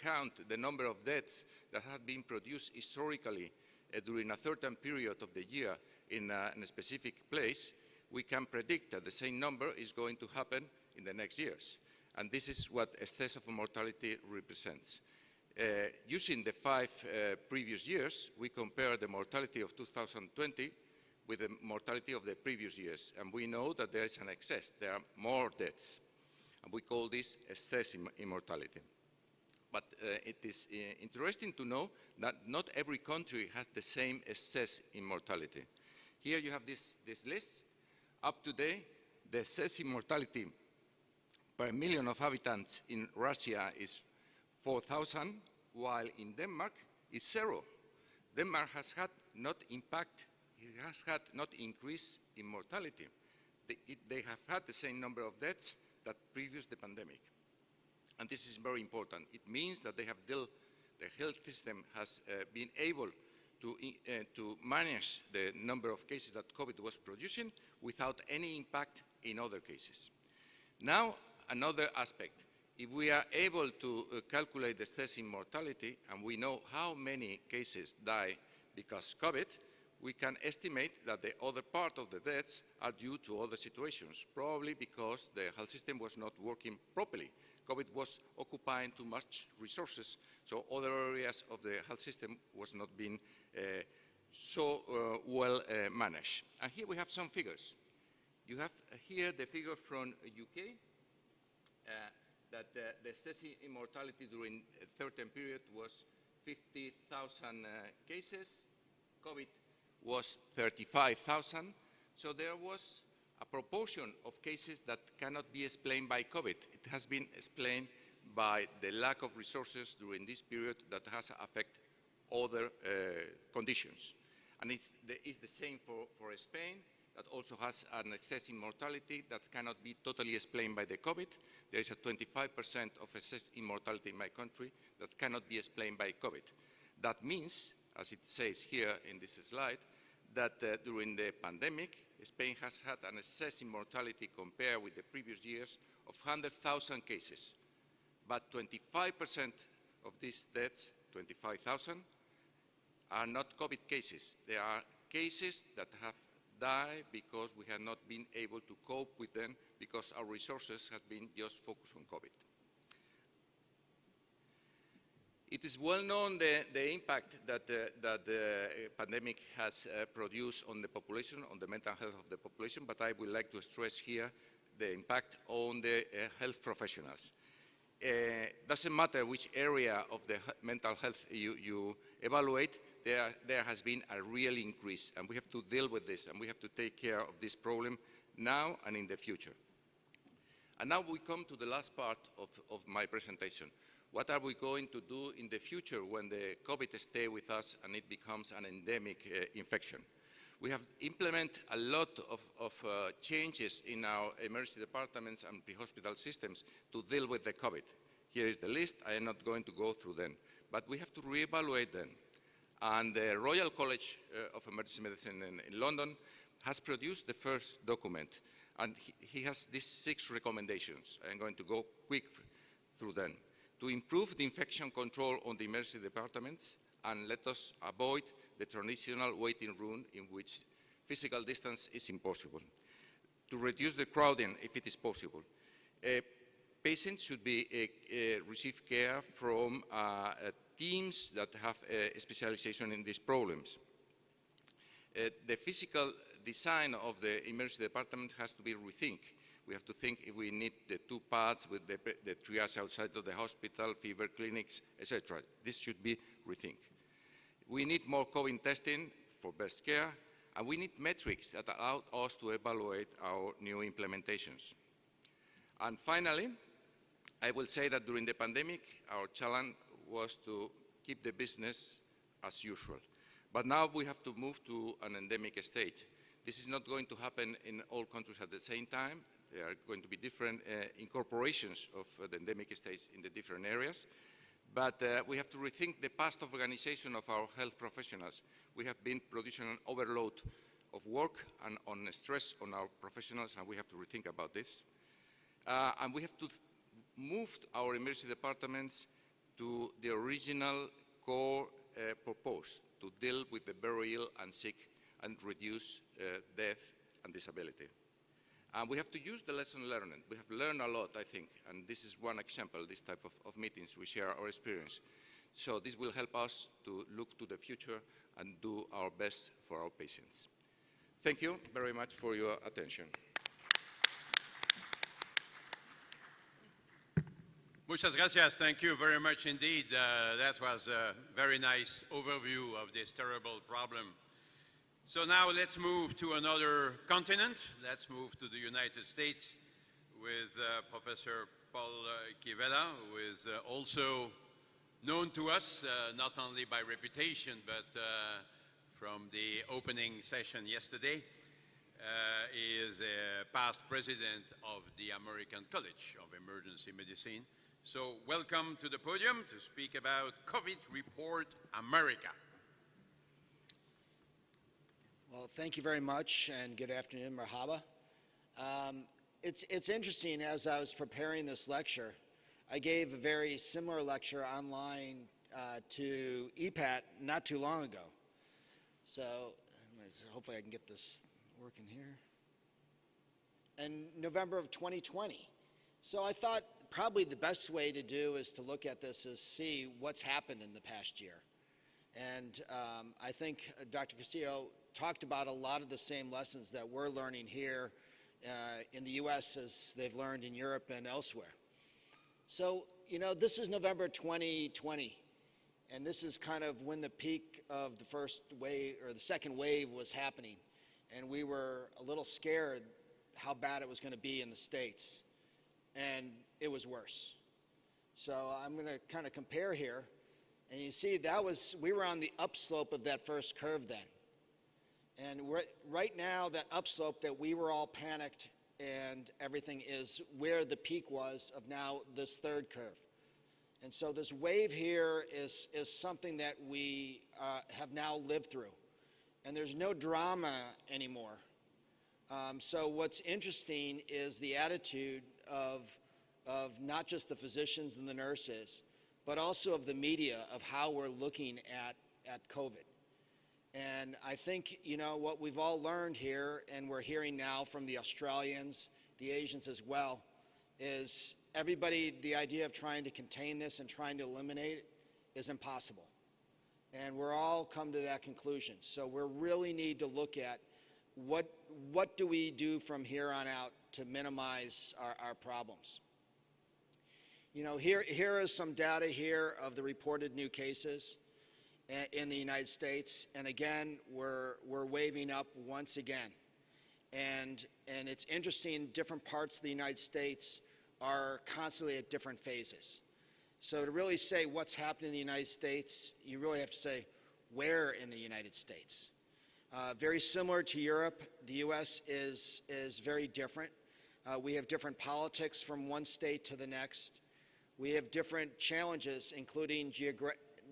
account the number of deaths that have been produced historically during a certain period of the year in a specific place, we can predict that the same number is going to happen in the next years. And this is what excess of mortality represents. Using the 5 previous years, we compare the mortality of 2020 with the mortality of the previous years. And we know that there is an excess. There are more deaths. And we call this excess in mortality. But it is interesting to know that not every country has the same excess in mortality. Here you have this list. Up to date, the excess in mortality per million of inhabitants in Russia is 4,000, while in Denmark it's 0. Denmark has had not impact, it has had not increase in mortality. They have had the same number of deaths that previous the pandemic. And this is very important. It means that they have the health system has been able to manage the number of cases that COVID was producing without any impact in other cases. Now, another aspect. If we are able to calculate the excess in mortality, and we know how many cases die because COVID, we can estimate that the other part of the deaths are due to other situations, probably because the health system was not working properly. COVID was occupying too much resources, so other areas of the health system was not being so well managed. And here we have some figures. You have here the figure from UK, that the excess in mortality during a certain period was 50,000 cases. COVID was 35,000. So there was a proportion of cases that cannot be explained by COVID. It has been explained by the lack of resources during this period that has affected other conditions. And it's the same for Spain, that also has an excess in mortality that cannot be totally explained by the COVID. There is a 25% of excess in mortality in my country that cannot be explained by COVID. That means, as it says here in this slide, that during the pandemic, Spain has had an excess in mortality compared with the previous years of 100,000 cases. But 25% of these deaths, 25,000, are not COVID cases. They are cases that have died because we have not been able to cope with them because our resources have been just focused on COVID. It is well known the impact that the pandemic has produced on the population, on the mental health of the population, but I would like to stress here the impact on the health professionals. Doesn't matter which area of the mental health you evaluate, there has been a real increase, and we have to deal with this, and we have to take care of this problem now and in the future. And now we come to the last part of my presentation. What are we going to do in the future when the COVID stays with us and it becomes an endemic infection? We have implemented a lot of changes in our emergency departments and pre-hospital systems to deal with the COVID. Here is the list. I am not going to go through them, but we have to reevaluate them. And the Royal College of Emergency Medicine in London has produced the first document, and he has these 6 recommendations. I'm going to go quick through them. To improve the infection control on the emergency departments, and let us avoid the traditional waiting room in which physical distance is impossible. To reduce the crowding if it is possible. Patients should receive care from teams that have a specialization in these problems. The physical design of the emergency department has to be rethink. We have to think if we need the 2 paths with the triage outside of the hospital, fever clinics, etc. This should be rethink. We need more COVID testing for best care, and we need metrics that allow us to evaluate our new implementations. And finally, I will say that during the pandemic, our challenge was to keep the business as usual. But now we have to move to an endemic stage. This is not going to happen in all countries at the same time. There are going to be different incorporations of the endemic stage in the different areas. But we have to rethink the past organization of our health professionals. We have been producing an overload of work and on stress on our professionals, and we have to rethink about this. And we have to move our emergency departments to the original core purpose, to deal with the very ill and sick and reduce death and disability. And we have to use the lesson learned. We have learned a lot, I think, and this is one example, this type of meetings. We share our experience. So this will help us to look to the future and do our best for our patients. Thank you very much for your attention. Muchas gracias. Thank you very much indeed. That was a very nice overview of this terrible problem. So now let's move to another continent. Let's move to the United States with Professor Paul Kivela, who is also known to us, not only by reputation, but from the opening session yesterday. He is a past president of the American College of Emergency Medicine. So welcome to the podium to speak about COVID Report America. Well, thank you very much, and good afternoon, marhaba. It's interesting, as I was preparing this lecture, I gave a very similar lecture online to EPAT not too long ago. So hopefully I can get this working here. In November of 2020. So I thought probably the best way to do is to look at this is see what's happened in the past year. And I think Dr. Castillo talked about a lot of the same lessons that we're learning here in the US as they've learned in Europe and elsewhere. So, you know, this is November 2020, and this is kind of when the peak of the first wave or the second wave was happening. And we were a little scared how bad it was going to be in the States. And it was worse. So I'm going to kind of compare here. And you see, we were on the upslope of that first curve then. And right now, that upslope that we were all panicked and everything is where the peak was of now this third curve. And so this wave here is something that we have now lived through. And there's no drama anymore. So what's interesting is the attitude of not just the physicians and the nurses, but also of the media, of how we're looking at COVID. And I think, you know, what we've all learned here, and we're hearing now from the Australians, the Asians as well, is everybody, the idea of trying to contain this and trying to eliminate it is impossible. And we're all come to that conclusion. So we really need to look at what do we do from here on out to minimize our problems. You know, here is some data here of the reported new cases in the United States, and again, we're waving up once again. And it's interesting, different parts of the United States are constantly at different phases. So to really say what's happening in the United States, you really have to say where in the United States. Very similar to Europe, the US is very different. We have different politics from one state to the next. We have different challenges, including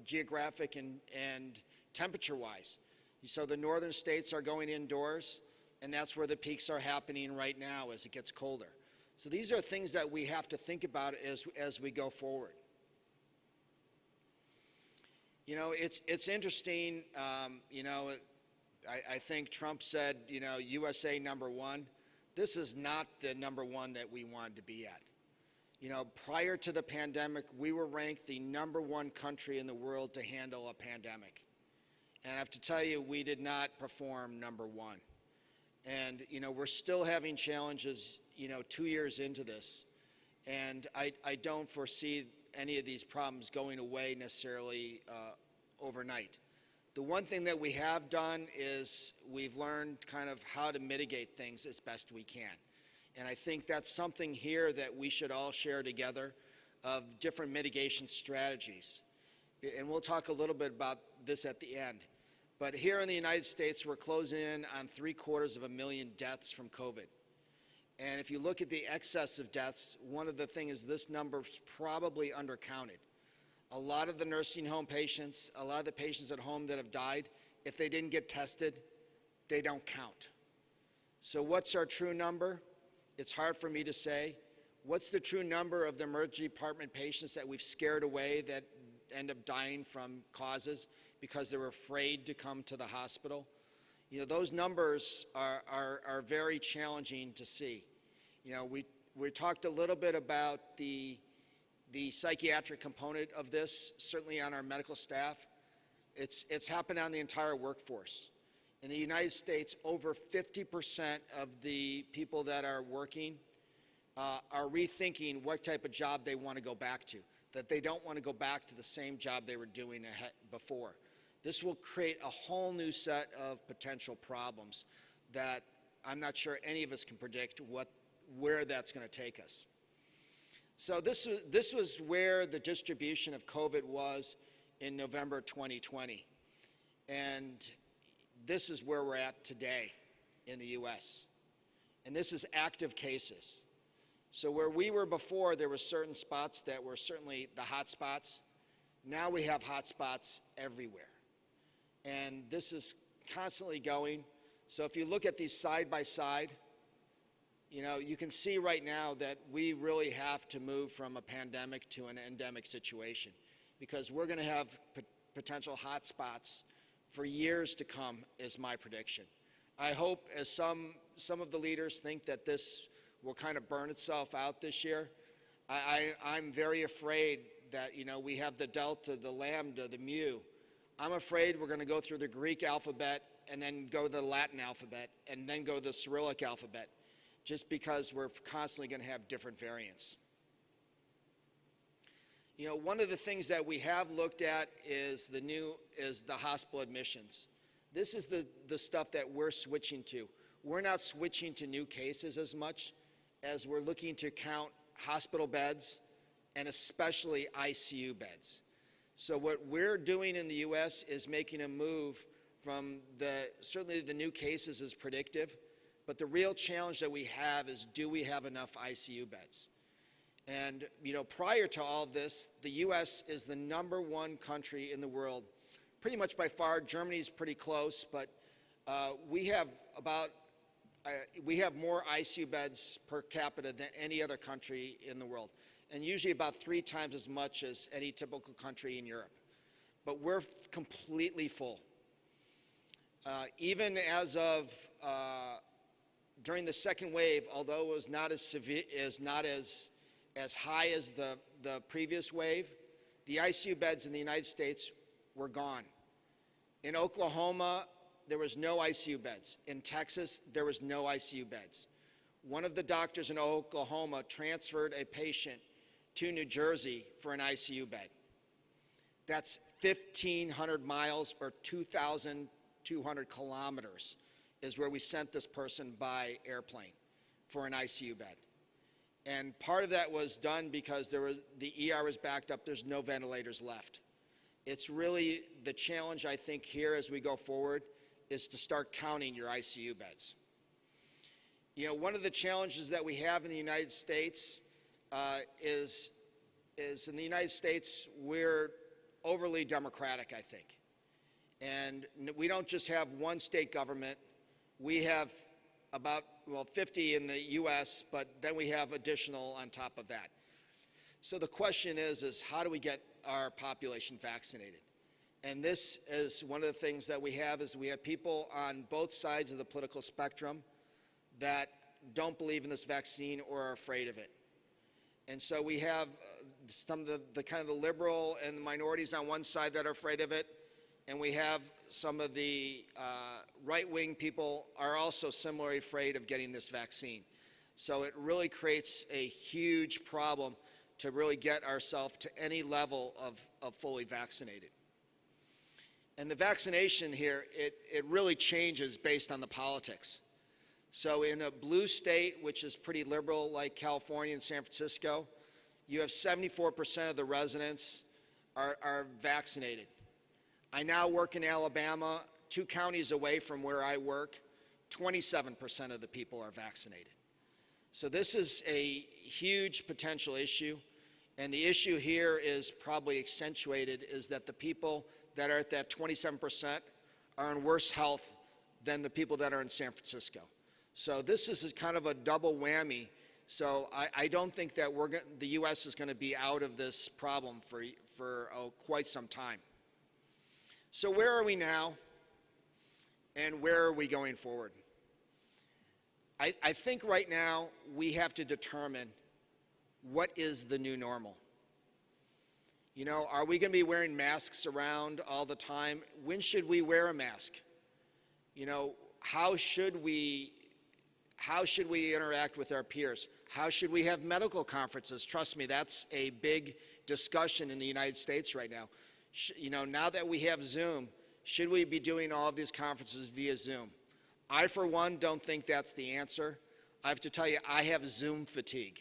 geographic and temperature-wise. So the northern states are going indoors, and that's where the peaks are happening right now as it gets colder. So these are things that we have to think about as we go forward. You know, it's interesting, you know, I think Trump said, you know, USA #1. This is not the #1 that we wanted to be at. You know, prior to the pandemic, we were ranked the #1 country in the world to handle a pandemic. And I have to tell you, we did not perform #1. And, you know, we're still having challenges, you know, 2 years into this. And I don't foresee any of these problems going away necessarily overnight. The one thing that we have done is we've learned kind of how to mitigate things as best we can. And I think that's something here that we should all share together of different mitigation strategies. And we'll talk a little bit about this at the end. But here in the United States, we're closing in on 750,000 deaths from COVID. And if you look at the excess of deaths, one of the things is this number's probably undercounted. A lot of the nursing home patients, a lot of the patients at home that have died, if they didn't get tested, they don't count. So what's our true number? It's hard for me to say. What's the true number of the emergency department patients that we've scared away end up dying from causes because they were afraid to come to the hospital. You know, those numbers are very challenging to see. You know, we talked a little bit about the psychiatric component of this, certainly on our medical staff. It's happened on the entire workforce. In the United States, over 50% of the people that are working are rethinking what type of job they want to go back to, that they don't want to go back to the same job they were doing before. This will create a whole new set of potential problems that I'm not sure any of us can predict where that's going to take us. So this was where the distribution of COVID was in November 2020. And this is where we're at today in the US. And this is active cases. So where we were before, there were certain spots that were certainly the hot spots. Now we have hot spots everywhere. And this is constantly going. So if you look at these side by side, you know, you can see right now that we really have to move from a pandemic to an endemic situation, because we're going to have potential hot spots for years to come, is my prediction. I hope, as some of the leaders think, that this will kind of burn itself out this year. I'm very afraid that, you know, we have the Delta, the Lambda, the Mu. I'm afraid we're going to go through the Greek alphabet and then go the Latin alphabet and then go the Cyrillic alphabet, just because we're constantly going to have different variants. You know, one of the things that we have looked at is the hospital admissions. This is the stuff that we're switching to. We're not switching to new cases as much as we're looking to count hospital beds and especially ICU beds. So what we're doing in the US is making a move from certainly the new cases is predictive, but the real challenge that we have is, do we have enough ICU beds? And, you know, prior to all of this, the US is the #1 country in the world, pretty much by far. Germany's pretty close, but we have more ICU beds per capita than any other country in the world, and usually about 3 times as much as any typical country in Europe. But we're completely full. Even as of during the second wave, although it was not as high as the previous wave, the ICU beds in the United States were gone. In Oklahoma, there was no ICU beds. In Texas, there was no ICU beds. One of the doctors in Oklahoma transferred a patient to New Jersey for an ICU bed. That's 1,500 miles or 2,200 kilometers is where we sent this person by airplane for an ICU bed. And part of that was done because the ER was backed up. There's no ventilators left. It's really the challenge, I think, here as we go forward is to start counting your ICU beds. You know, one of the challenges that we have in the United States is in the United States, we're overly democratic, I think. And we don't just have one state government. We have about, 50 in the US, but then we have additional on top of that. So the question is how do we get our population vaccinated? And this is one of the things that we have people on both sides of the political spectrum that don't believe in this vaccine or are afraid of it. And so we have some of the kind of the liberal and the minorities on one side that are afraid of it, and we have some of the right-wing people are also similarly afraid of getting this vaccine. So it really creates a huge problem to really get ourselves to any level of fully vaccinated. And the vaccination here, it really changes based on the politics. So in a blue state, which is pretty liberal, like California and San Francisco, you have 74% of the residents are vaccinated. I now work in Alabama, 2 counties away from where I work, 27% of the people are vaccinated. So this is a huge potential issue, and the issue here is probably accentuated is that the people that are at that 27% are in worse health than the people that are in San Francisco. So this is kind of a double whammy. So I don't think that the U.S. is going to be out of this problem for quite some time. So where are we now, and where are we going forward? I think right now we have to determine what is the new normal. You know, are we going to be wearing masks around all the time? When should we wear a mask? You know, how should we interact with our peers? How should we have medical conferences? Trust me, that's a big discussion in the United States right now. You know, now that we have Zoom, should we be doing all of these conferences via Zoom? I, for one, don't think that's the answer. I have to tell you, I have Zoom fatigue.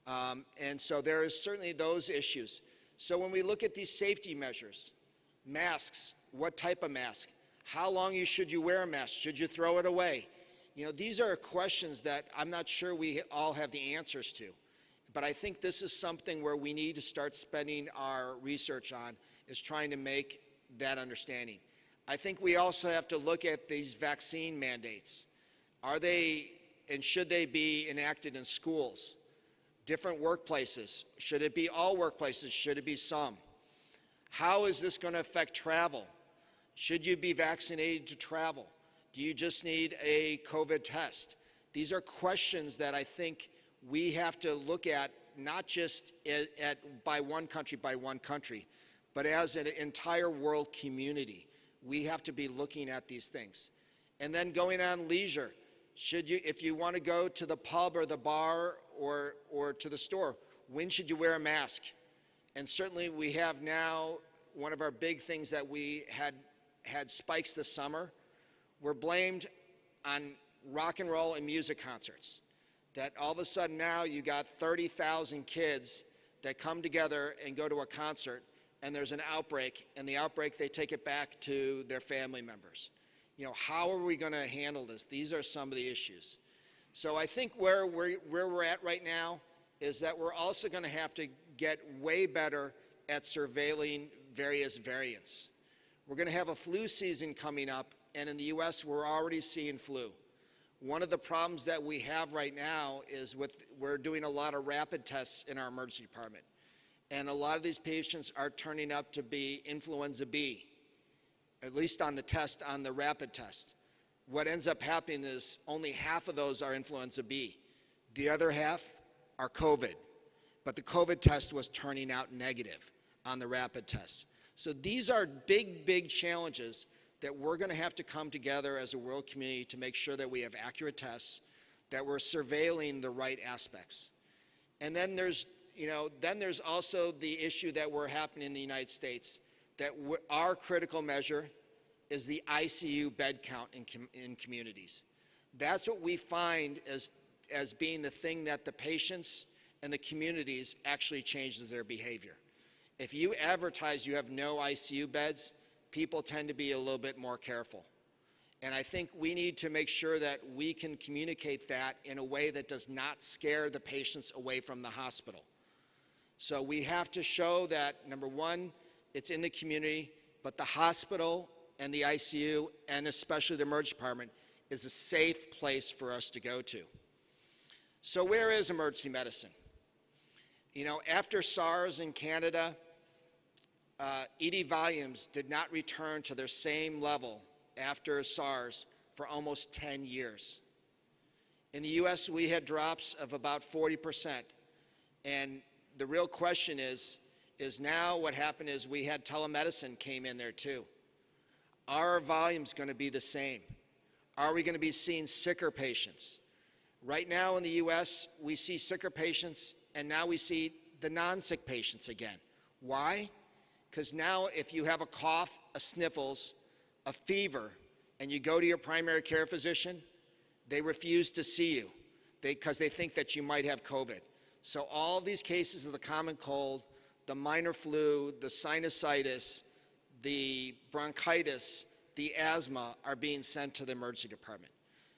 And so there is certainly those issues. So when we look at these safety measures, masks, what type of mask? How long should you wear a mask? Should you throw it away? You know, these are questions that I'm not sure we all have the answers to. But I think this is something where we need to start spending our research on, is trying to make that understanding. I think we also have to look at these vaccine mandates. Are they and should they be enacted in schools? Different workplaces? Should it be all workplaces? Should it be some? How is this going to affect travel? Should you be vaccinated to travel? Do you just need a COVID test? These are questions that I think we have to look at, not just by one country, but as an entire world community. We have to be looking at these things. And then going on leisure, if you want to go to the pub or the bar or to the store, when should you wear a mask? And certainly we have now, one of our big things that we had spikes this summer were blamed on rock and roll and music concerts. That all of a sudden now you got 30,000 kids that come together and go to a concert, and there's an outbreak, and the outbreak, they take it back to their family members. You know, how are we going to handle this? These are some of the issues. So I think where we're at right now is that we're also going to have to get way better at surveilling various variants. We're going to have a flu season coming up, and in the U.S. we're already seeing flu. One of the problems that we have right now is we're doing a lot of rapid tests in our emergency department. And a lot of these patients are turning up to be influenza B, at least on the test, on the rapid test. What ends up happening is only half of those are influenza B. The other half are COVID. But the COVID test was turning out negative on the rapid test. So these are big, big challenges that we're going to have to come together as a world community to make sure that we have accurate tests, that we're surveilling the right aspects. And then there's also the issue that we're happening in the United States, that our critical measure is the ICU bed count in communities. That's what we find as being the thing that the patients and the communities actually changes their behavior. If you advertise you have no ICU beds, people tend to be a little bit more careful. And I think we need to make sure that we can communicate that in a way that does not scare the patients away from the hospital. So we have to show that, number one, it's in the community, but the hospital and the ICU, and especially the emergency department, is a safe place for us to go to. So where is emergency medicine? You know, after SARS in Canada, ED volumes did not return to their same level after SARS for almost 10 years. In the US, we had drops of about 40%. And the real question is now what happened is we had telemedicine came in there too. Are our volumes going to be the same? Are we going to be seeing sicker patients? Right now in the US, we see sicker patients, and now we see the non-sick patients again. Why? Because now if you have a cough, a sniffles, a fever, and you go to your primary care physician, they refuse to see you because they think that you might have COVID. So all these cases of the common cold, the minor flu, the sinusitis, the bronchitis, the asthma are being sent to the emergency department.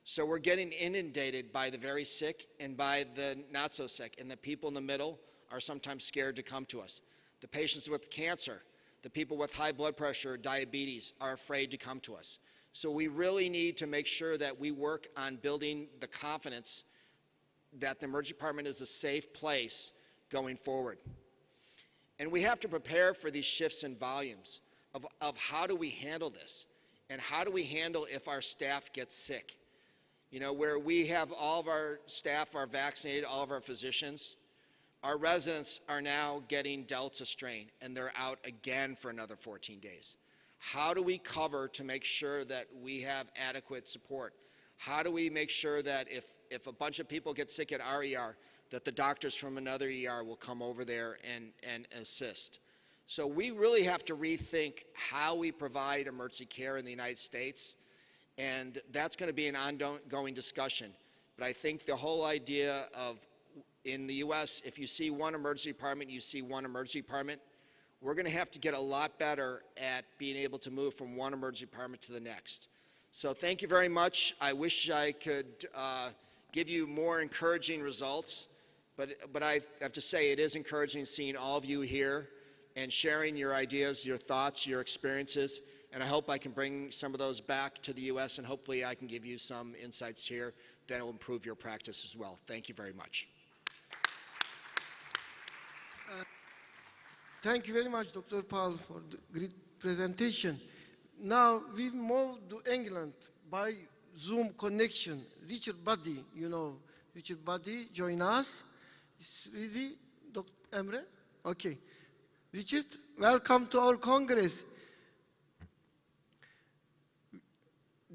So we're getting inundated by the very sick and by the not so sick, and the people in the middle are sometimes scared to come to us. The patients with cancer, the people with high blood pressure, diabetes are afraid to come to us. So we really need to make sure that we work on building the confidence that the emergency department is a safe place going forward. And we have to prepare for these shifts in volumes of how do we handle this, and how do we handle if our staff gets sick. You know, where we have all of our staff are vaccinated, all of our physicians, our residents are now getting Delta strain, and they're out again for another 14 days. How do we cover to make sure that we have adequate support? How do we make sure that if a bunch of people get sick at our ER, that the doctors from another ER will come over there and assist? So we really have to rethink how we provide emergency care in the United States, and that's going to be an ongoing discussion. But I think the whole idea of, in the U.S., if you see one emergency department, you see one emergency department. We're going to have to get a lot better at being able to move from one emergency department to the next. So thank you very much. I wish I could give you more encouraging results, but I have to say it is encouraging seeing all of you here and sharing your ideas, your thoughts, your experiences, and I hope I can bring some of those back to the U.S. and hopefully I can give you some insights here that will improve your practice as well. Thank you very much. Thank you very much, Dr. Paul, for the great presentation. Now we move to England by Zoom connection. Richard Buddy, you know, Richard Buddy, join us. Is ready, Dr. Emre? Okay. Richard, welcome to our Congress.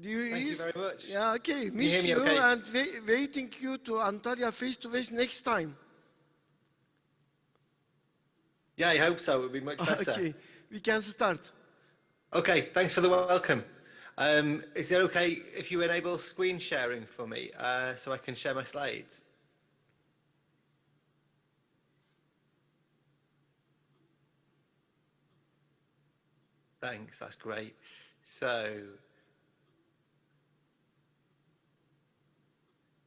Do you Thank hear? you very much. Yeah, okay. Can Miss you you hear me okay? and waiting you to Antalya face-to-face next time. Yeah, I hope so. It would be much better. Okay, we can start. Okay, thanks for the welcome. Is it okay if you enable screen sharing for me so I can share my slides? Thanks, that's great. So,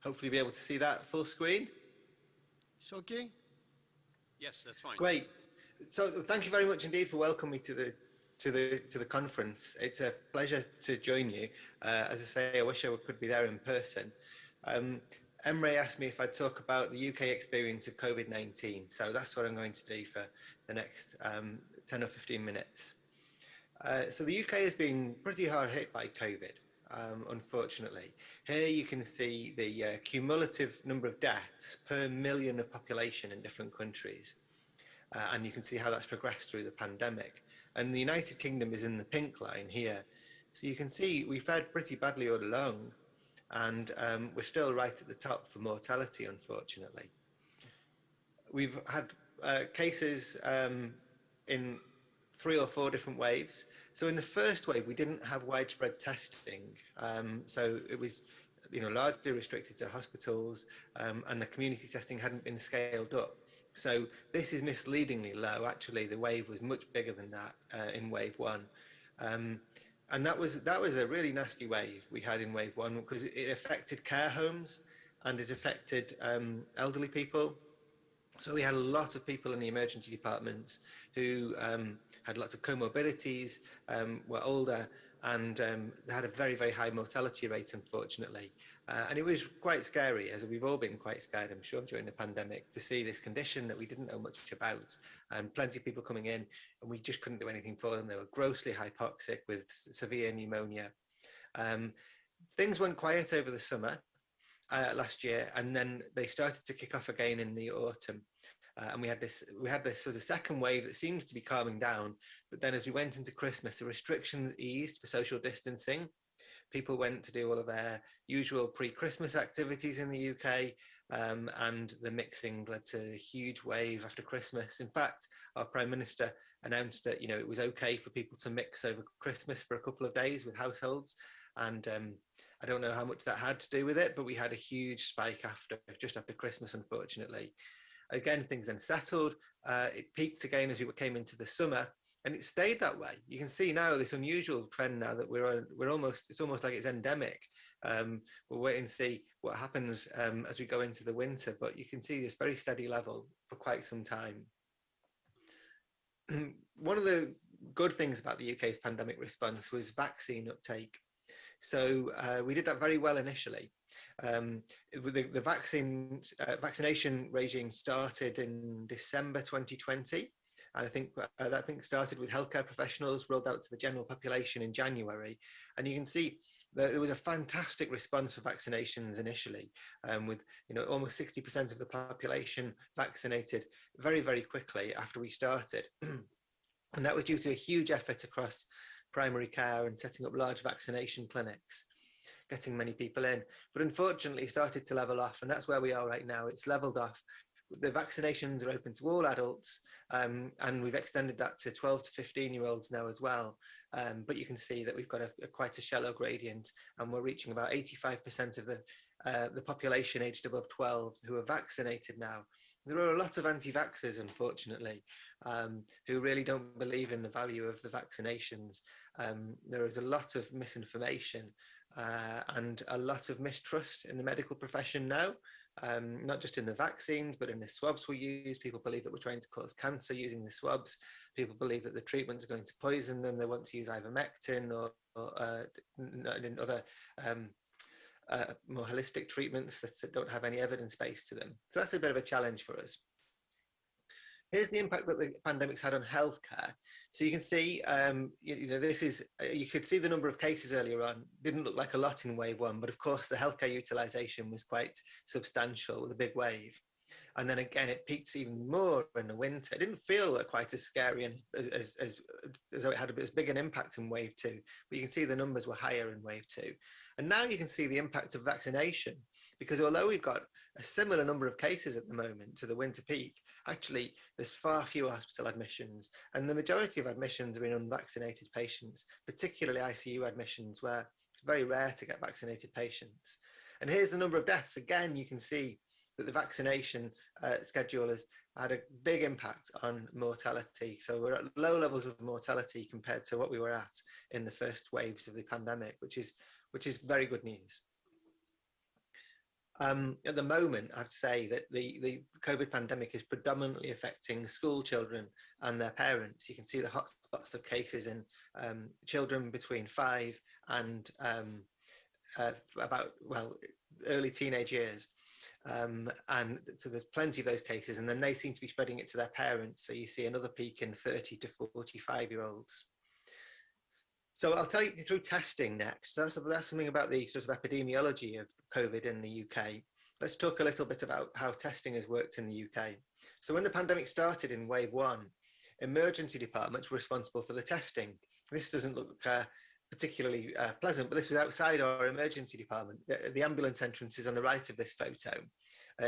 hopefully be able to see that full screen. It's okay? Yes, that's fine. Great. So thank you very much indeed for welcoming me to the conference. It's a pleasure to join you. As I say, I wish I could be there in person. Emre asked me if I'd talk about the UK experience of COVID-19. So that's what I'm going to do for the next 10 or 15 minutes. So the UK has been pretty hard hit by COVID, unfortunately. Here you can see the cumulative number of deaths per million of population in different countries. And you can see how that's progressed through the pandemic. And the United Kingdom is in the pink line here. So you can see we fared pretty badly all along, and we're still right at the top for mortality, unfortunately. We've had cases in 3 or 4 different waves. So in the first wave, we didn't have widespread testing. So it was, largely restricted to hospitals, and the community testing hadn't been scaled up. So this is misleadingly low. Actually, the wave was much bigger than that in wave 1. And that was a really nasty wave we had in wave 1 because it affected care homes and it affected elderly people. So we had a lot of people in the emergency departments who had lots of comorbidities, were older, and they had a very, very high mortality rate, unfortunately. And it was quite scary, as we've all been quite scared, I'm sure, during the pandemic, to see this condition that we didn't know much about, and plenty of people coming in, and we just couldn't do anything for them. They were grossly hypoxic with severe pneumonia. Things went quiet over the summer last year, and then they started to kick off again in the autumn. And we had this sort of second wave that seemed to be calming down, but then as we went into Christmas, the restrictions eased for social distancing. People went to do all of their usual pre-Christmas activities in the UK, and the mixing led to a huge wave after Christmas. In fact, our Prime Minister announced that it was okay for people to mix over Christmas for a couple of days with households, and I don't know how much that had to do with it, but we had a huge spike just after Christmas, unfortunately. Again, things then settled. It peaked again as we came into the summer, and it stayed that way. You can see now this unusual trend now that it's almost like it's endemic. We're waiting to see what happens as we go into the winter, but you can see this very steady level for quite some time. One of the good things about the UK's pandemic response was vaccine uptake. So we did that very well initially. The vaccination regime started in December 2020, And I think that thing started with healthcare professionals, rolled out to the general population in January. And you can see that there was a fantastic response for vaccinations initially, with almost 60% of the population vaccinated very, very quickly after we started. And that was due to a huge effort across primary care and setting up large vaccination clinics, getting many people in. But unfortunately, it started to level off, and that's where we are right now. It's leveled off. The vaccinations are open to all adults, and we've extended that to 12 to 15-year-olds now as well. But you can see that we've got quite a shallow gradient, and we're reaching about 85% of the population aged above 12 who are vaccinated now. There are a lot of anti-vaxxers, unfortunately, who really don't believe in the value of the vaccinations. There is a lot of misinformation and a lot of mistrust in the medical profession now. Not just in the vaccines, but in the swabs we use. People believe that we're trying to cause cancer using the swabs. People believe that the treatments are going to poison them. They want to use ivermectin or other more holistic treatments that don't have any evidence base to them. So that's a bit of a challenge for us. Here's the impact that the pandemic's had on healthcare. So you can see, you could see the number of cases earlier on. Didn't look like a lot in wave one, but of course the healthcare utilization was quite substantial with a big wave. And then again, it peaked even more in the winter. It didn't feel quite as scary and as though it had as big an impact in wave two, but you can see the numbers were higher in wave two. And now you can see the impact of vaccination, because although we've got a similar number of cases at the moment to the winter peak, actually there's far fewer hospital admissions, and the majority of admissions are in unvaccinated patients, particularly ICU admissions, where it's very rare to get vaccinated patients. And here's the number of deaths. Again, you can see that the vaccination schedule has had a big impact on mortality. So we're at low levels of mortality compared to what we were at in the first waves of the pandemic, which is very good news. At the moment, I have to say that the COVID pandemic is predominantly affecting school children and their parents. You can see the hotspots of cases in children between 5 and early teenage years. And so there's plenty of those cases, and then they seem to be spreading it to their parents. So you see another peak in 30 to 45-year-olds. So I'll tell you through testing next. That's something about the sort of epidemiology of COVID in the UK. Let's talk a little bit about how testing has worked in the UK. So when the pandemic started in wave one, emergency departments were responsible for the testing. This doesn't look particularly pleasant, but this was outside our emergency department. The ambulance entrance is on the right of this photo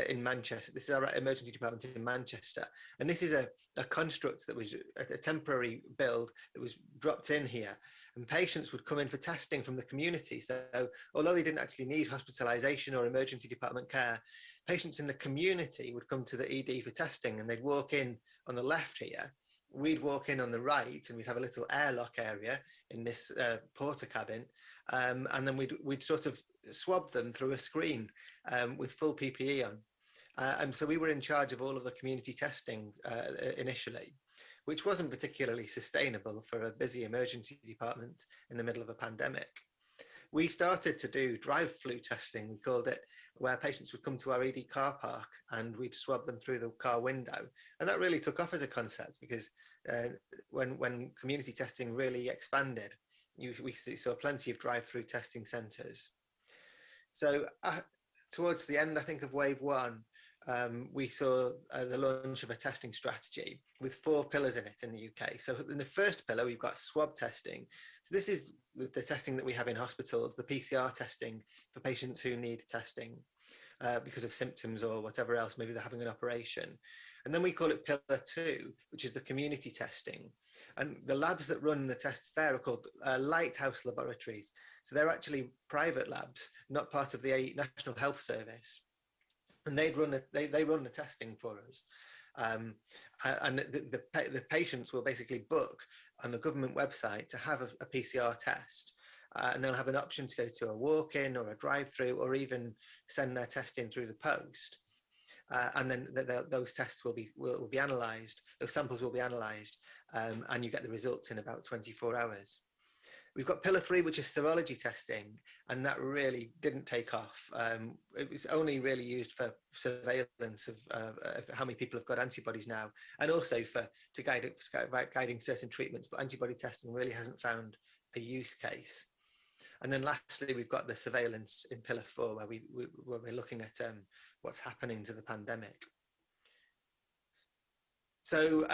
in Manchester. This is our emergency department in Manchester. And this is a construct that was a temporary build that was dropped in here. And patients would come in for testing from the community. So although they didn't actually need hospitalization or emergency department care, patients in the community would come to the ED for testing, and they'd walk in on the left here. We'd walk in on the right, and we'd have a little airlock area in this porter cabin, and then we'd sort of swab them through a screen with full PPE on. And so we were in charge of all of the community testing initially, which wasn't particularly sustainable for a busy emergency department in the middle of a pandemic. We started to do drive-through testing, we called it, where patients would come to our ED car park and we'd swab them through the car window. And that really took off as a concept, because when community testing really expanded, we saw plenty of drive-through testing centres. So towards the end, I think, of wave one, we saw the launch of a testing strategy with 4 pillars in it in the UK. So in the first pillar, we've got swab testing. So this is the testing that we have in hospitals, the PCR testing for patients who need testing because of symptoms or whatever else, maybe they're having an operation. And then we call it pillar 2, which is the community testing. And the labs that run the tests there are called lighthouse laboratories. So they're actually private labs, not part of the National Health Service. And they run the testing for us. And the patients will basically book on the government website to have a PCR test. And they'll have an option to go to a walk-in or a drive-through, or even send their test in through the post. And then those tests will be analysed, those samples will be analysed, and you get the results in about 24 hours. We've got pillar 3, which is serology testing, and that really didn't take off. It was only really used for surveillance of how many people have got antibodies now, and also guiding certain treatments, but antibody testing really hasn't found a use case. And then lastly, we've got the surveillance in pillar 4, where we're looking at what's happening to the pandemic. So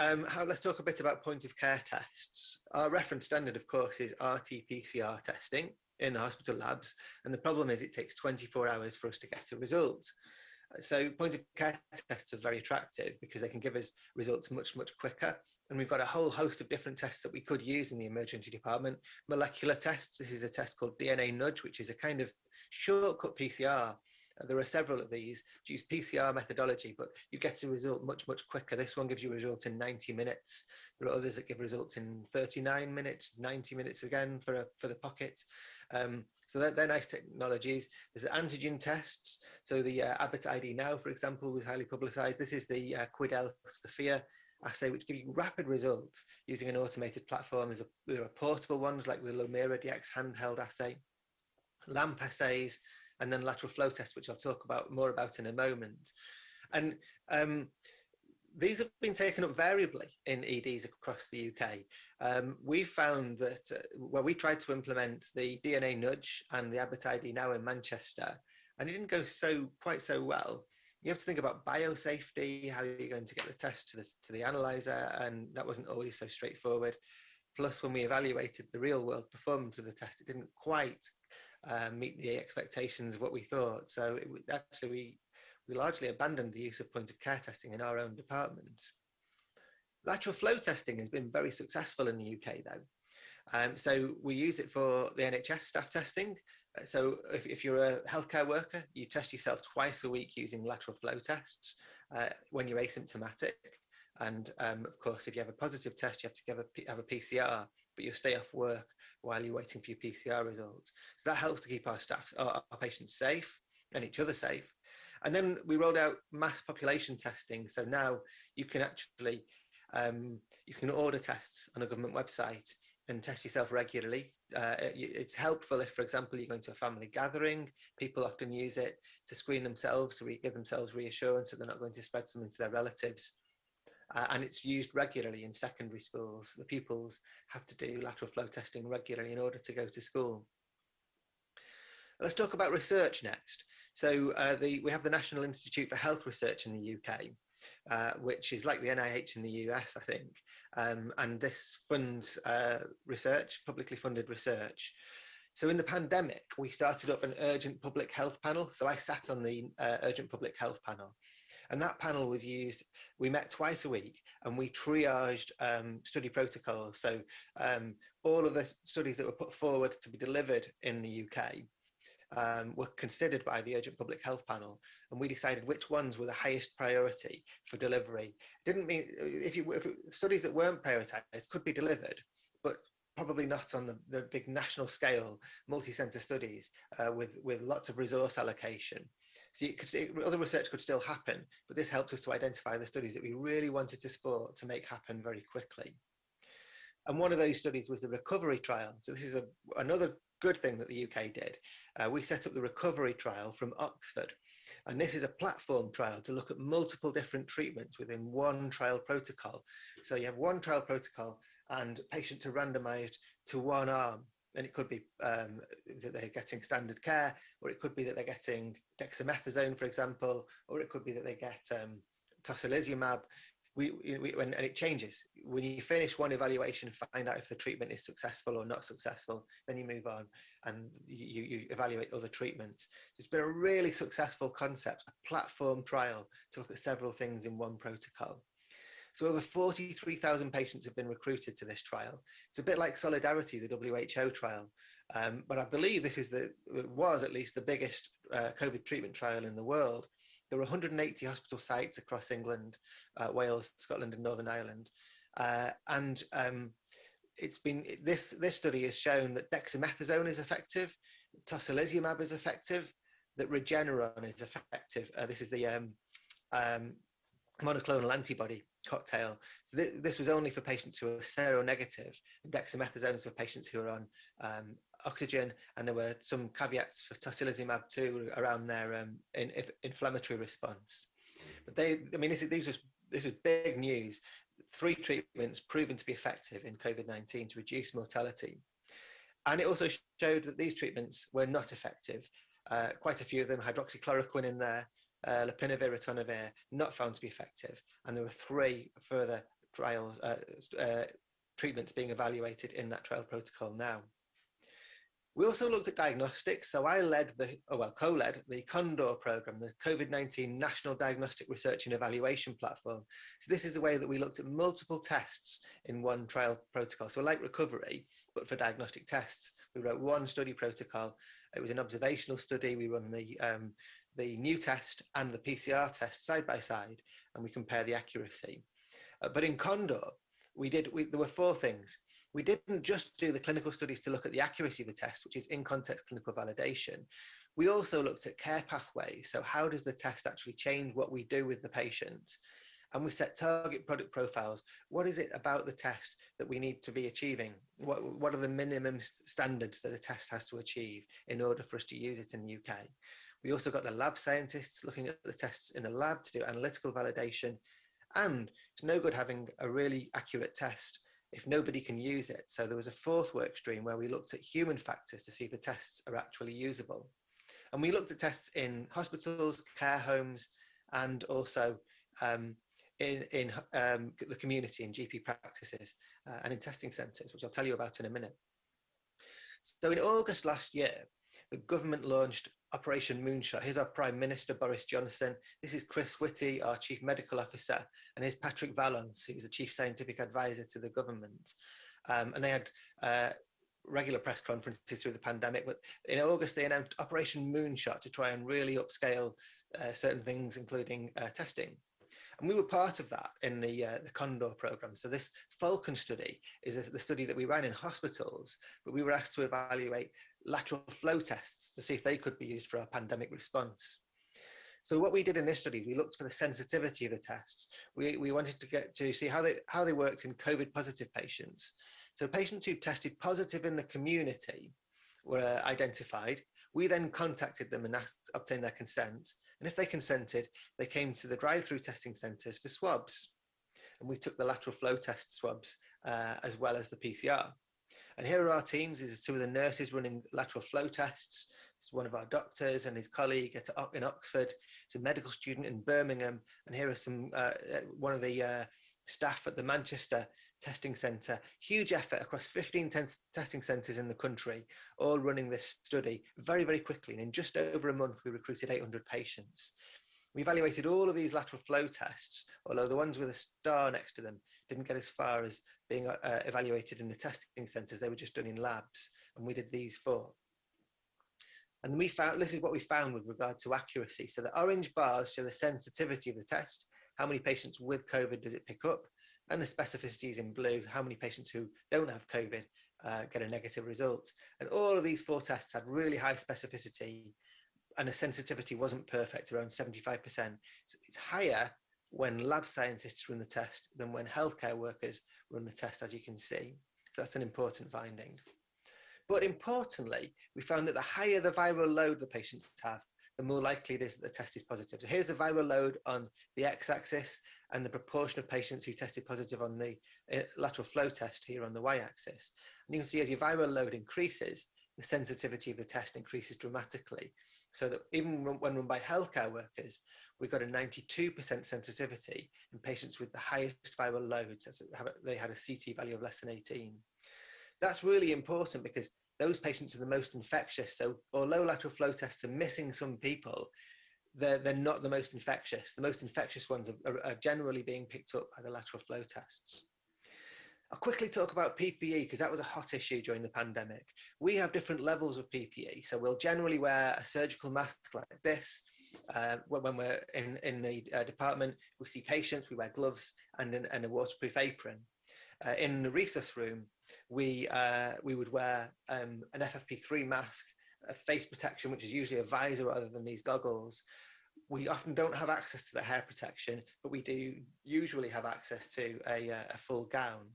let's talk a bit about point of care tests. Our reference standard, of course, is RT-PCR testing in the hospital labs. And the problem is it takes 24 hours for us to get a result. So point of care tests are very attractive because they can give us results much, much quicker. And we've got a whole host of different tests that we could use in the emergency department. Molecular tests, this is a test called DNA nudge, which is a kind of shortcut PCR. There are several of these to use PCR methodology, but you get a result much, much quicker. This one gives you a result in 90 minutes. There are others that give results in 39 minutes, 90 minutes again for the pocket. So they're nice technologies. There's antigen tests. So the Abbott ID Now, for example, was highly publicized. This is the Quidel Sophia assay, which give you rapid results using an automated platform. There are portable ones like the Lumira DX handheld assay, LAMP assays, and then lateral flow tests, which I'll talk more about in a moment. And these have been taken up variably in EDs across the UK. We found that where we tried to implement the DNA nudge and the Abbott ID Now in Manchester, and it didn't go quite so well. You have to think about biosafety, how you're going to get the test to the analyzer, and that wasn't always so straightforward. Plus, when we evaluated the real world performance of the test, it didn't quite meet the expectations of what we thought. So we largely abandoned the use of point of care testing in our own department. Lateral flow testing has been very successful in the UK though. So we use it for the NHS staff testing. So if you're a healthcare worker, you test yourself twice a week using lateral flow tests when you're asymptomatic. And of course, if you have a positive test, you have to have a PCR, but you'll stay off work while you're waiting for your PCR results. So that helps to keep our patients safe and each other safe. And then we rolled out mass population testing. So now you can actually, you can order tests on a government website and test yourself regularly. It's helpful if, for example, you're going to a family gathering. People often use it to screen themselves, to give themselves reassurance that they're not going to spread something to their relatives. And it's used regularly in secondary schools. The pupils have to do lateral flow testing regularly in order to go to school. Let's talk about research next. So we have the National Institute for Health Research in the UK, which is like the NIH in the US, I think. And this funds research, publicly funded research. So in the pandemic, we started up an urgent public health panel. So I sat on the urgent public health panel. And that panel was used, we met twice a week and we triaged study protocols. So all of the studies that were put forward to be delivered in the UK were considered by the Urgent Public Health Panel, and we decided which ones were the highest priority for delivery. Didn't mean, if studies that weren't prioritized could be delivered, but probably not on the big national scale, multi-center studies with lots of resource allocation. So other research could still happen, but this helped us to identify the studies that we really wanted to support to make happen very quickly. And one of those studies was the recovery trial. So this is another good thing that the UK did. We set up the recovery trial from Oxford. And this is a platform trial to look at multiple different treatments within one trial protocol. So you have one trial protocol and patients are randomized to one arm. And it could be that they're getting standard care, or it could be that they're getting dexamethasone, for example, or it could be that they get tocilizumab. And it changes. When you finish one evaluation and find out if the treatment is successful or not successful, then you move on and you evaluate other treatments. It's been a really successful concept, a platform trial to look at several things in one protocol. So over 43,000 patients have been recruited to this trial. It's a bit like Solidarity, the WHO trial, but I believe this was at least the biggest COVID treatment trial in the world. There were 180 hospital sites across England, Wales, Scotland, and Northern Ireland, this study has shown that dexamethasone is effective, tocilizumab is effective, that Regeneron is effective. This is the monoclonal antibody cocktail. So this was only for patients who were seronegative, and dexamethasone for patients who are on oxygen, and there were some caveats for tocilizumab too around their inflammatory response. But this was big news. 3 treatments proven to be effective in COVID-19 to reduce mortality. And it also showed that these treatments were not effective. Quite a few of them, hydroxychloroquine in there, lopinavir, ritonavir, not found to be effective. And there were 3 further trials, treatments being evaluated in that trial protocol now. We also looked at diagnostics. So I co-led the CONDOR program, the COVID-19 National Diagnostic Research and Evaluation Platform. So this is the way that we looked at multiple tests in one trial protocol. So like recovery, but for diagnostic tests, we wrote one study protocol. It was an observational study. We run the new test and the PCR test side by side, and we compare the accuracy. But in CONDOR, there were 4 things. We didn't just do the clinical studies to look at the accuracy of the test, which is in context clinical validation. We also looked at care pathways. So how does the test actually change what we do with the patient? And we set target product profiles. What is it about the test that we need to be achieving? What are the minimum standards that a test has to achieve in order for us to use it in the UK? We also got the lab scientists looking at the tests in the lab to do analytical validation. And it's no good having a really accurate test if nobody can use it. So there was a 4th work stream where we looked at human factors to see if the tests are actually usable. And we looked at tests in hospitals, care homes, and also in the community, in GP practices, and in testing centres, which I'll tell you about in a minute. So in August last year, the government launched Operation Moonshot. Here's our Prime Minister, Boris Johnson. This is Chris Whitty, our Chief Medical Officer, and here's Patrick Vallance, who's the Chief Scientific Advisor to the government. And they had regular press conferences through the pandemic, but in August they announced Operation Moonshot to try and really upscale certain things, including testing. And we were part of that in the CONDOR program. So this Falcon study is the study that we ran in hospitals, but we were asked to evaluate lateral flow tests to see if they could be used for our pandemic response. So what we did in this study, we looked for the sensitivity of the tests. We wanted to get to see how they worked in COVID positive patients. So patients who tested positive in the community were identified. We then contacted them and obtained their consent. And if they consented, they came to the drive-through testing centres for swabs. And we took the lateral flow test swabs as well as the PCR. And here are our teams. These are 2 of the nurses running lateral flow tests. It's one of our doctors and his colleague in Oxford. It's a medical student in Birmingham. And here are one of the staff at the Manchester testing centre. Huge effort across 15 testing centres in the country, all running this study very, very quickly. And in just over a month, we recruited 800 patients. We evaluated all of these lateral flow tests, although the ones with a star next to them didn't get as far as being evaluated in the testing centres. They were just done in labs, and we did these 4. And this is what we found with regard to accuracy. So the orange bars show the sensitivity of the test. How many patients with COVID does it pick up? And the specificities in blue, how many patients who don't have COVID get a negative result. And all of these 4 tests had really high specificity, and the sensitivity wasn't perfect, around 75%. So it's higher when lab scientists run the test than when healthcare workers run the test, as you can see. So that's an important finding. But importantly, we found that the higher the viral load the patients have, the more likely it is that the test is positive. So here's the viral load on the x-axis and the proportion of patients who tested positive on the lateral flow test here on the y-axis. And you can see as your viral load increases, the sensitivity of the test increases dramatically. So that even when run by healthcare workers, we got a 92% sensitivity in patients with the highest viral loads. They had a CT value of less than 18. That's really important because those patients are the most infectious. So although lateral flow tests are missing some people, they're not the most infectious. The most infectious ones are generally being picked up by the lateral flow tests. I'll quickly talk about PPE because that was a hot issue during the pandemic. We have different levels of PPE. So we'll generally wear a surgical mask like this. When we're in the department, we see patients, we wear gloves and a waterproof apron. In the resus room, we would wear an FFP3 mask, a face protection, which is usually a visor rather than these goggles. we often don't have access to the hair protection, but we do usually have access to a full gown.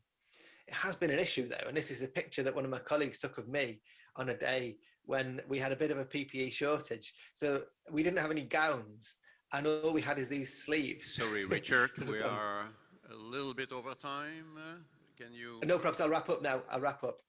It has been an issue though, and this is a picture that one of my colleagues took of me on a day when we had a bit of a PPE shortage. So we didn't have any gowns, and all we had is these sleeves. Sorry, Richard, we are a little bit over time. Can you? No problems. I'll wrap up now. I'll wrap up.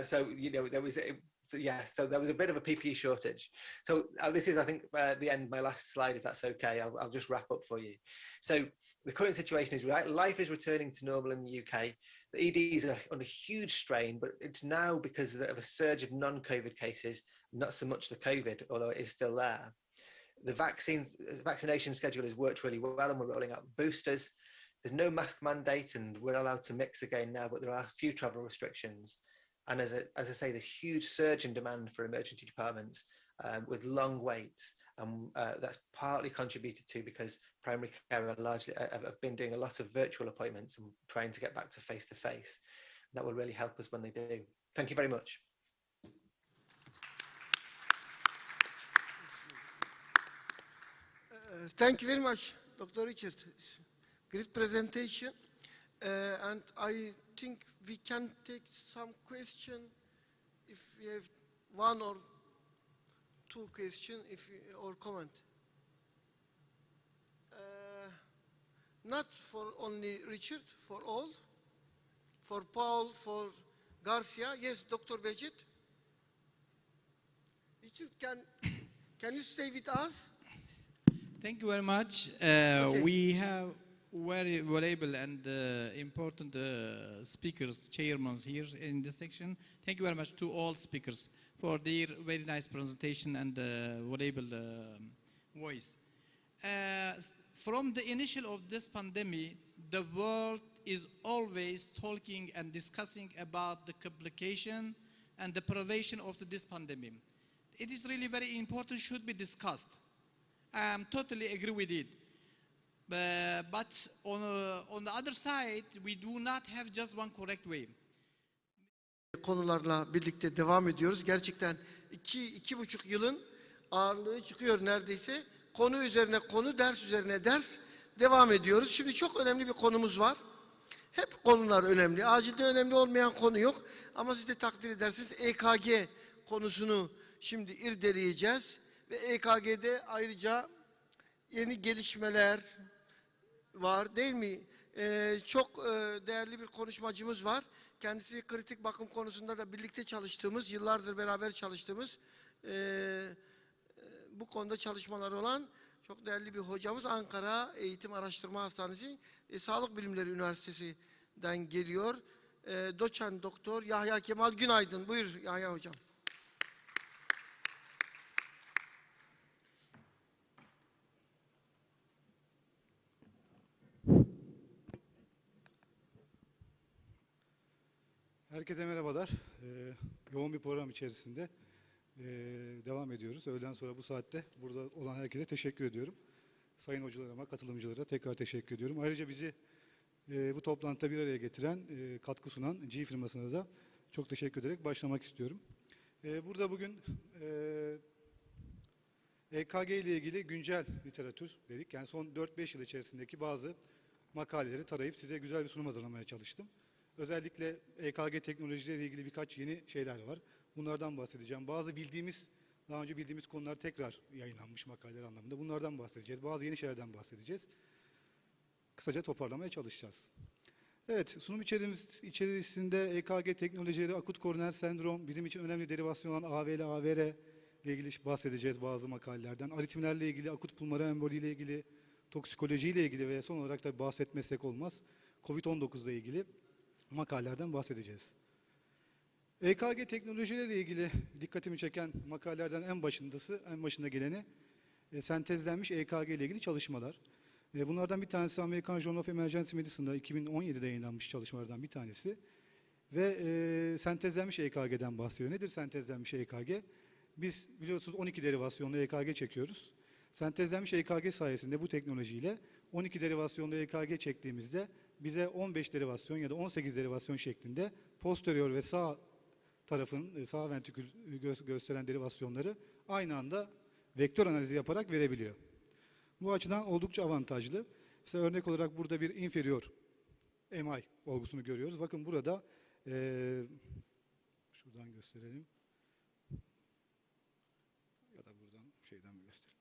So there was so there was a bit of a PPE shortage. So this is, I think, the end. My last slide, if that's okay. I'll just wrap up for you. So the current situation is life is returning to normal in the UK. The EDs are under huge strain, but it's now because of a surge of non-COVID cases, not so much the COVID, although it is still there. The vaccination schedule has worked really well, and we're rolling out boosters. There's no mask mandate, and we're allowed to mix again now, but there are a few travel restrictions. And as I say, this huge surge in demand for emergency departments with long waits, and that's partly contributed to because primary care have been doing a lot of virtual appointments and trying to get back to face-to-face. That will really help us when they do. Thank you very much. Thank you very much, Dr. Richard. Great presentation. And I think we can take some question if we have one or two questions or comment. Not for only Richard, for all. For Paul, for Garcia. Yes, Dr. Bechet. Richard, can you stay with us? Thank you very much. Okay. We have very valuable and important speakers, chairmen here in this section. Thank you very much to all speakers for their very nice presentation and valuable voice. From the initial of this pandemic, the world is always talking and discussing about the complication and the prevention of this pandemic. It is really very important, should be discussed. I totally agree with it. But on the other side, we do not have just one correct way. Konularla birlikte devam ediyoruz. Gerçekten 2,5 yılın ağırlığı çıkıyor neredeyse. Konu üzerine konu, ders üzerine ders devam ediyoruz. Şimdi çok önemli bir konumuz var. Hep konular önemli. Acilde önemli olmayan konu yok. Ama siz de takdir edersiniz EKG konusunu şimdi irdeleyeceğiz. Ve EKG'de ayrıca yeni gelişmeler var değil mi? Çok değerli bir konuşmacımız var. Kendisi kritik bakım konusunda da birlikte çalıştığımız, yıllardır beraber çalıştığımız, bu konuda çalışmalar olan çok değerli bir hocamız. Ankara Eğitim Araştırma Hastanesi Sağlık Bilimleri Üniversitesi'den geliyor. Doçent Doktor Yahya Kemal Günaydın. Buyur Yahya Hocam. Herkese merhabalar. Yoğun bir program içerisinde devam ediyoruz. Öğleden sonra bu saatte burada olan herkese teşekkür ediyorum. Sayın hocalarıma, katılımcılara tekrar teşekkür ediyorum. Ayrıca bizi bu toplantıda bir araya getiren, katkı sunan G firmasına da çok teşekkür ederek başlamak istiyorum. Burada bugün EKG ile ilgili güncel literatür dedik. Yani son 4-5 yıl içerisindeki bazı makaleleri tarayıp size güzel bir sunum hazırlamaya çalıştım. Özellikle EKG teknolojileriyle ilgili birkaç yeni şeyler var. Bunlardan bahsedeceğim. Bazı daha önce bildiğimiz konular tekrar yayınlanmış makaleler anlamında. Bunlardan bahsedeceğiz. Bazı yeni şeylerden bahsedeceğiz. Kısaca toparlamaya çalışacağız. Evet, sunum içerisinde EKG teknolojileri, akut koroner sendrom, bizim için önemli derivasyon olan AVL, AVR ile ilgili bahsedeceğiz bazı makalelerden. Aritmilerle ilgili, akut pulmoner emboli ile ilgili, toksikoloji ile ilgili ve son olarak da bahsetmezsek olmaz, COVID-19 ile ilgili makalelerden bahsedeceğiz. EKG teknolojileriyle ilgili dikkatimi çeken makalelerden en başında geleni sentezlenmiş EKG ile ilgili çalışmalar. Bunlardan bir tanesi American Journal of Emergency Medicine'da 2017'de yayınlanmış çalışmalardan bir tanesi. Ve sentezlenmiş EKG'den bahsediyor. Nedir sentezlenmiş EKG? Biz biliyorsunuz 12 derivasyonlu EKG çekiyoruz. Sentezlenmiş EKG sayesinde bu teknolojiyle 12 derivasyonlu EKG çektiğimizde bize 15 derivasyon ya da 18 derivasyon şeklinde posterior ve sağ tarafın, sağ ventrikül gösteren derivasyonları aynı anda vektör analizi yaparak verebiliyor. Bu açıdan oldukça avantajlı. Mesela örnek olarak burada bir inferior MI olgusunu görüyoruz. Bakın burada şuradan gösterelim. Ya da buradan şeyden mi gösterelim.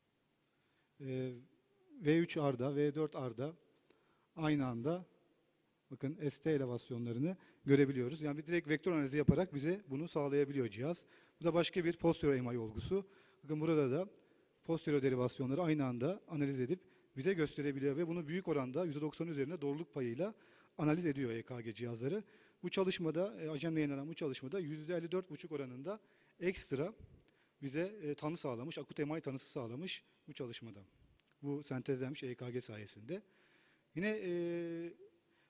V3R'da, V4R'da aynı anda bakın ST elevasyonlarını görebiliyoruz. Yani bir direkt vektör analizi yaparak bize bunu sağlayabiliyor cihaz. Bu da başka bir posterior MI olgusu. Bakın burada da posterior derivasyonları aynı anda analiz edip bize gösterebiliyor ve bunu büyük oranda %90 üzerinde doğruluk payıyla analiz ediyor EKG cihazları. Bu çalışmada, Acem'le yayınlanan bu çalışmada %54,5 oranında ekstra bize tanı sağlamış, akut MI tanısı sağlamış bu çalışmada. Bu sentezlenmiş EKG sayesinde. Yine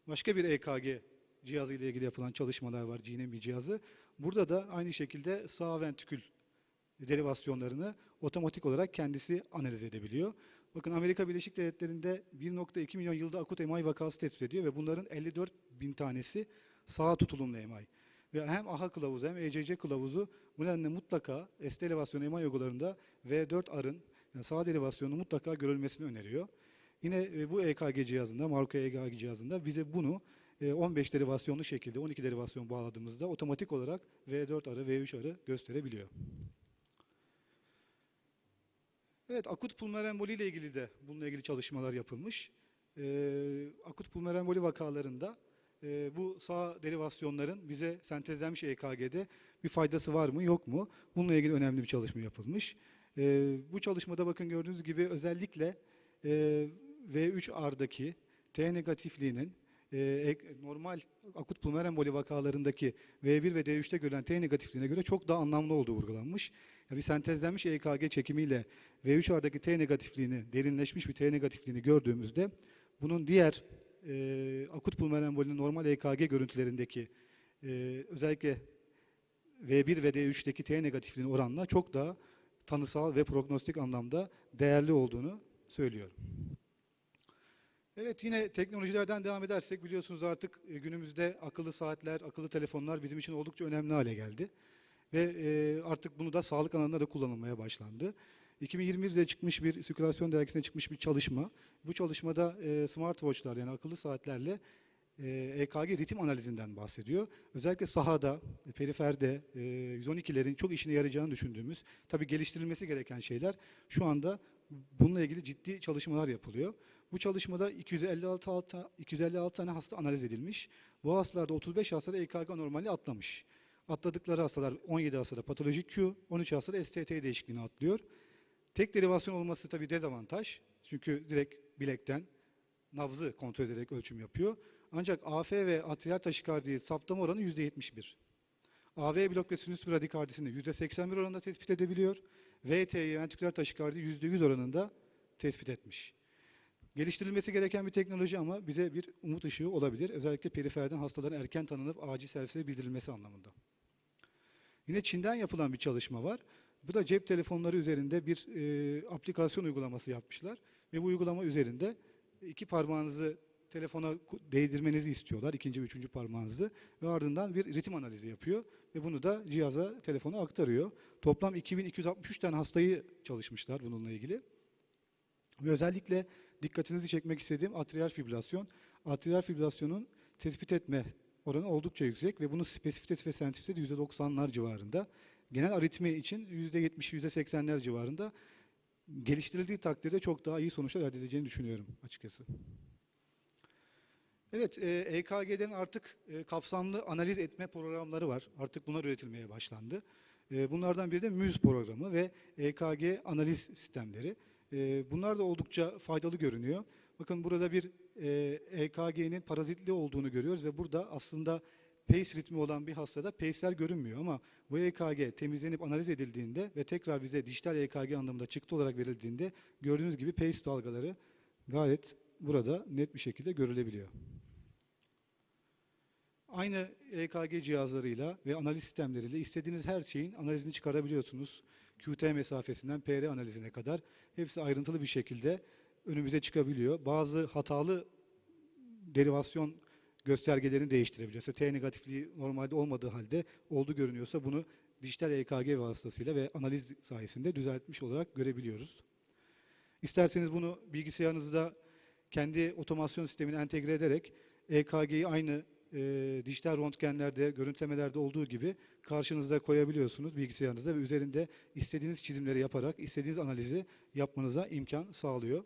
başka bir EKG cihazı ile ilgili yapılan çalışmalar var, GNMB cihazı. Burada da aynı şekilde sağ ventrikül derivasyonlarını otomatik olarak kendisi analiz edebiliyor. Bakın Amerika Birleşik Devletleri'nde 1,2 milyon yılda akut MI vakası tespit ediyor ve bunların 54 bin tanesi sağ tutulumlu MI. Ve hem AHA kılavuzu hem ECC kılavuzu bu nedenle mutlaka ST elevasyon MI uygularında V4R'ın yani sağ derivasyonu mutlaka görülmesini öneriyor. Yine bu EKG cihazında, Marco EKG cihazında bize bunu 15 derivasyonlu şekilde 12 derivasyon bağladığımızda otomatik olarak V4R'ı, V3R'ı gösterebiliyor. Evet, akut pulmoner emboli ile ilgili de bununla ilgili çalışmalar yapılmış. Akut pulmoner emboli vakalarında bu sağ derivasyonların bize sentezlenmiş EKG'de bir faydası var mı yok mu? Bununla ilgili önemli bir çalışma yapılmış. Bu çalışmada bakın gördüğünüz gibi özellikle V3R'daki T negatifliğinin normal akut pulmoner emboli vakalarındaki V1 ve D3'te görülen T negatifliğine göre çok daha anlamlı olduğu vurgulanmış. Yani bir sentezlenmiş EKG çekimiyle V3R'daki T negatifliğini, derinleşmiş bir T negatifliğini gördüğümüzde bunun diğer akut pulmoner embolinin normal EKG görüntülerindeki özellikle V1 ve D3'teki T negatifliğinin oranla çok daha tanısal ve prognostik anlamda değerli olduğunu söylüyorum. Evet, yine teknolojilerden devam edersek biliyorsunuz artık günümüzde akıllı saatler, akıllı telefonlar bizim için oldukça önemli hale geldi. Ve artık bunu da sağlık alanında da kullanılmaya başlandı. 2021'de çıkmış bir sirkülasyon dergisine çıkmış bir çalışma. Bu çalışmada smartwatchlar yani akıllı saatlerle EKG ritim analizinden bahsediyor. Özellikle sahada, periferde 112'lerin çok işine yarayacağını düşündüğümüz, tabii geliştirilmesi gereken şeyler şu anda bununla ilgili ciddi çalışmalar yapılıyor. Bu çalışmada 256 tane hasta analiz edilmiş. Bu hastalarda 35 hastada EKG anormali atlamış. Atladıkları hastalar 17 hastada patolojik Q, 13 hastada STT değişikliğini atlıyor. Tek derivasyon olması tabii dezavantaj. Çünkü direkt bilekten nabzı kontrol ederek ölçüm yapıyor. Ancak AF ve atriyal taşikardiyi saptama oranı %71. AV blok ve sinüs bradikardisini %81 oranında tespit edebiliyor. VT'yi ventriküler taşikardiyi %100 oranında tespit etmiş. Geliştirilmesi gereken bir teknoloji ama bize bir umut ışığı olabilir. Özellikle periferden hastaların erken tanınıp acil servise bildirilmesi anlamında. Yine Çin'den yapılan bir çalışma var. Bu da cep telefonları üzerinde bir aplikasyon uygulaması yapmışlar. Ve bu uygulama üzerinde iki parmağınızı telefona değdirmenizi istiyorlar. İkinci ve üçüncü parmağınızı. Ve ardından bir ritim analizi yapıyor. Ve bunu da cihaza, telefona aktarıyor. Toplam 2263 tane hastayı çalışmışlar bununla ilgili. Ve özellikle dikkatinizi çekmek istediğim atriyal fibrilasyon. Atriyal fibrilasyonun tespit etme oranı oldukça yüksek ve bunun spesifitesi ve sensitivitesi %90'lar civarında. Genel aritmi için %70, %80'ler civarında. Geliştirildiği takdirde çok daha iyi sonuçlar elde edeceğini düşünüyorum açıkçası. Evet, EKG'den artık kapsamlı analiz etme programları var. Artık bunlar üretilmeye başlandı. Bunlardan biri de MÜZ programı ve EKG analiz sistemleri. Bunlar da oldukça faydalı görünüyor. Bakın burada bir EKG'nin parazitli olduğunu görüyoruz ve burada aslında pace ritmi olan bir hastada pace'ler görünmüyor ama bu EKG temizlenip analiz edildiğinde ve tekrar bize dijital EKG anlamında çıktı olarak verildiğinde gördüğünüz gibi pace dalgaları gayet burada net bir şekilde görülebiliyor. Aynı EKG cihazlarıyla ve analiz sistemleriyle istediğiniz her şeyin analizini çıkarabiliyorsunuz. QT mesafesinden PR analizine kadar hepsi ayrıntılı bir şekilde önümüze çıkabiliyor. Bazı hatalı derivasyon göstergelerini değiştirebiliyor. T negatifliği normalde olmadığı halde olduğu görünüyorsa bunu dijital EKG vasıtasıyla ve analiz sayesinde düzeltmiş olarak görebiliyoruz. İsterseniz bunu bilgisayarınızda kendi otomasyon sistemine entegre ederek EKG'yi aynı dijital röntgenlerde, görüntülemelerde olduğu gibi karşınıza koyabiliyorsunuz bilgisayarınızda ve üzerinde istediğiniz çizimleri yaparak istediğiniz analizi yapmanıza imkan sağlıyor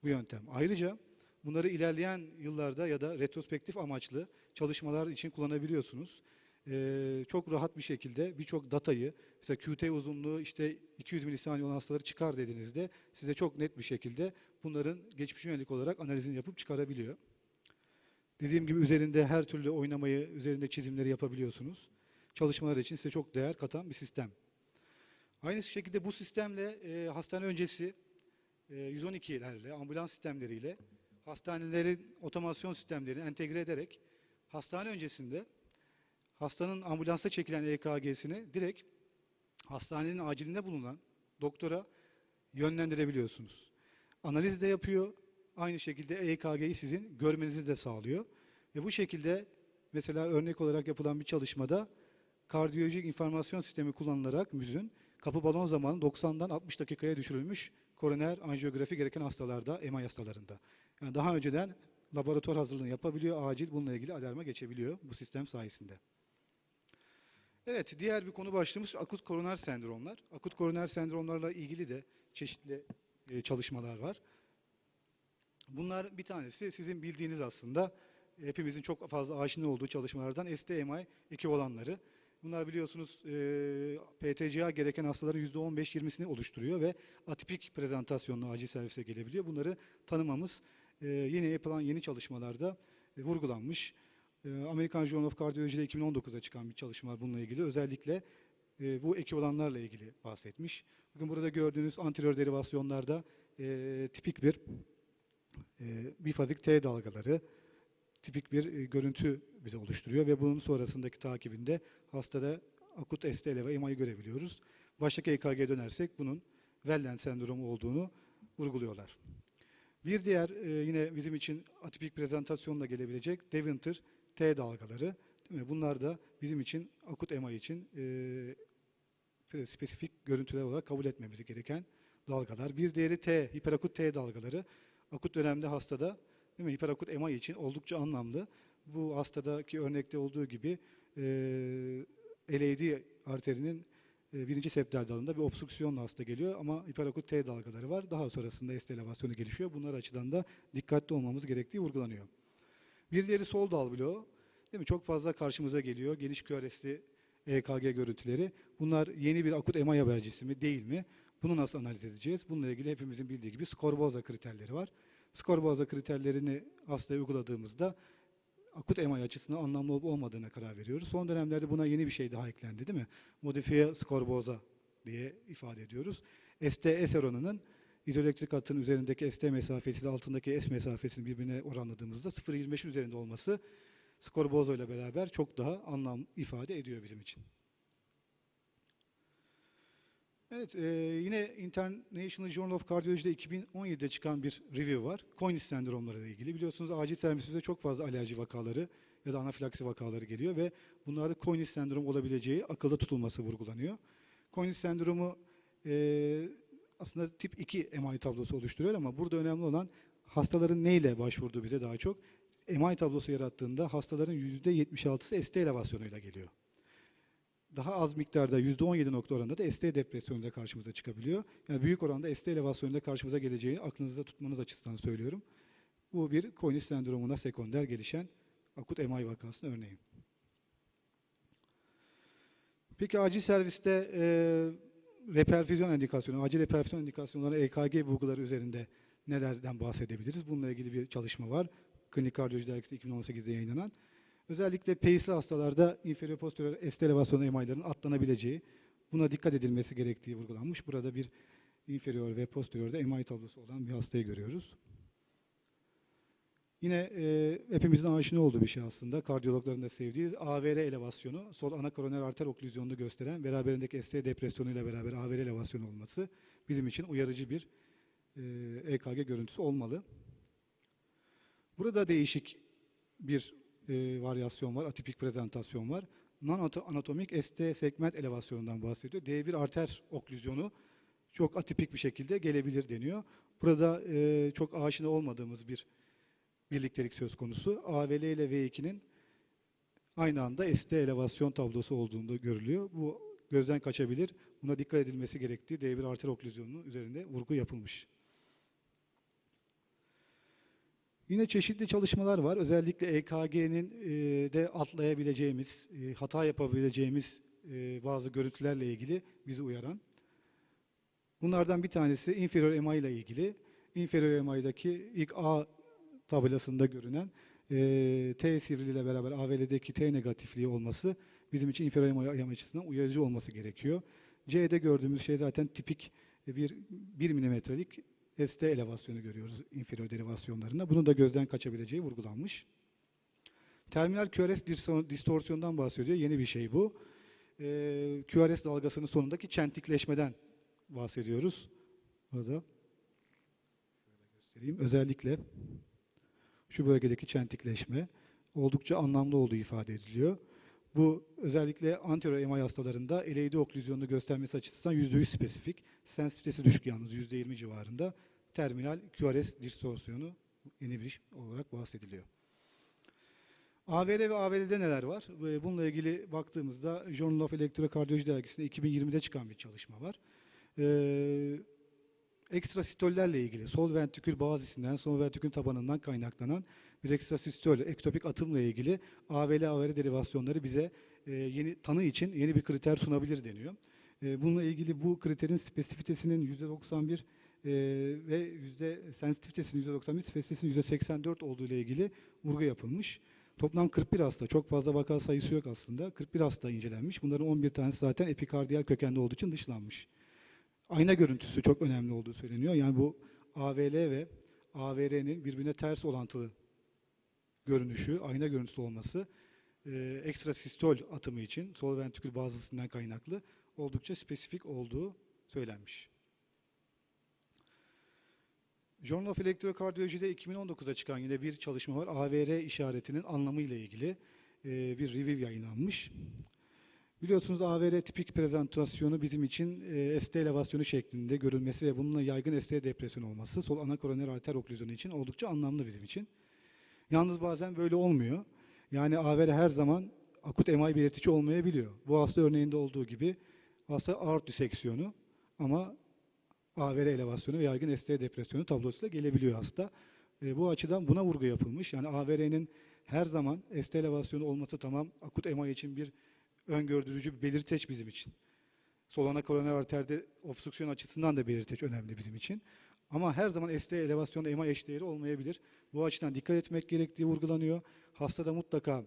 bu yöntem. Ayrıca bunları ilerleyen yıllarda ya da retrospektif amaçlı çalışmalar için kullanabiliyorsunuz. Çok rahat bir şekilde birçok datayı, mesela QT uzunluğu işte 200 milisaniye olan hastaları çıkar dediğinizde size çok net bir şekilde bunların geçmişe yönelik olarak analizini yapıp çıkarabiliyor. Dediğim gibi üzerinde her türlü oynamayı, üzerinde çizimleri yapabiliyorsunuz. Çalışmalar için size çok değer katan bir sistem. Aynı şekilde bu sistemle hastane öncesi 112'lerle, ambulans sistemleriyle hastanelerin otomasyon sistemlerini entegre ederek hastane öncesinde hastanın ambulansa çekilen EKG'sini direkt hastanenin acilinde bulunan doktora yönlendirebiliyorsunuz. Analiz de yapıyor. Aynı şekilde EKG'yi sizin görmenizi de sağlıyor. Ve bu şekilde mesela örnek olarak yapılan bir çalışmada kardiyolojik informasyon sistemi kullanılarak MÜZ'ün kapı balon zamanı 90'dan 60 dakikaya düşürülmüş koroner anjiyografi gereken hastalarda, MI hastalarında. Yani daha önceden laboratuvar hazırlığını yapabiliyor, acil bununla ilgili alarma geçebiliyor bu sistem sayesinde. Evet, diğer bir konu başlığımız akut koroner sendromlar. Akut koroner sendromlarla ilgili de çeşitli çalışmalar var. Bunlar bir tanesi sizin bildiğiniz aslında hepimizin çok fazla aşina olduğu çalışmalardan ST-MI ekvivalanları. Bunlar biliyorsunuz PTCA gereken hastaların %15-20'sini oluşturuyor ve atipik prezentasyonla acil servise gelebiliyor. Bunları tanımamız yeni yapılan yeni çalışmalarda vurgulanmış. American Journal of Cardiology'de 2019'da çıkan bir çalışma var bununla ilgili. Özellikle bu ekvivalanlarla ilgili bahsetmiş. Bugün burada gördüğünüz anterior derivasyonlarda tipik bir bifazik T dalgaları, tipik bir görüntü bize oluşturuyor ve bunun sonrasındaki takibinde hastada akut ST ve MI'yi görebiliyoruz. Baştaki EKG'ye dönersek bunun Wellen sendromu olduğunu vurguluyorlar. Bir diğer yine bizim için atipik prezentasyonla gelebilecek Deventer T dalgaları. Değil mi? Bunlar da bizim için akut MI için spesifik görüntüler olarak kabul etmemiz gereken dalgalar. Bir diğeri T, hiperakut T dalgaları. Akut dönemde hastada, değil mi? Hiperakut MI için oldukça anlamlı. Bu hastadaki örnekte olduğu gibi LAD arterinin birinci septal dalında bir obstrüksiyonla hasta geliyor ama hiperakut T dalgaları var. Daha sonrasında ST elevasyonu gelişiyor. Bunlar açıdan da dikkatli olmamız gerektiği vurgulanıyor. Bir diğeri sol dal bloğu. Değil mi? Çok fazla karşımıza geliyor. Geniş QRS'li EKG görüntüleri. Bunlar yeni bir akut MI habercisi mi değil mi? Bunu nasıl analiz edeceğiz? Bununla ilgili hepimizin bildiği gibi Scorboza kriterleri var. Scorboza kriterlerini hastaya uyguladığımızda akut MI açısından anlamlı olup olmadığına karar veriyoruz. Son dönemlerde buna yeni bir şey daha eklendi değil mi? Modifiye Scorboza diye ifade ediyoruz. ST-S oranının izoelektrik hattının üzerindeki ST mesafesi ile altındaki S mesafesini birbirine oranladığımızda 0,25'in üzerinde olması Scorboza ile beraber çok daha anlam ifade ediyor bizim için. Evet, yine International Journal of Cardiology'de 2017'de çıkan bir review var. Coynis sendromları ile ilgili. Biliyorsunuz acil servisimizde çok fazla alerji vakaları ya da anafilaksi vakaları geliyor ve bunlarda Coynis sendromu olabileceği akılda tutulması vurgulanıyor. Coynis sendromu aslında tip 2 MI tablosu oluşturuyor ama burada önemli olan hastaların neyle başvurduğu bize daha çok. MI tablosu yarattığında hastaların %76'sı ST elevasyonuyla geliyor. Daha az miktarda %17 nokta oranında da ST depresyonuyla karşımıza çıkabiliyor. Yani büyük oranda ST elevasyonuyla karşımıza geleceğini aklınızda tutmanız açısından söylüyorum. Bu bir Coynis sendromuna sekonder gelişen akut MI vakasının örneği. Peki acil serviste reperfüzyon indikasyonu, acil reperfüzyon indikasyonları EKG bulguları üzerinde nelerden bahsedebiliriz? Bununla ilgili bir çalışma var. Klinik Kardiyoloji Dergisi 2018'de yayınlanan. Özellikle PACE'li hastalarda inferior posterior ST elevasyonu MI'ların atlanabileceği, buna dikkat edilmesi gerektiği vurgulanmış. Burada bir inferior ve posterior'da MI tablosu olan bir hastayı görüyoruz. Yine hepimizin aşina olduğu bir şey aslında. Kardiyologların da sevdiği AVR elevasyonu, sol ana koroner arter oklüzyonunu gösteren beraberindeki ST depresyonuyla beraber AVR elevasyonu olması bizim için uyarıcı bir EKG görüntüsü olmalı. Burada değişik bir varyasyon var, atipik prezentasyon var. Non-anatomik ST segment elevasyonundan bahsediyor. D1 arter oklüzyonu çok atipik bir şekilde gelebilir deniyor. Burada çok aşina olmadığımız bir birliktelik söz konusu. AVL ile V2'nin aynı anda ST elevasyon tablosu olduğunda görülüyor. Bu gözden kaçabilir. Buna dikkat edilmesi gerektiği D1 arter oklüzyonunun üzerinde vurgu yapılmış. Yine çeşitli çalışmalar var. Özellikle EKG'nin de atlayabileceğimiz, hata yapabileceğimiz bazı görüntülerle ilgili bizi uyaran. Bunlardan bir tanesi inferior MI ile ilgili. Inferior MI'daki ilk A tabelasında görünen T sivriliyle beraber AVL'deki T negatifliği olması bizim için inferior MI açısından uyarıcı olması gerekiyor. C'de gördüğümüz şey zaten tipik bir 1 milimetrelik ST elevasyonu görüyoruz inferior derivasyonlarında. Bunun da gözden kaçabileceği vurgulanmış. Terminal QRS distorsiyondan bahsediyor. Yeni bir şey bu. QRS dalgasının sonundaki çentikleşmeden bahsediyoruz. Burada göstereyim. Özellikle şu bölgedeki çentikleşme oldukça anlamlı olduğu ifade ediliyor. Bu özellikle anterior MI hastalarında LAD oklüzyonunu göstermesi açısından %100 spesifik. Sensitivitesi düşük yalnız %20 civarında. Terminal QRS distorsiyonu yeni bir olarak bahsediliyor. AVR ve AVL'de neler var? Bununla ilgili baktığımızda Journal of Electrokardiyoloji dergisinde 2020'de çıkan bir çalışma var. Ekstrasistollerle ilgili sol ventrikül bazisinden, sol ventrikül tabanından kaynaklanan bir ekstrasistol, ektopik atımla ilgili AVL-AVR derivasyonları bize yeni tanı için yeni bir kriter sunabilir deniyor. Bununla ilgili bu kriterin spesifitesinin %91 ve sensitivitesinin %91, spesifitesinin %84 olduğu ile ilgili vurgu yapılmış. Toplam 41 hasta, çok fazla vaka sayısı yok aslında. 41 hasta incelenmiş. Bunların 11 tanesi zaten epikardiyal kökenli olduğu için dışlanmış. Ayna görüntüsü çok önemli olduğu söyleniyor. Yani bu AVL ve AVR'nin birbirine ters orantılı görünüşü, ayna görüntüsü olması ekstrasistol atımı için sol ventrikül bazısından kaynaklı oldukça spesifik olduğu söylenmiş. Journal of Electrokardiyoloji'de 2019'da çıkan yine bir çalışma var. AVR işaretinin anlamı ile ilgili bir review yayınlanmış. Biliyorsunuz AVR tipik prezentasyonu bizim için ST elevasyonu şeklinde görülmesi ve bununla yaygın ST depresyon olması sol ana koroner arter oklüzyonu için oldukça anlamlı bizim için. Yalnız bazen böyle olmuyor. Yani AVR her zaman akut MI belirtici olmayabiliyor. Bu hasta örneğinde olduğu gibi hasta aort diseksiyonu ama AVR elevasyonu ve yaygın ST depresyonu tablosuyla gelebiliyor hasta. Bu açıdan buna vurgu yapılmış. Yani AVR'nin her zaman ST elevasyonu olması tamam akut MI için bir öngördürücü bir belirteç bizim için. Sol ana koroner arterde obstrüksiyon açısından da belirteç önemli bizim için. Ama her zaman ST elevasyon MI eşdeğeri olmayabilir. Bu açıdan dikkat etmek gerektiği vurgulanıyor. Hastada mutlaka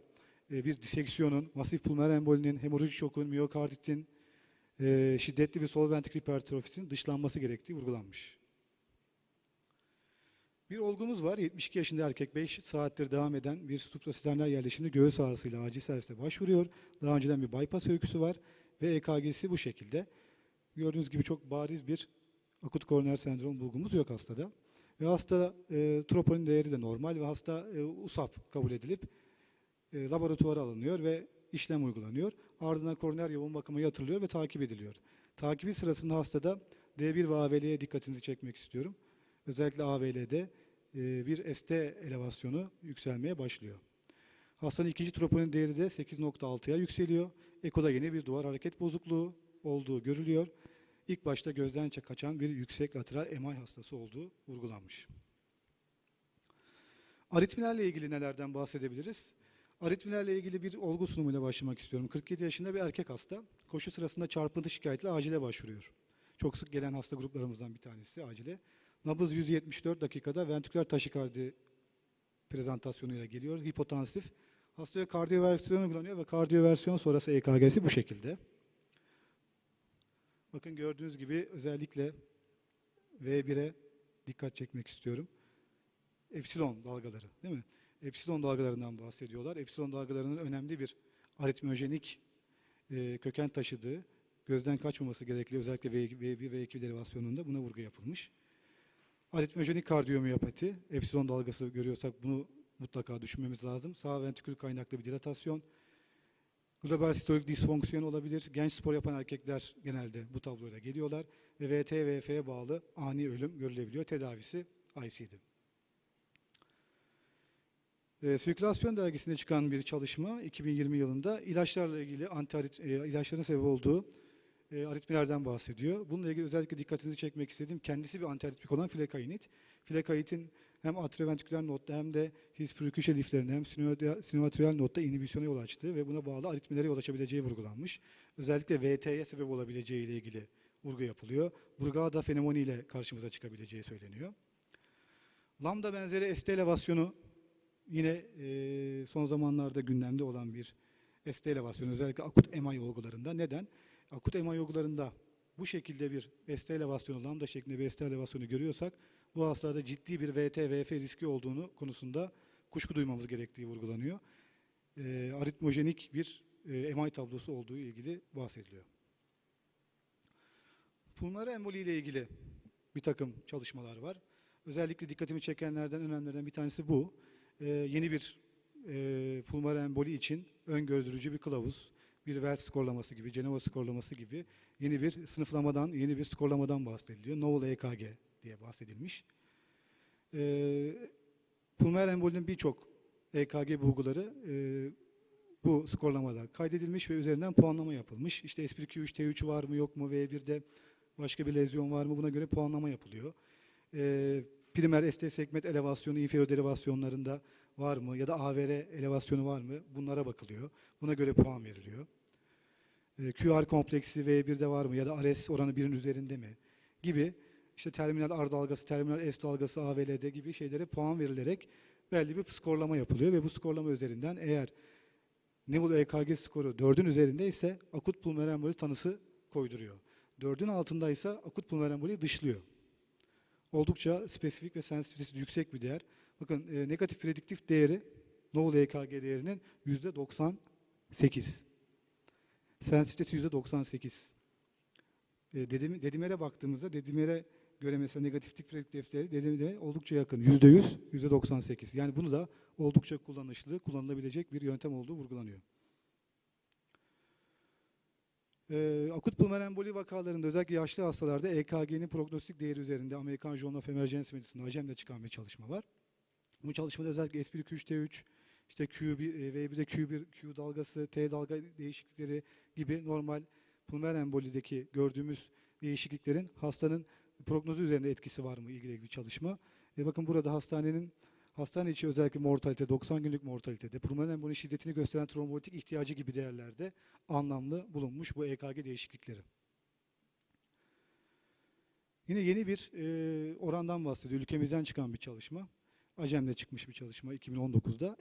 bir diseksiyonun, masif pulmoner embolinin, hemorajik şokun, miyokarditin, şiddetli bir sol ventrikül hipertrofisinin dışlanması gerektiği vurgulanmış. Bir olgumuz var. 72 yaşında erkek 5 saattir devam eden bir suprasternal yerleşimli göğüs ağrısıyla acil servise başvuruyor. Daha önceden bir bypass öyküsü var ve EKG'si bu şekilde. Gördüğünüz gibi çok bariz bir akut koroner sendrom bulgumuz yok hastada. Ve hasta troponin değeri de normal ve hasta USAP kabul edilip laboratuvara alınıyor ve işlem uygulanıyor. Ardından koroner yoğun bakıma yatırılıyor ve takip ediliyor. Takibi sırasında hastada D1 ve AVL'ye dikkatinizi çekmek istiyorum. Özellikle AVL'de bir ST elevasyonu yükselmeye başlıyor. Hastanın ikinci troponin değeri de 8.6'ya yükseliyor. EKO'da yeni bir duvar hareket bozukluğu olduğu görülüyor. İlk başta gözden kaçan bir yüksek lateral MI hastası olduğu vurgulanmış. Aritmilerle ilgili nelerden bahsedebiliriz? Aritmilerle ilgili bir olgu sunumuyla başlamak istiyorum. 47 yaşında bir erkek hasta. Koşu sırasında çarpıntı şikayetiyle acile başvuruyor. Çok sık gelen hasta gruplarımızdan bir tanesi acile. Nabız 174 dakikada ventriküler taşikardi prezentasyonuyla geliyor. Hipotansif. Hastaya kardiyoversiyon uygulanıyor ve kardiyoversiyon sonrası EKG'si bu şekilde. Bakın gördüğünüz gibi özellikle V1'e dikkat çekmek istiyorum. Epsilon dalgaları değil mi? Epsilon dalgalarından bahsediyorlar. Epsilon dalgalarının önemli bir aritmiyojenik köken taşıdığı, gözden kaçmaması gerekli özellikle V1 ve V2 derivasyonunda buna vurgu yapılmış. Aritmiyojenik kardiyomiyopati, epsilon dalgası görüyorsak bunu mutlaka düşünmemiz lazım. Sağ ventrikül kaynaklı bir dilatasyon, Global sistolik disfonksiyon olabilir. Genç spor yapan erkekler genelde bu tabloyla geliyorlar ve VT, VF'ye bağlı ani ölüm görülebiliyor. Tedavisi IC'di. Sirkülasyon dergisinde çıkan bir çalışma 2020 yılında ilaçlarla ilgili ilaçların sebep olduğu aritmilerden bahsediyor. Bununla ilgili özellikle dikkatinizi çekmek istediğim kendisi bir antiaritmik olan flekainit. Flekaitin hem atrioventriküler nodda hem de hispüriküşe liflerinde hem sinoatrial nodda inhibisyona yol açtığı ve buna bağlı aritmilere yol açabileceği vurgulanmış. Özellikle VT'ye sebep olabileceği ile ilgili vurgu yapılıyor. Brugada fenomeni ile karşımıza çıkabileceği söyleniyor. Lambda benzeri ST elevasyonu yine son zamanlarda gündemde olan bir ST elevasyonu, özellikle akut MI olgularında. Neden? Akut MI olgularında bu şekilde bir ST elevasyonu, lambda şeklinde bir ST elevasyonu görüyorsak, bu hastalarda ciddi bir VT, VF riski olduğunu konusunda kuşku duymamız gerektiği vurgulanıyor. Aritmojenik bir MI tablosu olduğu ilgili bahsediliyor. Pulmoner emboli ile ilgili bir takım çalışmalar var. Özellikle dikkatimi çekenlerden, önemlilerden bir tanesi bu. Yeni bir pulmoner emboli için öngördürücü bir kılavuz, bir Wells skorlaması gibi, Genova skorlaması gibi yeni bir sınıflamadan, yeni bir skorlamadan bahsediliyor. Novel EKG diye bahsedilmiş. Pulmoner embolinin birçok EKG bulguları bu skorlamada kaydedilmiş ve üzerinden puanlama yapılmış. İşte S1Q3, T3 var mı yok mu, V1'de başka bir lezyon var mı, buna göre puanlama yapılıyor. Primer ST segment elevasyonu, inferior derivasyonlarında var mı ya da AVR elevasyonu var mı, bunlara bakılıyor. Buna göre puan veriliyor. QR kompleksi V1'de var mı ya da RS oranı 1'in üzerinde mi gibi, işte terminal R dalgası, terminal S dalgası, AVLD gibi şeylere puan verilerek belli bir skorlama yapılıyor ve bu skorlama üzerinden eğer Nebular EKG skoru 4'ün üzerinde ise akut pulmoner emboli tanısı koyduruyor. 4'ün altındaysa akut pulmoner emboli dışlıyor. Oldukça spesifik ve sensitivitesi yüksek bir değer. Bakın negatif prediktif değeri Novel EKG değerinin %98. Sensitivitesi %98. Dedimer'e baktığımızda, Dedimer'e göre mesela negatiflik prediktif değeri Dedimer'e oldukça yakın. %100, %98. Yani bunu da oldukça kullanışlı, kullanılabilecek bir yöntem olduğu vurgulanıyor. Akut pulmoner emboli vakalarında, özellikle yaşlı hastalarda EKG'nin prognostik değeri üzerinde American Journal of Emergency Medicine'da AJEM'de çıkan bir çalışma var. Bu çalışmada özellikle S1, Q3, T3, işte Q1, V1'de Q1, Q dalgası, T dalga değişiklikleri gibi normal pulmoner embolideki gördüğümüz değişikliklerin hastanın prognozu üzerinde etkisi var mı ilgili bir çalışma. Bakın burada hastane içi özellikle mortalite, 90 günlük mortalitede, pulmoner embolinin şiddetini gösteren trombolitik ihtiyacı gibi değerlerde anlamlı bulunmuş bu EKG değişiklikleri. Yine yeni bir orandan bahsediyor. Ülkemizden çıkan bir çalışma. AJEM'de çıkmış bir çalışma 2019'da.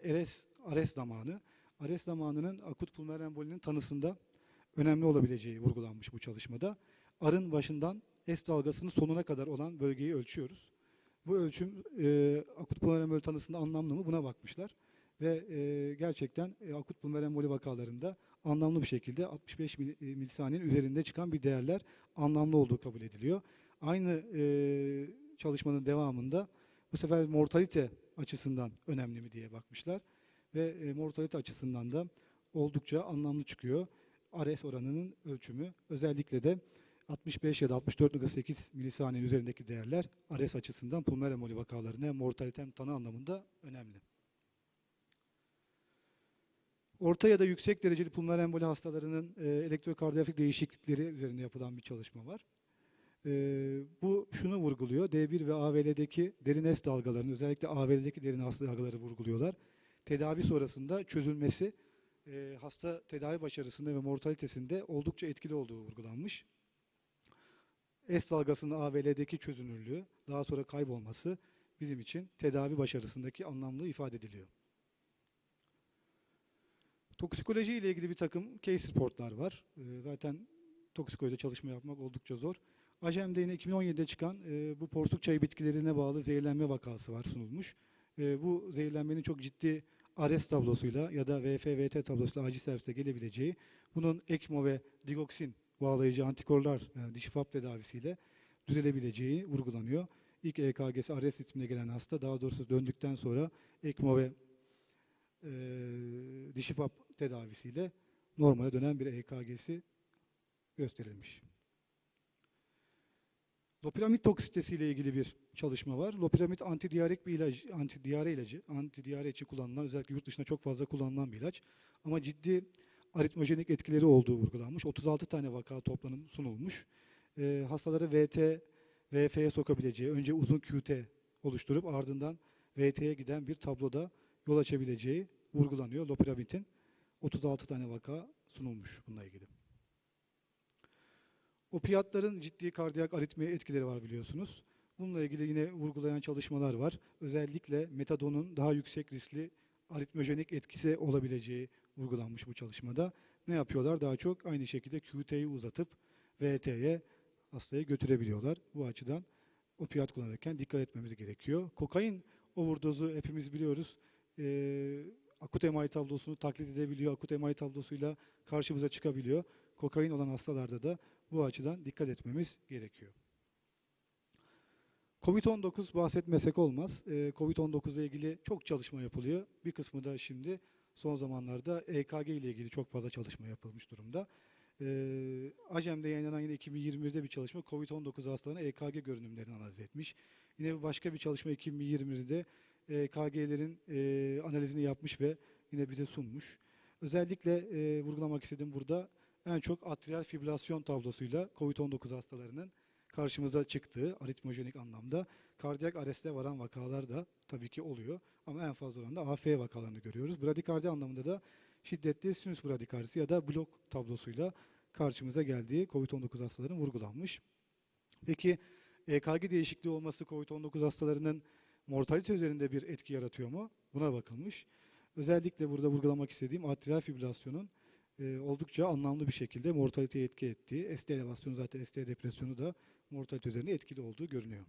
ARES zamanı. ARES zamanının akut pulmoner embolinin tanısında önemli olabileceği vurgulanmış bu çalışmada. Arın başından S dalgasının sonuna kadar olan bölgeyi ölçüyoruz. Bu ölçüm akut pulmoner emboli tanısında anlamlı mı, buna bakmışlar. Ve gerçekten akut pulmoner emboli vakalarında anlamlı bir şekilde 65 milisaniyenin üzerinde çıkan bir değerler anlamlı olduğu kabul ediliyor. Aynı çalışmanın devamında bu sefer mortalite açısından önemli mi diye bakmışlar. Ve mortalite açısından da oldukça anlamlı çıkıyor. ARES oranının ölçümü, özellikle de 65 ya da 64,8 milisaniyenin üzerindeki değerler ARES açısından pulmoner emboli vakalarına hem mortalite hem tanı anlamında önemli. Orta ya da yüksek dereceli pulmoner emboli hastalarının elektrokardiyografik değişiklikleri üzerinde yapılan bir çalışma var. Bu şunu vurguluyor. D1 ve AVL'deki derin S dalgalarının, özellikle AVL'deki derin S dalgaları vurguluyorlar. Tedavi sonrasında çözülmesi hasta tedavi başarısında ve mortalitesinde oldukça etkili olduğu vurgulanmış. S dalgasının AVL'deki çözünürlüğü, daha sonra kaybolması bizim için tedavi başarısındaki anlamlı ifade ediliyor. Toksikoloji ile ilgili bir takım case reportlar var. Zaten toksikolojide çalışma yapmak oldukça zor. AJEM'de yine 2017'de çıkan bu porsuk çayı bitkilerine bağlı zehirlenme vakası var, sunulmuş. Bu zehirlenmenin çok ciddi ARES tablosuyla ya da VF-VT tablosuyla acil serviste gelebileceği, bunun ECMO ve digoksin bağlayıcı antikorlar, yani dişifab tedavisiyle düzelebileceği vurgulanıyor. İlk EKG'si ARES ritmine gelen hasta, daha doğrusu döndükten sonra ECMO ve dişifab tedavisiyle normale dönen bir EKG'si gösterilmiş. Loperamid toksitesi ile ilgili bir çalışma var. Loperamid antidiyarek bir ilaç, antidiyare için kullanılan, özellikle yurt dışında çok fazla kullanılan bir ilaç. Ama ciddi aritmojenik etkileri olduğu vurgulanmış. 36 tane vaka toplanım sunulmuş. Hastaları VT, VF'ye sokabileceği, önce uzun QT oluşturup ardından VT'ye giden bir tabloda yol açabileceği vurgulanıyor. Loperamid'in 36 tane vaka sunulmuş bununla ilgili. Opiyatların ciddi kardiyak aritmi etkileri var biliyorsunuz. Bununla ilgili yine vurgulayan çalışmalar var. Özellikle metadonun daha yüksek riskli aritmojenik etkisi olabileceği vurgulanmış bu çalışmada. Ne yapıyorlar? Daha çok aynı şekilde QT'yi uzatıp VT'ye hastayı götürebiliyorlar. Bu açıdan opiyat kullanırken dikkat etmemiz gerekiyor. Kokain overdozu hepimiz biliyoruz. Akut MI tablosunu taklit edebiliyor. Akut MI tablosuyla karşımıza çıkabiliyor. Kokain olan hastalarda da bu açıdan dikkat etmemiz gerekiyor. Covid-19 bahsetmesek olmaz. Covid-19 ile ilgili çok çalışma yapılıyor. Bir kısmı da şimdi son zamanlarda EKG ile ilgili çok fazla çalışma yapılmış durumda. ACEM'de yayınlanan yine 2021'de bir çalışma Covid-19 hastalarına EKG görünümlerini analiz etmiş. Yine başka bir çalışma 2020'de EKG'lerin analizini yapmış ve yine bize sunmuş. Özellikle vurgulamak istediğim burada en çok atrial fibrilasyon tablosuyla Covid-19 hastalarının karşımıza çıktığı aritmojenik anlamda kardiyak areste varan vakalar da tabii ki oluyor. Ama en fazla oranda AF vakalarını görüyoruz. Bradikardi anlamında da şiddetli sinüs bradikardisi ya da blok tablosuyla karşımıza geldiği Covid-19 hastaların vurgulanmış. Peki EKG değişikliği olması Covid-19 hastalarının mortalite üzerinde bir etki yaratıyor mu? Buna bakılmış. Özellikle burada vurgulamak istediğim atrial fibrilasyonun oldukça anlamlı bir şekilde mortaliteye etki ettiği, ST elevasyonu zaten ST depresyonu da mortalite üzerinde etkili olduğu görünüyor.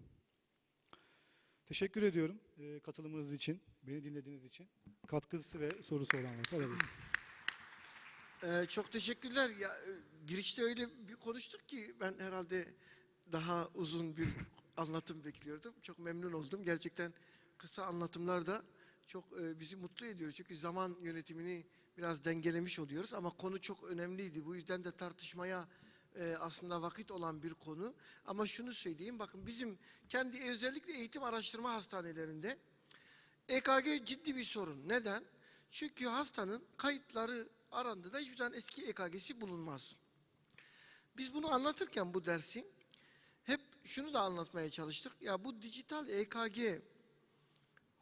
Teşekkür ediyorum katılımınız için, beni dinlediğiniz için. Katkısı ve sorusu olan varsa alabilirim. Çok teşekkürler. Ya, girişte öyle bir konuştuk ki ben herhalde daha uzun bir anlatım bekliyordum. Çok memnun oldum. Gerçekten kısa anlatımlar da çok bizi mutlu ediyor. Çünkü zaman yönetimini biraz dengelemiş oluyoruz ama konu çok önemliydi. Bu yüzden de tartışmaya aslında vakit olan bir konu. Ama şunu söyleyeyim, bakın bizim kendi özellikle eğitim araştırma hastanelerinde EKG ciddi bir sorun. Neden? Çünkü hastanın kayıtları arandığında hiçbir zaman eski EKG'si bulunmaz. Biz bunu anlatırken bu dersi hep şunu da anlatmaya çalıştık. Ya bu dijital EKG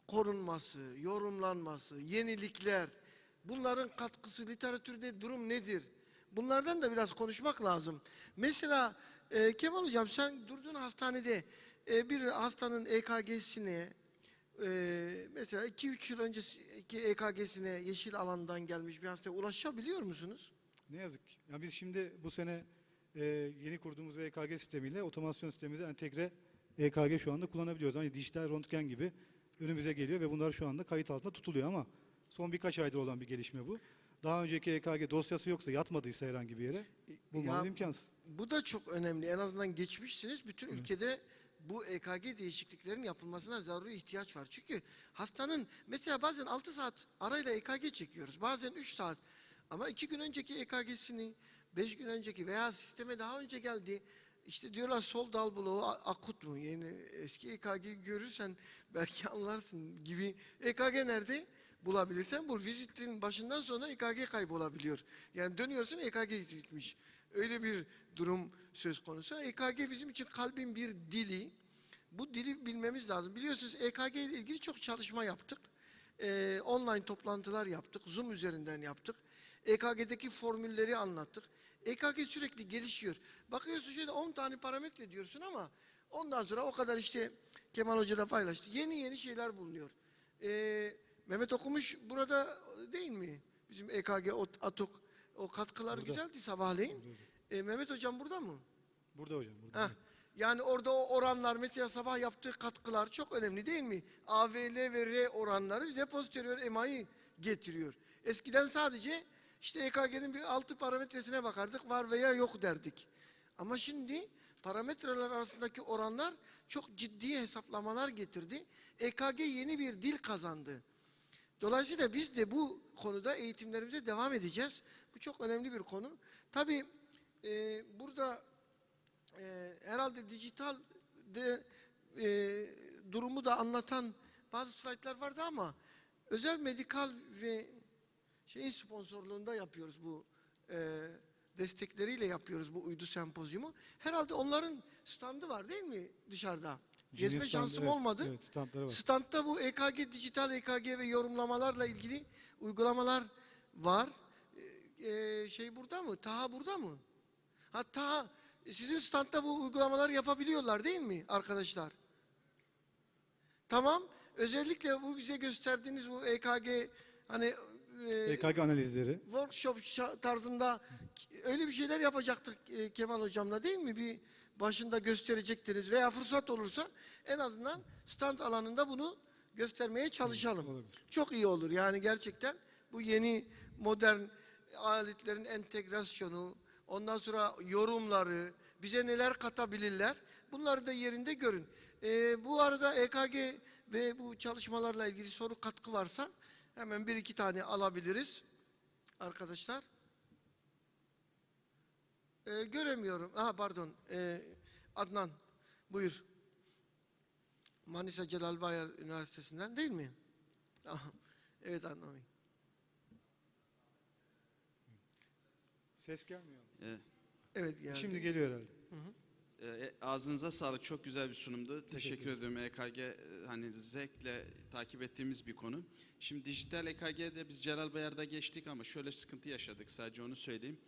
korunması, yorumlanması, yenilikler, bunların katkısı, literatürde durum nedir? Bunlardan da biraz konuşmak lazım. Mesela Kemal Hocam sen durduğun hastanede bir hastanın EKG'sine mesela 2-3 yıl önceki EKG'sine yeşil alandan gelmiş bir hastaya ulaşabiliyor musunuz? Ne yazık ki. Yani biz şimdi bu sene yeni kurduğumuz bir EKG sistemiyle otomasyon sistemimize entegre EKG şu anda kullanabiliyoruz. Hani dijital röntgen gibi önümüze geliyor ve bunlar şu anda kayıt altında tutuluyor ama son birkaç aydır olan bir gelişme bu. Daha önceki EKG dosyası yoksa, yatmadıysa herhangi bir yere bulmamız imkansız. Bu da çok önemli. En azından geçmişsiniz. Bütün ülkede bu EKG değişikliklerin yapılmasına zaruri ihtiyaç var. Çünkü hastanın mesela bazen 6 saat arayla EKG çekiyoruz. Bazen 3 saat. Ama 2 gün önceki EKG'sini, 5 gün önceki veya sisteme daha önce geldi. İşte diyorlar sol dal bloğu akut mu? Yani eski EKG'yi görürsen belki anlarsın gibi. EKG nerede? Bulabilirsen bul. Vizitin başından sonra EKG kaybolabiliyor. Yani dönüyorsun EKG gitmiş. Öyle bir durum söz konusu. EKG bizim için kalbin bir dili. Bu dili bilmemiz lazım. Biliyorsunuz EKG ile ilgili çok çalışma yaptık. Online toplantılar yaptık. Zoom üzerinden yaptık. EKG'deki formülleri anlattık. EKG sürekli gelişiyor. Bakıyorsun şöyle 10 tane parametre diyorsun ama ondan sonra o kadar işte Kemal Hoca da paylaştı. Yeni şeyler bulunuyor. Mehmet Okumuş burada değil mi? Bizim EKG, ATOK, o katkılar burada. Güzeldi sabahleyin. Mehmet Hocam burada mı? Burada hocam. Burada. Yani orada o oranlar mesela sabah yaptığı katkılar çok önemli değil mi? AVL ve R oranları bize posterior MA'yı getiriyor. Eskiden sadece işte EKG'nin bir 6 parametresine bakardık, var veya yok derdik. Ama şimdi parametreler arasındaki oranlar çok ciddi hesaplamalar getirdi. EKG yeni bir dil kazandı. Dolayısıyla biz de bu konuda eğitimlerimize devam edeceğiz. Bu çok önemli bir konu. Tabii burada herhalde dijitalde durumu da anlatan bazı slaytlar vardı ama özel medikal ve şeyin sponsorluğunda yapıyoruz bu destekleriyle yapıyoruz bu uydu sempozyumu. Herhalde onların standı var değil mi dışarıda? Gezme şansım olmadı. Evet, standları var. Standta bu EKG, dijital EKG ve yorumlamalarla ilgili uygulamalar var. Şey burada mı? Taha burada mı? Hatta sizin standta bu uygulamaları yapabiliyorlar değil mi arkadaşlar? Tamam. Özellikle bu bize gösterdiğiniz bu EKG hani EKG analizleri. workshop tarzında öyle bir şeyler yapacaktık Kemal hocamla değil mi? Bir başında gösterecektiniz veya fırsat olursa en azından stand alanında bunu göstermeye çalışalım. Olabilir. Çok iyi olur yani gerçekten bu yeni modern aletlerin entegrasyonu, ondan sonra yorumları, bize neler katabilirler bunları da yerinde görün. Bu arada EKG ve bu çalışmalarla ilgili soru katkı varsa hemen bir iki tane alabiliriz arkadaşlar. Göremiyorum. Aha pardon. Adnan buyur. Manisa Celal Bayar Üniversitesi'nden değil mi? Evet Adnan Bey. Ses gelmiyor. Evet yani. Şimdi geliyor herhalde. Ağzınıza sağlık. Çok güzel bir sunumdu. Teşekkür ediyorum. EKG hani zevkle takip ettiğimiz bir konu. Şimdi dijital EKG'de biz Celal Bayar'da geçtik ama şöyle sıkıntı yaşadık. Sadece onu söyleyeyim.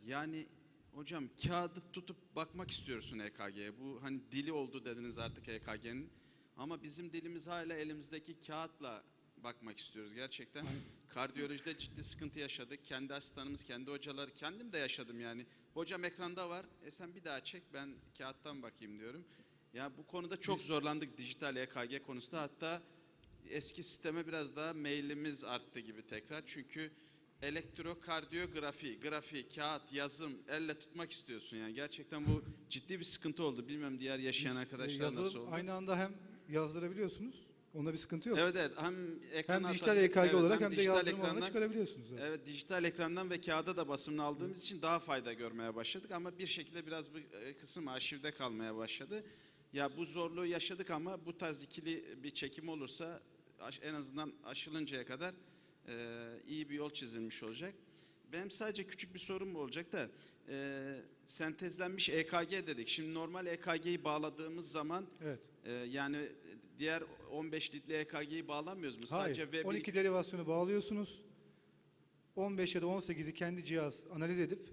Yani hocam kağıdı tutup bakmak istiyorsun EKG'ye. Bu hani dili oldu dediniz artık EKG'nin. Ama bizim dilimiz hala elimizdeki kağıtla bakmak istiyoruz gerçekten. Kardiyolojide ciddi sıkıntı yaşadık. Kendi asistanımız, kendi hocalar, kendim de yaşadım yani. Hocam ekranda var, sen bir daha çek, ben kağıttan bakayım diyorum. Ya bu konuda çok zorlandık dijital EKG konusunda. Hatta eski sisteme biraz daha meylimiz arttı gibi tekrar. Çünkü elektrokardiyografi, grafik, kağıt, yazım, elle tutmak istiyorsun yani. Gerçekten bu ciddi bir sıkıntı oldu. Bilmem diğer yaşayan arkadaşlar nasıl oldu? Aynı anda hem yazdırabiliyorsunuz. Onda bir sıkıntı yok. Evet evet. Hem dijital EKG olarak hem de dijital yazdırım olarak ekrandan çıkarabiliyorsunuz zaten. Evet, dijital ekrandan ve kağıda da basımını aldığımız için daha fayda görmeye başladık ama bir şekilde biraz bir kısım arşivde kalmaya başladı. Ya bu zorluğu yaşadık ama bu tarz ikili bir çekim olursa en azından aşılıncaya kadar iyi bir yol çizilmiş olacak. Benim sadece küçük bir sorum olacak da sentezlenmiş EKG dedik. Şimdi normal EKG'yi bağladığımız zaman Evet. yani diğer 15 litre EKG'yi bağlamıyoruz mu? Hayır. Sadece 12 derivasyonu bağlıyorsunuz. 15 ya da 18'i kendi cihaz analiz edip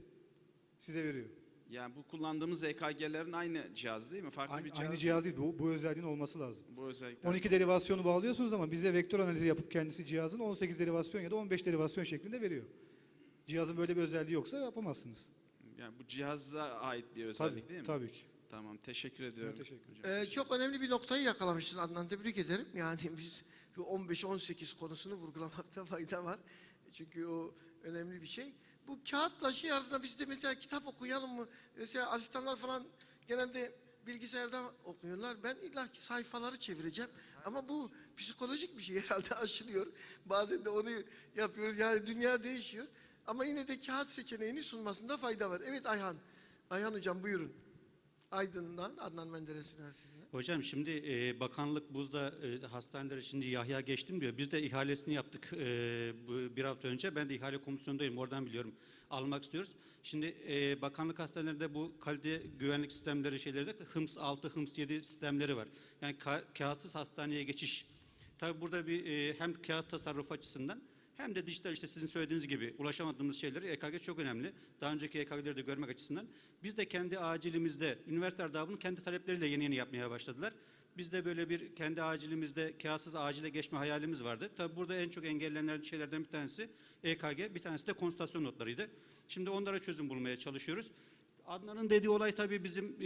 size veriyor. Yani bu kullandığımız EKG'lerin aynı cihaz değil mi? Farklı bir cihaz. Aynı cihaz değil. Bu özelliğin olması lazım. Bu özellikle. 12 derivasyonu bağlıyorsunuz ama bize vektör analizi yapıp kendisi cihazın 18 derivasyon ya da 15 derivasyon şeklinde veriyor. Cihazın böyle bir özelliği yoksa yapamazsınız. Yani bu cihaza ait bir özellik değil mi? Tabii ki. Tamam, teşekkür ediyorum. Ben teşekkür ederim. Çok önemli bir noktayı yakalamışsın Adnan. Tebrik ederim. Yani biz bu 15-18 konusunu vurgulamakta fayda var. Çünkü o önemli bir şey. Bu kağıtla şey arasında biz de mesela kitap okuyalım mı? Mesela asistanlar falan genelde bilgisayardan okuyorlar. Ben illa ki sayfaları çevireceğim. Ama bu psikolojik bir şey herhalde aşılıyor. Bazen de onu yapıyoruz. Yani dünya değişiyor. Ama yine de kağıt seçeneğini sunmasında fayda var. Evet Ayhan. Ayhan hocam buyurun. Aydın'dan Adnan Menderes Üniversitesi'ne. Hocam şimdi bakanlık buzda hastanelere şimdi Yahya geçtim diyor. Biz de ihalesini yaptık bir hafta önce. Ben de ihale komisyonundayım. Oradan biliyorum. Almak istiyoruz. Şimdi bakanlık hastanelerinde bu kalite güvenlik sistemleri şeyleri de HIMSS 6, HIMSS 7 sistemleri var. Yani kağıtsız hastaneye geçiş. Tabii burada bir hem kağıt tasarrufu açısından hem de dijital işte sizin söylediğiniz gibi ulaşamadığımız şeyleri EKG çok önemli. Daha önceki EKG'leri de görmek açısından. Biz de kendi acilimizde, üniversiteler daha bunu kendi talepleriyle yeni yapmaya başladılar. Biz de böyle bir kendi acilimizde kağıtsız acile geçme hayalimiz vardı. Tabii burada en çok engellenen şeylerden bir tanesi EKG, bir tanesi de konsültasyon notlarıydı. Şimdi onlara çözüm bulmaya çalışıyoruz. Adnan'ın dediği olay tabii bizim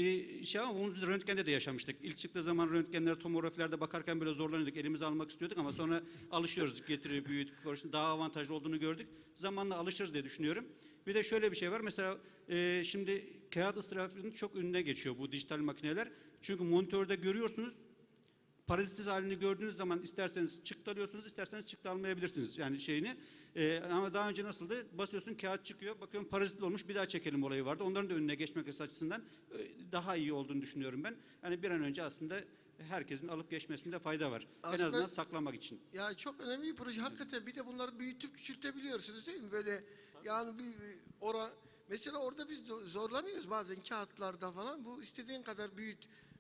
şey ama onu biz röntgende de yaşamıştık. İlk çıktığı zaman röntgenlere, tomografilerde bakarken böyle zorlanıyorduk. Elimize almak istiyorduk ama sonra alışıyoruz. Getiriyor, büyüdük, daha avantajlı olduğunu gördük. Zamanla alışırız diye düşünüyorum. Bir de şöyle bir şey var. Mesela şimdi kağıt ısrafının çok önüne geçiyor bu dijital makineler. Çünkü monitörde görüyorsunuz. parazitsiz halini gördüğünüz zaman isterseniz çıktı alıyorsunuz, isterseniz çıktı almayabilirsiniz yani şeyini. Ama daha önce nasıldı? Basıyorsun kağıt çıkıyor, bakıyorum parazitli olmuş, bir daha çekelim olayı vardı. Onların da önüne geçmek açısından daha iyi olduğunu düşünüyorum ben. Yani bir an önce aslında herkesin alıp geçmesinde fayda var. Aslında, en azından saklamak için. Ya çok önemli bir proje. Hakikaten bir de bunları büyütüp küçültebiliyorsunuz değil mi? Böyle yani bir mesela orada biz zorlanıyoruz bazen kağıtlarda falan. Bu istediğin kadar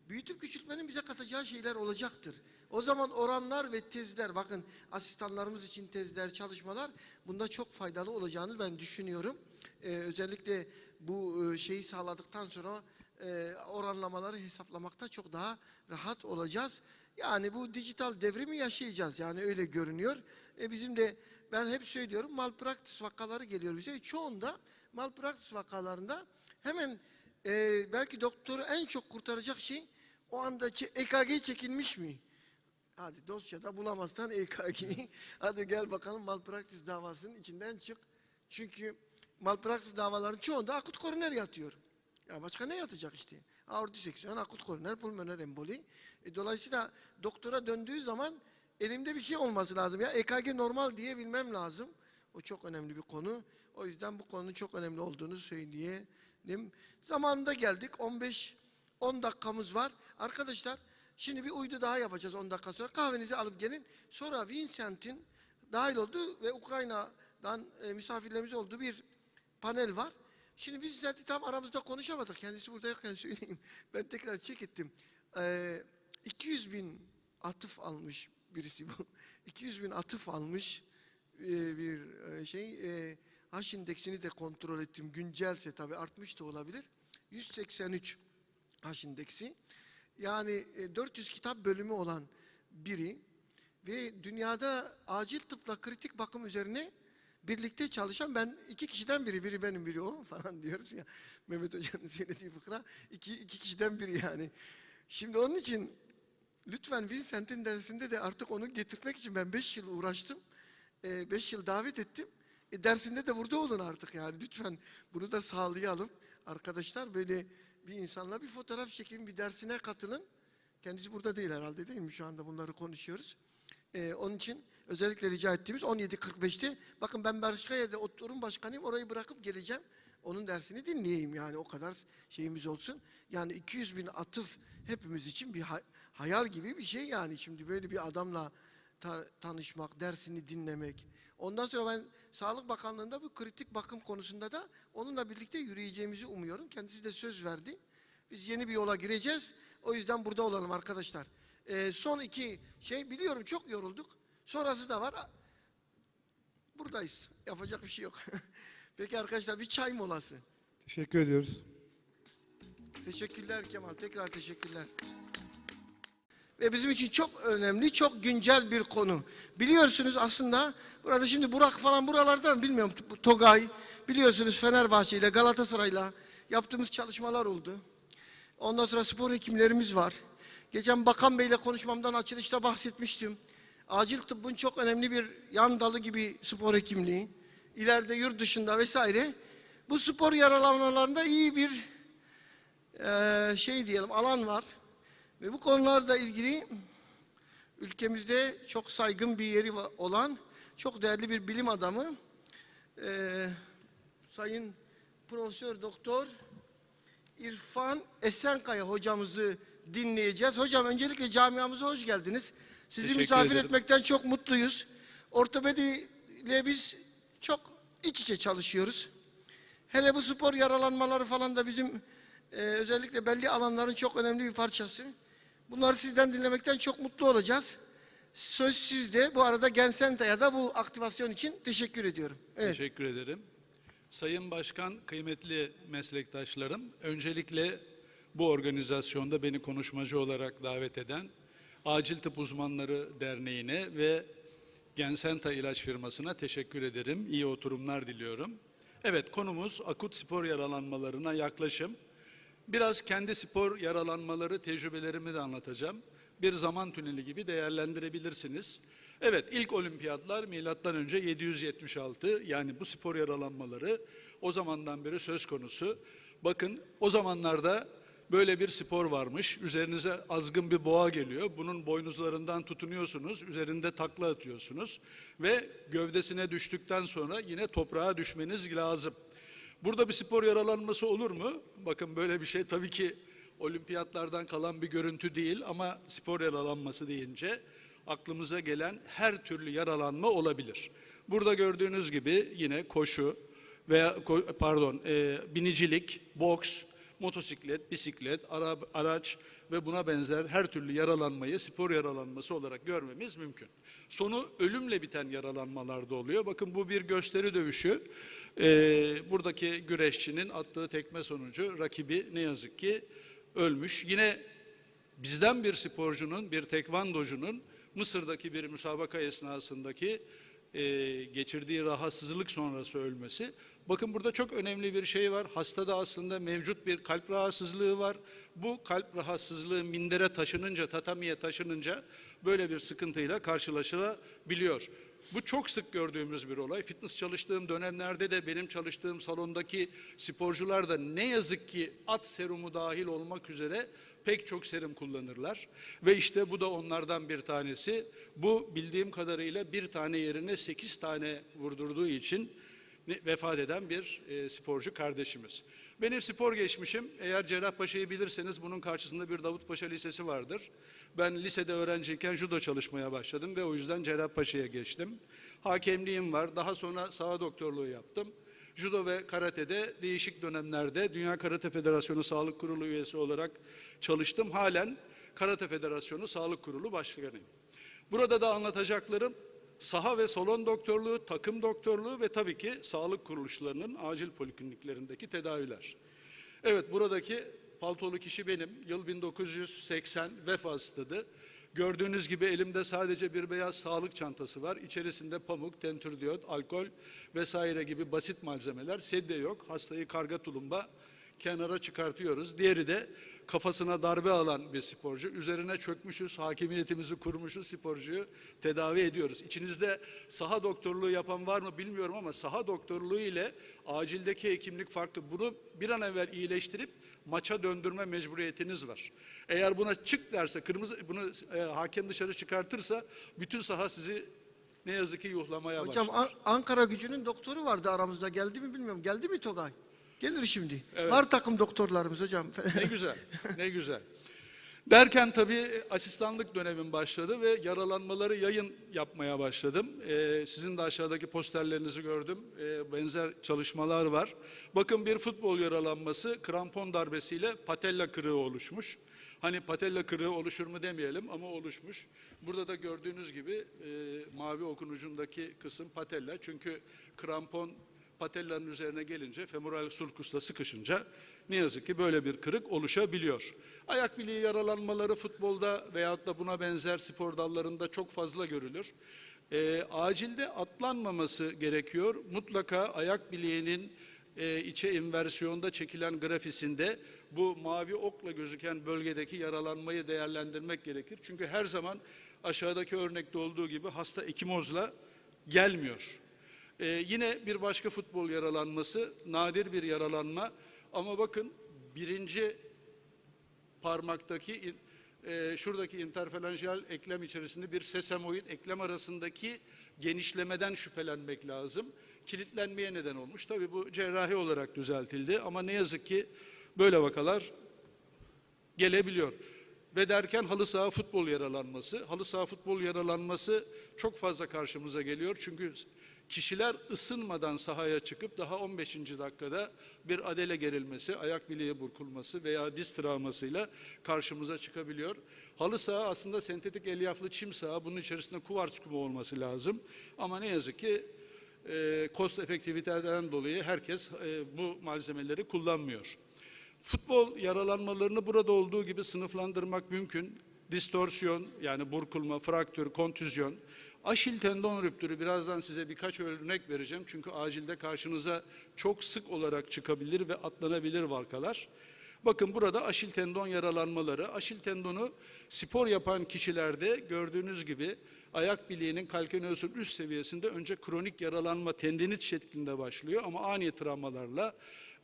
büyütüp küçültmenin bize katacağı şeyler olacaktır. O zaman oranlar ve tezler, bakın asistanlarımız için tezler, çalışmalar bunda çok faydalı olacağını ben düşünüyorum. Özellikle bu şeyi sağladıktan sonra oranlamaları hesaplamakta çok daha rahat olacağız. Yani bu dijital devrimi yaşayacağız yani öyle görünüyor. Bizim de ben hep söylüyorum malpraktis vakaları geliyor bize. Çoğunda malpraktis vakalarında hemen belki doktoru en çok kurtaracak şey o anda EKG çekilmiş mi? Hadi dosyada bulamazsan EKG'yi hadi gel bakalım malpraktis davasının içinden çık. Çünkü malpraktis davaların çoğunda akut koroner yatıyor. Ya başka ne yatacak işte? Aort diseksiyon, akut koroner, pulmoner emboli. Dolayısıyla doktora döndüğü zaman elimde bir şey olması lazım. Ya EKG normal diye bilmem lazım. O çok önemli bir konu. O yüzden bu konunun çok önemli olduğunu söyleyelim. Zamanında geldik. 10 dakikamız var. Arkadaşlar şimdi bir uydu daha yapacağız 10 dakika sonra. Kahvenizi alıp gelin. Sonra Vincent'in dahil olduğu ve Ukrayna'dan misafirlerimiz olduğu bir panel var. Şimdi biz zaten tam aramızda konuşamadık. Kendisi burada yokken söyleyeyim. Ben tekrar check ettim. 200 bin atıf almış birisi bu. 200 bin atıf almış bir şey. H indeksini de kontrol ettim. Güncelse tabii artmış da olabilir. 183 H indeksi. Yani 400 kitap bölümü olan biri ve dünyada acil tıpla kritik bakım üzerine birlikte çalışan ben 2 kişiden biri benim biri o falan diyoruz ya. Mehmet Hoca'nın söylediği fıkra iki kişiden biri yani. Şimdi onun için lütfen Vincent'in dersinde de artık onu getirmek için ben 5 yıl uğraştım. 5 yıl davet ettim. Dersinde de burada olun artık yani lütfen bunu da sağlayalım. Arkadaşlar böyle bir insanla bir fotoğraf çekin, bir dersine katılın. Kendisi burada değil herhalde değil mi? Şu anda bunları konuşuyoruz. Onun için özellikle rica ettiğimiz 17.45'te bakın ben başka yerde oturum başkanıyım orayı bırakıp geleceğim. Onun dersini dinleyeyim yani o kadar şeyimiz olsun. Yani 200 bin atıf hepimiz için bir hayal gibi bir şey yani. Şimdi böyle bir adamla tanışmak, dersini dinlemek. Ondan sonra ben Sağlık Bakanlığı'nda bu kritik bakım konusunda da onunla birlikte yürüyeceğimizi umuyorum. Kendisi de söz verdi. Biz yeni bir yola gireceğiz. O yüzden burada olalım arkadaşlar. Son 2 şey biliyorum çok yorulduk. Sonrası da var. Buradayız. Yapacak bir şey yok. Peki arkadaşlar bir çay molası. Teşekkür ediyoruz. Teşekkürler Kemal. Tekrar teşekkürler. Ve bizim için çok önemli, çok güncel bir konu. Biliyorsunuz aslında burada şimdi Burak falan buralardan bilmiyorum Togay. Biliyorsunuz Fenerbahçe ile Galatasaray'la yaptığımız çalışmalar oldu. Ondan sonra spor hekimlerimiz var. Geçen Bakan Bey'le konuşmamdan açılışta bahsetmiştim. Acil tıbbın çok önemli bir yan dalı gibi spor hekimliği. İleride yurt dışında vesaire. Bu spor yaralanmalarında iyi bir şey diyelim alan var. Ve bu konularla ilgili ülkemizde çok saygın bir yeri olan çok değerli bir bilim adamı Sayın Profesör Doktor İrfan Esenkaya hocamızı dinleyeceğiz. Hocam öncelikle camiamıza hoş geldiniz. Sizi misafir etmekten çok mutluyuz. Ortopediyle biz çok iç içe çalışıyoruz. Hele bu spor yaralanmaları falan da bizim özellikle belli alanların çok önemli bir parçası. Bunları sizden dinlemekten çok mutlu olacağız. Söz sizde. Bu arada Gensenta'ya da bu aktivasyon için teşekkür ediyorum. Evet. Teşekkür ederim. Sayın Başkan, kıymetli meslektaşlarım, öncelikle bu organizasyonda beni konuşmacı olarak davet eden Acil Tıp Uzmanları Derneği'ne ve Gensenta İlaç firmasına teşekkür ederim. İyi oturumlar diliyorum. Evet, konumuz akut spor yaralanmalarına yaklaşım. Biraz kendi spor yaralanmaları tecrübelerimi de anlatacağım. Bir zaman tüneli gibi değerlendirebilirsiniz. Evet, ilk olimpiyatlar milattan önce 776, yani bu spor yaralanmaları o zamandan beri söz konusu. Bakın o zamanlarda böyle bir spor varmış. Üzerinize azgın bir boğa geliyor. Bunun boynuzlarından tutunuyorsunuz. Üzerinde takla atıyorsunuz. Ve gövdesine düştükten sonra yine toprağa düşmeniz lazım. Burada bir spor yaralanması olur mu? Bakın böyle bir şey tabii ki olimpiyatlardan kalan bir görüntü değil ama spor yaralanması deyince aklımıza gelen her türlü yaralanma olabilir. Burada gördüğünüz gibi yine koşu veya binicilik, boks, motosiklet, bisiklet, araç ve buna benzer her türlü yaralanmayı spor yaralanması olarak görmemiz mümkün. Sonu ölümle biten yaralanmalar da oluyor. Bakın bu bir gösteri dövüşü. Buradaki güreşçinin attığı tekme sonucu rakibi ne yazık ki ölmüş. Yine bizden bir sporcunun, bir tekvandocunun Mısır'daki bir müsabaka esnasındaki geçirdiği rahatsızlık sonrası ölmesi. Bakın burada çok önemli bir şey var. Hastada aslında mevcut bir kalp rahatsızlığı var. Bu kalp rahatsızlığı mindere taşınınca, tatamiye taşınınca böyle bir sıkıntıyla karşılaşılabiliyor. Bu çok sık gördüğümüz bir olay. Fitness çalıştığım dönemlerde de benim çalıştığım salondaki sporcular da ne yazık ki at serumu dahil olmak üzere pek çok serum kullanırlar. Ve işte bu da onlardan bir tanesi. Bu bildiğim kadarıyla bir tane yerine 8 tane vurdurduğu için vefat eden bir sporcu kardeşimiz. Benim spor geçmişim, eğer Cerrahpaşa'yı bilirseniz bunun karşısında bir Davutpaşa Lisesi vardır. Ben lisede öğrenciyken judo çalışmaya başladım ve o yüzden Cerrahpaşa'ya geçtim. Hakemliğim var, daha sonra saha doktorluğu yaptım. Judo ve karatede değişik dönemlerde Dünya Karate Federasyonu Sağlık Kurulu üyesi olarak çalıştım. Halen Karate Federasyonu Sağlık Kurulu Başkanıyım. Burada da anlatacaklarım saha ve salon doktorluğu, takım doktorluğu ve tabii ki sağlık kuruluşlarının acil polikliniklerindeki tedaviler. Evet, buradaki paltolu kişi benim. Yıl 1980 vefastadı. Gördüğünüz gibi elimde sadece bir beyaz sağlık çantası var. İçerisinde pamuk, tentürdiyot, alkol vesaire gibi basit malzemeler. Sedye yok. Hastayı karga tulumba kenara çıkartıyoruz. Diğeri de kafasına darbe alan bir sporcu. Üzerine çökmüşüz, hakimiyetimizi kurmuşuz, sporcuyu tedavi ediyoruz. İçinizde saha doktorluğu yapan var mı bilmiyorum ama saha doktorluğu ile acildeki hekimlik farklı. Bunu bir an evvel iyileştirip maça döndürme mecburiyetiniz var. Eğer buna çık derse, bunu hakem dışarı çıkartırsa bütün saha sizi ne yazık ki yuhlamaya başlar. Hocam Ankara Gücü'nün doktoru vardı aramızda. Geldi mi bilmiyorum. Geldi mi Togay? Gelir şimdi. Evet. Var takım doktorlarımız hocam. Ne güzel, ne güzel. Derken tabii asistanlık dönemim başladı ve yaralanmaları yayın yapmaya başladım. Sizin de aşağıdaki posterlerinizi gördüm. Benzer çalışmalar var. Bakın bir futbol yaralanması krampon darbesiyle patella kırığı oluşmuş. Hani patella kırığı oluşur mu demeyelim ama oluşmuş. Burada da gördüğünüz gibi mavi okun ucundaki kısım patella. Çünkü krampon patellanın üzerine gelince femoral sulcus'la sıkışınca ne yazık ki böyle bir kırık oluşabiliyor. Ayak bileği yaralanmaları futbolda veyahut da buna benzer spor dallarında çok fazla görülür. Acilde atlanmaması gerekiyor. Mutlaka ayak bileğinin içe inversiyonda çekilen grafisinde bu mavi okla gözüken bölgedeki yaralanmayı değerlendirmek gerekir. Çünkü her zaman aşağıdaki örnekte olduğu gibi hasta ekimozla gelmiyor. Yine bir başka futbol yaralanması, nadir bir yaralanma ama bakın birinci parmaktaki şuradaki interfalanjal eklem içerisinde bir sesamoid eklem arasındaki genişlemeden şüphelenmek lazım. Kilitlenmeye neden olmuş. Tabii bu cerrahi olarak düzeltildi ama ne yazık ki böyle vakalar gelebiliyor. Ve derken halı saha futbol yaralanması. Halı saha futbol yaralanması çok fazla karşımıza geliyor. Çünkü kişiler ısınmadan sahaya çıkıp daha 15. dakikada bir adele gerilmesi, ayak bileği burkulması veya diz travmasıyla karşımıza çıkabiliyor. Halı saha aslında sentetik elyaflı çim saha, bunun içerisinde kuvars kumu olması lazım. Ama ne yazık ki cost efektiviteden dolayı herkes bu malzemeleri kullanmıyor. Futbol yaralanmalarını burada olduğu gibi sınıflandırmak mümkün. Distorsiyon yani burkulma, fraktür, kontüzyon. Aşil tendon rüptürü birazdan size birkaç örnek vereceğim. Çünkü acilde karşınıza çok sık olarak çıkabilir ve atlanabilir vakalar. Bakın burada aşil tendon yaralanmaları. Aşil tendonu spor yapan kişilerde gördüğünüz gibi ayak bileğinin kalkaneosun üst seviyesinde önce kronik yaralanma tendinit şeklinde başlıyor ama ani travmalarla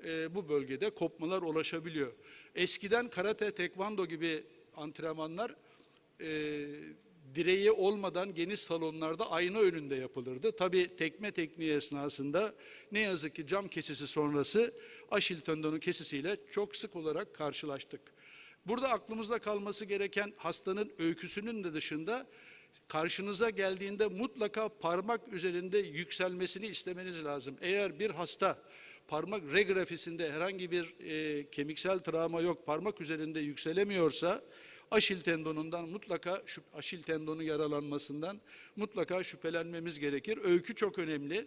bu bölgede kopmalar ulaşabiliyor. Eskiden karate, tekvando gibi antrenmanlar direği olmadan geniş salonlarda ayna önünde yapılırdı. Tabii tekme tekniği esnasında ne yazık ki cam kesisi sonrası Acil tendonu kesisiyle çok sık olarak karşılaştık. Burada aklımızda kalması gereken hastanın öyküsünün de dışında karşınıza geldiğinde mutlaka parmak üzerinde yükselmesini istemeniz lazım. Eğer bir hasta parmak regrafisinde herhangi bir kemiksel travma yok, parmak üzerinde yükselemiyorsa Acil tendonundan mutlaka, Acil tendonu yaralanmasından mutlaka şüphelenmemiz gerekir. Öykü çok önemli.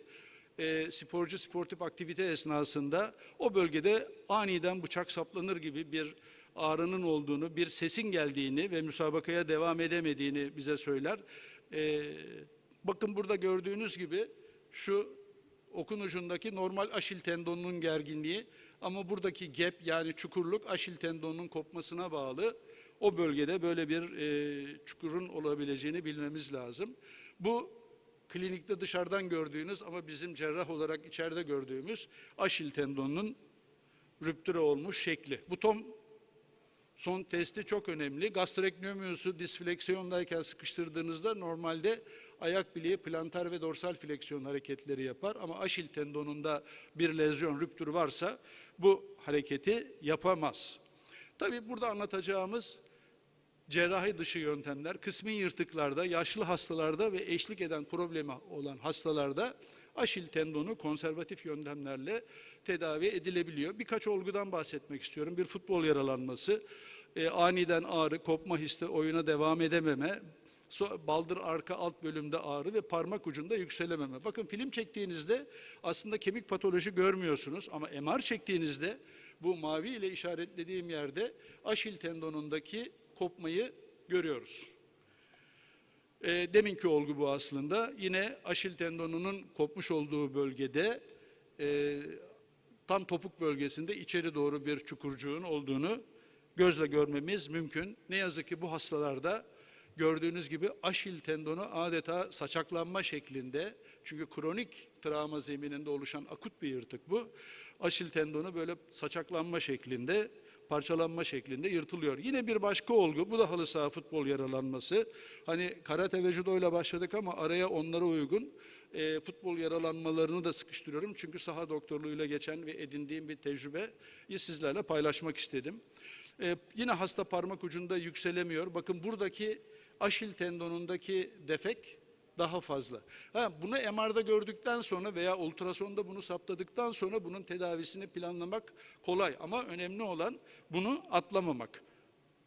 Sporcu sportif aktivite esnasında o bölgede aniden bıçak saplanır gibi bir ağrının olduğunu, bir sesin geldiğini ve müsabakaya devam edemediğini bize söyler. Bakın burada gördüğünüz gibi şu okun ucundaki normal Acil tendonunun gerginliği ama buradaki gap yani çukurluk Acil tendonunun kopmasına bağlı. O bölgede böyle bir çukurun olabileceğini bilmemiz lazım. Bu klinikte dışarıdan gördüğünüz ama bizim cerrah olarak içeride gördüğümüz Acil tendonunun rüptüre olmuş şekli. Bu son testi çok önemli. Gastreknomiusu disfleksiyondayken sıkıştırdığınızda normalde ayak bileği plantar ve dorsal fleksiyon hareketleri yapar. Ama Acil tendonunda bir lezyon, rüptür varsa bu hareketi yapamaz. Tabii burada anlatacağımız cerrahi dışı yöntemler, kısmi yırtıklarda, yaşlı hastalarda ve eşlik eden problemi olan hastalarda Acil tendonu konservatif yöntemlerle tedavi edilebiliyor. Birkaç olgudan bahsetmek istiyorum. Bir futbol yaralanması, aniden ağrı, kopma hissi, oyuna devam edememe, baldır arka alt bölümde ağrı ve parmak ucunda yükselememe. Bakın film çektiğinizde aslında kemik patoloji görmüyorsunuz ama MR çektiğinizde bu mavi ile işaretlediğim yerde Acil tendonundaki kopmayı görüyoruz. Deminki olgu bu aslında. Yine Acil tendonunun kopmuş olduğu bölgede tam topuk bölgesinde içeri doğru bir çukurcuğun olduğunu gözle görmemiz mümkün. Ne yazık ki bu hastalarda gördüğünüz gibi Acil tendonu adeta saçaklanma şeklinde, çünkü kronik travma zemininde oluşan akut bir yırtık bu. Acil tendonu böyle saçaklanma şeklinde, parçalanma şeklinde yırtılıyor. Yine bir başka olgu, bu da halı saha futbol yaralanması. Hani karate ve judo ile başladık ama araya onlara uygun futbol yaralanmalarını da sıkıştırıyorum. Çünkü saha doktorluğuyla geçen ve edindiğim bir tecrübeyi sizlerle paylaşmak istedim. Yine hasta parmak ucunda yükselemiyor. Bakın buradaki Acil tendonundaki defek daha fazla. Bunu MR'da gördükten sonra veya ultrasonda bunu saptadıktan sonra bunun tedavisini planlamak kolay. Ama önemli olan bunu atlamamak.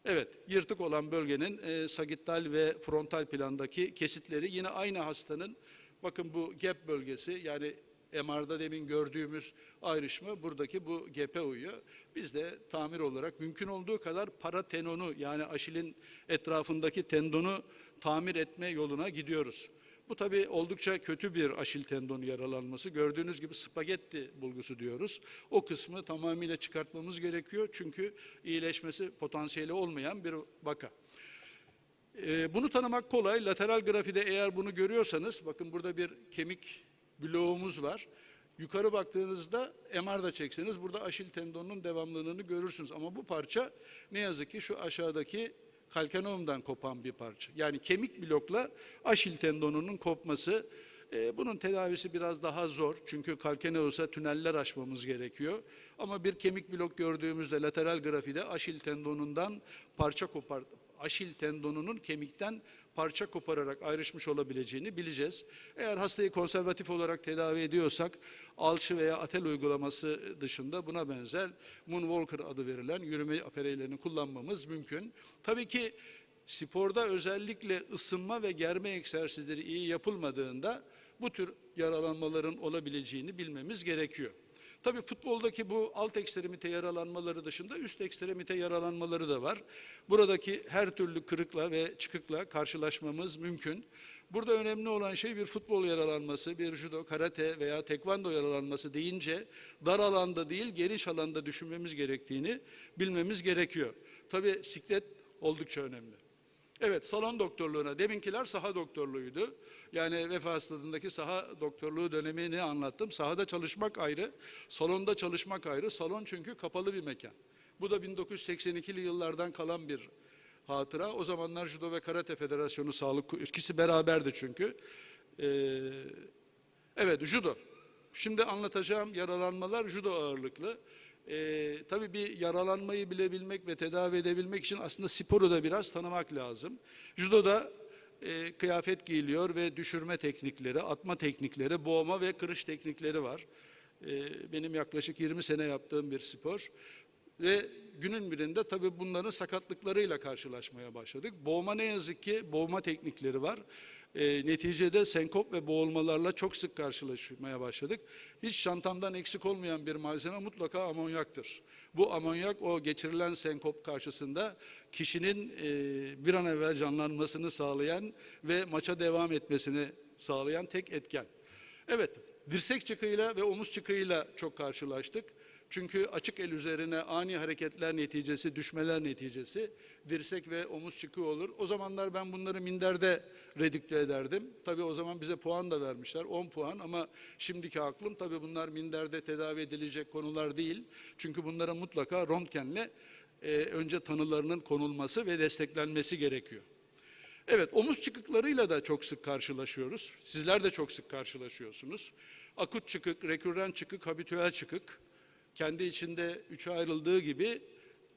Evet, yırtık olan bölgenin sagittal ve frontal plandaki kesitleri yine aynı hastanın, bakın bu gap bölgesi, yani MR'da demin gördüğümüz ayrışma buradaki bu gap'e uyuyor. Biz de tamir olarak mümkün olduğu kadar paratenonu, yani Acil'in etrafındaki tendonu tamir etme yoluna gidiyoruz. Bu tabii oldukça kötü bir Acil tendonu yaralanması. Gördüğünüz gibi spagetti bulgusu diyoruz. O kısmı tamamıyla çıkartmamız gerekiyor. Çünkü iyileşmesi potansiyeli olmayan bir vaka. Bunu tanımak kolay. Lateral grafide eğer bunu görüyorsanız, bakın burada bir kemik bloğumuz var. Yukarı baktığınızda MR'da çekseniz burada Acil tendonunun devamlılığını görürsünüz. Ama bu parça ne yazık ki şu aşağıdaki kalkaneumdan kopan bir parça. Yani kemik blokla Acil tendonunun kopması. Bunun tedavisi biraz daha zor. Çünkü kalkaneus'a tüneller açmamız gerekiyor. Ama bir kemik blok gördüğümüzde lateral grafide Acil tendonundan Acil tendonunun kemikten parça kopararak ayrışmış olabileceğini bileceğiz. Eğer hastayı konservatif olarak tedavi ediyorsak, alçı veya atel uygulaması dışında buna benzer Moonwalker adı verilen yürüme apareylerini kullanmamız mümkün. Tabii ki sporda özellikle ısınma ve germe egzersizleri iyi yapılmadığında bu tür yaralanmaların olabileceğini bilmemiz gerekiyor. Tabii futboldaki bu alt ekstremite yaralanmaları dışında üst ekstremite yaralanmaları da var. Buradaki her türlü kırıkla ve çıkıkla karşılaşmamız mümkün. Burada önemli olan şey bir futbol yaralanması, bir judo, karate veya tekvando yaralanması deyince dar alanda değil geniş alanda düşünmemiz gerektiğini bilmemiz gerekiyor. Tabii siklet oldukça önemli. Evet, salon doktorluğuna. Deminkiler saha doktorluğuydu. Yani vefa stadındaki saha doktorluğu dönemini anlattım. Sahada çalışmak ayrı, salonda çalışmak ayrı. Salon çünkü kapalı bir mekan. Bu da 1982'li yıllardan kalan bir hatıra. O zamanlar Judo ve Karate Federasyonu Sağlık, ikisi beraberdi çünkü. Evet, judo. Şimdi anlatacağım yaralanmalar judo ağırlıklı. Tabii bir yaralanmayı bilebilmek ve tedavi edebilmek için aslında sporu da biraz tanımak lazım. Judoda kıyafet giyiliyor ve düşürme teknikleri, atma teknikleri, boğma ve kırış teknikleri var. Benim yaklaşık 20 sene yaptığım bir spor. Ve günün birinde tabii bunların sakatlıklarıyla karşılaşmaya başladık. Boğma ne yazık ki boğma teknikleri var. Neticede senkop ve boğulmalarla çok sık karşılaşmaya başladık. Hiç çantamdan eksik olmayan bir malzeme mutlaka amonyaktır. Bu amonyak o geçirilen senkop karşısında kişinin bir an evvel canlanmasını sağlayan ve maça devam etmesini sağlayan tek etken. Evet, dirsek çıkığıyla ve omuz çıkığıyla çok karşılaştık. Çünkü açık el üzerine ani hareketler neticesi, düşmeler neticesi dirsek ve omuz çıkığı olur. O zamanlar ben bunları minderde redükte ederdim. Tabii o zaman bize puan da vermişler, 10 puan ama şimdiki aklım tabii bunlar minderde tedavi edilecek konular değil. Çünkü bunlara mutlaka röntgenle önce tanılarının konulması ve desteklenmesi gerekiyor. Evet, omuz çıkıklarıyla da çok sık karşılaşıyoruz. Sizler de çok sık karşılaşıyorsunuz. Akut çıkık, rekürrent çıkık, habitüel çıkık. Kendi içinde üçe ayrıldığı gibi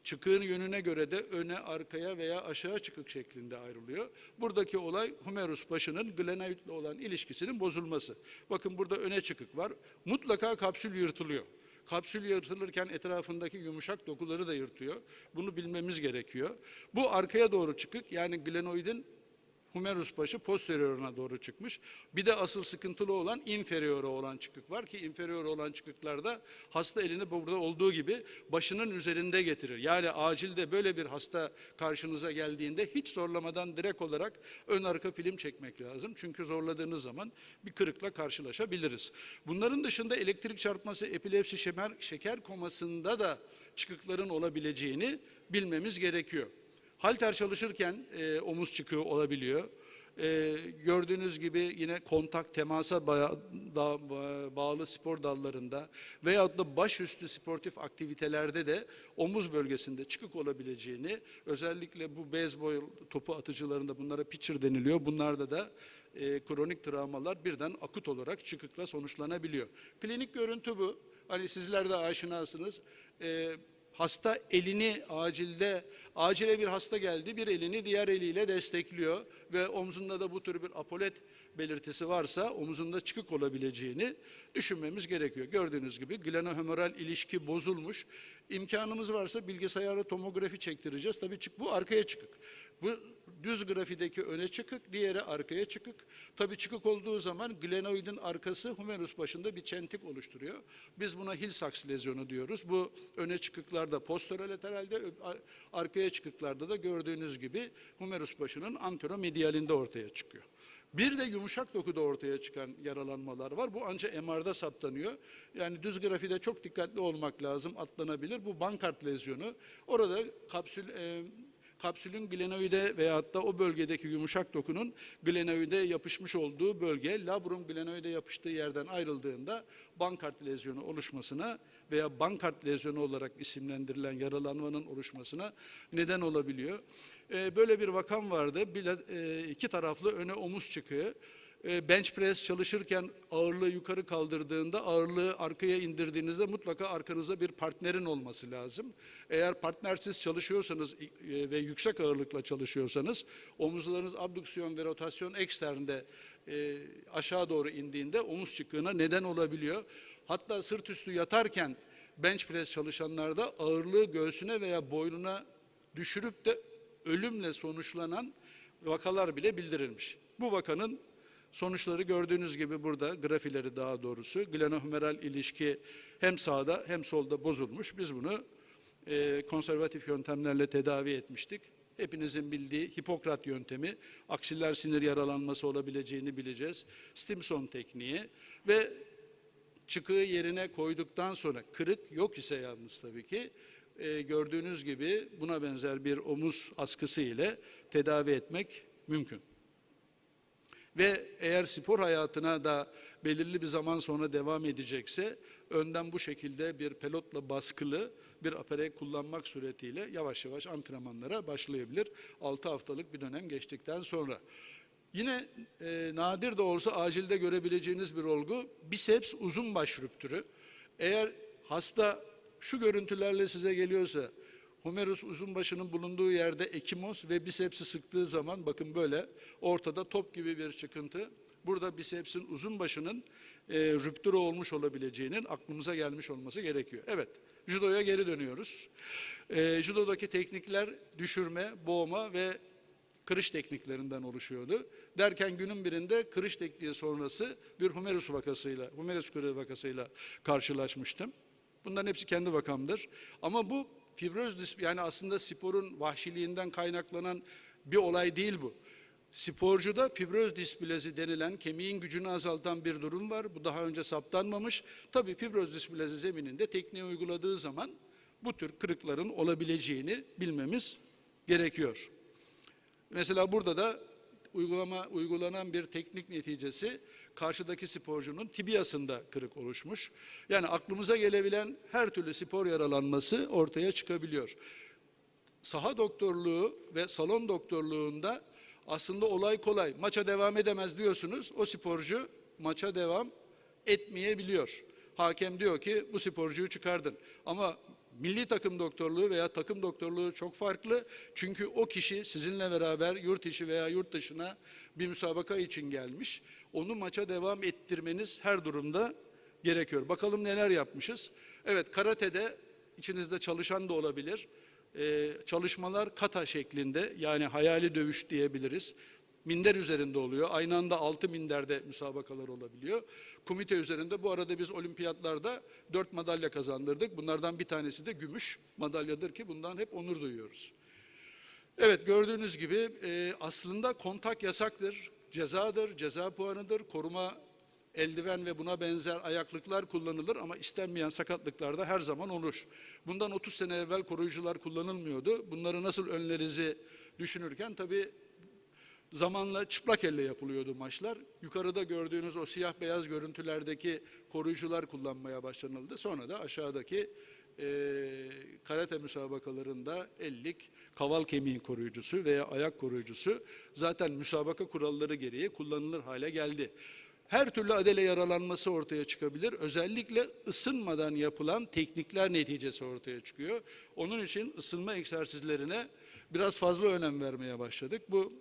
çıkığın yönüne göre de öne, arkaya veya aşağı çıkık şeklinde ayrılıyor. Buradaki olay humerus başının glenoidle olan ilişkisinin bozulması. Bakın burada öne çıkık var. Mutlaka kapsül yırtılıyor. Kapsül yırtılırken etrafındaki yumuşak dokuları da yırtıyor. Bunu bilmemiz gerekiyor. Bu arkaya doğru çıkık, yani glenoidin humerus başı posterioruna doğru çıkmış. Bir de asıl sıkıntılı olan inferiora olan çıkık var ki inferiora olan çıkıklarda hasta elini burada olduğu gibi başının üzerinde getirir. Yani acilde böyle bir hasta karşınıza geldiğinde hiç zorlamadan direkt olarak ön arka film çekmek lazım. Çünkü zorladığınız zaman bir kırıkla karşılaşabiliriz. Bunların dışında elektrik çarpması, epilepsi, şeker komasında da çıkıkların olabileceğini bilmemiz gerekiyor. Halter çalışırken omuz çıkığı olabiliyor. Gördüğünüz gibi yine kontak, temasa bağlı spor dallarında veyahut da başüstü sportif aktivitelerde de omuz bölgesinde çıkık olabileceğini, özellikle bu beyzbol topu atıcılarında bunlara pitcher deniliyor. Bunlarda da kronik travmalar birden akut olarak çıkıkla sonuçlanabiliyor. Klinik görüntü bu. Hani sizler de aşinasınız. Hasta elini acile bir hasta geldi, bir elini diğer eliyle destekliyor ve omzunda da bu tür bir apolet belirtisi varsa omuzunda çıkık olabileceğini düşünmemiz gerekiyor. Gördüğünüz gibi glenohumeral ilişki bozulmuş. İmkanımız varsa bilgisayarla tomografi çektireceğiz. Tabii bu arkaya çıkık. Bu düz grafideki öne çıkık, diğeri arkaya çıkık. Tabii çıkık olduğu zaman glenoidin arkası humerus başında bir çentik oluşturuyor. Biz buna Hill-Sachs lezyonu diyoruz. Bu öne çıkıklarda posterolateralde, arkaya çıkıklarda da gördüğünüz gibi humerus başının anteromedialinde ortaya çıkıyor. Bir de yumuşak dokuda ortaya çıkan yaralanmalar var. Bu ancak MR'da saptanıyor. Yani düz grafide çok dikkatli olmak lazım, atlanabilir. Bu Bankart lezyonu. Orada kapsülün glenoide veyahut da o bölgedeki yumuşak dokunun glenoide yapışmış olduğu bölge, labrum glenoide yapıştığı yerden ayrıldığında Bankart lezyonu oluşmasına veya Bankart lezyonu olarak isimlendirilen yaralanmanın oluşmasına neden olabiliyor. Böyle bir vakam vardı. İki taraflı öne omuz çıkığı. Bench press çalışırken ağırlığı yukarı kaldırdığında, ağırlığı arkaya indirdiğinizde mutlaka arkanızda bir partnerin olması lazım. Eğer partnersiz çalışıyorsanız ve yüksek ağırlıkla çalışıyorsanız, omuzlarınız abduksiyon ve rotasyon eksternde aşağı doğru indiğinde omuz çıkığına neden olabiliyor. Hatta sırt üstü yatarken bench press çalışanlarda ağırlığı göğsüne veya boynuna düşürüp de ölümle sonuçlanan vakalar bile bildirilmiş. Bu vakanın sonuçları gördüğünüz gibi burada, grafileri daha doğrusu, glenohumeral ilişki hem sağda hem solda bozulmuş. Biz bunu konservatif yöntemlerle tedavi etmiştik. Hepinizin bildiği Hipokrat yöntemi, aksiller sinir yaralanması olabileceğini bileceğiz. Stimson tekniği ve çıkığı yerine koyduktan sonra, kırık yok ise yalnız tabii ki, gördüğünüz gibi buna benzer bir omuz askısı ile tedavi etmek mümkün. Ve eğer spor hayatına da belirli bir zaman sonra devam edecekse, önden bu şekilde bir pelotla baskılı bir aparey kullanmak suretiyle yavaş yavaş antrenmanlara başlayabilir. 6 haftalık bir dönem geçtikten sonra. Yine nadir de olsa acilde görebileceğiniz bir olgu biceps uzun baş rüptürü. Eğer hasta şu görüntülerle size geliyorsa, humerus uzun başının bulunduğu yerde ekimos ve bisepsi sıktığı zaman bakın böyle ortada top gibi bir çıkıntı. Burada bisepsin uzun başının rüptürü olmuş olabileceğinin aklımıza gelmiş olması gerekiyor. Evet, judoya geri dönüyoruz. Judodaki teknikler düşürme, boğma ve kırış tekniklerinden oluşuyordu. Derken günün birinde kırış tekniği sonrası bir humerus kırığı vakasıyla karşılaşmıştım. Bunların hepsi kendi vakamdır. Ama bu fibroz, yani aslında sporun vahşiliğinden kaynaklanan bir olay değil bu. Sporcuda fibroz displazi denilen kemiğin gücünü azaltan bir durum var. Bu daha önce saptanmamış. Tabii fibroz displazi zemininde tekniği uyguladığı zaman bu tür kırıkların olabileceğini bilmemiz gerekiyor. Mesela burada da uygulanan bir teknik neticesi karşıdaki sporcunun tibiasında kırık oluşmuş. Yani aklımıza gelebilen her türlü spor yaralanması ortaya çıkabiliyor. Saha doktorluğu ve salon doktorluğunda aslında olay kolay. Maça devam edemez diyorsunuz. O sporcu maça devam etmeyebiliyor. Hakem diyor ki bu sporcuyu çıkardın. Ama milli takım doktorluğu veya takım doktorluğu çok farklı. Çünkü o kişi sizinle beraber yurt içi veya yurt dışına bir müsabaka için gelmiş. Onu maça devam ettirmeniz her durumda gerekiyor. Bakalım neler yapmışız. Evet, karatede içinizde çalışan da olabilir. Çalışmalar kata şeklinde, yani hayali dövüş diyebiliriz. Minder üzerinde oluyor. Aynı anda 6 minderde müsabakalar olabiliyor. Komite üzerinde, bu arada biz olimpiyatlarda 4 madalya kazandırdık. Bunlardan bir tanesi de gümüş madalyadır ki bundan hep onur duyuyoruz. Evet, gördüğünüz gibi aslında kontak yasaktır, cezadır, ceza puanıdır, koruma eldiven ve buna benzer ayaklıklar kullanılır ama istenmeyen sakatlıklar da her zaman olur. Bundan 30 sene evvel koruyucular kullanılmıyordu. Bunları nasıl önlerizi düşünürken tabii zamanla çıplak elle yapılıyordu maçlar. Yukarıda gördüğünüz o siyah beyaz görüntülerdeki koruyucular kullanmaya başlanıldı. Sonra da aşağıdaki karate müsabakalarında ellik, kaval kemiği koruyucusu veya ayak koruyucusu zaten müsabaka kuralları gereği kullanılır hale geldi. Her türlü adele yaralanması ortaya çıkabilir. Özellikle ısınmadan yapılan teknikler neticesi ortaya çıkıyor. Onun için ısınma egzersizlerine biraz fazla önem vermeye başladık. Bu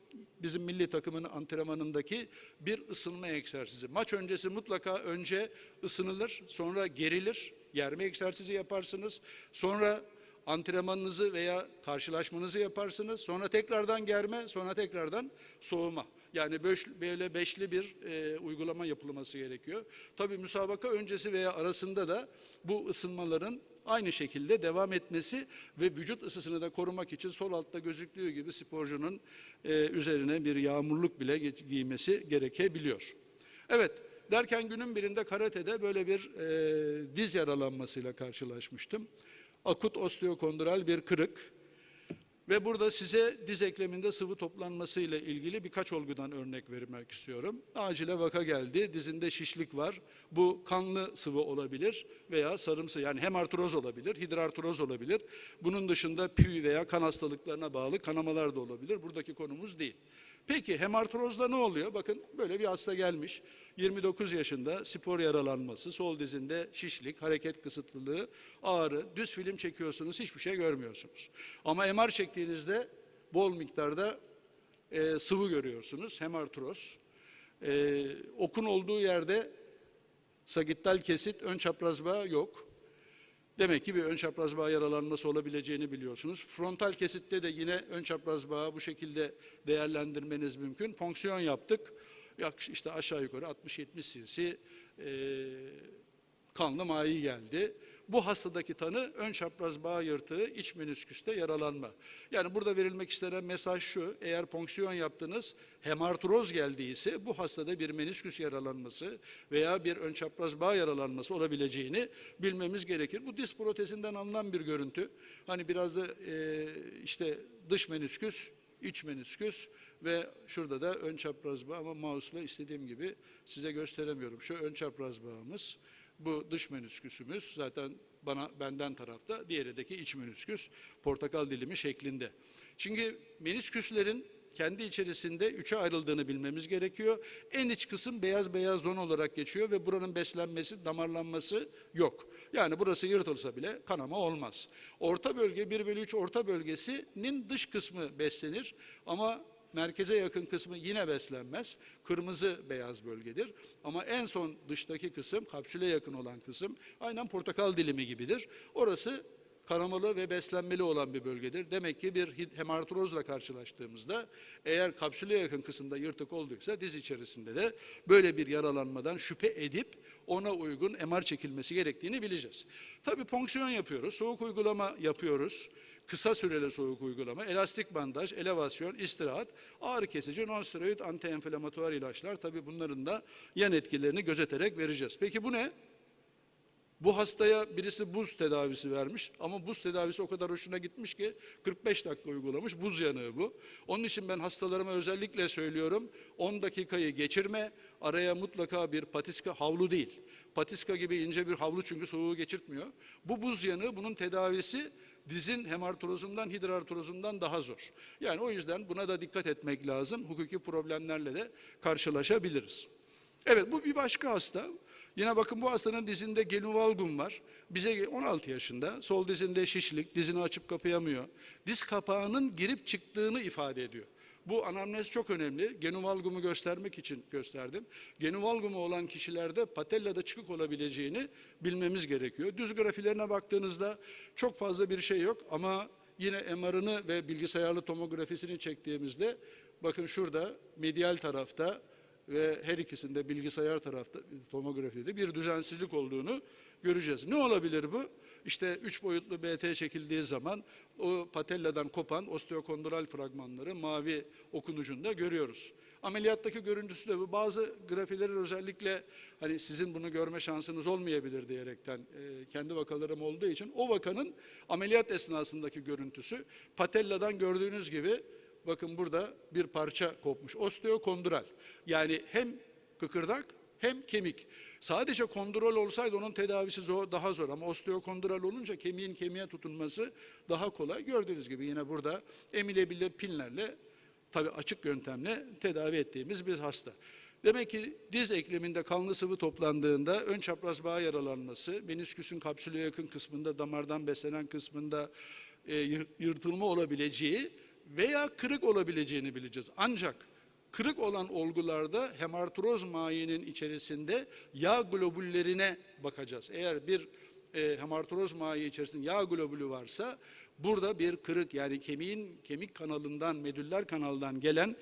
bizim milli takımın antrenmanındaki bir ısınma egzersizi. Maç öncesi mutlaka önce ısınılır, sonra gerilir, germe egzersizi yaparsınız. Sonra antrenmanınızı veya karşılaşmanızı yaparsınız. Sonra tekrardan germe, sonra tekrardan soğuma. Yani böyle beşli bir uygulama yapılması gerekiyor. Tabii müsabaka öncesi veya arasında da bu ısınmaların aynı şekilde devam etmesi ve vücut ısısını da korumak için sol altta gözüktüğü gibi sporcunun üzerine bir yağmurluk bile giymesi gerekebiliyor. Evet, derken günün birinde karatede böyle bir diz yaralanmasıyla karşılaşmıştım. Akut osteokondral bir kırık. Ve burada size diz ekleminde sıvı toplanması ile ilgili birkaç olgudan örnek vermek istiyorum. Acile vaka geldi, dizinde şişlik var. Bu kanlı sıvı olabilir veya sarımsı, yani hemartroz olabilir, hidrartroz olabilir. Bunun dışında pü veya kan hastalıklarına bağlı kanamalar da olabilir. Buradaki konumuz değil. Peki hemartrozda ne oluyor? Bakın böyle bir hasta gelmiş. 29 yaşında, spor yaralanması, sol dizinde şişlik, hareket kısıtlılığı, ağrı, düz film çekiyorsunuz, hiçbir şey görmüyorsunuz. Ama MR çektiğinizde bol miktarda sıvı görüyorsunuz, hemartroz. Okun olduğu yerde sagittal kesit, ön çapraz bağ yok. Demek ki bir ön çapraz bağ yaralanması olabileceğini biliyorsunuz. Frontal kesitte de yine ön çapraz bağı bu şekilde değerlendirmeniz mümkün. Fonksiyon yaptık. İşte aşağı yukarı 60-70 cc kanlı mayi geldi. Bu hastadaki tanı ön çapraz bağ yırtığı, iç menisküste yaralanma. Yani burada verilmek istenen mesaj şu: eğer ponksiyon yaptınız, hemartroz geldiyse bu hastada bir menisküs yaralanması veya bir ön çapraz bağ yaralanması olabileceğini bilmemiz gerekir. Bu diz protezinden alınan bir görüntü. Hani biraz da işte dış menisküs, iç menisküs ve şurada da ön çapraz bağ, ama mouse'la istediğim gibi size gösteremiyorum. Şu ön çapraz bağımız, bu dış menisküsümüz zaten benden tarafta, diğeri de iç menisküs, portakal dilimi şeklinde. Çünkü menisküslerin kendi içerisinde üçe ayrıldığını bilmemiz gerekiyor. En iç kısım beyaz beyaz zon olarak geçiyor ve buranın beslenmesi, damarlanması yok. Yani burası yırtılsa bile kanama olmaz. Orta bölge, 1/3 orta bölgesinin dış kısmı beslenir ama merkeze yakın kısmı yine beslenmez. Kırmızı beyaz bölgedir. Ama en son dıştaki kısım, kapsüle yakın olan kısım aynen portakal dilimi gibidir. Orası kanamalı ve beslenmeli olan bir bölgedir. Demek ki bir hemartrozla karşılaştığımızda eğer kapsüle yakın kısımda yırtık olduysa diz içerisinde de böyle bir yaralanmadan şüphe edip ona uygun MR çekilmesi gerektiğini bileceğiz. Tabii ponksiyon yapıyoruz, soğuk uygulama yapıyoruz. Kısa süreli soğuk uygulama, elastik bandaj, elevasyon, istirahat, ağrı kesici, non-steroid, anti-enflamatuar ilaçlar. Tabii bunların da yan etkilerini gözeterek vereceğiz. Peki bu ne? Bu hastaya birisi buz tedavisi vermiş ama buz tedavisi o kadar hoşuna gitmiş ki 45 dakika uygulamış, buz yanığı bu. Onun için ben hastalarıma özellikle söylüyorum, 10 dakikayı geçirme, araya mutlaka bir patiska, havlu değil. Patiska gibi ince bir havlu, çünkü soğuğu geçirtmiyor. Bu buz yanığı, bunun tedavisi dizin hemartrozundan, hidrartrozundan daha zor. Yani o yüzden buna da dikkat etmek lazım. Hukuki problemlerle de karşılaşabiliriz. Evet, bu bir başka hasta. Yine bakın, bu hastanın dizinde genu valgum var. Bize 16 yaşında, sol dizinde şişlik, dizini açıp kapayamıyor. Diz kapağının girip çıktığını ifade ediyor. Bu anamnez çok önemli. Genu valgumu göstermek için gösterdim. Genu valgumu olan kişilerde patellada çıkık olabileceğini bilmemiz gerekiyor. Düz grafilerine baktığınızda çok fazla bir şey yok ama yine MR'ını ve bilgisayarlı tomografisini çektiğimizde bakın şurada medial tarafta ve her ikisinde bilgisayar tarafta, tomografide bir düzensizlik olduğunu göreceğiz. Ne olabilir bu? İşte 3 boyutlu BT çekildiği zaman o patelladan kopan osteokondral fragmanları mavi okun ucunda görüyoruz. Ameliyattaki görüntüsü de bu. Bazı grafilerin özellikle hani sizin bunu görme şansınız olmayabilir diyerekten kendi vakalarım olduğu için o vakanın ameliyat esnasındaki görüntüsü patelladan gördüğünüz gibi bakın burada bir parça kopmuş. Osteokondral. Yani hem kıkırdak hem kemik. Sadece kondrol olsaydı onun tedavisi daha zor ama osteokondral olunca kemiğin kemiğe tutunması daha kolay. Gördüğünüz gibi yine burada emilebilir pinlerle, tabii açık yöntemle tedavi ettiğimiz bir hasta. Demek ki diz ekleminde kanlı sıvı toplandığında ön çapraz bağ yaralanması, menisküsün kapsüle yakın kısmında, damardan beslenen kısmında yırtılma olabileceği veya kırık olabileceğini bileceğiz. Ancak kırık olan olgularda hemartroz mayinin içerisinde yağ globüllerine bakacağız. Eğer bir hemartroz mayi içerisinde yağ globülü varsa burada bir kırık, yani kemik kanalından, medüller kanalından gelen,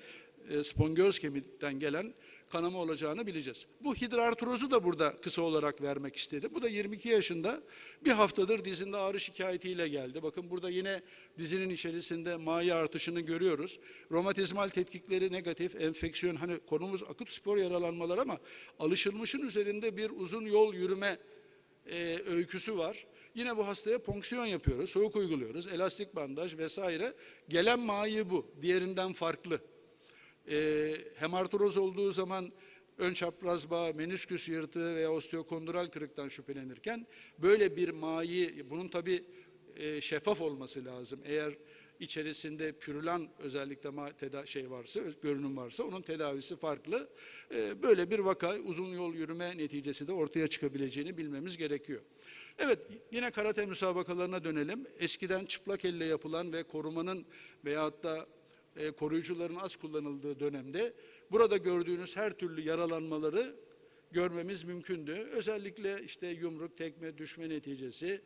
spongöz kemikten gelen kanama olacağını bileceğiz. Bu hidrartrozu da burada kısa olarak vermek istedim. Bu da 22 yaşında, bir haftadır dizinde ağrı şikayetiyle geldi. Bakın burada yine dizinin içerisinde mayi artışını görüyoruz. Romatizmal tetkikleri negatif, enfeksiyon, hani konumuz akut spor yaralanmalar ama alışılmışın üzerinde bir uzun yol yürüme öyküsü var. Yine bu hastaya ponksiyon yapıyoruz, soğuk uyguluyoruz, elastik bandaj vesaire. Gelen mayi bu, diğerinden farklı. Hemartroz olduğu zaman ön çapraz bağ, menisküs yırtığı veya osteokondral kırıktan şüphelenirken böyle bir mayi, bunun tabii şeffaf olması lazım. Eğer içerisinde pürülan özellikle görünüm varsa onun tedavisi farklı. Böyle bir vaka uzun yol yürüme neticesinde ortaya çıkabileceğini bilmemiz gerekiyor. Evet, yine karate müsabakalarına dönelim. Eskiden çıplak elle yapılan ve korumanın veyahut da koruyucuların az kullanıldığı dönemde burada gördüğünüz her türlü yaralanmaları görmemiz mümkündü. Özellikle işte yumruk, tekme, düşme neticesi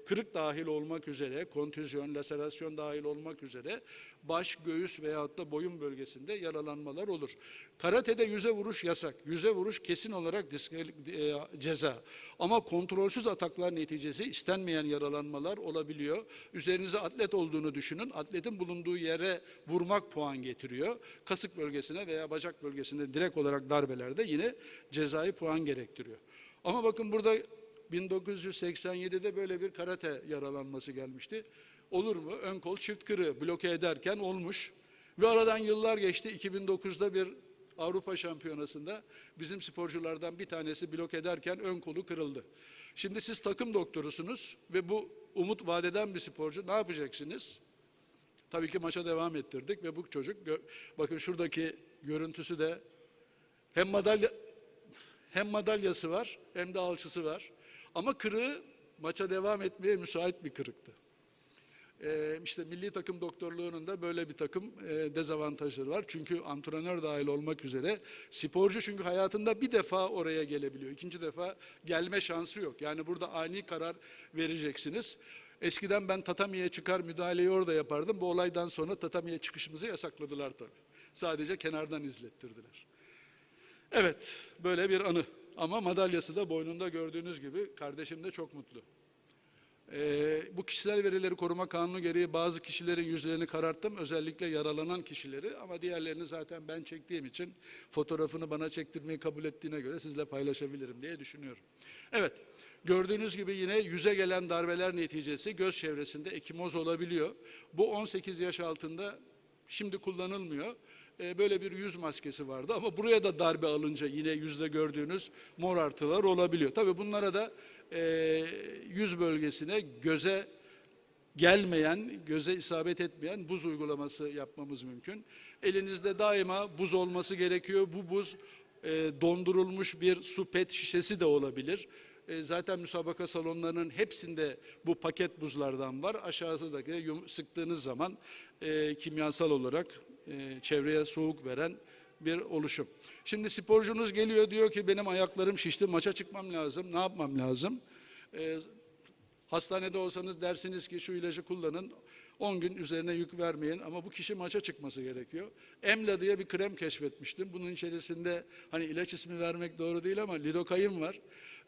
kırık dahil olmak üzere, kontüzyon, laserasyon dahil olmak üzere baş, göğüs veyahut da boyun bölgesinde yaralanmalar olur. Karatede yüze vuruş yasak. Yüze vuruş kesin olarak ceza. Ama kontrolsüz ataklar neticesi istenmeyen yaralanmalar olabiliyor. Üzerinize atlet olduğunu düşünün. Atletin bulunduğu yere vurmak puan getiriyor. Kasık bölgesine veya bacak bölgesinde direkt olarak darbelerde yine cezai puan gerektiriyor. Ama bakın burada 1987'de böyle bir karate yaralanması gelmişti. Olur mu? Ön kol çift kırığı bloke ederken olmuş. Ve aradan yıllar geçti. 2009'da bir Avrupa Şampiyonası'nda bizim sporculardan bir tanesi blok ederken ön kolu kırıldı. Şimdi siz takım doktorusunuz ve bu umut vadeden bir sporcu. Ne yapacaksınız? Tabii ki maça devam ettirdik ve bu çocuk, bakın şuradaki görüntüsü de hem madalyası var hem de alçısı var. Ama kırığı maça devam etmeye müsait bir kırıktı. İşte milli takım doktorluğunun da böyle bir takım dezavantajları var. Çünkü antrenör dahil olmak üzere sporcu çünkü hayatında bir defa oraya gelebiliyor. İkinci defa gelme şansı yok. Yani burada ani karar vereceksiniz. Eskiden ben tatamiye çıkar müdahaleyi orada yapardım. Bu olaydan sonra tatamiye çıkışımızı yasakladılar tabii. Sadece kenardan izlettirdiler. Evet, böyle bir anı. Ama madalyası da boynunda gördüğünüz gibi kardeşim de çok mutlu. Bu kişisel verileri koruma kanunu gereği bazı kişilerin yüzlerini kararttım. Özellikle yaralanan kişileri ama diğerlerini zaten ben çektiğim için fotoğrafını bana çektirmeyi kabul ettiğine göre sizle paylaşabilirim diye düşünüyorum. Evet, gördüğünüz gibi yine yüze gelen darbeler neticesi göz çevresinde ekimoz olabiliyor. Bu 18 yaş altında şimdi kullanılmıyor. Böyle bir yüz maskesi vardı ama buraya da darbe alınca yine yüzde gördüğünüz mor artılar olabiliyor. Tabii bunlara da yüz bölgesine göze gelmeyen, göze isabet etmeyen buz uygulaması yapmamız mümkün. Elinizde daima buz olması gerekiyor. Bu buz dondurulmuş bir su pet şişesi de olabilir. Zaten müsabaka salonlarının hepsinde bu paket buzlardan var. Aşağıdaki sıktığınız zaman kimyasal olarak çevreye soğuk veren bir oluşum. Şimdi sporcunuz geliyor diyor ki benim ayaklarım şişti, maça çıkmam lazım, ne yapmam lazım? Hastanede olsanız dersiniz ki şu ilacı kullanın, 10 gün üzerine yük vermeyin ama bu kişi maça çıkması gerekiyor. Emla diye bir krem keşfetmiştim. Bunun içerisinde hani ilaç ismi vermek doğru değil ama lidokain var.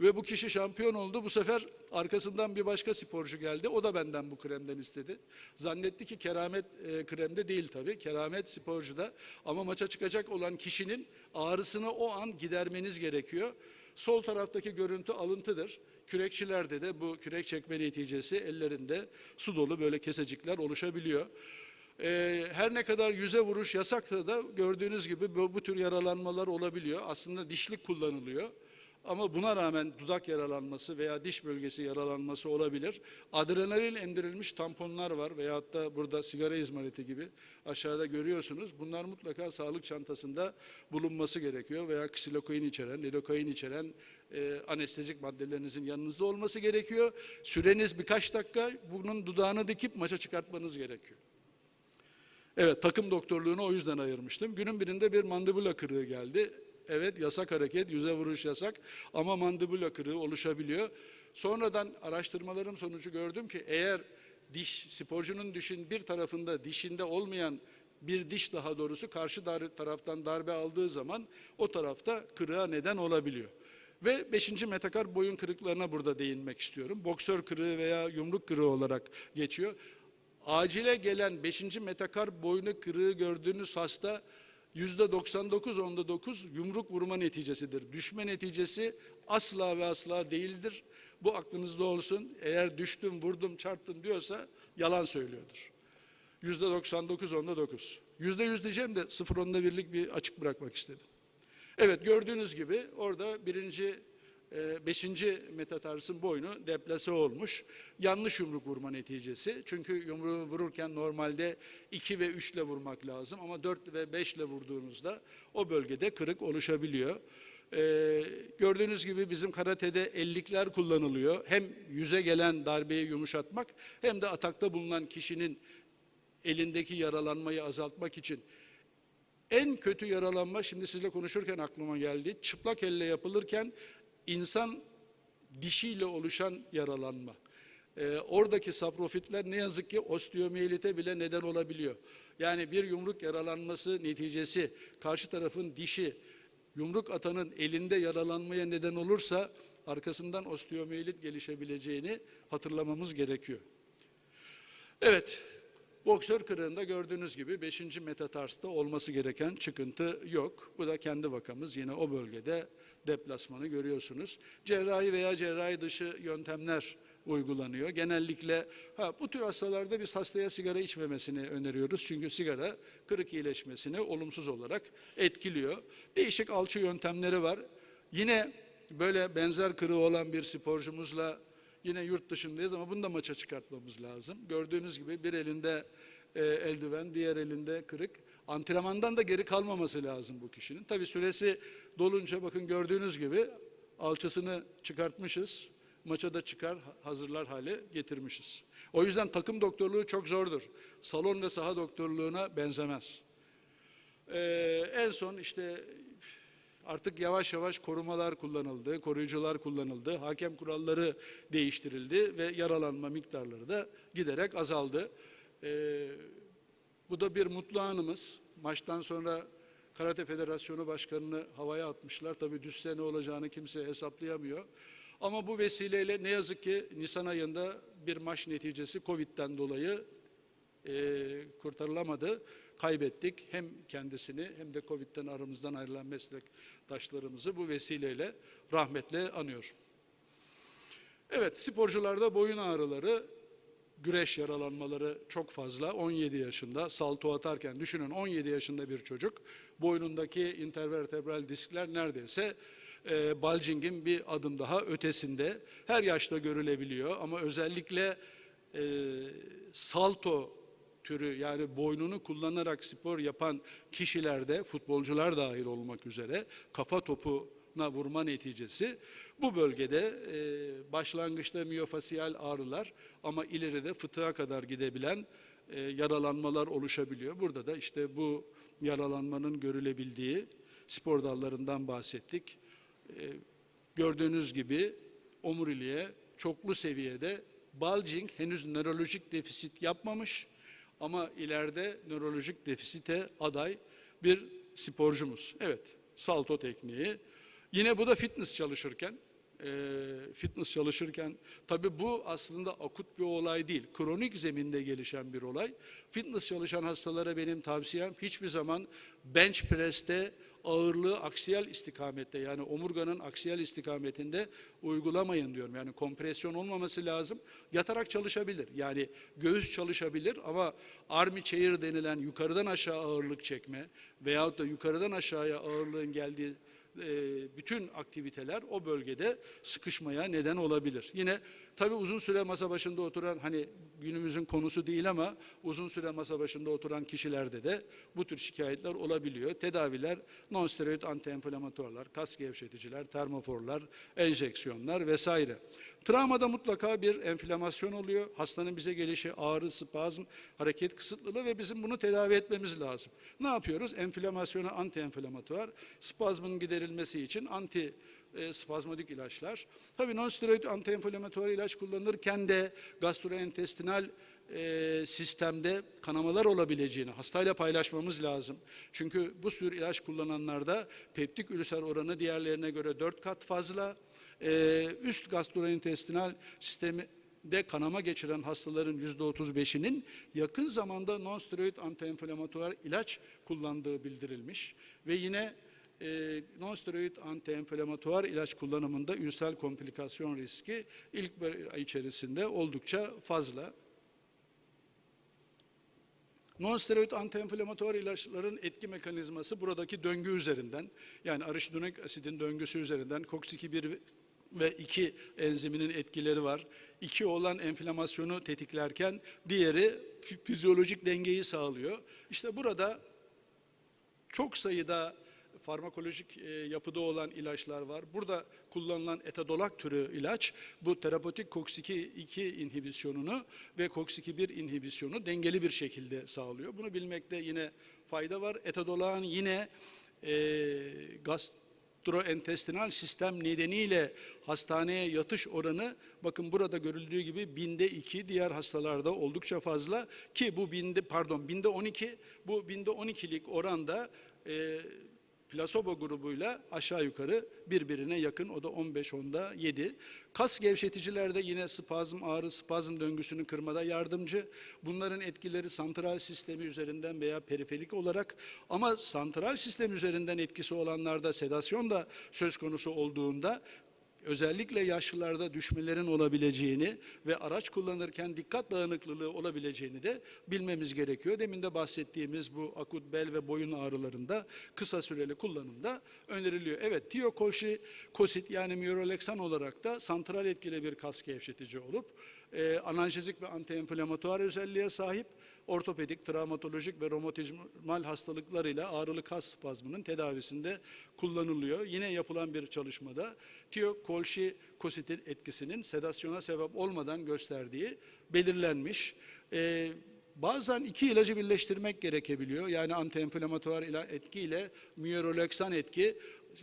Ve bu kişi şampiyon oldu. Bu sefer arkasından bir başka sporcu geldi. O da benden bu kremden istedi. Zannetti ki keramet kremde değil tabii. Keramet sporcuda. Ama maça çıkacak olan kişinin ağrısını o an gidermeniz gerekiyor. Sol taraftaki görüntü alıntıdır. Kürekçilerde de bu kürek çekme neticesi ellerinde su dolu böyle kesecikler oluşabiliyor. Her ne kadar yüze vuruş yasaksa da gördüğünüz gibi bu tür yaralanmalar olabiliyor. Aslında dişlik kullanılıyor. Ama buna rağmen dudak yaralanması veya diş bölgesi yaralanması olabilir. Adrenalin emdirilmiş tamponlar var veyahut da burada sigara izmariti gibi aşağıda görüyorsunuz. Bunlar mutlaka sağlık çantasında bulunması gerekiyor veya ksilokain içeren, lidokain içeren anestezik maddelerinizin yanınızda olması gerekiyor. Süreniz birkaç dakika, bunun dudağını dikip maça çıkartmanız gerekiyor. Evet, takım doktorluğunu o yüzden ayırmıştım. Günün birinde bir mandibula kırığı geldi. Evet, yasak hareket, yüze vuruş yasak ama mandibula kırığı oluşabiliyor. Sonradan araştırmalarım sonucu gördüm ki eğer sporcunun dişin bir tarafında dişinde olmayan bir diş daha doğrusu karşı taraftan darbe aldığı zaman o tarafta kırığa neden olabiliyor. Ve 5. metakar boyun kırıklarına burada değinmek istiyorum. Boksör kırığı veya yumruk kırığı olarak geçiyor. Acile gelen 5. metakar boynu kırığı gördüğünüz hasta %99.9 yumruk vurma neticesidir. Düşme neticesi asla ve asla değildir. Bu aklınızda olsun. Eğer düştüm, vurdum, çarptım diyorsa yalan söylüyordur. %99.9. %100 diyeceğim de 0.1'lik bir açık bırakmak istedim. Evet, gördüğünüz gibi orada 5. metatarsın boynu deplase olmuş. Yanlış yumruk vurma neticesi. Çünkü yumruğu vururken normalde 2 ve 3 ile vurmak lazım ama 4 ve 5 ile vurduğunuzda o bölgede kırık oluşabiliyor. Gördüğünüz gibi bizim karatede ellikler kullanılıyor. Hem yüze gelen darbeyi yumuşatmak hem de atakta bulunan kişinin elindeki yaralanmayı azaltmak için. En kötü yaralanma, şimdi sizle konuşurken aklıma geldi, çıplak elle yapılırken insan dişiyle oluşan yaralanma. Oradaki saprofitler ne yazık ki osteomiyelite bile neden olabiliyor. Yani bir yumruk yaralanması neticesi karşı tarafın dişi yumruk atanın elinde yaralanmaya neden olursa arkasından osteomiyelit gelişebileceğini hatırlamamız gerekiyor. Evet, boksör kırığında gördüğünüz gibi 5. metatarsta olması gereken çıkıntı yok. Bu da kendi vakamız. Yine o bölgede deplasmanı görüyorsunuz. Cerrahi veya cerrahi dışı yöntemler uygulanıyor. Genellikle bu tür hastalarda biz hastaya sigara içmemesini öneriyoruz. Çünkü sigara kırık iyileşmesini olumsuz olarak etkiliyor. Değişik alçı yöntemleri var. Yine böyle benzer kırığı olan bir sporcumuzla yine yurt dışındayız ama bunu da maça çıkartmamız lazım. Gördüğünüz gibi bir elinde eldiven, diğer elinde kırık. Antrenmandan da geri kalmaması lazım bu kişinin. Tabii süresi dolunca bakın gördüğünüz gibi alçısını çıkartmışız. Maça da çıkar, hazırlar hale getirmişiz. O yüzden takım doktorluğu çok zordur. Salon ve saha doktorluğuna benzemez. En son işte artık yavaş yavaş korumalar kullanıldı, koruyucular kullanıldı, hakem kuralları değiştirildi ve yaralanma miktarları da giderek azaldı. Bu da bir mutlu anımız. Maçtan sonra Karate Federasyonu Başkanı'nı havaya atmışlar. Tabii düşse ne olacağını kimse hesaplayamıyor. Ama bu vesileyle ne yazık ki Nisan ayında bir maç neticesi Covid'den dolayı kurtarılamadı. Kaybettik hem kendisini hem de Covid'den aramızdan ayrılan meslektaşlarımızı bu vesileyle rahmetle anıyor. Evet, sporcularda boyun ağrıları, güreş yaralanmaları çok fazla. 17 yaşında salto atarken düşünün 17 yaşında bir çocuk boynundaki intervertebral diskler neredeyse bulging'in bir adım daha ötesinde. Her yaşta görülebiliyor ama özellikle salto türü yani boynunu kullanarak spor yapan kişilerde futbolcular dahil olmak üzere kafa topuna vurma neticesi bu bölgede başlangıçta miyofasiyal ağrılar ama ileride fıtığa kadar gidebilen yaralanmalar oluşabiliyor. Burada da işte bu yaralanmanın görülebildiği spor dallarından bahsettik. Gördüğünüz gibi omuriliğe çoklu seviyede bulging henüz nörolojik defisit yapmamış ama ileride nörolojik defisite aday bir sporcumuz. Evet, salto tekniği. Yine bu da fitness çalışırken tabii bu aslında akut bir olay değil. Kronik zeminde gelişen bir olay. Fitness çalışan hastalara benim tavsiyem hiçbir zaman bench press'te ağırlığı aksiyel istikamette yani omurganın aksiyel istikametinde uygulamayın diyorum. Yani kompresyon olmaması lazım. Yatarak çalışabilir. Yani göğüs çalışabilir ama army chair denilen yukarıdan aşağı ağırlık çekme veyahut da yukarıdan aşağıya ağırlığın geldiği bütün aktiviteler o bölgede sıkışmaya neden olabilir. Yine tabii uzun süre masa başında oturan hani günümüzün konusu değil ama uzun süre masa başında oturan kişilerde de bu tür şikayetler olabiliyor. Tedaviler nonsteroid antiinflamatuarlar, kas gevşeticiler, termoforlar, enjeksiyonlar vesaire. Travmada mutlaka bir enflamasyon oluyor. Hastanın bize gelişi ağrı, spazm, hareket kısıtlılığı ve bizim bunu tedavi etmemiz lazım. Ne yapıyoruz? Enflamasyona antiinflamatuar, spazmın giderilmesi için spazmodik ilaçlar. Tabii nonsteroid antiinflamatuar ilaç kullanırken de gastrointestinal sistemde kanamalar olabileceğini hastayla paylaşmamız lazım. Çünkü bu tür ilaç kullananlarda peptik ülser oranı diğerlerine göre 4 kat fazla. Üst gastrointestinal sistemde kanama geçiren hastaların %35'inin yakın zamanda nonsteroid antiinflamatuar ilaç kullandığı bildirilmiş ve yine nonsteroid antiinflamatuar ilaç kullanımında ülser komplikasyon riski ilk bir ay içerisinde oldukça fazla. Nonsteroid antiinflamatuar ilaçların etki mekanizması buradaki döngü üzerinden yani arachidonic asidin döngüsü üzerinden COX-2 ve 2 enziminin etkileri var. 2 olan enflamasyonu tetiklerken diğeri fizyolojik dengeyi sağlıyor. İşte burada çok sayıda farmakolojik yapıda olan ilaçlar var. Burada kullanılan etadolak türü ilaç bu terapotik COX-2 inhibisyonunu ve COX-2 inhibisyonu dengeli bir şekilde sağlıyor. Bunu bilmekte yine fayda var. Etadolağın yine gastrointestinal sistem nedeniyle hastaneye yatış oranı bakın burada görüldüğü gibi binde 2, diğer hastalarda oldukça fazla ki bu binde 12, bu binde 12'lik oranda plasebo grubuyla aşağı yukarı birbirine yakın, o da 15-10'da 7. Kas gevşeticilerde yine spazm, ağrı, spazm döngüsünü kırmada yardımcı. Bunların etkileri santral sistemi üzerinden veya periferik olarak, ama santral sistem üzerinden etkisi olanlarda sedasyon da söz konusu olduğunda özellikle yaşlılarda düşmelerin olabileceğini ve araç kullanırken dikkat dağınıklığı olabileceğini de bilmemiz gerekiyor. Demin de bahsettiğimiz bu akut bel ve boyun ağrılarında kısa süreli kullanımda öneriliyor. Evet, tiokolşikosit yani miyoleksan olarak da santral etkili bir kas gevşetici olup analjezik ve antiinflamatuar özelliğe sahip, ortopedik, travmatolojik ve romatizmal hastalıklarıyla ağrılı kas spazmının tedavisinde kullanılıyor. Yine yapılan bir çalışmada tiokolşikositin etkisinin sedasyona sebep olmadan gösterdiği belirlenmiş. Bazen iki ilacı birleştirmek gerekebiliyor. Yani antiinflamatuar etki ile miyoleksan etki.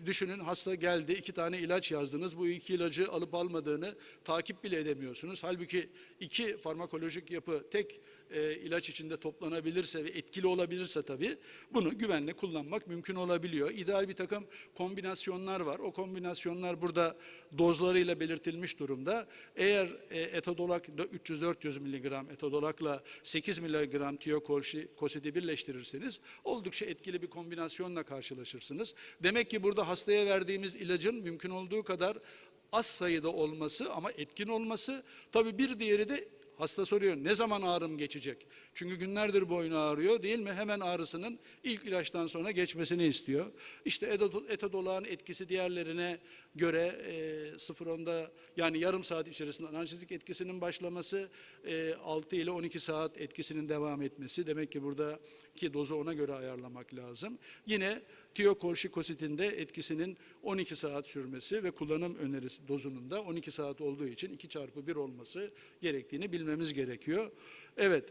Düşünün, hasta geldi, 2 tane ilaç yazdınız. Bu 2 ilacı alıp almadığını takip bile edemiyorsunuz. Halbuki 2 farmakolojik yapı tek ilaç içinde toplanabilirse ve etkili olabilirse tabii bunu güvenle kullanmak mümkün olabiliyor. İdeal bir takım kombinasyonlar var. O kombinasyonlar burada dozlarıyla belirtilmiş durumda. Eğer etodolak 300-400 mg etodolakla 8 mg tiokolşikosidi birleştirirseniz oldukça etkili bir kombinasyonla karşılaşırsınız. Demek ki burada hastaya verdiğimiz ilacın mümkün olduğu kadar az sayıda olması ama etkin olması. Tabii bir diğeri de hasta soruyor, ne zaman ağrım geçecek? Çünkü günlerdir boynu ağrıyor değil mi? Hemen ağrısının ilk ilaçtan sonra geçmesini istiyor. İşte etodolağın etkisi diğerlerine göre 0-10'da yani yarım saat içerisinde analjezik etkisinin başlaması, 6 ile 12 saat etkisinin devam etmesi. Demek ki buradaki dozu ona göre ayarlamak lazım. Yine tiokolşikositin de etkisinin 12 saat sürmesi ve kullanım önerisi dozunun da 12 saat olduğu için 2x1 olması gerektiğini bilmemiz gerekiyor. Evet,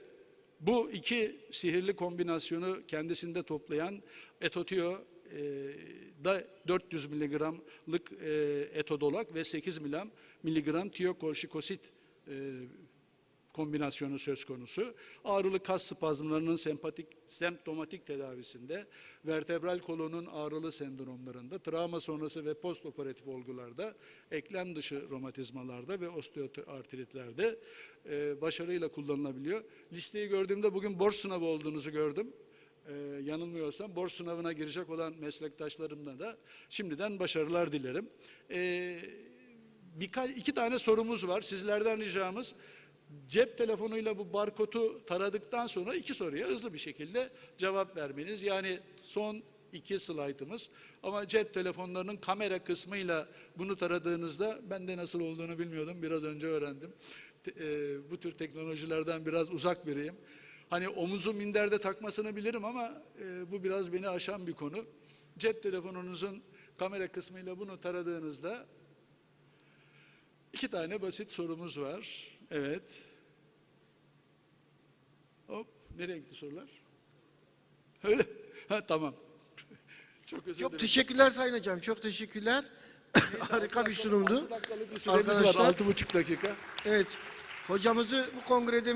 bu iki sihirli kombinasyonu kendisinde toplayan etotio da 400 mg'lık etodolak ve 8 mg tiokolşikosit kombinasyonu söz konusu. Ağrılı kas spazmlarının semptomatik tedavisinde, vertebral kolonun ağrılı sendromlarında, travma sonrası ve postoperatif olgularda, eklem dışı romatizmalarda ve osteoartritlerde başarıyla kullanılabiliyor. Listeyi gördüğümde bugün borç sınavı olduğunuzu gördüm. Yanılmıyorsam borç sınavına girecek olan meslektaşlarımla da şimdiden başarılar dilerim. İki tane sorumuz var. Sizlerden ricamız, cep telefonuyla bu barkodu taradıktan sonra 2 soruya hızlı bir şekilde cevap vermeniz. Yani son 2 slaytımız. Ama cep telefonlarının kamera kısmıyla bunu taradığınızda, ben de nasıl olduğunu bilmiyordum, biraz önce öğrendim. Bu tür teknolojilerden biraz uzak biriyim. Hani omuzu minderde takmasını bilirim ama bu biraz beni aşan bir konu. Cep telefonunuzun kamera kısmıyla bunu taradığınızda 2 tane basit sorumuz var. Evet. Hop, nereye gitti sorular? Öyle. Ha, tamam. Çok özür dilerim. Çok teşekkürler Sayın Hocam, çok teşekkürler. Harika bir sunumdu. 6 dakikalık bir süremiz var, 6,5 dakika. Evet, hocamızı bu kongrede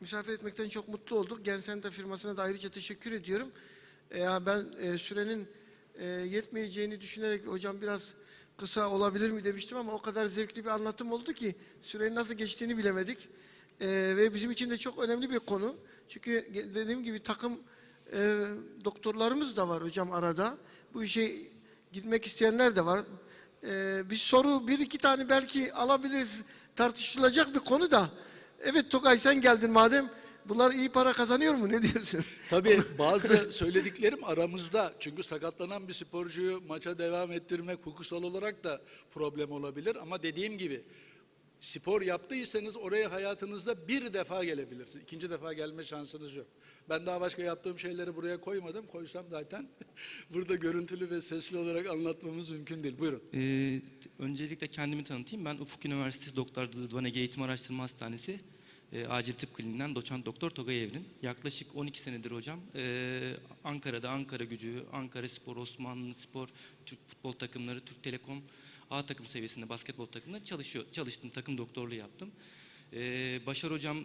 misafir etmekten çok mutlu olduk. Gen Center firmasına da ayrıca teşekkür ediyorum. Ben sürenin yetmeyeceğini düşünerek hocam biraz kısa olabilir mi demiştim ama o kadar zevkli bir anlatım oldu ki sürenin nasıl geçtiğini bilemedik. Ve bizim için de çok önemli bir konu. Çünkü dediğim gibi takım doktorlarımız da var hocam arada. Bu işe gitmek isteyenler de var. Bir soru, bir iki tane belki alabiliriz. Tartışılacak bir konu da. Evet Tokay, sen geldin madem. Bunlar iyi para kazanıyor mu? Ne diyorsun? Tabii bazı söylediklerim aramızda. Çünkü sakatlanan bir sporcuyu maça devam ettirmek hukuksal olarak da problem olabilir. Ama dediğim gibi spor yaptıysanız oraya hayatınızda bir defa gelebilirsiniz. 2. defa gelme şansınız yok. Ben daha başka yaptığım şeyleri buraya koymadım. Koysam zaten burada görüntülü ve sesli olarak anlatmamız mümkün değil. Buyurun. Öncelikle kendimi tanıtayım. Ben Ufuk Üniversitesi Doktor Rıdvan Ege Eğitim Araştırma Hastanesi Acil Tıp Kliniğinden doçent doktor Togay Evrin. Yaklaşık 12 senedir hocam Ankara'da Ankara Gücü, Ankara Spor, Osmanlı Spor, Türk futbol takımları, Türk Telekom A takım seviyesinde basketbol takımında çalıştım, takım doktorluğu yaptım. Başar hocam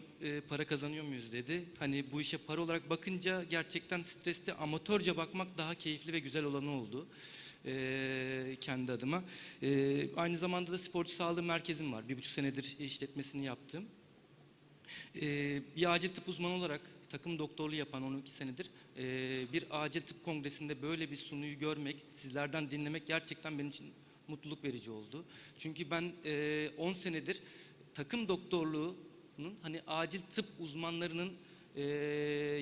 para kazanıyor muyuz dedi. Hani bu işe para olarak bakınca gerçekten stresli, amatörce bakmak daha keyifli ve güzel olanı oldu. Kendi adıma. Aynı zamanda da sporcu sağlığı merkezim var. 1,5 senedir işletmesini yaptım. Bir acil tıp uzmanı olarak takım doktorluğu yapan 12 senedir bir acil tıp kongresinde böyle bir sunuyu görmek, sizlerden dinlemek gerçekten benim için mutluluk verici oldu. Çünkü ben 10 senedir takım doktorluğunun hani acil tıp uzmanlarının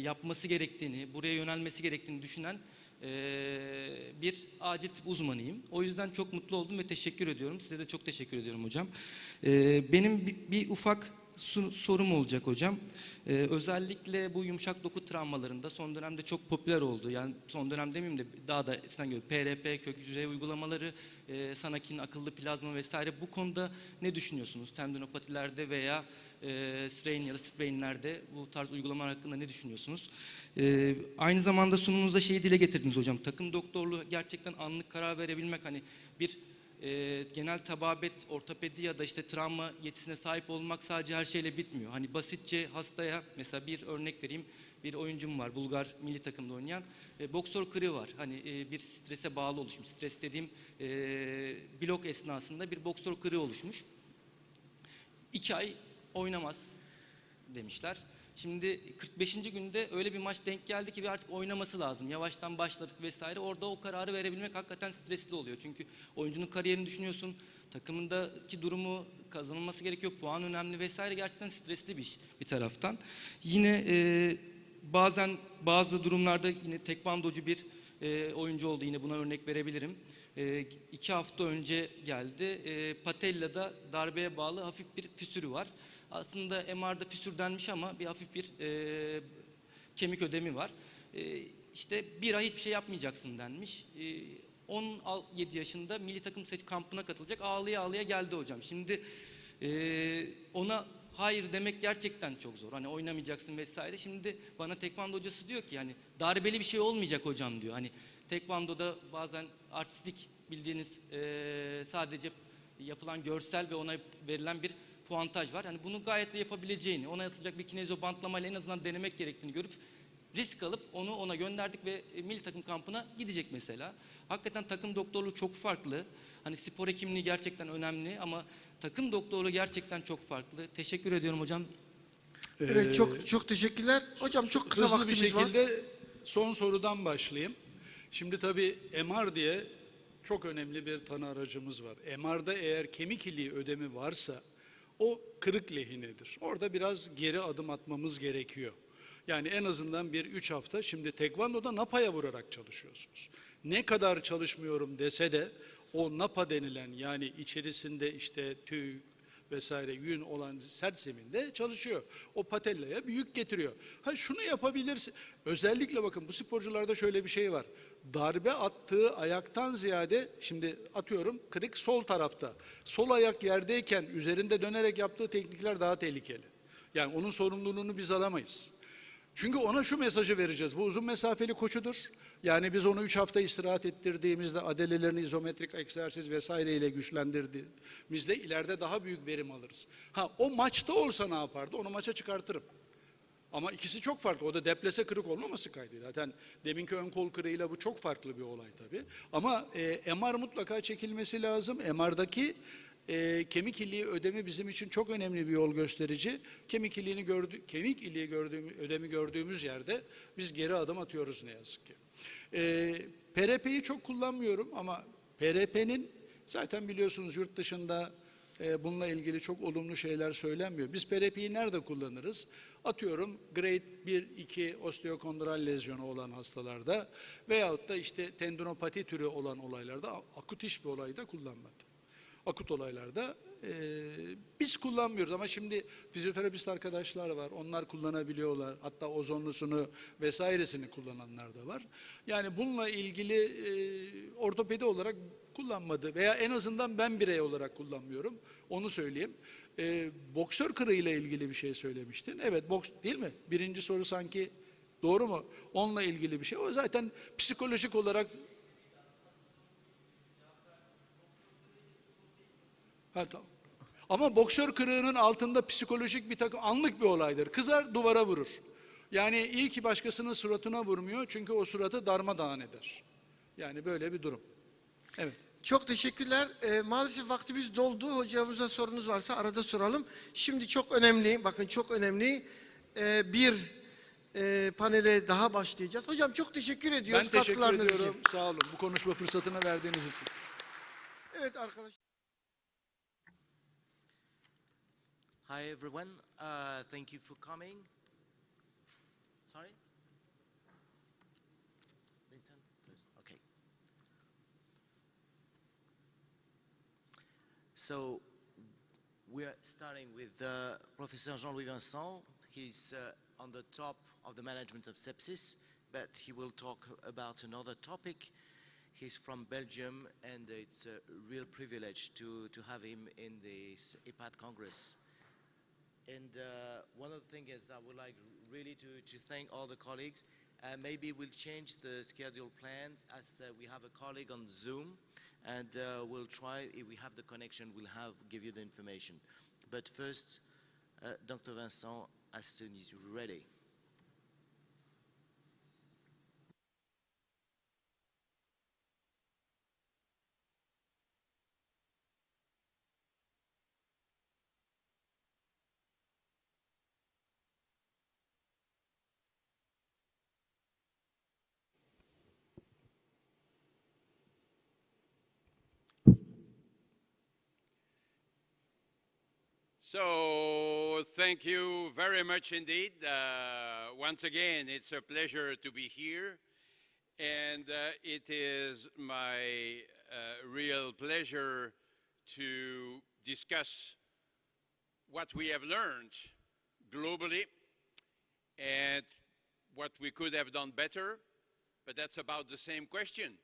yapması gerektiğini, buraya yönelmesi gerektiğini düşünen bir acil tıp uzmanıyım. O yüzden çok mutlu oldum ve teşekkür ediyorum. Size de çok teşekkür ediyorum hocam. Benim bir ufak sorum olacak hocam. Özellikle bu yumuşak doku travmalarında son dönemde çok popüler oldu. Yani son dönem demeyeyim de daha da eskiden göre PRP, kök hücre uygulamaları, Sanakin, akıllı plazma vesaire, bu konuda ne düşünüyorsunuz? Tendinopatilerde veya strain ya da sprainlerde bu tarz uygulamalar hakkında ne düşünüyorsunuz? Aynı zamanda sunumunuzda şeyi dile getirdiniz hocam. Takım doktorluğu gerçekten anlık karar verebilmek, hani bir genel tababet, ortopedi ya da işte travma yetisine sahip olmak sadece her şeyle bitmiyor. Hani basitçe hastaya, mesela bir örnek vereyim, bir oyuncum var, Bulgar milli takımda oynayan, boksör kırığı var. Hani bir strese bağlı oluşmuş. Stres dediğim blok esnasında bir boksör kırığı oluşmuş. 2 ay oynamaz demişler. Şimdi 45. günde öyle bir maç denk geldi ki artık oynaması lazım. Yavaştan başladık vesaire. Orada o kararı verebilmek hakikaten stresli oluyor. Çünkü oyuncunun kariyerini düşünüyorsun. Takımındaki durumu, kazanılması gerekiyor. Puan önemli vesaire. Gerçekten stresli bir iş bir taraftan. Yine bazen bazı durumlarda yine tekvandocu bir oyuncu oldu. Yine buna örnek verebilirim. 2 hafta önce geldi. Patella'da darbeye bağlı hafif bir füsürü var. Aslında MR'da füsür denmiş ama bir hafif bir kemik ödemi var. İşte bir ay hiçbir şey yapmayacaksın denmiş. 17 yaşında milli takım kampına katılacak. Ağlaya ağlaya geldi hocam. Şimdi ona hayır demek gerçekten çok zor. Hani oynamayacaksın vesaire. Şimdi bana tekvando hocası diyor ki hani darbeli bir şey olmayacak hocam diyor. Hani tekvandoda bazen artistik bildiğiniz sadece yapılan görsel ve ona verilen bir puantaj var. Hani bunu gayet de yapabileceğini, ona yapılacak bir kinezio bantlamayla en azından denemek gerektiğini görüp risk alıp onu ona gönderdik ve milli takım kampına gidecek mesela. Hakikaten takım doktorluğu çok farklı. Hani spor hekimliği gerçekten önemli ama takım doktorluğu gerçekten çok farklı. Teşekkür ediyorum hocam. Evet, çok teşekkürler. Hocam çok kısa Hızlı vaktimiz bir şekilde son sorudan başlayayım. Şimdi tabii MR diye çok önemli bir tanı aracımız var. MR'da eğer kemik iliği ödemi varsa o kırık lehinedir. Orada biraz geri adım atmamız gerekiyor. Yani en azından bir 3 hafta, şimdi tekvandoda napaya vurarak çalışıyorsunuz. Ne kadar çalışmıyorum dese de o napa denilen, yani içerisinde işte tüy vesaire yün olan sert zeminde çalışıyor. O patellaya bir yük getiriyor. Ha şunu yapabilirsin. Özellikle bakın bu sporcularda şöyle bir şey var. Darbe attığı ayaktan ziyade, şimdi atıyorum kırık sol tarafta. Sol ayak yerdeyken üzerinde dönerek yaptığı teknikler daha tehlikeli. Yani onun sorumluluğunu biz alamayız. Çünkü ona şu mesajı vereceğiz. Bu uzun mesafeli koşudur. Yani biz onu 3 hafta istirahat ettirdiğimizde, adelelerini izometrik egzersiz vesaireyle güçlendirdiğimizde ileride daha büyük verim alırız. Ha o maçta olsa ne yapardı? Onu maça çıkartırım. Ama ikisi çok farklı. O da deplese kırık olmaması kaydıyla. Zaten deminki ön kol kırığıyla bu çok farklı bir olay tabii. Ama MR mutlaka çekilmesi lazım. MR'daki kemik iliği ödemi bizim için çok önemli bir yol gösterici. Kemik iliği ödemi gördüğümüz yerde biz geri adım atıyoruz ne yazık ki. PRP'yi çok kullanmıyorum ama PRP'nin zaten biliyorsunuz yurt dışında bununla ilgili çok olumlu şeyler söylenmiyor. Biz PRP'yi nerede kullanırız? Atıyorum grade 1-2 osteokondral lezyonu olan hastalarda veyahut da işte tendinopati türü olan olaylarda, akut hiçbir olayda kullanmadı. Akut olaylarda biz kullanmıyoruz ama şimdi fizyoterapist arkadaşlar var. Onlar kullanabiliyorlar. Hatta ozonlusunu vesairesini kullananlar da var. Yani bununla ilgili ortopedi olarak kullanmadı veya en azından ben birey olarak kullanmıyorum. Onu söyleyeyim. Boksör kırığıyla ilgili bir şey söylemiştin. Evet, boks değil mi? Birinci soru sanki doğru mu? Onunla ilgili bir şey. O zaten psikolojik olarak... Ha, tamam. Ama boksör kırığının altında psikolojik bir takım anlık bir olaydır. Kızar, duvara vurur. Yani iyi ki başkasının suratına vurmuyor çünkü o suratı darmadağın eder. Yani böyle bir durum. Evet. Çok teşekkürler. Maalesef vaktimiz doldu. Hocamıza sorunuz varsa arada soralım. Şimdi çok önemli, bakın çok önemli bir panele daha başlayacağız. Hocam çok teşekkür ediyoruz Ben teşekkür katkılarınız ediyorum. için. Sağ olun. Bu konuşma fırsatını verdiğiniz için. Evet arkadaşlar. Hi everyone, thank you for coming. Sorry? Vincent first, okay. So we're starting with Professor Jean-Louis Vincent. He's on the top of the management of sepsis, but he will talk about another topic. He's from Belgium and it's a real privilege to have him in this EPAT Congress. And one of the things is I would like really to thank all the colleagues. Maybe we'll change the schedule plan as we have a colleague on Zoom, and we'll try, if we have the connection, we'll give you the information. But first, Dr. Vincent, as soon as you're ready. So thank you very much indeed. Once again, it's a pleasure to be here. And it is my real pleasure to discuss what we have learned globally and what we could have done better. But that's about the same question.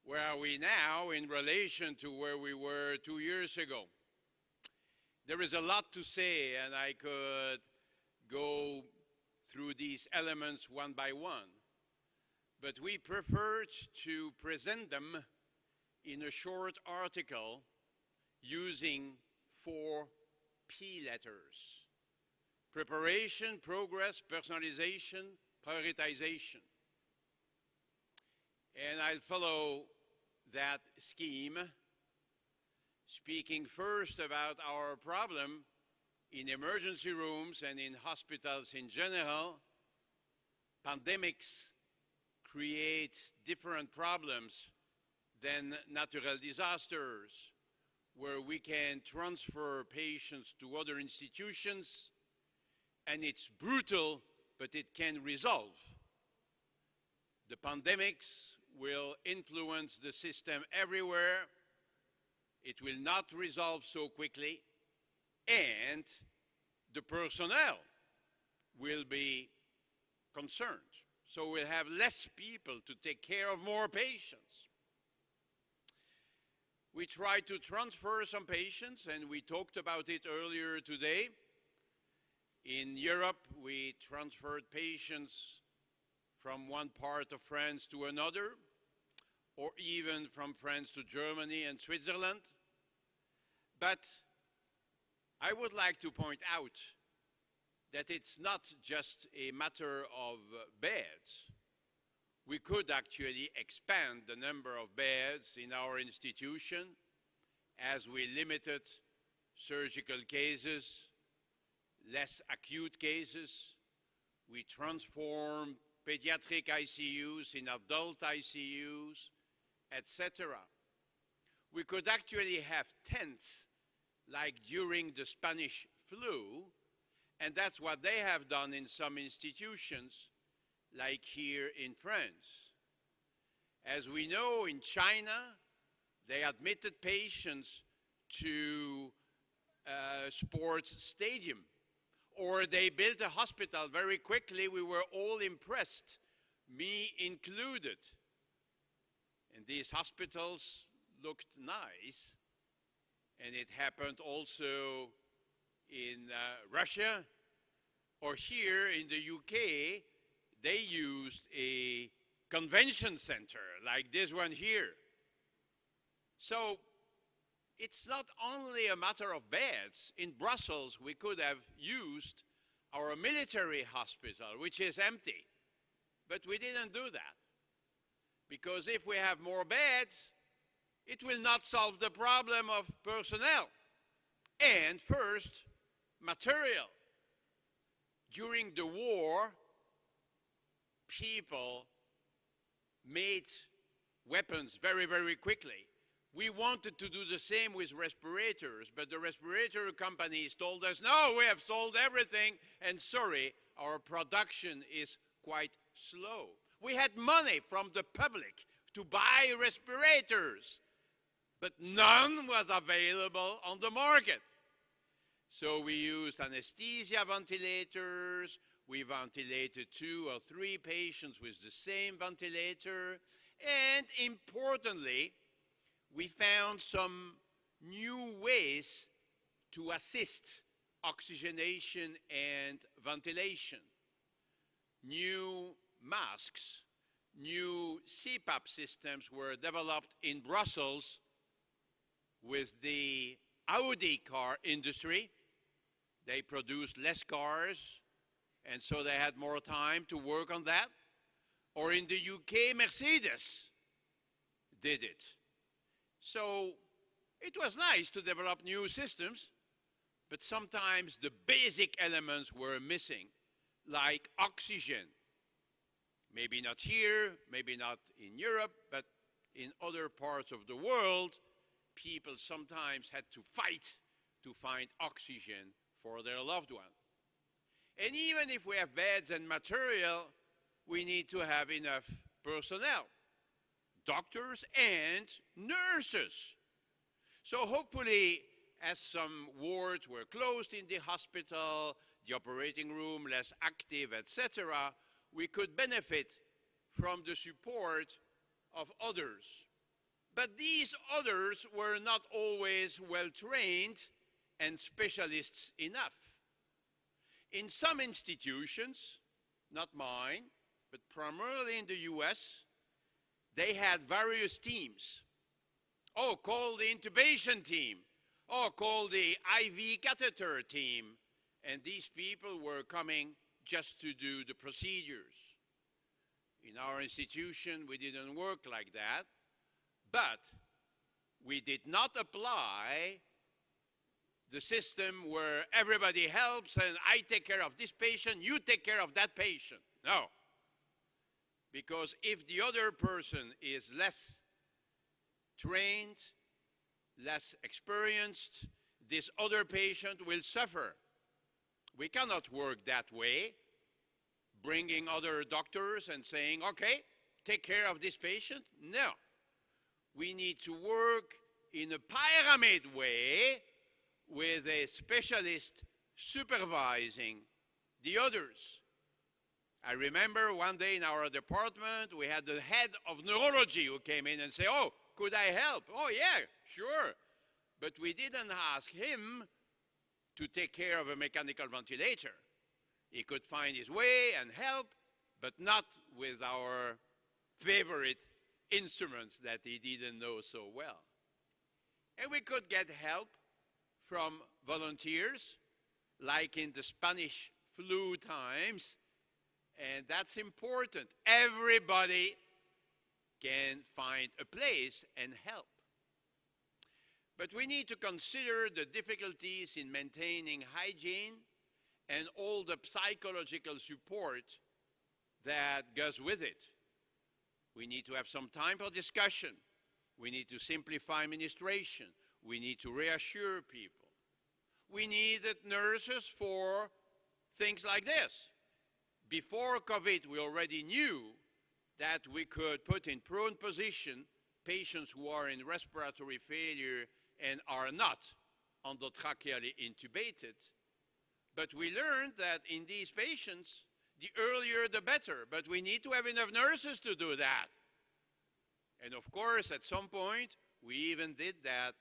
Where are we now in relation to where we were 2 years ago? There is a lot to say, and I could go through these elements one by one. But we preferred to present them in a short article using 4 P letters: preparation, progress, personalization, prioritization. And I'll follow that scheme, speaking first about our problem in emergency rooms and in hospitals in general. Pandemics create different problems than natural disasters, where we can transfer patients to other institutions, and it's brutal, but it can resolve. The pandemics will influence the system everywhere. It will not resolve so quickly, and the personnel will be concerned. So we'll have less people to take care of more patients. We tried to transfer some patients, and we talked about it earlier today. In Europe, we transferred patients from one part of France to another, or even from France to Germany and Switzerland. But I would like to point out that it's not just a matter of beds. We could actually expand the number of beds in our institution as we limited surgical cases, less acute cases. We transformed pediatric ICUs in adult ICUs, etc. We could actually have tents like during the Spanish flu, and that's what they have done in some institutions, like here in France. As we know, in China, they admitted patients to a sports stadium, or they built a hospital very quickly. We were all impressed, me included. And these hospitals looked nice, and it happened also in Russia, or here in the UK, they used a convention center like this one here. So it's not only a matter of beds. In Brussels, we could have used our military hospital, which is empty. But we didn't do that. Because if we have more beds, it will not solve the problem of personnel. And first, material. During the war, people made weapons very, very quickly. We wanted to do the same with respirators, but the respirator companies told us, no, we have sold everything, and sorry, our production is quite slow. We had money from the public to buy respirators, but none was available on the market. So we used anesthesia ventilators. We ventilated 2 or 3 patients with the same ventilator. And importantly, we found some new ways to assist oxygenation and ventilation. New masks, new CPAP systems were developed in Brussels with the Audi car industry. They produced less cars, and so they had more time to work on that. Or in the UK, Mercedes did it. So it was nice to develop new systems, but sometimes the basic elements were missing, like oxygen. Maybe not here, maybe not in Europe, but in other parts of the world, people sometimes had to fight to find oxygen for their loved one. And even if we have beds and material, we need to have enough personnel, doctors and nurses. So hopefully, as some wards were closed in the hospital, the operating room less active, etc., we could benefit from the support of others. But these others were not always well-trained and specialists enough. In some institutions, not mine, but primarily in the US, they had various teams. Oh, called the intubation team. Oh, called the IV catheter team. And these people were coming just to do the procedures. In our institution, we didn't work like that, but we did not apply the system where everybody helps and I take care of this patient, you take care of that patient. No. Because if the other person is less trained, less experienced, this other patient will suffer. We cannot work that way, bringing other doctors and saying, okay, take care of this patient. No. We need to work in a pyramid way with a specialist supervising the others. I remember one day in our department, we had the head of neurology who came in and said, oh, could I help? Oh, yeah, sure. But we didn't ask him to take care of a mechanical ventilator. He could find his way and help, but not with our favorite instruments that he didn't know so well. And we could get help from volunteers, like in the Spanish flu times, and that's important. Everybody can find a place and help. But we need to consider the difficulties in maintaining hygiene and all the psychological support that goes with it. We need to have some time for discussion. We need to simplify administration. We need to reassure people. We needed nurses for things like this. Before COVID, we already knew that we could put in prone position patients who are in respiratory failure and are not endotracheally intubated. But we learned that in these patients, the earlier the better, but we need to have enough nurses to do that. And of course, at some point, we even did that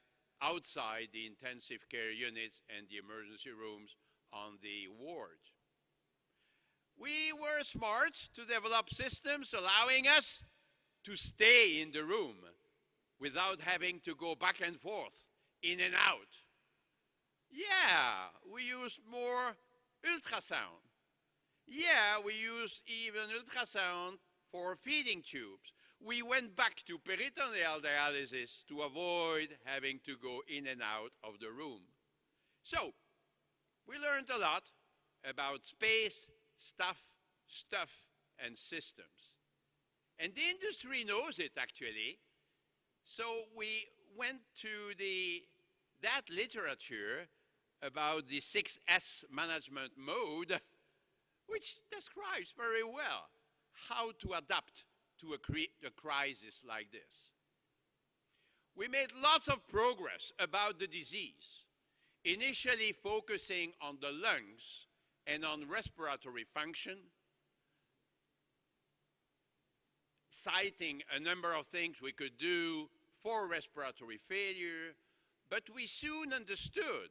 outside the intensive care units and the emergency rooms on the ward. We were smart to develop systems allowing us to stay in the room without having to go back and forth, in and out. Yeah, we used more ultrasound. Yeah, we used even ultrasound for feeding tubes. We went back to peritoneal dialysis to avoid having to go in and out of the room. So, we learned a lot about space, stuff, and systems. And the industry knows it, actually. So we went to that literature about the 6S management mode, which describes very well how to adapt to a crisis like this. We made lots of progress about the disease, initially focusing on the lungs and on respiratory function, citing a number of things we could do for respiratory failure, but we soon understood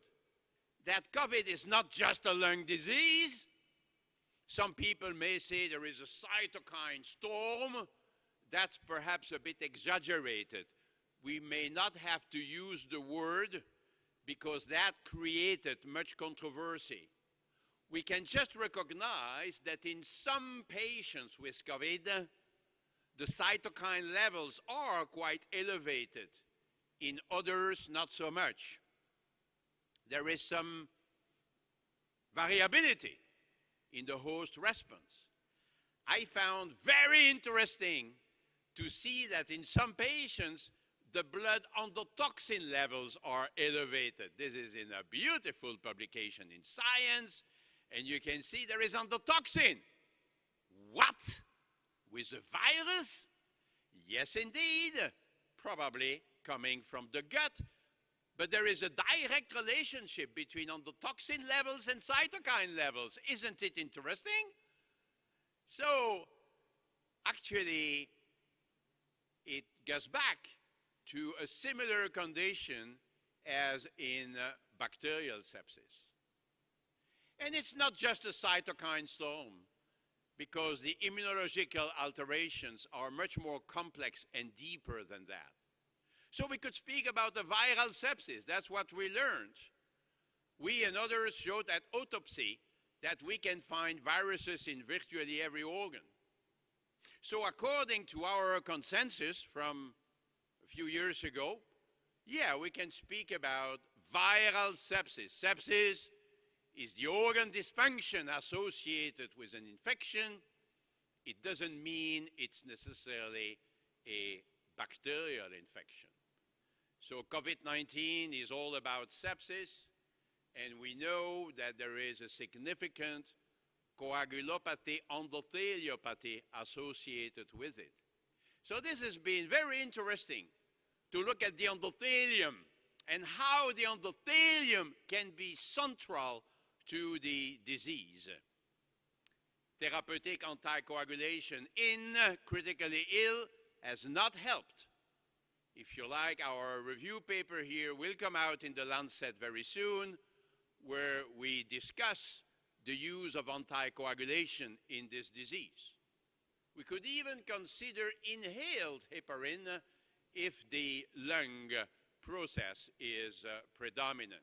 that COVID is not just a lung disease. Some people may say there is a cytokine storm. That's perhaps a bit exaggerated. We may not have to use the word because that created much controversy. We can just recognize that in some patients with COVID, the cytokine levels are quite elevated. In others, not so much. There is some variability in the host response. I found very interesting to see that in some patients, the blood endotoxin levels are elevated. This is in a beautiful publication in Science, and you can see there is endotoxin. What? With a virus? Yes, indeed. Probably coming from the gut. But there is a direct relationship between endotoxin levels and cytokine levels. Isn't it interesting? So, actually, it goes back to a similar condition as in bacterial sepsis. And it's not just a cytokine storm, because the immunological alterations are much more complex and deeper than that. So we could speak about the viral sepsis. That's what we learned. We and others showed at autopsy that we can find viruses in virtually every organ. So according to our consensus from a few years ago, yeah, we can speak about viral sepsis. Sepsis is the organ dysfunction associated with an infection. It doesn't mean it's necessarily a bacterial infection. So COVID-19 is all about sepsis, and we know that there is a significant coagulopathy, endotheliopathy associated with it. So this has been very interesting to look at the endothelium and how the endothelium can be central to the disease. Therapeutic anticoagulation in critically ill has not helped. If you like, our review paper here will come out in the Lancet very soon, where we discuss the use of anticoagulation in this disease. We could even consider inhaled heparin if the lung process is predominant.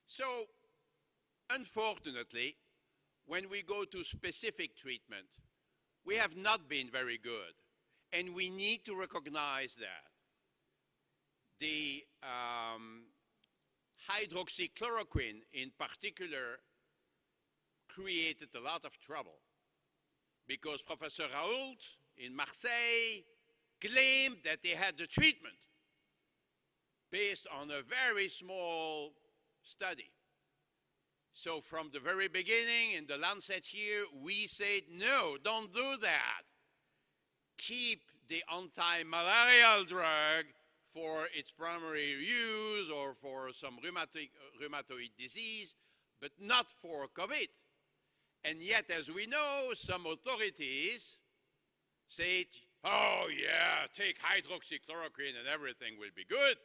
So, unfortunately, when we go to specific treatment, we have not been very good, and we need to recognize that. The hydroxychloroquine, in particular, created a lot of trouble because Professor Raoult in Marseille claimed that they had the treatment based on a very small study. So from the very beginning in the Lancet here, we said, no, don't do that. Keep the anti-malarial drug for its primary use or for some rheumatoid disease, but not for COVID. And yet, as we know, some authorities say, oh yeah, take hydroxychloroquine and everything will be good.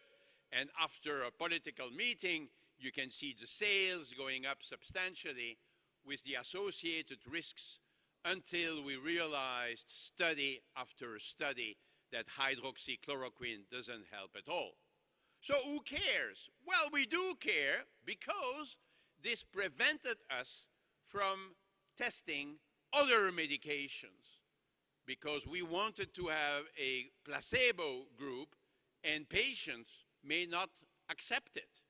and after a political meeting, you can see the sales going up substantially with the associated risks until we realized study after study that hydroxychloroquine doesn't help at all. So who cares? Well, we do care because this prevented us from testing other medications because we wanted to have a placebo group and patients may not accept it.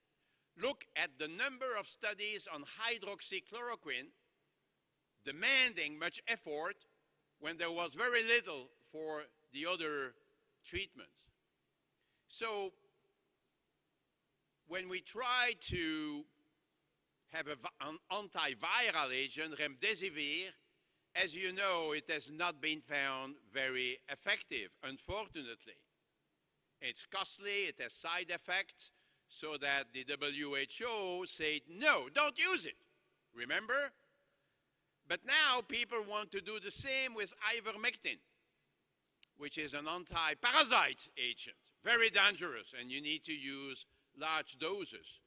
Look at the number of studies on hydroxychloroquine demanding much effort when there was very little for the other treatments. So when we try to have an antiviral agent, remdesivir, as you know, it has not been found very effective, unfortunately. It's costly, it has side effects, so that the WHO said, no, don't use it. Remember? But now people want to do the same with ivermectin, which is an anti-parasite agent, very dangerous, and you need to use large doses.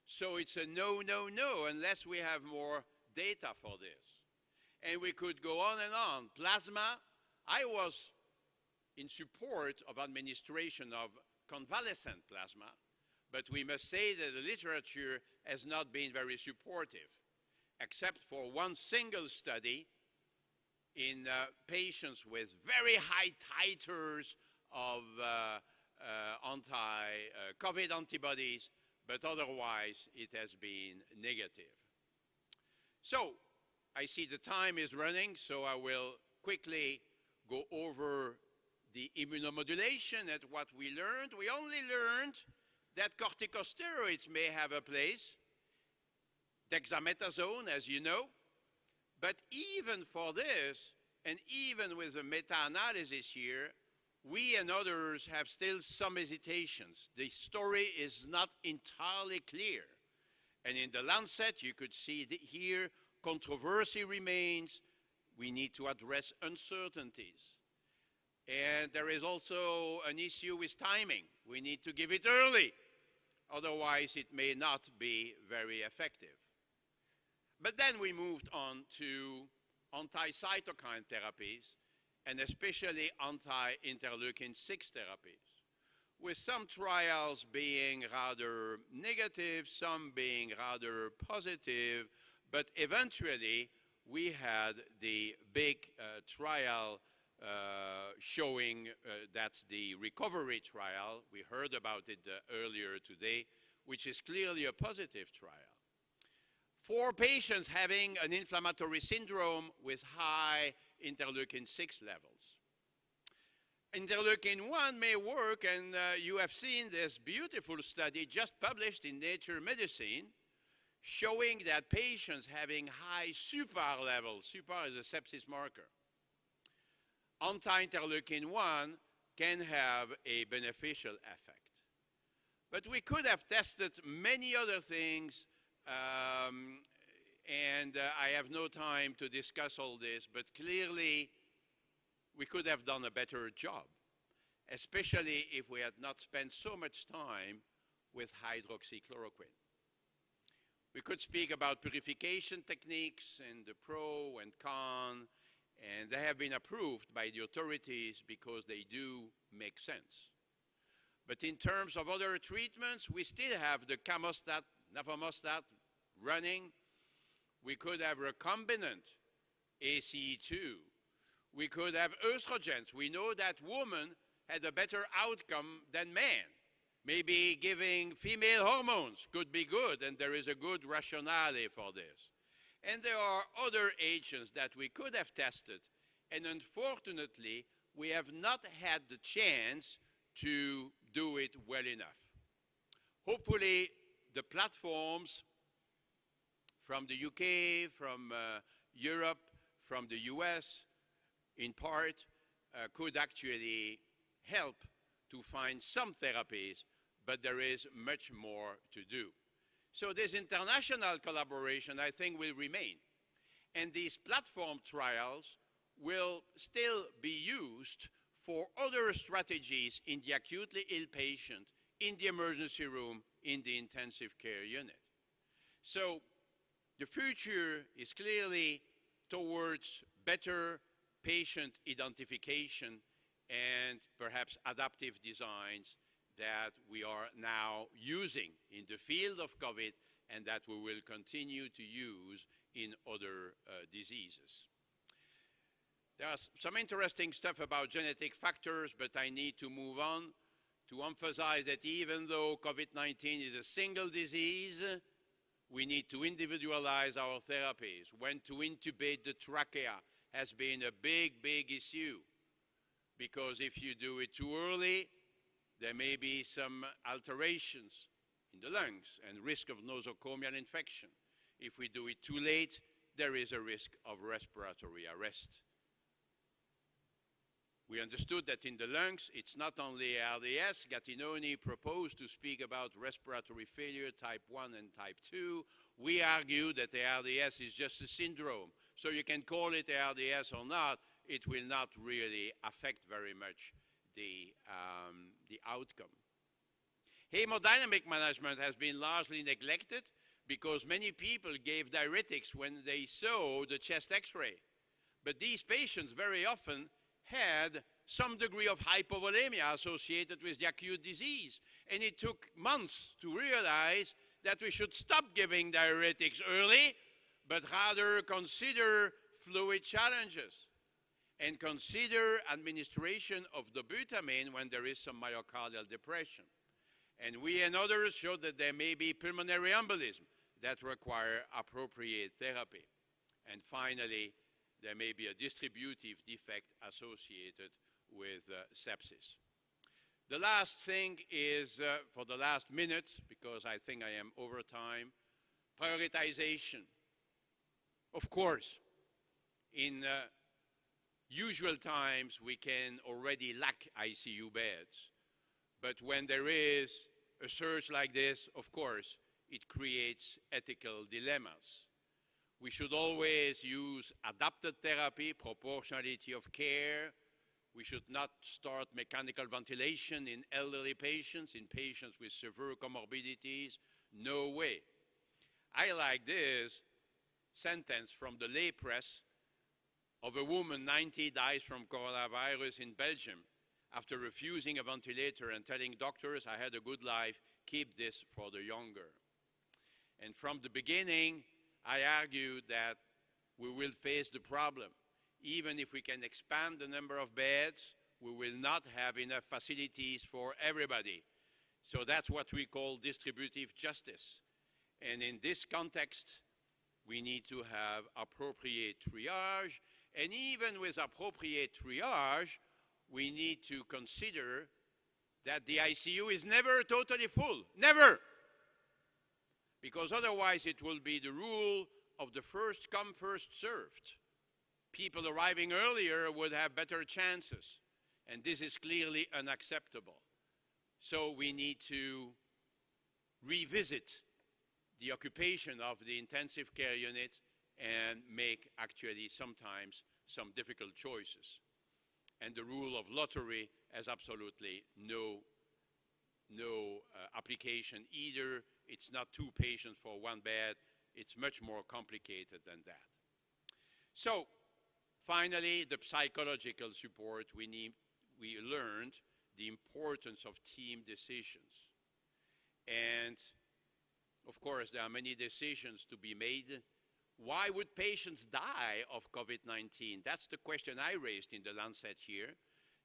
So it's a no, no, no, unless we have more data for this. And we could go on and on. Plasma, I was in support of administration of convalescent plasma, but we must say that the literature has not been very supportive, except for one single study in patients with very high titers of anti-COVID antibodies, but otherwise it has been negative. So I see the time is running, so I will quickly go over the immunomodulation and what we learned. We only learned that corticosteroids may have a place, dexamethasone, as you know, but even for this, and even with the meta-analysis here, we and others have still some hesitations. The story is not entirely clear. And in the Lancet, you could see here, controversy remains. We need to address uncertainties. And there is also an issue with timing. We need to give it early. Otherwise, it may not be very effective. But then we moved on to anti-cytokine therapies, and especially anti-interleukin-6 therapies, with some trials being rather negative, some being rather positive, but eventually we had the big trial showing that's the recovery trial. We heard about it earlier today, which is clearly a positive trial. For patients having an inflammatory syndrome with high interleukin-6 levels. Interleukin-1 may work, and you have seen this beautiful study just published in Nature Medicine showing that patients having high SUPAR levels, SUPAR is a sepsis marker, anti-interleukin-1 can have a beneficial effect. But we could have tested many other things, and I have no time to discuss all this, but clearly we could have done a better job, especially if we had not spent so much time with hydroxychloroquine. We could speak about purification techniques and the pro and con, and they have been approved by the authorities because they do make sense. But in terms of other treatments, we still have the camostat, navamostat running. We could have recombinant ACE2. We could have estrogens. We know that women had a better outcome than men. Maybe giving female hormones could be good, and there is a good rationale for this. And there are other agents that we could have tested, and unfortunately, we have not had the chance to do it well enough. Hopefully, the platforms from the UK, from Europe, from the US, in part, could actually help to find some therapies, but there is much more to do. So this international collaboration, I think, will remain. And these platform trials will still be used for other strategies in the acutely ill patient in the emergency room, in the intensive care unit. So the future is clearly towards better patient identification and perhaps adaptive designs that we are now using in the field of COVID and that we will continue to use in other diseases. There's some interesting stuff about genetic factors, but I need to move on to emphasize that even though COVID-19 is a single disease, we need to individualize our therapies. When to intubate the trachea has been a big, big issue, because if you do it too early, there may be some alterations in the lungs and risk of nosocomial infection. If we do it too late, there is a risk of respiratory arrest. We understood that in the lungs, it's not only RDS. Gattinoni proposed to speak about respiratory failure type 1 and type 2. We argue that the RDS is just a syndrome. So you can call it RDS or not, it will not really affect very much the outcome. Hemodynamic management has been largely neglected because many people gave diuretics when they saw the chest x-ray. But these patients very often had some degree of hypovolemia associated with the acute disease. And it took months to realize that we should stop giving diuretics early, but rather consider fluid challenges and consider administration of dobutamine when there is some myocardial depression. And we and others showed that there may be pulmonary embolism that require appropriate therapy. And finally, there may be a distributive defect associated with sepsis. The last thing is, for the last minute, because I think I am over time, prioritization. Of course, in usual times, we can already lack ICU beds. But when there is a surge like this, of course, it creates ethical dilemmas. We should always use adapted therapy, proportionality of care. We should not start mechanical ventilation in elderly patients, in patients with severe comorbidities. No way. I like this sentence from the lay press of a woman, 90, dies from coronavirus in Belgium after refusing a ventilator and telling doctors, I had a good life, keep this for the younger. And from the beginning, I argued that we will face the problem. Even if we can expand the number of beds, we will not have enough facilities for everybody. So that's what we call distributive justice. And in this context, we need to have appropriate triage. And even with appropriate triage, we need to consider that the ICU is never totally full. Never! Because otherwise it will be the rule of the first come, first served. People arriving earlier would have better chances. And this is clearly unacceptable. So we need to revisit the occupation of the intensive care unit and make actually sometimes some difficult choices. And the rule of lottery has absolutely no application either. It's not 2 patients for 1 bed. It's much more complicated than that. So finally, the psychological support we learned the importance of team decisions. And of course, there are many decisions to be made. Why would patients die of COVID-19? That's the question I raised in the Lancet here,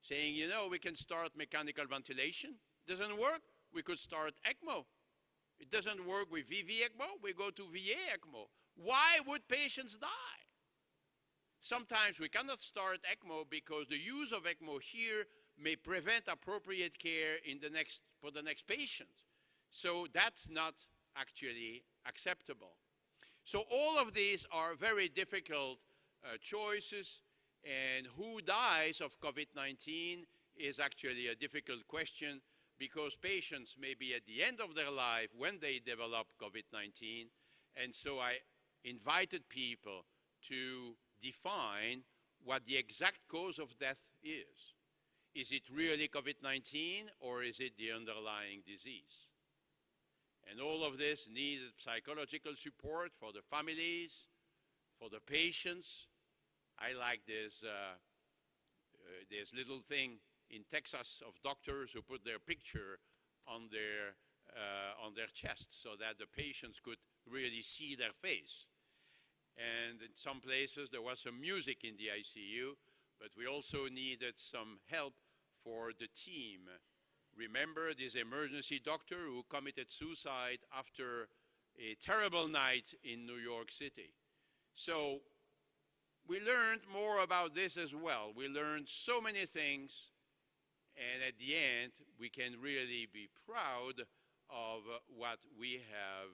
saying, you know, we can start mechanical ventilation. Doesn't work, we could start ECMO. It doesn't work with VV ECMO, we go to VA ECMO. Why would patients die? Sometimes we cannot start ECMO because the use of ECMO here may prevent appropriate care for the next patient. So that's not actually acceptable. So all of these are very difficult choices, and who dies of COVID-19 is actually a difficult question because patients may be at the end of their life when they develop COVID-19. And so I invited people to define what the exact cause of death is. Is it really COVID-19 or is it the underlying disease? And all of this needed psychological support for the families, for the patients. I like this little thing in Texas of doctors who put their picture on their chest so that the patients could really see their face. And in some places there was some music in the ICU, but we also needed some help for the team. Remember this emergency doctor who committed suicide after a terrible night in New York City. So we learned more about this as well. We learned so many things, and at the end, we can really be proud of what we have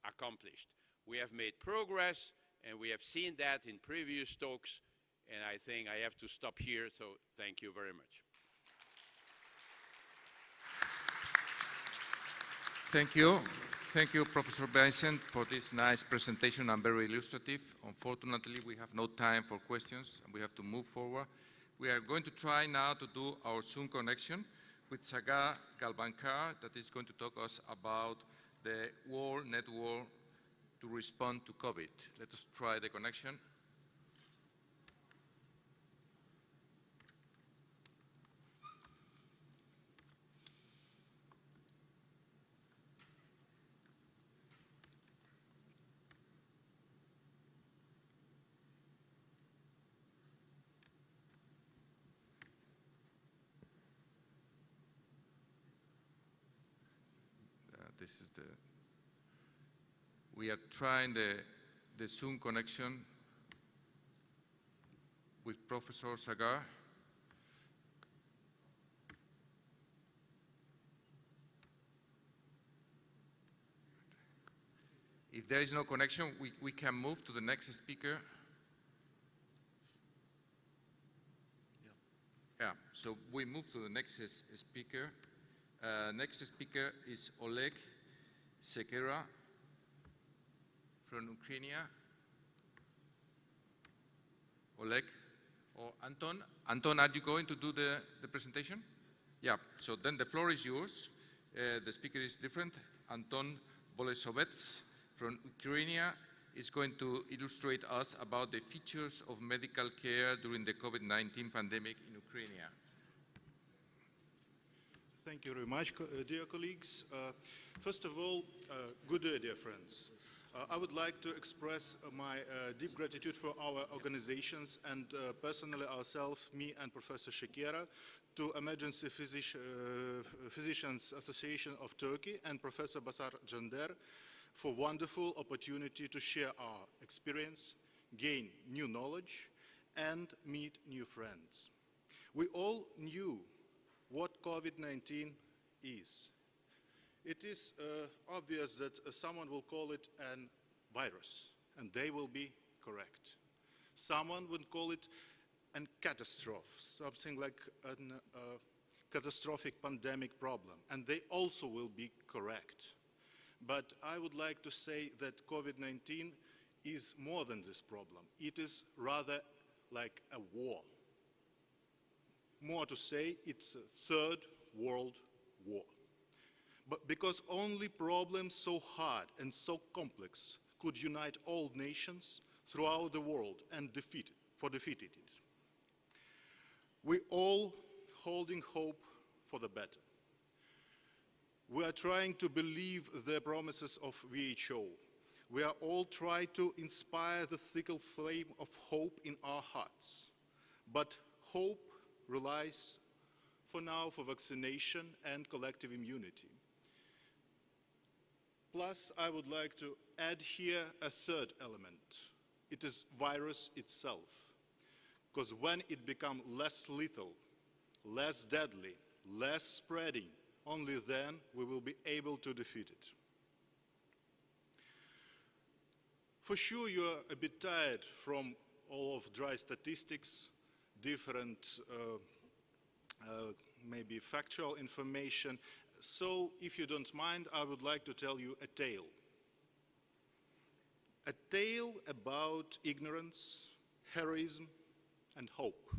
accomplished. We have made progress, and we have seen that in previous talks, and I think I have to stop here, so thank you very much. Thank you. Thank you, Professor Vincent, for this nice presentation and very illustrative. Unfortunately, we have no time for questions, and we have to move forward. We are going to try now to do our Zoom connection with Sagar Galbankar, that is going to talk us about the World Network to respond to COVID. Let us try the connection. This is we are trying the Zoom connection with Professor Sagar. If there is no connection, we can move to the next speaker. Yeah, so we move to the next speaker. Next speaker is Oleg Sekera from Ukraine. Oleg or Anton. Anton, are you going to do the presentation? Yeah, so then the floor is yours. The speaker is different. Anton Bolesovets from Ukraine is going to illustrate us about the features of medical care during the COVID-19 pandemic in Ukraine. Thank you very much, dear colleagues. First of all, good day, dear friends. I would like to express my deep gratitude for our organizations and personally ourselves, me and Professor Sekera, to Emergency Physicians Association of Turkey and Professor Basar Cander for wonderful opportunity to share our experience, gain new knowledge, and meet new friends. We all knew what COVID-19 is. It is obvious that someone will call it a virus, and they will be correct. Someone would call it a catastrophe, something like a catastrophic pandemic problem, and they also will be correct. But I would like to say that COVID-19 is more than this problem. It is rather like a war. More to say, it's a third world war. But because only problems so hard and so complex could unite all nations throughout the world and defeat it. We all holding hope for the better. We are trying to believe the promises of WHO. We are all trying to inspire the fickle flame of hope in our hearts. But hope relies for now for vaccination and collective immunity. Plus, I would like to add here a third element. It is virus itself. Because when it becomes less lethal, less deadly, less spreading, only then we will be able to defeat it. For sure, you are a bit tired from all of dry statistics, different maybe factual information. So, if you don't mind, I would like to tell you a tale. A tale about ignorance, heroism, and hope.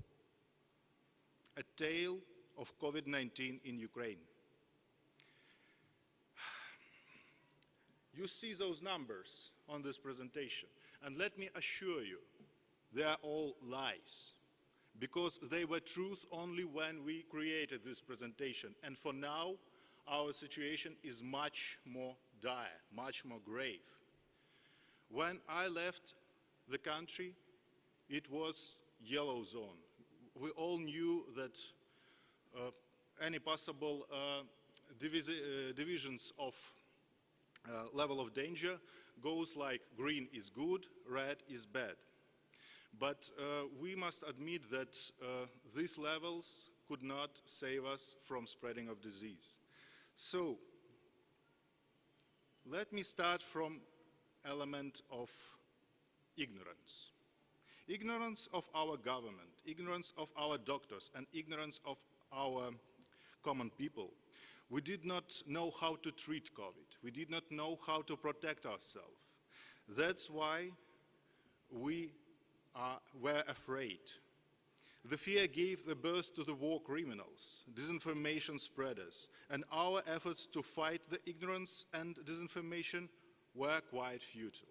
A tale of COVID-19 in Ukraine. You see those numbers on this presentation, and let me assure you, they are all lies, because they were truth only when we created this presentation, and for now, our situation is much more dire, much more grave. When I left the country, it was yellow zone. We all knew that any possible divisions of level of danger goes like green is good, red is bad. But we must admit that these levels could not save us from spreading of disease. So let me start from element of ignorance. Ignorance of our government, ignorance of our doctors, and ignorance of our common people. We did not know how to treat COVID. We did not know how to protect ourselves. That's why we were afraid. The fear gave the birth to the war criminals, disinformation spreaders, and our efforts to fight the ignorance and disinformation were quite futile.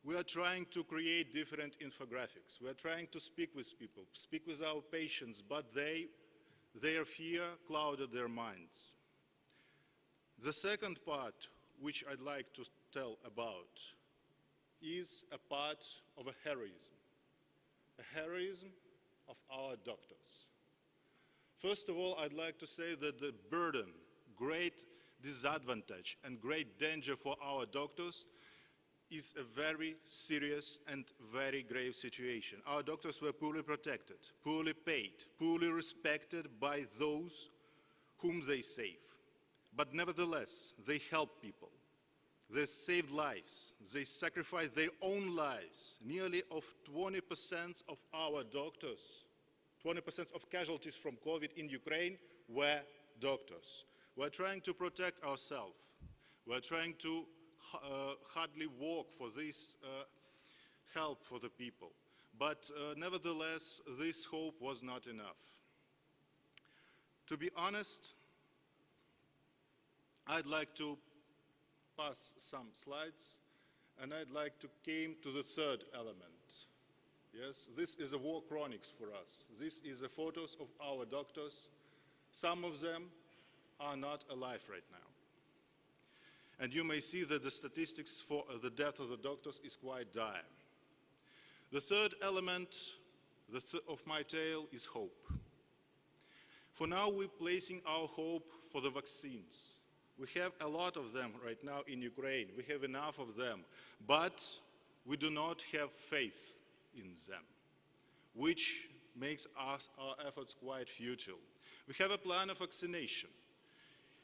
We are trying to create different infographics. We are trying to speak with people, speak with our patients, but their fear clouded their minds. The second part, which I'd like to tell about, is a part of a heroism of our doctors. First of all, I'd like to say that the burden, great disadvantage, and great danger for our doctors is a very serious and very grave situation. Our doctors were poorly protected, poorly paid, poorly respected by those whom they save. But nevertheless, they help people. They saved lives. They sacrificed their own lives. Nearly of 20% of our doctors, 20% of casualties from COVID in Ukraine were doctors. We're trying to protect ourselves. We're trying to hardly walk for this help for the people. But nevertheless, this hope was not enough. To be honest, I'd like to pass some slides, and I'd like to come to the third element. Yes, this is a war chronics for us. This is the photos of our doctors. Some of them are not alive right now. And you may see that the statistics for the death of the doctors is quite dire. The third element of my tale is hope. For now, we're placing our hope for the vaccines. We have a lot of them right now in Ukraine. We have enough of them, but we do not have faith in them, which makes our efforts quite futile. We have a plan of vaccination.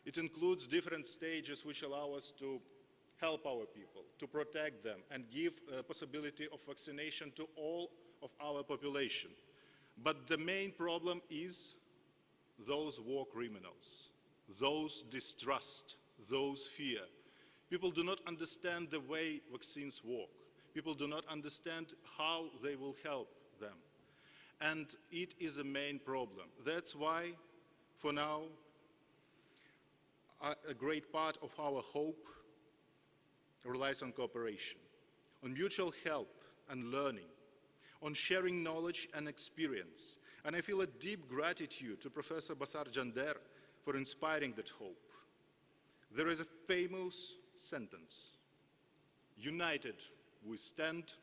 It includes different stages which allow us to help our people, to protect them, and give a possibility of vaccination to all of our population. But the main problem is those war criminals, those distrust, those fear. People do not understand the way vaccines work. People do not understand how they will help them. And it is a main problem. That's why, for now, a great part of our hope relies on cooperation, on mutual help and learning, on sharing knowledge and experience. And I feel a deep gratitude to Professor Basar Jander for inspiring that hope. There is a famous sentence: united we stand,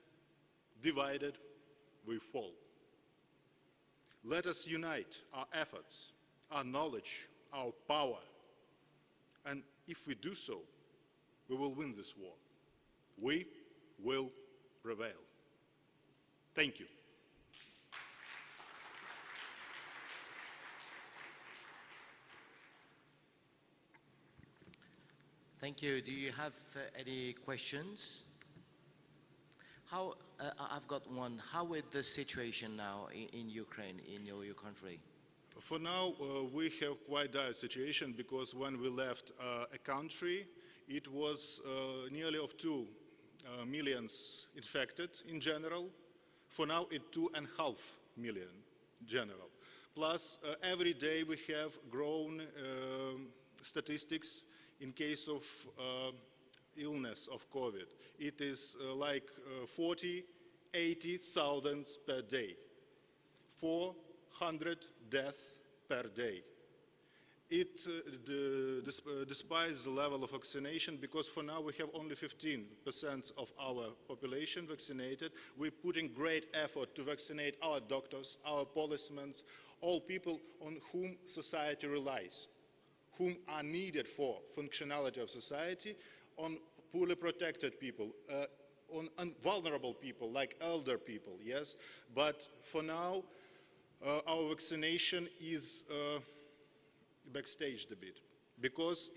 divided we fall. Let us unite our efforts, our knowledge, our power, and if we do so, we will win this war. We will prevail. Thank you. Thank you. Do you have any questions? I've got one. How is the situation now in Ukraine, in your country? For now, we have quite dire situation, because when we left a country, it was nearly of 2 million infected in general. For now, it's 2.5 million general. Plus, every day we have grown statistics in case of illness of COVID. It is like 40, 80,000 per day, 400 deaths per day. Despite the level of vaccination, because for now we have only 15% of our population vaccinated, we're putting great effort to vaccinate our doctors, our policemen, all people on whom society relies, whom are needed for functionality of society, on poorly protected people, on vulnerable people like elder people, yes? But for now, our vaccination is backstaged a bit because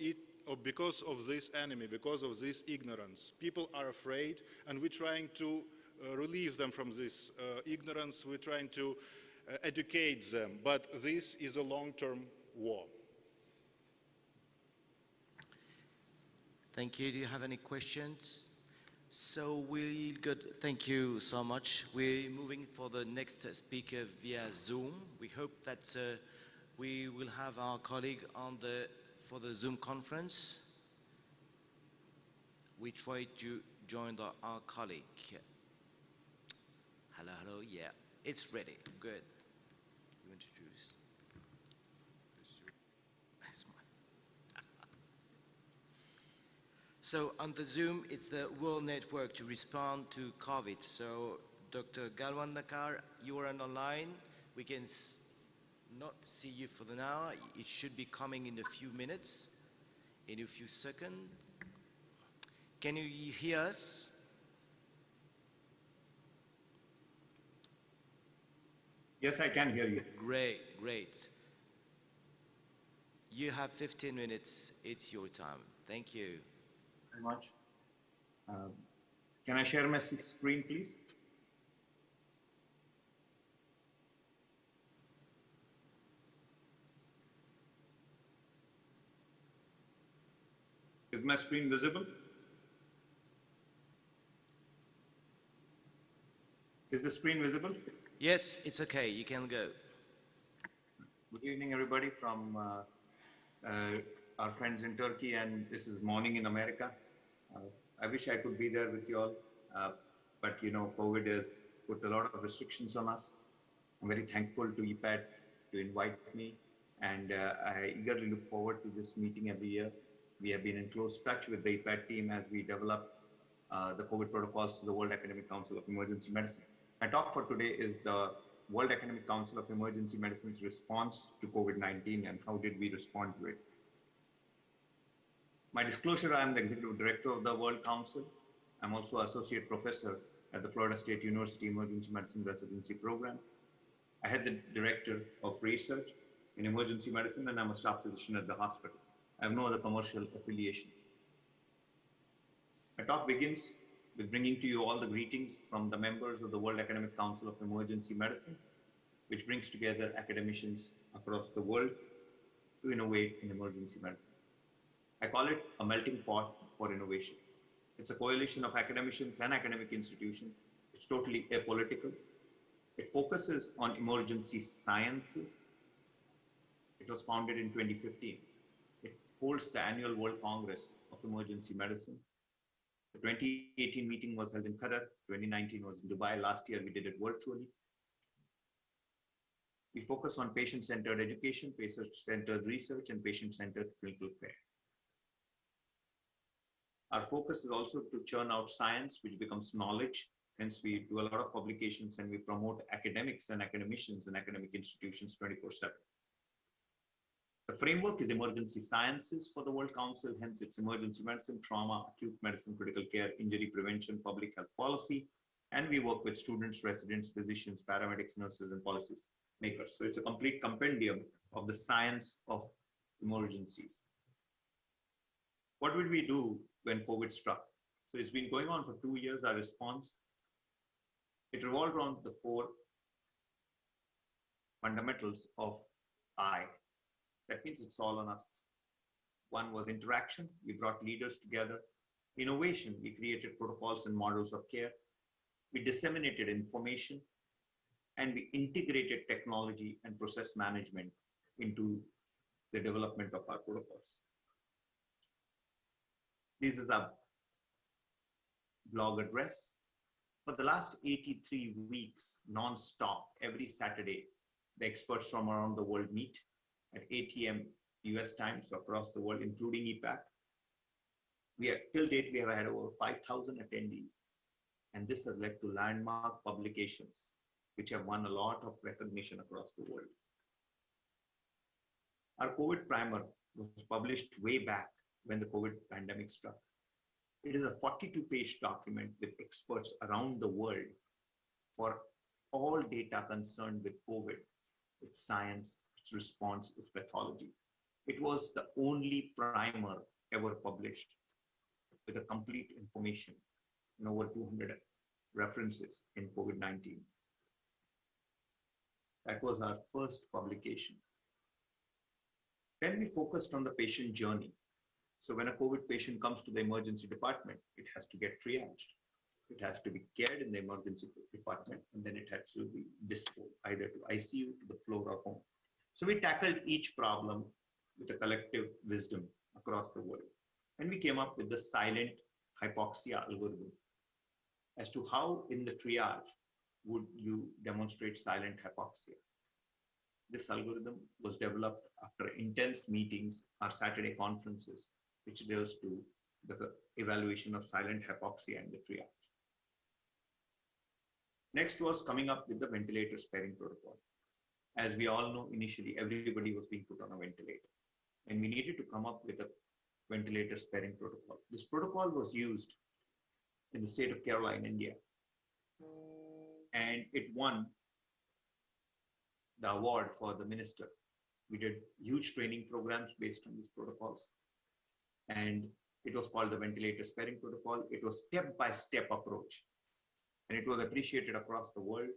of this enemy, because of this ignorance. People are afraid, and we're trying to relieve them from this ignorance. We're trying to educate them, but this is a long-term war. Thank you. Do you have any questions? So thank you so much. We're moving for the next speaker via Zoom. We hope that we will have our colleague for the Zoom conference. We try to join our colleague. Hello, hello, yeah, it's ready, good. You introduce. So on the Zoom, it's the World Network to respond to COVID. So Dr. Galwan Nakar, you are online. We can not see you for the now. It should be coming in a few minutes, in a few seconds. Can you hear us? Yes, I can hear you. Great, great. You have 15 minutes. It's your time. Thank you. Very much. Can I share my screen, please? Is my screen visible? Is the screen visible? Yes, it's okay. You can go. Good evening, everybody from our friends in Turkey, and this is morning in America. I wish I could be there with you all, but you know, COVID has put a lot of restrictions on us. I'm very thankful to EPAT to invite me, and I eagerly look forward to this meeting every year. We have been in close touch with the EPAT team as we develop the COVID protocols to the World Academic Council of Emergency Medicine. My talk for today is the World Academic Council of Emergency Medicine's response to COVID-19 and how did we respond to it. My disclosure, I am the Executive Director of the World Council. I'm also Associate Professor at the Florida State University Emergency Medicine Residency Program. I head the Director of Research in Emergency Medicine, and I'm a staff physician at the hospital. I have no other commercial affiliations. My talk begins with bringing to you all the greetings from the members of the World Academic Council of Emergency Medicine, which brings together academicians across the world to innovate in emergency medicine. I call it a melting pot for innovation. It's a coalition of academicians and academic institutions. It's totally apolitical. It focuses on emergency sciences. It was founded in 2015. It holds the annual World Congress of Emergency Medicine. The 2018 meeting was held in Qatar. 2019 was in Dubai. Last year, we did it virtually. We focus on patient-centered education, patient-centered research, and patient-centered clinical care. Our focus is also to churn out science, which becomes knowledge. Hence, we do a lot of publications and we promote academics and academicians and academic institutions 24/7. The framework is emergency sciences for the World Council. Hence, it's emergency medicine, trauma, acute medicine, critical care, injury prevention, public health policy. And we work with students, residents, physicians, paramedics, nurses, and policy makers. So it's a complete compendium of the science of emergencies. What did we do when COVID struck? So it's been going on for 2 years, our response. It revolved around the 4 fundamentals of I. That means it's all on us. One was interaction. We brought leaders together. Innovation. We created protocols and models of care. We disseminated information. and we integrated technology and process management into the development of our protocols. This is our blog address. For the last 83 weeks, non-stop, every Saturday, the experts from around the world meet at 8 p.m. US time, so across the world, including EPAC. Till date, we have had over 5,000 attendees, and this has led to landmark publications, which have won a lot of recognition across the world. Our COVID primer was published way back when the COVID pandemic struck. It is a 42-page document with experts around the world for all data concerned with COVID, its science, its response, its pathology. It was the only primer ever published with a complete information and over 200 references in COVID-19. That was our first publication. Then we focused on the patient journey. So when a COVID patient comes to the emergency department, it has to get triaged. It has to be cared in the emergency department, and then it has to be disposed either to ICU, to the floor, or home. So we tackled each problem with a collective wisdom across the world. And we came up with the silent hypoxia algorithm as to how in the triage would you demonstrate silent hypoxia. This algorithm was developed after intense meetings, our Saturday conferences, which deals to the evaluation of silent hypoxia in the triage. Next was coming up with the ventilator sparing protocol. As we all know, initially everybody was being put on a ventilator, and we needed to come up with a ventilator sparing protocol. This protocol was used in the state of Kerala in India, and it won the award for the minister. We did huge training programs based on these protocols, and it was called the ventilator sparing protocol. It was step-by-step approach, and it was appreciated across the world.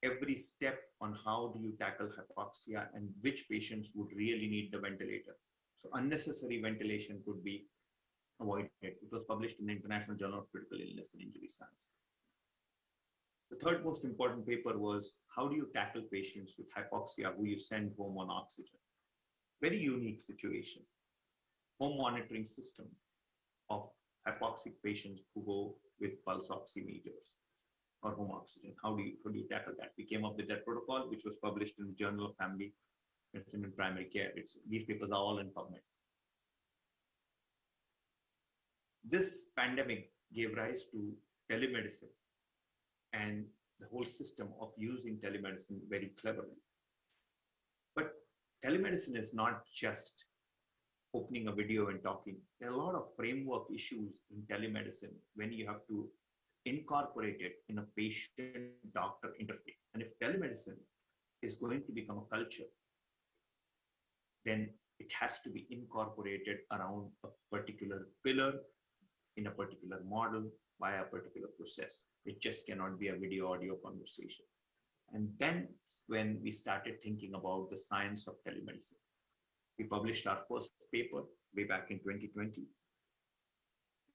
Every step on how do you tackle hypoxia and which patients would really need the ventilator. So unnecessary ventilation could be avoided. It was published in the International Journal of Critical Illness and Injury Science. The third most important paper was how do you tackle patients with hypoxia who you send home on oxygen? Very unique situation. Home monitoring system of hypoxic patients who go with pulse oximeters or home oxygen. How do you tackle that? We came up with that protocol, which was published in the Journal of Family Medicine and Primary Care. These papers are all in PubMed. This pandemic gave rise to telemedicine and the whole system of using telemedicine very cleverly. But telemedicine is not just opening a video and talking. There are a lot of framework issues in telemedicine when you have to incorporate it in a patient-doctor interface. And if telemedicine is going to become a culture, then it has to be incorporated around a particular pillar, in a particular model, by a particular process. It just cannot be a video audio conversation. And then when we started thinking about the science of telemedicine, we published our first paper way back in 2020.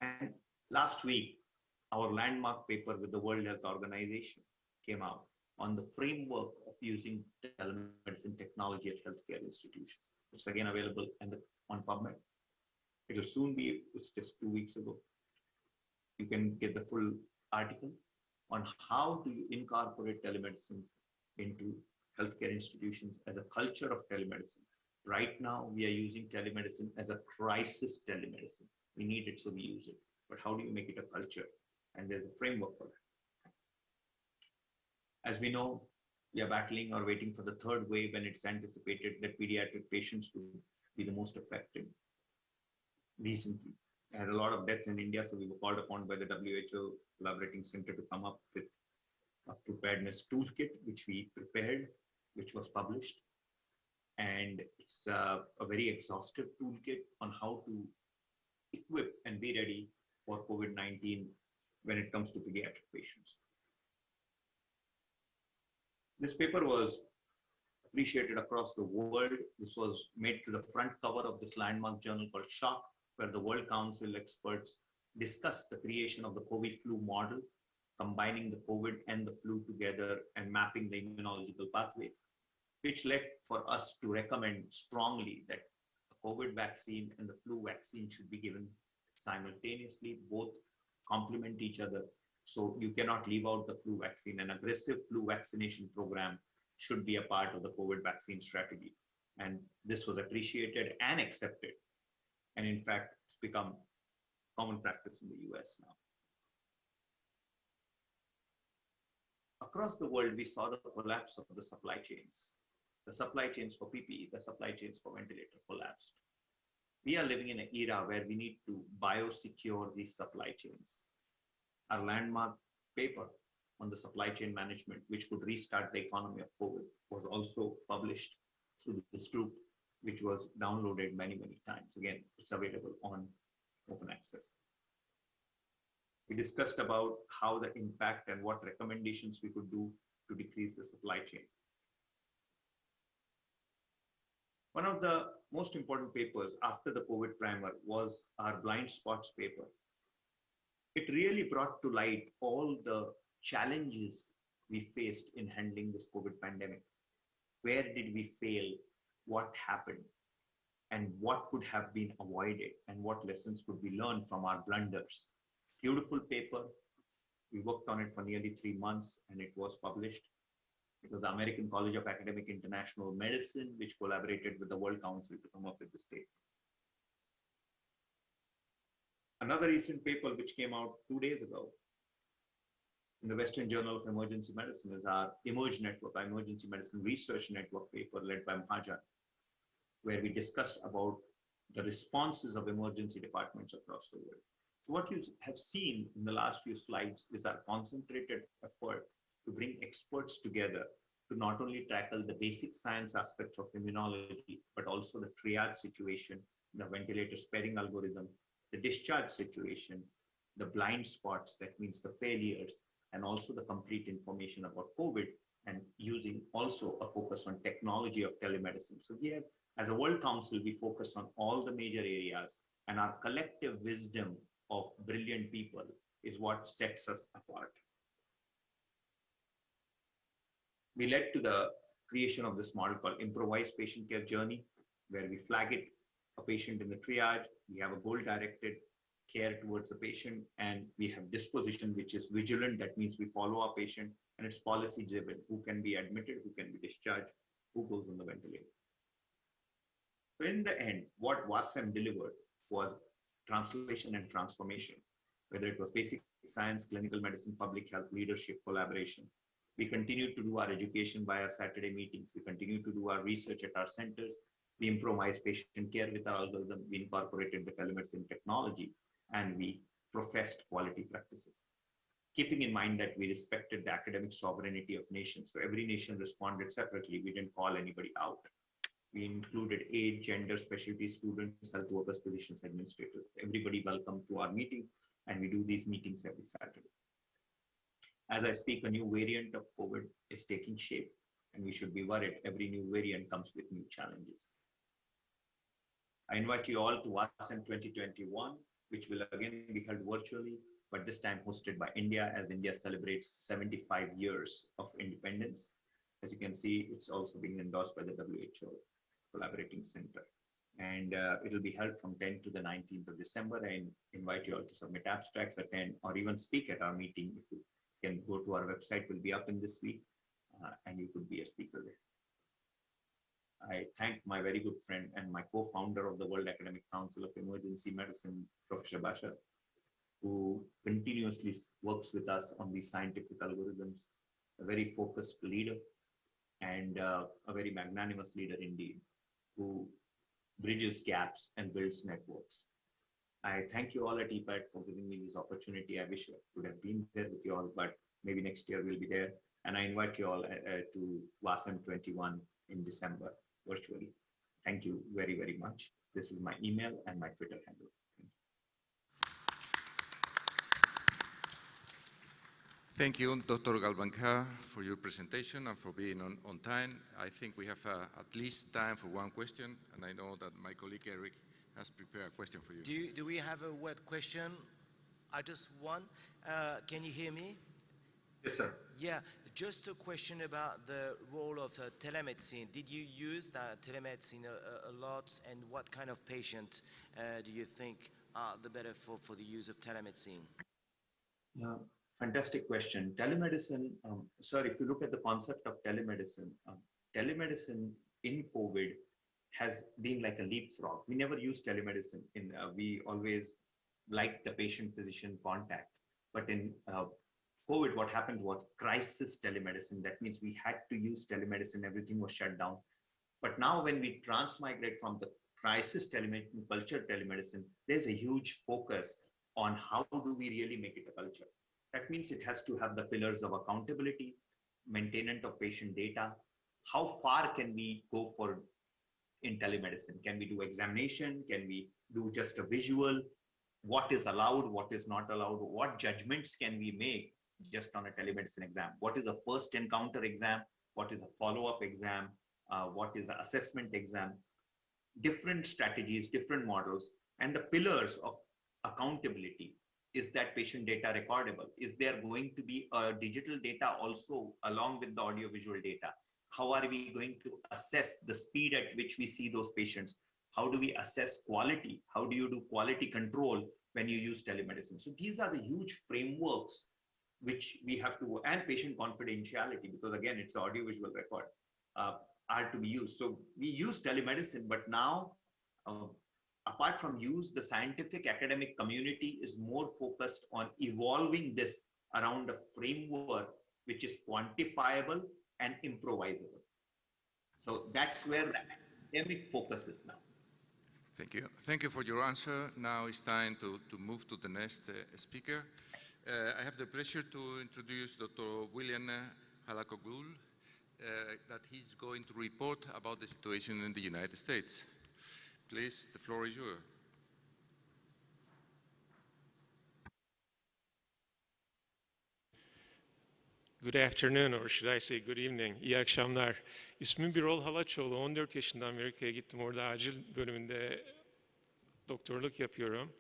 And last week, our landmark paper with the World Health Organization came out on the framework of using telemedicine technology at healthcare institutions. It's again available on PubMed. It will soon be, it's just 2 weeks ago. You can get the full article on how do you incorporate telemedicine into healthcare institutions as a culture of telemedicine. Right now, we are using telemedicine as a crisis telemedicine. We need it, so we use it. But how do you make it a culture? And there's a framework for that. As we know, we are battling or waiting for the third wave, and it's anticipated that pediatric patients will be the most affected. Recently, I had a lot of deaths in India, so we were called upon by the WHO Collaborating Center to come up with a preparedness toolkit, which we prepared, which was published. And it's a very exhaustive toolkit on how to equip and be ready for COVID-19 when it comes to pediatric patients. This paper was appreciated across the world. This was made to the front cover of this landmark journal called Shock, where the World Council experts discussed the creation of the COVID flu model combining the COVID and the flu together and mapping the immunological pathways, which led for us to recommend strongly that the COVID vaccine and the flu vaccine should be given simultaneously. Both complement each other. So you cannot leave out the flu vaccine. An aggressive flu vaccination program should be a part of the COVID vaccine strategy. And this was appreciated and accepted. And in fact, it's become common practice in the US now. Across the world, we saw the collapse of the supply chains. The supply chains for PPE, the supply chains for ventilator collapsed. We are living in an era where we need to biosecure these supply chains. Our landmark paper on the supply chain management, which could restart the economy of COVID, was also published through this group, which was downloaded many, many times. Again, it's available on open access. We discussed about how the impact and what recommendations we could do to decrease the supply chain. One of the most important papers after the COVID primer was our blind spots paper. It really brought to light all the challenges we faced in handling this COVID pandemic. Where did we fail? What happened? And what could have been avoided? And what lessons could we learn from our blunders? Beautiful paper. We worked on it for nearly 3 months and it was published. It was the American College of Academic International Medicine, which collaborated with the World Council to come up with this paper. Another recent paper which came out 2 days ago in the Western Journal of Emergency Medicine is our EMERGE Network, our Emergency Medicine Research Network paper led by Mahajan, where we discussed about the responses of emergency departments across the world. So what you have seen in the last few slides is our concentrated effort to bring experts together to not only tackle the basic science aspects of immunology, but also the triage situation, the ventilator sparing algorithm, the discharge situation, the blind spots, that means the failures, and also the complete information about COVID, and using also a focus on technology of telemedicine. So here, as a World Council, we focus on all the major areas, and our collective wisdom of brilliant people is what sets us apart. We led to the creation of this model called improvised patient care journey, where we flag it, a patient in the triage, we have a goal-directed care towards the patient, and we have disposition, which is vigilant. That means we follow our patient, and it's policy-driven. Who can be admitted, who can be discharged, who goes on the ventilator. So in the end, what WASM delivered was translation and transformation, whether it was basic science, clinical medicine, public health, leadership, collaboration. We continue to do our education by our Saturday meetings. We continue to do our research at our centers. We improvised patient care with our algorithm. We incorporated the telemedicine technology, and we professed quality practices, keeping in mind that we respected the academic sovereignty of nations. So every nation responded separately. We didn't call anybody out. We included age, gender, specialty students, health workers, physicians, administrators. Everybody welcome to our meeting, and we do these meetings every Saturday. As I speak, a new variant of COVID is taking shape, and we should be worried. Every new variant comes with new challenges. I invite you all to WASM 2021, which will again be held virtually, but this time hosted by India, as India celebrates 75 years of independence. As you can see, it's also being endorsed by the WHO Collaborating Center. And it will be held from 10th to the 19th of December. I invite you all to submit abstracts, attend, or even speak at our meeting. If you can go to our website, will be up in this week, and you could be a speaker there. I thank my very good friend and my co-founder of the World Academic Council of Emergency Medicine, Professor Bashar, who continuously works with us on these scientific algorithms, a very focused leader and a very magnanimous leader indeed, who bridges gaps and builds networks. I thank you all at EPAT for giving me this opportunity. I wish I could have been there with you all, but maybe next year we'll be there. And I invite you all to WASM 21 in December virtually. Thank you very, very much. This is my email and my Twitter handle. Thank you, Dr. Galbanka, for your presentation and for being on time. I think we have at least time for one question, and I know that my colleague Eric has prepared a question for you. Do we have a word question? I just one. Can you hear me? Yes, sir. Yeah, just a question about the role of telemedicine. Did you use telemedicine a lot, and what kind of patients do you think are the better for the use of telemedicine? Fantastic question. Telemedicine, sir, if you look at the concept of telemedicine, telemedicine in COVID has been like a leapfrog. We never used telemedicine. We always liked the patient-physician contact. But in COVID, what happened was crisis telemedicine. That means we had to use telemedicine. Everything was shut down. But now when we transmigrate from the crisis telemedicine, culture telemedicine, there's a huge focus on how do we really make it a culture. That means it has to have the pillars of accountability, maintenance of patient data. How far can we go for in telemedicine? Can we do examination? Can we do just a visual? What is allowed? What is not allowed? What judgments can we make just on a telemedicine exam? What is a first encounter exam? What is a follow-up exam? What is an assessment exam? Different strategies, different models, and the pillars of accountability. Is that patient data recordable? Is there going to be a digital data also along with the audiovisual data? How are we going to assess the speed at which we see those patients? How do we assess quality? How do you do quality control when you use telemedicine? So these are the huge frameworks which we have to, and patient confidentiality, because again, it's audiovisual record, are to be used. So we use telemedicine, but now, apart from use, the scientific academic community is more focused on evolving this around a framework which is quantifiable and improvisable. So that's where the academic focus is now. Thank you. Thank you for your answer. Now it's time to move to the next speaker. I have the pleasure to introduce Dr. William Halakoglu, that he's going to report about the situation in the United States. Please, the floor is yours. Good afternoon, or should I say good evening. İyi akşamlar. İsmim Birol Halaçoğlu. 14 yaşında Amerika'ya gittim. Orada acil bölümünde doktorluk yapıyorum.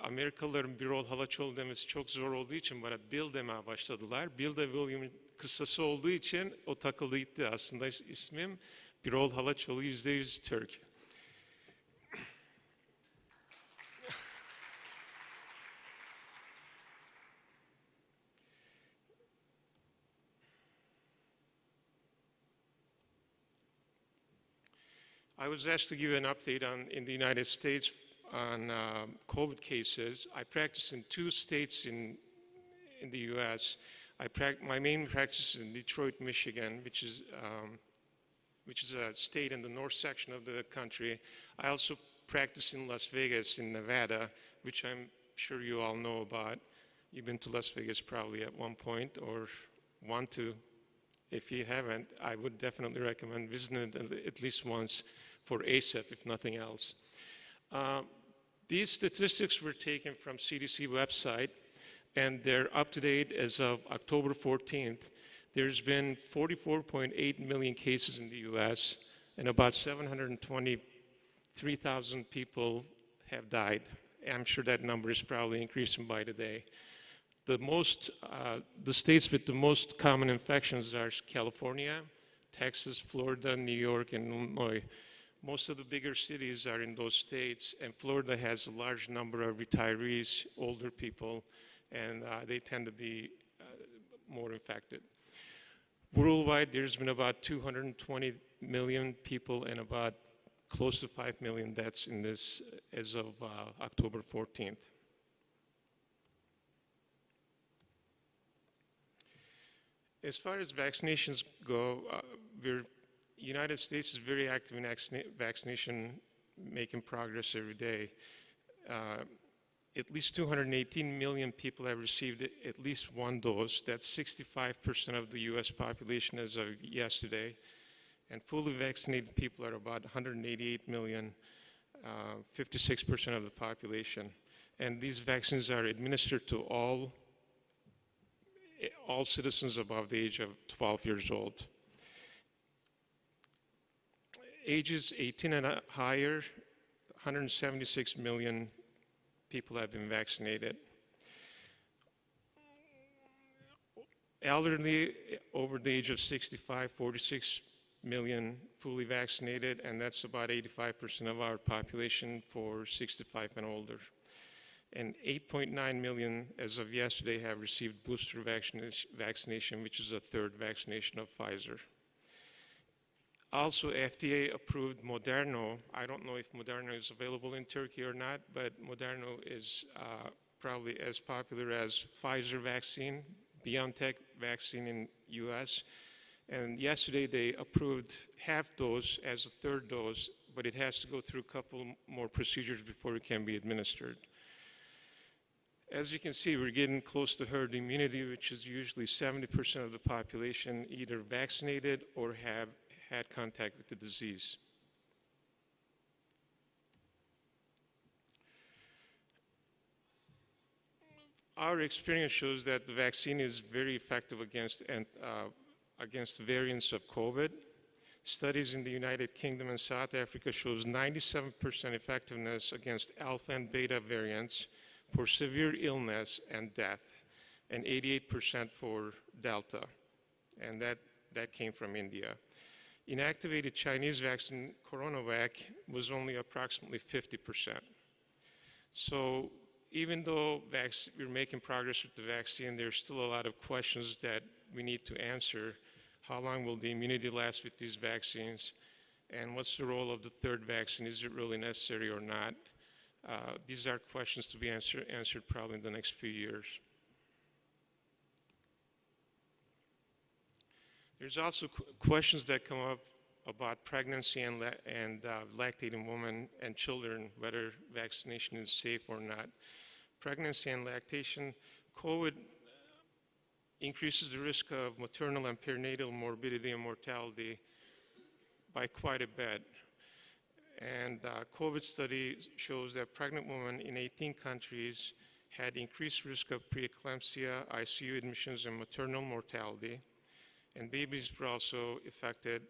Amerikalıların Birol Halaçoğlu demesi çok zor olduğu için bana Bill demeye başladılar. Bill de William'ın kıssası olduğu için o takıldı gitti. Aslında ismim Birol Halaçoğlu, %100 Türk. I was asked to give an update in the United States on COVID cases. I practice in 2 states in the U.S. My main practice is in Detroit, Michigan, which is a state in the north section of the country. I also practice in Las Vegas, in Nevada, which I'm sure you all know about. You've been to Las Vegas probably at one point or want to. If you haven't, I would definitely recommend visiting it at least once for ASAP, if nothing else. These statistics were taken from CDC website, and they're up to date as of October 14th. There's been 44.8 million cases in the US, and about 723,000 people have died. I'm sure that number is probably increasing by the day. The states with the most common infections are California, Texas, Florida, New York, and Illinois. Most of the bigger cities are in those states, and Florida has a large number of retirees, older people, and they tend to be more infected. Worldwide, there's been about 220 million people and about close to 5 million deaths in this as of October 14th. As far as vaccinations go, United States is very active in vaccination, making progress every day. At least 218 million people have received at least 1 dose. That's 65% of the US population as of yesterday. And fully vaccinated people are about 188 million, 56% of the population. And these vaccines are administered to all citizens above the age of 12 years old. Ages 18 and higher, 176 million people have been vaccinated. Elderly over the age of 65, 46 million fully vaccinated, and that's about 85% of our population for 65 and older. And 8.9 million, as of yesterday, have received booster vaccination, which is a third vaccination of Pfizer. Also, FDA approved Moderno. I don't know if Moderno is available in Turkey or not, but Moderno is probably as popular as Pfizer vaccine, BioNTech vaccine in US. And yesterday they approved half dose as a third dose, but it has to go through a couple more procedures before it can be administered. As you can see, we're getting close to herd immunity, which is usually 70% of the population either vaccinated or have had contact with the disease. Our experience shows that the vaccine is very effective against variants of COVID. Studies in the United Kingdom and South Africa shows 97% effectiveness against alpha and beta variants for severe illness and death, and 88% for Delta, and that came from India. Inactivated Chinese vaccine, CoronaVac, was only approximately 50%. So even though we're making progress with the vaccine, there's still a lot of questions that we need to answer. How long will the immunity last with these vaccines? And what's the role of the third vaccine? Is it really necessary or not? These are questions to be answered probably in the next few years. There's also questions that come up about pregnancy and lactating women and children, whether vaccination is safe or not. Pregnancy and lactation, COVID increases the risk of maternal and perinatal morbidity and mortality by quite a bit. And COVID study shows that pregnant women in 18 countries had increased risk of preeclampsia, ICU admissions, and maternal mortality. And babies were also affected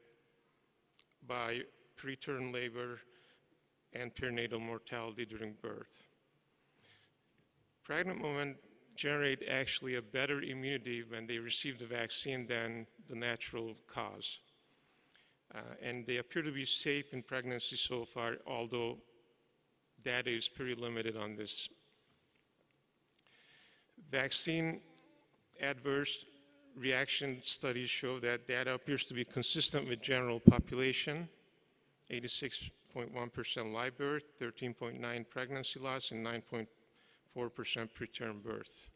by preterm labor and perinatal mortality during birth. Pregnant women generate actually a better immunity when they receive the vaccine than the natural cause. And they appear to be safe in pregnancy so far, although data is pretty limited on this. Vaccine adverse reaction studies show that data appears to be consistent with general population, 86.1% live birth, 13.9% pregnancy loss, and 9.4% preterm birth.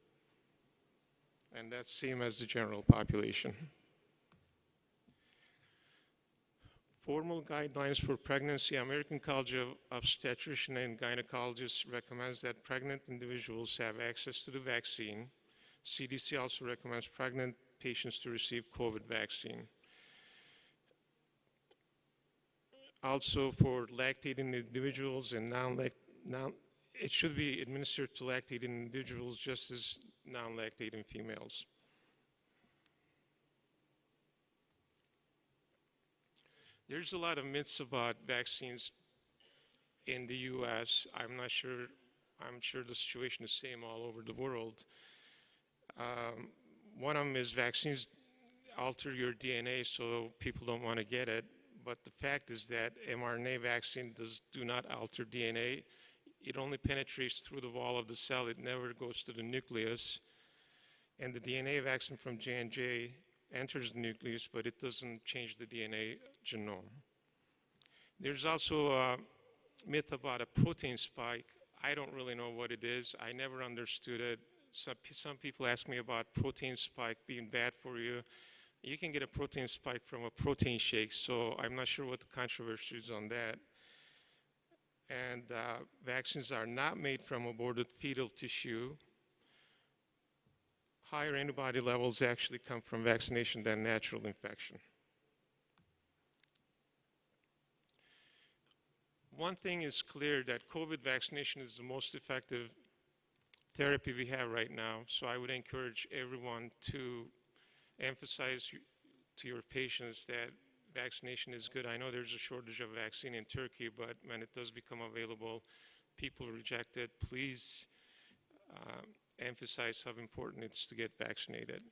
And that's same as the general population. Formal guidelines for pregnancy. American College of Obstetricians and Gynecologists recommends that pregnant individuals have access to the vaccine. CDC also recommends pregnant patients to receive COVID vaccine. Also for lactating individuals and it should be administered to lactating individuals just as non-lactating females. There's a lot of myths about vaccines in the US. I'm sure the situation is the same all over the world. One of them is vaccines alter your DNA, so people don't want to get it. But the fact is that mRNA vaccine do not alter DNA. It only penetrates through the wall of the cell. It never goes to the nucleus. And the DNA vaccine from J&J enters the nucleus, but it doesn't change the DNA genome. There's also a myth about a protein spike. I don't really know what it is. I never understood it. Some people ask me about protein spike being bad for you. You can get a protein spike from a protein shake, so I'm not sure what the controversy is on that. And vaccines are not made from aborted fetal tissue. Higher antibody levels actually come from vaccination than natural infection. One thing is clear, that COVID vaccination is the most effective therapy we have right now, so I would encourage everyone to emphasize to your patients that vaccination is good. I know there's a shortage of vaccine in Turkey, but when it does become available, people reject it. Please emphasize how important it is to get vaccinated.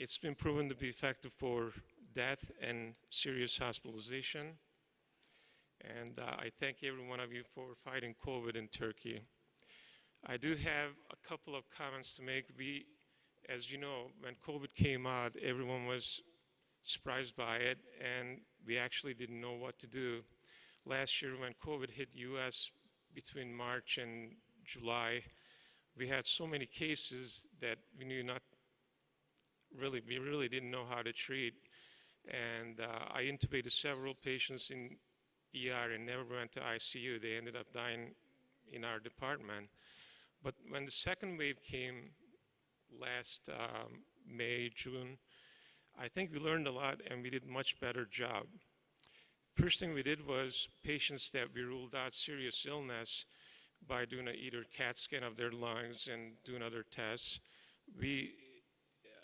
It's been proven to be effective for death and serious hospitalization. And I thank every one of you for fighting COVID in Turkey. I do have a couple of comments to make. As you know, when COVID came out, everyone was surprised by it, and we actually didn't know what to do. Last year, when COVID hit US between March and July, we had so many cases that we really didn't know how to treat. And I intubated several patients in ER and never went to ICU. They ended up dying in our department. But when the second wave came last May, June, I think we learned a lot and we did a much better job. First thing we did was patients that we ruled out serious illness by doing either CAT scan of their lungs and doing other tests. We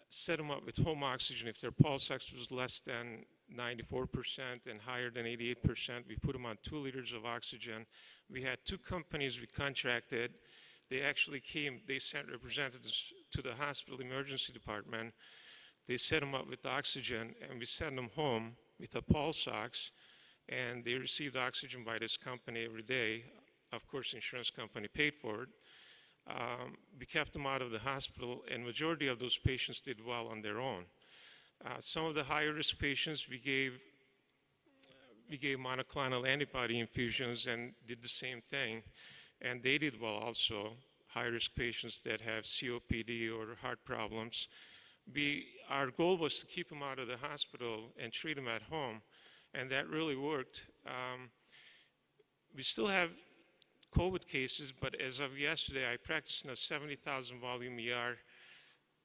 set them up with home oxygen. If their pulse ox was less than 94% and higher than 88%, we put them on 2 liters of oxygen. We had 2 companies we contracted. They actually came, they sent representatives to the hospital emergency department. They set them up with oxygen, and we sent them home with a pulse ox, and they received oxygen by this company every day. Of course, the insurance company paid for it. We kept them out of the hospital, and majority of those patients did well on their own. Some of the higher risk patients, we gave monoclonal antibody infusions and did the same thing, and they did well also. High risk patients that have COPD or heart problems. Our goal was to keep them out of the hospital and treat them at home, and that really worked. We still have COVID cases, but as of yesterday, I practiced in a 70,000 volume ER,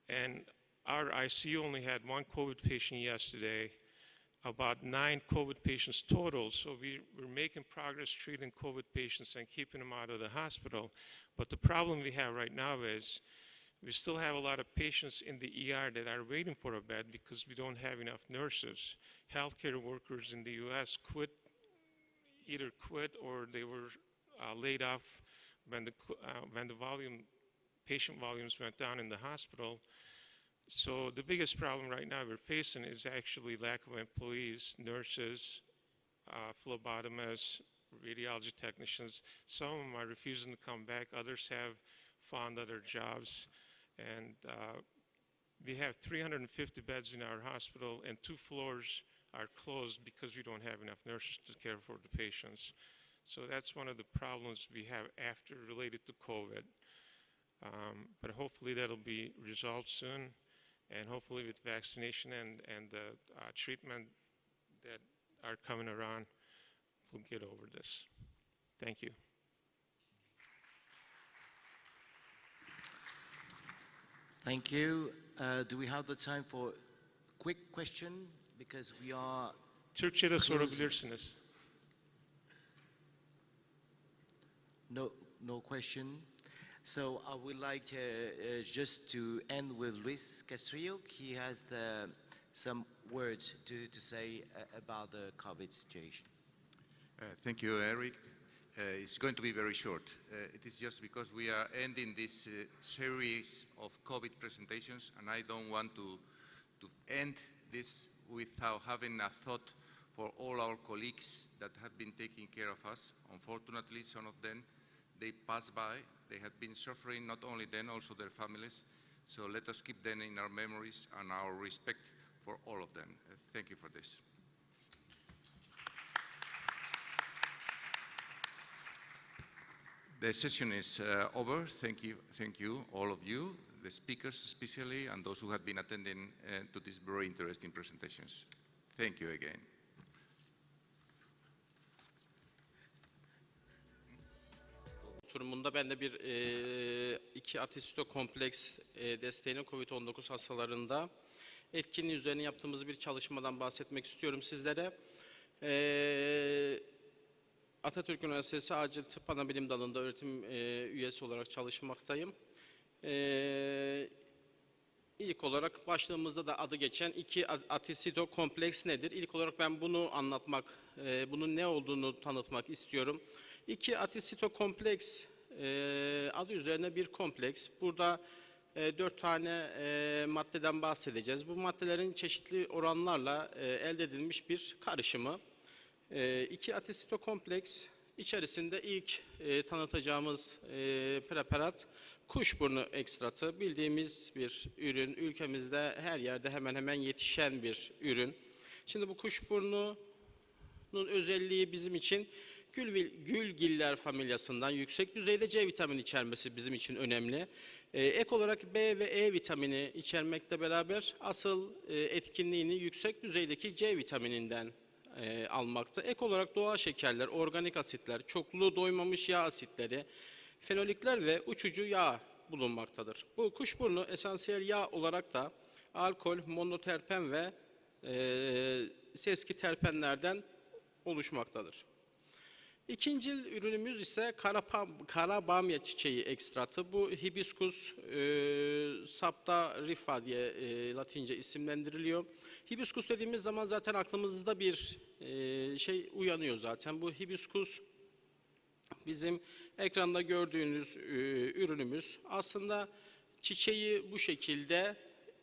and our ICU only had 1 COVID patient yesterday, about 9 COVID patients total. So we're making progress treating COVID patients and keeping them out of the hospital. But the problem we have right now is we still have a lot of patients in the ER that are waiting for a bed because we don't have enough nurses. Healthcare workers in the US either quit or they were laid off when the patient volumes went down in the hospital. So the biggest problem right now we're facing is actually lack of employees, nurses, phlebotomists, radiology technicians. Some of them are refusing to come back. Others have found other jobs. And we have 350 beds in our hospital, and 2 floors are closed because we don't have enough nurses to care for the patients. So that's one of the problems we have after related to COVID. But hopefully that'll be resolved soon, and hopefully with vaccination and the treatment that are coming around, we'll get over this. Thank you. Thank you. Do we have the time for a quick question? Because we are Türkçe'de sorabilirsiniz. No question. So I would like just to end with Luis Castrillo. He has some words to say about the COVID situation. Thank you, Eric. It's going to be very short. It is just because we are ending this series of COVID presentations, and I don't want to end this without having a thought for all our colleagues that have been taking care of us. Unfortunately, some of them, they passed by. They have been suffering, not only them, also their families. So let us keep them in our memories and our respect for all of them. Thank you for this. The session is over. Thank you, all of you, the speakers especially, and those who have been attending to these very interesting presentations. Thank you again. Oturumunda ben de bir 2 atisitokompleks desteğinin COVID-19 hastalarında etkinliği üzerine yaptığımız bir çalışmadan bahsetmek istiyorum sizlere. Atatürk Üniversitesi Acil Tıp Anabilim Dalı'nda öğretim üyesi olarak çalışmaktayım. İlk olarak başlığımızda da adı geçen 2 atisitokompleks nedir? İlk olarak ben bunu anlatmak, bunun ne olduğunu tanıtmak istiyorum. 2 atisitokompleks adı üzerine bir kompleks. Burada 4 tane maddeden bahsedeceğiz. Bu maddelerin çeşitli oranlarla elde edilmiş bir karışımı. 2 atisitokompleks içerisinde ilk tanıtacağımız preparat kuşburnu ekstratı. Bildiğimiz bir ürün, ülkemizde her yerde hemen hemen yetişen bir ürün. Şimdi bu kuşburnunun özelliği bizim için gülgiller familyasından yüksek düzeyde C vitamini içermesi bizim için önemli. Ek olarak B ve E vitamini içermekle beraber asıl etkinliğini yüksek düzeydeki C vitamininden almakta. Ek olarak doğal şekerler, organik asitler, çoklu doymamış yağ asitleri, fenolikler ve uçucu yağ bulunmaktadır. Bu kuşburnu esansiyel yağ olarak da alkol, monoterpen ve seskiterpenlerden oluşmaktadır. İkinci ürünümüz ise kara bamya çiçeği ekstratı. Bu hibiscus sapta rifa diye Latince isimlendiriliyor. Hibiscus dediğimiz zaman zaten aklımızda bir şey uyanıyor zaten. Bu hibiscus bizim ekranda gördüğünüz ürünümüz. Aslında çiçeği bu şekilde,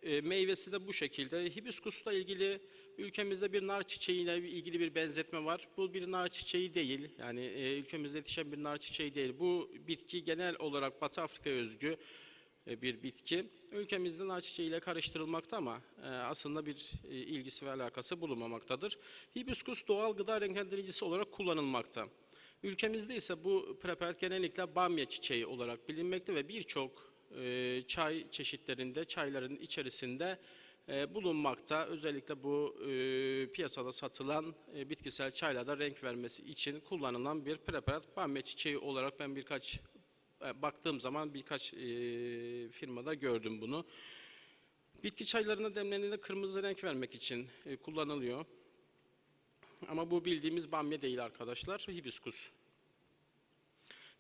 meyvesi de bu şekilde. Hibiskusla ilgili ülkemizde bir nar çiçeğiyle ilgili bir benzetme var. Bu bir nar çiçeği değil. Yani ülkemizde yetişen bir nar çiçeği değil. Bu bitki genel olarak Batı Afrika'ya özgü bir bitki. Ülkemizde nar çiçeğiyle karıştırılmakta ama aslında bir ilgisi ve alakası bulunmamaktadır. Hibiskus doğal gıda renklendiricisi olarak kullanılmakta. Ülkemizde ise bu preparat genellikle bamya çiçeği olarak bilinmekte ve birçok çay çeşitlerinde, çayların içerisinde bulunmakta. Özellikle bu piyasada satılan bitkisel çaylarda renk vermesi için kullanılan bir preparat. Bamya çiçeği olarak ben baktığım zaman birkaç firmada gördüm bunu. Bitki çaylarına demlendiğinde kırmızı renk vermek için kullanılıyor. Ama bu bildiğimiz bamya değil arkadaşlar, hibiskus.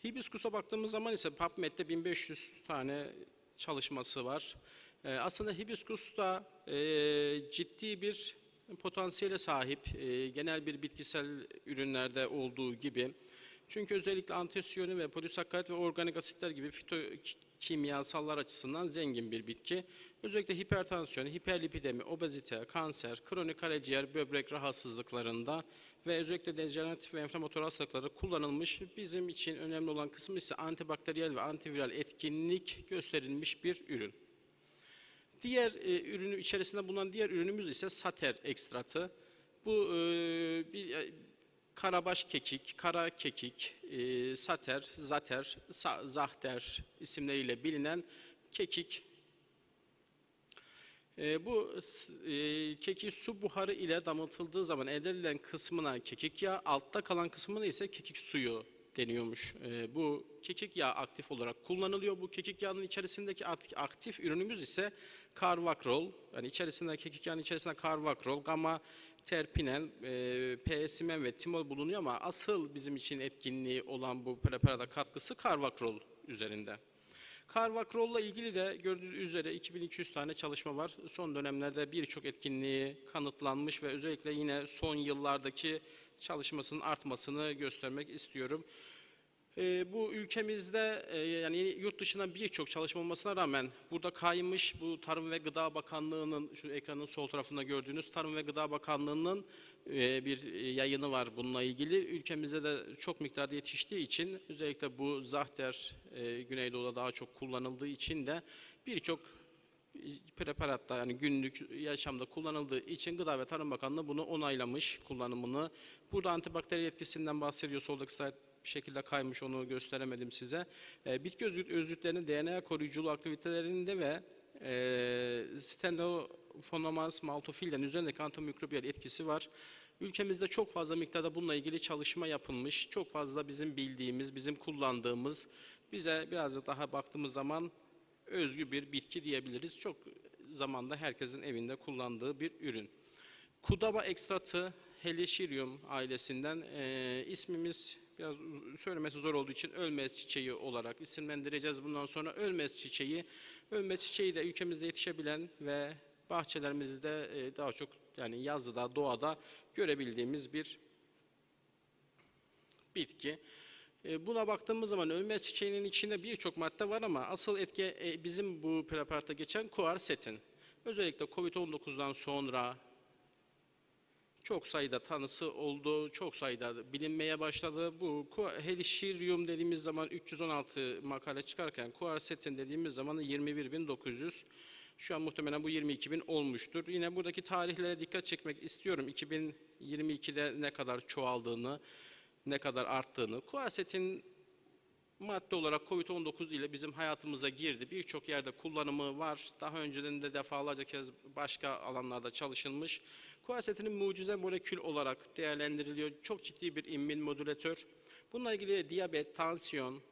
Hibiskus'a baktığımız zaman ise PubMed'de 1500 tane çalışması var. Aslında hibiskus da ciddi bir potansiyele sahip, genel bir bitkisel ürünlerde olduğu gibi. Çünkü özellikle antosiyoni ve polisakkarit ve organik asitler gibi fitokimyasallar açısından zengin bir bitki. Özellikle hipertansiyon, hiperlipidemi, obezite, kanser, kronik karaciğer, böbrek rahatsızlıklarında ve özellikle dejeneratif ve enflamatuar hastalıklarda kullanılmış. Bizim için önemli olan kısmı ise antibakteriyel ve antiviral etkinlik gösterilmiş bir ürün. Diğer ürünü içerisinde bulunan diğer ürünümüz ise sater ekstratı. Bu karabaş kekik, kara kekik, sater, zater, zahter isimleriyle bilinen kekik. Bu kekik su buharı ile damıtıldığı zaman elde edilen kısmına kekik yağı, altta kalan kısmına ise kekik suyu deniyormuş. Bu kekik yağı aktif olarak kullanılıyor. Bu kekik yağının içerisindeki aktif ürünümüz ise karvakrol. Yani kekik yağının içerisinde karvakrol, gamma terpinen, PSMN ve timol bulunuyor ama asıl bizim için etkinliği olan bu preparata katkısı karvakrol üzerinde. Karvakrolla ilgili de gördüğünüz üzere 2200 tane çalışma var. Son dönemlerde birçok etkinliği kanıtlanmış ve özellikle yine son yıllardaki çalışmasının artmasını göstermek istiyorum. Bu ülkemizde yani yurt dışına birçok çalışma olmasına rağmen burada kaymış bu Tarım ve Gıda Bakanlığı'nın şu ekranın sol tarafında gördüğünüz Tarım ve Gıda Bakanlığı'nın bir yayını var bununla ilgili. Ülkemizde de çok miktarda yetiştiği için özellikle bu zahter Güneydoğu'da daha çok kullanıldığı için de birçok preparatta yani günlük yaşamda kullanıldığı için Gıda ve Tarım Bakanlığı bunu onaylamış kullanımını. Burada antibakteriyel etkisinden bahsediyor. Soldaki slide bir şekilde kaymış, onu gösteremedim size. Bitki özütlerinin DNA koruyuculuğu aktivitelerinde ve Stenofonomas maltophila'nın üzerindeki antimikrobiyal etkisi var. Ülkemizde çok fazla miktarda bununla ilgili çalışma yapılmış. Çok fazla bizim bildiğimiz, bizim kullandığımız, bize biraz daha baktığımız zaman özgü bir bitki diyebiliriz. Çok zamanda herkesin evinde kullandığı bir ürün. Kudaba ekstratı Helicerium ailesinden, ismimiz biraz söylemesi zor olduğu için ölmez çiçeği olarak isimlendireceğiz bundan sonra. Ölmez çiçeği. Ölmez çiçeği de ülkemizde yetişebilen ve bahçelerimizde daha çok yani yazda, doğada görebildiğimiz bir bitki. Buna baktığımız zaman ölmez çiçeğinin içinde birçok madde var ama asıl etki bizim bu preparatta geçen kuarsetin. Özellikle Covid-19'dan sonra çok sayıda tanısı oldu, çok sayıda bilinmeye başladı. Bu Helicirium dediğimiz zaman 316 makale çıkarken kuarsetin dediğimiz zaman 21.900. Şu an muhtemelen bu 22.000 olmuştur. Yine buradaki tarihlere dikkat çekmek istiyorum. 2022'de ne kadar çoğaldığını, ne kadar arttığını. Kuarsetin madde olarak Covid-19 ile bizim hayatımıza girdi. Birçok yerde kullanımı var. Daha önceden de defalarca kez başka alanlarda çalışılmış. Kuarsetinin mucize molekül olarak değerlendiriliyor. Çok ciddi bir immun modülatör. Bununla ilgili diyabet, tansiyon,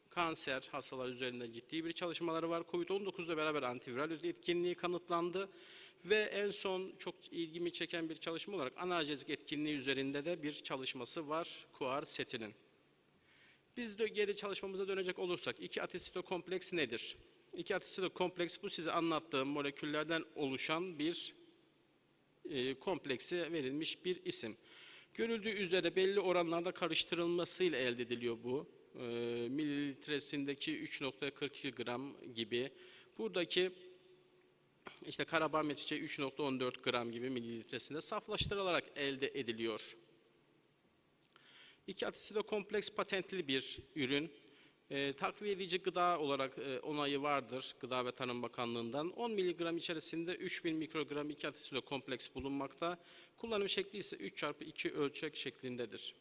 kanser hastalar üzerinde ciddi bir çalışmaları var. Covid-19 ile beraber antiviral etkinliği kanıtlandı. Ve en son çok ilgimi çeken bir çalışma olarak analjezik etkinliği üzerinde de bir çalışması var kuarsetinin. Biz de geri çalışmamıza dönecek olursak 2-atisito kompleks nedir? 2-atisito kompleks bu size anlattığım moleküllerden oluşan bir kompleksi verilmiş bir isim. Görüldüğü üzere belli oranlarda karıştırılmasıyla elde ediliyor bu. Mililitresindeki 3.42 gram gibi. Buradaki işte kara bamya çiçeği 3.14 gram gibi mililitresinde saflaştırılarak elde ediliyor. 2-atisilo kompleks patentli bir ürün. Takviye edici gıda olarak onayı vardır Gıda ve Tarım Bakanlığı'ndan. 10 mg içerisinde 3000 mikrogram 2-atisilo kompleks bulunmakta. Kullanım şekli ise 3x2 ölçek şeklindedir.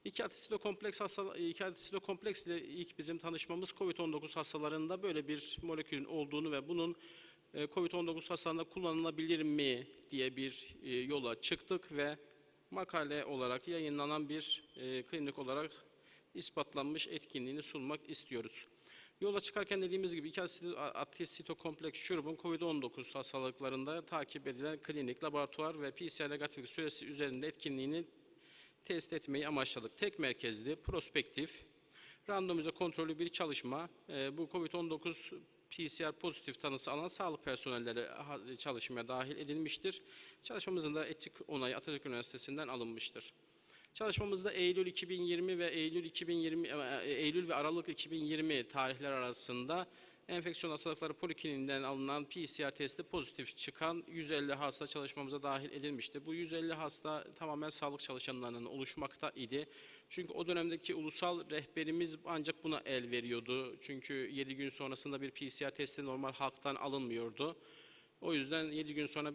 2-atisilo kompleks ile ilk bizim tanışmamız COVID-19 hastalarında böyle bir molekülün olduğunu ve bunun COVID-19 hastalarında kullanılabilir mi diye bir yola çıktık ve makale olarak yayınlanan bir klinik olarak ispatlanmış etkinliğini sunmak istiyoruz. Yola çıkarken dediğimiz gibi 2-atisito kompleks şurubun COVID-19 hastalıklarında takip edilen klinik, laboratuvar ve PCR negatif süresi üzerinde etkinliğini test etmeyi amaçladık. Tek merkezli, prospektif, randomize kontrollü bir çalışma. Bu COVID-19 PCR pozitif tanısı alan sağlık personelleri çalışmaya dahil edilmiştir. Çalışmamızın da etik onayı Atatürk Üniversitesi'nden alınmıştır. Çalışmamızda Eylül 2020 ve Eylül ve Aralık 2020 tarihler arasında enfeksiyon hastalıkları polikliniğinden alınan PCR testi pozitif çıkan 150 hasta çalışmamıza dahil edilmişti. Bu 150 hasta tamamen sağlık çalışanlarının oluşmakta idi. Çünkü o dönemdeki ulusal rehberimiz ancak buna el veriyordu. Çünkü 7 gün sonrasında bir PCR testi normal halktan alınmıyordu. O yüzden 7 gün sonra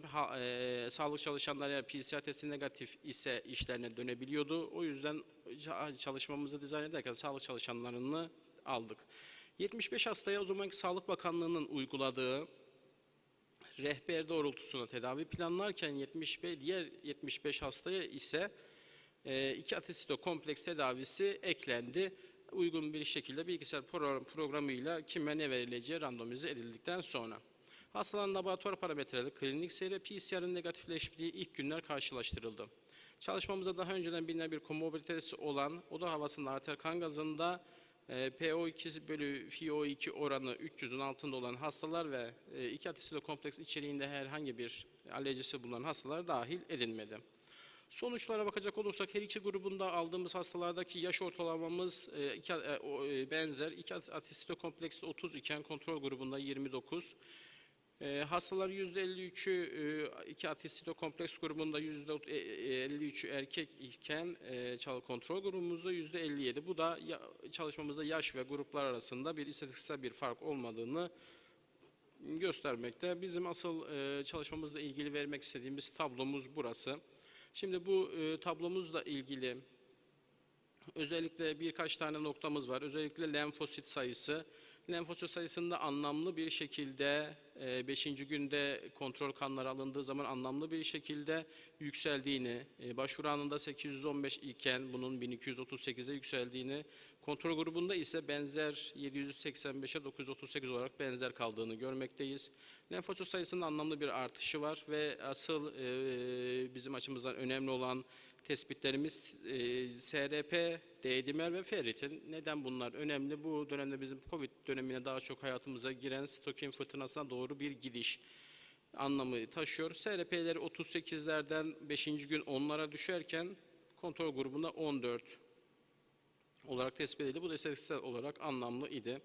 sağlık çalışanları PCR testi negatif ise işlerine dönebiliyordu. O yüzden çalışmamızı dizayn ederken sağlık çalışanlarını aldık. 75 hastaya o zamanki Sağlık Bakanlığı'nın uyguladığı rehber doğrultusunda tedavi planlarken diğer 75 hastaya ise 2-atisito kompleks tedavisi eklendi. Uygun bir şekilde bilgisayar programıyla kime ne verileceği randomize edildikten sonra. Hastaların laboratuvar parametreleri, klinik seyre, PCR'ın negatifleştiği ilk günler karşılaştırıldı. Çalışmamızda daha önceden bilinen bir komorbiditesi olan oda havasında arter kan gazında PO2 bölü FiO2 oranı 300'ün altında olan hastalar ve 2-atisilo kompleks içeriğinde herhangi bir alerjisi bulunan hastalar dahil edilmedi. Sonuçlara bakacak olursak her iki grubunda aldığımız hastalardaki yaş ortalamamız benzer. 2-atisilo kompleksli 30 iken kontrol grubunda 29. Hastaların %53'ü 2-atisilo kompleks grubunda %53'ü erkek iken kontrol grubumuzda %57. Bu da çalışmamızda yaş ve gruplar arasında bir istatistiksel bir fark olmadığını göstermekte. Bizim asıl çalışmamızla ilgili vermek istediğimiz tablomuz burası. Şimdi bu tablomuzla ilgili özellikle birkaç tane noktamız var. Özellikle lenfosit sayısı. Lenfosit sayısında anlamlı bir şekilde 5. günde kontrol kanları alındığı zaman anlamlı bir şekilde yükseldiğini, başvuru anında 815 iken bunun 1238'e yükseldiğini, kontrol grubunda ise benzer 785'e 938 olarak benzer kaldığını görmekteyiz. Lenfosit sayısının anlamlı bir artışı var ve asıl bizim açımızdan önemli olan tespitlerimiz SRP, D-dimer ve ferritin. Neden bunlar önemli? Bu dönemde bizim Covid dönemine daha çok hayatımıza giren sitokin fırtınasına doğru bir gidiş anlamı taşıyor. SRP'leri 38'lerden 5. gün 10'lara düşerken kontrol grubunda olarak tespit edildi. Bu da istatistiksel olarak anlamlı idi.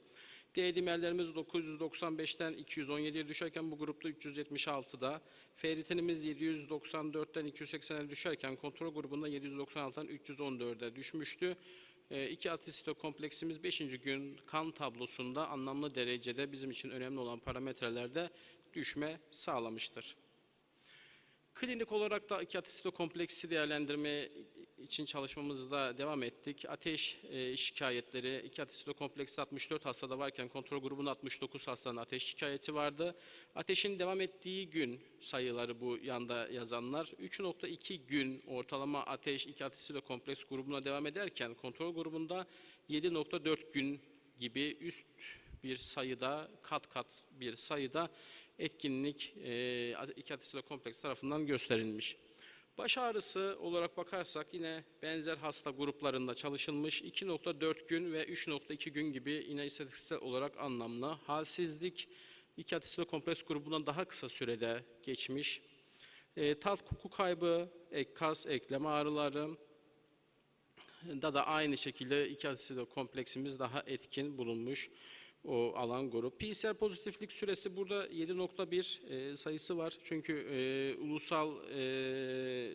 D-dimerlerimiz 995'ten 217'ye düşerken bu grupta 376'da. Ferritinimiz 794'ten 280'e düşerken kontrol grubunda 796'dan 314'e düşmüştü. 2-atisito kompleksimiz 5. gün kan tablosunda anlamlı derecede bizim için önemli olan parametrelerde düşme sağlamıştır. Klinik olarak da 2-atisito kompleksi değerlendirme için çalışmamızda devam ettik. Ateş şikayetleri 2-atisito kompleksi 64 hastada varken kontrol grubunda 69 hastanın ateş şikayeti vardı. Ateşin devam ettiği gün sayıları bu yanda yazanlar 3.2 gün ortalama ateş 2-atisito kompleks grubuna devam ederken kontrol grubunda 7.4 gün gibi üst bir sayıda kat bir sayıda etkinlik 2-atisito kompleks tarafından gösterilmiş. Baş ağrısı olarak bakarsak yine benzer hasta gruplarında çalışılmış 2.4 gün ve 3.2 gün gibi yine istatistiksel olarak anlamlı. Halsizlik 2-atisito kompleks grubundan daha kısa sürede geçmiş. Tat koku kaybı, ek kas, eklem ağrıları da aynı şekilde 2-atisito kompleksimiz daha etkin bulunmuş. O alan grup. PCR pozitiflik süresi burada 7.1 sayısı var. Çünkü Ulusal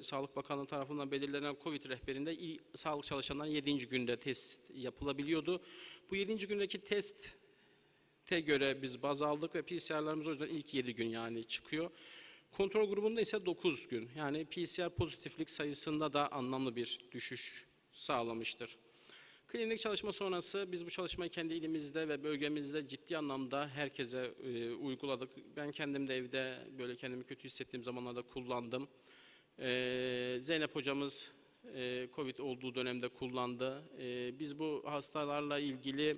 Sağlık Bakanlığı tarafından belirlenen COVID rehberinde sağlık çalışanların 7. günde test yapılabiliyordu. Bu 7. gündeki teste göre biz baz aldık ve PCR'larımız o yüzden ilk 7 gün yani çıkıyor. Kontrol grubunda ise 9 gün. Yani PCR pozitiflik sayısında da anlamlı bir düşüş sağlamıştır. Klinik çalışma sonrası biz bu çalışmayı kendi ilimizde ve bölgemizde ciddi anlamda herkese uyguladık. Ben kendim de evde böyle kendimi kötü hissettiğim zamanlarda kullandım. Zeynep hocamız COVID olduğu dönemde kullandı. Biz bu hastalarla ilgili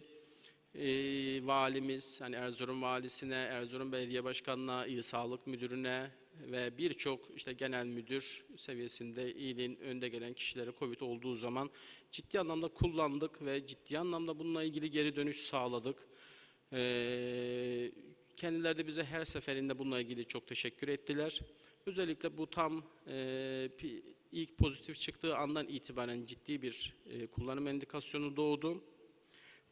valimiz, yani Erzurum valisine, Erzurum Belediye Başkanı'na, İl Sağlık Müdürü'ne ve birçok işte genel müdür seviyesinde ilin önde gelen kişilere COVID olduğu zaman ciddi anlamda kullandık ve ciddi anlamda bununla ilgili geri dönüş sağladık. Kendileri de bize her seferinde bununla ilgili çok teşekkür ettiler. Özellikle bu tam ilk pozitif çıktığı andan itibaren ciddi bir kullanım indikasyonu doğdu.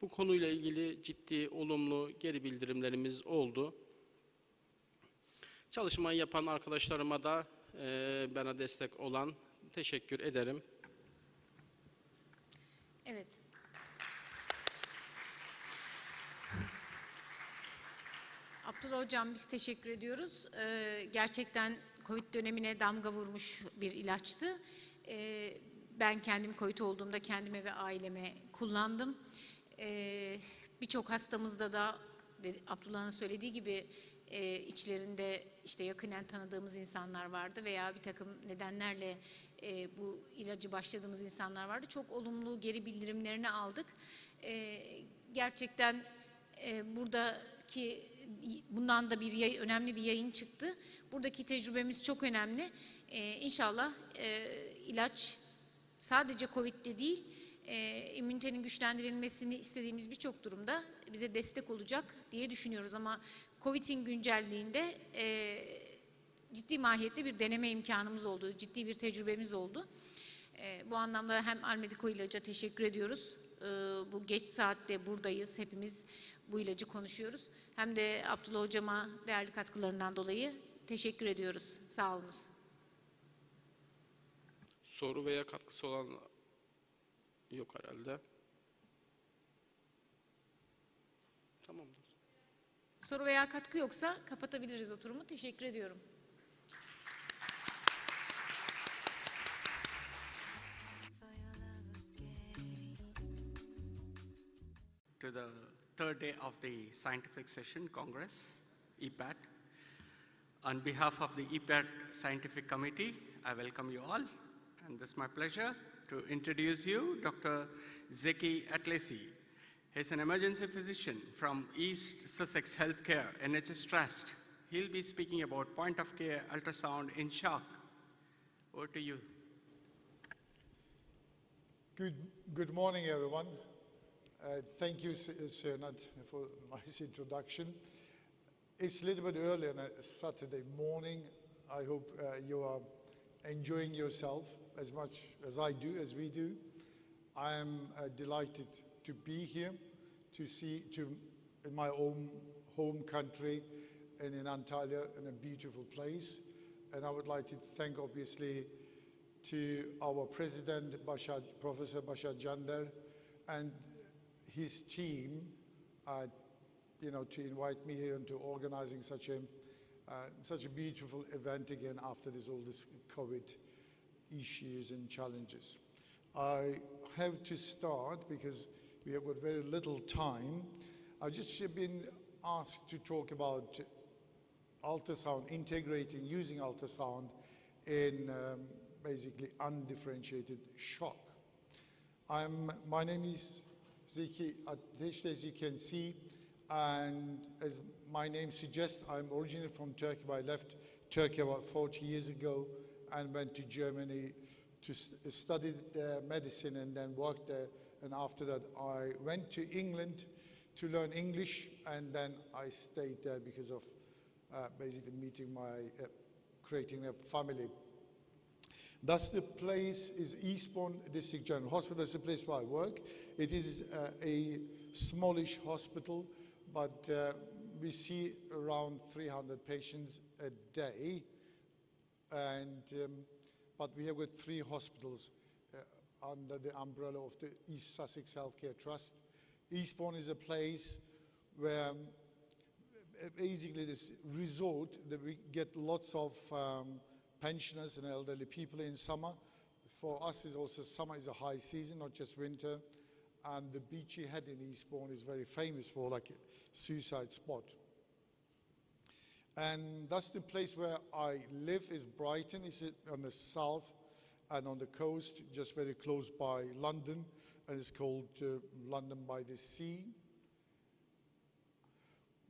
Bu konuyla ilgili ciddi, olumlu geri bildirimlerimiz oldu. Çalışmayı yapan arkadaşlarıma da bana destek olan teşekkür ederim. Evet. Abdullah Hocam biz teşekkür ediyoruz. Gerçekten COVID dönemine damga vurmuş bir ilaçtı. Ben kendim COVID olduğumda kendime ve aileme kullandım. Birçok hastamızda da Abdullah'ın söylediği gibi içlerinde işte yakinen tanıdığımız insanlar vardı veya bir takım nedenlerle bu ilacı başladığımız insanlar vardı. Çok olumlu geri bildirimlerini aldık. Gerçekten bundan da önemli bir yayın çıktı. Buradaki tecrübemiz çok önemli. İnşallah ilaç sadece COVID'de değil, immünitenin güçlendirilmesini istediğimiz birçok durumda bize destek olacak diye düşünüyoruz. Ama COVID'in güncelliğinde ciddi mahiyette bir deneme imkanımız oldu, ciddi bir tecrübemiz oldu. Bu anlamda hem Almedico ilaca teşekkür ediyoruz. Bu geç saatte buradayız, hepimiz bu ilacı konuşuyoruz. Hem de Abdullah Hocama değerli katkılarından dolayı teşekkür ediyoruz. Sağ olunuz. Soru veya katkısı olan yok herhalde. Tamamdır. Soru veya katkı yoksa kapatabiliriz oturumu. Teşekkür ediyorum. To the third day of the Scientific Session Congress, EPAT. On behalf of the EPAT Scientific Committee, I welcome you all. And it's my pleasure to introduce you Dr. Zeki Atlesi. He's an emergency physician from East Sussex Healthcare, NHS Trust. He'll be speaking about point-of-care ultrasound in shock. Over to you. Good morning, everyone. Thank you, Sernat, for a nice introduction. It's a little bit early on a Saturday morning. I hope you are enjoying yourself as much as I do, as we do. I am delighted to be here, in my own home country and in Antalya, in a beautiful place. And I would like to thank, obviously, to our president, Professor Bashar Jander, and his team, to invite me here and to organizing such a beautiful event again after all this COVID issues and challenges. I have to start because we have got very little time. I've just been asked to talk about ultrasound, using ultrasound in basically undifferentiated shock. My name is Zeki Ateş, as you can see, and as my name suggests, I'm originally from Turkey, but I left Turkey about 40 years ago and went to Germany to study medicine and then worked there. And after that, I went to England to learn English, and then I stayed there because of basically creating a family. Thus, the place is Eastbourne District General Hospital. That's the place where I work. It is a smallish hospital, but we see around 300 patients a day. And but we have got 3 hospitals under the umbrella of the East Sussex Healthcare Trust. Eastbourne is a place where basically this resort that we get lots of pensioners and elderly people in summer. For us, is also summer is a high season, not just winter. And the Beachy Head in Eastbourne is very famous for like a suicide spot. And that's the place where I live, is Brighton. It's on the south and on the coast, just very close by London, and it's called London by the Sea.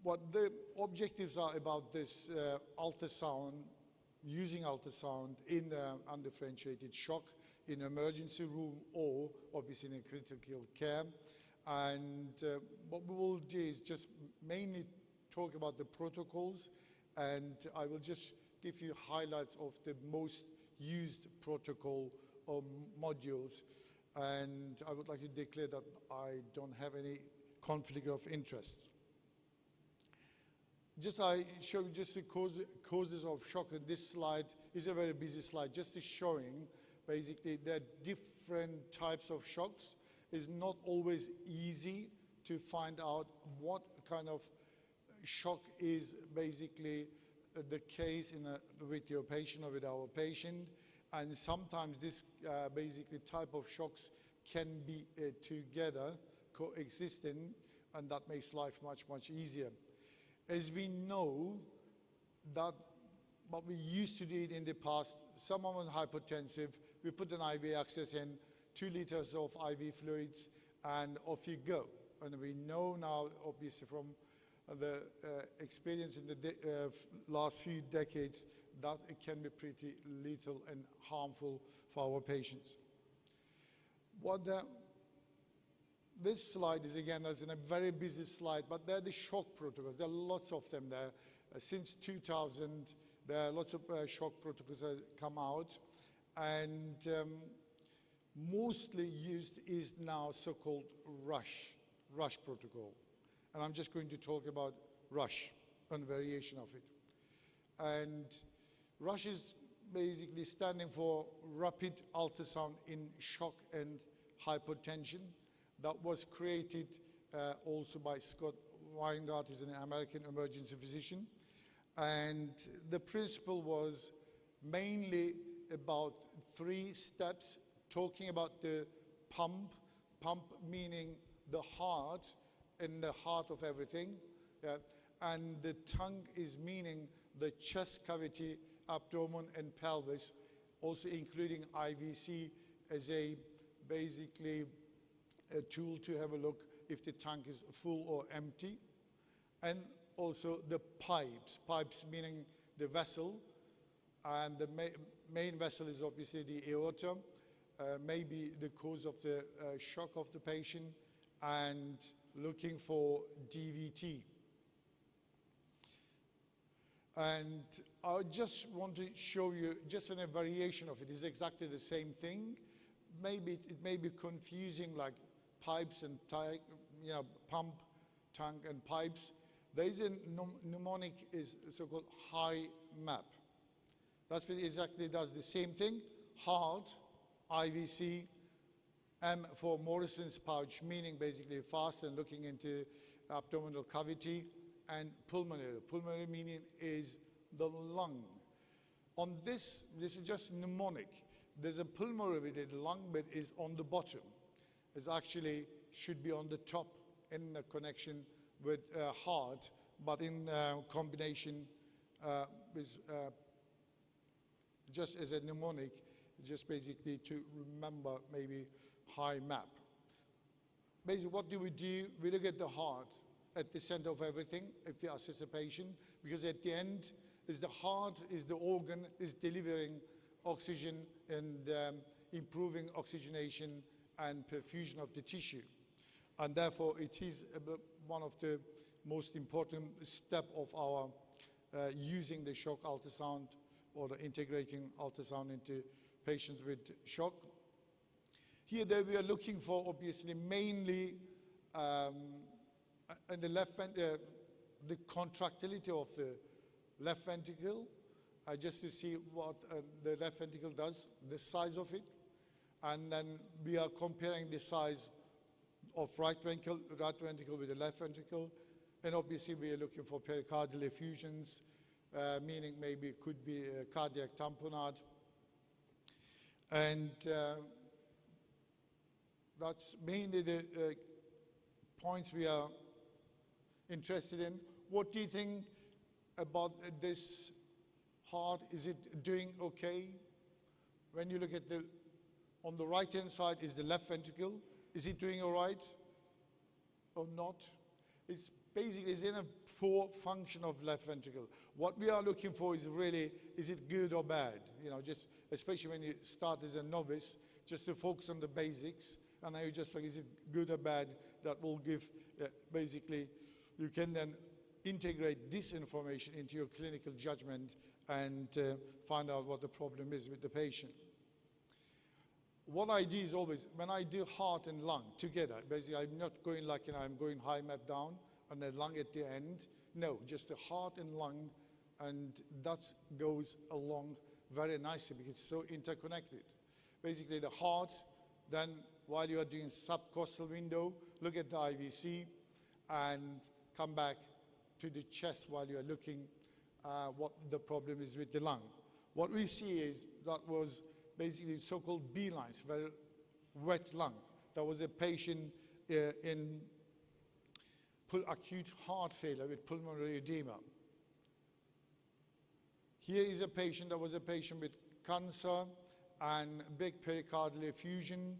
What the objectives are about this ultrasound, using ultrasound in undifferentiated shock in emergency room or obviously in critical care. And what we will do is just mainly talk about the protocols, and I will just give you highlights of the most used protocol or modules. And I would like to declare that I don't have any conflict of interest. I show you just the causes of shock. And this slide is a very busy slide, just showing basically that different types of shocks. Is not always easy to find out what kind of shock is basically the case with your patient or with our patient. And sometimes this basically type of shocks can be together, coexisting, and that makes life much, much easier. As we know that what we used to do it in the past, someone was hypertensive, we put an IV access in, 2 liters of IV fluids, and off you go. And we know now, obviously from the experience in the last few decades, that it can be pretty lethal and harmful for our patients. This slide is, again, as in a very busy slide, but they're the shock protocols. There are lots of them there. Since 2000, there are lots of shock protocols that come out. And mostly used is now so-called rush protocol. And I'm just going to talk about rush and variation of it. And rush is basically standing for rapid ultrasound in shock and hypotension. That was created also by Scott Weingart, who's an American emergency physician. And the principle was mainly about 3 steps, talking about the pump meaning the heart, and the heart of everything. And the tongue is meaning the chest cavity, abdomen, and pelvis, also including IVC as basically a tool to have a look if the tank is full or empty. And also the pipes meaning the vessel, and the main vessel is obviously the aorta, maybe the cause of the shock of the patient, and looking for DVT. And I just want to show you just in a variation of it. It's exactly the same thing, it may be confusing, like pipes and pump, tank and pipes. There is a mnemonic, is so-called high map. That's what exactly does the same thing. Heart, IVC, M for Morrison's pouch, meaning basically fast and looking into abdominal cavity, and pulmonary. Pulmonary meaning is the lung. On this is just mnemonic. There's a pulmonary with the lung, but is on the bottom. It actually should be on the top in the connection with heart, but in combination with just as a mnemonic, just basically to remember maybe high map. Basically, what do? We look at the heart at the center of everything if we assess a patient, because at the end is the heart, is the organ, is delivering oxygen and improving oxygenation and perfusion of the tissue. And therefore, it is one of the most important steps of our using the shock ultrasound or the integrating ultrasound into patients with shock. Here we are looking for, obviously, mainly in the left ventricle, the contractility of the left ventricle, just to see what the left ventricle does, the size of it. And then we are comparing the size of right ventricle with the left ventricle. And obviously we are looking for pericardial effusions, meaning maybe it could be a cardiac tamponade. And that's mainly the points we are interested in. What do you think about this heart? Is it doing okay? When you look at on the right-hand side is the left ventricle. Is it doing all right or not? It's basically, it's in a poor function of left ventricle. What we are looking for is really, is it good or bad? You know, just especially when you start as a novice, just to focus on the basics, and then you just like, is it good or bad? That will give, basically, you can then integrate this information into your clinical judgment and find out what the problem is with the patient. What I do is always, when I do heart and lung together, basically I'm not going like, I'm going high map down and then lung at the end. No, just the heart and lung, and that goes along very nicely because it's so interconnected. Basically the heart, then while you are doing subcostal window, look at the IVC and come back to the chest while you are looking what the problem is with the lung. What we see is that was basically so-called B lines, very wet lung. There was a patient in acute heart failure with pulmonary edema. Here is a patient, that was a patient with cancer and big pericardial effusion,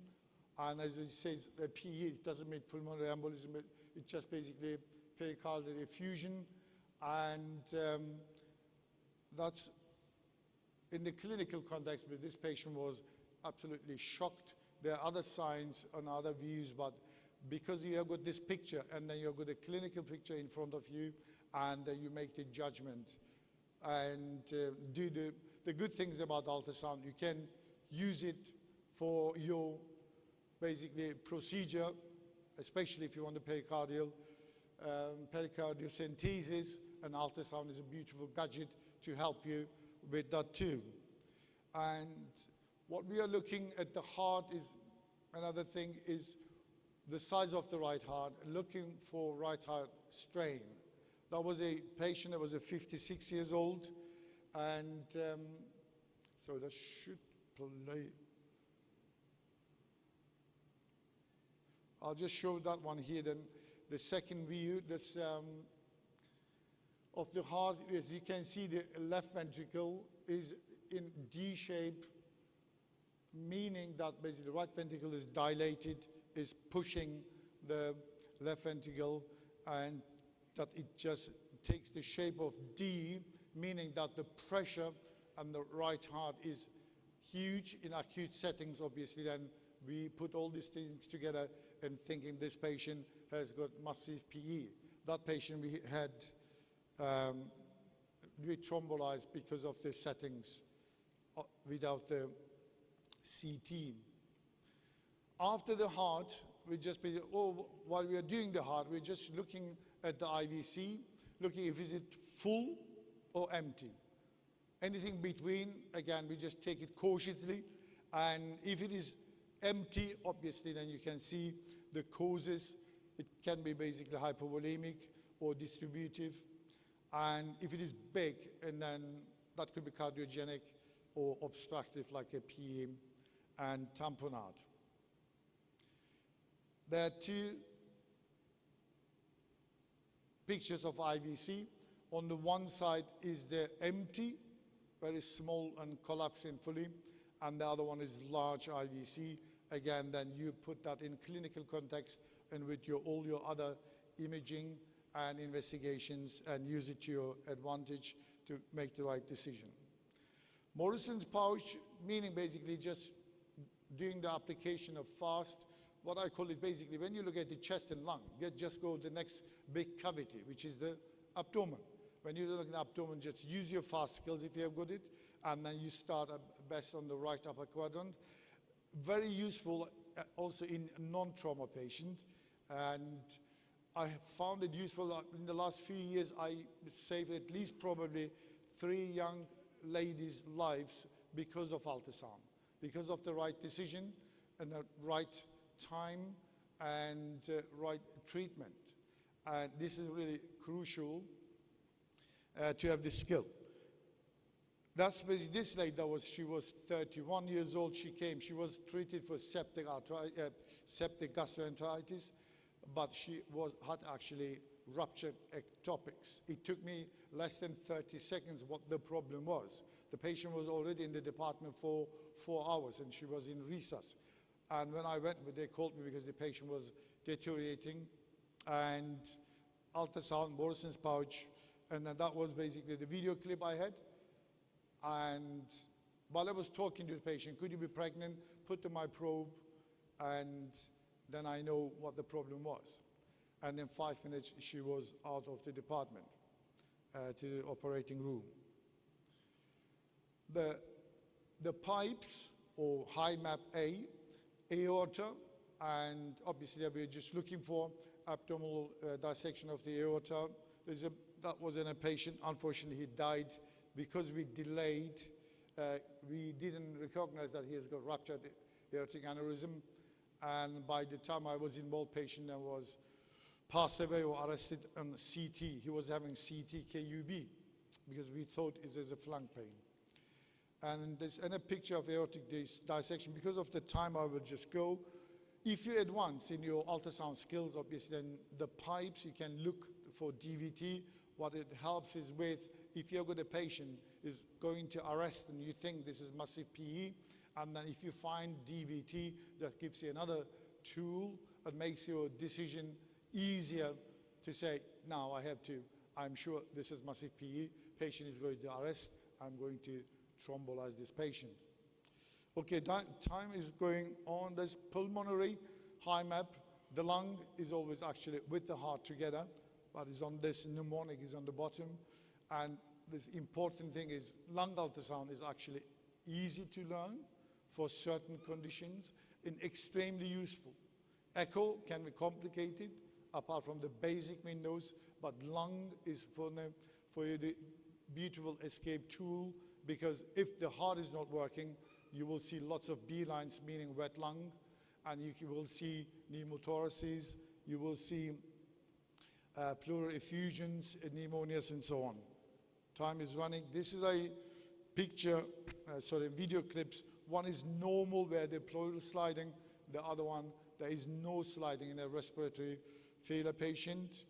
and as it says, PE, it doesn't mean pulmonary embolism, but it's just basically pericardial effusion, and that's in the clinical context, but this patient was absolutely shocked. There are other signs and other views, but because you have got this picture and then you've got a clinical picture in front of you, and you make the judgment and do the good things about ultrasound. You can use it for your basically procedure, especially if you want the pericardial centesis, and ultrasound is a beautiful gadget to help you with that too. And what we are looking at the heart is, another thing is the size of the right heart, looking for right heart strain. That was a patient that was 56 years old, and so that should play. I'll just show that one here then. The second view, that's of the heart, as you can see, the left ventricle is in D shape, meaning that basically the right ventricle is dilated, is pushing the left ventricle, and that it just takes the shape of D, meaning that the pressure on the right heart is huge. In acute settings, obviously, then we put all these things together and thinking this patient has got massive PE. That patient we had we thrombolized because of the settings without the CT. After the heart, we just, while we are doing the heart, we're just looking at the IVC, looking if is it full or empty. Anything between, again, we just take it cautiously. And if it is empty, obviously, then you can see the causes. It can be basically hypovolemic or distributive. And if it is big, and then that could be cardiogenic or obstructive, like a PE and tamponade. There are two pictures of IVC. On the one side is the empty, very small and collapsing fully, and the other one is large IVC. Again, then you put that in clinical context and with all your other imaging and investigations and use it to your advantage to make the right decision. Morrison's pouch, meaning basically just doing the application of fast, what I call it basically, when you look at the chest and lung, just go to the next big cavity, which is the abdomen. When you look at the abdomen, just use your fast skills if you have got it, and then you start best on the right upper quadrant. Very useful also in non-trauma patient, and I have found it useful in the last few years. I saved at least probably 3 young ladies' lives because of ultrasound, because of the right decision and the right time and right treatment. And this is really crucial to have this skill. That's basically this lady. She was 31 years old. She came. She was treated for septic gastroenteritis, but she had actually ruptured ectopics. It took me less than 30 seconds what the problem was. The patient was already in the department for 4 hours, and she was in resus. And when I went, they called me because the patient was deteriorating, and ultrasound, Morrison's pouch, and then that was basically the video clip I had. And while I was talking to the patient, could you be pregnant? Put to my probe, and then I know what the problem was. And in 5 minutes, she was out of the department to the operating room. The pipes, or high map A, aorta, and obviously we're just looking for abdominal dissection of the aorta. That was in a patient. Unfortunately, he died because we delayed. We didn't recognize that he has got ruptured aortic aneurysm, and by the time I was involved, patient was passed away or arrested on CT. He was having CT KUB because we thought it was a flank pain. And there's a picture of aortic dissection. Because of the time, I will just go. If you advance in your ultrasound skills, obviously, then the pipes, you can look for DVT. What it helps is with, if you've got a patient is going to arrest and you think this is massive PE, and then if you find DVT, that gives you another tool that makes your decision easier to say, now I'm sure this is massive PE, patient is going to arrest, I'm going to thrombolize this patient. Okay, time is going on. There's pulmonary, high map. The lung is always actually with the heart together, but is on this mnemonic is on the bottom. And this important thing is lung ultrasound is actually easy to learn for certain conditions and extremely useful. Echo can be complicated apart from the basic windows, but lung is for you the beautiful escape tool, because if the heart is not working, you will see lots of B lines, meaning wet lung, and you will see pneumothoraces, you will see pleural effusions, pneumonias, and so on. Time is running. This is a picture, video clips. One is normal where the pleural sliding, the other one, there is no sliding in a respiratory failure patient.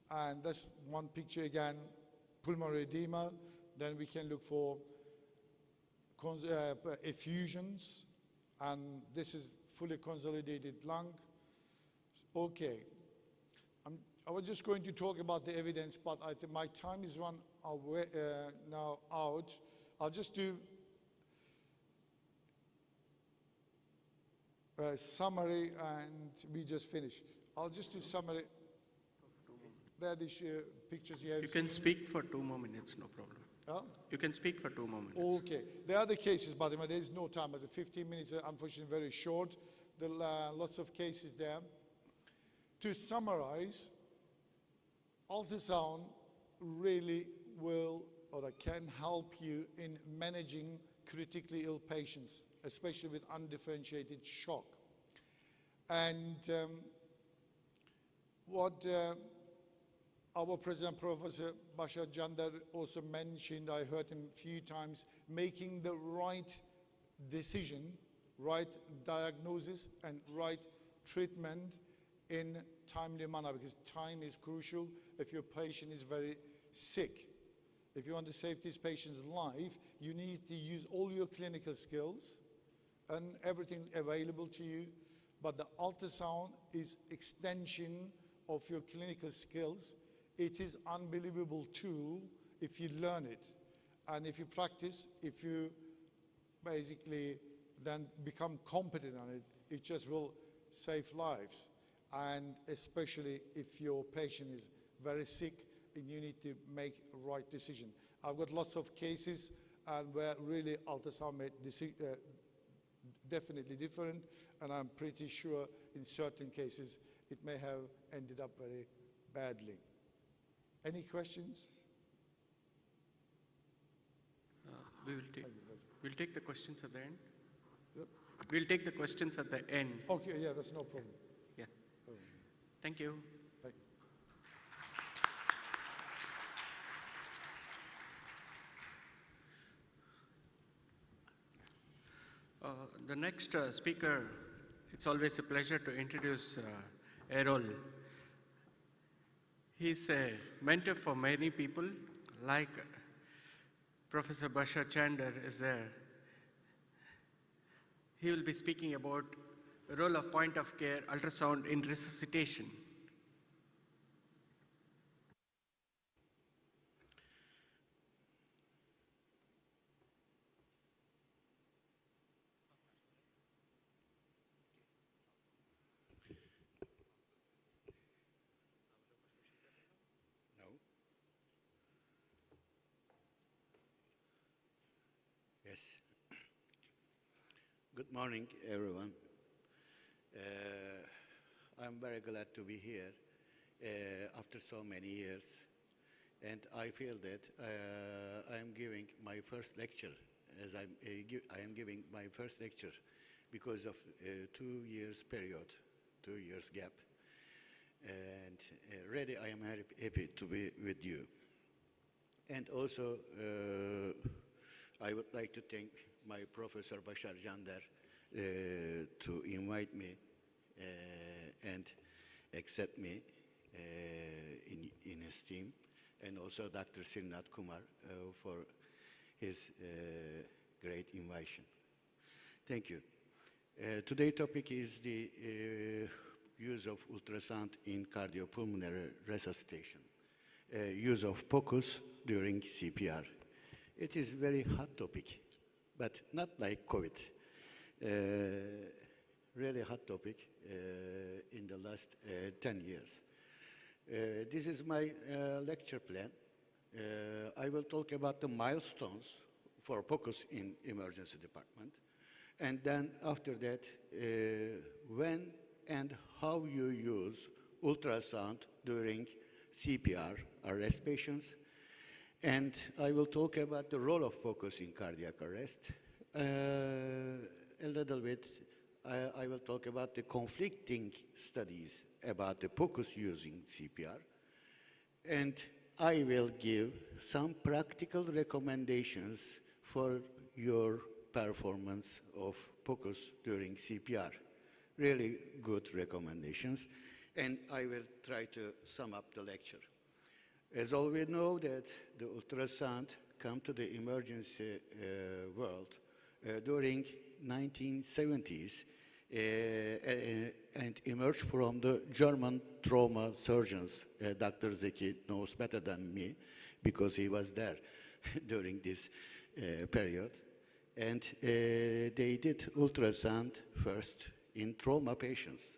And that's one picture again, pulmonary edema. Then we can look for effusions, and this is fully consolidated lung. Okay, I was just going to talk about the evidence, but I think my time is run away, now out. I'll just do a summary, and we just finished. I'll just do summary. There are these pictures you have. You can speak for 2 more minutes, no problem. Huh? You can speak for 2 more minutes. Okay. There are the cases, but there is no time. As a 15 minutes, unfortunately, very short. lots of cases there. To summarize, ultrasound really will or can help you in managing critically ill patients, especially with undifferentiated shock. And what our President Professor Bashar Jandar also mentioned, I heard him a few times, making the right decision, right diagnosis and right treatment in timely manner, because time is crucial if your patient is very sick. If you want to save this patient's life, you need to use all your clinical skills and everything available to you, but the ultrasound is extension of your clinical skills. It is unbelievable tool if you learn it, and if you practice, if you basically then become competent on it, it just will save lives. And especially if your patient is very sick and you need to make a right decision. I've got lots of cases and where really ultrasound made definitely different, and I'm pretty sure in certain cases it may have ended up very badly. Any questions? We'll take the questions at the end. Yep. We'll take the questions at the end. Okay, yeah, that's no problem. Yeah. Thank you. Thank you. The next speaker, it's always a pleasure to introduce Errol. He's a mentor for many people, like Professor Bashar Chander is there. He will be speaking about the role of point-of-care ultrasound in resuscitation. Yes. Good morning, everyone. I'm very glad to be here after so many years, and I feel that I am giving my first lecture, as I am giving my first lecture because of 2 years period, 2 years gap, and really I am happy to be with you. And also, I would like to thank my Professor Bashar Jandar to invite me and accept me in his team, and also Dr. Srinath Kumar for his great invitation. Thank you. Today's topic is the use of ultrasound in cardiopulmonary resuscitation, use of POCUS during CPR. It is a very hot topic, but not like COVID. Really hot topic in the last 10 years. This is my lecture plan. I will talk about the milestones for POCUS in emergency department. And then after that, when and how you use ultrasound during CPR, arrest patients. And I will talk about the role of POCUS in cardiac arrest. A little bit, I will talk about the conflicting studies about the POCUS using CPR. And I will give some practical recommendations for your performance of POCUS during CPR. Really good recommendations. And I will try to sum up the lecture. As all we know that the ultrasound come to the emergency world during 1970s and emerged from the German trauma surgeons. Dr. Zeki knows better than me because he was there during this period. And they did ultrasound first in trauma patients.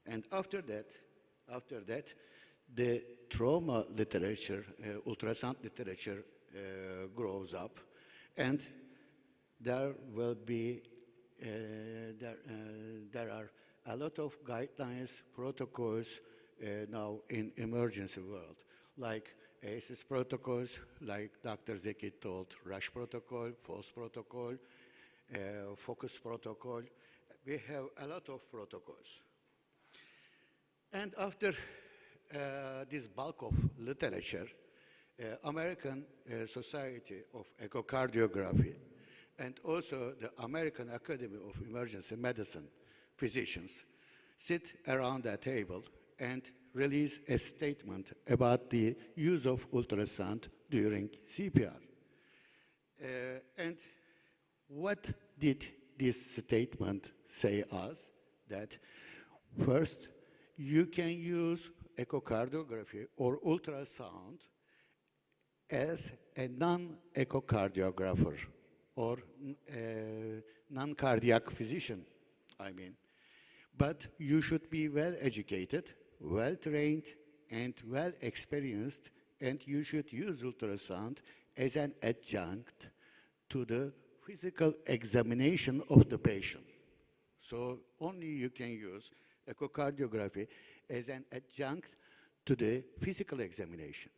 And after that, the trauma literature, ultrasound literature grows up, and there will be there are a lot of guidelines, protocols now in emergency world, like ACES protocols, like Dr. Zeki told, RUSH protocol, FOS protocol, FOCUS protocol. We have a lot of protocols. And after this bulk of literature, American Society of Echocardiography and also the American Academy of Emergency Medicine physicians sit around a table and release a statement about the use of ultrasound during CPR. And what did this statement say us? That first, you can use echocardiography or ultrasound as a non-echocardiographer or non-cardiac physician, I mean. But you should be well educated, well trained, and well experienced, and you should use ultrasound as an adjunct to the physical examination of the patient. So only you can use echocardiography as an adjunct to the physical examination.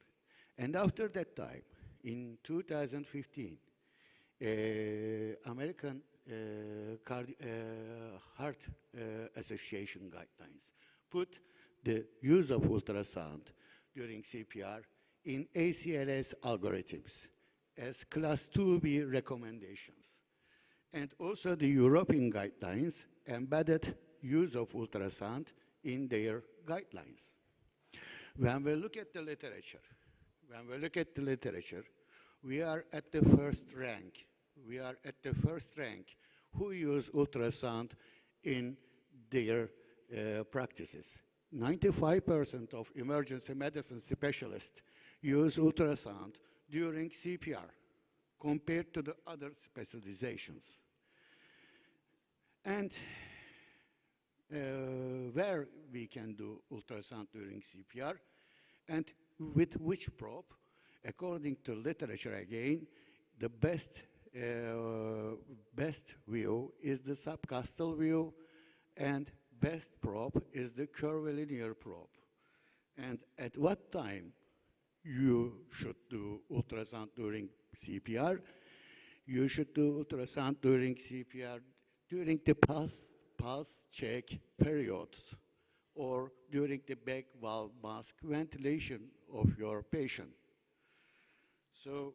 And after that time, in 2015, American Heart Association guidelines put the use of ultrasound during CPR in ACLS algorithms as Class 2B recommendations. And also the European guidelines embedded use of ultrasound in their guidelines. When we look at the literature, we are at the first rank. We are at the first rank who use ultrasound in their practices. 95% of emergency medicine specialists use ultrasound during CPR compared to the other specializations. And where we can do ultrasound during CPR and with which probe, according to literature again, the best view is the subcostal view, and best probe is the curvilinear probe. And at what time you should do ultrasound during CPR? You should do ultrasound during CPR during the pulse check periods or during the back valve mask ventilation of your patient. So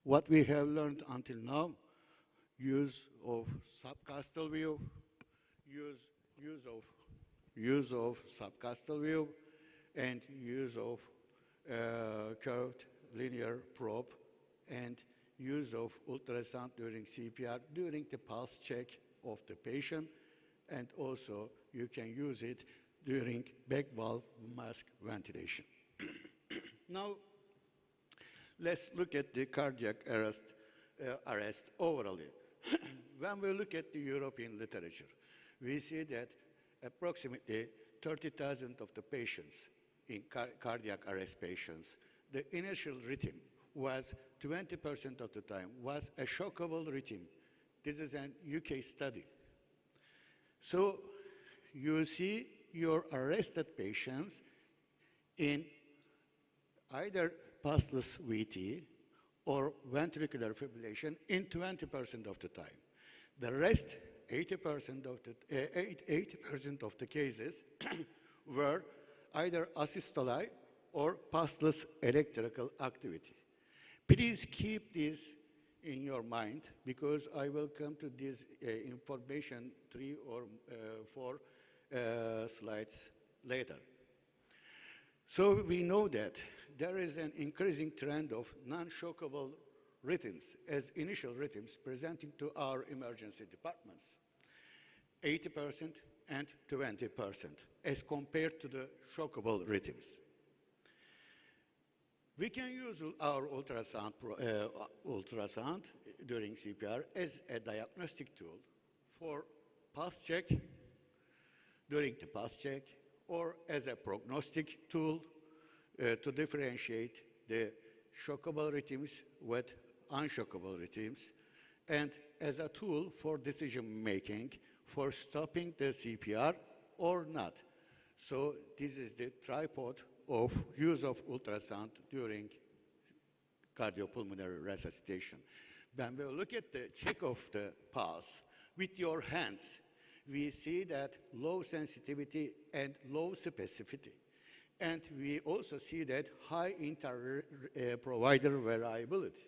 what we have learned until now, use of subcostal view, use of subcostal view, and use of curved linear probe, and use of ultrasound during CPR during the pulse check of the patient, and also you can use it during back valve mask ventilation. Now, let's look at the cardiac arrest overall. When we look at the European literature, we see that approximately 30,000 of the patients in cardiac arrest patients, the initial rhythm was 20% of the time was a shockable rhythm. This is an UK study. So you see your arrested patients in either pulseless VT or ventricular fibrillation in 20% of the time. The rest, 80% of the cases were either asystole or pulseless electrical activity. Please keep this in your mind, because I will come to this information 3 or 4 slides later. So we know that there is an increasing trend of non-shockable rhythms as initial rhythms presenting to our emergency departments, 80% and 20% as compared to the shockable rhythms. We can use our ultrasound during CPR as a diagnostic tool for pulse check, during the pulse check, or as a prognostic tool to differentiate the shockable rhythms with unshockable rhythms, and as a tool for decision making for stopping the CPR or not. So this is the tripod of use of ultrasound during cardiopulmonary resuscitation. When we look at the check of the pulse with your hands, we see that low sensitivity and low specificity. And we also see that high inter-provider variability.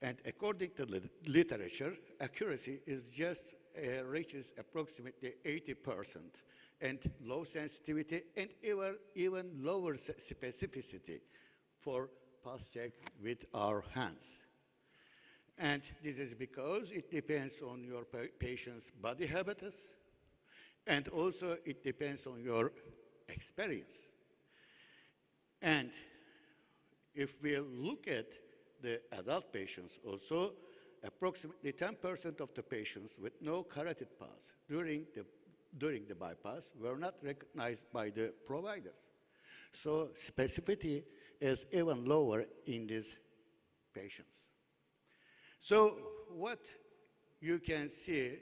And according to the literature, accuracy is just reaches approximately 80%, and low sensitivity and even lower specificity for pulse check with our hands. And this is because it depends on your patient's body habitus, and also it depends on your experience. And if we look at the adult patients also, approximately 10% of the patients with no carotid pulse during the bypass were not recognized by the providers. So specificity is even lower in these patients. So what you can see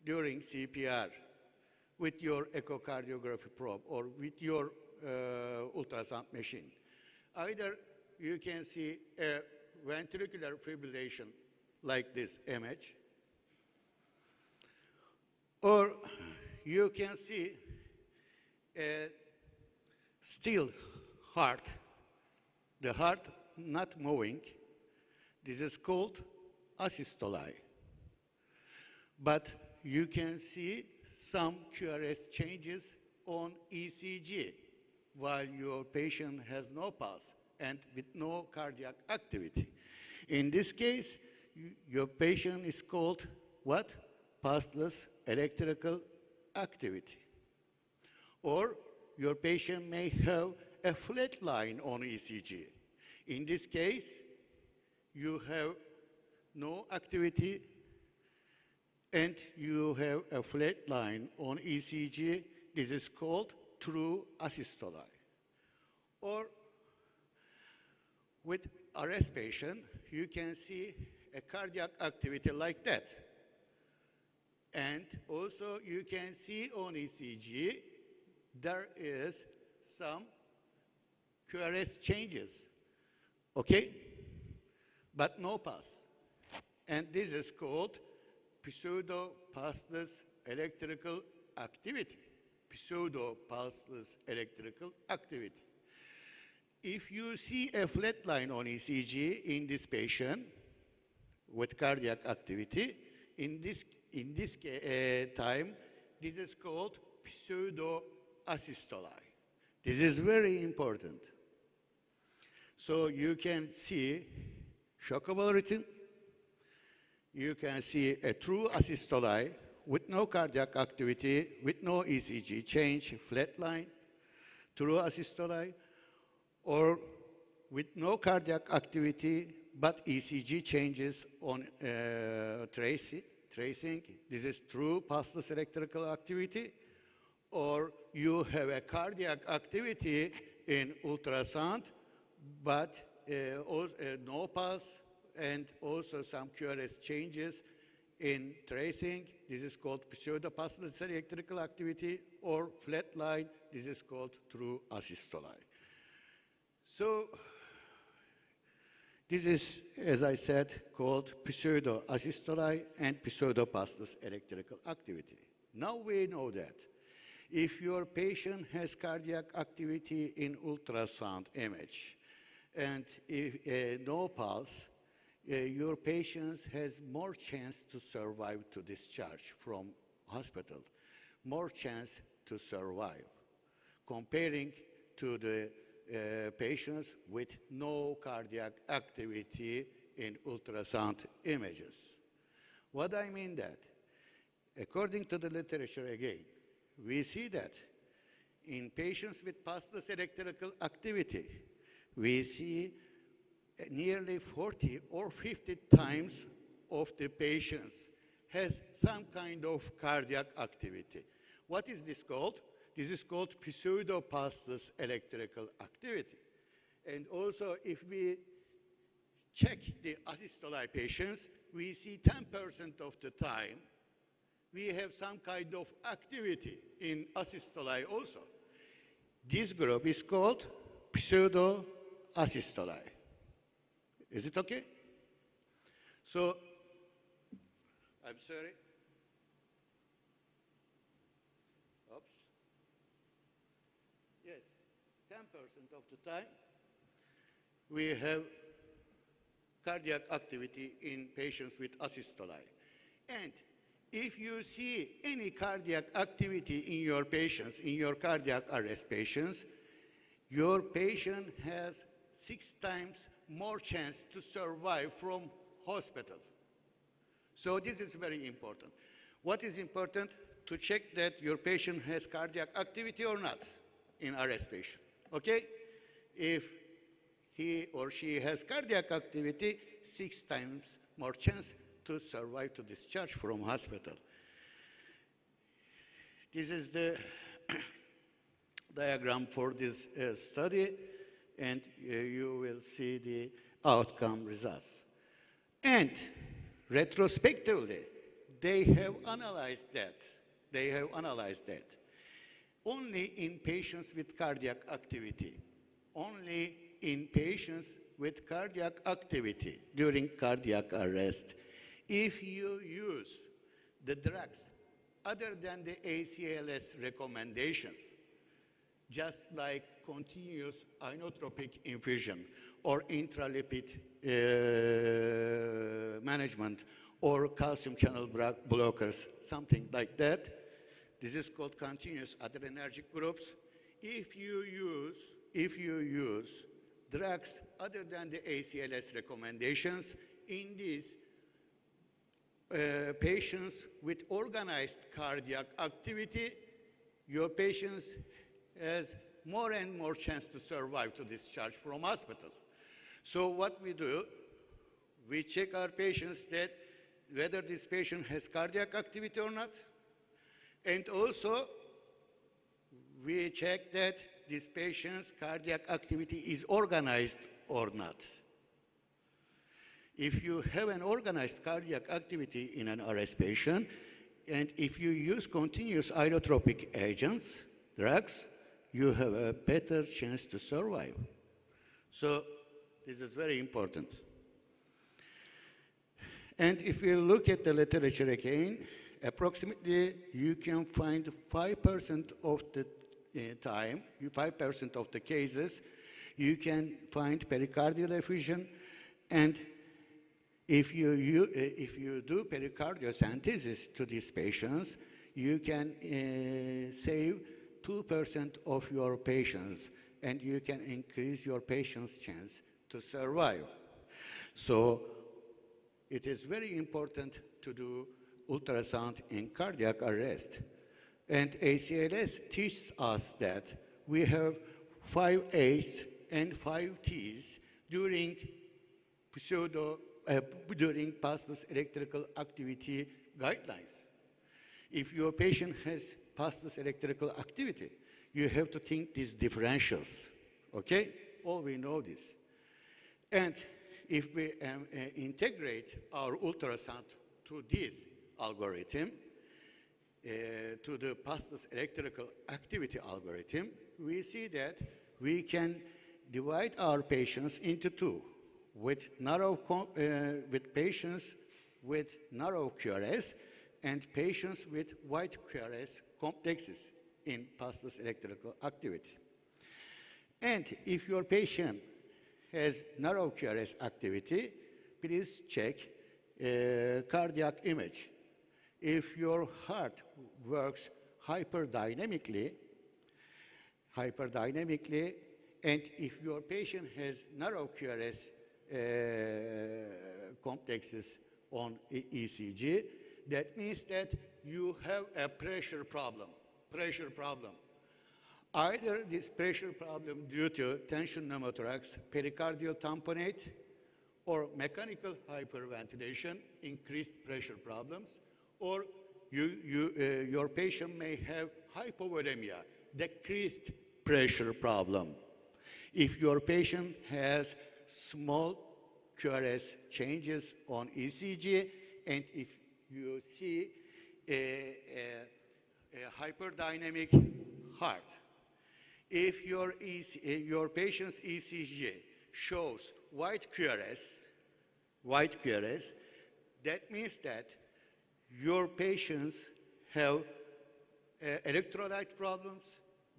during CPR with your echocardiography probe or with your ultrasound machine, either you can see a ventricular fibrillation like this image, or you can see a still heart, the heart not moving. This is called asystole. But you can see some QRS changes on ECG while your patient has no pulse and with no cardiac activity. In this case, your patient is called what? Pulseless electrical activity. Or your patient may have a flat line on ECG. In this case, you have no activity and you have a flat line on ECG. This is called true asystole. Or with RS patient, you can see a cardiac activity like that. And also you can see on ECG, there is some QRS changes, okay? But no pulse. And this is called pseudo-pulseless electrical activity. Pseudo-pulseless electrical activity. If you see a flat line on ECG in this patient with cardiac activity, in this time, this is called pseudo-asystole. This is very important. So you can see shockable rhythm, you can see a true asystole with no cardiac activity, with no ECG change, flat line, true asystole, or with no cardiac activity, but ECG changes on tracing. This is true pulseless electrical activity. Or you have a cardiac activity in ultrasound, but no pulse, and also some QRS changes in tracing. This is called pseudo-pulseless electrical activity, or flat line. This is called true asystole. So this is, as I said, called pseudo-asystole and pseudo-pulseless electrical activity. Now we know that if your patient has cardiac activity in ultrasound image and if no pulse, your patient has more chance to survive to discharge from hospital, more chance to survive, comparing to the patients with no cardiac activity in ultrasound images. What I mean that, according to the literature again, we see that in patients with pulseless electrical activity, we see nearly 40 or 50 times of the patients has some kind of cardiac activity. What is this called? This is called pseudo-pulseless electrical activity. And also, if we check the asystole patients, we see 10% of the time we have some kind of activity in asystole also. This group is called pseudo-asystole. Is it okay? So, I'm sorry. Oops. Yes, 10% of the time we have cardiac activity in patients with asystole. And if you see any cardiac activity in your patients, in your cardiac arrest patients, your patient has 6 times more chance to survive from hospital. So this is very important. What is important? To check that your patient has cardiac activity or not in arrest patient, okay? If he or she has cardiac activity, 6 times more chance to survive to discharge from hospital. This is the diagram for this study, and you will see the outcome results. And retrospectively, they have analyzed that. They have analyzed that. Only in patients with cardiac activity, only in patients with cardiac activity during cardiac arrest, if you use the drugs other than the ACLS recommendations, just like continuous inotropic infusion or intralipid management or calcium channel blockers, something like that. This is called continuous adrenergic groups. If you use drugs other than the ACLS recommendations in these patients with organized cardiac activity, your patients has more and more chance to survive to discharge from hospital. So what we do, we check our patients that whether this patient has cardiac activity or not, and also we check that this patient's cardiac activity is organized or not. If you have an organized cardiac activity in an arrest patient, and if you use continuous inotropic agents, drugs, you have a better chance to survive. So this is very important. And if you look at the literature again, approximately you can find 5% of the time, 5% of the cases, you can find pericardial effusion, and if you do pericardiocentesis to these patients, you can save 2% of your patients, and you can increase your patient's chance to survive. So it is very important to do ultrasound in cardiac arrest. And ACLS teaches us that we have 5 A's and 5 T's during pulseless electrical activity guidelines. If your patient has pulseless electrical activity, you have to think these differentials, okay? All we know this. And if we integrate our ultrasound to this algorithm, to the pulseless electrical activity algorithm, we see that we can divide our patients into 2, with patients with narrow QRS and patients with wide QRS complexes in pulseless electrical activity. And if your patient has narrow QRS activity, please check cardiac image. If your heart works hyperdynamically, and if your patient has narrow QRS complexes on ECG, that means that you have a pressure problem. Either this pressure problem due to tension pneumothorax, pericardial tamponade, or mechanical hyperventilation, increased pressure problems, or your patient may have hypovolemia, decreased pressure problem. If your patient has small QRS changes on ECG, and if you see a hyperdynamic heart, if your patient's ECG shows white QRS, that means that your patients have electrolyte problems,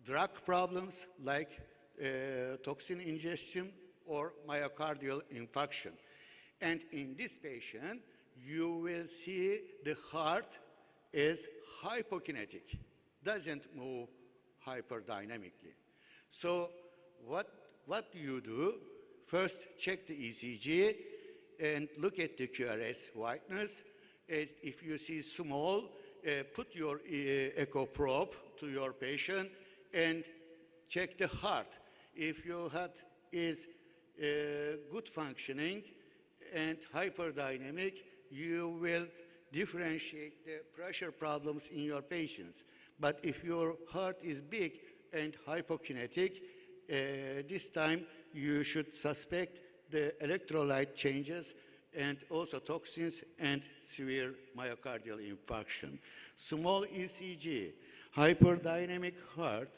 drug problems like toxin ingestion or myocardial infarction. And in this patient, you will see the heart is hypokinetic, doesn't move hyperdynamically. So what you do, first check the ECG and look at the QRS whiteness. If you see small, put your echo probe to your patient and check the heart. If your heart is good functioning and hyperdynamic, you will differentiate the pressure problems in your patients. But if your heart is big and hypokinetic, this time you should suspect the electrolyte changes and also toxins and severe myocardial infarction. Small ECG, hyperdynamic heart,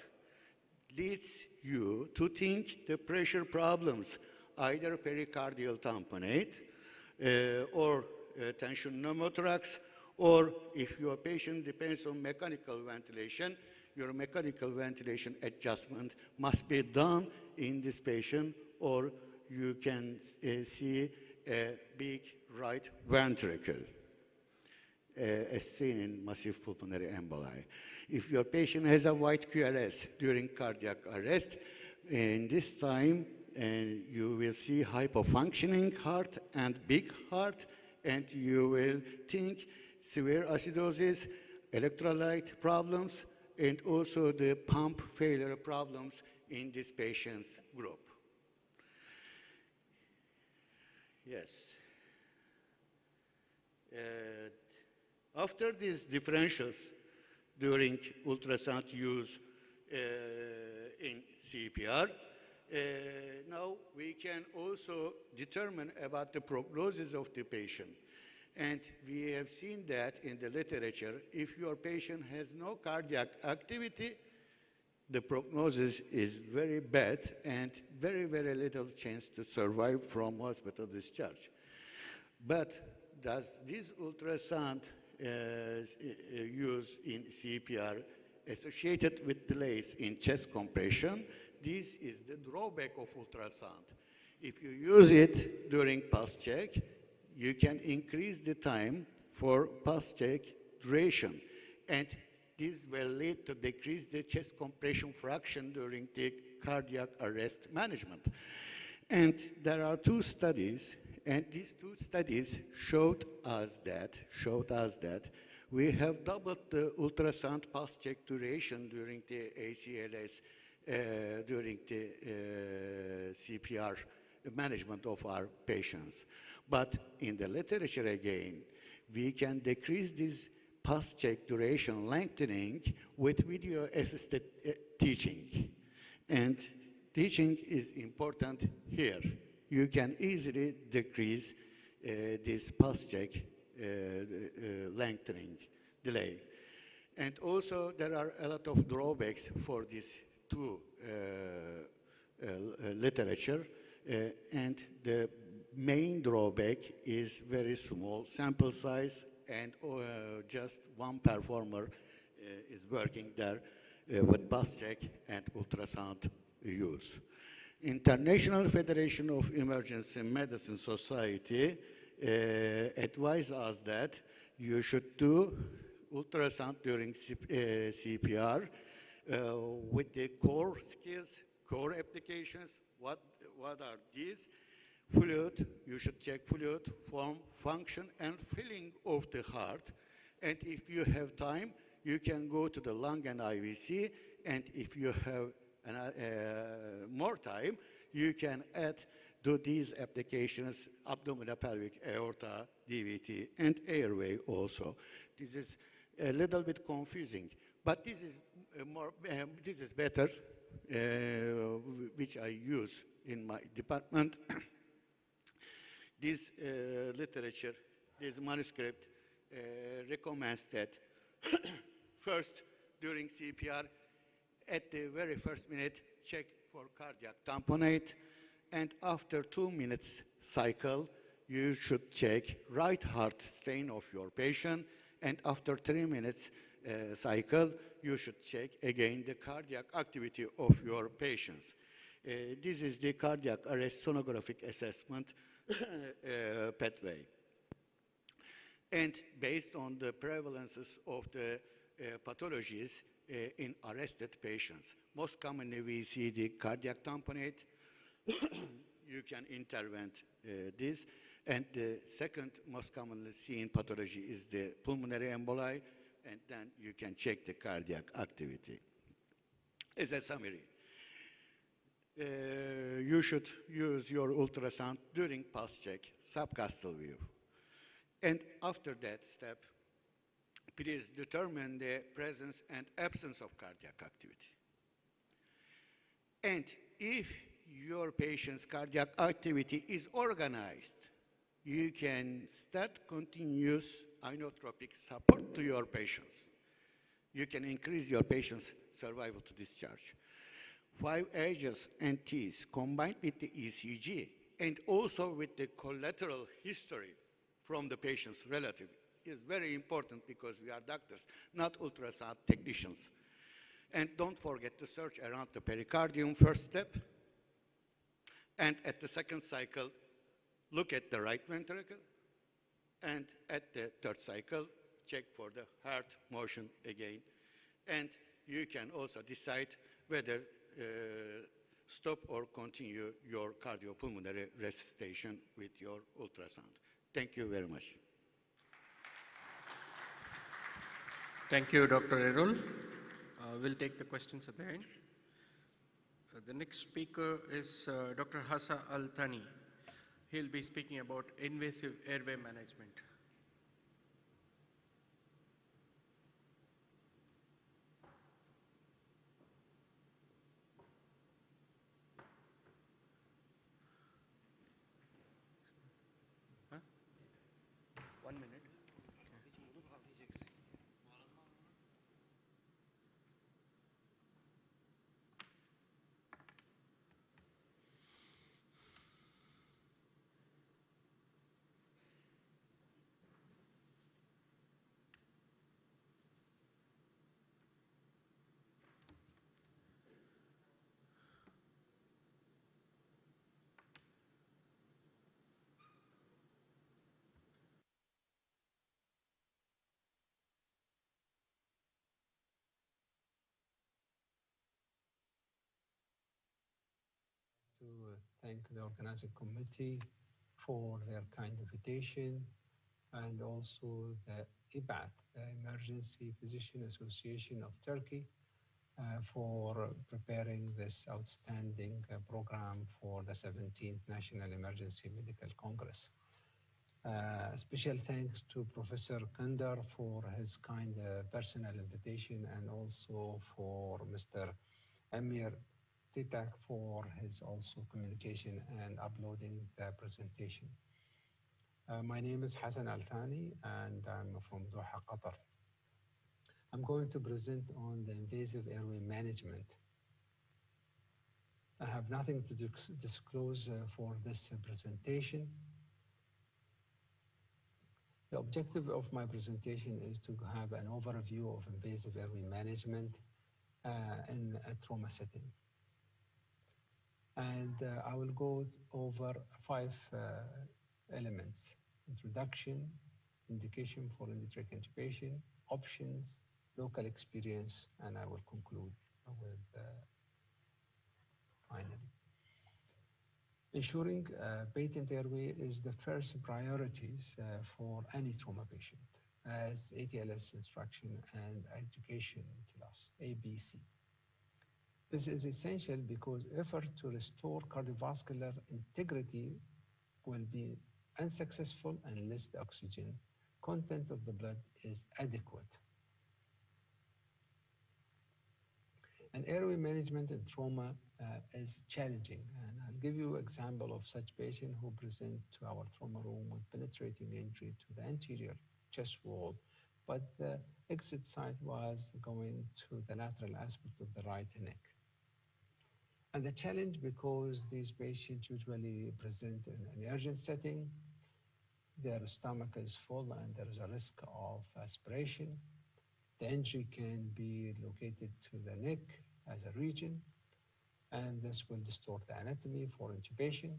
leads you to think the pressure problems, either pericardial tamponade or tension pneumothorax, or if your patient depends on mechanical ventilation, your mechanical ventilation adjustment must be done in this patient, or you can see a big right ventricle, as seen in massive pulmonary emboli. If your patient has a white QRS during cardiac arrest, in this time you will see hypofunctioning heart and big heart, and you will think severe acidosis, electrolyte problems, and also the pump failure problems in this patient's group. Yes. After these differentials during ultrasound use in CPR, now we can also determine about the prognosis of the patient. And we have seen that in the literature, if your patient has no cardiac activity, the prognosis is very bad and very, very little chance to survive from hospital discharge. But does this ultrasound use in CPR associated with delays in chest compression? This is the drawback of ultrasound. If you use it during pulse check, you can increase the time for pulse check duration, and this will lead to decrease the chest compression fraction during the cardiac arrest management. And there are two studies, and these two studies showed us that we have doubled the ultrasound pulse check duration during the ACLS, during the CPR management of our patients. But in the literature again, we can decrease this pulse check duration lengthening with video-assisted teaching. And teaching is important here. You can easily decrease this pulse check lengthening delay. And also there are a lot of drawbacks for these two literature, and the main drawback is very small sample size, and just one performer is working there with pulse check and ultrasound use. International Federation of Emergency Medicine Society advised us that you should do ultrasound during CPR with the core skills, core applications. What are these? Fluid, you should check fluid, form, function, and filling of the heart. And if you have time, you can go to the lung and IVC. And if you have more time, you can add to these applications abdominopelvic aorta, DVT, and airway also. This is a little bit confusing, but this is this is better, which I use in my department. This literature, this manuscript recommends that first, during CPR, at the very first minute, check for cardiac tamponade, and after 2 minutes cycle, you should check right heart strain of your patient, and after 3 minutes cycle, you should check again the cardiac activity of your patients. This is the cardiac arrest sonographic assessment pathway. And based on the prevalences of the pathologies in arrested patients, most commonly we see the cardiac tamponade. You can intervene this. And the second most commonly seen pathology is the pulmonary emboli, and then you can check the cardiac activity. As a summary, you should use your ultrasound during pulse check, subcostal view. And after that step, please determine the presence and absence of cardiac activity. And if your patient's cardiac activity is organized, you can start continuous inotropic support to your patients. You can increase your patient's survival to discharge. 5 H's and T's combined with the ECG and also with the collateral history from the patient's relative is very important, because we are doctors, not ultrasound technicians. And don't forget to search around the pericardium first step. And at the second cycle, look at the right ventricle. And at the third cycle, check for the heart motion again. And you can also decide whether stop or continue your cardiopulmonary resuscitation with your ultrasound. Thank you very much. Thank you, Dr. Errol. We'll take the questions at the end. The next speaker is Dr. Hassan Al-Thani. He'll be speaking about invasive airway management. Huh? 1 minute. To thank the organizing committee for their kind invitation, and also the IBAT, the Emergency Physician Association of Turkey, for preparing this outstanding program for the 17th National Emergency Medical Congress. Special thanks to Professor Kandar for his kind personal invitation, and also for Mr. Amir Titak for his also communication and uploading the presentation. My name is Hassan Al-Thani, and I'm from Doha, Qatar. I'm going to present on the invasive airway management. I have nothing to disclose for this presentation. The objective of my presentation is to have an overview of invasive airway management in a trauma setting. And I will go over 5 elements: introduction, indication for endotracheal intubation, options, local experience, and I will conclude with finally. Ensuring patent airway is the first priorities for any trauma patient, as ATLS instruction and education tell us, ABC. This is essential because effort to restore cardiovascular integrity will be unsuccessful unless the oxygen content of the blood is adequate. And airway management in trauma is challenging, and I'll give you an example of such patient who present to our trauma room with penetrating injury to the anterior chest wall, but the exit site was going to the lateral aspect of the right neck. And the challenge, because these patients usually present in an urgent setting, their stomach is full and there is a risk of aspiration. The injury can be located to the neck as a region, and this will distort the anatomy for intubation.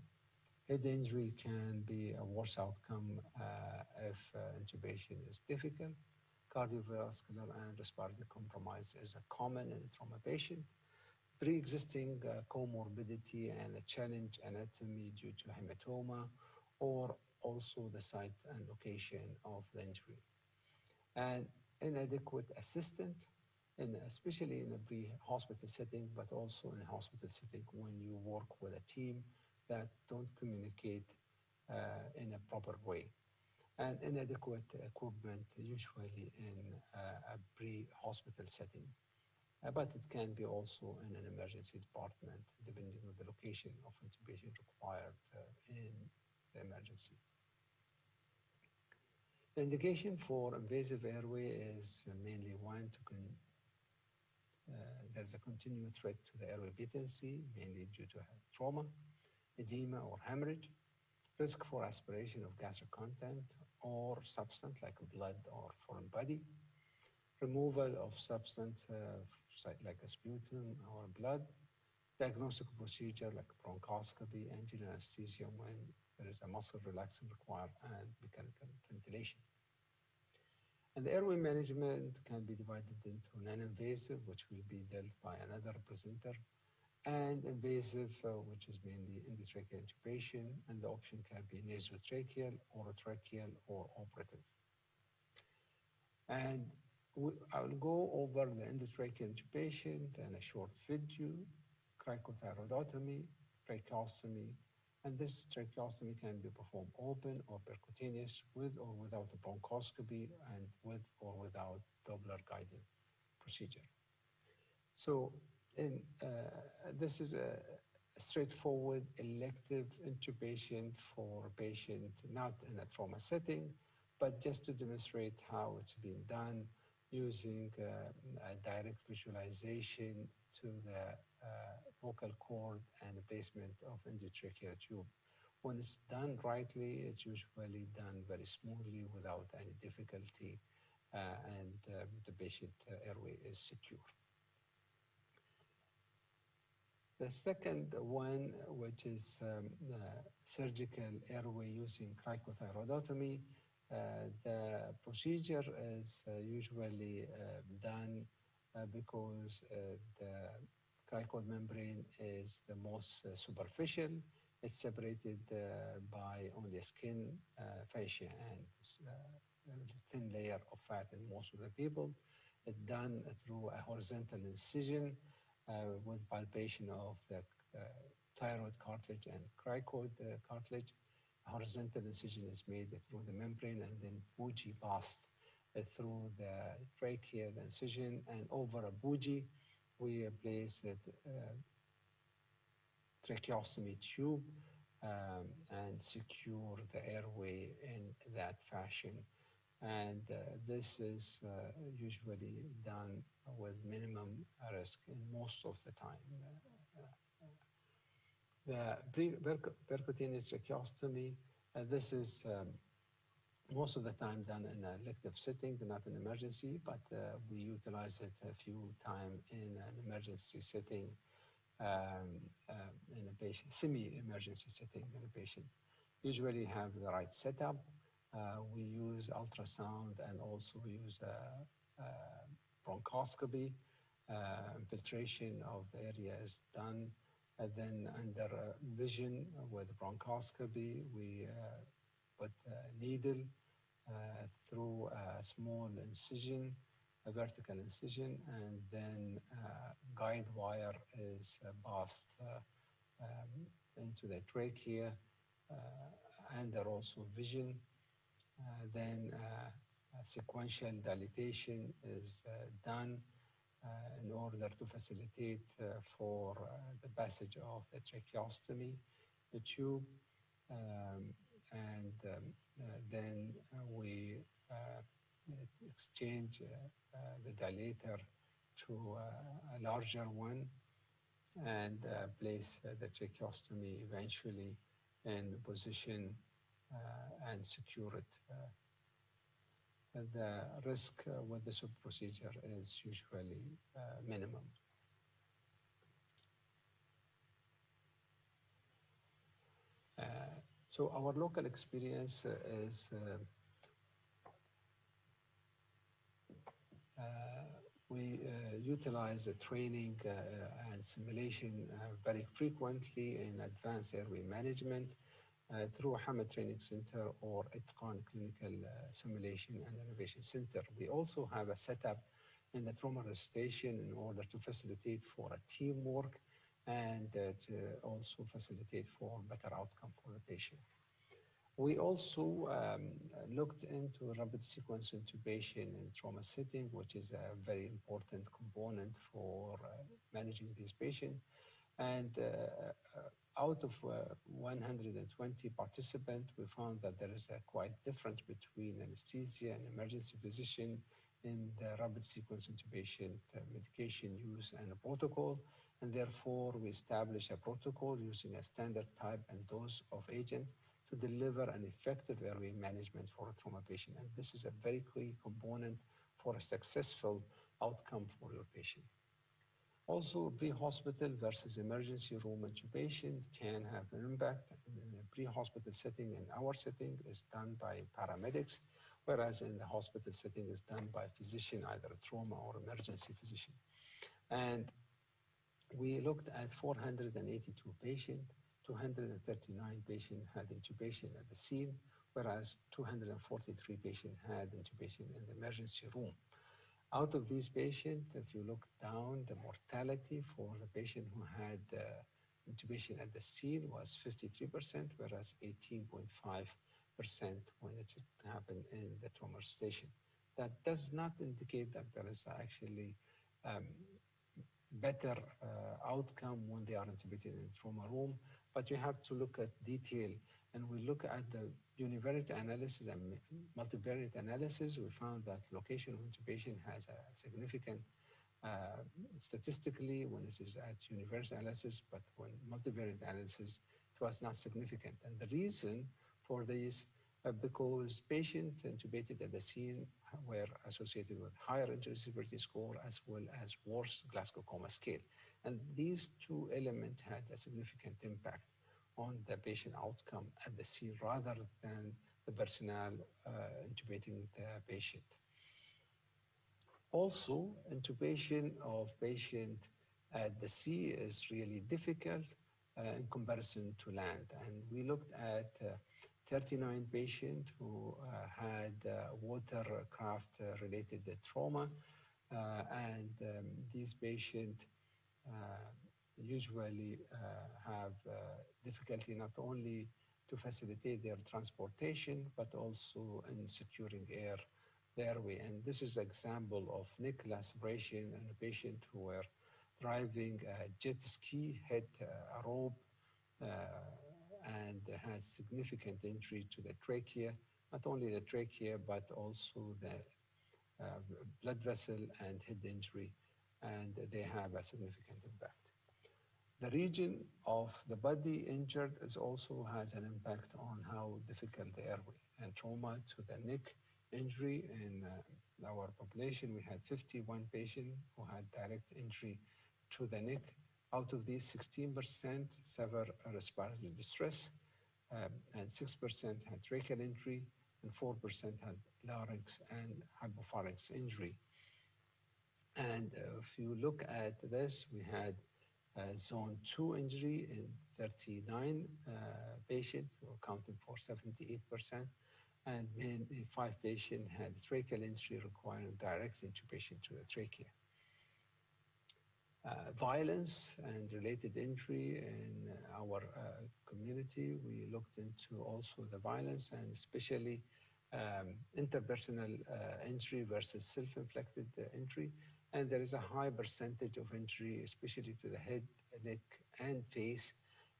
Head injury can be a worse outcome if intubation is difficult. Cardiovascular and respiratory compromise is a common in a trauma patient. Pre-existing comorbidity and a challenge anatomy due to hematoma, or also the site and location of the injury. And inadequate assistant, especially in a pre-hospital setting, but also in a hospital setting when you work with a team that don't communicate in a proper way. And inadequate equipment, usually in a pre-hospital setting. But it can be also in an emergency department, depending on the location of intubation required in the emergency. The indication for invasive airway is mainly one, there's a continued threat to the airway patency, mainly due to trauma, edema, or hemorrhage, risk for aspiration of gastric content or substance like blood or foreign body, removal of substance like a sputum or blood, diagnostic procedure like bronchoscopy, and general anesthesia when there is a muscle relaxant required, and mechanical ventilation. And the airway management can be divided into non-invasive, which will be dealt by another presenter, and invasive, which is mainly endotracheal intubation, and the option can be nasotracheal, orotracheal, or operative. And I'll go over the endotracheal intubation and a short video, cricothyroidotomy, tracheostomy, and this tracheostomy can be performed open or percutaneous, with or without a bronchoscopy, and with or without Doppler guided procedure. So this is a straightforward elective intubation for a patient not in a trauma setting, but just to demonstrate how it's been done using a direct visualization to the vocal cord and the placement of endotracheal tube. When it's done rightly, it's usually done very smoothly without any difficulty, and the patient airway is secure. The second one, which is surgical airway using cricothyroidotomy, the procedure is usually done because the cricoid membrane is the most superficial. It's separated by only skin, fascia, and thin layer of fat in most of the people. It's done through a horizontal incision with palpation of the thyroid cartilage and cricoid cartilage. A horizontal incision is made through the membrane, and then bougie passed through the trachea, the incision, and over a bougie, we place a tracheostomy tube and secure the airway in that fashion. And this is usually done with minimum risk in most of the time. The percutaneous tracheostomy, this is most of the time done in an elective setting, not an emergency, but we utilize it a few times in an emergency setting, in a patient, semi-emergency setting in a patient. Usually have the right setup. We use ultrasound, and also we use bronchoscopy. Infiltration of the area is done. And then under vision with bronchoscopy, we put a needle through a small incision, a vertical incision, and then guide wire is passed into the trachea, and there also vision. Then sequential dilatation is done in order to facilitate for the passage of the tracheostomy, the tube, then we exchange the dilator to a larger one and place the tracheostomy eventually in position and secure it. The risk with this procedure is usually minimum. So our local experience is we utilize the training and simulation very frequently in advanced airway management through Hamad Training Center or Itqan Clinical Simulation and Innovation Center. We also have a setup in the trauma station in order to facilitate for a teamwork and to also facilitate for better outcome for the patient. We also looked into rapid sequence intubation in trauma setting, which is a very important component for managing these patients. And out of 120 participants, we found that there is a quite difference between anesthesia and emergency physician in the rapid sequence intubation medication use and a protocol. And therefore, we established a protocol using a standard type and dose of agent to deliver an effective airway management for a trauma patient. And this is a very key component for a successful outcome for your patient. Also, pre-hospital versus emergency room intubation can have an impact. In a pre-hospital setting, in our setting, is done by paramedics, whereas in the hospital setting is done by physician, either a trauma or emergency physician. And we looked at 482 patients. 239 patients had intubation at the scene, whereas 243 patients had intubation in the emergency room. Out of these patients, if you look down, the mortality for the patient who had intubation at the scene was 53%, whereas 18.5% when it happened in the trauma station. That does not indicate that there is actually better outcome when they are intubated in the trauma room, but you have to look at detail. And we look at the univariate analysis and multivariate analysis. We found that location of intubation has a significant statistically when it is at univariate analysis, but when multivariate analysis, it was not significant. And the reason for this, because patients intubated at the scene were associated with higher injury severity score as well as worse Glasgow Coma Scale. And these two elements had a significant impact on the patient outcome at the scene rather than the personnel intubating the patient. Also, intubation of patient at the sea is really difficult in comparison to land. And we looked at 39 patients who had watercraft related trauma, and these patients usually have difficulty not only to facilitate their transportation, but also in securing the airway. And this is an example of neck laceration in a patient who were driving a jet ski, hit a rope, and had significant injury to the trachea, not only the trachea, but also the blood vessel and head injury, and they have a significant impact. The region of the body injured also has an impact on how difficult the airway. And trauma to the neck injury in our population, we had 51 patients who had direct injury to the neck. Out of these, 16% suffer respiratory distress, and 6% had tracheal injury, and 4% had larynx and hypopharynx injury. And if you look at this, we had zone 2 injury in 39 patients, accounting for 78%, and 5 patients had tracheal injury requiring direct intubation to the trachea. Violence and related injury in our community, we looked into also the violence and especially interpersonal injury versus self-inflicted injury. And there is a high percentage of injury, especially to the head, neck, and face.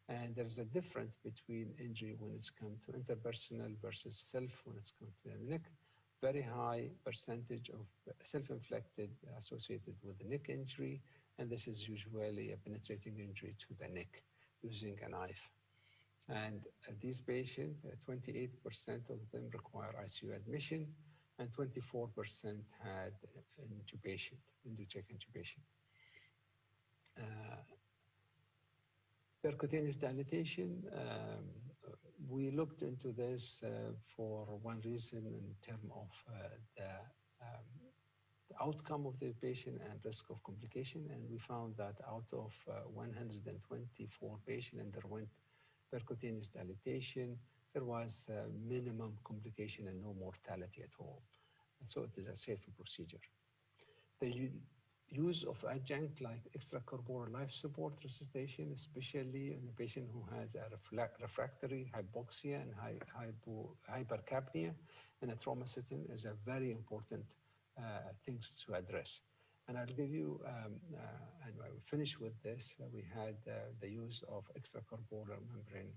And there is a difference between injury when it's come to interpersonal versus self when it's come to the neck. Very high percentage of self-inflicted associated with the neck injury, and this is usually a penetrating injury to the neck using a knife. And these patients, 28% of them require ICU admission, and 24% had intubation, endotracheal intubation. Percutaneous dilatation, we looked into this for one reason in terms of the outcome of the patient and risk of complication, and we found that out of 124 patients underwent percutaneous dilatation, there was minimum complication and no mortality at all. So it is a safe procedure. The use of adjunct like extracorporeal life support resuscitation, especially in a patient who has a refractory hypoxia and hypercapnia in a trauma setting, is a very important things to address. And I'll give you, and I will finish with this. We had the use of extracorporeal membrane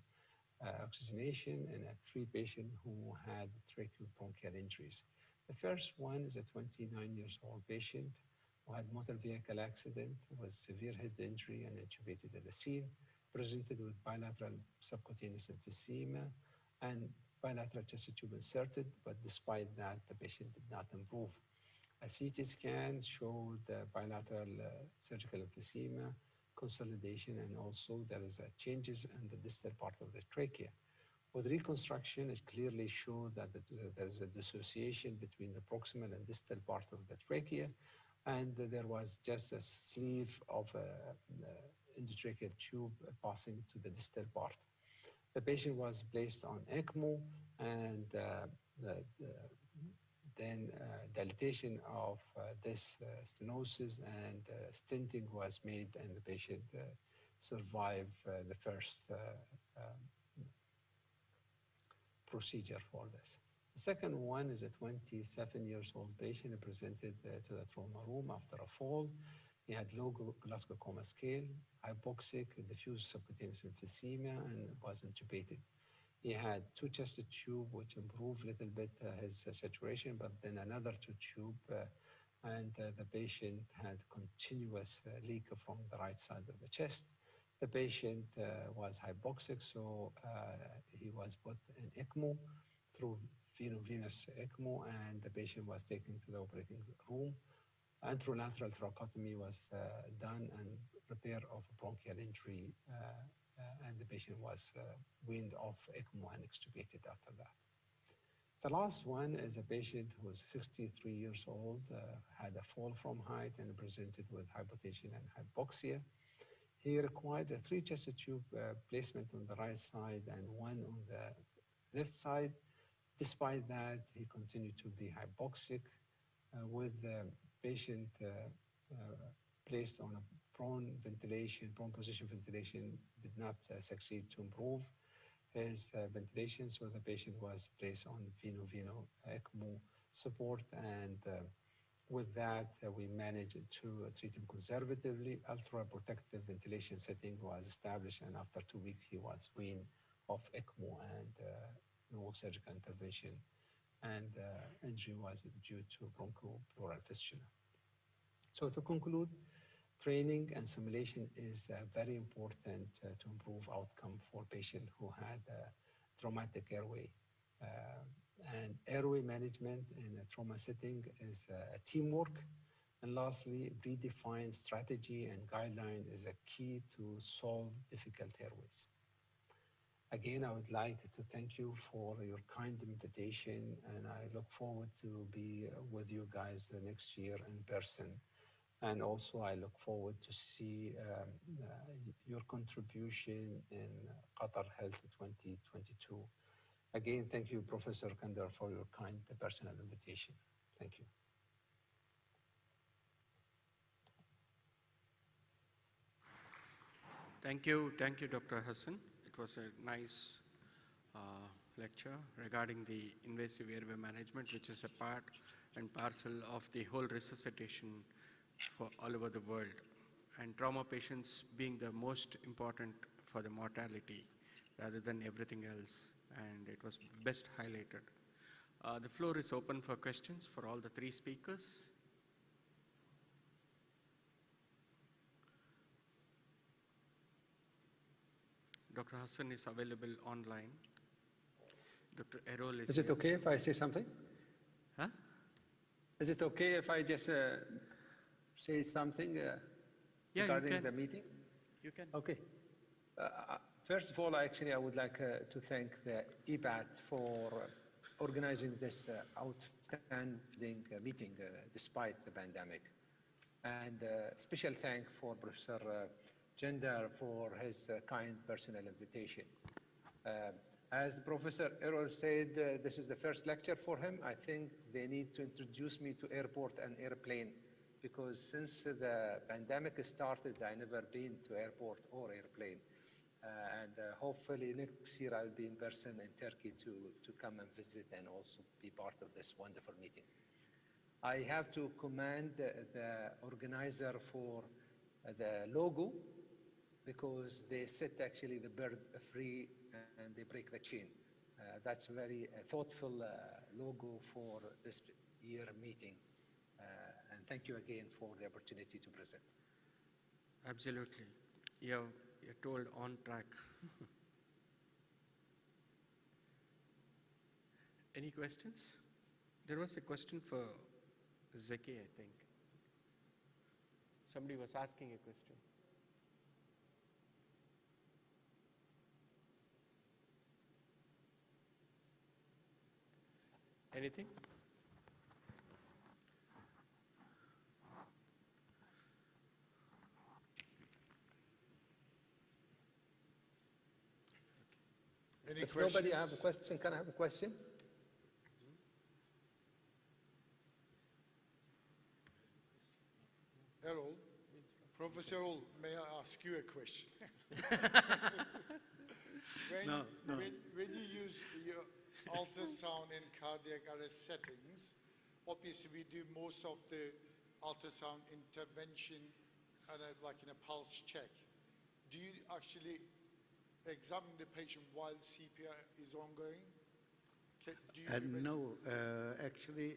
oxygenation in 3 patients who had tracheobronchial injuries. The first one is a 29-year-old patient who had motor vehicle accident with severe head injury and intubated at the scene, presented with bilateral subcutaneous emphysema and bilateral chest tube inserted, but despite that, the patient did not improve. A CT scan showed bilateral surgical emphysema, consolidation, and also there is changes in the distal part of the trachea. With reconstruction, it clearly showed that there is a dissociation between the proximal and distal part of the trachea, and there was just a sleeve of endotracheal tube passing to the distal part. The patient was placed on ECMO, and then dilatation of this stenosis and stenting was made, and the patient survived the first procedure for this. The second one is a 27-year-old patient who presented to the trauma room after a fall. He had low Glasgow Coma Scale, hypoxic, diffuse subcutaneous emphysema, and was intubated. He had 2 chest tubes, which improved a little bit his saturation, but then another 2 tubes, and the patient had continuous leak from the right side of the chest. The patient was hypoxic, so he was put in ECMO through veno-venous ECMO, and the patient was taken to the operating room. Anterolateral thoracotomy was done and repair of bronchial injury, and the patient was weaned off ECMO and extubated after that. The last one is a patient who was 63 years old, had a fall from height and presented with hypotension and hypoxia. He required a 3 chest tube placement on the right side and 1 on the left side. Despite that, he continued to be hypoxic, with the patient placed on a prone position ventilation, did not succeed to improve his ventilation, so the patient was placed on veno ECMO support, and with that, we managed to treat him conservatively. Ultra-protective ventilation setting was established, and after 2 weeks, he was weaned off ECMO and no surgical intervention, and injury was due to bronchopleural fistula. So to conclude, training and simulation is very important to improve outcome for patients who had traumatic airway. And airway management in a trauma setting is a teamwork. And lastly, predefined strategy and guideline is a key to solve difficult airways. Again, I would like to thank you for your kind invitation, and I look forward to be with you guys next year in person. And also, I look forward to see your contribution in Qatar Health 2022. Again, thank you, Professor Kandar, for your kind personal invitation. Thank you. Thank you, Dr. Hassan. It was a nice lecture regarding the invasive airway management, which is a part and parcel of the whole resuscitation for all over the world, and trauma patients being the most important for the mortality rather than everything else, and it was best highlighted. The floor is open for questions for all the three speakers. Dr. Hassan is available online. Dr. Errol is it here. okay if I say something? Huh? Is it okay if I just say something Yeah, regarding you can. the meeting? You can. Okay. First of all, actually, I would like to thank the EBAT for organizing this outstanding meeting despite the pandemic. And special thank for Professor Gender for his kind personal invitation. As Professor Errol said, this is the first lecture for him. I think they need to introduce me to airport and airplane, because since the pandemic started, I never been to airport or airplane. And hopefully next year I'll be in person in Turkey to come and visit and also be part of this wonderful meeting. I have to commend the organizer for the logo, because they set actually the bird free and they break the chain. That's very thoughtful logo for this year meeting. And thank you again for the opportunity to present. Absolutely. You're told on track. Any questions? There was a question for Zeki, I think. Somebody was asking a question. Anything? Any If questions? nobody have a question, can I have a question? Errol, Professor Errol, may I ask you a question? No. When you use your ultrasound in cardiac arrest settings, obviously we do most of the ultrasound intervention like in a pulse check. Do you actually examine the patient while CPR is ongoing? No, actually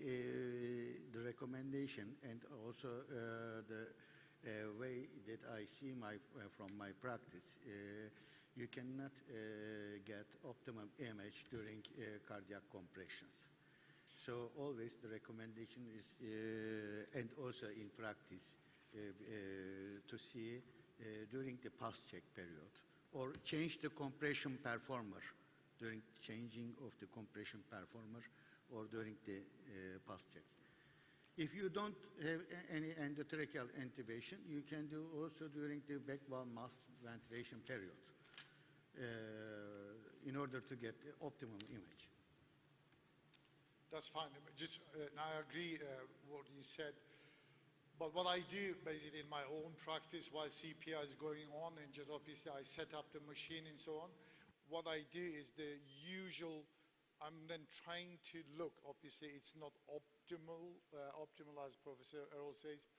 the recommendation and also the way that I see from my practice, you cannot get optimum image during cardiac compressions. So always the recommendation is, and also in practice, to see during the pulse check period, or change the compression performer during changing of the compression performer or during the pulse check. If you don't have any endotracheal intubation, you can do also during the back valve mask ventilation period in order to get the optimum image. That's fine. Just, I agree what you said. But what I do basically in my own practice while CPR is going on, and just obviously I set up the machine and so on, what I do is the usual, I'm then trying to look, obviously it's not optimal as Professor Errol says,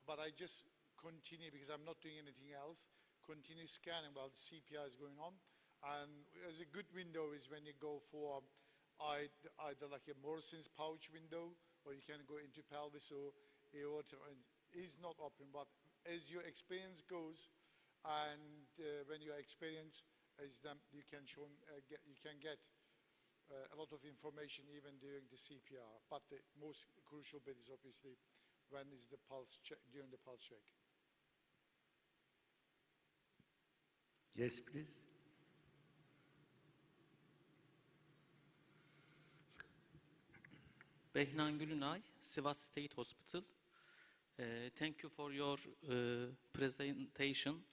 but I just continue, because I'm not doing anything else, continue scanning while the CPR is going on. And there's a good window is when you go for either like a Morrison's pouch window, or you can go into pelvis or aorta, and is not open, but as your experience goes, and when your experience is then you can get a lot of information even during the CPR. But the most crucial bit is obviously when is the pulse check, during the pulse check. Yes, please. Behnan Gülünay, Sivas State Hospital. Thank you for your presentation.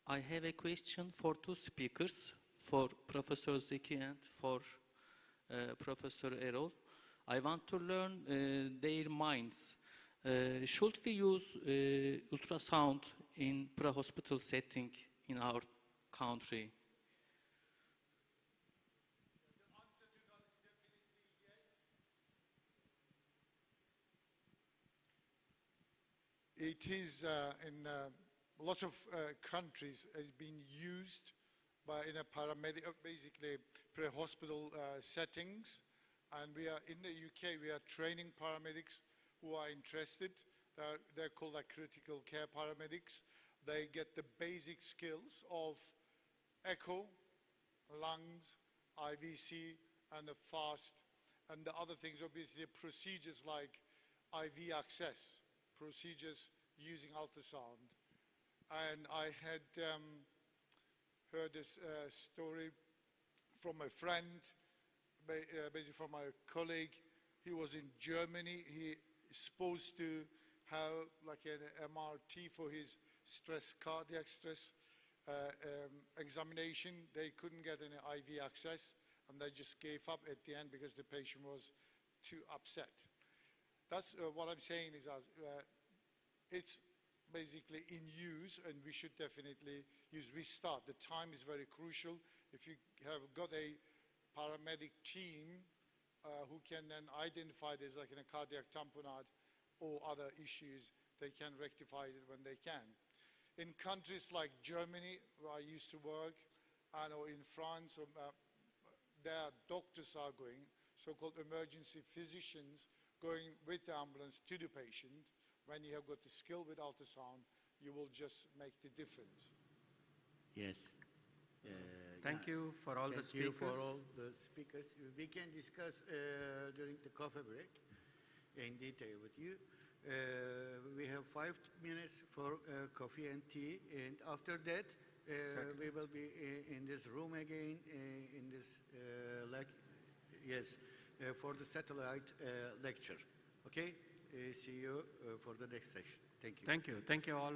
I have a question for two speakers, for Professor Zeki and for Professor Errol. I want to learn their minds. Should we use ultrasound in pre-hospital setting in our country? it is in lots of countries has been used in a paramedic, basically pre-hospital settings. And we are in the UK, we are training paramedics who are interested. They're called like critical care paramedics. They get the basic skills of echo, lungs, IVC, and the fast, and the other things, obviously procedures like IV access, procedures using ultrasound. And I had heard this story from a friend, basically from my colleague. He was in Germany. He is supposed to have like an MRT for his cardiac stress examination. They couldn't get any IV access, and they just gave up at the end because the patient was too upset. That's what I'm saying is it's basically in use, and we should definitely use restart. The time is very crucial. If you have got a paramedic team who can then identify there's like in a cardiac tamponade or other issues, they can rectify it when they can. In countries like Germany, where I used to work, and or in France, their doctors are going, so-called emergency physicians, going with the ambulance to the patient. When you have got the skill with ultrasound, you will just make the difference. Yes. Thank you for all the speakers. Thank you for all the speakers. We can discuss during the coffee break in detail with you. We have 5 minutes for coffee and tea, and after that, we will be in this room again, in this, for the satellite lecture. Okay? See you for the next session. Thank you. Thank you. Thank you all.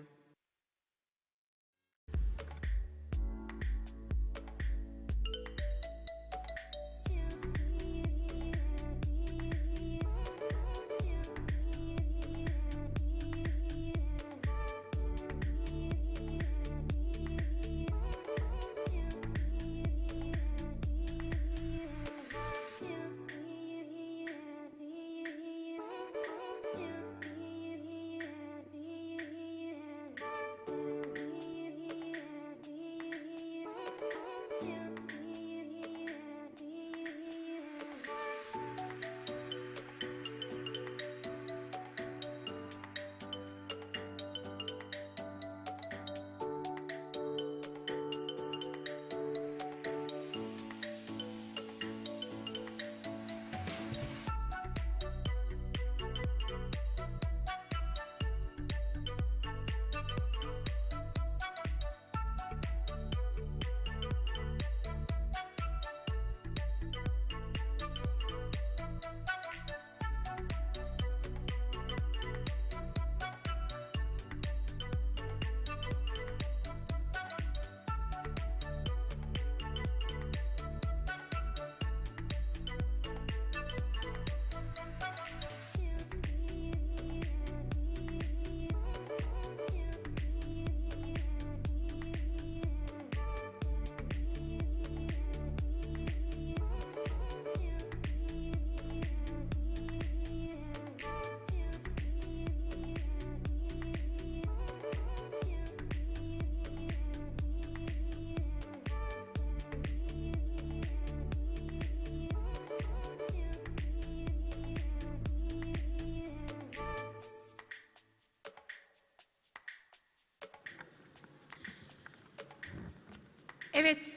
Evet.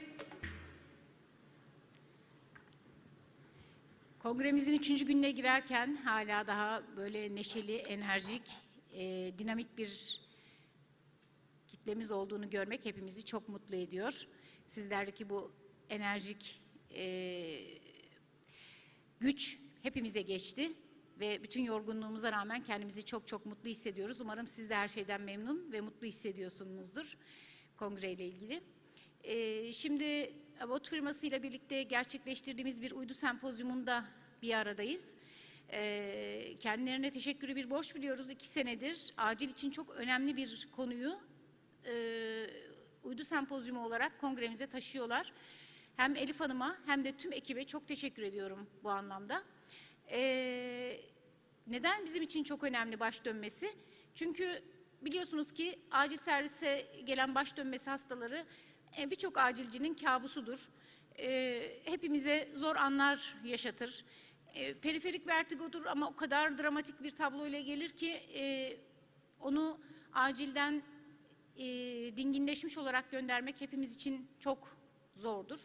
Kongremizin 3. gününe girerken hala daha böyle neşeli, enerjik, dinamik bir kitlemiz olduğunu görmek hepimizi çok mutlu ediyor. Sizlerdeki bu enerjik güç hepimize geçti ve bütün yorgunluğumuza rağmen kendimizi çok çok mutlu hissediyoruz. Umarım siz de her şeyden memnun ve mutlu hissediyorsunuzdur kongreyle ilgili. Şimdi Avot firmasıyla birlikte gerçekleştirdiğimiz bir uydu sempozyumunda bir aradayız. Kendilerine teşekkürü bir borç biliyoruz. 2 senedir acil için çok önemli bir konuyu uydu sempozyumu olarak kongremize taşıyorlar. Hem Elif Hanım'a hem de tüm ekibe çok teşekkür ediyorum bu anlamda. Neden bizim için çok önemli baş dönmesi? Çünkü biliyorsunuz ki acil servise gelen baş dönmesi hastaları birçok acilcinin kabusudur. Hepimize zor anlar yaşatır. Periferik vertigodur ama o kadar dramatik bir tabloyla gelir ki onu acilden dinginleşmiş olarak göndermek hepimiz için çok zordur.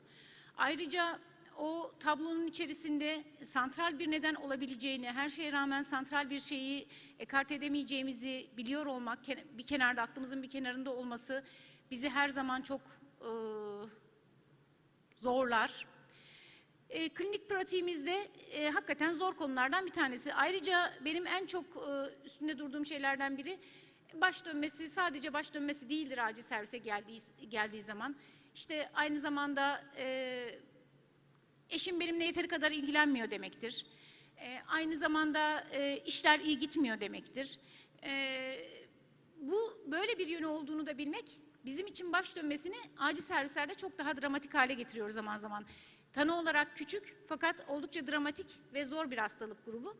Ayrıca o tablonun içerisinde santral bir neden olabileceğini, her şeye rağmen santral bir şeyi ekart edemeyeceğimizi biliyor olmak, bir kenarda, aklımızın bir kenarında olması bizi her zaman çok zorlar. Klinik pratiğimizde hakikaten zor konulardan bir tanesi. Ayrıca benim en çok üstünde durduğum şeylerden biri baş dönmesi, sadece baş dönmesi değildir acil servise geldiği zaman. İşte aynı zamanda eşim benimle yeteri kadar ilgilenmiyor demektir. Aynı zamanda işler iyi gitmiyor demektir. Bu böyle bir yönü olduğunu da bilmek bizim için baş dönmesini acil servislerde çok daha dramatik hale getiriyor zaman zaman. Tanı olarak küçük fakat oldukça dramatik ve zor bir hastalık grubu.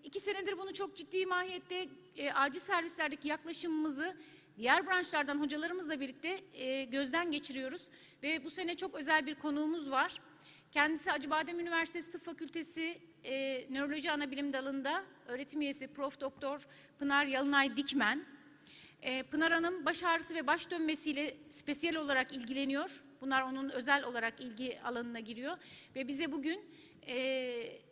2 senedir bunu çok ciddi mahiyette acil servislerdeki yaklaşımımızı diğer branşlardan hocalarımızla birlikte gözden geçiriyoruz. Ve bu sene çok özel bir konuğumuz var. Kendisi Acıbadem Üniversitesi Tıp Fakültesi Nöroloji Anabilim Dalı'nda öğretim üyesi Prof. Doktor Pınar Yalınay Dikmen. Pınar Hanım baş ağrısı ve baş dönmesiyle spesiyel olarak ilgileniyor. Bunlar onun özel olarak ilgi alanına giriyor. Ve bize bugün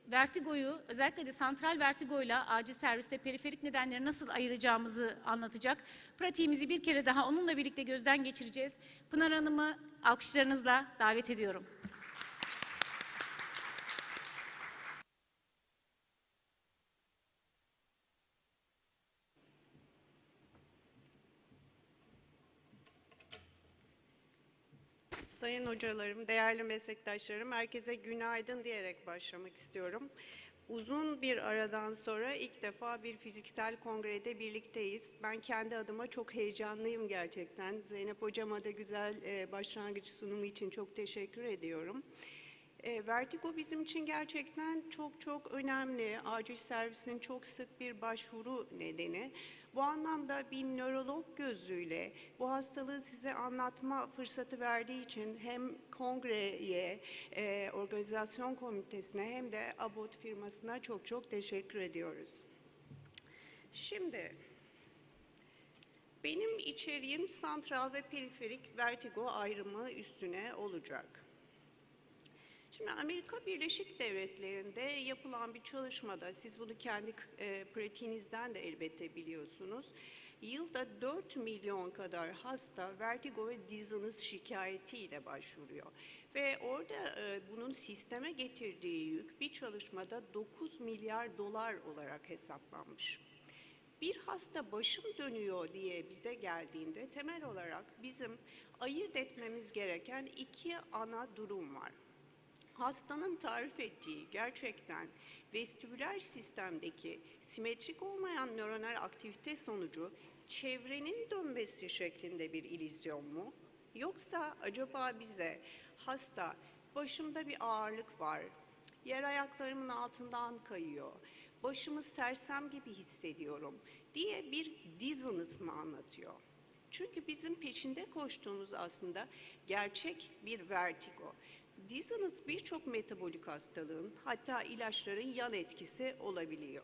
vertigoyu, özellikle de santral vertigoyla acil serviste periferik nedenleri nasıl ayıracağımızı anlatacak. Pratiğimizi bir kere daha onunla birlikte gözden geçireceğiz. Pınar Hanım'ı alkışlarınızla davet ediyorum. Sayın hocalarım, değerli meslektaşlarım, herkese günaydın diyerek başlamak istiyorum. Uzun bir aradan sonra ilk defa bir fiziksel kongrede birlikteyiz. Ben kendi adıma çok heyecanlıyım gerçekten. Zeynep hocama da güzel başlangıç sunumu için çok teşekkür ediyorum. Vertigo bizim için gerçekten çok önemli. Acil servisin çok sık bir başvuru nedeni. Bu anlamda bir nörolog gözüyle bu hastalığı size anlatma fırsatı verdiği için hem kongreye, organizasyon komitesine hem de Abbott firmasına çok teşekkür ediyoruz. Şimdi benim içeriğim santral ve periferik vertigo ayrımı üstüne olacak. Şimdi Amerika Birleşik Devletleri'nde yapılan bir çalışmada, siz bunu kendi pratiğinizden de elbette biliyorsunuz, yılda 4 milyon kadar hasta vertigo ve dizziness şikayetiyle başvuruyor. Ve orada bunun sisteme getirdiği yük bir çalışmada 9 milyar dolar olarak hesaplanmış. Bir hasta başım dönüyor diye bize geldiğinde temel olarak bizim ayırt etmemiz gereken 2 ana durum var. Hastanın tarif ettiği gerçekten vestibüler sistemdeki simetrik olmayan nöronal aktivite sonucu çevrenin dönmesi şeklinde bir illüzyon mu? Yoksa acaba bize hasta başımda bir ağırlık var, yer ayaklarımın altından kayıyor, başımı sersem gibi hissediyorum diye bir dizziness mı anlatıyor? Çünkü bizim peşinde koştuğumuz aslında gerçek bir vertigo. Dizziness birçok metabolik hastalığın, hatta ilaçların yan etkisi olabiliyor.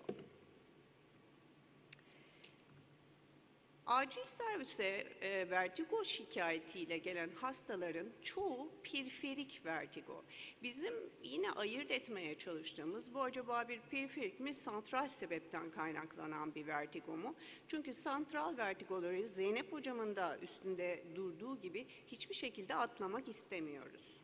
Acil servise vertigo şikayetiyle gelen hastaların çoğu periferik vertigo. Bizim yine ayırt etmeye çalıştığımız bu acaba bir periferik mi, santral sebepten kaynaklanan bir vertigo mu? Çünkü santral vertigoları Zeynep hocamın da üstünde durduğu gibi hiçbir şekilde atlamak istemiyoruz.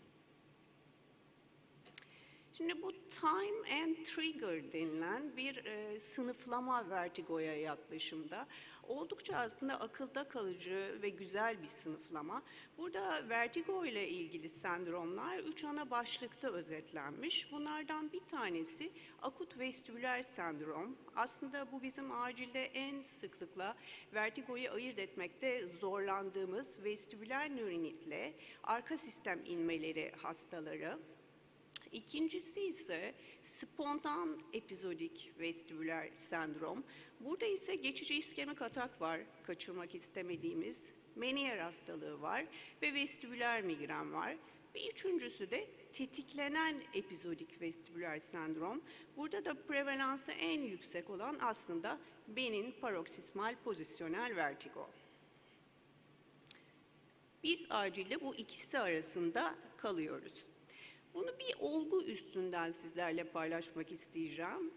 Şimdi bu time and trigger denilen bir sınıflama vertigoya yaklaşımda oldukça aslında akılda kalıcı ve güzel bir sınıflama. Burada vertigo ile ilgili sendromlar 3 ana başlıkta özetlenmiş. Bunlardan bir tanesi akut vestibüler sendrom. Aslında bu bizim acilde en sıklıkla vertigoyu ayırt etmekte zorlandığımız vestibüler nörinitle arka sistem inmeleri hastaları. İkincisi ise spontan epizodik vestibüler sendrom. Burada ise geçici iskemik atak var, kaçırmak istemediğimiz. Meniyer hastalığı var ve vestibüler migren var. Bir üçüncüsü de tetiklenen epizodik vestibüler sendrom. Burada da prevalansı en yüksek olan aslında benin paroksismal pozisyonel vertigo. Biz acilde bu ikisi arasında kalıyoruz. Bunu bir olgu üstünden sizlerle paylaşmak isteyeceğim.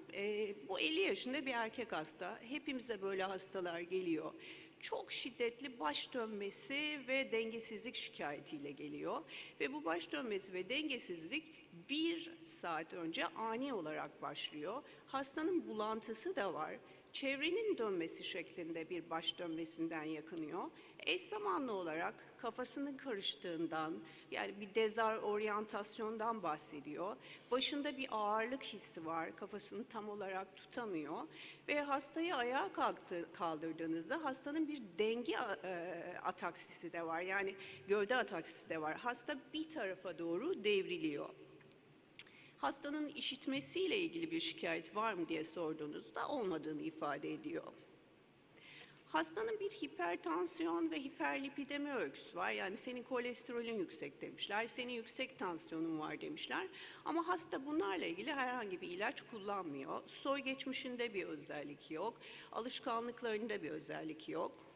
Bu 50 yaşında bir erkek hasta. Hepimize böyle hastalar geliyor. Çok şiddetli baş dönmesi ve dengesizlik şikayetiyle geliyor. Ve bu baş dönmesi ve dengesizlik 1 saat önce ani olarak başlıyor. Hastanın bulantısı da var. Çevrenin dönmesi şeklinde bir baş dönmesinden yakınıyor. Eş zamanlı olarak kafasının karıştığından, yani bir dezoryantasyondan bahsediyor. Başında bir ağırlık hissi var, kafasını tam olarak tutamıyor. Ve hastayı ayağa kaldırdığınızda hastanın bir denge ataksisi de var, yani gövde ataksisi de var. Hasta bir tarafa doğru devriliyor. Hastanın işitmesiyle ilgili bir şikayet var mı diye sorduğunuzda olmadığını ifade ediyor. Hastanın bir hipertansiyon ve hiperlipidemi öyküsü var. Yani senin kolesterolün yüksek demişler, senin yüksek tansiyonun var demişler. Ama hasta bunlarla ilgili herhangi bir ilaç kullanmıyor. Soy geçmişinde bir özellik yok, alışkanlıklarında bir özellik yok.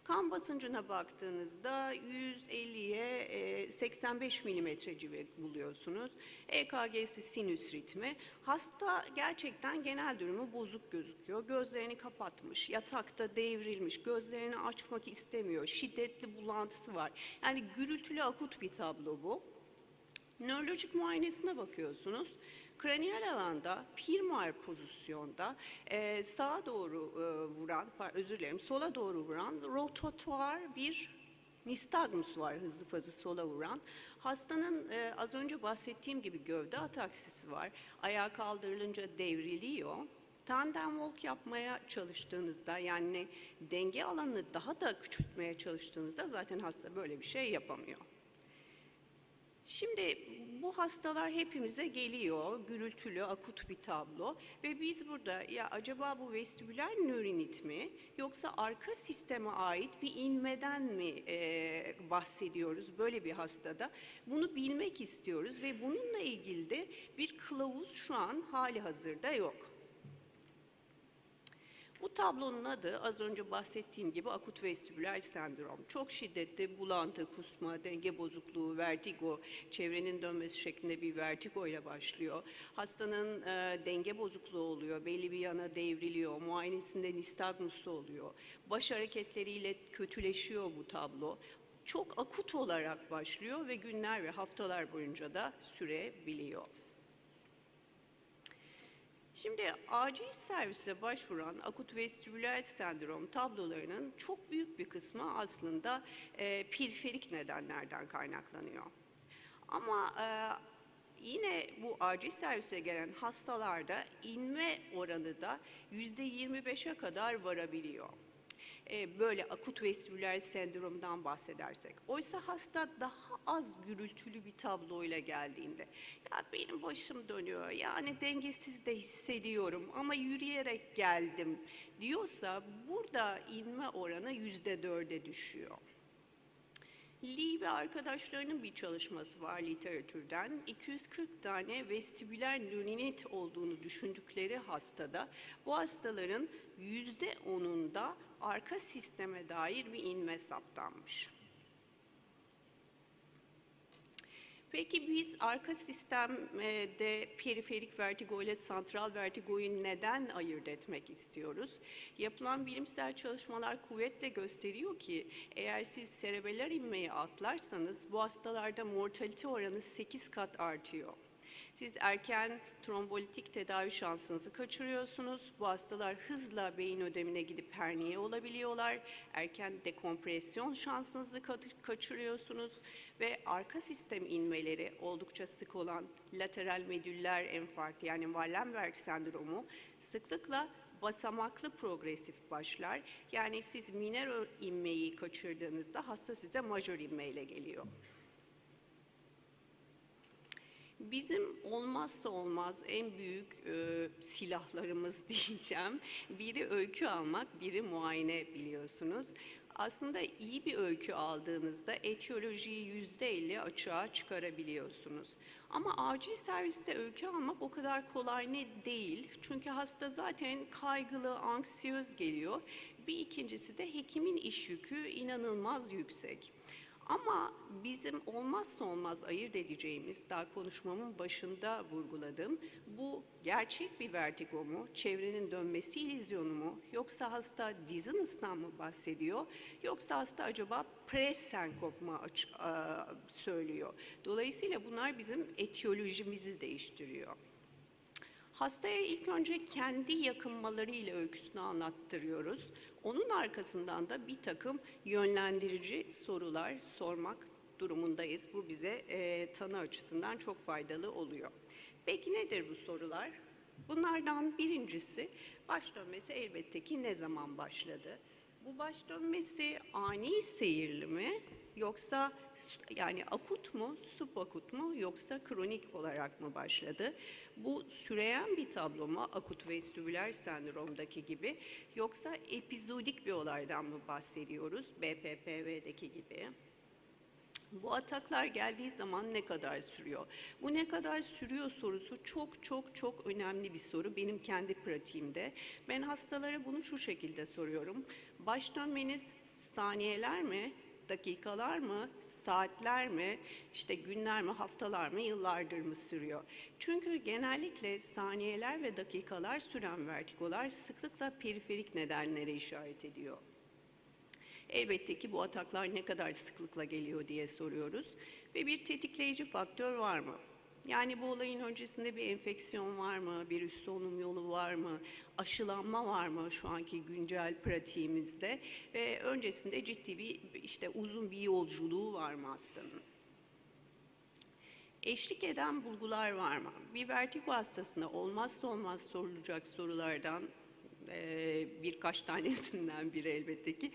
Kan basıncına baktığınızda 150'ye 85 milimetre civarı buluyorsunuz. EKG'si sinüs ritmi. Hasta gerçekten genel durumu bozuk gözüküyor. Gözlerini kapatmış, yatakta devrilmiş, gözlerini açmak istemiyor. Şiddetli bulantısı var. Yani gürültülü akut bir tablo bu. Nörolojik muayenesine bakıyorsunuz. Kraniyal alanda, primar pozisyonda sağa doğru vuran, sola doğru vuran rotatuar bir nistagmus var, hızlı fazı sola vuran. Hastanın az önce bahsettiğim gibi gövde ataksisi var. Ayağa kaldırılınca devriliyor. Tandem walk yapmaya çalıştığınızda, yani denge alanını daha da küçültmeye çalıştığınızda zaten hasta böyle bir şey yapamıyor. Şimdi bu hastalar hepimize geliyor, gürültülü, akut bir tablo ve biz burada ya acaba bu vestibüler nörinit mi yoksa arka sisteme ait bir inmeden mi bahsediyoruz böyle bir hastada? Bunu bilmek istiyoruz ve bununla ilgili de bir kılavuz şu an hali hazırda yok. Bu tablonun adı az önce bahsettiğim gibi akut vestibüler sendrom. Çok şiddetli bulantı, kusma, denge bozukluğu, vertigo, çevrenin dönmesi şeklinde bir vertigo ile başlıyor. Hastanın denge bozukluğu oluyor, belli bir yana devriliyor, muayenesinde nistagmusu oluyor. Baş hareketleriyle kötüleşiyor bu tablo. Çok akut olarak başlıyor ve günler ve haftalar boyunca da sürebiliyor. Şimdi acil servise başvuran akut vestibüler sendrom tablolarının çok büyük bir kısmı aslında periferik nedenlerden kaynaklanıyor. Ama yine bu acil servise gelen hastalarda inme oranı da %25'e kadar varabiliyor. Böyle akut vestibüler sendromdan bahsedersek. Oysa hasta daha az gürültülü bir tabloyla geldiğinde, ya benim başım dönüyor, yani dengesiz de hissediyorum ama yürüyerek geldim diyorsa burada inme oranı %4'e düşüyor. Lee ve arkadaşlarının bir çalışması var literatürden. 240 tane vestibüler nörinit olduğunu düşündükleri hastada bu hastaların %10'unda arka sisteme dair bir inme saptanmış. Peki biz arka sistemde periferik vertigo ile santral vertigoyu neden ayırt etmek istiyoruz? Yapılan bilimsel çalışmalar kuvvetle gösteriyor ki eğer siz serebeller inmeyi atlarsanız bu hastalarda mortalite oranı 8 kat artıyor. Siz erken trombolitik tedavi şansınızı kaçırıyorsunuz. Bu hastalar hızla beyin ödemine gidip herniye olabiliyorlar. Erken dekompresyon şansınızı kaçırıyorsunuz. Ve arka sistem inmeleri oldukça sık olan lateral medüller enfarktü yani Wallenberg sendromu sıklıkla basamaklı progresif başlar. Yani siz minor inmeyi kaçırdığınızda hasta size majör inmeyle geliyor. Bizim olmazsa olmaz en büyük silahlarımız diyeceğim. Biri öykü almak, biri muayene biliyorsunuz. Aslında iyi bir öykü aldığınızda etiyolojiyi %50 açığa çıkarabiliyorsunuz. Ama acil serviste öykü almak o kadar kolay ne değil. Çünkü hasta zaten kaygılı, anksiyöz geliyor. Bir ikincisi de hekimin iş yükü inanılmaz yüksek. Ama bizim olmazsa olmaz ayırt edeceğimiz, daha konuşmamın başında vurguladım, bu gerçek bir vertigo mu, çevrenin dönmesi illüzyonu mu, yoksa hasta dizziness'tan mı bahsediyor, yoksa hasta acaba presenkop mu söylüyor. Dolayısıyla bunlar bizim etiyolojimizi değiştiriyor. Hastaya ilk önce kendi yakınmalarıyla öyküsünü anlattırıyoruz. Onun arkasından da bir takım yönlendirici sorular sormak durumundayız. Bu bize tanı açısından çok faydalı oluyor. Peki nedir bu sorular? Bunlardan birincisi, baş dönmesi elbette ki ne zaman başladı? Bu baş dönmesi ani seyirli mi, yoksa yani akut mu, subakut mu, yoksa kronik olarak mı başladı? Bu süreyen bir tablo mu, akut vestibüler sendromdaki gibi, yoksa epizodik bir olaydan mı bahsediyoruz, BPPV'deki gibi? Bu ataklar geldiği zaman ne kadar sürüyor? Bu ne kadar sürüyor sorusu çok önemli bir soru benim kendi pratiğimde. Ben hastalara bunu şu şekilde soruyorum. Baş dönmeniz saniyeler mi, dakikalar mı, saatler mi, işte günler mi, haftalar mı, yıllardır mı sürüyor? Çünkü genellikle saniyeler ve dakikalar süren vertigolar sıklıkla periferik nedenlere işaret ediyor. Elbette ki bu ataklar ne kadar sıklıkla geliyor diye soruyoruz. Ve bir tetikleyici faktör var mı? Yani bu olayın öncesinde bir enfeksiyon var mı? Bir üst solunum yolu var mı? Aşılanma var mı şu anki güncel pratiğimizde? Ve öncesinde ciddi bir uzun bir yolculuğu var mı hastanın? Eşlik eden bulgular var mı? Bir vertigo hastasına olmazsa olmaz sorulacak sorulardan birkaç tanesinden biri elbette ki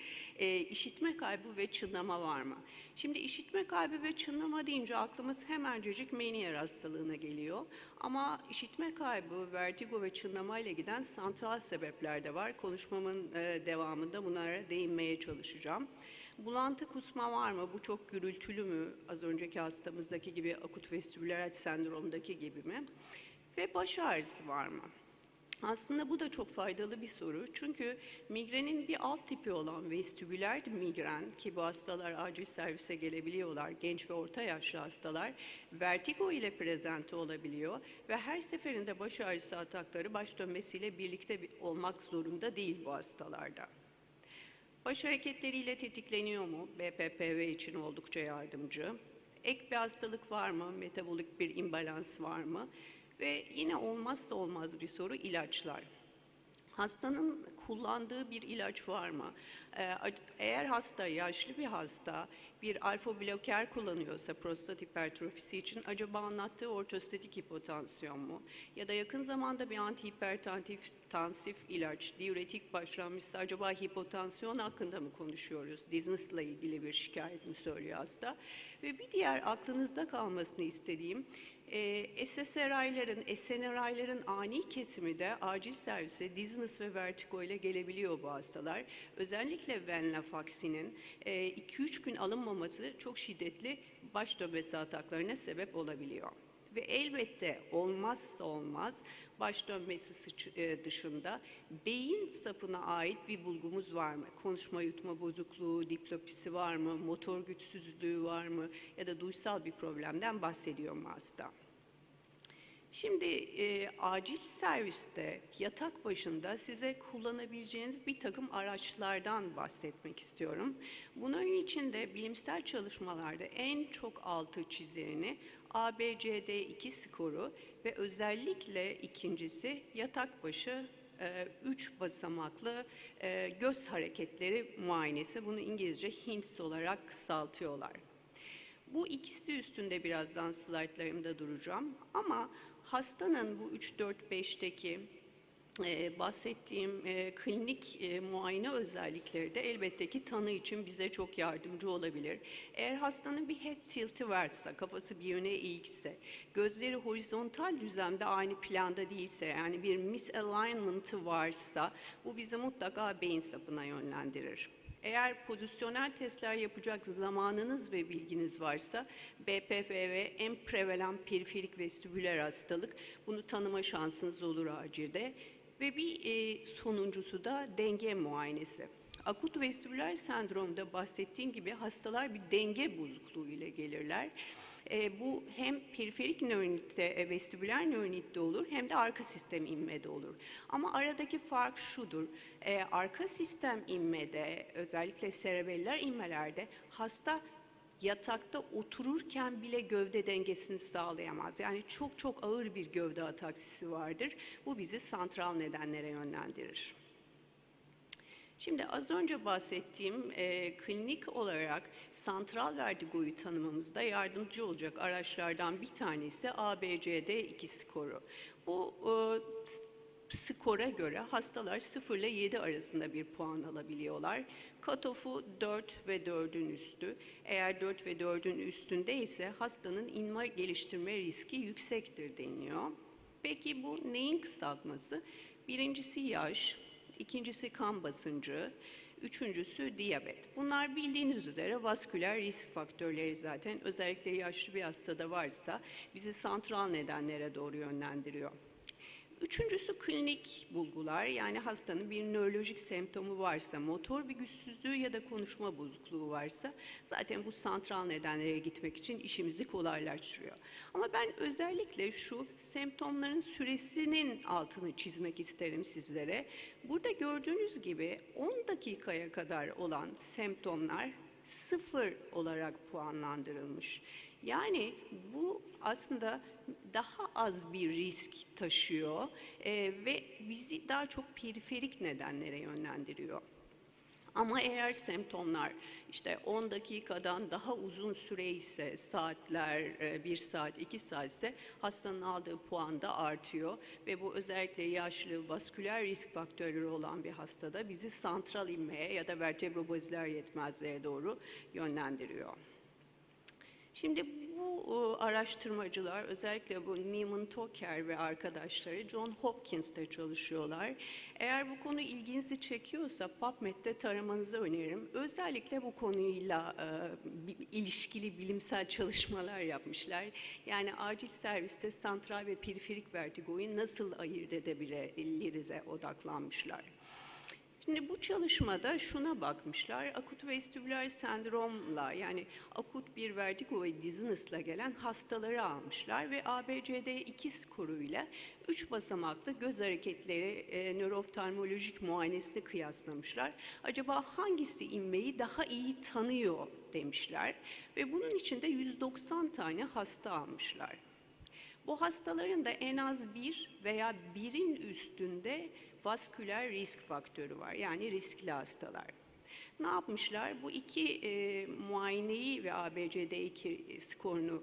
işitme kaybı ve çınlama var mı? Şimdi işitme kaybı ve çınlama deyince aklımız hemencecik Meniere hastalığına geliyor. Ama işitme kaybı, vertigo ve çınlama ile giden santral sebepler de var. Konuşmamın devamında bunlara değinmeye çalışacağım. Bulantı kusma var mı? Bu çok gürültülü mü? Az önceki hastamızdaki gibi akut vestibüler sendromdaki gibi mi? Ve baş ağrısı var mı? Aslında bu da çok faydalı bir soru. Çünkü migrenin bir alt tipi olan vestibüler migren, ki bu hastalar acil servise gelebiliyorlar, genç ve orta yaşlı hastalar, vertigo ile prezente olabiliyor ve her seferinde baş ağrısı atakları baş dönmesiyle birlikte olmak zorunda değil bu hastalarda. Baş hareketleriyle tetikleniyor mu? BPPV için oldukça yardımcı. Ek bir hastalık var mı? Metabolik bir imbalans var mı? Ve yine olmazsa olmaz bir soru, ilaçlar. Hastanın kullandığı bir ilaç var mı? Eğer hasta, yaşlı bir hasta bir alfa bloker kullanıyorsa prostat hipertrofisi için acaba anlattığı ortostatik hipotansiyon mu? Ya da yakın zamanda bir antihipertansif ilaç, diüretik başlanmışsa acaba hipotansiyon hakkında mı konuşuyoruz? Dizziness'la ilgili bir şikayet mi söylüyor hasta? Ve bir diğer aklınızda kalmasını istediğim, SNRI'ların ani kesimi de acil servise dizziness ve vertigo ile gelebiliyor bu hastalar. Özellikle venlafaxinin 2-3 gün alınmaması çok şiddetli baş dönmesi ataklarına sebep olabiliyor. Ve elbette olmazsa olmaz baş dönmesi dışında beyin sapına ait bir bulgumuz var mı? Konuşma yutma bozukluğu, diplopisi var mı? Motor güçsüzlüğü var mı? Ya da duysal bir problemden bahsediyor mu hasta? Şimdi acil serviste yatak başında size kullanabileceğiniz bir takım araçlardan bahsetmek istiyorum. Bunların içinde bilimsel çalışmalarda en çok altı çizileni ABCD2 skoru ve özellikle ikincisi yatak başı 3 basamaklı göz hareketleri muayenesi. Bunu İngilizce HINTS olarak kısaltıyorlar. Bu ikisi üstünde birazdan slaytlarımda duracağım ama hastanın bu 3-4-5'teki bahsettiğim klinik muayene özellikleri de elbette ki tanı için bize çok yardımcı olabilir. Eğer hastanın bir head tilt'i varsa, kafası bir yöne eğikse, gözleri horizontal düzlemde aynı planda değilse, yani bir misalignment'ı varsa bu bizi mutlaka beyin sapına yönlendirir. Eğer pozisyonel testler yapacak zamanınız ve bilginiz varsa BPPV en prevalent periferik vestibüler hastalık, bunu tanıma şansınız olur acilde. Ve bir sonuncusu da denge muayenesi. Akut vestibüler sendromda bahsettiğim gibi hastalar bir denge bozukluğu ile gelirler. Bu hem periferik nöronitte, vestibüler nöronitte olur hem de arka sistem inmede olur. Ama aradaki fark şudur, arka sistem inmede, özellikle serebeller inmelerde hasta yatakta otururken bile gövde dengesini sağlayamaz. Yani çok çok ağır bir gövde ataksisi vardır. Bu bizi santral nedenlere yönlendirir. Şimdi az önce bahsettiğim klinik olarak santral vertigoyu tanımamızda yardımcı olacak araçlardan bir tanesi ABCD2 skoru. Bu skora göre hastalar 0 ile 7 arasında bir puan alabiliyorlar. Cutoff'u 4 ve 4'ün üstü. Eğer 4 ve 4'ün üstünde ise hastanın inme geliştirme riski yüksektir deniliyor. Peki bu neyin kısaltması? Birincisi yaş, ikincisi kan basıncı, üçüncüsü diyabet. Bunlar bildiğiniz üzere vasküler risk faktörleri zaten. Özellikle yaşlı bir hastada varsa bizi santral nedenlere doğru yönlendiriyor. Üçüncüsü klinik bulgular, yani hastanın bir nörolojik semptomu varsa, motor bir güçsüzlüğü ya da konuşma bozukluğu varsa zaten bu santral nedenlere gitmek için işimizi kolaylaştırıyor. Ama ben özellikle şu semptomların süresinin altını çizmek isterim sizlere. Burada gördüğünüz gibi 10 dakikaya kadar olan semptomlar 0 olarak puanlandırılmış. Yani bu aslında daha az bir risk taşıyor ve bizi daha çok periferik nedenlere yönlendiriyor. Ama eğer semptomlar işte 10 dakikadan daha uzun süre ise, saatler, 1 saat, 2 saat ise hastanın aldığı puan da artıyor. Ve bu özellikle yaşlı, vasküler risk faktörleri olan bir hastada bizi santral inmeye ya da vertebrobaziller yetmezliğe doğru yönlendiriyor. Şimdi bu araştırmacılar, özellikle bu Neiman Toker ve arkadaşları John Hopkins'te çalışıyorlar. Eğer bu konu ilginizi çekiyorsa PubMed'de taramanızı öneririm. Özellikle bu konuyla ilişkili bilimsel çalışmalar yapmışlar. Yani acil serviste santral ve periferik vertigoyu nasıl ayırt edebilirize odaklanmışlar. Şimdi bu çalışmada şuna bakmışlar, akut vestibüler sendromla, yani akut bir vertigo ve dizziness'la gelen hastaları almışlar ve ABCD2 skoruyla 3 basamaklı göz hareketleri nörooftalmolojik muayenesini kıyaslamışlar. Acaba hangisi inmeyi daha iyi tanıyor demişler ve bunun için de 190 tane hasta almışlar. Bu hastaların da en az 1 veya 1'in üstünde vasküler risk faktörü var, yani riskli hastalar. Ne yapmışlar? Bu iki muayeneyi ve ABCD2 skorunu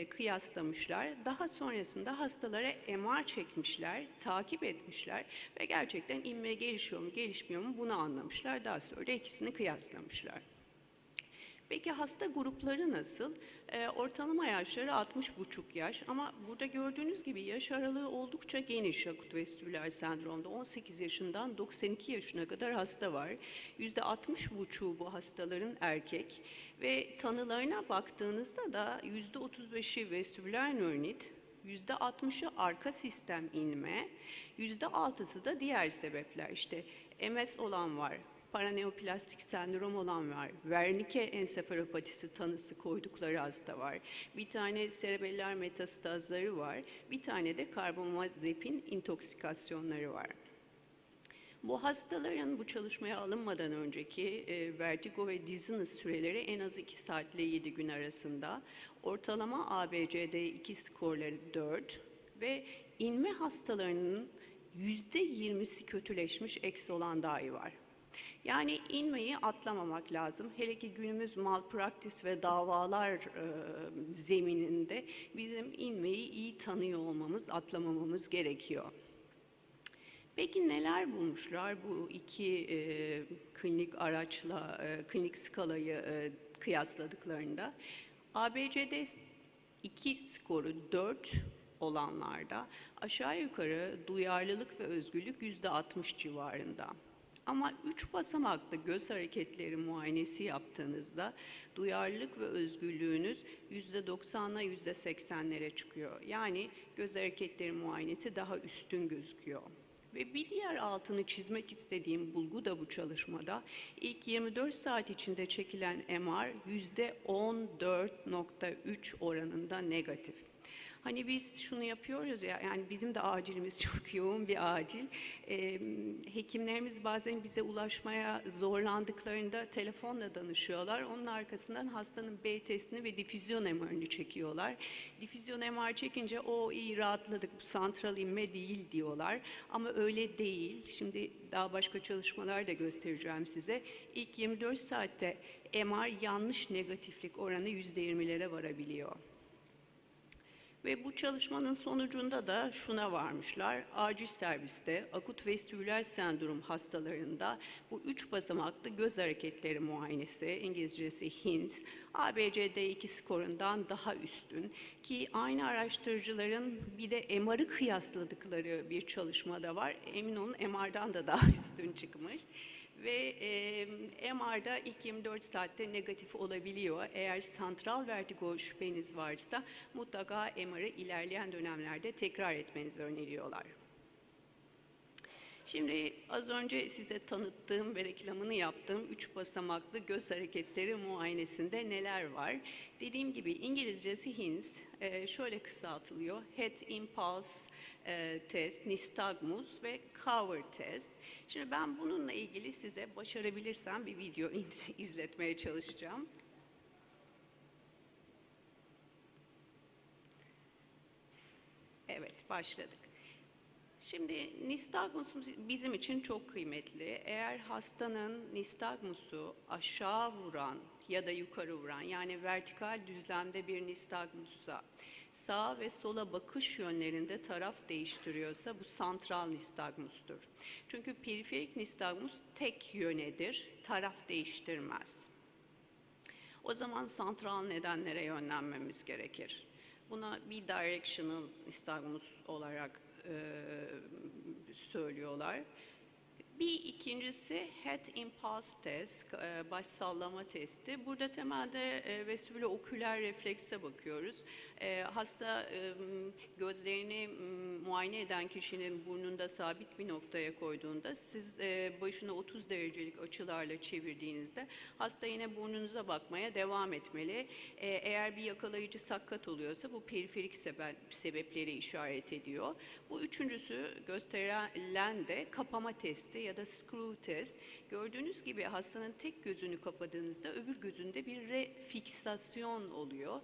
kıyaslamışlar. Daha sonrasında hastalara MR çekmişler, takip etmişler ve gerçekten inme gelişiyor mu, gelişmiyor mu bunu anlamışlar. Daha sonra da ikisini kıyaslamışlar. Peki hasta grupları nasıl? Ortalama yaşları 60,5 yaş ama burada gördüğünüz gibi yaş aralığı oldukça geniş akut vestibüler sendromda. 18 yaşından 92 yaşına kadar hasta var. %60,5'u bu hastaların erkek ve tanılarına baktığınızda da %35'i vestibüler nöronit, %60'ı arka sistem inme, %6'sı da diğer sebepler. İşte MS olan var, paraneoplastik sendrom olan var, Wernicke ensefalopatisi tanısı koydukları hasta var, bir tane serebeller metastazları var, bir tane de karbamazepin intoksikasyonları var. Bu hastaların bu çalışmaya alınmadan önceki vertigo ve dizziness süreleri en az 2 saat ile 7 gün arasında, ortalama ABCD2 skorları 4 ve inme hastalarının %20'si kötüleşmiş, eksi olan dahi var. Yani inmeyi atlamamak lazım. Hele ki günümüz malpraktis ve davalar zemininde bizim inmeyi iyi tanıyor olmamız, atlamamamız gerekiyor. Peki neler bulmuşlar bu iki klinik araçla, klinik skalayı kıyasladıklarında? ABCD 2 skoru 4 olanlarda aşağı yukarı duyarlılık ve özgürlük %60 civarında. Ama 3 basamaklı göz hareketleri muayenesi yaptığınızda duyarlılık ve özgürlüğünüz %90'la %80'lere çıkıyor. Yani göz hareketleri muayenesi daha üstün gözüküyor. Ve bir diğer altını çizmek istediğim bulgu da bu çalışmada ilk 24 saat içinde çekilen MR %14.3 oranında negatif. Hani biz şunu yapıyoruz ya, yani bizim de acilimiz çok yoğun bir acil. Hekimlerimiz bazen bize ulaşmaya zorlandıklarında telefonla danışıyorlar. Onun arkasından hastanın B testini ve difüzyon MR'ını çekiyorlar. Difüzyon MR çekince o iyi rahatladık, bu santral inme değil diyorlar. Ama öyle değil. Şimdi daha başka çalışmalar da göstereceğim size. İlk 24 saatte MR yanlış negatiflik oranı %20'lere varabiliyor. Ve bu çalışmanın sonucunda da şuna varmışlar. Acil serviste akut vestibüler sendrom hastalarında bu 3 basamaklı göz hareketleri muayenesi, İngilizcesi HINS, ABCD2 skorundan daha üstün ki aynı araştırıcıların bir de MR'ı kıyasladıkları bir çalışmada var. Emin olun MR'dan da daha üstün çıkmış. Ve MR'da ilk 24 saatte negatif olabiliyor. Eğer santral vertigo şüpheniz varsa mutlaka MR'ı ilerleyen dönemlerde tekrar etmenizi öneriyorlar. Şimdi az önce size tanıttığım ve reklamını yaptığım 3 basamaklı göz hareketleri muayenesinde neler var? Dediğim gibi İngilizcesi HINS, şöyle kısaltılıyor. Head Impulse Test, Nystagmus ve Cover Test. Şimdi ben bununla ilgili size başarabilirsem bir video izletmeye çalışacağım. Evet, başladık. Şimdi nistagmus bizim için çok kıymetli. Eğer hastanın nistagmusu aşağı vuran ya da yukarı vuran, yani vertikal düzlemde bir nistagmussa, sağa ve sola bakış yönlerinde taraf değiştiriyorsa bu santral nistagmustur. Çünkü periferik nistagmus tek yönedir, taraf değiştirmez. O zaman santral nedenlere yönlenmemiz gerekir. Buna bidirectional nistagmus olarak söylüyorlar. Bir ikincisi head impulse test, baş sallama testi. Burada temelde vestibülo-oküler reflekse bakıyoruz. Hasta gözlerini muayene eden kişinin burnunda sabit bir noktaya koyduğunda siz başını 30 derecelik açılarla çevirdiğinizde hasta yine burnunuza bakmaya devam etmeli. Eğer bir yakalayıcı sakkat oluyorsa bu periferik sebepleri işaret ediyor. Bu üçüncüsü gösterilen de kapama testi ya da screw test. Gördüğünüz gibi hastanın tek gözünü kapadığınızda öbür gözünde bir refiksasyon oluyor.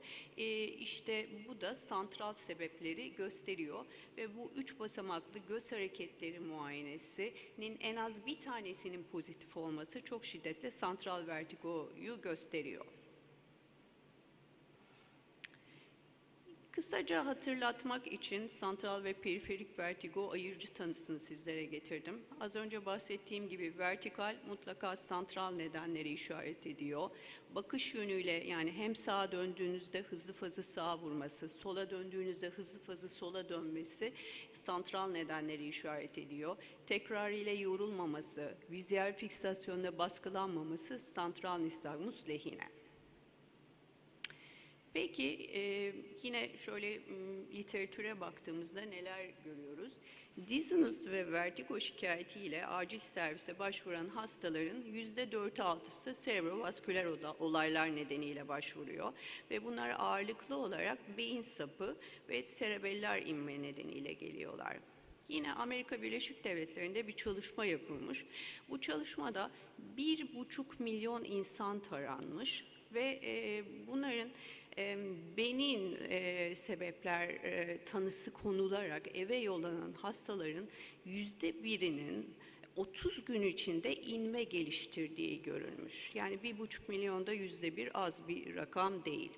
İşte bu da santral sebepleri gösteriyor ve bu 3 basamaklı göz hareketleri muayenesinin en az bir tanesinin pozitif olması çok şiddetle santral vertigoyu gösteriyor. Kısaca hatırlatmak için santral ve periferik vertigo ayırıcı tanısını sizlere getirdim. Az önce bahsettiğim gibi vertikal mutlaka santral nedenleri işaret ediyor. Bakış yönüyle, yani hem sağa döndüğünüzde hızlı fazı sağa vurması, sola döndüğünüzde hızlı fazı sola dönmesi santral nedenleri işaret ediyor. Tekrar ile yorulmaması, vizyer fiksasyonda baskılanmaması santral nistagmus lehine. Peki yine şöyle literatüre baktığımızda neler görüyoruz? Dizziness ve vertigo şikayetiyle acil servise başvuran hastaların %4-6'sı serebrovasküler olaylar nedeniyle başvuruyor. Ve bunlar ağırlıklı olarak beyin sapı ve serebeller inme nedeniyle geliyorlar. Yine Amerika Birleşik Devletleri'nde bir çalışma yapılmış. Bu çalışmada 1,5 milyon insan taranmış ve bunların benin sebepler tanısı konularak eve yollanan hastaların %1'inin 30 gün içinde inme geliştirdiği görülmüş. Yani 1,5 milyonda %1 az bir rakam değil.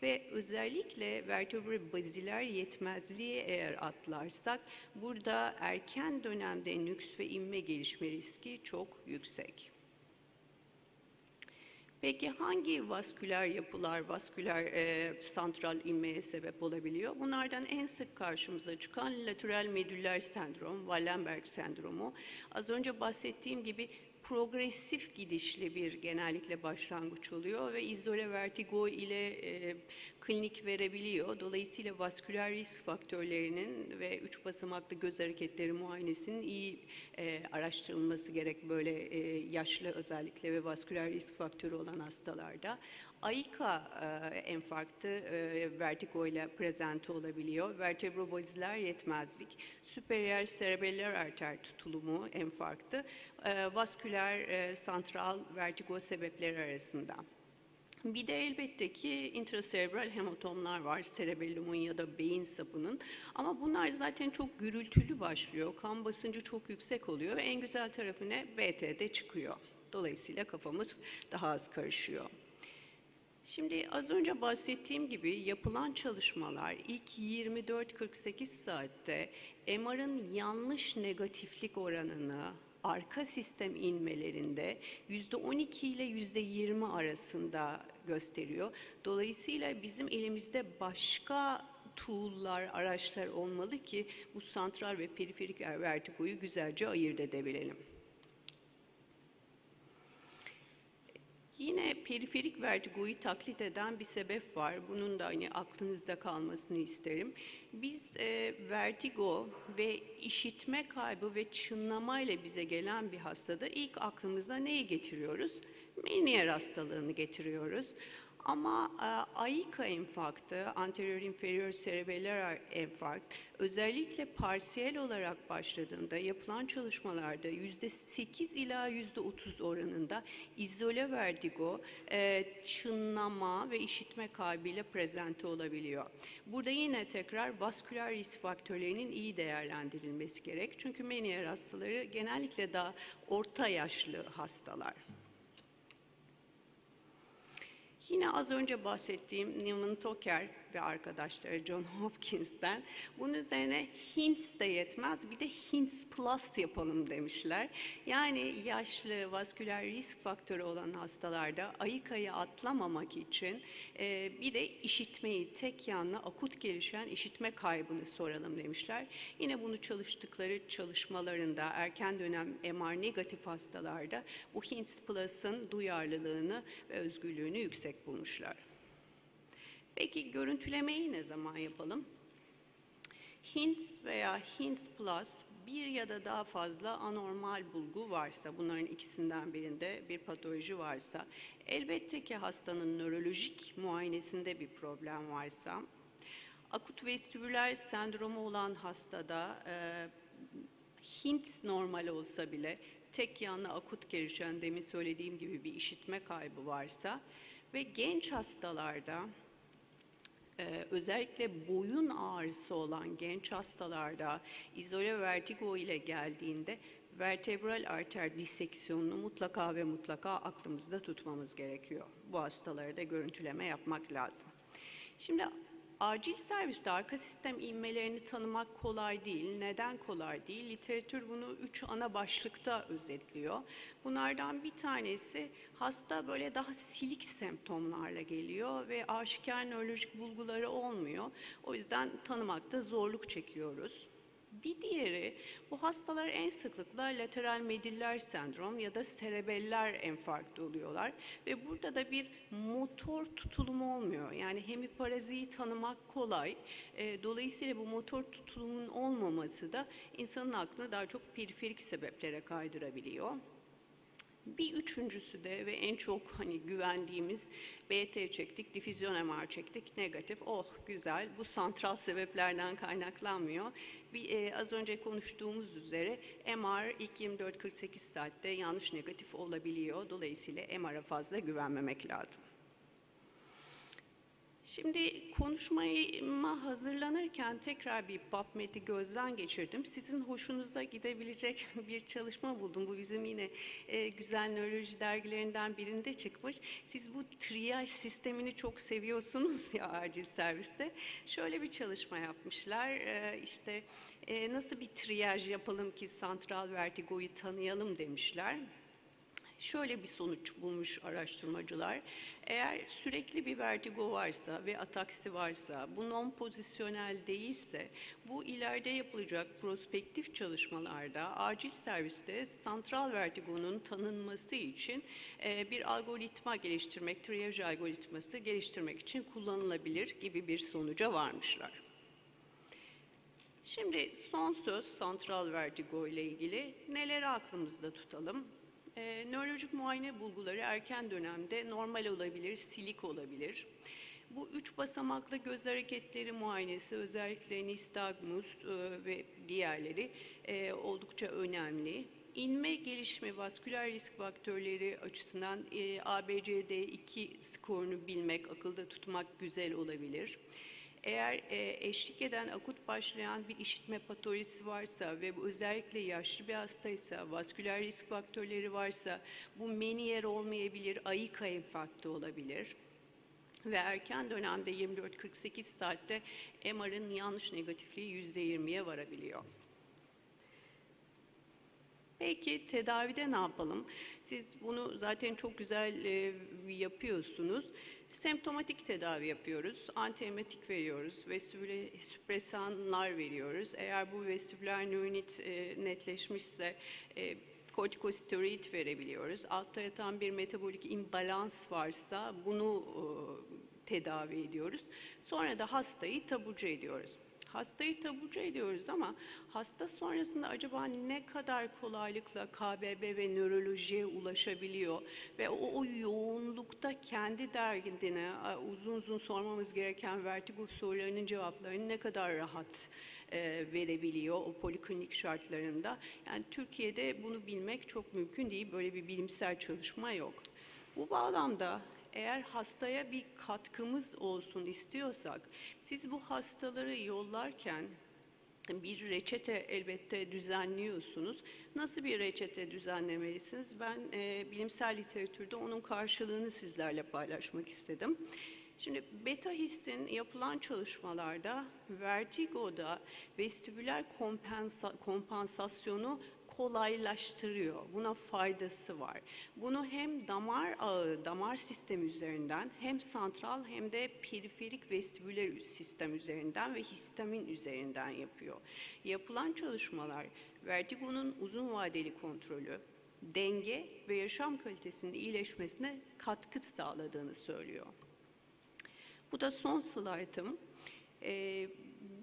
Ve özellikle vertebral baziler yetmezliği eğer atlarsak burada erken dönemde nüks ve inme gelişme riski çok yüksek. Peki hangi vasküler yapılar, vasküler santral inmeye sebep olabiliyor? Bunlardan en sık karşımıza çıkan lateral medüller sendrom, Wallenberg sendromu. Az önce bahsettiğim gibi progresif gidişli bir genellikle başlangıç oluyor ve izole vertigo ile klinik verebiliyor. Dolayısıyla vasküler risk faktörlerinin ve 3 basamaklı göz hareketleri muayenesinin iyi araştırılması gerek böyle yaşlı özellikle ve vasküler risk faktörü olan hastalarda. AIKA enfarktı vertigo ile prezente olabiliyor. Vertebrobaziler yetmezlik, superior serebeller arter tutulumu enfarktı, vasküler santral vertigo sebepleri arasında. Bir de elbette ki intraserebral hematomlar var, serebellumun ya da beyin sapının. Ama bunlar zaten çok gürültülü başlıyor, kan basıncı çok yüksek oluyor ve en güzel tarafı ne? BT'de çıkıyor. Dolayısıyla kafamız daha az karışıyor. Şimdi az önce bahsettiğim gibi yapılan çalışmalar ilk 24-48 saatte MR'ın yanlış negatiflik oranını arka sistem inmelerinde %12 ile %20 arasında gösteriyor. Dolayısıyla bizim elimizde başka tool'lar, araçlar olmalı ki bu santral ve periferik vertigoyu güzelce ayırt edebilelim. Yine periferik vertigoyu taklit eden bir sebep var. Bunun da hani aklınızda kalmasını isterim. Biz vertigo ve işitme kaybı ve çınlamayla bize gelen bir hastada ilk aklımıza neyi getiriyoruz? Meniere hastalığını getiriyoruz. Ama AIKA enfarktı, anterior inferior cerebellar enfarkt, özellikle parsiyel olarak başladığında yapılan çalışmalarda %8 ila %30 oranında izole vertigo, çınlama ve işitme kaybıyla prezente olabiliyor. Burada yine tekrar vasküler risk faktörlerinin iyi değerlendirilmesi gerek. Çünkü Meniere hastaları genellikle daha orta yaşlı hastalar. Yine az önce bahsettiğim Newman Toker ve arkadaşları John Hopkins'ten bunun üzerine HINTS de yetmez, bir de HINTS Plus yapalım demişler. Yani yaşlı vasküler risk faktörü olan hastalarda AIKA'yı atlamamak için bir de işitmeyi tek yanlı akut gelişen işitme kaybını soralım demişler. Yine bunu çalıştıkları çalışmalarında erken dönem MR negatif hastalarda bu HINTS Plus'ın duyarlılığını ve özgürlüğünü yüksek bulmuşlar. Peki görüntülemeyi ne zaman yapalım? HINTS veya HINTS Plus bir ya da daha fazla anormal bulgu varsa, bunların ikisinden birinde bir patoloji varsa, elbette ki hastanın nörolojik muayenesinde bir problem varsa, akut vestibüler sendromu olan hastada HINTS normal olsa bile tek yanlı akut gelişen demin söylediğim gibi bir işitme kaybı varsa ve genç hastalarda özellikle boyun ağrısı olan genç hastalarda izole vertigo ile geldiğinde vertebral arter diseksiyonunu mutlaka ve mutlaka aklımızda tutmamız gerekiyor. Bu hastalara da görüntüleme yapmak lazım. Şimdi acil serviste arka sistem inmelerini tanımak kolay değil. Neden kolay değil? Literatür bunu 3 ana başlıkta özetliyor. Bunlardan bir tanesi hasta böyle daha silik semptomlarla geliyor ve aşikar nörolojik bulguları olmuyor. O yüzden tanımakta zorluk çekiyoruz. Bir diğeri, bu hastalar en sıklıkla lateral medüller sendrom ya da serebeller enfarktı oluyorlar ve burada da bir motor tutulumu olmuyor. Yani hemiparaziyi tanımak kolay. Dolayısıyla bu motor tutulumun olmaması da insanın aklını daha çok periferik sebeplere kaydırabiliyor. Bir üçüncüsü de ve en çok hani güvendiğimiz BT çektik, difüzyon MR çektik, negatif. Oh güzel, bu santral sebeplerden kaynaklanmıyor. Az önce konuştuğumuz üzere MR ilk 24-48 saatte yanlış negatif olabiliyor. Dolayısıyla MR'a fazla güvenmemek lazım. Şimdi konuşmama hazırlanırken tekrar bir PubMed'i gözden geçirdim. Sizin hoşunuza gidebilecek bir çalışma buldum. Bu bizim yine güzel nöroloji dergilerinden birinde çıkmış. Siz bu triyaj sistemini çok seviyorsunuz ya acil serviste. Şöyle bir çalışma yapmışlar. İşte nasıl bir triyaj yapalım ki santral vertigoyu tanıyalım demişler. Şöyle bir sonuç bulmuş araştırmacılar. Eğer sürekli bir vertigo varsa ve ataksi varsa, bu non-pozisyonel değilse, bu ileride yapılacak prospektif çalışmalarda acil serviste santral vertigonun tanınması için bir algoritma geliştirmek, triyaj algoritması geliştirmek için kullanılabilir gibi bir sonuca varmışlar. Şimdi son söz santral vertigo ile ilgili neleri aklımızda tutalım? Nörolojik muayene bulguları erken dönemde normal olabilir, silik olabilir. Bu 3 basamaklı göz hareketleri muayenesi özellikle nistagmus ve diğerleri oldukça önemli. İnme gelişme vasküler risk faktörleri açısından ABCD2 skorunu bilmek, akılda tutmak güzel olabilir. Eğer eşlik eden akut başlayan bir işitme patolojisi varsa ve bu özellikle yaşlı bir hastaysa, vasküler risk faktörleri varsa bu Meniere olmayabilir, AIKA enfarktı olabilir. Ve erken dönemde 24-48 saatte MR'ın yanlış negatifliği %20'ye varabiliyor. Peki tedavide ne yapalım? Siz bunu zaten çok güzel yapıyorsunuz. Semptomatik tedavi yapıyoruz, antiemetik veriyoruz, vestibüle süpresanlar veriyoruz. Eğer bu vestibüler nöronit netleşmişse kortikosteroid verebiliyoruz. Altta yatan bir metabolik imbalans varsa bunu tedavi ediyoruz. Sonra da hastayı taburcu ediyoruz. Hastayı taburcu ediyoruz ama hasta sonrasında acaba ne kadar kolaylıkla KBB ve nörolojiye ulaşabiliyor ve o yoğunlukta kendi derdine uzun uzun sormamız gereken vertigo sorularının cevaplarını ne kadar rahat verebiliyor o poliklinik şartlarında. Yani Türkiye'de bunu bilmek çok mümkün değil. Böyle bir bilimsel çalışma yok. Bu bağlamda eğer hastaya bir katkımız olsun istiyorsak, siz bu hastaları yollarken bir reçete elbette düzenliyorsunuz. Nasıl bir reçete düzenlemelisiniz? Ben bilimsel literatürde onun karşılığını sizlerle paylaşmak istedim. Şimdi beta histin yapılan çalışmalarda vertigoda vestibüler kompansasyonu kolaylaştırıyor. Buna faydası var. Bunu hem damar ağı, damar sistemi üzerinden hem santral hem de periferik vestibüler sistem üzerinden ve histamin üzerinden yapıyor. Yapılan çalışmalar vertigonun uzun vadeli kontrolü, denge ve yaşam kalitesinin iyileşmesine katkı sağladığını söylüyor. Bu da son slaytım.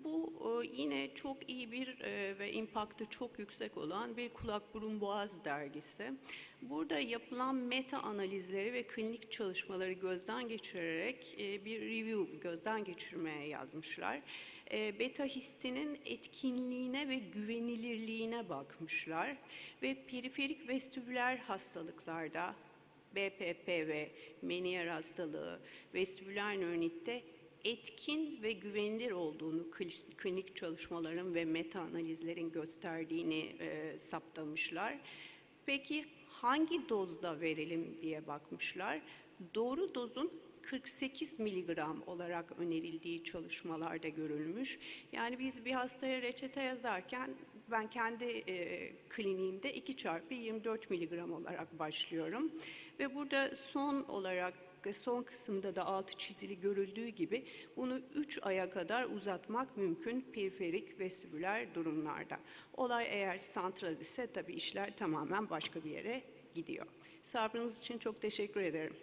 Bu yine çok iyi bir ve impact'ı çok yüksek olan bir kulak burun boğaz dergisi. Burada yapılan meta analizleri ve klinik çalışmaları gözden geçirerek bir review gözden geçirmeye yazmışlar. Beta histinin etkinliğine ve güvenilirliğine bakmışlar ve periferik vestibüler hastalıklarda BPP ve Meniere hastalığı, vestibüler nöronitte etkin ve güvenilir olduğunu klinik çalışmaların ve meta analizlerin gösterdiğini saptamışlar. Peki hangi dozda verelim diye bakmışlar. Doğru dozun 48 miligram olarak önerildiği çalışmalarda görülmüş. Yani biz bir hastaya reçete yazarken ben kendi kliniğimde 2x24 miligram olarak başlıyorum. Ve burada son kısımda da altı çizili görüldüğü gibi bunu 3 aya kadar uzatmak mümkün periferik vestibüler durumlarda. Olay eğer santral ise tabii işler tamamen başka bir yere gidiyor. Sabrınız için çok teşekkür ederim.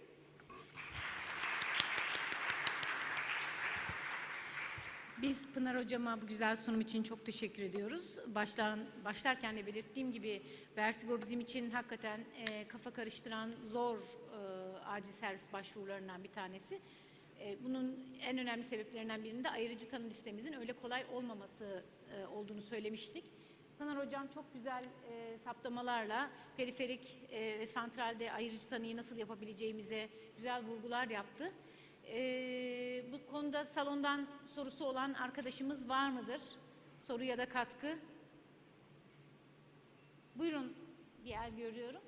Biz Pınar Hocama bu güzel sunum için çok teşekkür ediyoruz. Başlarken de belirttiğim gibi vertigo bizim için hakikaten kafa karıştıran zor acil servis başvurularından bir tanesi. Bunun en önemli sebeplerinden birinde ayrıcı tanı listemizin öyle kolay olmaması olduğunu söylemiştik. Pınar Hocam çok güzel saptamalarla periferik ve santralde ayrıcı tanıyı nasıl yapabileceğimize güzel vurgular yaptı. Bu konuda salondan sorusu olan arkadaşımız var mıdır? Soru ya da katkı? Buyurun, bir el görüyorum.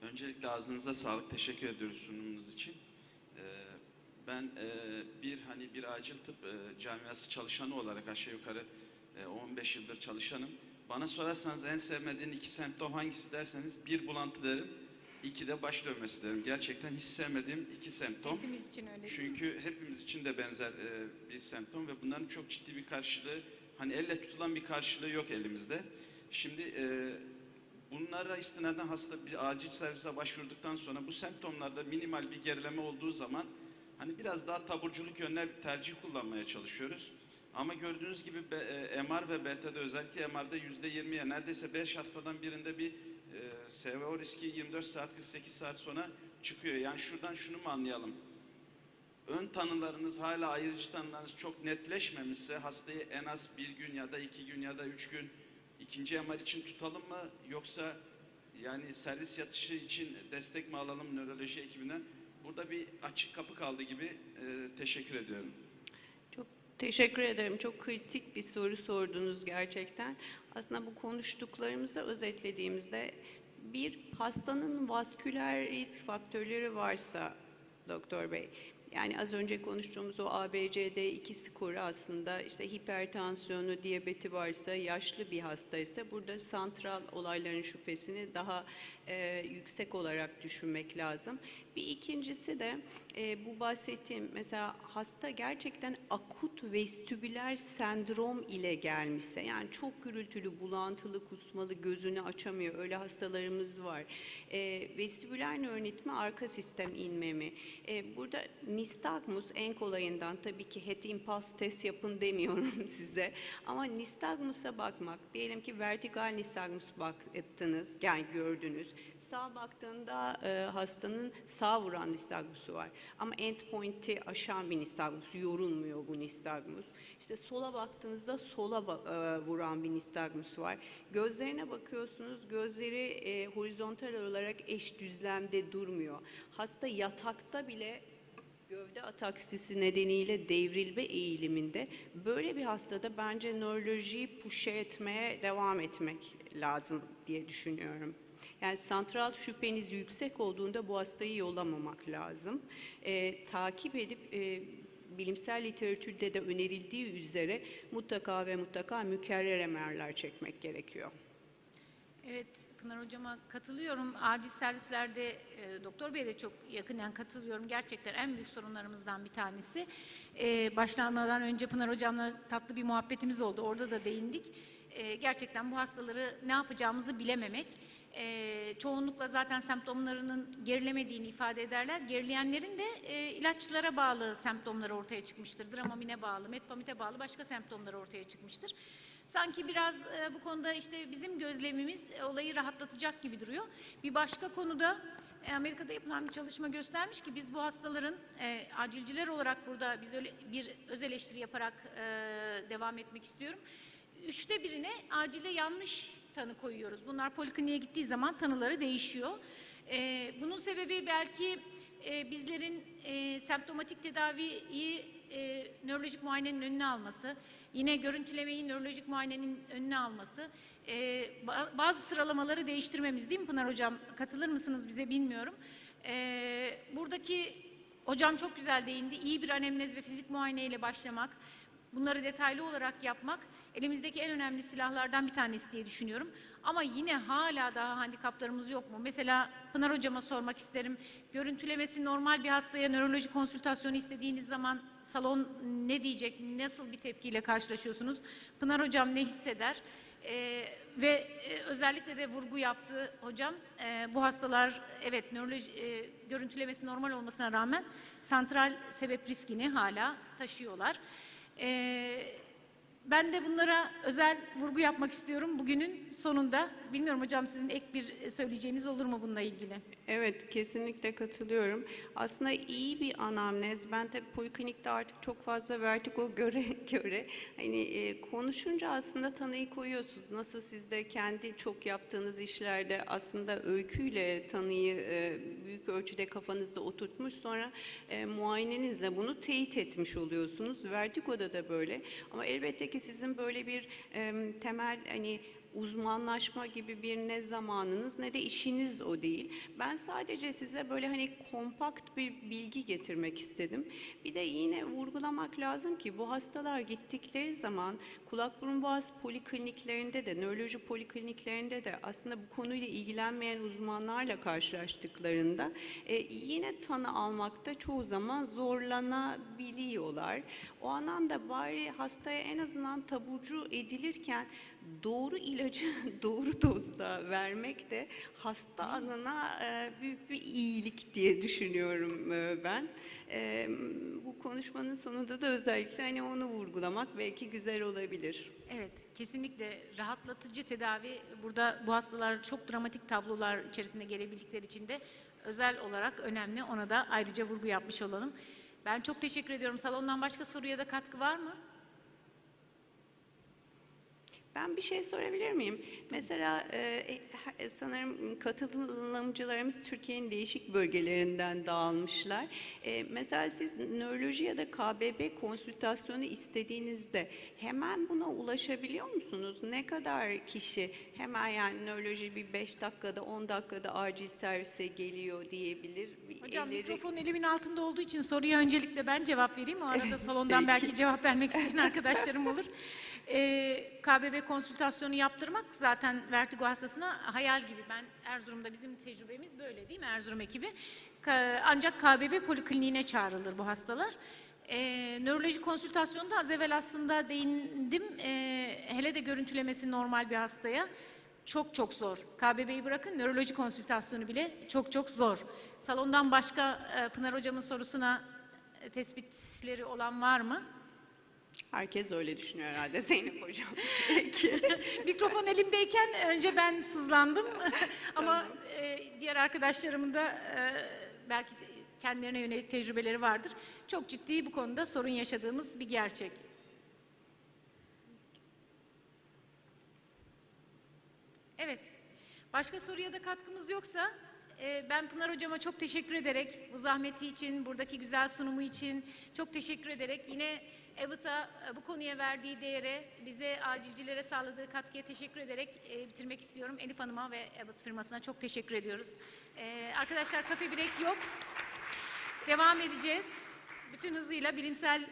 Öncelikle ağzınıza sağlık. Teşekkür ediyoruz sunumunuz için. Ben bir acil tıp camiası çalışanı olarak aşağı yukarı 15 yıldır çalışanım. Bana sorarsanız en sevmediğin 2 semptom hangisi derseniz 1 bulantı derim, 2 de baş dönmesi derim. Gerçekten hiç sevmediğim 2 semptom. Hepimiz için öyle. Çünkü hepimiz için de benzer bir semptom ve bunların çok ciddi bir karşılığı, hani elle tutulan bir karşılığı yok elimizde. Şimdi bunlara istinaden hasta bir acil servise başvurduktan sonra bu semptomlarda minimal bir gerileme olduğu zaman hani biraz daha taburculuk yönüne tercih kullanmaya çalışıyoruz. Ama gördüğünüz gibi MR ve BT'de özellikle MR'da %20'ye neredeyse 5 hastadan birinde bir SVO riski 24 saat 48 saat sonra çıkıyor. Yani şuradan şunu mu anlayalım? Ön tanılarınız hala ayrıcı tanılarınız çok netleşmemişse hastayı en az 1 gün ya da 2 gün ya da 3 gün ikinci MR için tutalım mı yoksa yani servis yatışı için destek mi alalım nöroloji ekibinden? Burada bir açık kapı kaldı gibi. Teşekkür ediyorum. Çok teşekkür ederim. Çok kritik bir soru sordunuz gerçekten. Aslında bu konuştuklarımızı özetlediğimizde bir hastanın vasküler risk faktörleri varsa Doktor Bey, yani az önce konuştuğumuz o ABCD2 skoru aslında işte hipertansiyonu, diyabeti varsa, yaşlı bir hastaysa burada santral olayların şüphesini daha yüksek olarak düşünmek lazım. Bir ikincisi de bu bahsettiğim mesela hasta gerçekten akut vestibüler sendrom ile gelmişse, yani çok gürültülü, bulantılı, kusmalı, gözünü açamıyor, öyle hastalarımız var. Vestibüler nöronitmi arka sistem inmemi. Burada nistagmus en kolayından, tabii ki head impulse test yapın demiyorum size, ama nistagmus'a bakmak, diyelim ki vertikal nistagmus baktınız, yani gördünüz. Sağa baktığında hastanın sağ vuran nistagmusu var. Ama endpoint'i aşan bir nistagmus, yorulmuyor bu nistagmus. İşte sola baktığınızda sola vuran bir nistagmus var. Gözlerine bakıyorsunuz, gözleri horizontal olarak eş düzlemde durmuyor. Hasta yatakta bile gövde ataksisi nedeniyle devrilme eğiliminde. Böyle bir hastada bence nörolojiyi push etmeye devam etmek lazım diye düşünüyorum. Yani santral şüpheniz yüksek olduğunda bu hastayı yollamamak lazım. Takip edip bilimsel literatürde de önerildiği üzere mutlaka ve mutlaka mükerrer MR'ler çekmek gerekiyor. Evet, Pınar Hocam'a katılıyorum. Acil servislerde Doktor Bey'e de çok yakından katılıyorum. Gerçekten en büyük sorunlarımızdan bir tanesi. Başlanmadan önce Pınar Hocam'la tatlı bir muhabbetimiz oldu. Orada da değindik. Gerçekten bu hastaları ne yapacağımızı bilememek. Çoğunlukla zaten semptomlarının gerilemediğini ifade ederler. Gerileyenlerin de ilaçlara bağlı semptomları ortaya çıkmıştır. Dramamine bağlı, metpamite bağlı başka semptomlar ortaya çıkmıştır. Sanki biraz bu konuda işte bizim gözlemimiz olayı rahatlatacak gibi duruyor. Bir başka konuda Amerika'da yapılan bir çalışma göstermiş ki biz bu hastaların acilciler olarak burada biz öyle bir öz eleştiri yaparak devam etmek istiyorum. 3'te 1'ine acile yanlış tanı koyuyoruz. Bunlar polikliniğe gittiği zaman tanıları değişiyor. Bunun sebebi belki bizlerin semptomatik tedaviyi nörolojik muayenenin önüne alması, yine görüntülemeyi nörolojik muayenenin önüne alması, bazı sıralamaları değiştirmemiz, değil mi Pınar Hocam? Katılır mısınız bize bilmiyorum. Buradaki hocam çok güzel değindi. İyi bir anemnez ve fizik muayeneyle başlamak, bunları detaylı olarak yapmak elimizdeki en önemli silahlardan bir tanesi diye düşünüyorum. Ama yine hala daha handikaplarımız yok mu? Mesela Pınar Hocam'a sormak isterim. Görüntülemesi normal bir hastaya nöroloji konsültasyonu istediğiniz zaman salon ne diyecek? Nasıl bir tepkiyle karşılaşıyorsunuz? Pınar Hocam ne hisseder? Özellikle de vurgu yaptı hocam. Bu hastalar evet nöroloji görüntülemesi normal olmasına rağmen santral sebep riskini hala taşıyorlar. Ben de bunlara özel vurgu yapmak istiyorum bugünün sonunda. Bilmiyorum hocam, sizin ek bir söyleyeceğiniz olur mu bununla ilgili? Evet, kesinlikle katılıyorum. Aslında iyi bir anamnez. Ben tabii poliklinikte artık çok fazla vertigo göre hani konuşunca aslında tanıyı koyuyorsunuz. Nasıl siz de kendi çok yaptığınız işlerde aslında öyküyle tanıyı büyük ölçüde kafanızda oturtmuş, sonra muayenenizle bunu teyit etmiş oluyorsunuz. Vertigo'da da böyle. Ama elbette ki sizin böyle bir temel hani uzmanlaşma gibi bir ne zamanınız ne de işiniz o değil. Ben sadece size böyle hani kompakt bir bilgi getirmek istedim. Bir de yine vurgulamak lazım ki bu hastalar gittikleri zaman kulak burun boğaz polikliniklerinde de, nöroloji polikliniklerinde de aslında bu konuyla ilgilenmeyen uzmanlarla karşılaştıklarında yine tanı almakta çoğu zaman zorlanabiliyorlar. O anlamda bari hastaya en azından taburcu edilirken doğru ilacı doğru dozda vermek de hasta anına büyük bir iyilik diye düşünüyorum ben. Bu konuşmanın sonunda da özellikle hani onu vurgulamak belki güzel olabilir. Evet, kesinlikle rahatlatıcı tedavi. Burada bu hastalar çok dramatik tablolar içerisinde gelebildikleri için de özel olarak önemli. Ona da ayrıca vurgu yapmış olalım. Ben çok teşekkür ediyorum. Salondan başka soru ya da katkı var mı? Ben bir şey sorabilir miyim? Mesela sanırım katılımcılarımız Türkiye'nin değişik bölgelerinden dağılmışlar. Mesela siz nöroloji ya da KBB konsültasyonu istediğinizde hemen buna ulaşabiliyor musunuz? Ne kadar kişi hemen, yani nöroloji bir 5 dakikada 10 dakikada acil servise geliyor diyebilir? Hocam mikrofon elimin altında olduğu için soruya öncelikle ben cevap vereyim. O arada salondan Peki. belki cevap vermek isteyen arkadaşlarım olur. KBB konsültasyonu yaptırmak zaten vertigo hastasına hayal gibi. Ben Erzurum'da, bizim tecrübemiz böyle değil mi, Erzurum ekibi? Ancak KBB polikliniğine çağrılır bu hastalar. Nöroloji konsültasyonunda az evvel aslında değindim. Hele de görüntülemesi normal bir hastaya çok zor. KBB'yi bırakın, nöroloji konsültasyonu bile çok zor. Salondan başka Pınar hocamın sorusuna tespitleri olan var mı? Herkes öyle düşünüyor herhalde Zeynep hocam. Peki. Mikrofon elimdeyken önce ben sızlandım ama diğer arkadaşlarımın da belki kendilerine yönelik tecrübeleri vardır. Çok ciddi bu konuda sorun yaşadığımız bir gerçek. Evet. Başka soruya da katkımız yoksa ben Pınar hocama çok teşekkür ederek, bu zahmeti için, buradaki güzel sunumu için çok teşekkür ederek, yine Abbot'a bu konuya verdiği değere, bize acilcilere sağladığı katkıya teşekkür ederek bitirmek istiyorum. Elif Hanım'a ve Abbot firmasına çok teşekkür ediyoruz. Arkadaşlar, kafe break yok. Devam edeceğiz. Bütün hızıyla bilimsel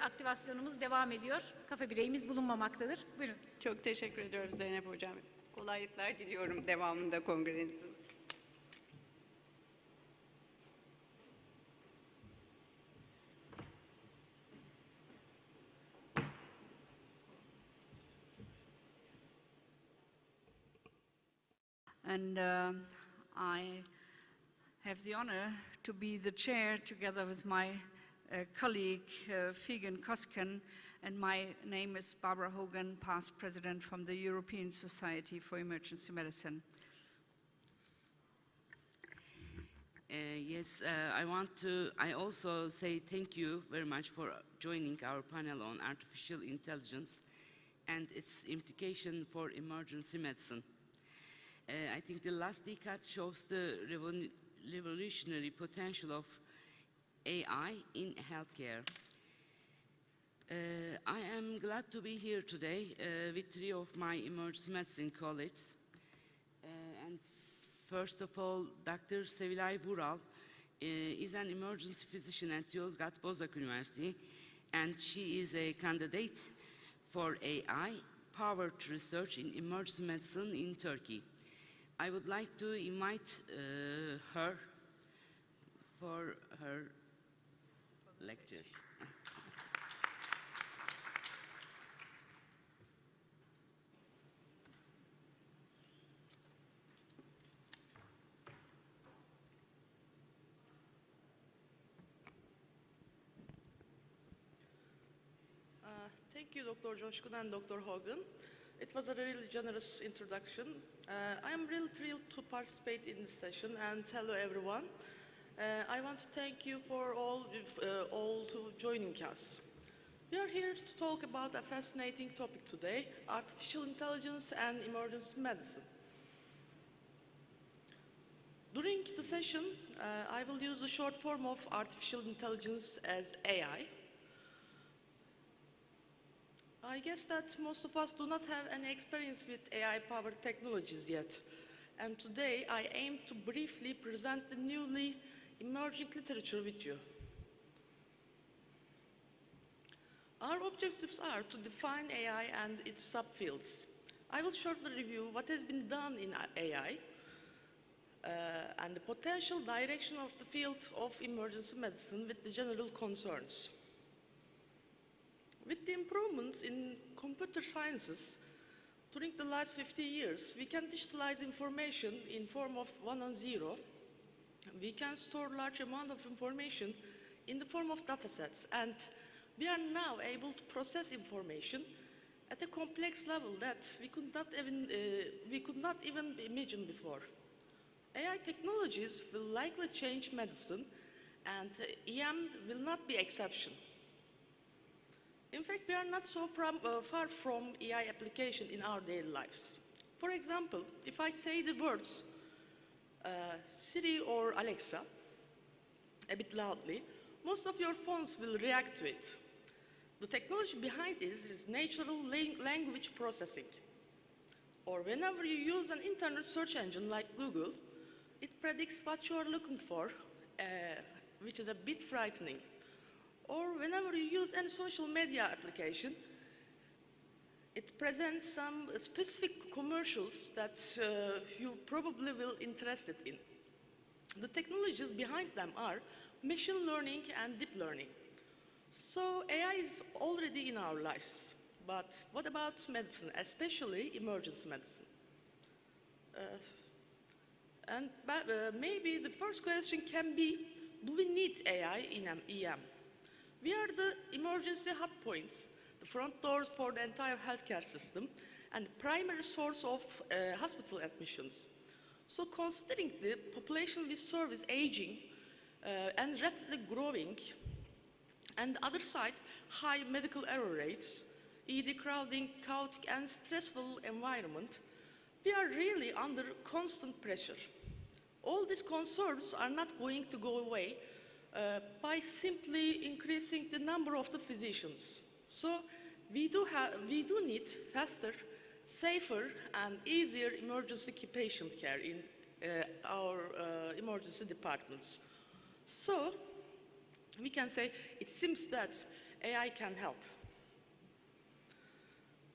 aktivasyonumuz devam ediyor. Kafe break'imiz bulunmamaktadır. Buyurun. Çok teşekkür ediyorum Zeynep hocam. Kolaylıklar diliyorum devamında kongrenizin. And I have the honor to be the chair, together with my colleague Figen Kosken, and my name is Barbara Hogan, past president from the European Society for Emergency Medicine. Yes, I also say thank you very much for joining our panel on artificial intelligence and its implication for emergency medicine. I think the last decade shows the revolutionary potential of AI in healthcare. I am glad to be here today with three of my emergency medicine colleagues. And first of all, Dr. Sevilay Vural is an emergency physician at Yozgat Bozak University, and she is a candidate for AI-powered research in emergency medicine in Turkey. I would like to invite her for her lecture. Thank Thank you, Dr. Coşkun and Dr. Hogan. It was a really generous introduction. I am really thrilled to participate in this session, and hello everyone. I want to thank you for all to joining us. We are here to talk about a fascinating topic today, artificial intelligence and emergency medicine. During the session, I will use the short form of artificial intelligence as AI. I guess that most of us do not have any experience with AI-powered technologies yet. And today, I aim to briefly present the newly emerging literature with you. Our objectives are to define AI and its subfields. I will shortly review what has been done in AI and the potential direction of the field of emergency medicine with the general concerns. With the improvements in computer sciences during the last 50 years, we can digitalize information in form of 1 and 0. We can store large amount of information in the form of datasets, and we are now able to process information at a complex level that we could not even imagine before. AI technologies will likely change medicine, and EM will not be exception. In fact, we are not so far from AI application in our daily lives. For example, if I say the words Siri or Alexa a bit loudly, most of your phones will react to it. The technology behind this is natural language processing. Or whenever you use an internet search engine like Google, it predicts what you are looking for, which is a bit frightening. Or whenever you use any social media application, it presents some specific commercials that you probably will be interested in. The technologies behind them are machine learning and deep learning. So AI is already in our lives. But what about medicine, especially emergency medicine? Maybe the first question can be, do we need AI in EM? We are the emergency hot points, the front doors for the entire healthcare system, and the primary source of hospital admissions. So considering the population we serve is aging and rapidly growing, and the other side, high medical error rates, ED crowding, chaotic and stressful environment, we are really under constant pressure. All these concerns are not going to go away by simply increasing the number of the physicians. So we do need faster, safer, and easier emergency patient care in our emergency departments. So we can say it seems that AI can help.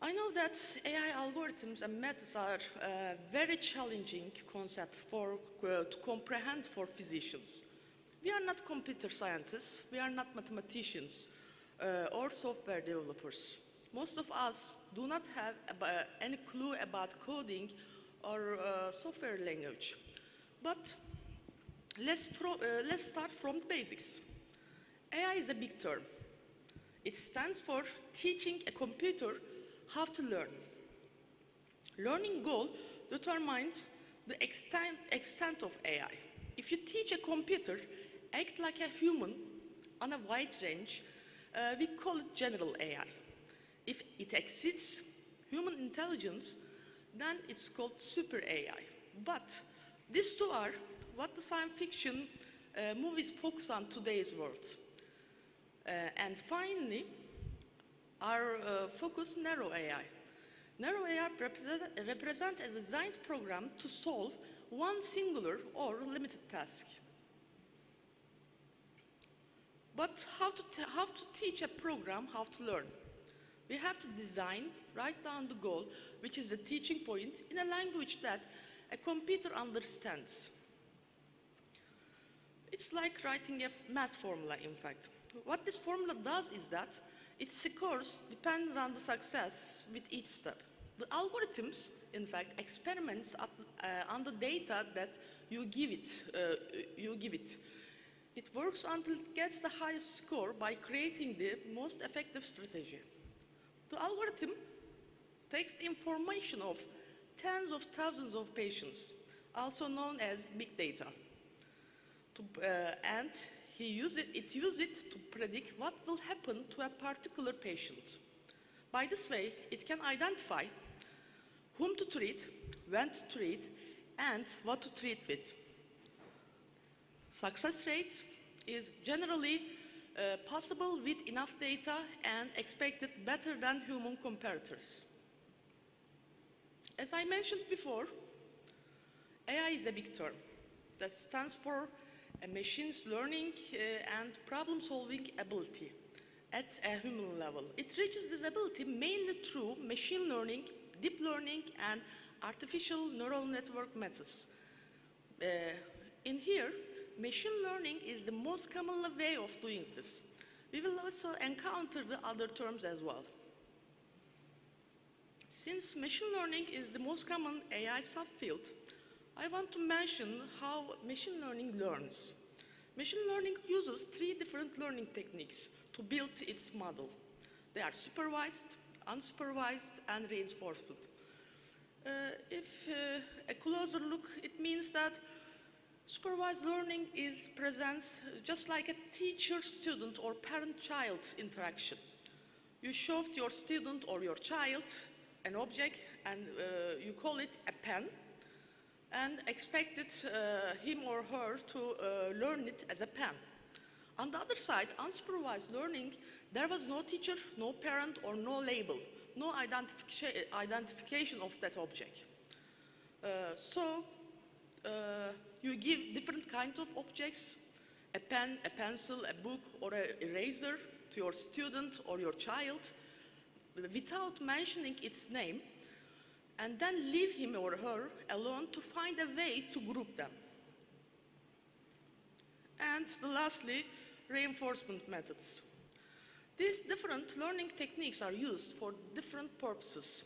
I know that AI algorithms and methods are a very challenging concept to comprehend for physicians. We are not computer scientists, we are not mathematicians or software developers. Most of us do not have any clue about coding or software language. But let's start from the basics. AI is a big term. It stands for teaching a computer how to learn. Learning goal determines the extent of AI. If you teach a computer act like a human on a wide range, we call it general AI. If it exceeds human intelligence, then it's called super AI. But these two are what the science fiction movies focus on today's world. And finally, our focus, narrow AI. Narrow AI represents a designed program to solve one singular or limited task. But how to teach a program how to learn? We have to design, write down the goal, which is the teaching point, in a language that a computer understands. It's like writing a math formula, in fact. What this formula does is that its scores depends on the success with each step. The algorithms, in fact, experiments on the data that you give it. It works until it gets the highest score by creating the most effective strategy. The algorithm takes the information of tens of thousands of patients, also known as big data, and it uses it to predict what will happen to a particular patient. By this way, it can identify whom to treat, when to treat, and what to treat with. Success rate is generally possible with enough data and expected better than human comparators. As I mentioned before, AI is a big term that stands for a machine's learning and problem-solving ability at a human level. It reaches this ability mainly through machine learning, deep learning, and artificial neural network methods. In here, machine learning is the most common way of doing this. We will also encounter the other terms as well. Since machine learning is the most common AI subfield, I want to mention how machine learning learns. Machine learning uses 3 different learning techniques to build its model. They are supervised, unsupervised, and reinforcement. If a closer look, it means that supervised learning presents just like a teacher-student or parent-child interaction. You show your student or your child an object and you call it a pen and expected him or her to learn it as a pen. On the other side, unsupervised learning, there was no teacher, no parent, or no label, no identification of that object. You give different kinds of objects, a pen, a pencil, a book, or an eraser to your student or your child without mentioning its name, and then leave him or her alone to find a way to group them. And lastly, reinforcement methods. These different learning techniques are used for different purposes.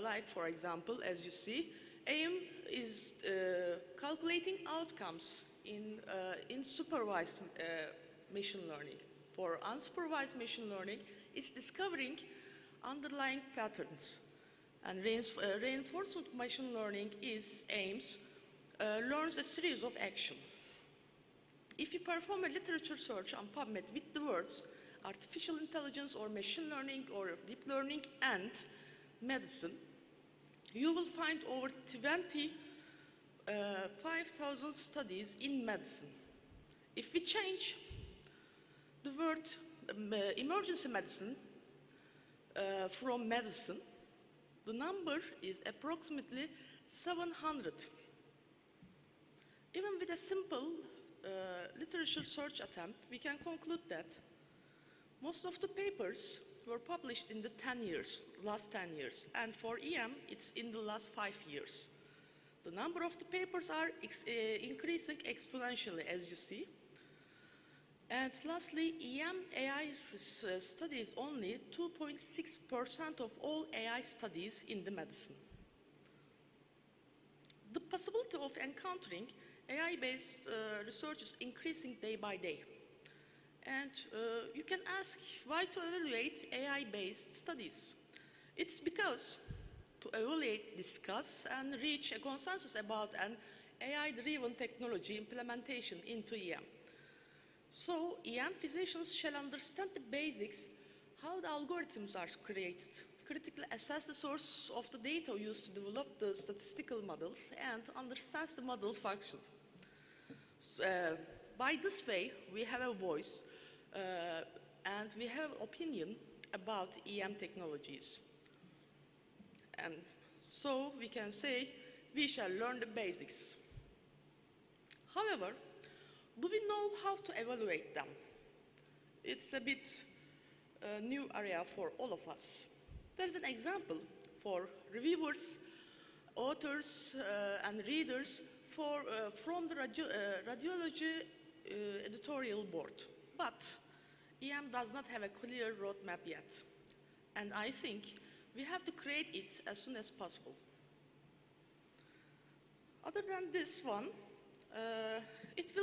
Like, for example, as you see, AIM is calculating outcomes in supervised machine learning. For unsupervised machine learning, it's discovering underlying patterns. And reinforcement machine learning learns a series of actions. If you perform a literature search on PubMed with the words artificial intelligence or machine learning or deep learning and medicine, you will find over 25,000 studies in medicine. If we change the word emergency medicine from medicine, the number is approximately 700. Even with a simple literature search attempt, we can conclude that most of the papers were published in the last 10 years, and for EM, it's in the last 5 years. The number of the papers are increasing exponentially, as you see. And lastly, EM AI studies only 2.6% of all AI studies in the medicine. The possibility of encountering AI-based research is increasing day by day. And you can ask why to evaluate AI-based studies. It's because to evaluate, discuss, and reach a consensus about an AI-driven technology implementation into EM. So EM physicians shall understand the basics, how the algorithms are created, critically assess the source of the data used to develop the statistical models, and understand the model function. By this way, we have a voice and we have opinion about EM technologies. And so we can say we shall learn the basics. However, do we know how to evaluate them? It's a bit new area for all of us. There's an example for reviewers, authors, and readers from the radiology editorial board. But EM does not have a clear roadmap yet. And I think we have to create it as soon as possible. Other than this one, it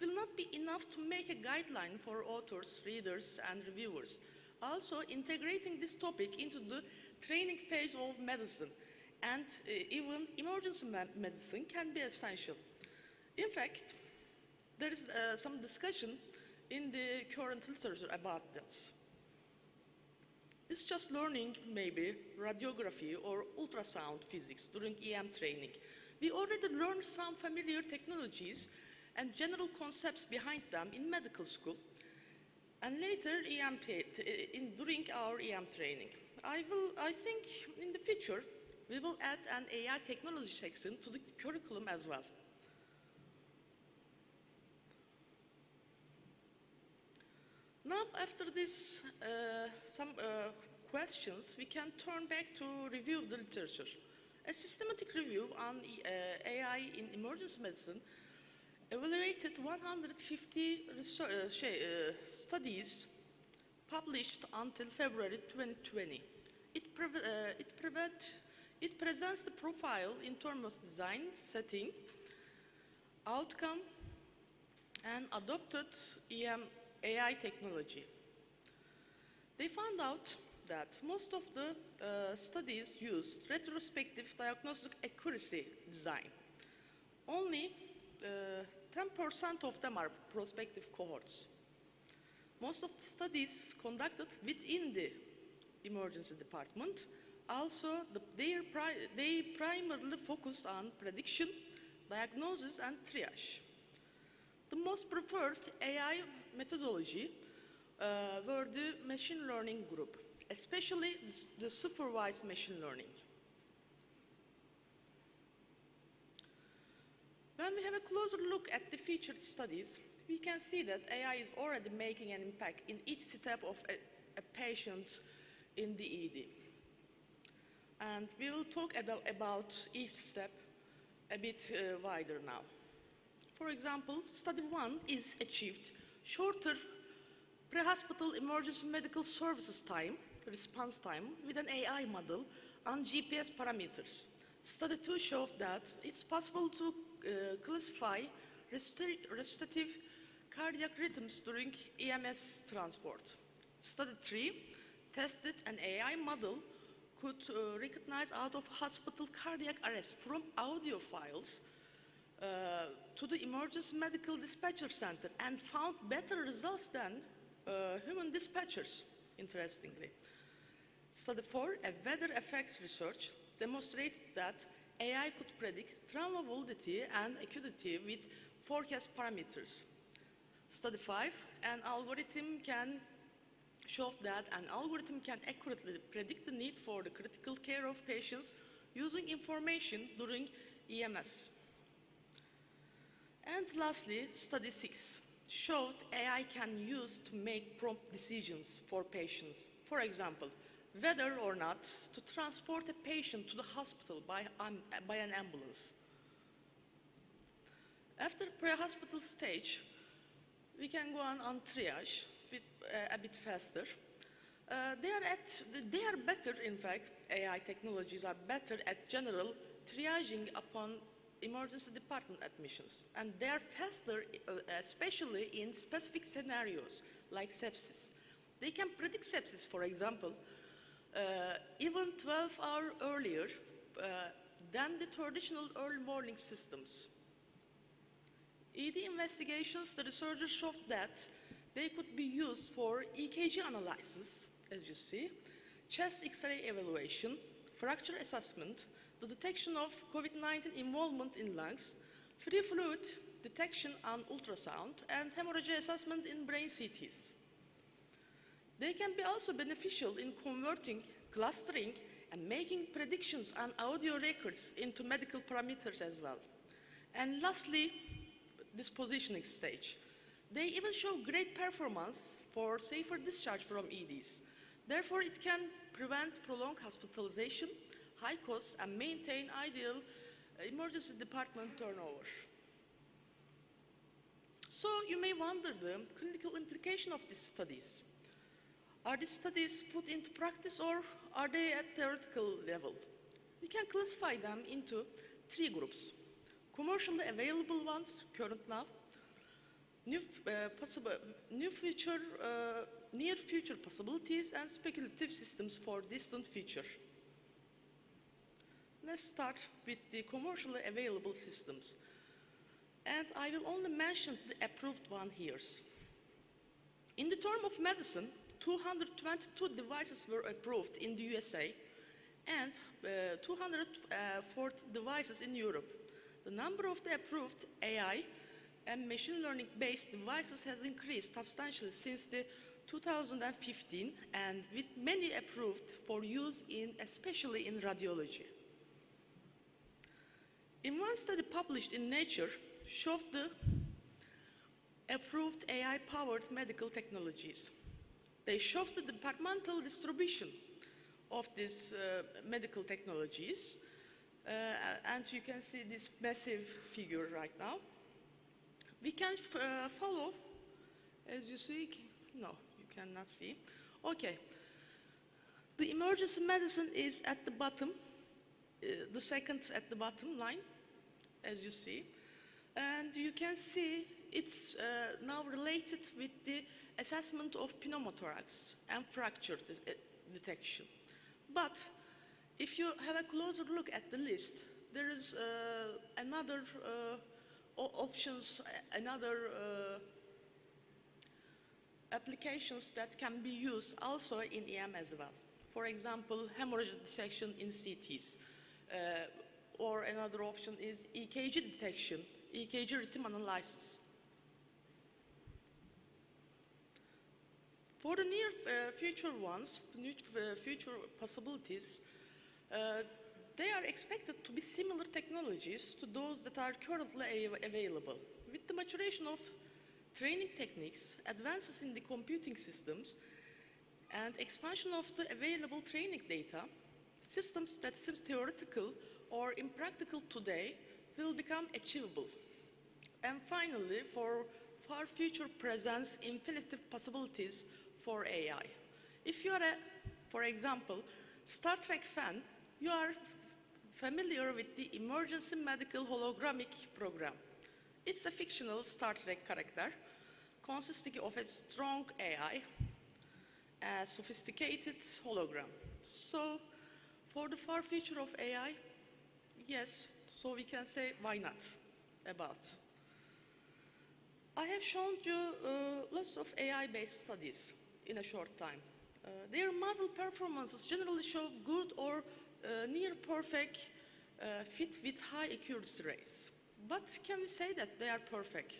will not be enough to make a guideline for authors, readers, and reviewers. Also, integrating this topic into the training phase of medicine and even emergency medicine can be essential. In fact, there is some discussion in the current literature about this. It's just learning maybe radiography or ultrasound physics during EM training. We already learned some familiar technologies and general concepts behind them in medical school and later during our EM training. I think in the future we will add an AI technology section to the curriculum as well. Now, after this, some questions, we can turn back to review the literature. A systematic review on AI in emergency medicine evaluated 150 studies published until February 2020. It presents the profile in terms of design, setting, outcome, and adopted AI technology. They found out that most of the studies used retrospective diagnostic accuracy design. Only 10% of them are prospective cohorts. Most of the studies conducted within the emergency department, also they primarily focused on prediction, diagnosis, and triage. The most preferred AI methodology were the machine learning group, especially the supervised machine learning. When we have a closer look at the featured studies, we can see that AI is already making an impact in each step of a patient in the ED. And we will talk about each step a bit wider now. For example, study 1 is achieved shorter pre-hospital emergency medical services time, response time, with an AI model on GPS parameters. Study 2 showed that it's possible to classify restorative cardiac rhythms during EMS transport. Study 3 tested an AI model could recognize out-of-hospital cardiac arrest from audio files to the emergency medical dispatcher center and found better results than human dispatchers, interestingly. Study 4, a weather effects research, demonstrated that AI could predict trauma validity and acuity with forecast parameters. Study 5, an algorithm can show that an algorithm can accurately predict the need for the critical care of patients using information during EMS. And lastly, study 6 showed AI can use to make prompt decisions for patients. For example, whether or not to transport a patient to the hospital by an ambulance. After pre-hospital stage, we can go on triage with, a bit faster. They are better, in fact, AI technologies are better at general triaging upon emergency department admissions. And they are faster, especially in specific scenarios like sepsis. They can predict sepsis, for example, even 12 hours earlier than the traditional early warning systems. ED investigations, the researchers showed that they could be used for EKG analysis, as you see, chest X-ray evaluation, fracture assessment, the detection of COVID-19 involvement in lungs, free fluid detection on ultrasound, and hemorrhage assessment in brain CTs. They can be also beneficial in converting, clustering, and making predictions on audio records into medical parameters as well. And lastly, this positioning stage. They even show great performance for safer discharge from EDs. Therefore, it can prevent prolonged hospitalization, high costs, and maintain ideal emergency department turnover. So you may wonder the clinical implication of these studies. Are these studies put into practice or are they at theoretical level? We can classify them into 3 groups. Commercially available ones, current now, new, near future possibilities and speculative systems for distant future. Let's start with the commercially available systems. And I will only mention the approved one here. In the term of medicine, 222 devices were approved in the USA and 204 devices in Europe. The number of the approved AI and machine learning-based devices has increased substantially since the 2015, and with many approved for use in, especially in radiology. In one study published in Nature, showed the approved AI-powered medical technologies. They showed the departmental distribution of these medical technologies, and you can see this massive figure right now. We can follow, as you see, no, you cannot see. Okay, the emergency medicine is at the bottom, the second at the bottom line, as you see. And you can see it's now related with the assessment of pneumothorax and fracture detection. But if you have a closer look at the list, there is another options, another applications that can be used also in EM as well. For example, hemorrhage detection in CTs. Or another option is EKG detection, EKG rhythm analysis. For the near future ones, future possibilities, they are expected to be similar technologies to those that are currently available. With the maturation of training techniques, advances in the computing systems, and expansion of the available training data, systems that seem theoretical or impractical today will become achievable. And finally, for far future presents infinitive possibilities for AI. If you are for example, Star Trek fan, you are familiar with the Emergency Medical Hologramic Program. It's a fictional Star Trek character consisting of a strong AI, a sophisticated hologram. So, for the far future of AI, yes, so we can say why not about. I have shown you lots of AI-based studies in a short time. Their model performances generally show good or near perfect fit with high accuracy rates. But can we say that they are perfect?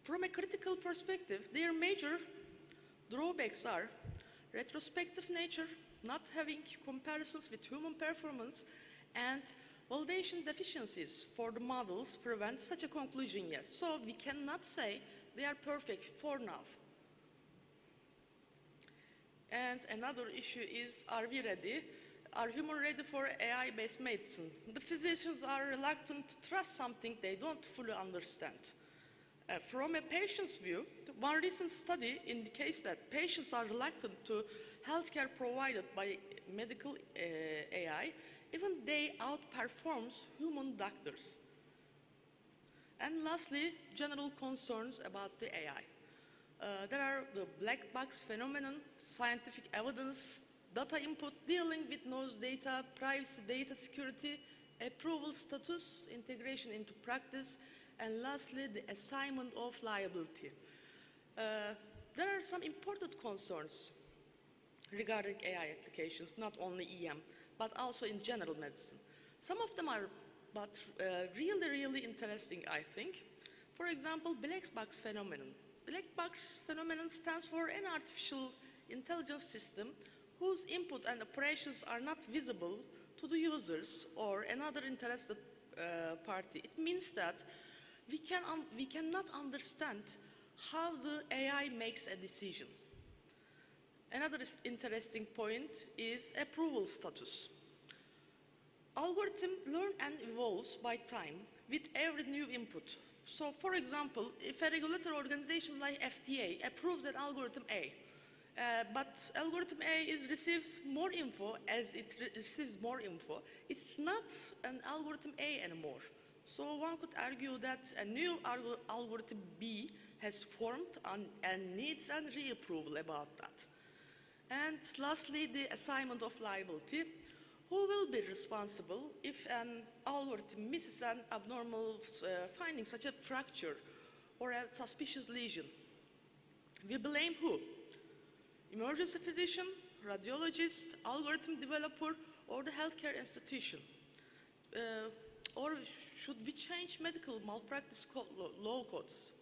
From a critical perspective, their major drawbacks are retrospective nature, not having comparisons with human performance, and validation deficiencies for the models prevent such a conclusion yet. So we cannot say they are perfect for now. And another issue is, are we ready? Are humans ready for AI-based medicine? The physicians are reluctant to trust something they don't fully understand. From a patient's view, one recent study indicates that patients are reluctant to healthcare provided by medical AI, even they outperforms human doctors. And lastly, general concerns about the AI. There are the black box phenomenon, scientific evidence, data input dealing with noise data, privacy, data security, approval status, integration into practice, and lastly, the assignment of liability. There are some important concerns regarding AI applications, not only EM, but also in general medicine. Some of them are really, really interesting, I think. For example, black box phenomenon. Black box phenomenon stands for an artificial intelligence system whose input and operations are not visible to the users or another interested party. It means that we cannot understand how the AI makes a decision. Another interesting point is approval status. Algorithm learn and evolves by time with every new input. So, for example, if a regulatory organization like FDA approves an algorithm A, but algorithm A receives more info, as it receives more info, it's not an algorithm A anymore. So one could argue that a new algorithm B has formed and needs a reapproval about that. And lastly, the assignment of liability. Who will be responsible if an algorithm misses an abnormal finding, such as a fracture or a suspicious lesion? We blame who? Emergency physician, radiologist, algorithm developer, or the healthcare institution? Or should we change medical malpractice law codes?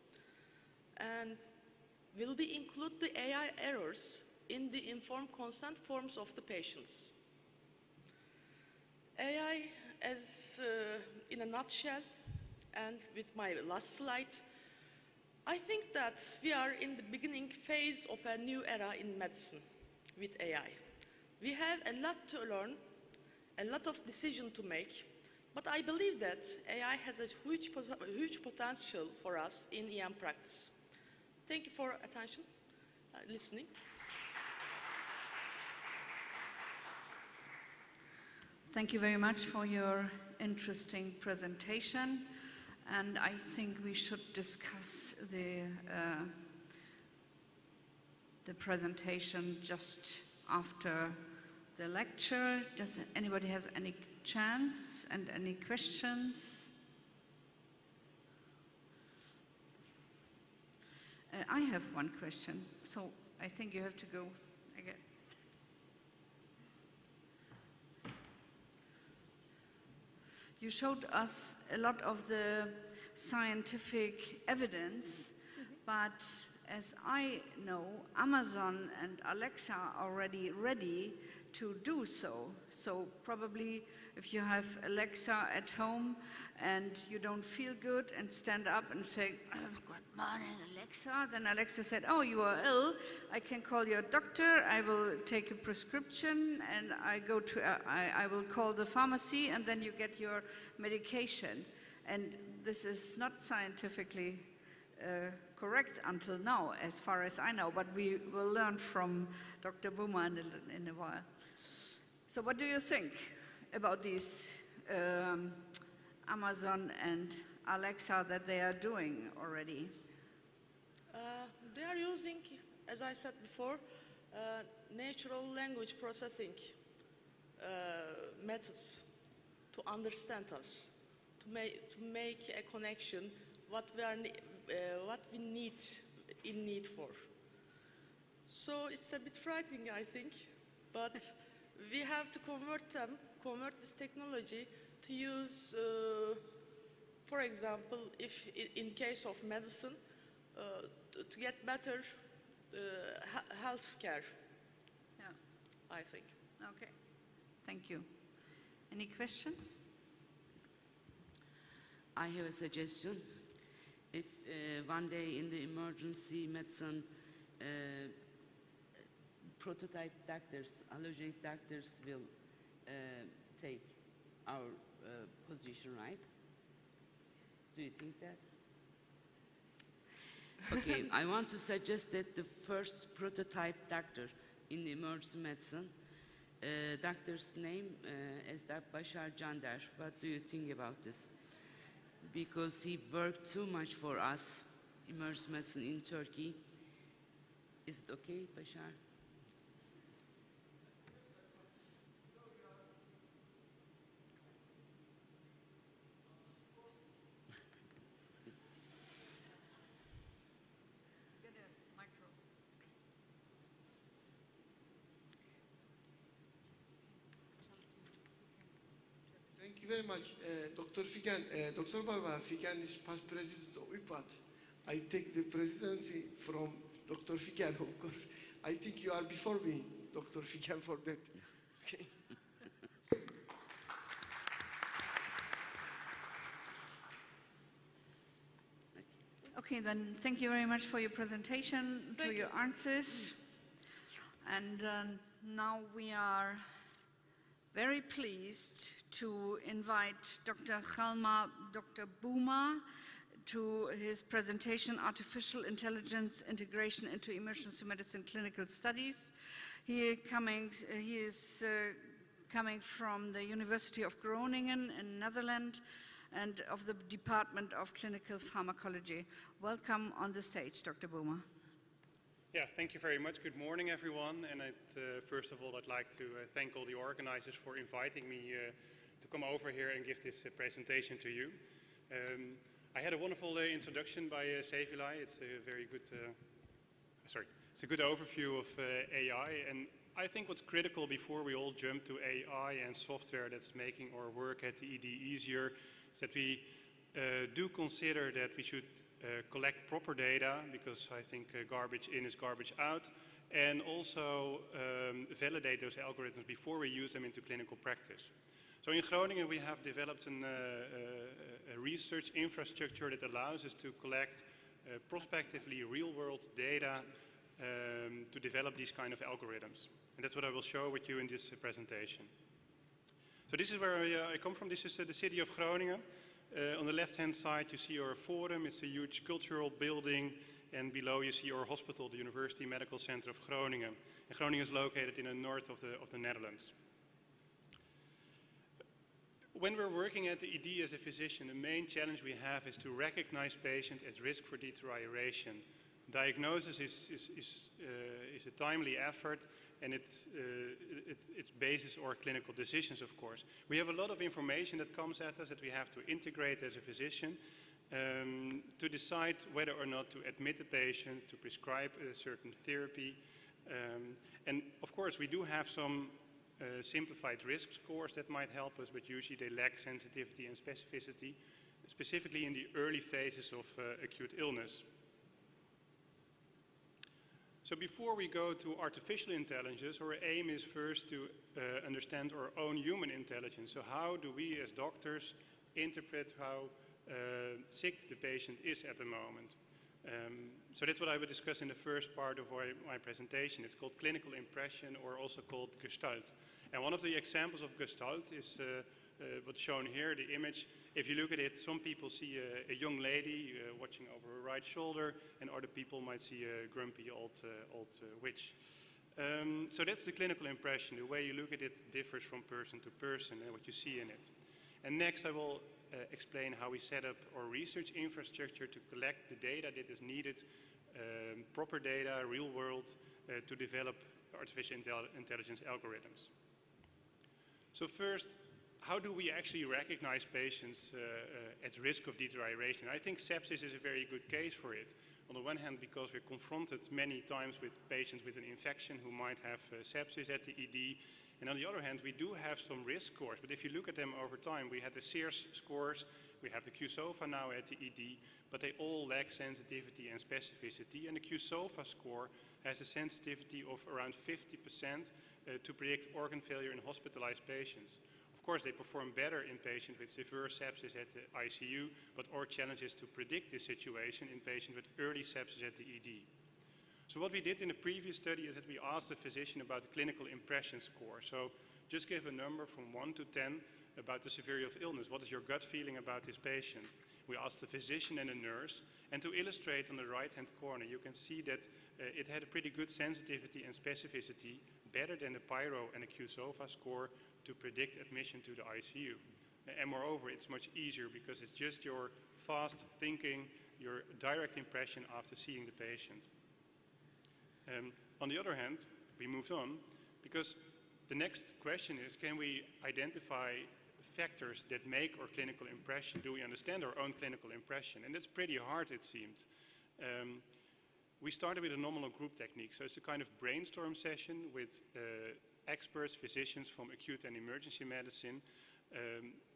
And will we include the AI errors in the informed consent forms of the patients? AI, as in a nutshell, and with my last slide, I think that we are in the beginning phase of a new era in medicine with AI. We have a lot to learn, a lot of decisions to make, but I believe that AI has a huge potential for us in EM practice. Thank you for attention, listening. Thank you very much for your interesting presentation. And I think we should discuss the presentation just after the lecture. Does anybody has any chance and any questions? I have one question, so I think you have to go again. You showed us a lot of the scientific evidence, but as I know, Amazon and Alexa are already ready to do so. So probably if you have Alexa at home and you don't feel good and stand up and say, "Good morning, Alexa," then Alexa said, "Oh, you are ill. I can call your doctor. I will take a prescription and I will call the pharmacy, and then you get your medication." And this is not scientifically correct until now, as far as I know, but we will learn from Dr. Buma in a while. So what do you think about these Amazon and Alexa that they are doing already? They are using, as I said before, natural language processing methods to understand us, to make a connection what we need for. So it's a bit frightening, I think, but we have to convert this technology to use, for example, if in case of medicine, to get better health care. Yeah, I think. Okay, thank you. Any questions? I have a suggestion. If one day in the emergency medicine, prototype doctors, allogenic doctors will take our position, right? Do you think that? Okay, I want to suggest that the first prototype doctor in the emergency medicine, doctor's name is Bashar Cander. What do you think about this? Because he worked too much for us, emergency medicine in Turkey. Is it okay, Bashar? Thank you very much, Dr. Figen. Dr. Barbara Figen is past president of IPAT. I take the presidency from Dr. Figen, of course. I think you are before me, Dr. Figen, for that. Okay. Okay, then thank you very much for your presentation, for your answers. And now we are very pleased to invite Dr. Khalma, Dr. Buma, to his presentation, Artificial Intelligence Integration into Emergency Medicine Clinical Studies. He is coming from the University of Groningen in Netherlands, and of the Department of Clinical Pharmacology. Welcome on the stage, Dr. Boomer. Yeah, thank you very much. Good morning, everyone. And first of all, I'd like to thank all the organizers for inviting me to come over here and give this presentation to you. I had a wonderful introduction by Sevilay. It's a very good, it's a good overview of AI. And I think what's critical before we all jump to AI and software that's making our work at the ED easier is that we do consider that we should collect proper data, because I think garbage in is garbage out, and also validate those algorithms before we use them into clinical practice. So in Groningen we have developed a research infrastructure that allows us to collect prospectively real-world data to develop these kind of algorithms. And that's what I will show with you in this presentation. So this is where I come from. This is the city of Groningen. On the left-hand side you see our forum. It's a huge cultural building, and below you see our hospital, the University Medical Center of Groningen. And Groningen is located in the north of the Netherlands. When we're working at the ED as a physician, the main challenge we have is to recognize patients at risk for deterioration. Diagnosis is a timely effort, and it bases our clinical decisions, of course. We have a lot of information that comes at us that we have to integrate as a physician to decide whether or not to admit a patient, to prescribe a certain therapy. And of course, we do have some simplified risk scores that might help us, but usually they lack sensitivity and specificity, specifically in the early phases of acute illness. So before we go to artificial intelligence, our aim is first to understand our own human intelligence. So how do we as doctors interpret how sick the patient is at the moment? So that's what I will discuss in the first part of my presentation. It's called clinical impression, or also called Gestalt. And one of the examples of Gestalt is what's shown here, the image. If you look at it, some people see a young lady watching over her right shoulder, and other people might see a grumpy old witch. So that's the clinical impression. The way you look at it differs from person to person and what you see in it. And next I will explain how we set up our research infrastructure to collect the data that is needed, proper data, real world, to develop artificial intelligence algorithms. So first, how do we actually recognize patients at risk of deterioration? I think sepsis is a very good case for it. On the one hand, because we're confronted many times with patients with an infection who might have sepsis at the ED. And on the other hand, we do have some risk scores. But if you look at them over time, we had the SEERS scores, we have the QSOFA now at the ED, but they all lack sensitivity and specificity. And the QSOFA score has a sensitivity of around 50% to predict organ failure in hospitalized patients. Of course, they perform better in patients with severe sepsis at the ICU, but our challenge is to predict this situation in patients with early sepsis at the ED. So what we did in the previous study is that we asked the physician about the clinical impression score. So just give a number from 1 to 10 about the severity of illness. What is your gut feeling about this patient? We asked the physician and the nurse, and to illustrate on the right-hand corner, you can see that it had a pretty good sensitivity and specificity, better than the PYRO and the QSOFA score, to predict admission to the ICU. And moreover, it's much easier because it's just your fast thinking, your direct impression after seeing the patient. On the other hand, we moved on because the next question is, can we identify factors that make our clinical impression? Do we understand our own clinical impression? And it's pretty hard, it seemed. We started with a nominal group technique. So it's a kind of brainstorm session with experts, physicians from acute and emergency medicine.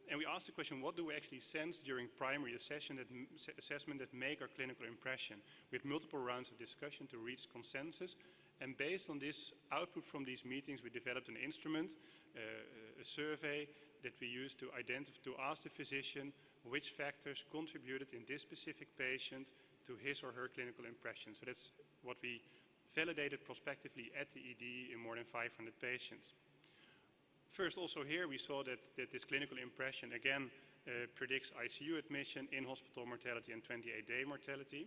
And we asked the question, what do we actually sense during primary assessment that make our clinical impression? We had multiple rounds of discussion to reach consensus. And based on this output from these meetings, we developed an instrument, a survey that we used to ask the physician which factors contributed in this specific patient to his or her clinical impression. So that's what we validated prospectively at the ED in more than 500 patients. First, also here we saw that this clinical impression again predicts ICU admission, in-hospital mortality, and 28-day mortality.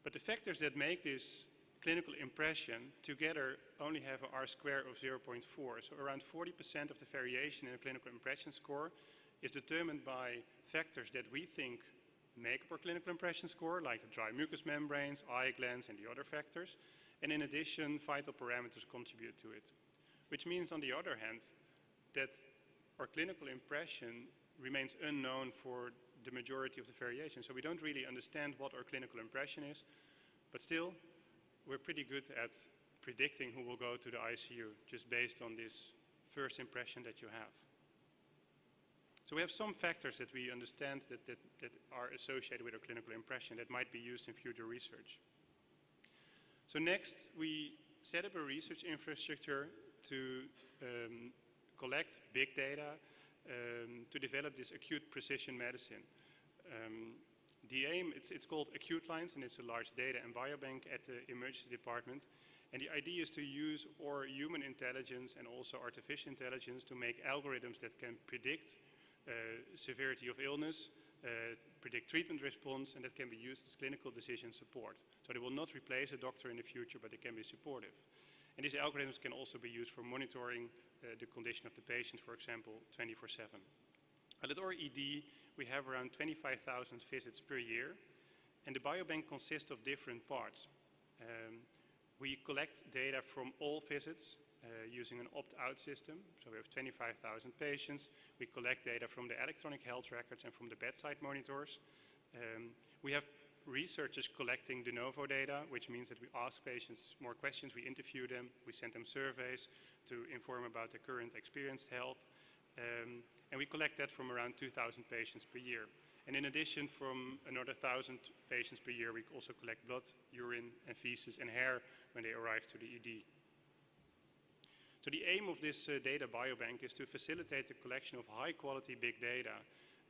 But the factors that make this clinical impression together only have an R-square of 0.4. So around 40% of the variation in a clinical impression score is determined by factors that we think make up our clinical impression score, like the dry mucous membranes, eye glands, and the other factors. And in addition, vital parameters contribute to it. Which means, on the other hand, that our clinical impression remains unknown for the majority of the variation. So we don't really understand what our clinical impression is, but still, we're pretty good at predicting who will go to the ICU, just based on this first impression that you have. So we have some factors that we understand that are associated with our clinical impression that might be used in future research. So next, we set up a research infrastructure to collect big data to develop this acute precision medicine. The aim, it's called Acute Lines, and it's a large data and biobank at the emergency department. And the idea is to use our human intelligence and also artificial intelligence to make algorithms that can predict severity of illness, predict treatment response, and that can be used as clinical decision support. So they will not replace a doctor in the future, but they can be supportive. And these algorithms can also be used for monitoring the condition of the patient, for example, 24/7. At our ED, we have around 25,000 visits per year, and the biobank consists of different parts. We collect data from all visits using an opt-out system. So we have 25,000 patients. We collect data from the electronic health records and from the bedside monitors. We have researchers collecting de novo data, which means that we ask patients more questions, we interview them, we send them surveys to inform about their current experienced health. And we collect that from around 2,000 patients per year. And in addition, from another 1,000 patients per year, we also collect blood, urine, and feces and hair when they arrive to the ED. So the aim of this data biobank is to facilitate the collection of high-quality big data.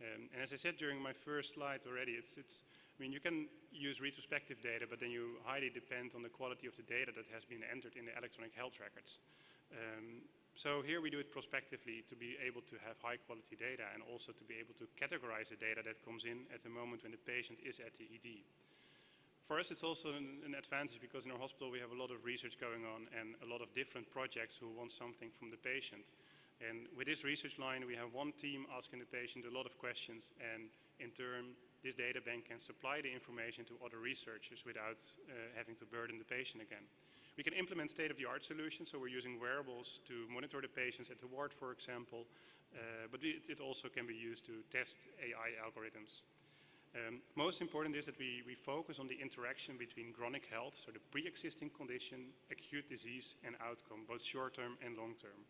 And as I said during my first slide already, I mean, you can use retrospective data, but then you highly depend on the quality of the data that has been entered in the electronic health records. So here we do it prospectively to be able to have high-quality data and also to be able to categorize the data that comes in at the moment when the patient is at the ED. For us, it's also an advantage because in our hospital we have a lot of research going on and a lot of different projects who want something from the patient. And with this research line, we have one team asking the patient a lot of questions, and in turn, this data bank can supply the information to other researchers without having to burden the patient again. We can implement state-of-the-art solutions, so we're using wearables to monitor the patients at the ward, for example, but it also can be used to test AI algorithms. Most important is that we focus on the interaction between chronic health, so the pre-existing condition, acute disease, and outcome, both short-term and long-term.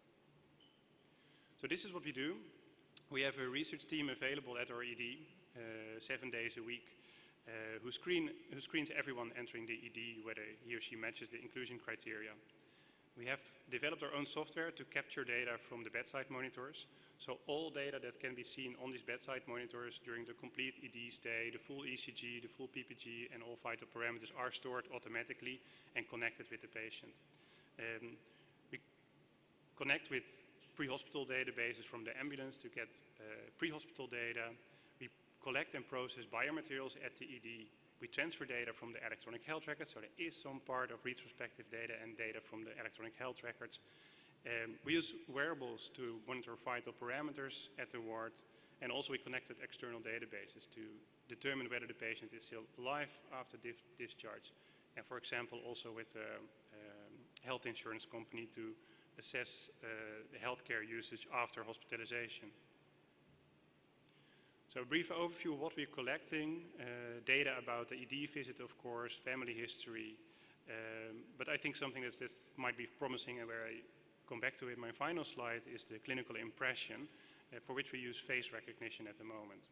So this is what we do. We have a research team available at our ED 7 days a week who screens everyone entering the ED, whether he or she matches the inclusion criteria. We have developed our own software to capture data from the bedside monitors. So all data that can be seen on these bedside monitors during the complete ED stay, the full ECG, the full PPG, and all vital parameters are stored automatically and connected with the patient. We connect with pre-hospital databases from the ambulance to get pre-hospital data. We collect and process biomaterials at the ED. We transfer data from the electronic health records, so there is some part of retrospective data and data from the electronic health records. We use wearables to monitor vital parameters at the ward, and also we connected external databases to determine whether the patient is still alive after discharge, and for example also with a health insurance company to assess the healthcare usage after hospitalization. So a brief overview of what we're collecting, data about the ED visit, of course, family history, but I think something that might be promising and where I come back to in my final slide is the clinical impression, for which we use face recognition at the moment.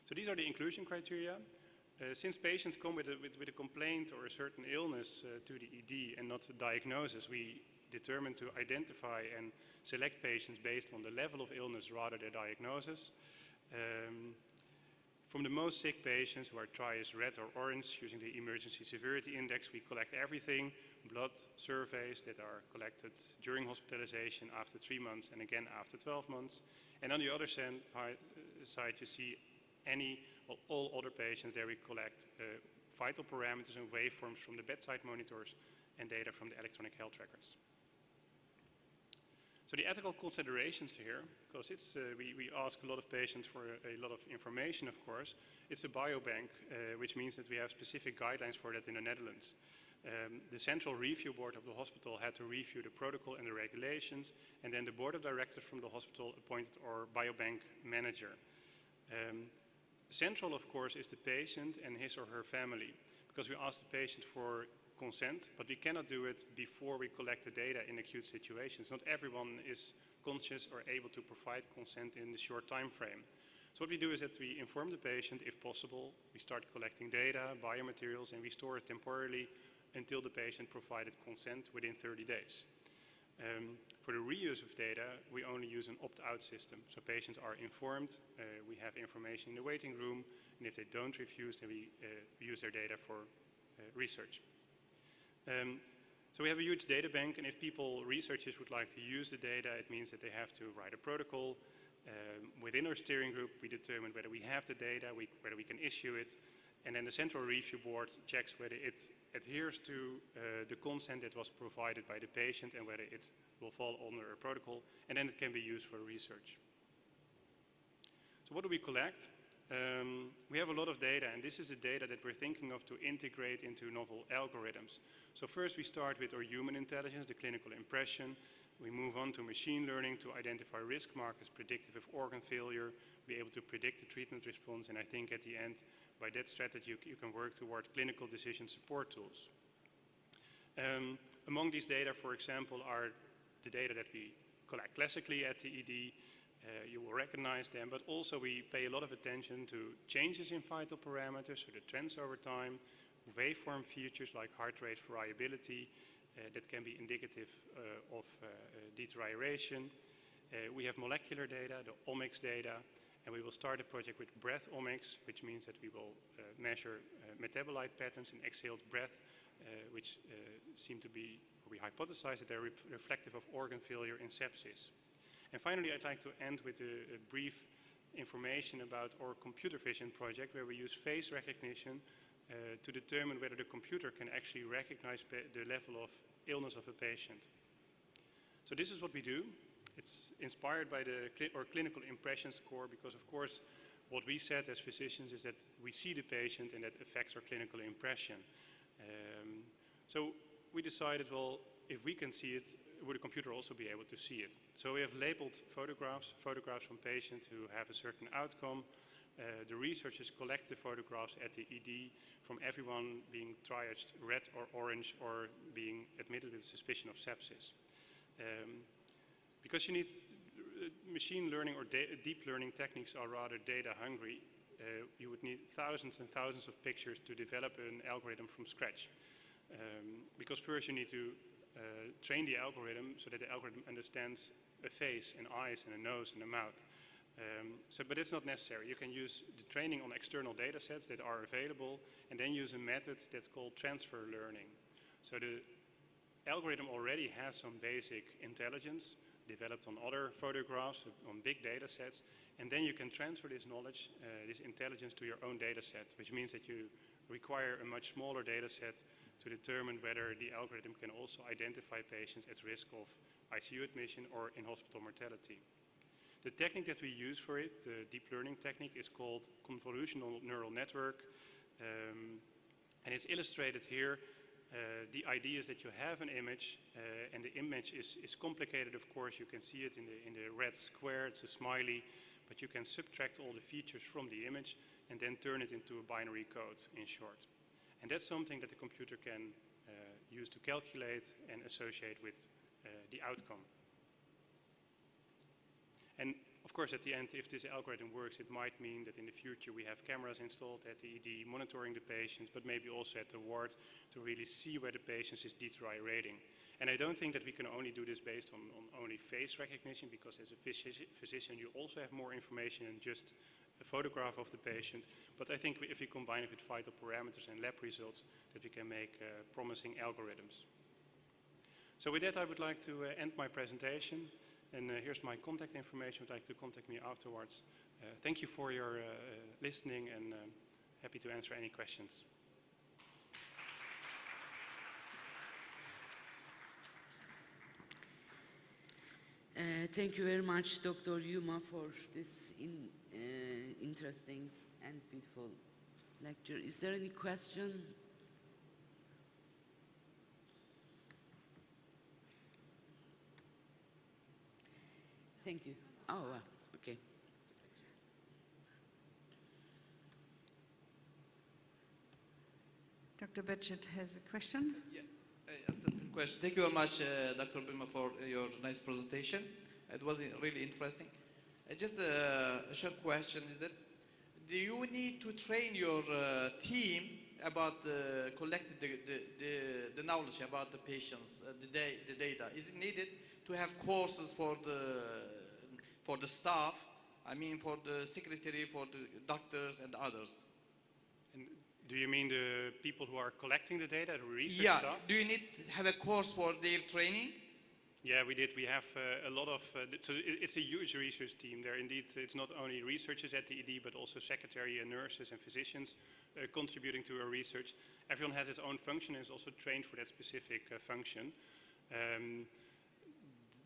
So these are the inclusion criteria. Since patients come with a complaint or a certain illness to the ED and not a diagnosis, we determine to identify and select patients based on the level of illness rather than diagnosis. From the most sick patients who are trias red or orange, using the emergency severity index, we collect everything, blood surveys that are collected during hospitalization after 3 months and again after 12 months. And on the other side, you see all other patients. There we collect vital parameters and waveforms from the bedside monitors and data from the electronic health records. So the ethical considerations here, because we ask a lot of patients for a lot of information, of course. It's a biobank, which means that we have specific guidelines for that in the Netherlands. The central review board of the hospital had to review the protocol and the regulations, and then the board of directors from the hospital appointed our biobank manager. Central, of course, is the patient and his or her family, because we ask the patient for consent, but we cannot do it before we collect the data in acute situations. Not everyone is conscious or able to provide consent in the short time frame. So what we do is that we inform the patient, if possible, we start collecting data, biomaterials, and we store it temporarily until the patient provided consent within 30 days. For the reuse of data, we only use an opt-out system. So patients are informed, we have information in the waiting room, and if they don't refuse, then we use their data for research. So we have a huge data bank, and if researchers would like to use the data, it means that they have to write a protocol. Within our steering group, we determine whether we have the data, whether we can issue it, and then the central review board checks whether it adheres to the consent that was provided by the patient and whether it will fall under a protocol, and then it can be used for research. So what do we collect? We have a lot of data, and this is the data that we're thinking of to integrate into novel algorithms. So first we start with our human intelligence, the clinical impression. We move on to machine learning to identify risk markers predictive of organ failure, be able to predict the treatment response, and I think at the end, by that strategy, you can work toward clinical decision support tools. Among these data, for example, are the data that we collect classically at the ED. You will recognize them, but also we pay a lot of attention to changes in vital parameters, so the trends over time, waveform features like heart rate variability that can be indicative of deterioration. We have molecular data, the omics data, and we will start a project with breath omics, which means that we will measure metabolite patterns in exhaled breath, which seem to be, or we hypothesize that they're reflective of organ failure in sepsis. And finally, I'd like to end with a brief information about our computer vision project, where we use face recognition to determine whether the computer can actually recognize the level of illness of a patient. So this is what we do. It's inspired by our clinical impression score, because of course what we said as physicians is that we see the patient and that affects our clinical impression. So we decided, well, if we can see it, would the computer also be able to see it? So we have labeled photographs from patients who have a certain outcome. The researchers collect the photographs at the ED from everyone being triaged red or orange or being admitted with suspicion of sepsis. Because you need machine learning or deep learning techniques are rather data hungry, you would need thousands and thousands of pictures to develop an algorithm from scratch. Because first you need to train the algorithm so that the algorithm understands a face and eyes and a nose and a mouth. But it's not necessary. You can use the training on external data sets that are available and then use a method that's called transfer learning. So the algorithm already has some basic intelligence developed on other photographs, on big data sets, and then you can transfer this knowledge, this intelligence to your own data set, which means that you require a much smaller data set to determine whether the algorithm can also identify patients at risk of ICU admission or in-hospital mortality. The technique that we use for it, the deep learning technique, is called convolutional neural network, and it's illustrated here. The idea is that you have an image, and the image is complicated, of course. You can see it in the red square. It's a smiley, but you can subtract all the features from the image and then turn it into a binary code, in short. And that's something that the computer can use to calculate and associate with the outcome. And of course, at the end, if this algorithm works, it might mean that in the future we have cameras installed at the ED monitoring the patients, but maybe also at the ward to really see where the patient is deteriorating. And I don't think that we can only do this based on only face recognition, because as a physician you also have more information than just a photograph of the patient. But I think if we combine it with vital parameters and lab results, that we can make promising algorithms. So with that, I would like to end my presentation. And here's my contact information. If you'd like to contact me afterwards. Thank you for your listening, and happy to answer any questions. Thank you very much, Dr. Yuma, for this interesting and beautiful lecture. Is there any question? Thank you. Oh, okay. Dr. Bechet has a question. Yeah, a simple question. Thank you very much, Dr. Bima, for your nice presentation. It was really interesting. Just a short question is that, do you need to train your team about collecting the knowledge about the patients, the data? Is it needed to have courses for the staff, I mean for the secretary, for the doctors and others? And do you mean the people who are collecting the data, the research Yeah, staff? do you need to have a course for their training? Yeah, we did. We have a lot of, so it's a huge research team there. Indeed, it's not only researchers at the ED, but also secretary and nurses and physicians contributing to our research. Everyone has its own function and is also trained for that specific function.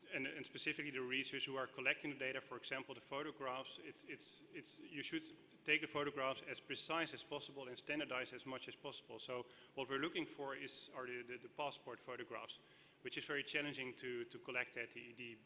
And specifically the researchers who are collecting the data, for example, the photographs, you should take the photographs as precise as possible and standardize as much as possible. So what we're looking for are the passport photographs, which is very challenging to collect at the ED.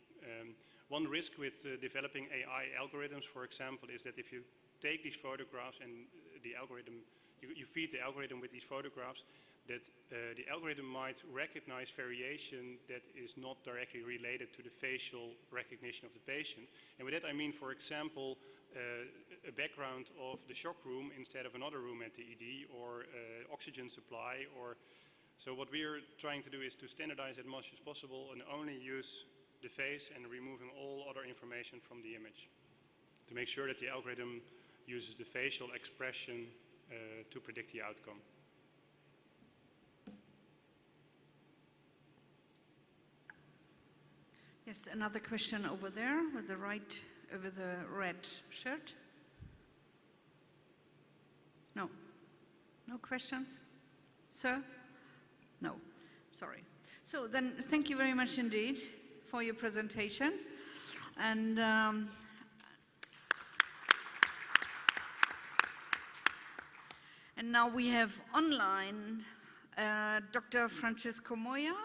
One risk with developing AI algorithms, for example, is that if you take these photographs and the algorithm, you feed the algorithm with these photographs, that the algorithm might recognize variation that is not directly related to the facial recognition of the patient. And with that I mean, for example, a background of the shock room instead of another room at the ED, or oxygen supply, or so what we're trying to do is to standardize as much as possible and only use the face and removing all other information from the image to make sure that the algorithm uses the facial expression to predict the outcome. Yes, another question over there with the red shirt. No. No questions? Sir? No, sorry. So then, thank you very much indeed for your presentation. And now we have online Dr. Francisco Moya.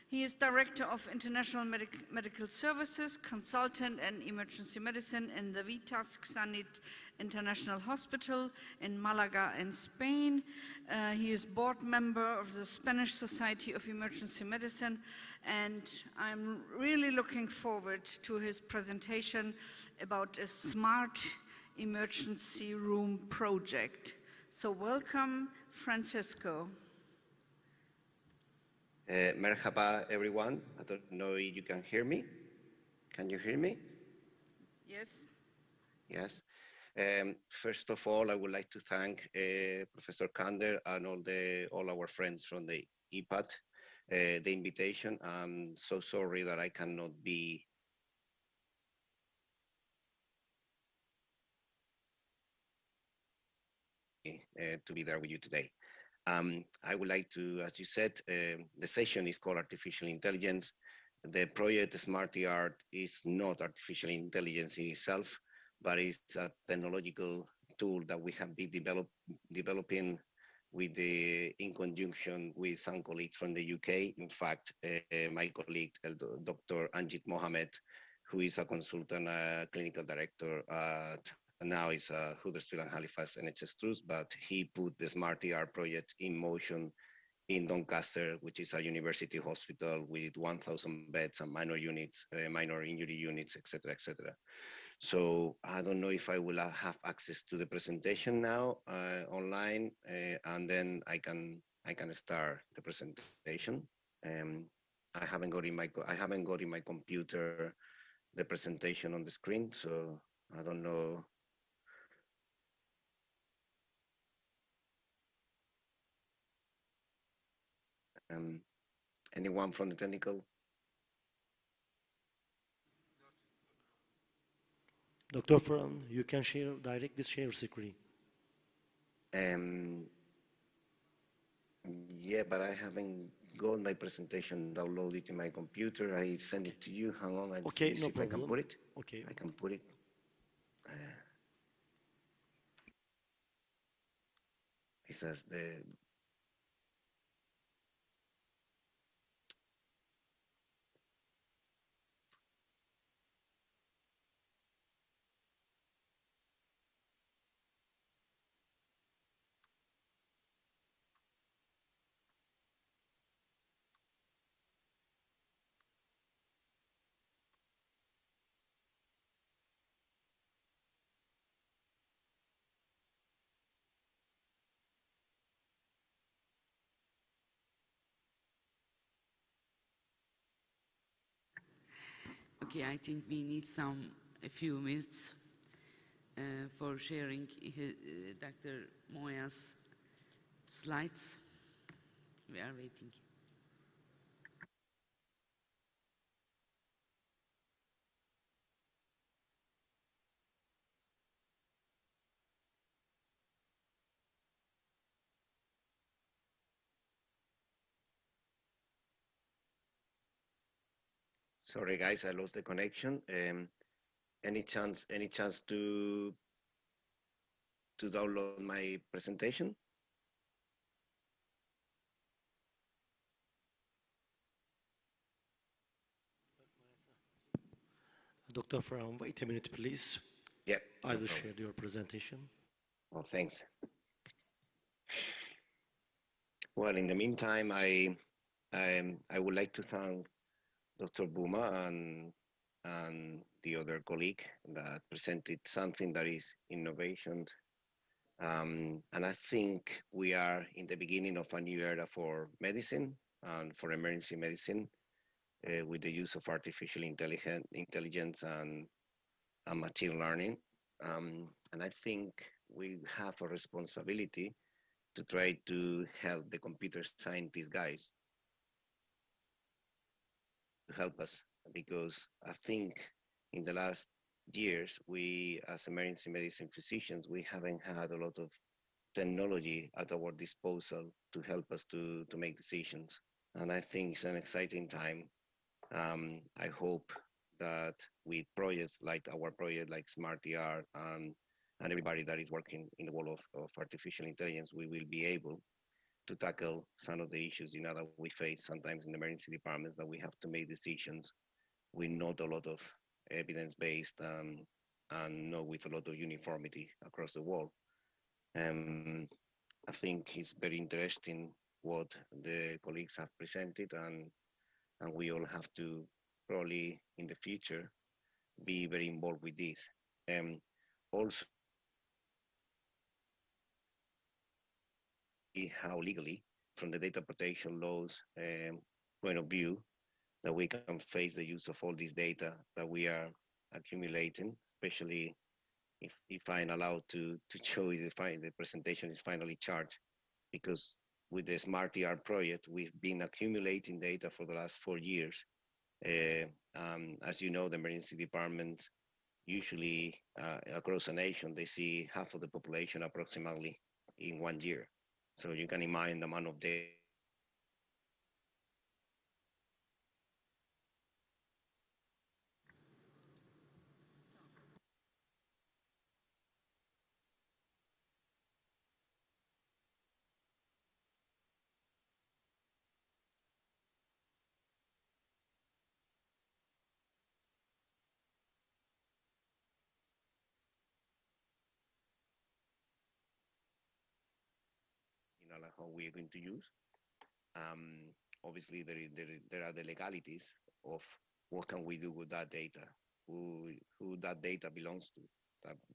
He is Director of International Medical Services, Consultant and Emergency Medicine in the Vitas Xanit International Hospital in Malaga in Spain. He is board member of the Spanish Society of Emergency Medicine, and I'm really looking forward to his presentation about a smart emergency room project. So welcome, Francisco. Merhaba, everyone. I don't know if you can hear me. Can you hear me? Yes. Yes. First of all, I would like to thank Professor Kander and all our friends from the EPAT, the invitation. I'm so sorry that I cannot be to be there with you today. I would like to, as you said, the session is called Artificial Intelligence. The project SmartER is not artificial intelligence in itself, but it's a technological tool that we have been developing in conjunction with some colleagues from the UK. In fact, my colleague, Dr. Anjit Mohammed, who is a consultant, clinical director at now is Huddersfield and Halifax NHS Trust, but he put the SmartER project in motion in Doncaster, which is a university hospital with 1,000 beds and minor units, minor injury units, etc., etc. So I don't know if I will have access to the presentation now online, and then I can start the presentation. I haven't got in my computer the presentation on the screen, so I don't know. Anyone from the technical? Dr. Fran, you can direct this share screen. Yeah, but I haven't got my presentation downloaded in my computer. I send it to you. Hang on, Okay, see no if I can problem. put it. Okay. I can put it. It says the Okay, I think we need a few minutes for sharing Dr. Moya's slides. We are waiting. Sorry, guys, I lost the connection. Any chance to download my presentation? Dr. Farhan, wait a minute, please. Yep. I will share your presentation. Oh, thanks. Well, in the meantime, I would like to thank Dr. Buma and the other colleague that presented something that is innovation. And I think we are in the beginning of a new era for medicine and for emergency medicine with the use of artificial intelligence and machine learning. And I think we have a responsibility to try to help the computer scientist guys to help us, because I think in the last years, we as emergency medicine physicians, we haven't had a lot of technology at our disposal to help us to make decisions. And I think it's an exciting time. I hope that with projects like our project, like SmartER, and everybody that is working in the world of artificial intelligence, we will be able to tackle some of the issues that we face sometimes in emergency departments, that we have to make decisions with not a lot of evidence-based and not with a lot of uniformity across the world. I think it's very interesting what the colleagues have presented, and we all have to probably in the future be very involved with this. Also, how legally, from the data protection laws point of view, that we can face the use of all this data that we are accumulating, especially if I'm allowed to show you the presentation is finally charged, because with the SmartER project, we've been accumulating data for the last 4 years. As you know, the emergency department usually across a nation, they see half of the population approximately in 1 year. So you can imagine the amount of data. How we are going to use. Obviously, there are the legalities of what can we do with that data, who that data belongs to.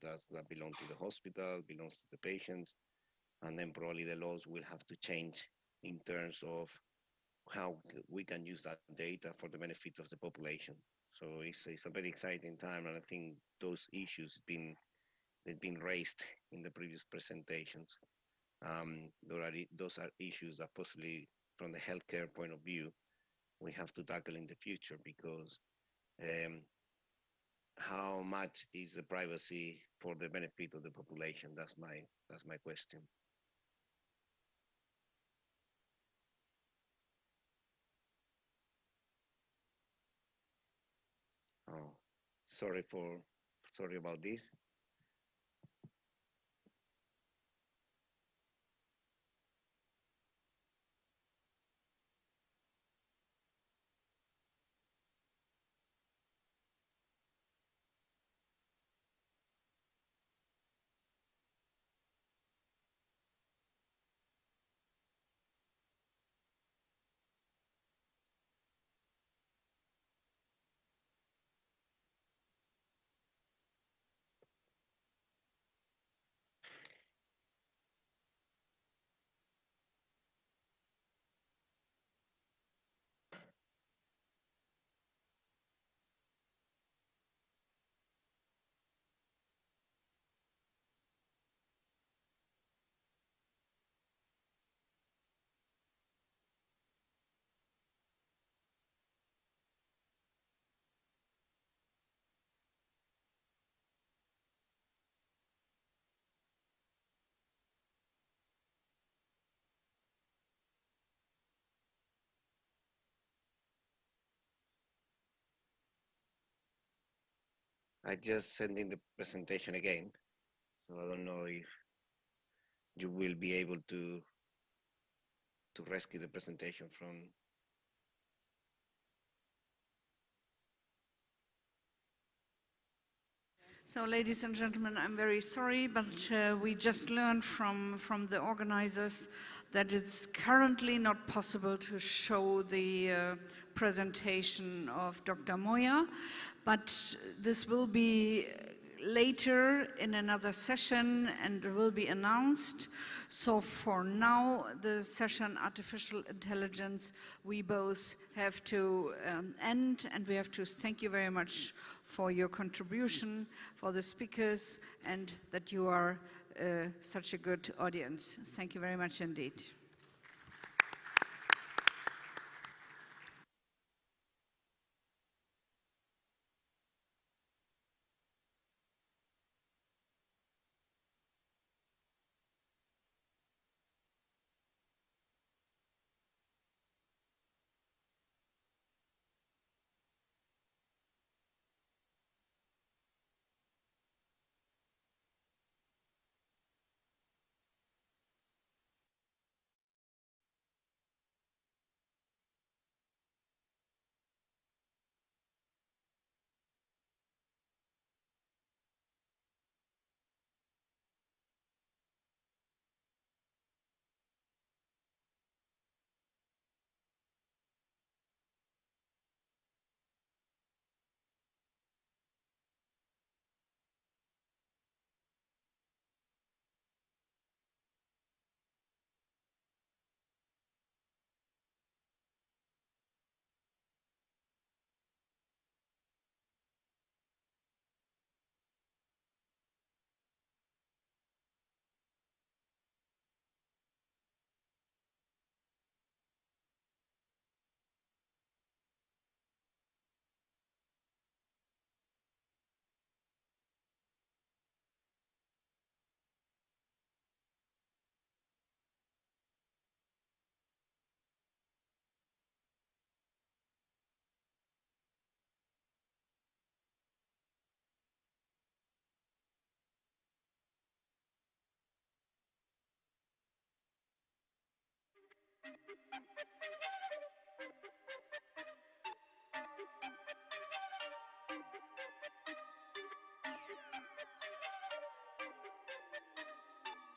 That belong to the hospital, belongs to the patients, and then probably the laws will have to change in terms of how we can use that data for the benefit of the population. So it's a very exciting time, and I think those issues they've been raised in the previous presentations. Those are issues that possibly from the healthcare point of view, we have to tackle in the future, because how much is the privacy for the benefit of the population? That's my question. sorry about this. I just sent in the presentation again, so I don't know if you will be able to rescue the presentation from. So, ladies and gentlemen, I'm very sorry, but we just learned from the organizers that it's currently not possible to show the presentation of Dr. Moya, but this will be later in another session and will be announced. So for now, the session Artificial Intelligence, we both have to end, and we have to thank you very much for your contribution, for the speakers, and that you are such a good audience. Thank you very much indeed.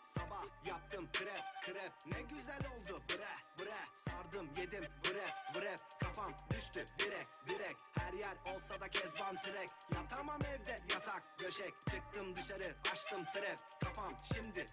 Sabah yaptım krep ne güzel oldu bre sardım yedim vrep kafam düştü direk her yer olsa da kezban trek yatamam evde yatak döşek çıktım dışarı açtım trap kafam şimdi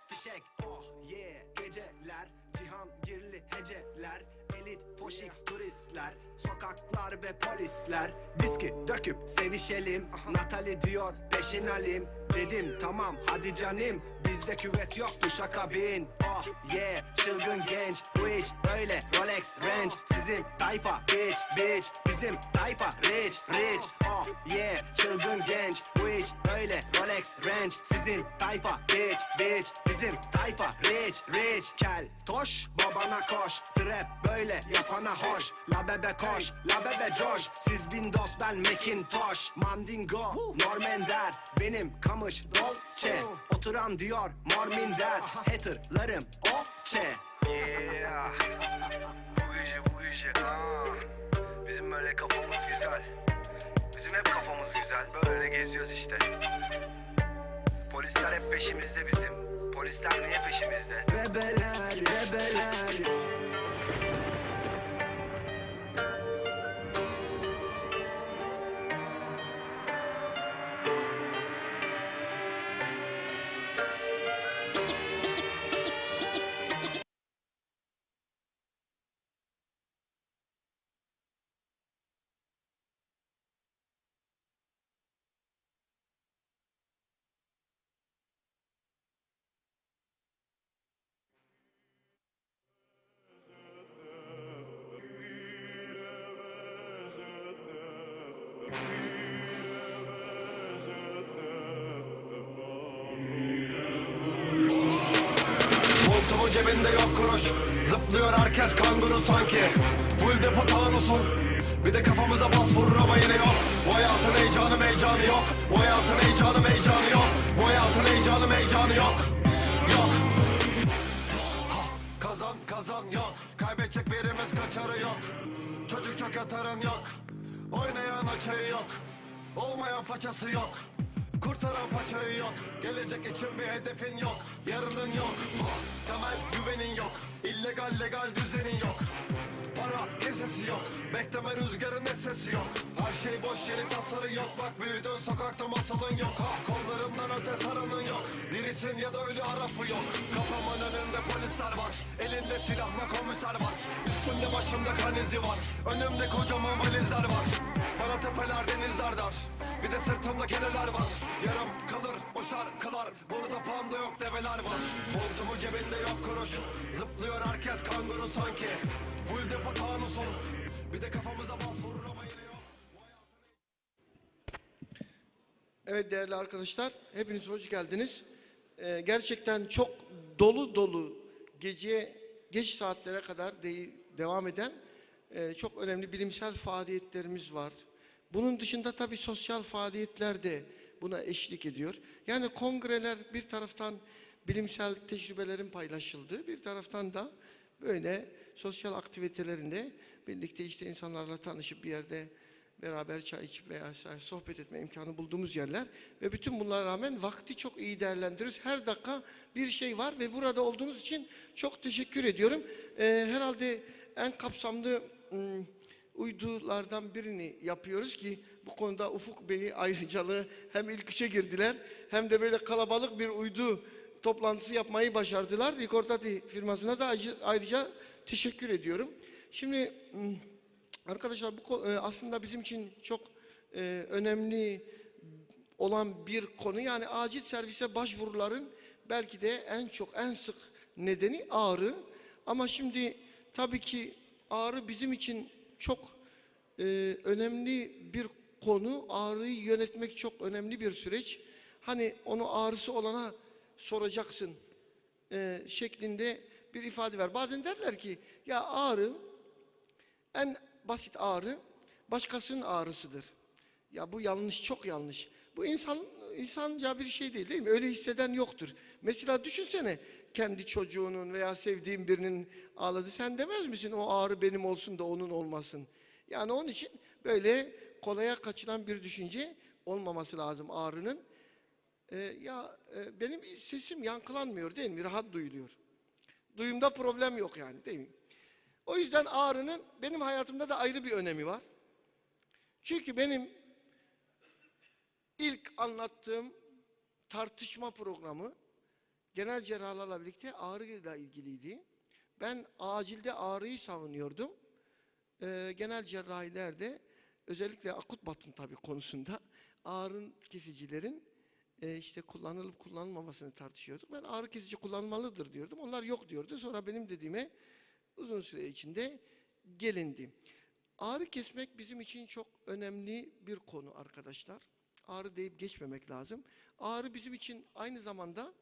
fişek oh yeah geceler cihangirli heceler elit poşik turistler sokaklar ve polisler viski döküp sevişelim Natali diyor peşin alim dedim tamam hadi canım bizde küvet yok duşakabin oh yeah çılgın genç bu iş öyle böyle Rolex Range. Sizin tayfa bitch bitch, bizim tayfa rich rich. Oh yeah, çılgın genç, bu iş böyle Rolex Range. Sizin tayfa bitch bitch, bizim tayfa rich rich. Kel toş babana koş, trap böyle yapana hoş. La bebe koş, la bebe coş. Siz Windows ben Macintosh. Mandingo, Normender, benim kamış Dolce. Oturan diyor Morminder, haterlarım Oçe. Yeah. Bu gece bizim böyle kafamız güzel. Bizim hep kafamız güzel. Böyle geziyoruz işte. Polisler hep peşimizde bizim. Polisler niye peşimizde? Rebeler, rebeler. Montumun cebinde yok kuruş, zıplıyor herkes kanguru sanki. Full depo tanusun, bir de kafamıza bas vurur ama yine yok. Bu hayatın heyecanı yok. Bu hayatın heyecanı yok. Bu hayatın heyecanı yok. Yok. Kazan yok. Kaybedecek birimiz kaçarı yok. Çocuk çok yatarın yok. Oynayan açığı yok. Olmayan façası yok. Kurtaran paçayı yok. Gelecek için bir hedefin yok. Yarının yok. Temel güvenin yok. İllegal legal düzenin yok. Para kesesi yok. Bekleme rüzgarın sesi yok. Her şey boş yeri tasarı yok. Bak büyüdün sokakta masalın yok. Kollarımdan öte sarının yok. Dirisin ya da ölü arafı yok. Kafamın önünde polisler var. Elinde silahla komiser var. Üstümde başımda kan izi var. Önümde kocaman valizler var. Bana tepeler denizler dar. Bir de sırtımda keneler var. Yarım kalır o şarkılar. Burada panda yok develer var. Montumu cebinde yok kuruş. Zıplıyor herkes kanguru sanki. Full depo tanusun. Bir de kafamıza bas vurur ama yine yok. Evet değerli arkadaşlar, hepiniz hoş geldiniz. Gerçekten çok dolu gece geç saatlere kadar devam eden çok önemli bilimsel faaliyetlerimiz var. Bunun dışında tabii sosyal faaliyetler de buna eşlik ediyor. Yani kongreler bir taraftan bilimsel tecrübelerin paylaşıldığı, bir taraftan da böyle sosyal aktivitelerinde birlikte işte insanlarla tanışıp bir yerde beraber çay içip veya sohbet etme imkanı bulduğumuz yerler ve bütün bunlara rağmen vakti çok iyi değerlendiriyoruz. Her dakika bir şey var ve burada olduğunuz için çok teşekkür ediyorum. Herhalde en kapsamlı uydulardan birini yapıyoruz ki bu konuda Ufuk Bey'i ayrıcalığı hem ilk üçe girdiler hem de böyle kalabalık bir uydu toplantısı yapmayı başardılar. Ricordati firmasına da ayrıca teşekkür ediyorum. Şimdi arkadaşlar bu aslında bizim için çok önemli olan bir konu. Yani acil servise başvuruların belki de en sık nedeni ağrı. Ama şimdi tabii ki ağrı bizim için çok önemli bir konu. Ağrıyı yönetmek çok önemli bir süreç. Hani onu ağrısı olana soracaksın şeklinde bir ifade var. Bazen derler ki ya ağrı, en basit ağrı başkasının ağrısıdır. Ya bu yanlış, çok yanlış. Bu insanca bir şey değil mi? Öyle hisseden yoktur. Mesela düşünsene kendi çocuğunun veya sevdiğin birinin ağladı. Sen demez misin o ağrı benim olsun da onun olmasın? Yani onun için böyle kolaya kaçılan bir düşünce olmaması lazım ağrının. Benim sesim yankılanmıyor değil mi? Rahat duyuluyor. Duyumda problem yok yani değil mi? O yüzden ağrının benim hayatımda da ayrı bir önemi var. Çünkü benim ilk anlattığım tartışma programı genel cerrahlarla birlikte ağrıyla ilgiliydi. Ben acilde ağrıyı savunuyordum. Genel cerrahilerde özellikle akut batın tabii konusunda ağrı kesicilerin işte kullanılıp kullanılmamasını tartışıyorduk. Ben ağrı kesici kullanmalıdır diyordum. Onlar yok diyordu. Sonra benim dediğime uzun süre içinde gelindi. Ağrı kesmek bizim için çok önemli bir konu arkadaşlar. Ağrı deyip geçmemek lazım. Ağrı bizim için aynı zamanda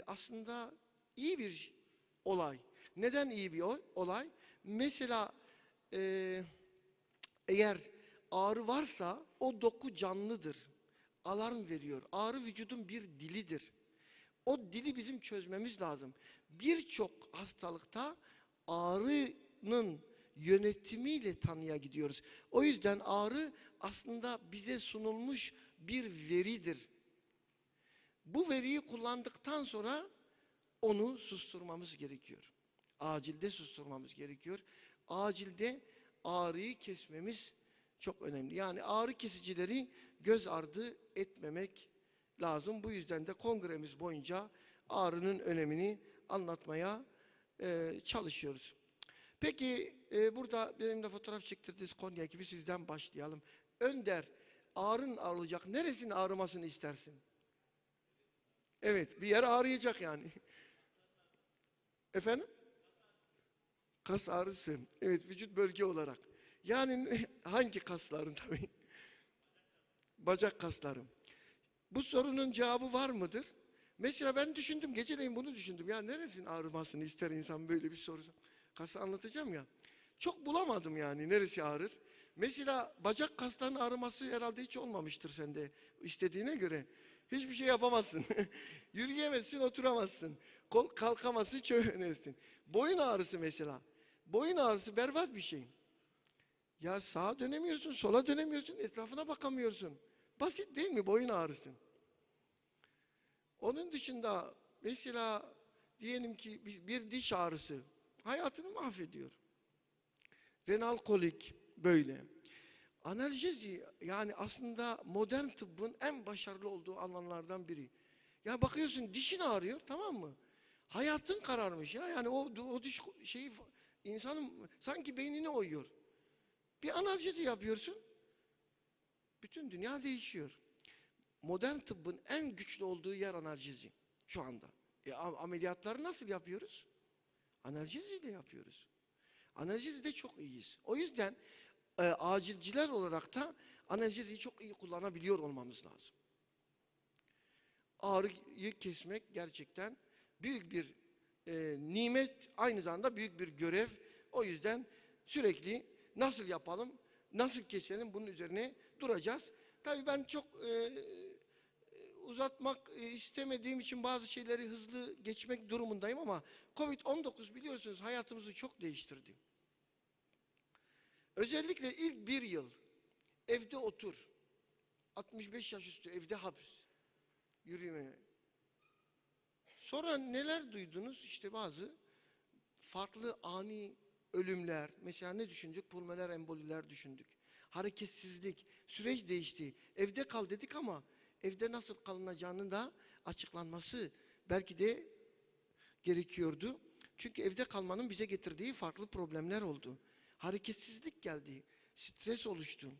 aslında iyi bir olay. Neden iyi bir olay? Mesela eğer ağrı varsa o doku canlıdır. Alarm veriyor. Ağrı vücudun bir dilidir. O dili bizim çözmemiz lazım. Birçok hastalıkta ağrının yönetimiyle tanıya gidiyoruz. O yüzden ağrı aslında bize sunulmuş bir veridir. Bu veriyi kullandıktan sonra onu susturmamız gerekiyor. Acilde susturmamız gerekiyor. Acilde ağrıyı kesmemiz çok önemli. Yani ağrı kesicileri göz ardı etmemek lazım. Bu yüzden de kongremiz boyunca ağrının önemini anlatmaya çalışıyoruz. Peki burada benimle fotoğraf çektirdiğiniz Konya gibi sizden başlayalım. Önder, ağrın ağrıyacak. Neresinin ağrımasını istersin? Evet, bir yer ağrıyacak yani. Efendim? Kas ağrısı. Evet, vücut bölge olarak. Yani hangi kasların tabii? Bacak kaslarım. Bu sorunun cevabı var mıdır? Mesela ben düşündüm, geceleyin bunu düşündüm. Ya neresinin ağrımasını ister insan böyle bir soru? Kası anlatacağım ya. Çok bulamadım yani neresi ağrır. Mesela bacak kaslarının ağrıması herhalde hiç olmamıştır sende istediğine göre. Hiçbir şey yapamazsın. Yürüyemezsin, oturamazsın. Kol kalkamazsın, çöğünemezsin. Boyun ağrısı mesela. Boyun ağrısı berbat bir şey. Ya sağa dönemiyorsun, sola dönemiyorsun, etrafına bakamıyorsun. Basit değil mi boyun ağrısı? Onun dışında mesela diyelim ki bir diş ağrısı hayatını mahvediyor. Renal kolik böyle. Analjezi yani aslında modern tıbbın en başarılı olduğu alanlardan biri. Ya bakıyorsun dişin ağrıyor, tamam mı? Hayatın kararmış ya. Yani o diş şeyi insanın sanki beynini oyuyor. Bir analjezi yapıyorsun. Bütün dünya değişiyor. Modern tıbbın en güçlü olduğu yer analjezi şu anda. Ameliyatları nasıl yapıyoruz? Analjeziyle yapıyoruz. Analjezide çok iyiyiz. O yüzden acilciler olarak da analjeziyi çok iyi kullanabiliyor olmamız lazım. Ağrıyı kesmek gerçekten büyük bir nimet, aynı zamanda büyük bir görev. O yüzden sürekli nasıl yapalım, nasıl keselim bunun üzerine duracağız. Tabii ben çok uzatmak istemediğim için bazı şeyleri hızlı geçmek durumundayım ama Covid-19 biliyorsunuz hayatımızı çok değiştirdi. Özellikle ilk bir yıl evde otur, 65 yaş üstü evde hapis, yürüme. Sonra neler duydunuz? İşte bazı farklı ani ölümler, mesela ne düşündük? Pulmoner emboliler düşündük. Hareketsizlik, süreç değişti. Evde kal dedik ama evde nasıl kalınacağının da açıklanması belki de gerekiyordu. Çünkü evde kalmanın bize getirdiği farklı problemler oldu. Hareketsizlik geldi, stres oluştu.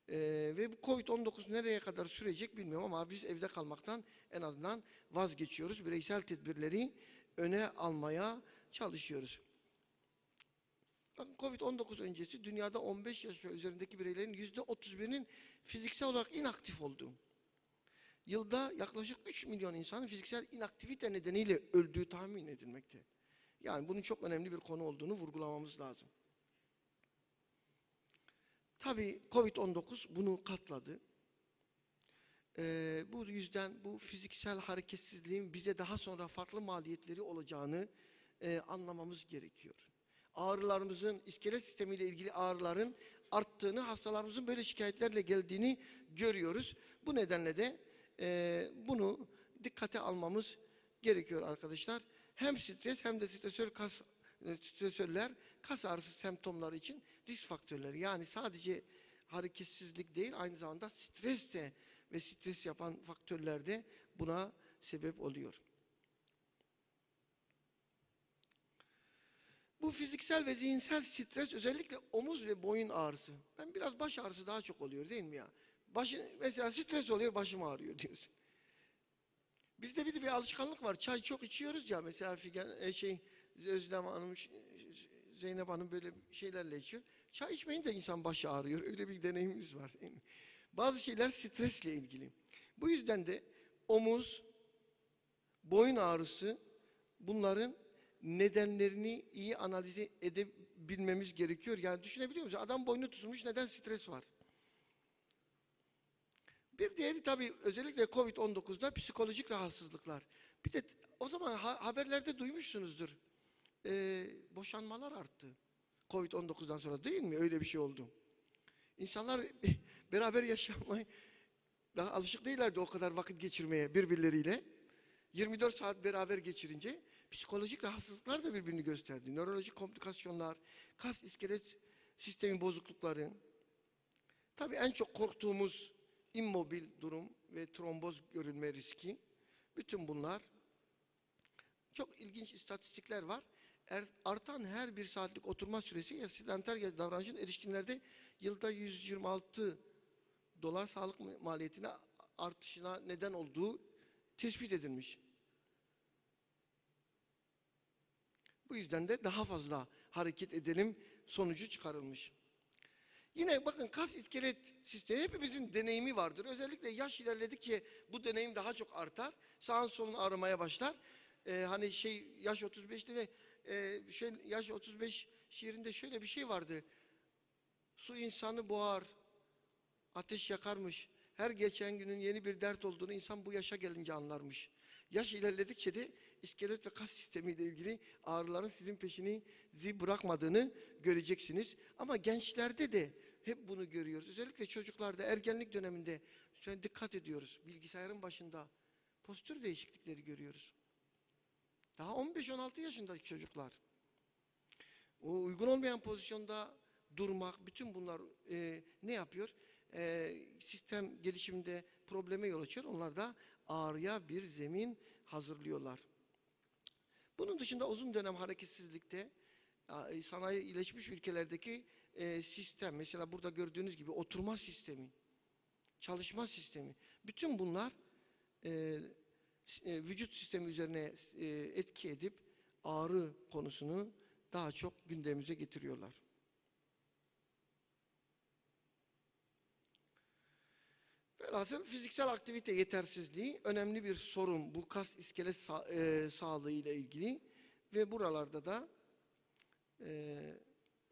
Ve bu Covid-19 nereye kadar sürecek bilmiyorum ama biz evde kalmaktan en azından vazgeçiyoruz. Bireysel tedbirleri öne almaya çalışıyoruz. Bakın Covid-19 öncesi dünyada 15 yaş ve üzerindeki bireylerin %31'inin fiziksel olarak inaktif olduğu. Yılda yaklaşık 3 milyon insanın fiziksel inaktivite nedeniyle öldüğü tahmin edilmekte. Yani bunun çok önemli bir konu olduğunu vurgulamamız lazım. Tabii Covid-19 bunu katladı. Bu yüzden bu fiziksel hareketsizliğin bize daha sonra farklı maliyetleri olacağını anlamamız gerekiyor. Ağrılarımızın, iskelet sistemiyle ilgili ağrıların arttığını, hastalarımızın böyle şikayetlerle geldiğini görüyoruz. Bu nedenle de bunu dikkate almamız gerekiyor arkadaşlar. Hem stres hem de stresörler kas ağrısı semptomları için risk faktörleri. Yani sadece hareketsizlik değil, aynı zamanda stres de ve stres yapan faktörler de buna sebep oluyor. Bu fiziksel ve zihinsel stres özellikle omuz ve boyun ağrısı. Ben biraz baş ağrısı daha çok oluyor değil mi ya? Mesela stres oluyor, başım ağrıyor diyorsun. Bizde bir alışkanlık var. Çay çok içiyoruz ya mesela Özlem Hanım Zeynep Hanım böyle şeylerle içiyor. Çay içmeyince insan başı ağrıyor. Öyle bir deneyimimiz var. Değil mi? Bazı şeyler stresle ilgili. Bu yüzden de omuz, boyun ağrısı, bunların nedenlerini iyi analiz edebilmemiz gerekiyor. Yani düşünebiliyor musunuz? Adam boynu tutulmuş, neden stres var? Bir diğeri tabii özellikle Covid-19'da psikolojik rahatsızlıklar. Bir de o zaman haberlerde duymuşsunuzdur. Boşanmalar arttı. Covid-19'dan sonra değil mi? Öyle bir şey oldu. İnsanlar beraber yaşamaya daha alışık değillerdi o kadar vakit geçirmeye birbirleriyle. 24 saat beraber geçirince psikolojik rahatsızlıklar da birbirini gösterdi. Nörolojik komplikasyonlar, kas iskelet sistemi bozuklukları. Tabii en çok korktuğumuz immobil durum ve tromboz görülme riski. Bütün bunlar çok ilginç istatistikler var. Artan her bir saatlik oturma süresi ya sedanter davranışın erişkinlerde yılda $126 sağlık maliyetine artışına neden olduğu tespit edilmiş. Bu yüzden de daha fazla hareket edelim sonucu çıkarılmış. Yine bakın kas iskelet sistemi hepimizin deneyimi vardır. Özellikle yaş ilerledikçe bu deneyim daha çok artar. Sağın solun ağrımaya başlar. Hani yaş 35'te de yaş 35 şiirinde şöyle bir şey vardı. Su insanı boğar, ateş yakarmış. Her geçen günün yeni bir dert olduğunu insan bu yaşa gelince anlarmış. Yaş ilerledikçe de iskelet ve kas sistemiyle ilgili ağrıların sizin peşinizi bırakmadığını göreceksiniz. Ama gençlerde de hep bunu görüyoruz. Özellikle çocuklarda, ergenlik döneminde dikkat ediyoruz. Bilgisayarın başında postür değişiklikleri görüyoruz. Daha 15-16 yaşındaki çocuklar. O uygun olmayan pozisyonda durmak, bütün bunlar ne yapıyor? Sistem gelişiminde probleme yol açıyor. Onlar da ağrıya bir zemin hazırlıyorlar. Bunun dışında uzun dönem hareketsizlikte sanayi iyileşmiş ülkelerdeki sistem, mesela burada gördüğünüz gibi oturma sistemi, çalışma sistemi, bütün bunlar vücut sistemi üzerine etki edip ağrı konusunu daha çok gündemimize getiriyorlar. Velhasıl fiziksel aktivite yetersizliği önemli bir sorun bu kas iskelet sağlığı ile ilgili ve buralarda da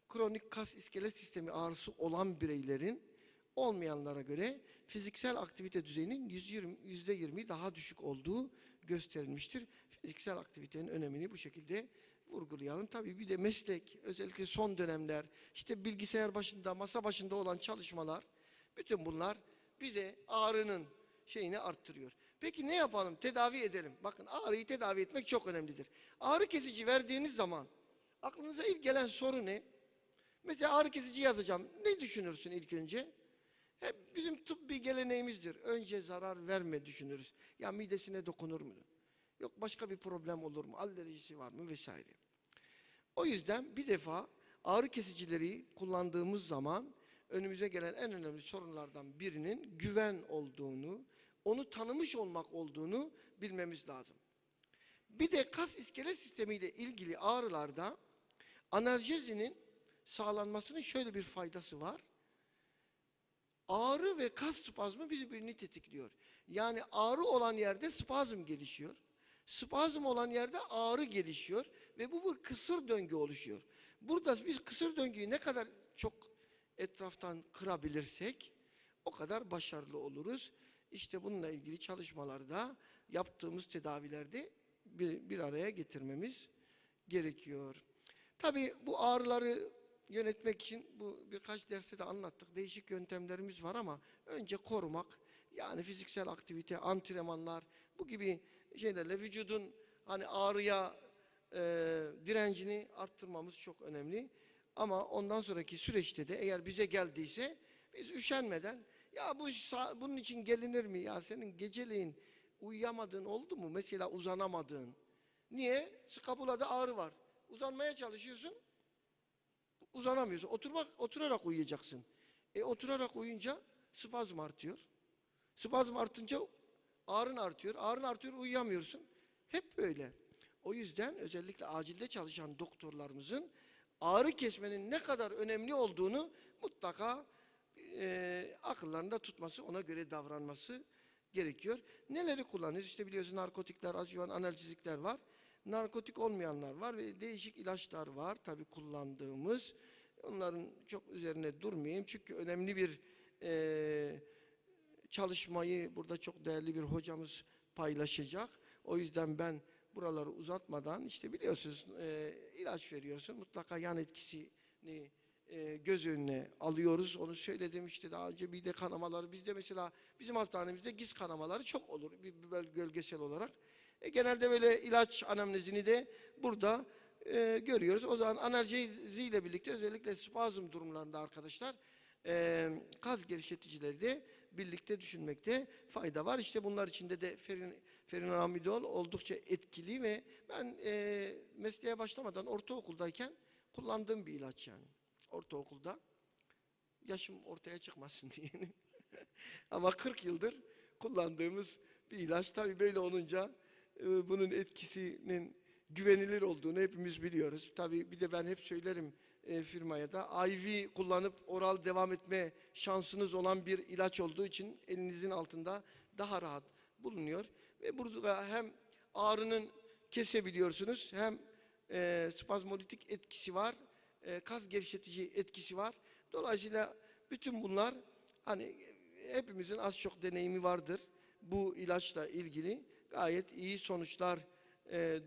kronik kas iskelet sistemi ağrısı olan bireylerin olmayanlara göre fiziksel aktivite düzeyinin %20 daha düşük olduğu gösterilmiştir. Fiziksel aktivitenin önemini bu şekilde vurgulayalım. Tabii bir de meslek, özellikle son dönemler, işte bilgisayar başında, masa başında olan çalışmalar, bütün bunlar bize ağrının şeyini arttırıyor. Peki ne yapalım? Tedavi edelim. Bakın ağrıyı tedavi etmek çok önemlidir. Ağrı kesici verdiğiniz zaman aklınıza ilk gelen soru ne? Mesela ağrı kesici yazacağım. Ne düşünürsün ilk önce? Hep bizim tıbbi geleneğimizdir. Önce zarar verme düşünürüz. Ya midesine dokunur mu? Yok başka bir problem olur mu? Alerjisi var mı? Vesaire. O yüzden bir defa ağrı kesicileri kullandığımız zaman önümüze gelen en önemli sorunlardan birinin güven olduğunu, onu tanımış olmak olduğunu bilmemiz lazım. Bir de kas iskelet sistemiyle ilgili ağrılarda analjezinin sağlanmasının şöyle bir faydası var. Ağrı ve kas spazmı birbirini tetikliyor. Yani ağrı olan yerde spazm gelişiyor. Spazm olan yerde ağrı gelişiyor ve bu bir kısır döngü oluşuyor. Burada biz kısır döngüyü ne kadar çok etraftan kırabilirsek o kadar başarılı oluruz. İşte bununla ilgili çalışmalarda yaptığımız tedavilerde bir araya getirmemiz gerekiyor. Tabii bu ağrıları yönetmek için bu birkaç derste de anlattık. Değişik yöntemlerimiz var ama önce korumak, yani fiziksel aktivite, antrenmanlar, bu gibi şeylerle vücudun hani ağrıya direncini arttırmamız çok önemli. Ama ondan sonraki süreçte de eğer bize geldiyse biz üşenmeden ya bunun için gelinir mi ya, senin geceleyin uyuyamadığın oldu mu? Mesela uzanamadığın. Niye? Skapulada ağrı var. Uzanmaya çalışıyorsun. Uzanamıyorsun. Oturarak uyuyacaksın. Oturarak uyuyunca spazm artıyor. Spazm artınca ağrın artıyor. Ağrın artıyor, uyuyamıyorsun. Hep böyle. O yüzden özellikle acilde çalışan doktorlarımızın ağrı kesmenin ne kadar önemli olduğunu mutlaka akıllarında tutması, ona göre davranması gerekiyor. Neleri kullanıyoruz? İşte biliyorsun narkotikler, adjuvan analjizikler var. Narkotik olmayanlar var ve değişik ilaçlar var tabii kullandığımız. Onların çok üzerine durmayayım çünkü önemli bir çalışmayı burada çok değerli bir hocamız paylaşacak. O yüzden ben buraları uzatmadan işte biliyorsunuz ilaç veriyorsun mutlaka yan etkisini göz önüne alıyoruz. Onu söyledim işte daha önce mide kanamaları bizde mesela bizim hastanemizde giz kanamaları çok olur bir bölgesel olarak. Genelde böyle ilaç anamnezini de burada görüyoruz. O zaman analjeziyle birlikte özellikle spazm durumlarında arkadaşlar kas gevşeticileri de birlikte düşünmekte fayda var. İşte bunlar içinde de ferinamidol oldukça etkili ve ben mesleğe başlamadan ortaokuldayken kullandığım bir ilaç yani. Ortaokulda. Yaşım ortaya çıkmasın diye. Ama 40 yıldır kullandığımız bir ilaç. Tabii böyle olunca bunun etkisinin güvenilir olduğunu hepimiz biliyoruz. Tabii bir de ben hep söylerim firmaya da IV kullanıp oral devam etme şansınız olan bir ilaç olduğu için elinizin altında daha rahat bulunuyor. Ve burada hem ağrının kesebiliyorsunuz hem spazmolitik etkisi var, kas gevşetici etkisi var. Dolayısıyla bütün bunlar hani hepimizin az çok deneyimi vardır. Bu ilaçla ilgili gayet iyi sonuçlar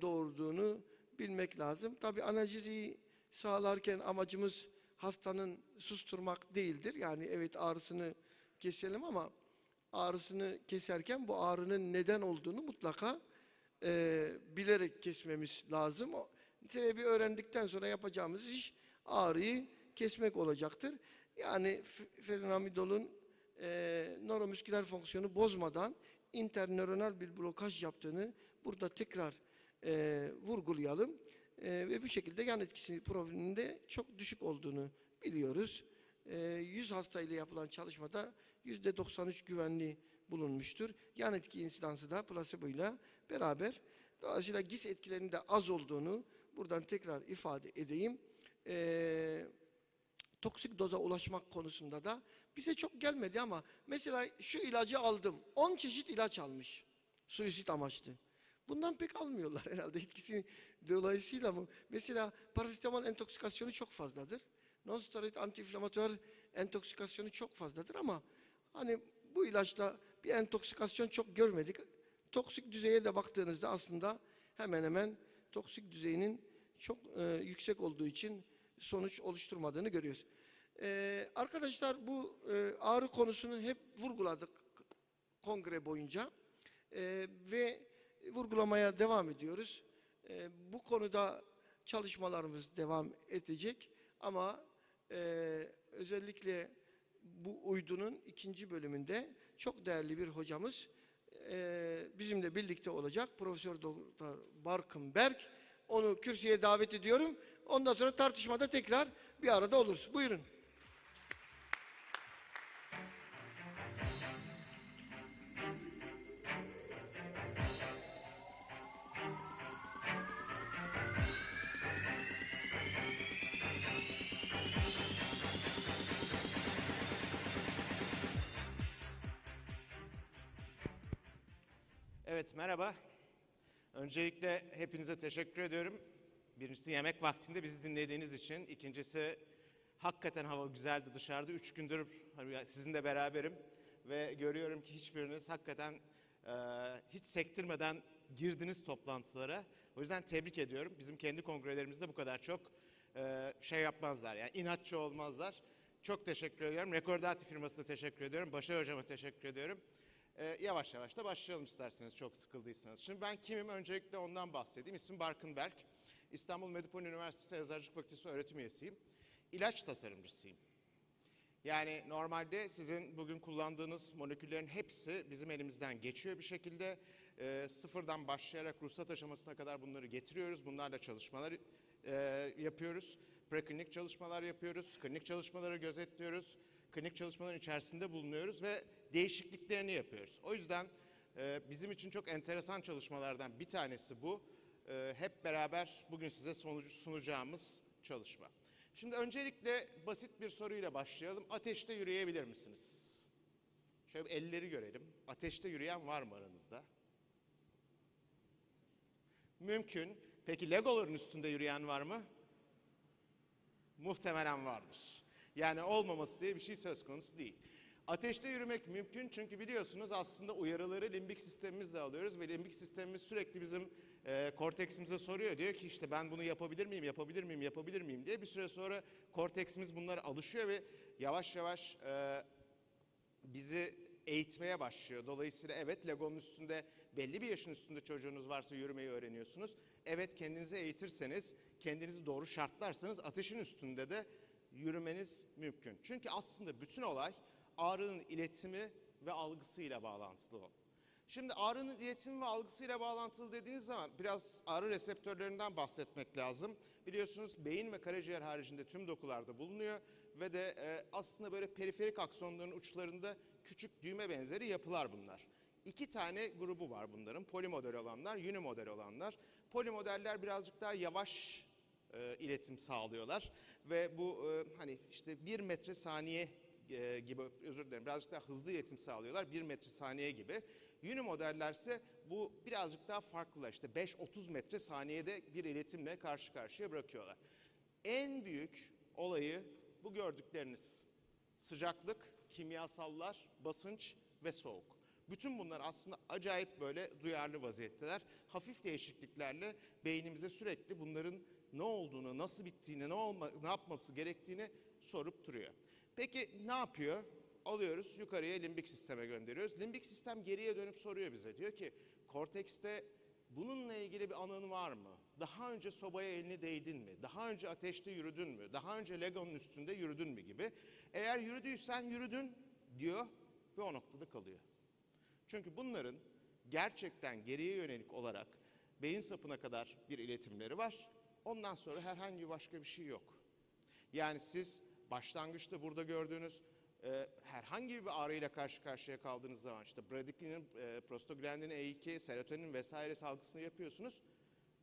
doğurduğunu bilmek lazım. Tabii analjeziyi sağlarken amacımız hastanın susturmak değildir. Yani evet ağrısını keselim ama ağrısını keserken bu ağrının neden olduğunu mutlaka bilerek kesmemiz lazım. O sebebi öğrendikten sonra yapacağımız iş ağrıyı kesmek olacaktır. Yani ferinamidolun nöromüsküler fonksiyonu bozmadan internöronal bir blokaj yaptığını burada tekrar vurgulayalım. Ve bu şekilde yan etkisi profilinde çok düşük olduğunu biliyoruz. 100 hasta ile yapılan çalışmada %93 güvenli bulunmuştur. Yan etki insidansı da plasebo ile beraber. Dolayısıyla GIS etkilerinin de az olduğunu buradan tekrar ifade edeyim. Toksik doza ulaşmak konusunda da bize çok gelmedi ama mesela şu ilacı aldım. 10 çeşit ilaç almış. Suisit amaçlı. Bundan pek almıyorlar herhalde etkisi dolayısıyla mı? Mesela parasetamol entoksikasyonu çok fazladır. Non-steroid antiinflamatuar entoksikasyonu çok fazladır ama hani bu ilaçla bir entoksikasyon çok görmedik. Toksik düzeye de baktığınızda aslında hemen hemen toksik düzeyinin çok yüksek olduğu için sonuç oluşturmadığını görüyoruz. Arkadaşlar bu ağrı konusunu hep vurguladık kongre boyunca ve vurgulamaya devam ediyoruz. Bu konuda çalışmalarımız devam edecek ama özellikle bu uydunun 2. bölümünde çok değerli bir hocamız bizimle birlikte olacak. Profesör Doktor Barkınberg. Onu kürsüye davet ediyorum. Ondan sonra tartışmada tekrar bir arada oluruz. Buyurun. Evet, merhaba. Öncelikle hepinize teşekkür ediyorum. Birincisi yemek vaktinde bizi dinlediğiniz için. İkincisi hakikaten hava güzeldi dışarıda. 3 gündür sizinle beraberim. Ve görüyorum ki hiçbiriniz hakikaten hiç sektirmeden girdiniz toplantılara. O yüzden tebrik ediyorum. Bizim kendi kongrelerimizde bu kadar çok şey yapmazlar. Yani inatçı olmazlar. Çok teşekkür ediyorum. Rekordati firmasına teşekkür ediyorum. Başar Hocama teşekkür ediyorum. Yavaş yavaş da başlayalım isterseniz çok sıkıldıysanız. Şimdi ben kimim? Öncelikle ondan bahsedeyim. İsmim Barkınberg. İstanbul Medipol Üniversitesi Eczacılık Fakültesi öğretim üyesiyim. İlaç tasarımcısıyım. Yani normalde sizin bugün kullandığınız moleküllerin hepsi bizim elimizden geçiyor bir şekilde. Sıfırdan başlayarak ruhsat aşamasına kadar bunları getiriyoruz. Bunlarla çalışmalar yapıyoruz. Preklinik çalışmalar yapıyoruz. Klinik çalışmaları gözetliyoruz. Klinik çalışmaların içerisinde bulunuyoruz ve değişikliklerini yapıyoruz. O yüzden bizim için çok enteresan çalışmalardan bir tanesi bu. Hep beraber bugün size sunacağımız çalışma. Şimdi öncelikle basit bir soruyla başlayalım. Ateşte yürüyebilir misiniz? Şöyle bir elleri görelim. Ateşte yürüyen var mı aranızda? Mümkün. Peki Legoların üstünde yürüyen var mı? Muhtemelen vardır. Yani olmaması diye bir şey söz konusu değil. Ateşte yürümek mümkün çünkü biliyorsunuz aslında uyarıları limbik sistemimizle alıyoruz ve limbik sistemimiz sürekli bizim korteksimize soruyor. Diyor ki işte ben bunu yapabilir miyim, yapabilir miyim, yapabilir miyim diye bir süre sonra korteksimiz bunlara alışıyor ve yavaş yavaş bizi eğitmeye başlıyor. Dolayısıyla evet Lego'nun üstünde belli bir yaşın üstünde çocuğunuz varsa yürümeyi öğreniyorsunuz. Evet kendinizi eğitirseniz, kendinizi doğru şartlarsanız ateşin üstünde de yürümeniz mümkün. Çünkü aslında bütün olay ağrının iletimi ve algısıyla bağlantılı. Şimdi ağrının iletimi ve algısıyla bağlantılı dediğiniz zaman biraz ağrı reseptörlerinden bahsetmek lazım. Biliyorsunuz beyin ve karaciğer haricinde tüm dokularda bulunuyor ve de aslında böyle periferik aksonların uçlarında küçük düğme benzeri yapılar bunlar. İki tane grubu var bunların. Polimodel olanlar, unimodel olanlar. Polimodeller birazcık daha yavaş iletim sağlıyorlar ve bu hani işte 1 metre saniye gibi, özür dilerim, birazcık daha hızlı iletim sağlıyorlar 1 metre saniye gibi. Unimodellerse bu birazcık daha farklılar, işte 5-30 metre saniyede bir iletimle karşı karşıya bırakıyorlar. En büyük olayı bu gördükleriniz. Sıcaklık, kimyasallar, basınç ve soğuk. Bütün bunlar aslında acayip böyle duyarlı vaziyetteler. Hafif değişikliklerle beynimize sürekli bunların ne olduğunu, nasıl bittiğini, ne yapması gerektiğini sorup duruyor. Peki ne yapıyor? Alıyoruz yukarıya limbik sisteme gönderiyoruz. Limbik sistem geriye dönüp soruyor bize. Diyor ki kortekste bununla ilgili bir anın var mı? Daha önce sobaya elini değdin mi? Daha önce ateşte yürüdün mü? Daha önce Lego'nun üstünde yürüdün mü gibi. Eğer yürüdüysen yürüdün diyor ve o noktada kalıyor. Çünkü bunların gerçekten geriye yönelik olarak beyin sapına kadar bir iletimleri var. Ondan sonra herhangi başka bir şey yok. Yani siz başlangıçta burada gördüğünüz herhangi bir ağrıyla karşı karşıya kaldığınız zaman işte bradikinin, prostaglandinin, E2, serotonin vesaire salgısını yapıyorsunuz.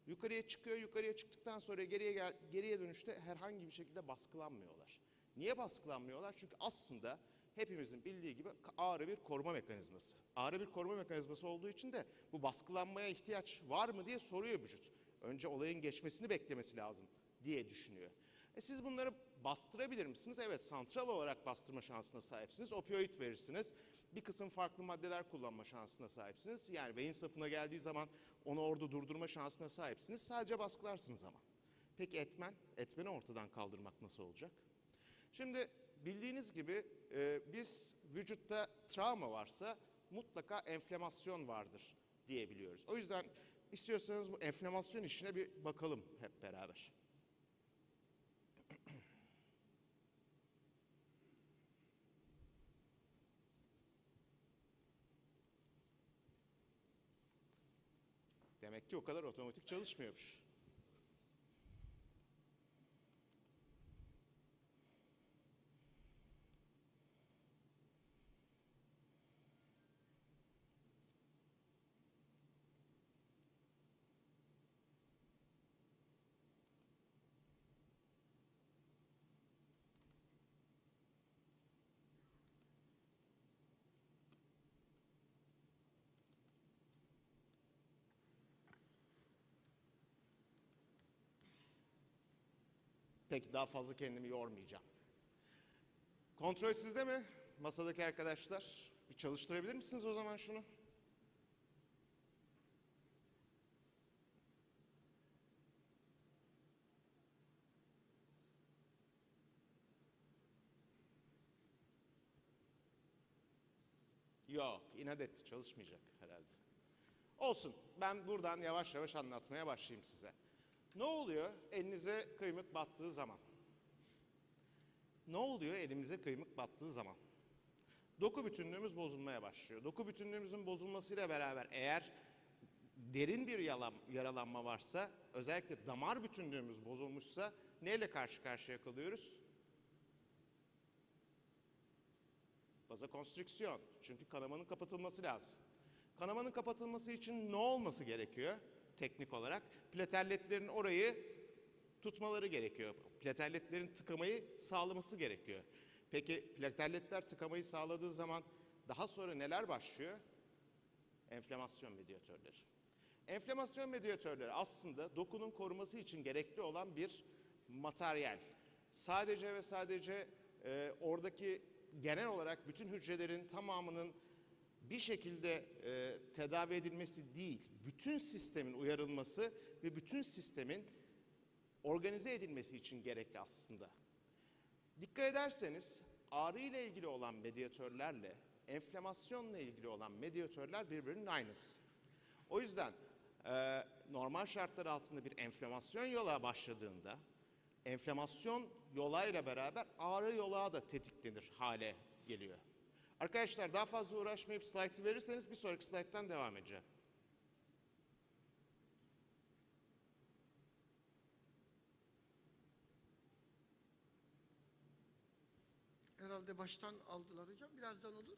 Yukarıya çıkıyor, yukarıya çıktıktan sonra geriye dönüşte herhangi bir şekilde baskılanmıyorlar. Niye baskılanmıyorlar? Çünkü aslında hepimizin bildiği gibi ağrı bir koruma mekanizması. Ağrı bir koruma mekanizması olduğu için de bu baskılanmaya ihtiyaç var mı diye soruyor vücut. Önce olayın geçmesini beklemesi lazım diye düşünüyor. Siz bunları bastırabilir misiniz? Evet, santral olarak bastırma şansına sahipsiniz. Opioid verirsiniz. Bir kısım farklı maddeler kullanma şansına sahipsiniz. Yani beyin sapına geldiği zaman onu orada durdurma şansına sahipsiniz. Sadece baskılarsınız ama. Peki etmen? Etmeni ortadan kaldırmak nasıl olacak? Şimdi bildiğiniz gibi biz vücutta travma varsa mutlaka enflamasyon vardır diyebiliyoruz. O yüzden istiyorsanız bu enflamasyon işine bir bakalım hep beraber. Demek ki o kadar otomatik çalışmıyormuş. Peki daha fazla kendimi yormayacağım. Kontrol sizde mi? Masadaki arkadaşlar. Bir çalıştırabilir misiniz o zaman şunu? Yok, inat etti, çalışmayacak herhalde. Olsun, ben buradan yavaş yavaş anlatmaya başlayayım size. Ne oluyor elinize kıymık battığı zaman? Ne oluyor elimize kıymık battığı zaman? Doku bütünlüğümüz bozulmaya başlıyor. Doku bütünlüğümüzün bozulmasıyla beraber eğer derin bir yaralanma varsa, özellikle damar bütünlüğümüz bozulmuşsa neyle karşı karşıya kalıyoruz? Vazokonstrüksiyon. Çünkü kanamanın kapatılması lazım. Kanamanın kapatılması için ne olması gerekiyor teknik olarak? Platelletlerin orayı tutmaları gerekiyor. Plateletlerin tıkamayı sağlaması gerekiyor. Peki plateletler tıkamayı sağladığı zaman daha sonra neler başlıyor? Enflamasyon medyatörleri. Enflamasyon medyatörleri aslında dokunun koruması için gerekli olan bir materyal. Sadece ve sadece oradaki genel olarak bütün hücrelerin tamamının bir şekilde tedavi edilmesi değil, bütün sistemin uyarılması ve bütün sistemin organize edilmesi için gerekli aslında. Dikkat ederseniz ağrı ile ilgili olan medyatörlerle enflamasyonla ilgili olan medyatörler birbirinin aynısı. O yüzden normal şartlar altında bir enflamasyon yola başladığında enflamasyon yolağıyla beraber ağrı yolağı da tetiklenir hale geliyor. Arkadaşlar daha fazla uğraşmayıp slaytı verirseniz bir sonraki slayttan devam edeceğim. Herhalde baştan aldılar hocam. Birazdan olur.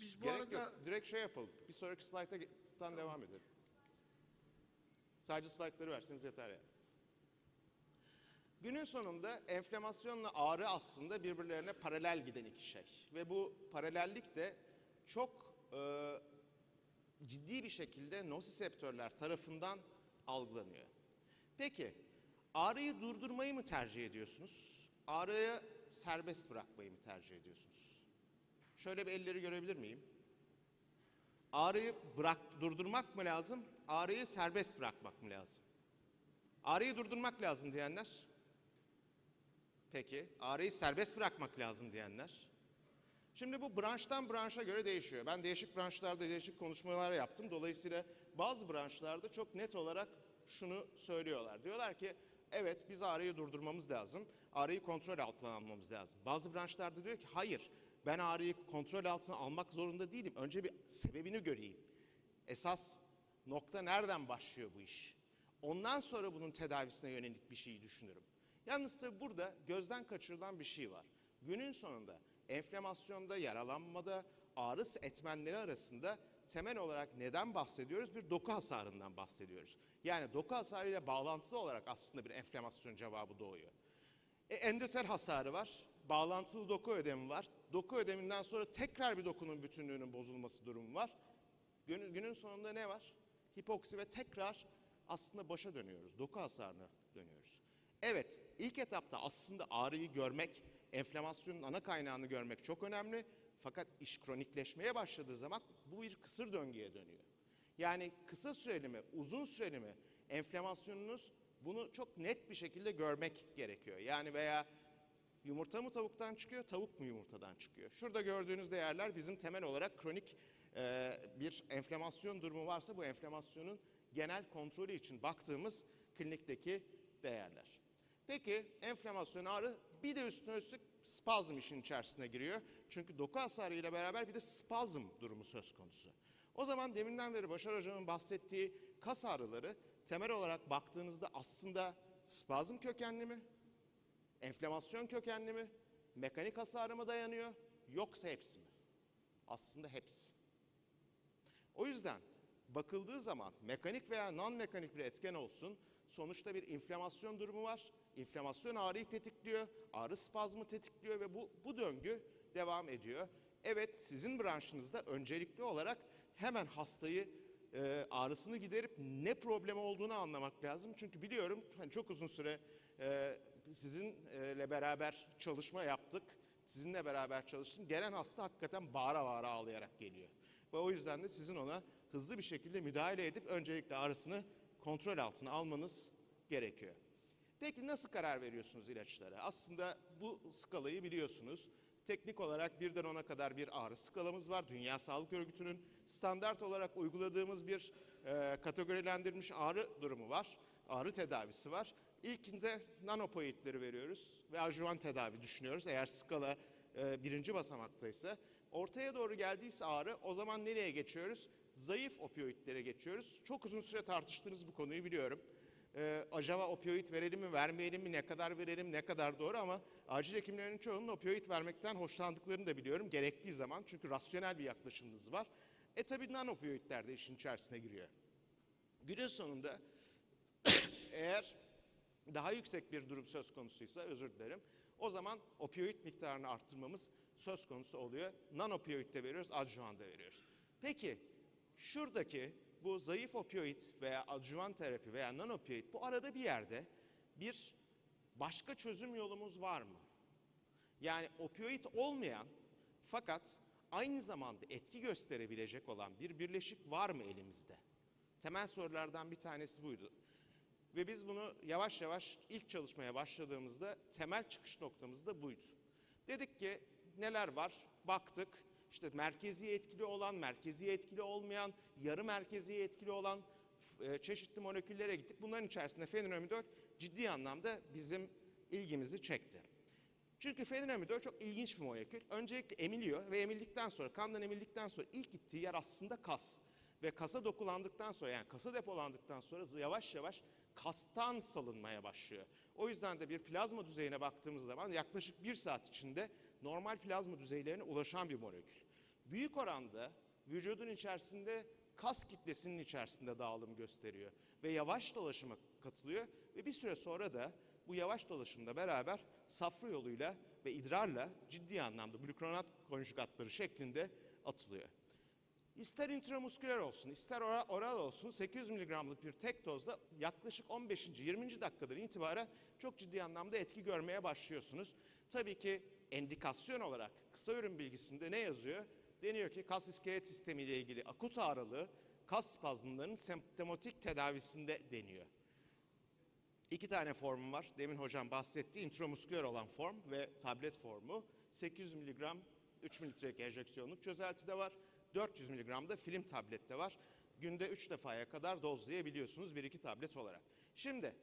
Biz bu Gerek arada... yok. Direkt şey yapalım. Bir sonraki slayttan devam edelim. Sadece slaytları verseniz yeter yani. Günün sonunda enflamasyonla ağrı aslında birbirlerine paralel giden iki şey. Ve bu paralellik de çok ciddi bir şekilde nosiseptörler tarafından algılanıyor. Peki ağrıyı durdurmayı mı tercih ediyorsunuz? Ağrıyı serbest bırakmayı mı tercih ediyorsunuz? Şöyle bir elleri görebilir miyim? Ağrıyı durdurmak mı lazım? Ağrıyı serbest bırakmak mı lazım? Ağrıyı durdurmak lazım diyenler? Peki, ağrıyı serbest bırakmak lazım diyenler? Şimdi bu branştan branşa göre değişiyor. Ben değişik branşlarda değişik konuşmalar yaptım. Dolayısıyla bazı branşlarda çok net olarak şunu söylüyorlar. Diyorlar ki evet biz ağrıyı durdurmamız lazım. Ağrıyı kontrol altına almamız lazım. Bazı branşlarda diyor ki hayır ben ağrıyı kontrol altına almak zorunda değilim. Önce bir sebebini göreyim. Esas nokta nereden başlıyor bu iş? Ondan sonra bunun tedavisine yönelik bir şeyi düşünürüm. Yalnız tabii burada gözden kaçırılan bir şey var. Günün sonunda enflamasyonda, yaralanmada, ağrı etmenleri arasında temel olarak neden bahsediyoruz? Bir doku hasarından bahsediyoruz. Yani doku hasarıyla bağlantılı olarak aslında bir enflamasyon cevabı doğuyor. Endotel hasarı var, bağlantılı doku ödemi var. Doku ödeminden sonra tekrar bir dokunun bütünlüğünün bozulması durumu var. Günün sonunda ne var? Hipoksi ve tekrar aslında başa dönüyoruz, doku hasarına dönüyoruz. Evet, ilk etapta aslında ağrıyı görmek, enflamasyonun ana kaynağını görmek çok önemli. Fakat iş kronikleşmeye başladığı zaman bu bir kısır döngüye dönüyor. Yani kısa süreli mi, uzun süreli mi enflamasyonunuz bunu çok net bir şekilde görmek gerekiyor. Yani veya yumurta mı tavuktan çıkıyor, tavuk mu yumurtadan çıkıyor? Şurada gördüğünüz değerler bizim temel olarak kronik bir enflamasyon durumu varsa bu enflamasyonun genel kontrolü için baktığımız klinikteki değerler. Peki enflamasyon ağrı bir de üstüne üstlük spazm işin içerisine giriyor. Çünkü doku hasarı ile beraber bir de spazm durumu söz konusu. O zaman deminden beri Başar Hocam'ın bahsettiği kas ağrıları temel olarak baktığınızda aslında spazm kökenli mi? Enflamasyon kökenli mi? Mekanik hasarı mı dayanıyor? Yoksa hepsi mi? Aslında hepsi. O yüzden bakıldığı zaman mekanik veya non-mekanik bir etken olsun, sonuçta bir inflamasyon durumu var. İnflamasyon ağrıyı tetikliyor, ağrı spazmı tetikliyor ve bu döngü devam ediyor. Evet, sizin branşınızda öncelikli olarak hemen hastayı ağrısını giderip ne problemi olduğunu anlamak lazım. Çünkü biliyorum hani çok uzun süre sizinle beraber çalışma yaptık. Sizinle beraber çalıştım. Gelen hasta hakikaten bağıra bağıra ağlayarak geliyor. Ve o yüzden de sizin ona hızlı bir şekilde müdahale edip öncelikle ağrısını kontrol altına almanız gerekiyor. Peki nasıl karar veriyorsunuz ilaçlara? Aslında bu skalayı biliyorsunuz. Teknik olarak 1'den 10'a kadar bir ağrı skalamız var. Dünya Sağlık Örgütü'nün standart olarak uyguladığımız bir kategorilendirilmiş ağrı durumu var. Ağrı tedavisi var. İlkinde nanopoidleri veriyoruz ve adjuvan tedavi düşünüyoruz. Eğer skala 1. basamaktaysa. Ortaya doğru geldiyse ağrı o zaman nereye geçiyoruz? Zayıf opioidlere geçiyoruz. Çok uzun süre tartıştığınız bu konuyu biliyorum. Acaba opioid verelim mi, vermeyelim mi, ne kadar verelim, ne kadar doğru ama acil hekimlerin çoğunun opioid vermekten hoşlandıklarını da biliyorum gerektiği zaman. Çünkü rasyonel bir yaklaşımınız var. Tabii non-opioidler de işin içerisine giriyor. Günün sonunda eğer daha yüksek bir durum söz konusuysa, özür dilerim, o zaman opioid miktarını arttırmamız söz konusu oluyor. Non-opioid de veriyoruz, adjuvan da veriyoruz. Peki şuradaki bu zayıf opioid veya adjuvan terapi veya non-opioid, bu arada bir yerde bir başka çözüm yolumuz var mı? Yani opioid olmayan fakat aynı zamanda etki gösterebilecek olan bir birleşik var mı elimizde? Temel sorulardan bir tanesi buydu. Ve biz bunu yavaş yavaş ilk çalışmaya başladığımızda temel çıkış noktamız da buydu. Dedik ki neler var? Baktık. İşte merkezi etkili olan, merkezi etkili olmayan, yarı merkezi etkili olan çeşitli moleküllere gittik. Bunların içerisinde fenilomidol ciddi anlamda bizim ilgimizi çekti. Çünkü fenilomidol çok ilginç bir molekül. Öncelikle emiliyor ve emildikten sonra, kandan emildikten sonra ilk gittiği yer aslında kas. Ve kasa dokulandıktan sonra, yani kasa depolandıktan sonra yavaş yavaş kastan salınmaya başlıyor. O yüzden de bir plazma düzeyine baktığımız zaman yaklaşık 1 saat içinde normal plazma düzeylerine ulaşan bir molekül. Büyük oranda vücudun içerisinde kas kitlesinin içerisinde dağılım gösteriyor ve yavaş dolaşıma katılıyor ve bir süre sonra da bu yavaş dolaşımda beraber safra yoluyla ve idrarla ciddi anlamda glukuronat konjugatları şeklinde atılıyor. İster intramusküler olsun, ister oral olsun 800 mg'lık bir tek dozda yaklaşık 15. 20. dakikadan itibaren çok ciddi anlamda etki görmeye başlıyorsunuz. Tabii ki endikasyon olarak kısa ürün bilgisinde ne yazıyor? Deniyor ki kas iskelet sistemi ile ilgili akut ağrılı kas spazmlarının semptomatik tedavisinde deniyor. 2 tane formum var. Demin hocam bahsetti. Intramusküler olan form ve tablet formu. 800 mg 3 mililitrelik enjeksiyonluk çözeltide var. 400 mg da film tablette var. Günde 3 defaya kadar dozlayabiliyorsunuz 1-2 tablet olarak. Şimdi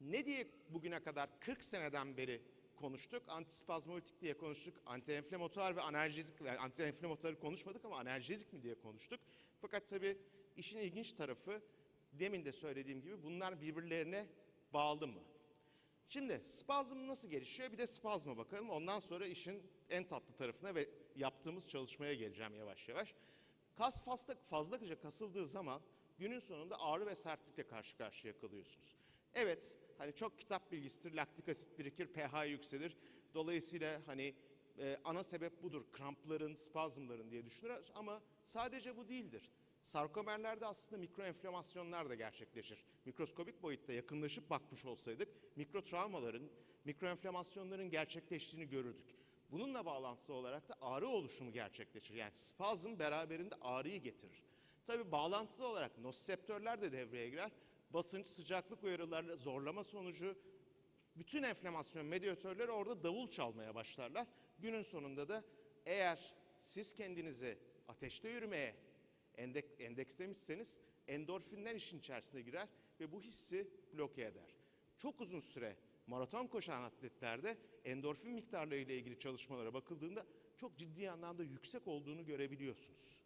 ne diye bugüne kadar 40 seneden beri konuştuk? Antispazmolitik diye konuştuk. Antienflamatuar ve analjezik, yani antienflamatuarı konuşmadık ama analjezik mi diye konuştuk. Fakat tabii işin ilginç tarafı demin de söylediğim gibi bunlar birbirlerine bağlı mı? Şimdi spazm nasıl gelişiyor? Bir de spazma bakalım. Ondan sonra işin en tatlı tarafına ve yaptığımız çalışmaya geleceğim yavaş yavaş. Kas fazlaca kasıldığı zaman günün sonunda ağrı ve sertlikle karşı karşıya kalıyorsunuz. Evet, hani çok kitap bilgisidir, laktik asit birikir, pH yükselir. Dolayısıyla hani ana sebep budur, krampların, spazmların diye düşünürüz ama sadece bu değildir. Sarkomerlerde aslında mikroenflamasyonlar da gerçekleşir. Mikroskobik boyutta yakınlaşıp bakmış olsaydık mikrotravmaların, mikroenflamasyonların gerçekleştiğini görürdük. Bununla bağlantılı olarak da ağrı oluşumu gerçekleşir. Yani spazm beraberinde ağrıyı getirir. Tabii bağlantılı olarak nosiseptörler de devreye girer. Basınç, sıcaklık uyarılarla zorlama sonucu bütün enflamasyon medyatörleri orada davul çalmaya başlarlar. Günün sonunda da eğer siz kendinizi ateşte yürümeye endekslemişseniz endorfinler işin içerisine girer ve bu hissi bloke eder. Çok uzun süre maraton koşan atletlerde endorfin miktarları ile ilgili çalışmalara bakıldığında çok ciddi anlamda yüksek olduğunu görebiliyorsunuz.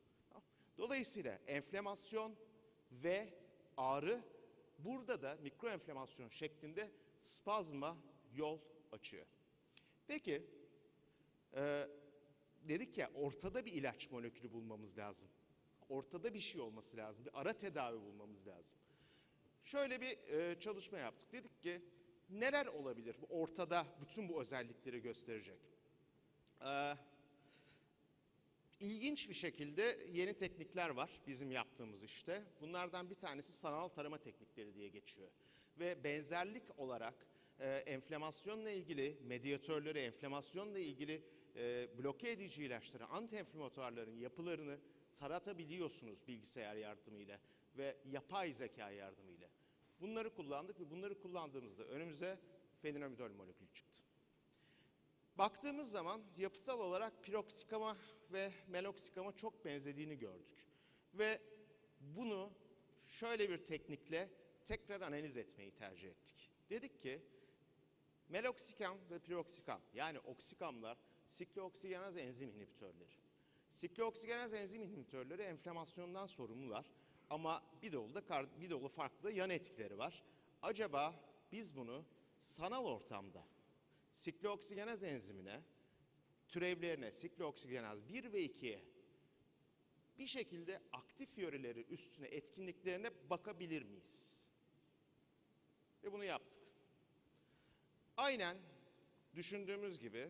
Dolayısıyla enflamasyon ve ağrı burada da mikroenflamasyon şeklinde spazma yol açıyor. Peki dedik ya ortada bir ilaç molekülü bulmamız lazım. Ortada bir şey olması lazım. Bir ara tedavi bulmamız lazım. Şöyle bir çalışma yaptık. Dedik ki neler olabilir bu ortada bütün bu özellikleri gösterecek? İlginç bir şekilde yeni teknikler var bizim yaptığımız işte. Bunlardan bir tanesi sanal tarama teknikleri diye geçiyor. Ve benzerlik olarak enflamasyonla ilgili medyatörleri, enflamasyonla ilgili bloke edici ilaçları, antienflamatuarların yapılarını taratabiliyorsunuz bilgisayar yardımıyla ve yapay zeka yardımıyla. Bunları kullandık ve bunları kullandığımızda önümüze fenilomidol molekülü çıktı. Baktığımız zaman yapısal olarak piroksikama ve meloksikama çok benzediğini gördük. Ve bunu şöyle bir teknikle tekrar analiz etmeyi tercih ettik. Dedik ki meloksikam ve piroksikam yani oksikamlar siklooksigenaz enzim inhibitörleri. Siklooksigenaz enzim inhibitörleri enflamasyondan sorumlular ama bir dolu farklı da yan etkileri var. Acaba biz bunu sanal ortamda siklooksigenaz enzimine, türevlerine, siklooksigenaz 1 ve 2'ye bir şekilde aktif yöreleri üstüne etkinliklerine bakabilir miyiz? Ve bunu yaptık. Aynen düşündüğümüz gibi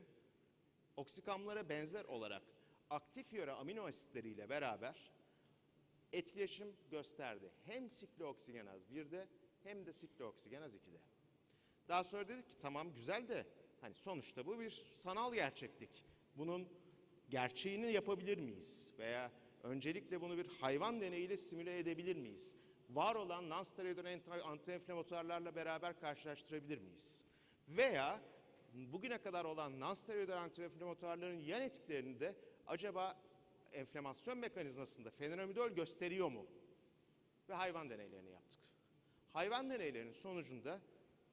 oksikamlara benzer olarak aktif yöre amino asitleriyle beraber etkileşim gösterdi. Hem siklooksigenaz 1'de hem de siklooksigenaz 2'de. Daha sonra dedik ki tamam güzel de hani sonuçta bu bir sanal gerçeklik. Bunun gerçeğini yapabilir miyiz? Veya öncelikle bunu bir hayvan deneyiyle simüle edebilir miyiz? Var olan non-steroidal antiinflamatuarlarla beraber karşılaştırabilir miyiz? Veya bugüne kadar olan non-steroidal antiinflamatuarların yan etkilerini de acaba enflamasyon mekanizmasında fenomenidol gösteriyor mu? Ve hayvan deneylerini yaptık. Hayvan deneylerinin sonucunda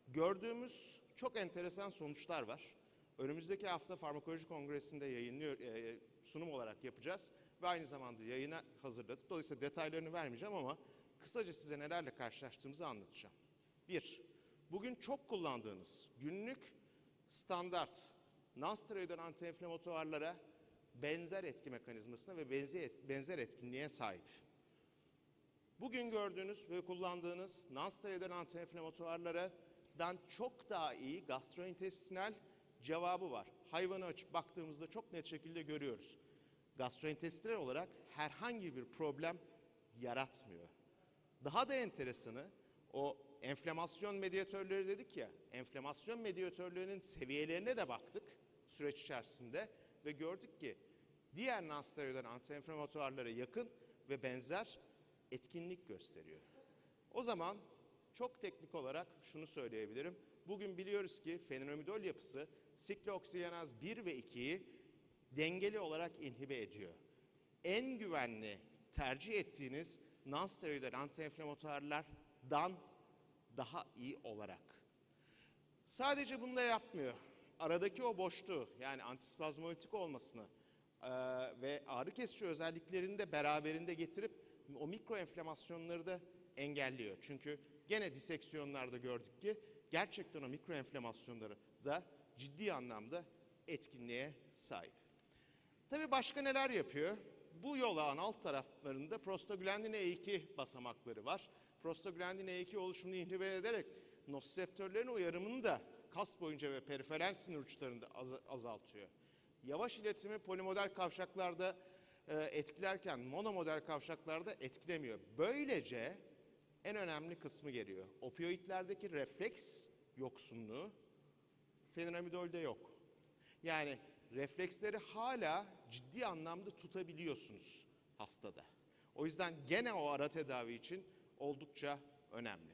gördüğümüz çok enteresan sonuçlar var. Önümüzdeki hafta Farmakoloji Kongresi'nde sunum olarak yapacağız ve aynı zamanda yayına hazırladık. Dolayısıyla detaylarını vermeyeceğim ama kısaca size nelerle karşılaştığımızı anlatacağım. 1. Bugün çok kullandığınız günlük standart non-steroidal antiinflamatuarlara benzer etki mekanizmasına ve benzer etkinliğe sahip. Bugün gördüğünüz ve kullandığınız non-steroidal antiinflamatuarlardan çok daha iyi gastrointestinal cevabı var. Hayvanı açıp baktığımızda çok net şekilde görüyoruz. Gastrointestinal olarak herhangi bir problem yaratmıyor. Daha da enteresanı o enflamasyon medyatörleri dedik ya, enflamasyon medyatörlerinin seviyelerine de baktık süreç içerisinde ve gördük ki diğer non-steroidal antiinflamatuarlara yakın ve benzer etkinlik gösteriyor. O zaman çok teknik olarak şunu söyleyebilirim. Bugün biliyoruz ki fenomenidol yapısı siklooksigenaz 1 ve 2'yi dengeli olarak inhibe ediyor. En güvenli tercih ettiğiniz non-steroidal antiinflamatuarlardan daha iyi olarak. Sadece bunu da yapmıyor. Aradaki o boşluğu yani antispazmolitik olmasını ve ağrı kesici özelliklerini de beraberinde getirip o mikro enflamasyonları da engelliyor. Çünkü gene diseksiyonlarda gördük ki gerçekten o mikro enflamasyonları da ciddi anlamda etkinliğe sahip. Tabii başka neler yapıyor? Bu yolağın alt taraflarında prostaglandin E2 basamakları var. Prostaglandin E2 oluşumunu inhibe ederek nosiseptörlerin uyarımını da kas boyunca ve periferal sinir uçlarında azaltıyor. Yavaş iletimi polimodal kavşaklarda etkilerken monomodal kavşaklarda etkilemiyor. Böylece en önemli kısmı geliyor. Opioidlerdeki refleks yoksunluğu fenomenidolde yok. Yani refleksleri hala ciddi anlamda tutabiliyorsunuz hastada. O yüzden gene o ara tedavi için oldukça önemli.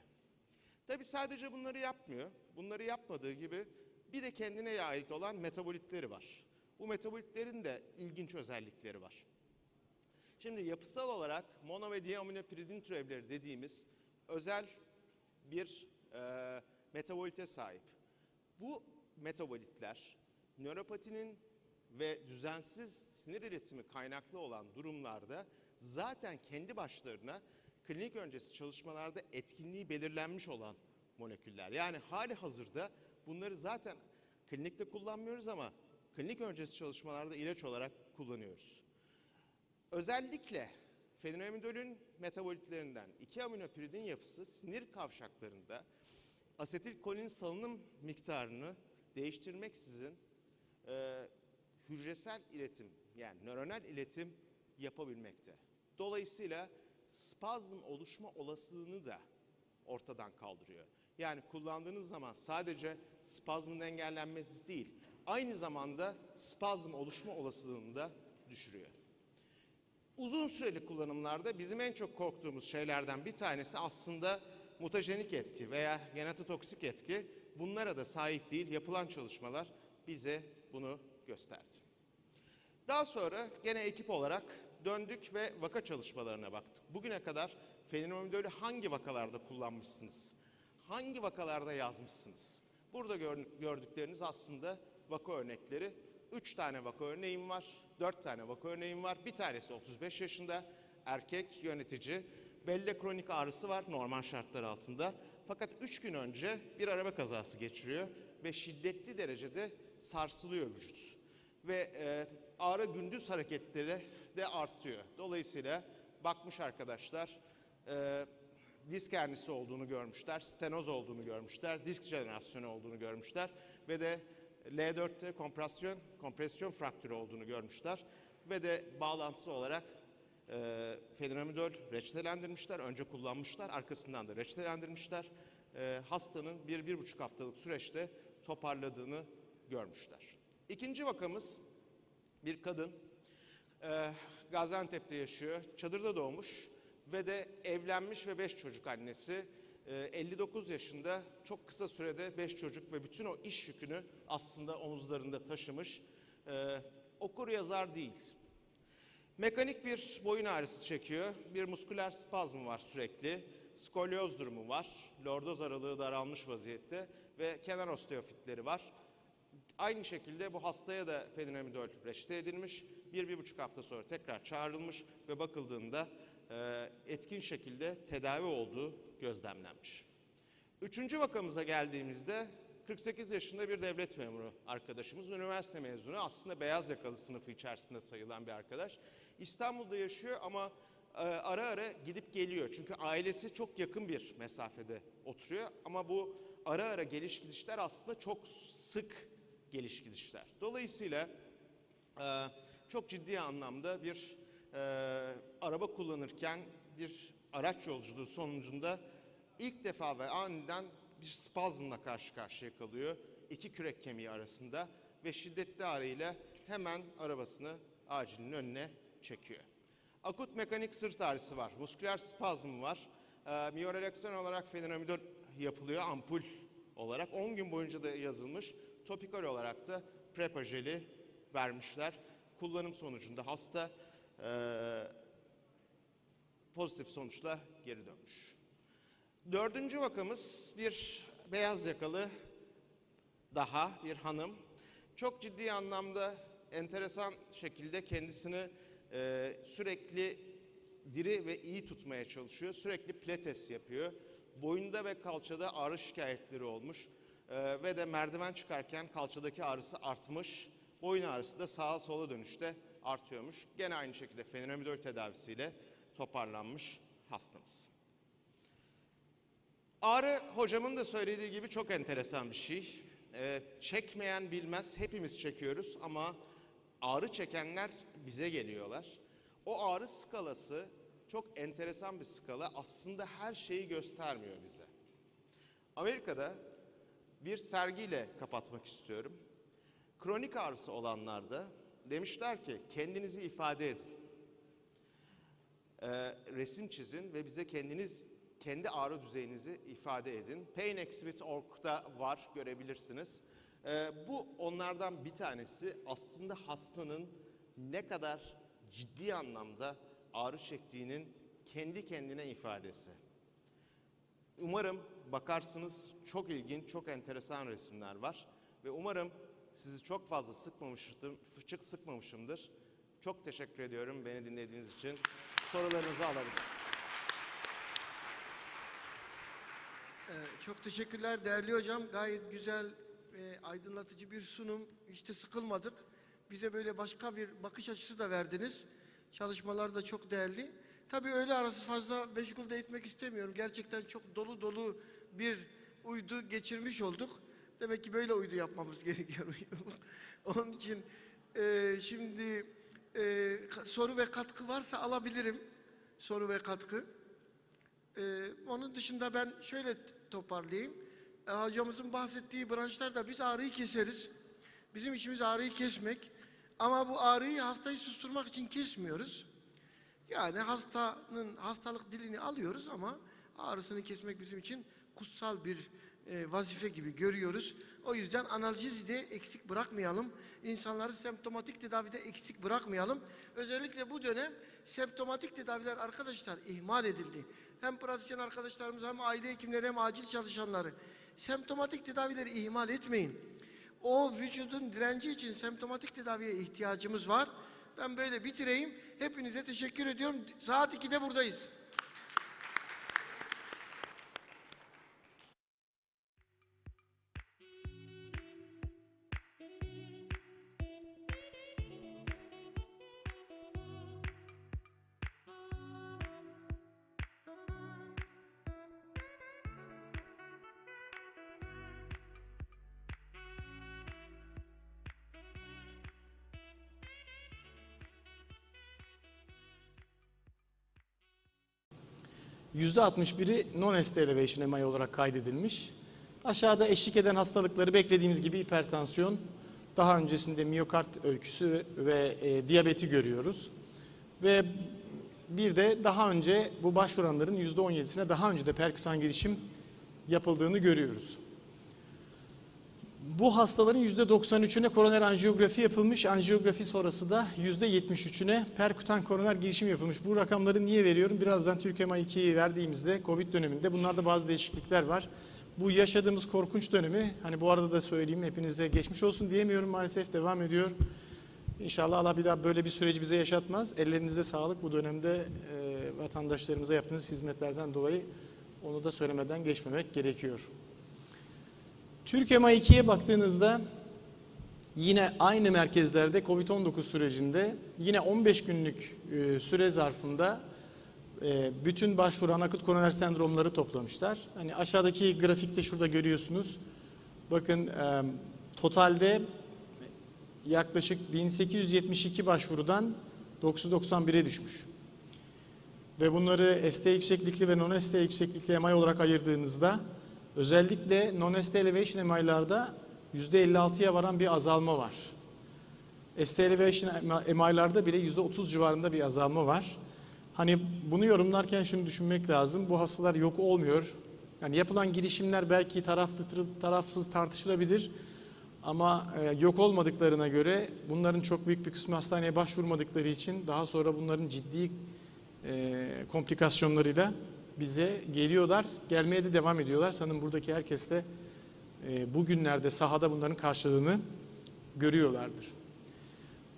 Tabii sadece bunları yapmıyor. Bunları yapmadığı gibi bir de kendine ait olan metabolitleri var. Bu metabolitlerin de ilginç özellikleri var. Şimdi yapısal olarak mono ve diaminopiridin türevleri dediğimiz özel bir metabolite sahip. Bu metabolitler nöropatinin ve düzensiz sinir iletimi kaynaklı olan durumlarda zaten kendi başlarına klinik öncesi çalışmalarda etkinliği belirlenmiş olan moleküller. Yani hali hazırda bunları zaten klinikte kullanmıyoruz ama klinik öncesi çalışmalarda ilaç olarak kullanıyoruz. Özellikle fenomenidolün metabolitlerinden 2-aminopiridin yapısı sinir kavşaklarında asetilkolin salınım miktarını değiştirmeksizin hücresel iletim yani nöronal iletim yapabilmekte. Dolayısıyla spazm oluşma olasılığını da ortadan kaldırıyor. Yani kullandığınız zaman sadece spazmın engellenmesi değil, aynı zamanda spazm oluşma olasılığını da düşürüyor. Uzun süreli kullanımlarda bizim en çok korktuğumuz şeylerden bir tanesi aslında mutajenik etki veya genetotoksik etki. Bunlara da sahip değil. Yapılan çalışmalar bize bunu gösterdi. Daha sonra gene ekip olarak döndük ve vaka çalışmalarına baktık. Bugüne kadar fenomenidolü hangi vakalarda kullanmışsınız? Hangi vakalarda yazmışsınız? Burada gördükleriniz aslında vaka örnekleri. 3 tane vaka örneğim var, 4 tane vaka örneğim var. Bir tanesi 35 yaşında, erkek yönetici. Belde kronik ağrısı var normal şartlar altında. Fakat 3 gün önce bir araba kazası geçiriyor ve şiddetli derecede sarsılıyor vücut. Ve ağrı gündüz hareketleri de artıyor. Dolayısıyla bakmış arkadaşlar disk hernisi olduğunu görmüşler, stenoz olduğunu görmüşler, disk jenerasyonu olduğunu görmüşler ve de L4'te kompresyon fraktürü olduğunu görmüşler ve de bağlantısı olarak fenamidol reçetelendirmişler. Önce kullanmışlar, arkasından da reçetelendirmişler. Hastanın 1-1,5 haftalık süreçte toparladığını görmüşler. İkinci vakamız bir kadın. Gaziantep'te yaşıyor, çadırda doğmuş ve de evlenmiş ve 5 çocuk annesi. 59 yaşında çok kısa sürede 5 çocuk ve bütün o iş yükünü aslında omuzlarında taşımış. Okur yazar değil. Mekanik bir boyun ağrısı çekiyor, bir musküler spazm var sürekli, skolyoz durumu var, lordoz aralığı daralmış vaziyette ve kenar osteofitleri var. Aynı şekilde bu hastaya da fenamidol reçete edilmiş, 1-1,5 hafta sonra tekrar çağrılmış ve bakıldığında etkin şekilde tedavi olduğu gözlemlenmiş. Üçüncü vakamıza geldiğimizde 48 yaşında bir devlet memuru arkadaşımız, üniversite mezunu, aslında beyaz yakalı sınıfı içerisinde sayılan bir arkadaş. İstanbul'da yaşıyor ama ara ara gidip geliyor. Çünkü ailesi çok yakın bir mesafede oturuyor ama bu ara ara geliş gidişler aslında çok sık geliş gidişler. Dolayısıyla çok ciddi anlamda bir araba kullanırken bir araç yolculuğu sonucunda ilk defa ve aniden bir spazmla karşı karşıya kalıyor. İki kürek kemiği arasında ve şiddetli ağrıyla hemen arabasını acilin önüne çekiyor. Akut mekanik sırt ağrısı var, musküler spazm var. Miyorelaksiyon olarak fenamidol yapılıyor ampul olarak. 10 gün boyunca da yazılmış. Topikal olarak da prepa jeli vermişler. Kullanım sonucunda hasta pozitif sonuçla geri dönmüş. Dördüncü vakamız bir beyaz yakalı daha bir hanım. Çok ciddi anlamda enteresan şekilde kendisini sürekli diri ve iyi tutmaya çalışıyor. Sürekli pilates yapıyor. Boyunda ve kalçada ağrı şikayetleri olmuş. Ve de merdiven çıkarken kalçadaki ağrısı artmış. Boyun ağrısı da sağa sola dönüşte artıyormuş. Gene aynı şekilde fenamidol tedavisiyle toparlanmış hastamız. Ağrı hocamın da söylediği gibi çok enteresan bir şey. Çekmeyen bilmez, hepimiz çekiyoruz ama ağrı çekenler bize geliyorlar. O ağrı skalası çok enteresan bir skala, aslında her şeyi göstermiyor bize. Amerika'da bir sergiyle kapatmak istiyorum. Kronik ağrısı olanlarda demişler ki kendinizi ifade edin. Resim çizin ve bize kendi ağrı düzeyinizi ifade edin. painexhibit.org'da var, görebilirsiniz. Bu onlardan bir tanesi, aslında hastanın ne kadar ciddi anlamda ağrı çektiğinin kendi kendine ifadesi. Umarım bakarsınız, çok ilginç, çok enteresan resimler var ve umarım sizi çok fazla sıkmamışımdır. Çok teşekkür ediyorum beni dinlediğiniz için. Sorularınızı alabiliriz. Çok teşekkürler değerli hocam. Gayet güzel, aydınlatıcı bir sunum. Hiç de sıkılmadık. Bize böyle başka bir bakış açısı da verdiniz. Çalışmalar da çok değerli. Tabii öğle arası fazla meşgul de etmek istemiyorum. Gerçekten çok dolu dolu bir uydu geçirmiş olduk. Demek ki böyle uydu yapmamız gerekiyor. Onun için şimdi soru ve katkı varsa alabilirim. Soru ve katkı. Onun dışında ben şöyle toparlayayım. Hocamızın bahsettiği branşlarda biz ağrıyı keseriz. Bizim işimiz ağrıyı kesmek. Ama bu ağrıyı, hastayı susturmak için kesmiyoruz. Yani hastanın hastalık dilini alıyoruz ama ağrısını kesmek bizim için kutsal bir vazife gibi görüyoruz. O yüzden analjizide eksik bırakmayalım. İnsanları semptomatik tedavide eksik bırakmayalım. Özellikle bu dönem semptomatik tedaviler arkadaşlar ihmal edildi. Hem pratisyen arkadaşlarımız hem aile hekimleri hem acil çalışanları. Semptomatik tedavileri ihmal etmeyin. O vücudun direnci için semptomatik tedaviye ihtiyacımız var. Ben böyle bitireyim. Hepinize teşekkür ediyorum. Saat 2'de buradayız. %61'i non-ST elevation MI olarak kaydedilmiş. Aşağıda eşlik eden hastalıkları beklediğimiz gibi hipertansiyon, daha öncesinde miyokard öyküsü ve diyabeti görüyoruz. Ve bir de daha önce bu başvuranların %17'sine daha önce de perkütan girişim yapıldığını görüyoruz. Bu hastaların %93'üne koroner anjiyografi yapılmış, anjiyografi sonrası da %73'üne perkütan koroner girişim yapılmış. Bu rakamları niye veriyorum? Birazdan Türkiye MA2'yi verdiğimizde Covid döneminde bunlarda bazı değişiklikler var. Bu yaşadığımız korkunç dönemi, hani bu arada da söyleyeyim, hepinize geçmiş olsun diyemiyorum, maalesef devam ediyor. İnşallah Allah bir daha böyle bir süreci bize yaşatmaz. Ellerinize sağlık, bu dönemde vatandaşlarımıza yaptığınız hizmetlerden dolayı onu da söylemeden geçmemek gerekiyor. Türkiye MA2'ye baktığınızda yine aynı merkezlerde Covid-19 sürecinde yine 15 günlük süre zarfında bütün başvuran akut koroner sendromları toplamışlar. Hani aşağıdaki grafikte şurada görüyorsunuz. Bakın totalde yaklaşık 1872 başvurudan 991'e düşmüş. Ve bunları ST yükseklikli ve non-ST yükseklikli MI olarak ayırdığınızda özellikle non-ST elevation MI'larda %56'ya varan bir azalma var. ST elevation MI'larda bile %30 civarında bir azalma var. Hani bunu yorumlarken şunu düşünmek lazım. Bu hastalar yok olmuyor. Yani yapılan girişimler belki tarafsız tartışılabilir. Ama yok olmadıklarına göre bunların çok büyük bir kısmı hastaneye başvurmadıkları için daha sonra bunların ciddi komplikasyonlarıyla bize geliyorlar. Gelmeye de devam ediyorlar. Sanırım buradaki herkes de bugünlerde sahada bunların karşılığını görüyorlardır.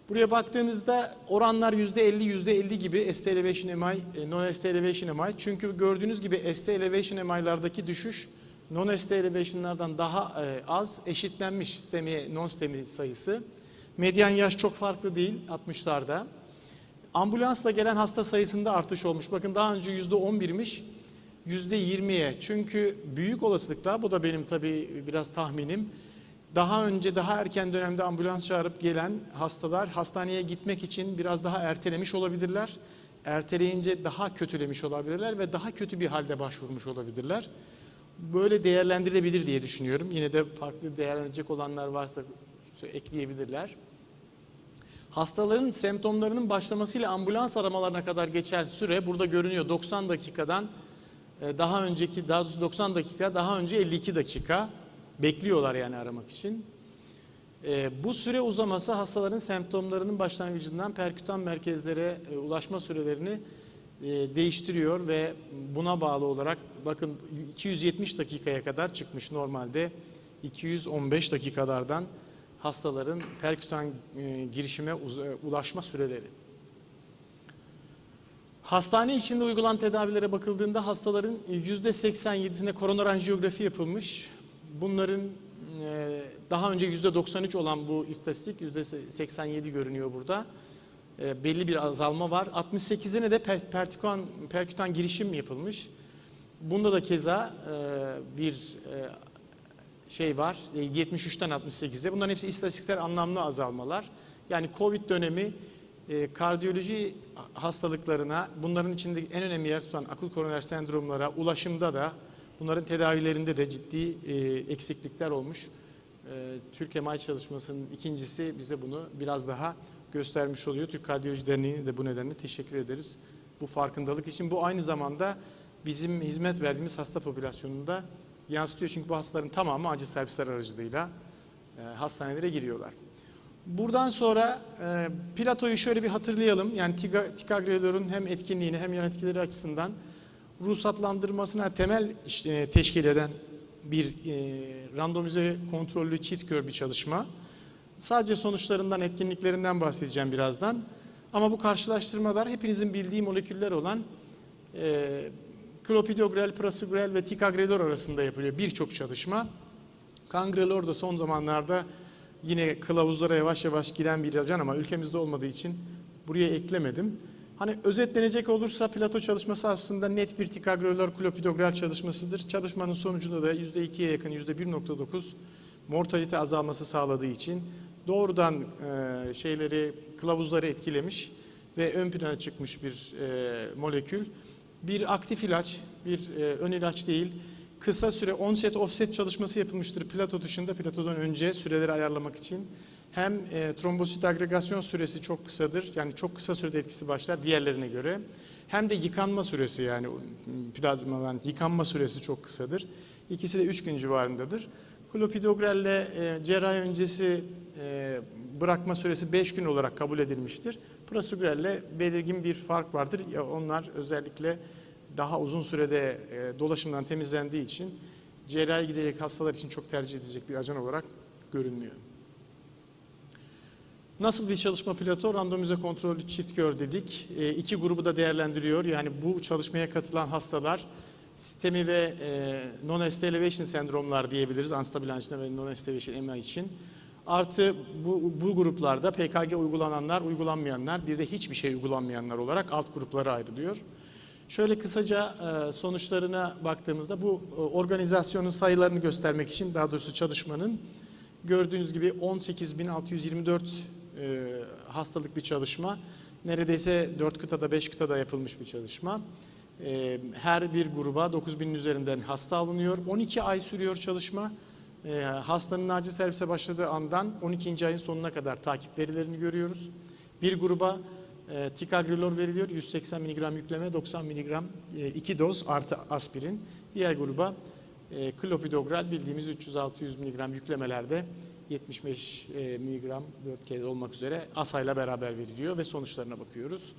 Buraya baktığınızda oranlar %50 gibi ST elevation MI, non-ST elevation MI. Çünkü gördüğünüz gibi ST elevation MI'lardaki düşüş non-ST elevation'lardan daha az, eşitlenmiş STEMI, non-STEMI sayısı. Medyan yaş çok farklı değil 60'larda. Ambulansla gelen hasta sayısında artış olmuş. Bakın daha önce %11'miş, %20'ye. Çünkü büyük olasılıkla, bu da benim tabii biraz tahminim, daha önce daha erken dönemde ambulans çağırıp gelen hastalar hastaneye gitmek için biraz daha ertelemiş olabilirler. Erteleyince daha kötülemiş olabilirler ve daha kötü bir halde başvurmuş olabilirler. Böyle değerlendirilebilir diye düşünüyorum. Yine de farklı değerlenecek olanlar varsa ekleyebilirler. Hastaların semptomlarının başlamasıyla ambulans aramalarına kadar geçen süre burada görünüyor. 90 dakikadan daha önceki, daha doğrusu 90 dakika, daha önce 52 dakika bekliyorlar yani aramak için. Bu süre uzaması hastaların semptomlarının başlangıcından perkütan merkezlere ulaşma sürelerini değiştiriyor ve buna bağlı olarak bakın 270 dakikaya kadar çıkmış, normalde 215 dakikalardan hastaların perkütan girişime ulaşma süreleri. Hastane içinde uygulanan tedavilere bakıldığında hastaların %87'sine koroner anjiyografi yapılmış. Bunların daha önce %93 olan bu istatistik %87 görünüyor burada. Belli bir azalma var. 68'ine de perkütan girişim yapılmış. Bunda da keza bir şey var. 73'ten 68'e. Bunların hepsi istatistiksel anlamlı azalmalar. Yani Covid dönemi kardiyoloji hastalıklarına, bunların içinde en önemli yer tutan akut koroner sendromlara, ulaşımda da, bunların tedavilerinde de ciddi eksiklikler olmuş. Türkiye MAI çalışmasının ikincisi bize bunu biraz daha göstermiş oluyor. Türk Kardiyoloji Derneği'ne de bu nedenle teşekkür ederiz bu farkındalık için. Bu aynı zamanda bizim hizmet verdiğimiz hasta popülasyonunda yansıtıyor. Çünkü bu hastaların tamamı acil servisler aracılığıyla hastanelere giriyorlar. Buradan sonra platoyu şöyle bir hatırlayalım. Yani ticagrelor'un hem etkinliğini hem yan etkileri açısından ruhsatlandırmasına temel teşkil eden bir randomize kontrollü çift kör bir çalışma. Sadece sonuçlarından, etkinliklerinden bahsedeceğim birazdan. Ama bu karşılaştırmalar hepinizin bildiği moleküller olan klopidogrel, prasugrel ve ticagrelor arasında yapılıyor birçok çalışma. Cangrelor da son zamanlarda yine kılavuzlara yavaş yavaş giren bir ilaç ama ülkemizde olmadığı için buraya eklemedim. Hani özetlenecek olursa plato çalışması aslında net bir ticagrelor klopidogrel çalışmasıdır. Çalışmanın sonucunda da %2'ye yakın, %1.9 mortalite azalması sağladığı için doğrudan kılavuzları etkilemiş ve ön plana çıkmış bir molekül. Bir aktif ilaç, bir ön ilaç değil. Kısa süre onset offset çalışması yapılmıştır plato dışında, platodan önce süreleri ayarlamak için. Hem trombosit agregasyon süresi çok kısadır, yani çok kısa sürede etkisi başlar diğerlerine göre. Hem de yıkanma süresi, yani plazmadan yıkanma süresi çok kısadır. İkisi de 3 gün civarındadır. Klopidogrelle cerrahi öncesi bırakma süresi 5 gün olarak kabul edilmiştir. Prasugrelle belirgin bir fark vardır. Ya onlar özellikle daha uzun sürede dolaşımdan temizlendiği için cerrahi gidecek hastalar için çok tercih edilecek bir ajan olarak görünmüyor. Nasıl bir çalışma plato? Randomize kontrollü çift kör dedik. İki grubu da değerlendiriyor. Yani bu çalışmaya katılan hastalar STEMI ve non-ST elevation sendromlar diyebiliriz. Unstable angina ve non-ST elevation MI için. Artı bu gruplarda PKG uygulananlar, uygulanmayanlar, bir de hiçbir şey uygulanmayanlar olarak alt gruplara ayrılıyor. Şöyle kısaca sonuçlarına baktığımızda bu organizasyonun sayılarını göstermek için, daha doğrusu çalışmanın, gördüğünüz gibi 18.624 hastalık bir çalışma. Neredeyse 4 kıtada 5 kıtada yapılmış bir çalışma. Her bir gruba 9.000'in üzerinden hasta alınıyor. 12 ay sürüyor çalışma. Hastanın acil servise başladığı andan 12. ayın sonuna kadar takip verilerini görüyoruz. Bir gruba ticagrelor veriliyor. 180 mg yükleme, 90 mg 2 doz artı aspirin. Diğer gruba klopidogrel bildiğimiz 300-600 mg yüklemelerde 75 mg 4 kez olmak üzere ASA'yla beraber veriliyor ve sonuçlarına bakıyoruz.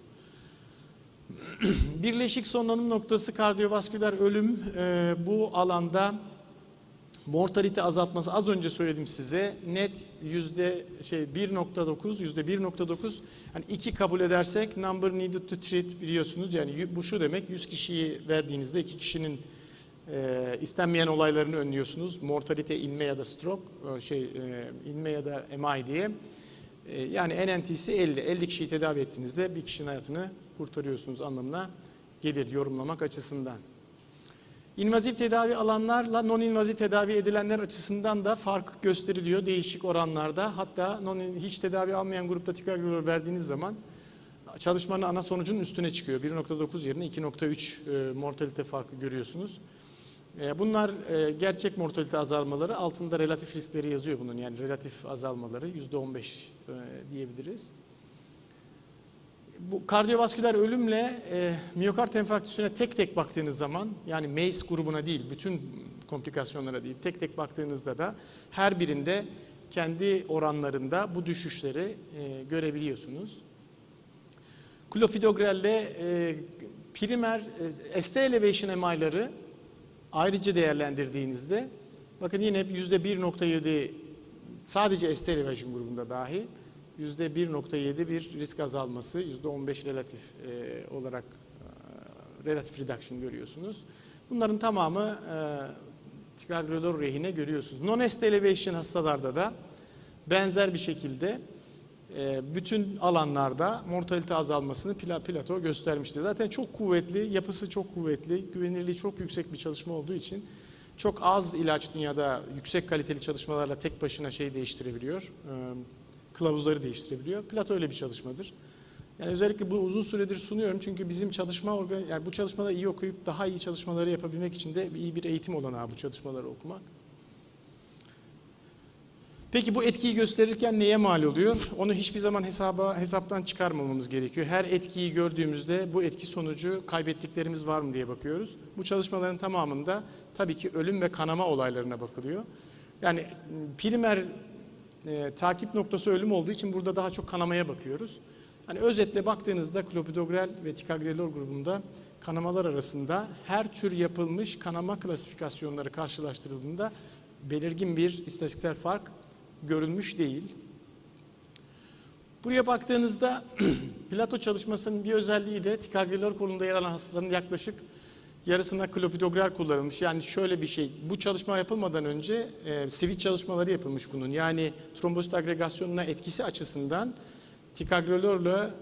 Birleşik sonlanım noktası kardiyovasküler ölüm. Bu alanda mortalite azaltması az önce söyledim size. Net %1.9 hani 2 kabul edersek number needed to treat biliyorsunuz. Yani bu şu demek, 100 kişiyi verdiğinizde 2 kişinin istenmeyen olaylarını önlüyorsunuz. Mortalite inme ya da stroke, inme ya da MI diye. Yani NNT'si 50. 50 kişiyi tedavi ettiğinizde bir kişinin hayatını kurtarıyorsunuz anlamına gelir yorumlamak açısından. İnvaziv tedavi alanlarla non-invaziv tedavi edilenler açısından da fark gösteriliyor değişik oranlarda. Hatta hiç tedavi almayan grupta ticagrelor verdiğiniz zaman çalışmanın ana sonucunun üstüne çıkıyor. 1.9 yerine 2.3 mortalite farkı görüyorsunuz. Bunlar gerçek mortalite azalmaları, altında relatif riskleri yazıyor bunun, yani relatif azalmaları %15 diyebiliriz. Bu kardiyovasküler ölümle miyokard enfarktüsüne tek tek baktığınız zaman, yani MACE grubuna değil, bütün komplikasyonlara değil, tek tek baktığınızda da her birinde kendi oranlarında bu düşüşleri görebiliyorsunuz. Klopidogrelle primer ST elevation MI'ları ayrıca değerlendirdiğinizde, bakın yine %1.7 sadece ST elevation grubunda dahi %1.7 bir risk azalması, %15 relatif olarak relatif reduction görüyorsunuz. Bunların tamamı ticagrelor rehine görüyorsunuz. Non-ST elevation hastalarda da benzer bir şekilde bütün alanlarda mortalite azalmasını plato göstermişti. Zaten çok kuvvetli, yapısı çok kuvvetli, güvenilirliği çok yüksek bir çalışma olduğu için çok az ilaç dünyada yüksek kaliteli çalışmalarla tek başına değiştirebiliyor. Kılavuzları değiştirebiliyor. Plato öyle bir çalışmadır. Yani özellikle bu uzun süredir sunuyorum çünkü bizim yani bu çalışmaları iyi okuyup daha iyi çalışmaları yapabilmek için de iyi bir eğitim olanağı bu çalışmaları okumak. Peki bu etkiyi gösterirken neye mal oluyor? Onu hiçbir zaman hesaptan çıkarmamamız gerekiyor. Her etkiyi gördüğümüzde bu etki sonucu kaybettiklerimiz var mı diye bakıyoruz. Bu çalışmaların tamamında tabii ki ölüm ve kanama olaylarına bakılıyor. Yani primer takip noktası ölüm olduğu için burada daha çok kanamaya bakıyoruz. Hani özetle baktığınızda klopidogrel ve ticagrelor grubunda kanamalar arasında her tür yapılmış kanama klasifikasyonları karşılaştırıldığında belirgin bir istatistiksel fark görülmüş değil. Buraya baktığınızda plato çalışmasının bir özelliği de ticagrelor kolunda yer alan hastaların yaklaşık yarısında klopidogrel kullanılmış. Yani şöyle bir şey, bu çalışma yapılmadan önce switch çalışmaları yapılmış bunun. Yani trombosit agregasyonuna etkisi açısından ticagrelorla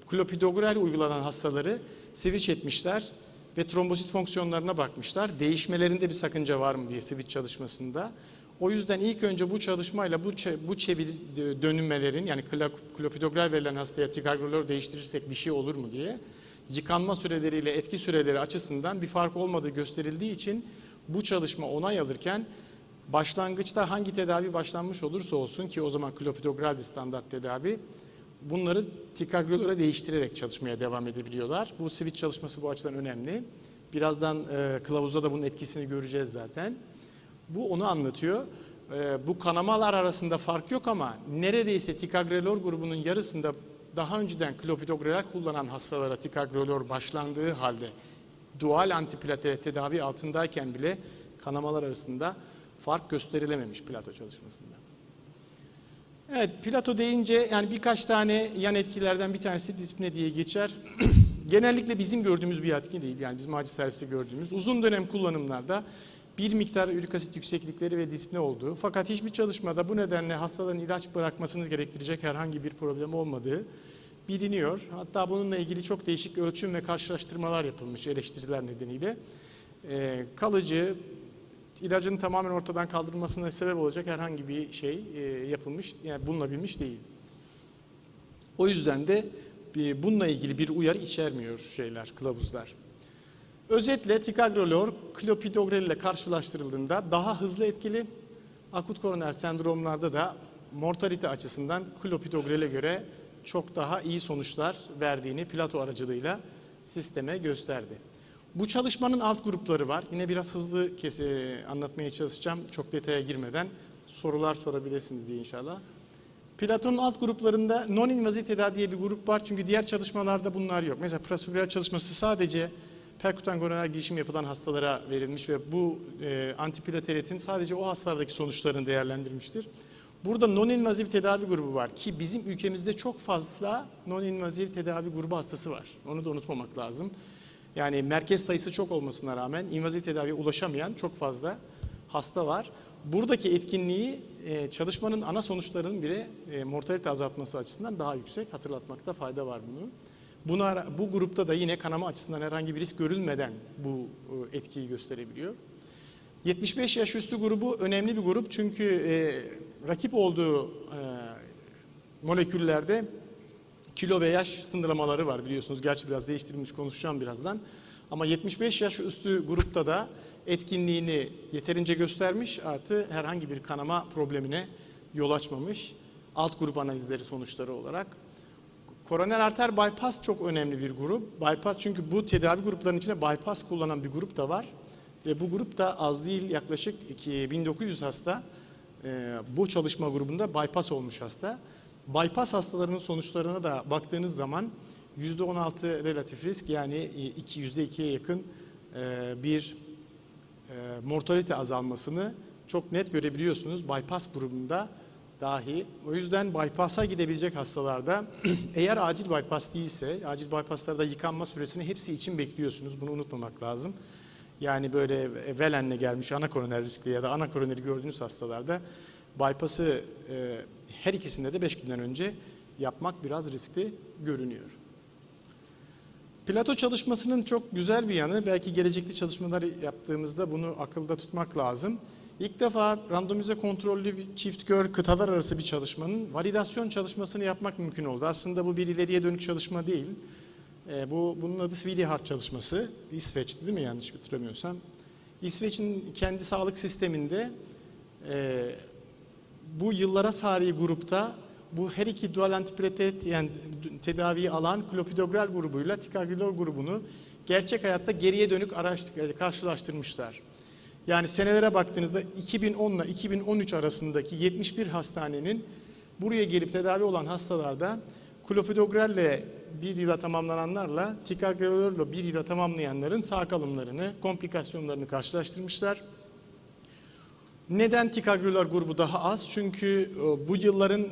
klopidogrel uygulanan hastaları switch etmişler ve trombosit fonksiyonlarına bakmışlar. Değişmelerinde bir sakınca var mı diye switch çalışmasında. O yüzden ilk önce bu çalışmayla bu çeviri dönülmelerin, yani klopidogrel verilen hastaya ticagrelor değiştirirsek bir şey olur mu diye yıkanma süreleriyle etki süreleri açısından bir fark olmadığı gösterildiği için bu çalışma onay alırken başlangıçta hangi tedavi başlanmış olursa olsun ki o zaman klopidogreldi standart tedavi, bunları ticagrelor'a değiştirerek çalışmaya devam edebiliyorlar. Bu switch çalışması bu açıdan önemli. Birazdan kılavuzda da bunun etkisini göreceğiz zaten. Bu onu anlatıyor. Bu kanamalar arasında fark yok ama neredeyse ticagrelor grubunun yarısında daha önceden klopidogrel kullanan hastalara ticagrelor başlandığı halde dual antiplatelet tedavi altındayken bile kanamalar arasında fark gösterilememiş Plato çalışmasında. Evet, Plato deyince yani birkaç tane yan etkilerden bir tanesi dispne diye geçer. Genellikle bizim gördüğümüz bir etki değil. Yani bizim acil serviste gördüğümüz uzun dönem kullanımlarda bir miktar ürik asit yükseklikleri ve dispne olduğu fakat hiçbir çalışmada bu nedenle hastaların ilaç bırakmasını gerektirecek herhangi bir problem olmadığı biliniyor. Hatta bununla ilgili çok değişik ölçüm ve karşılaştırmalar yapılmış eleştiriler nedeniyle. Kalıcı, ilacın tamamen ortadan kaldırılmasına sebep olacak herhangi bir şey yapılmış, yani bulunabilmiş değil. O yüzden de bununla ilgili bir uyarı içermiyor kılavuzlar. Özetle ticagrelor klopidogrel ile karşılaştırıldığında daha hızlı etkili, akut koroner sendromlarda da mortalite açısından klopidogrel'e göre çok daha iyi sonuçlar verdiğini Plato aracılığıyla sisteme gösterdi. Bu çalışmanın alt grupları var. Yine biraz hızlı anlatmaya çalışacağım çok detaya girmeden. Sorular sorabilirsiniz diye inşallah. Plato'nun alt gruplarında non-invaziv tedavi diye bir grup var. Çünkü diğer çalışmalarda bunlar yok. Mesela prasugrel çalışması sadece perkutan koroner girişim yapılan hastalara verilmiş ve bu antiplateletin sadece o hastalardaki sonuçlarını değerlendirmiştir. Burada non-invaziv tedavi grubu var ki bizim ülkemizde çok fazla non-invaziv tedavi grubu hastası var. Onu da unutmamak lazım. Yani merkez sayısı çok olmasına rağmen invaziv tedaviye ulaşamayan çok fazla hasta var. Buradaki etkinliği çalışmanın ana sonuçlarının bile mortalite azaltması açısından daha yüksek. Hatırlatmakta fayda var bunu. Bu grupta da yine kanama açısından herhangi bir risk görülmeden bu etkiyi gösterebiliyor. 75 yaş üstü grubu önemli bir grup çünkü rakip olduğu moleküllerde kilo ve yaş sınırlamaları var biliyorsunuz. Gerçi biraz değiştirilmiş, konuşacağım birazdan. Ama 75 yaş üstü grupta da etkinliğini yeterince göstermiş artı herhangi bir kanama problemine yol açmamış. Alt grup analizleri sonuçları olarak. Koroner arter bypass çok önemli bir grup. Bypass çünkü bu tedavi gruplarının içinde bypass kullanan bir grup da var. Ve bu grup da az değil yaklaşık 1900 hasta bu çalışma grubunda bypass olmuş hasta. Bypass hastalarının sonuçlarına da baktığınız zaman %16 relatif risk yani %2'ye yakın bir mortalite azalmasını çok net görebiliyorsunuz bypass grubunda dahi. O yüzden bypass'a gidebilecek hastalarda eğer acil bypass değilse, acil bypass'larda yıkanma süresini hepsi için bekliyorsunuz. Bunu unutmamak lazım. Yani böyle velenle gelmiş ana koroner riskli ya da ana koroneri gördüğünüz hastalarda bypass'ı her ikisinde de 5 günden önce yapmak biraz riskli görünüyor. Plato çalışmasının çok güzel bir yanı, belki gelecekte çalışmalar yaptığımızda bunu akılda tutmak lazım. İlk defa randomize kontrollü bir çift kör kıtalar arası bir çalışmanın validasyon çalışmasını yapmak mümkün oldu. Aslında bu bir ileriye dönük çalışma değil. Bunun adı Swediheart çalışması. İsveç'ti değil mi yanlış hatırlamıyorsam? İsveç'in kendi sağlık sisteminde bu yıllara sari grupta bu her iki dual antiplatelet yani tedaviyi alan klopidogrel grubuyla ticagrelor grubunu gerçek hayatta geriye dönük karşılaştırmışlar. Yani senelere baktığınızda 2010 ile 2013 arasındaki 71 hastanenin buraya gelip tedavi olan hastalarda klopidogrelle bir yıla tamamlananlarla ticagrelorla bir yıla tamamlayanların sağ kalımlarını, komplikasyonlarını karşılaştırmışlar. Neden ticagrelor grubu daha az? Çünkü bu yılların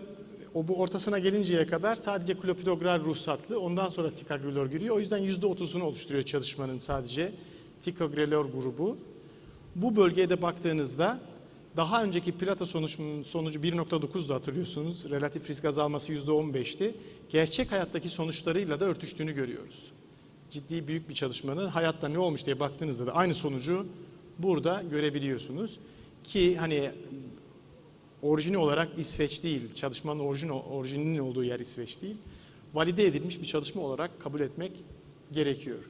bu ortasına gelinceye kadar sadece klopidogrel ruhsatlı, ondan sonra ticagrelor giriyor. O yüzden %30'unu oluşturuyor çalışmanın sadece ticagrelor grubu. Bu bölgeye de baktığınızda daha önceki Plato sonucu 1.9'da hatırlıyorsunuz. Relatif risk azalması %15'ti. Gerçek hayattaki sonuçlarıyla da örtüştüğünü görüyoruz. Ciddi büyük bir çalışmanın hayatta ne olmuş diye baktığınızda da aynı sonucu burada görebiliyorsunuz. Ki hani orijini olarak İsveç değil, çalışmanın orijininin olduğu yer İsveç değil. Valide edilmiş bir çalışma olarak kabul etmek gerekiyor.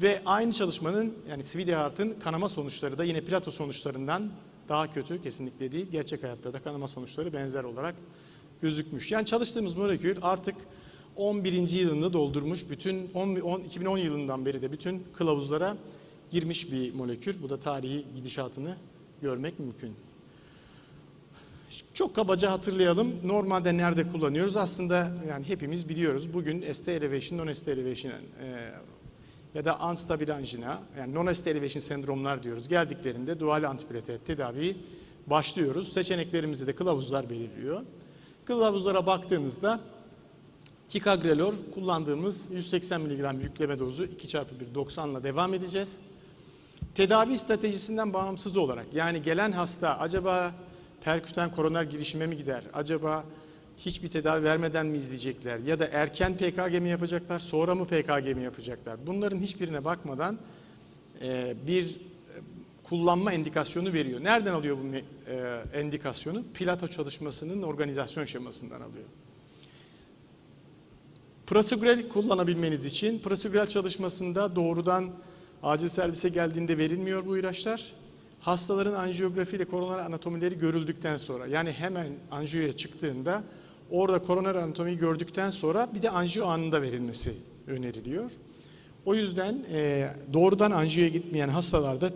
Ve aynı çalışmanın yani Sweetheart'ın kanama sonuçları da yine Plato sonuçlarından daha kötü kesinlikle değil. Gerçek hayatta da kanama sonuçları benzer olarak gözükmüş. Yani çalıştığımız molekül artık 11. yılını doldurmuş. Bütün 2010 yılından beri de bütün kılavuzlara girmiş bir molekül. Bu da tarihi gidişatını görmek mümkün. Çok kabaca hatırlayalım. Normalde nerede kullanıyoruz? Aslında yani hepimiz biliyoruz. Bugün ST elevation, non-ST elevation ya da unstabil angina, yani non-ST elevation sendromlar diyoruz. Geldiklerinde dual antiplatelet tedaviyi başlıyoruz. Seçeneklerimizi de kılavuzlar belirliyor. Kılavuzlara baktığınızda ticagrelor kullandığımız 180 mg yükleme dozu 2x1 90 ile devam edeceğiz. Tedavi stratejisinden bağımsız olarak yani gelen hasta acaba perküten koroner girişime mi gider? Acaba hiçbir tedavi vermeden mi izleyecekler? Ya da erken PKG mi yapacaklar? Sonra mı PKG mi yapacaklar? Bunların hiçbirine bakmadan bir kullanma endikasyonu veriyor. Nereden alıyor bu endikasyonu? Plato çalışmasının organizasyon şemasından alıyor. Prasugrel kullanabilmeniz için prasugrel çalışmasında doğrudan acil servise geldiğinde verilmiyor bu ilaçlar. Hastaların anjiyografi ile koroner anatomileri görüldükten sonra yani hemen anjiyoya çıktığında orada koroner anatomiyi gördükten sonra bir de anjiyo anında verilmesi öneriliyor. O yüzden doğrudan anjiyoya gitmeyen hastalarda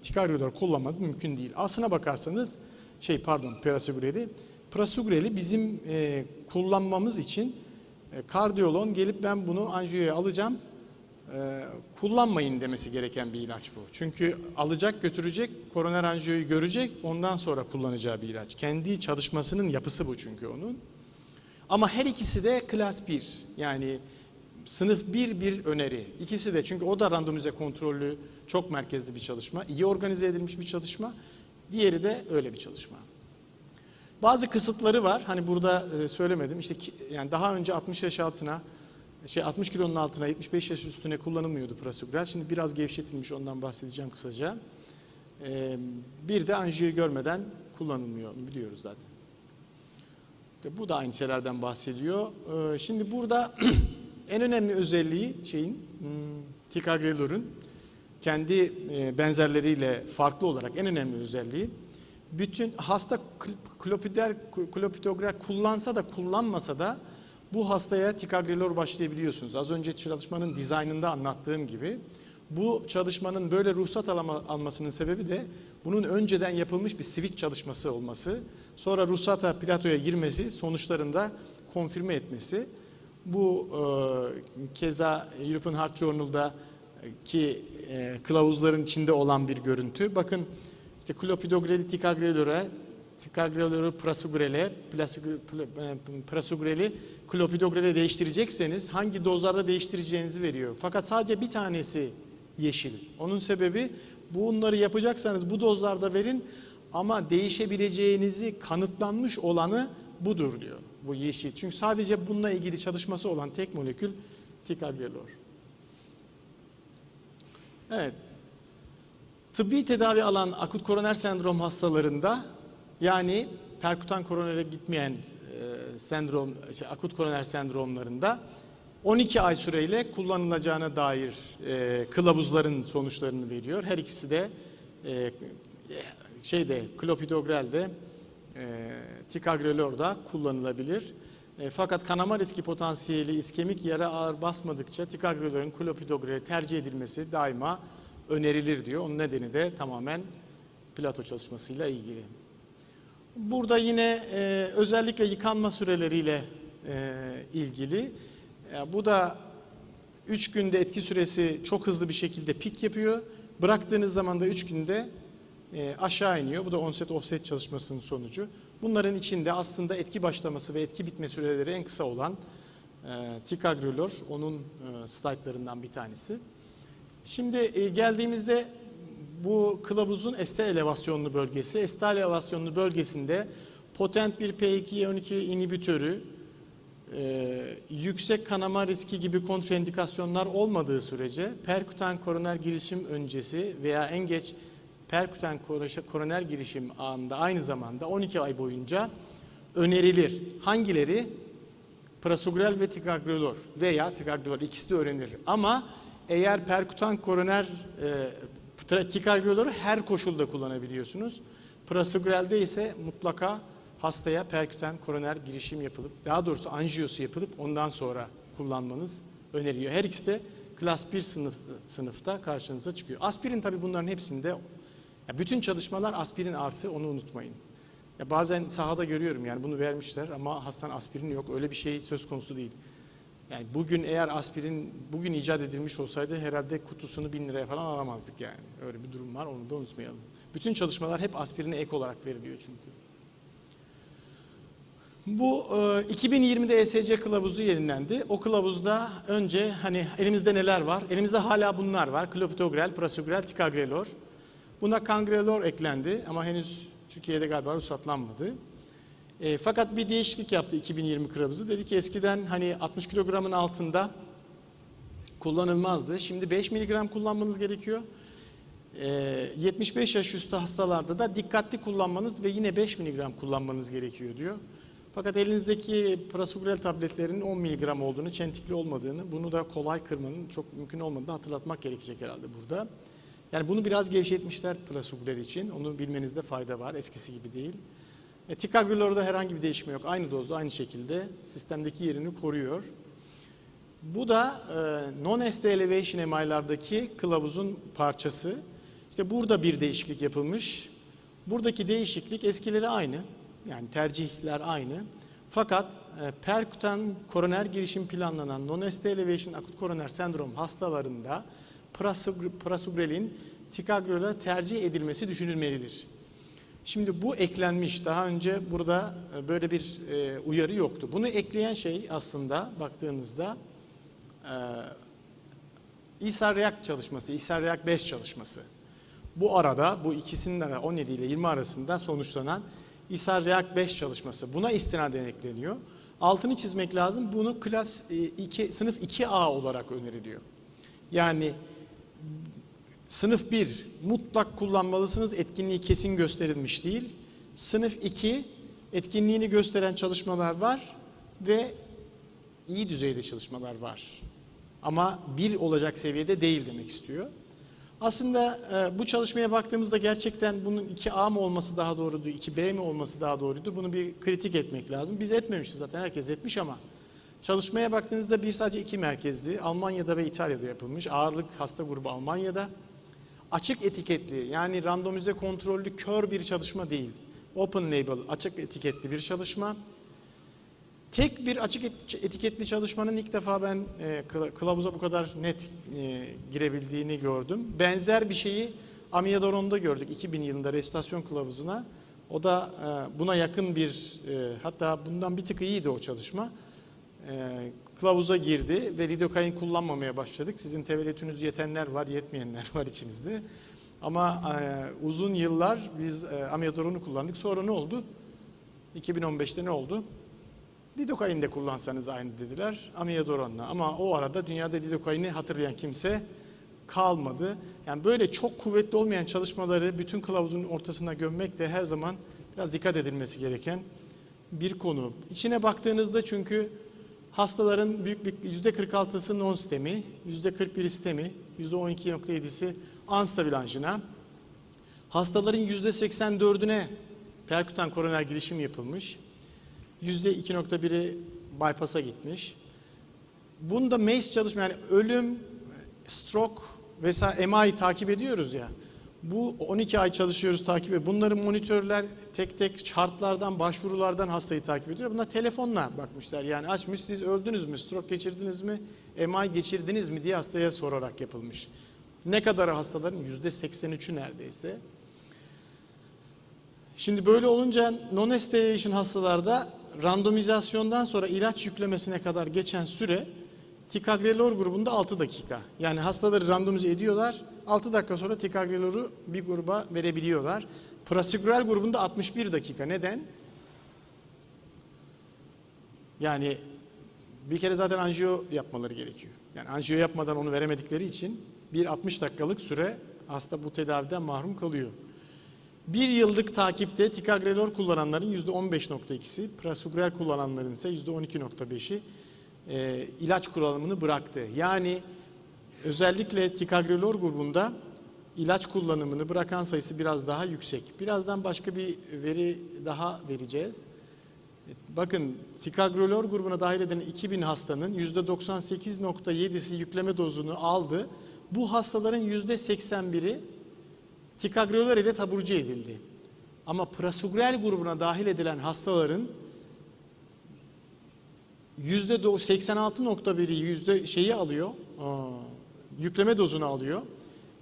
ticagrelor kullanmak mümkün değil. Aslına bakarsanız prasugreli bizim kullanmamız için kardiyoloğun gelip ben bunu anjiyoya alacağım kullanmayın demesi gereken bir ilaç bu. Çünkü alacak, götürecek, koroner anjiyoyu görecek, ondan sonra kullanacağı bir ilaç. Kendi çalışmasının yapısı bu çünkü onun. Ama her ikisi de klas 1. Yani sınıf 1 öneri. İkisi de çünkü o da randomize kontrollü, çok merkezli bir çalışma. İyi organize edilmiş bir çalışma. Diğeri de öyle bir çalışma. Bazı kısıtları var. Hani burada söylemedim. İşte yani daha önce 60 yaş altına 60 kilonun altına 75 yaş üstüne kullanılmıyordu prasugrel. Şimdi biraz gevşetilmiş, ondan bahsedeceğim kısaca. Bir de anjiyo görmeden kullanılmıyor, onu biliyoruz zaten. Bu da aynı şeylerden bahsediyor. Şimdi burada en önemli özelliği ticagrelor'un kendi benzerleriyle farklı olarak en önemli özelliği bütün hasta klopidogrel kullansa da kullanmasa da bu hastaya ticagrelor başlayabiliyorsunuz. Az önce çalışmanın dizaynında anlattığım gibi. Bu çalışmanın böyle ruhsat almasının sebebi de bunun önceden yapılmış bir switch çalışması olması. Sonra ruhsata Plato'ya girmesi, sonuçlarında konfirme etmesi. Bu keza European Heart Journal'daki kılavuzların içinde olan bir görüntü. Bakın işte klopidogreli ticagrelor'u prasugreli klopidogrel'e değiştirecekseniz hangi dozlarda değiştireceğinizi veriyor. Fakat sadece bir tanesi yeşil. Onun sebebi bunları yapacaksanız bu dozlarda verin ama değişebileceğinizi kanıtlanmış olanı budur diyor. Bu yeşil. Çünkü sadece bununla ilgili çalışması olan tek molekül ticagrelor. Evet. Tıbbi tedavi alan akut koroner sendrom hastalarında yani perkutan koronere gitmeyen akut koroner sendromlarında 12 ay süreyle kullanılacağına dair kılavuzların sonuçlarını veriyor. Her ikisi de klopidogrel'de ticagrelor'da kullanılabilir. Fakat kanama riski potansiyeli iskemik yara ağır basmadıkça ticagrelor'un klopidogrel'e tercih edilmesi daima önerilir diyor. Onun nedeni de tamamen Plato çalışmasıyla ilgili. Burada yine özellikle yıkanma süreleriyle ilgili. Bu da 3 günde etki süresi çok hızlı bir şekilde pik yapıyor. Bıraktığınız zaman da 3 günde aşağı iniyor. Bu da onset offset çalışmasının sonucu. Bunların içinde aslında etki başlaması ve etki bitme süreleri en kısa olan ticagrelor onun slaytlarından bir tanesi. Şimdi geldiğimizde bu kılavuzun ST elevasyonlu bölgesi. ST elevasyonlu bölgesinde potent bir P2-12 inhibitörü yüksek kanama riski gibi kontraindikasyonlar olmadığı sürece perkutan koroner girişim öncesi veya en geç perkutan koroner girişim anında aynı zamanda 12 ay boyunca önerilir. Hangileri? Prasugrel ve ticagrelor veya ticagrelor ikisi de öğrenilir. Ama eğer perkutan koroner ticagrelor'u her koşulda kullanabiliyorsunuz. Prasugrel'de ise mutlaka hastaya perküten koroner girişim yapılıp, daha doğrusu anjiyosu yapılıp ondan sonra kullanmanız öneriliyor. Her ikisi de klas 1 sınıfta karşınıza çıkıyor. Aspirin tabii bunların hepsinde, ya bütün çalışmalar aspirin artı, onu unutmayın. Ya bazen sahada görüyorum yani bunu vermişler ama hastanın aspirini yok. Öyle bir şey söz konusu değil. Yani bugün eğer aspirin bugün icat edilmiş olsaydı herhalde kutusunu 1000 liraya falan alamazdık yani. Öyle bir durum var, onu da unutmayalım. Bütün çalışmalar hep aspirine ek olarak veriliyor çünkü. Bu 2020'de ESC kılavuzu yayınlandı. O kılavuzda önce hani elimizde neler var? Elimizde hala bunlar var. Klopidogrel, prasugrel, ticagrelor. Buna cangrelor eklendi ama henüz Türkiye'de galiba ruhsatlanmadı. Fakat bir değişiklik yaptı 2020 kılavuzu. Dedi ki eskiden hani 60 kilogramın altında kullanılmazdı. Şimdi 5 miligram kullanmanız gerekiyor. 75 yaş üstü hastalarda da dikkatli kullanmanız ve yine 5 miligram kullanmanız gerekiyor diyor. Fakat elinizdeki prasugrel tabletlerinin 10 miligram olduğunu, çentikli olmadığını, bunu da kolay kırmanın çok mümkün olmadığını hatırlatmak gerekecek herhalde burada. Yani bunu biraz gevşetmişler prasugrel için. Onu bilmenizde fayda var. Eskisi gibi değil. Ticagrelor'da herhangi bir değişme yok. Aynı dozda, aynı şekilde sistemdeki yerini koruyor. Bu da non-ST elevation MI'lardaki kılavuzun parçası. İşte burada bir değişiklik yapılmış. Buradaki değişiklik eskileri aynı. Yani tercihler aynı. Fakat perkutan koroner girişim planlanan non-ST elevation akut koroner sendrom hastalarında prasugrelin ticagrelor'a tercih edilmesi düşünülmelidir. Şimdi bu eklenmiş. Daha önce burada böyle bir uyarı yoktu. Bunu ekleyen şey aslında baktığınızda İSAR-REACT çalışması, İSAR-REACT 5 çalışması. Bu arada bu ikisinin 17 ile 20 arasında sonuçlanan İSAR-REACT 5 çalışması. Buna istinaden ekleniyor. Altını çizmek lazım. Bunu klas 2, sınıf 2A olarak öneriliyor. Yani sınıf 1 mutlak kullanmalısınız, etkinliği kesin gösterilmiş değil. Sınıf 2 etkinliğini gösteren çalışmalar var ve iyi düzeyde çalışmalar var. Ama 1 olacak seviyede değil demek istiyor. Aslında bu çalışmaya baktığımızda gerçekten bunun 2A mı olması daha doğruydu, 2B mi olması daha doğruydu? Bunu bir kritik etmek lazım. Biz etmemişiz zaten, herkes etmiş ama çalışmaya baktığınızda bir sadece 2 merkezli, Almanya'da ve İtalya'da yapılmış. Ağırlık hasta grubu Almanya'da. Açık etiketli, yani randomize kontrollü kör bir çalışma değil. Open label, açık etiketli bir çalışma. Tek bir açık etiketli çalışmanın ilk defa ben kılavuza bu kadar net girebildiğini gördüm. Benzer bir şeyi Amiyadoron'da gördük 2000 yılında restorasyon kılavuzuna. O da buna yakın bir, hatta bundan bir tık iyiydi o çalışma. Kılavuza girdi ve lidokain kullanmamaya başladık. Sizin teveletünüz yetenler var, yetmeyenler var içinizde. Ama uzun yıllar biz Amiyadoron'u kullandık. Sonra ne oldu? 2015'te ne oldu? Lidokain de kullansanız aynı dediler Amiyadoron'la. Ama o arada dünyada lidokaini hatırlayan kimse kalmadı. Yani böyle çok kuvvetli olmayan çalışmaları bütün kılavuzun ortasına gömmek de her zaman biraz dikkat edilmesi gereken bir konu. İçine baktığınızda çünkü hastaların büyük bir %46'sı non-STEMI, %41'i STEMI, %12.7'si unstabil anjina. Hastaların %84'üne perkutan koroner girişim yapılmış. %2.1'i bypass'a gitmiş. Bunda MACE çalışma, yani ölüm, stroke vesaire MI takip ediyoruz ya. Bu 12 ay çalışıyoruz, takip ediyoruz. Bunları monitörler tek tek chartlardan, başvurulardan hastayı takip ediyor. Bunlar telefonla bakmışlar. Yani açmış, siz öldünüz mü, stroke geçirdiniz mi, MI geçirdiniz mi diye hastaya sorarak yapılmış. Ne kadar hastaların? %83'ü neredeyse. Şimdi böyle olunca non-estelation hastalarda randomizasyondan sonra ilaç yüklemesine kadar geçen süre ticagrelor grubunda 6 dakika. Yani hastaları randomize ediyorlar. 6 dakika sonra ticagrelor'u bir gruba verebiliyorlar. Prasugrel grubunda 61 dakika. Neden? Yani bir kere zaten anjiyo yapmaları gerekiyor. Yani anjiyo yapmadan onu veremedikleri için bir 60 dakikalık süre hasta bu tedaviden mahrum kalıyor. Bir yıllık takipte ticagrelor kullananların %15.2'si, prasugrel kullananların ise %12.5'i ilaç kullanımını bıraktı. Yani özellikle ticagrelor grubunda ilaç kullanımını bırakan sayısı biraz daha yüksek. Birazdan başka bir veri daha vereceğiz. Bakın ticagrelor grubuna dahil edilen 2000 hastanın %98.7'si yükleme dozunu aldı. Bu hastaların %81'i ticagrelor ile taburcu edildi. Ama prasugrel grubuna dahil edilen hastaların %86.1'i şeyi alıyor, yükleme dozunu alıyor.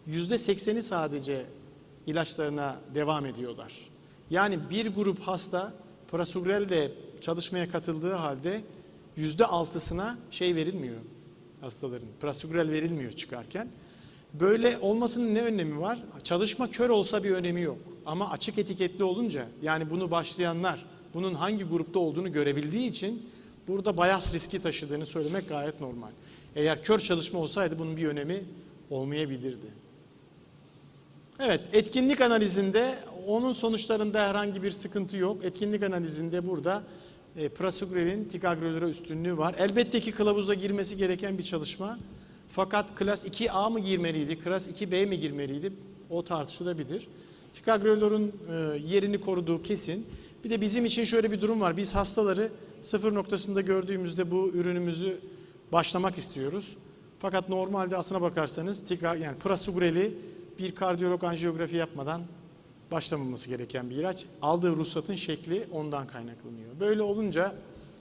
%80'i sadece ilaçlarına devam ediyorlar. Yani bir grup hasta prasugrelle çalışmaya katıldığı halde %6'sına şey verilmiyor hastaların. Prasugrel verilmiyor çıkarken. Böyle olmasının ne önemi var? Çalışma kör olsa bir önemi yok. Ama açık etiketli olunca, yani bunu başlayanlar bunun hangi grupta olduğunu görebildiği için burada bias riski taşıdığını söylemek gayet normal. Eğer kör çalışma olsaydı bunun bir önemi olmayabilirdi. Evet, etkinlik analizinde onun sonuçlarında herhangi bir sıkıntı yok. Etkinlik analizinde burada prasugrelin ticagrelora üstünlüğü var. Elbette ki kılavuza girmesi gereken bir çalışma. Fakat klas 2A mı girmeliydi, klas 2B mi girmeliydi o tartışılabilir. Ticagrelor'un yerini koruduğu kesin. Bir de bizim için şöyle bir durum var. Biz hastaları sıfır noktasında gördüğümüzde bu ürünümüzü başlamak istiyoruz. Fakat normalde aslına bakarsanız yani prasugreli bir kardiyolog anjiyografi yapmadan başlamaması gereken bir ilaç. Aldığı ruhsatın şekli ondan kaynaklanıyor. Böyle olunca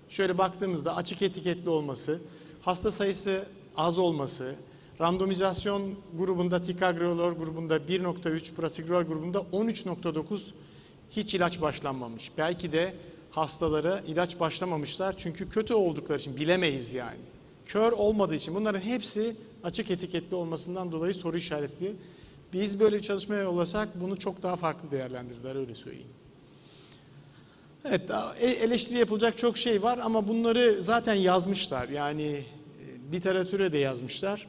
şöyle baktığımızda açık etiketli olması, hasta sayısı az olması, randomizasyon grubunda ticagrelor grubunda 1.3, prasugrel grubunda 13.9 hiç ilaç başlanmamış. Belki de hastalara ilaç başlamamışlar çünkü kötü oldukları için bilemeyiz yani. Kör olmadığı için bunların hepsi açık etiketli olmasından dolayı soru işaretli. Biz böyle bir çalışmaya yollasak bunu çok daha farklı değerlendirirler, öyle söyleyeyim. Evet, eleştiri yapılacak çok şey var ama bunları zaten yazmışlar. Yani literatüre de yazmışlar.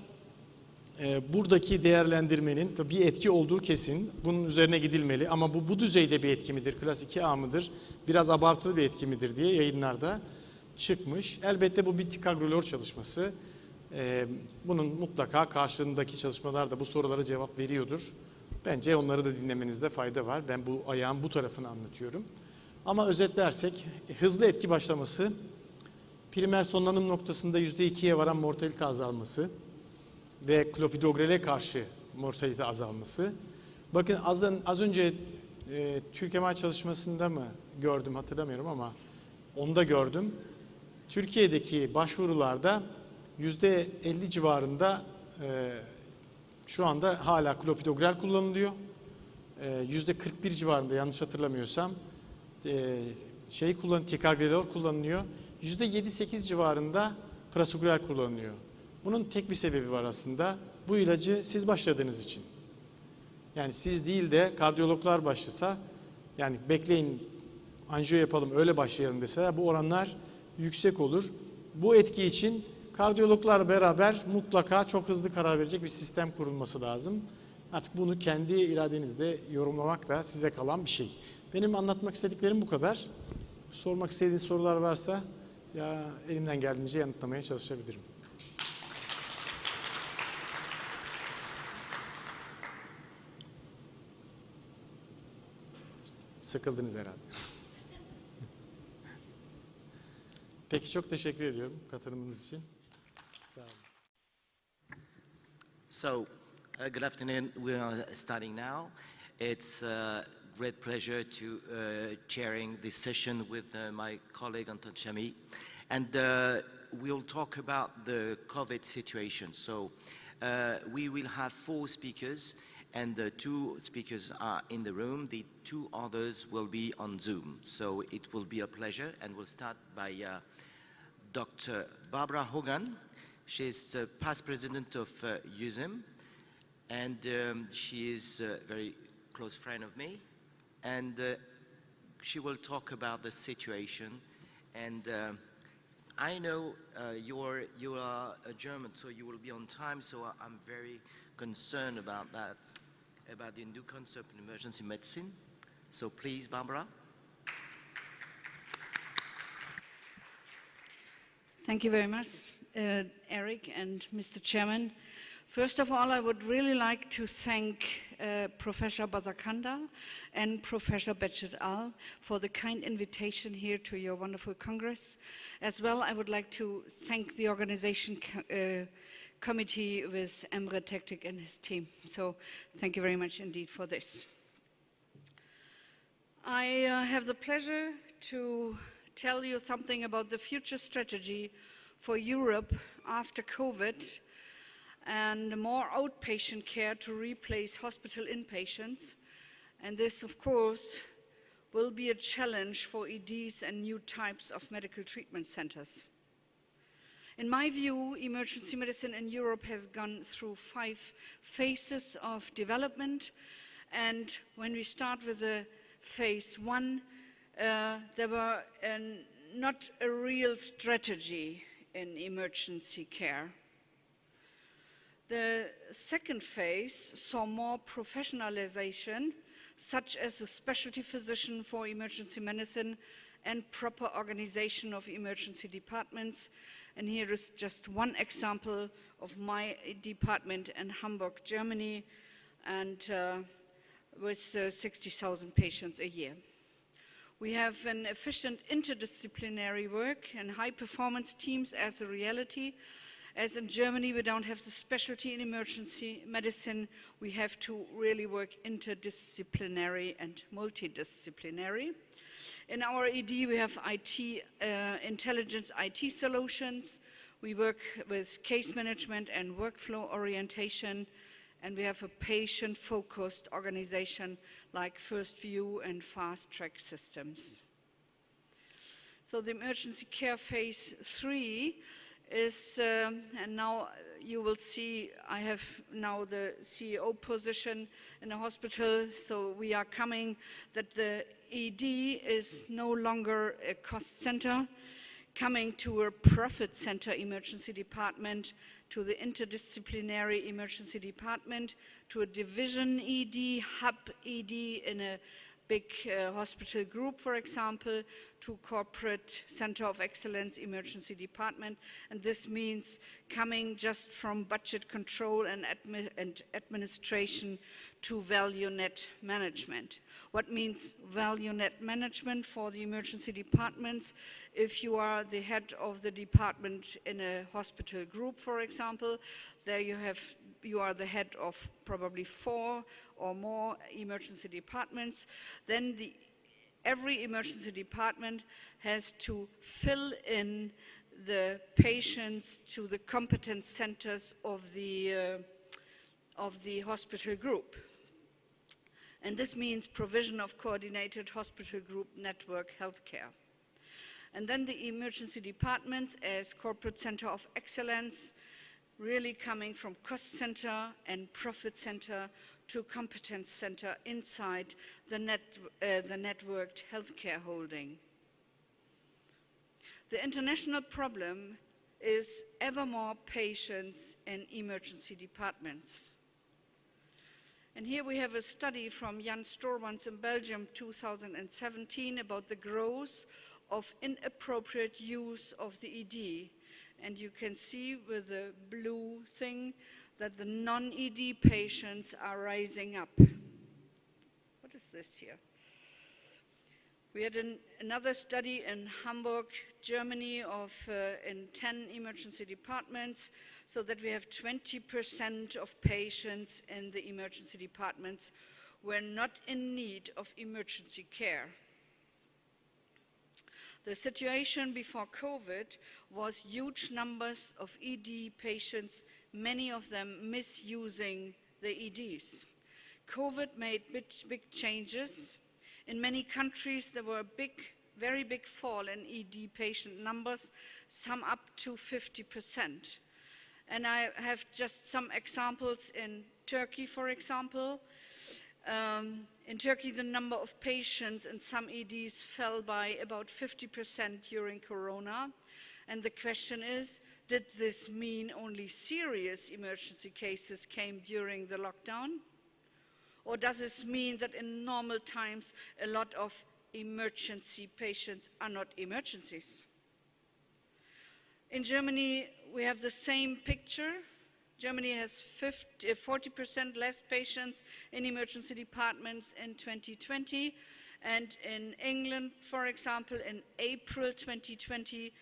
Buradaki değerlendirmenin bir etki olduğu kesin. Bunun üzerine gidilmeli ama bu düzeyde bir etki midir, klas 2A mıdır, biraz abartılı bir etki midir diye yayınlarda çıkmış. Elbette bu bir ticagrelor çalışması. Bunun mutlaka karşılığındaki çalışmalar da bu sorulara cevap veriyordur. Bence onları da dinlemenizde fayda var. Ben bu ayağın bu tarafını anlatıyorum. Ama özetlersek hızlı etki başlaması, primer sonlanım noktasında %2'ye varan mortalite azalması ve klopidogrele karşı mortalite azalması. Bakın az önce Türkemal çalışmasında mı gördüm hatırlamıyorum ama onda gördüm. Türkiye'deki başvurularda %50 civarında şu anda hala klopidogrel kullanılıyor. %41 civarında yanlış hatırlamıyorsam ticagrelor kullanılıyor. %7-8 civarında prasugrel kullanılıyor. Bunun tek bir sebebi var aslında. Bu ilacı siz başladığınız için. Yani siz değil de kardiyologlar başlasa, yani bekleyin anjiyo yapalım öyle başlayalım deseler bu oranlar yüksek olur. Bu etki için kardiyologlarla beraber mutlaka çok hızlı karar verecek bir sistem kurulması lazım. Artık bunu kendi iradenizle yorumlamak da size kalan bir şey. Benim anlatmak istediklerim bu kadar. Sormak istediğiniz sorular varsa ya elimden geldiğince yanıtlamaya çalışabilirim. Sıkıldınız herhalde. Peki çok teşekkür ediyorum katılımınız için. Sağ olun. So, good afternoon. We are starting now. It's a great pleasure to chairing this session with my colleague Anton Chami. And we'll talk about the COVID situation. So, we will have 4 speakers and the 2 speakers are in the room. The 2 others will be on Zoom. So, it will be a pleasure and we'll start by Dr. Barbara Hogan. She's the past president of USIM, and she is a very close friend of me. And she will talk about the situation. And I know you are a German, so you will be on time. So I'm very concerned about that, about the new concept in emergency medicine. So please, Barbara. Thank you very much, Eric and Mr. Chairman. First of all, I would really like to thank Professor Bazakanda and Professor Bechet Al for the kind invitation here to your wonderful Congress. As well, I would like to thank the organization committee with Emre Tektik and his team. So thank you very much indeed for this. I have the pleasure to tell you something about the future strategy for Europe after COVID and more outpatient care to replace hospital inpatients. And this, of course, will be a challenge for EDs and new types of medical treatment centers. In my view, emergency medicine in Europe has gone through 5 phases of development. And when we start with the phase 1, there were not a real strategy in emergency care. The second phase saw more professionalization, such as a specialty physician for emergency medicine and proper organization of emergency departments. And here is just one example of my department in Hamburg, Germany, and with 60,000 patients a year. We have an efficient interdisciplinary work and high-performance teams as a reality. As in Germany, we don't have the specialty in emergency medicine. We have to really work interdisciplinary and multidisciplinary. In our ED, we have IT, intelligent IT solutions. We work with case management and workflow orientation. And we have a patient-focused organization like First View and Fast Track systems. So the emergency care phase 3 is, and now you will see I have now the CEO position in a hospital, so we are coming that the ED is no longer a cost center, coming to a profit center emergency department, to the interdisciplinary emergency department, to a division ED, hub ED in a big hospital group, for example, to corporate center of excellence emergency department. And this means coming just from budget control and administration to value net management. What means value net management for the emergency departments? If you are the head of the department in a hospital group, for example, there you are the head of probably 4 or more emergency departments, then every emergency department has to fill in the patients to the competence centers of the hospital group. And this means provision of coordinated hospital group network healthcare. And then the emergency departments as corporate center of excellence, really coming from cost center and profit center to competence center inside the networked healthcare holding. The international problem is ever more patients in emergency departments. And here we have a study from Jan Stormans in Belgium, 2017, about the growth of inappropriate use of the ED. And you can see with the blue thing that the non-ED patients are rising up. What is this here? We had another study in Hamburg, Germany, in 10 emergency departments, so that we have 20% of patients in the emergency departments were not in need of emergency care. The situation before COVID was huge numbers of ED patients, many of them misusing the EDs. COVID made big changes. In many countries, there were a very big fall in ED patient numbers, some up to 50%. And I have just some examples in Turkey, for example. In Turkey, the number of patients in some EDs fell by about 50% during Corona. And the question is, did this mean only serious emergency cases came during the lockdown? Or does this mean that in normal times a lot of emergency patients are not emergencies? In Germany, we have the same picture. Germany has 40% less patients in emergency departments in 2020. And in England, for example, in April 2020,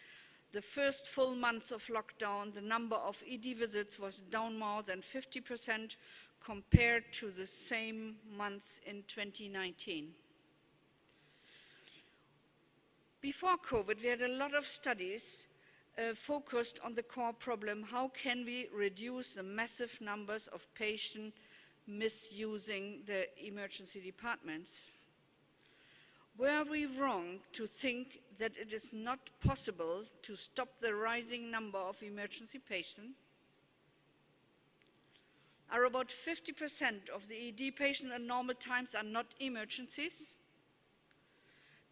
the first full month of lockdown, the number of ED visits was down more than 50% compared to the same month in 2019. Before COVID, we had a lot of studies focused on the core problem: how can we reduce the massive numbers of patients misusing the emergency departments? Were we wrong to think that it is not possible to stop the rising number of emergency patients? Are about 50% of the ED patients at normal times are not emergencies?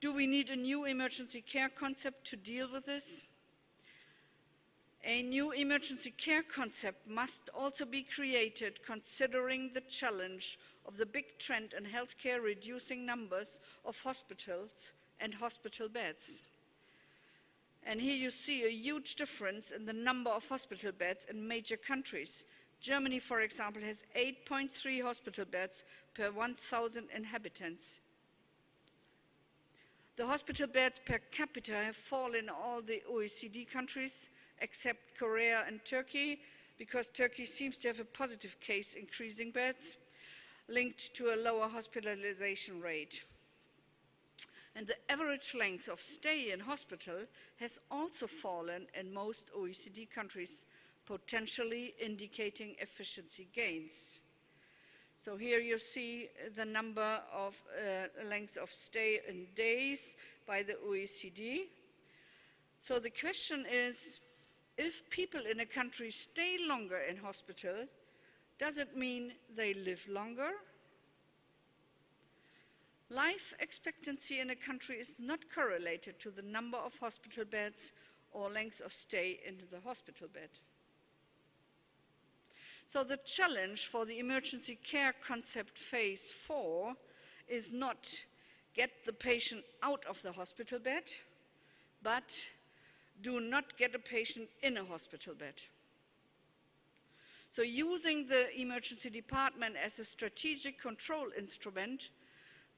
Do we need a new emergency care concept to deal with this? A new emergency care concept must also be created considering the challenge of the big trend in healthcare reducing numbers of hospitals and hospital beds. And here you see a huge difference in the number of hospital beds in major countries. Germany, for example, has 8.3 hospital beds per 1,000 inhabitants. The hospital beds per capita have fallen in all the OECD countries except Korea and Turkey, because Turkey seems to have a positive case increasing beds linked to a lower hospitalization rate. And the average length of stay in hospital has also fallen in most OECD countries, potentially indicating efficiency gains. So here you see the number of lengths of stay in days by the OECD. So the question is, if people in a country stay longer in hospital, does it mean they live longer? Life expectancy in a country is not correlated to the number of hospital beds or length of stay in the hospital bed. So the challenge for the emergency care concept phase 4 is not get the patient out of the hospital bed, but do not get a patient in a hospital bed. So using the emergency department as a strategic control instrument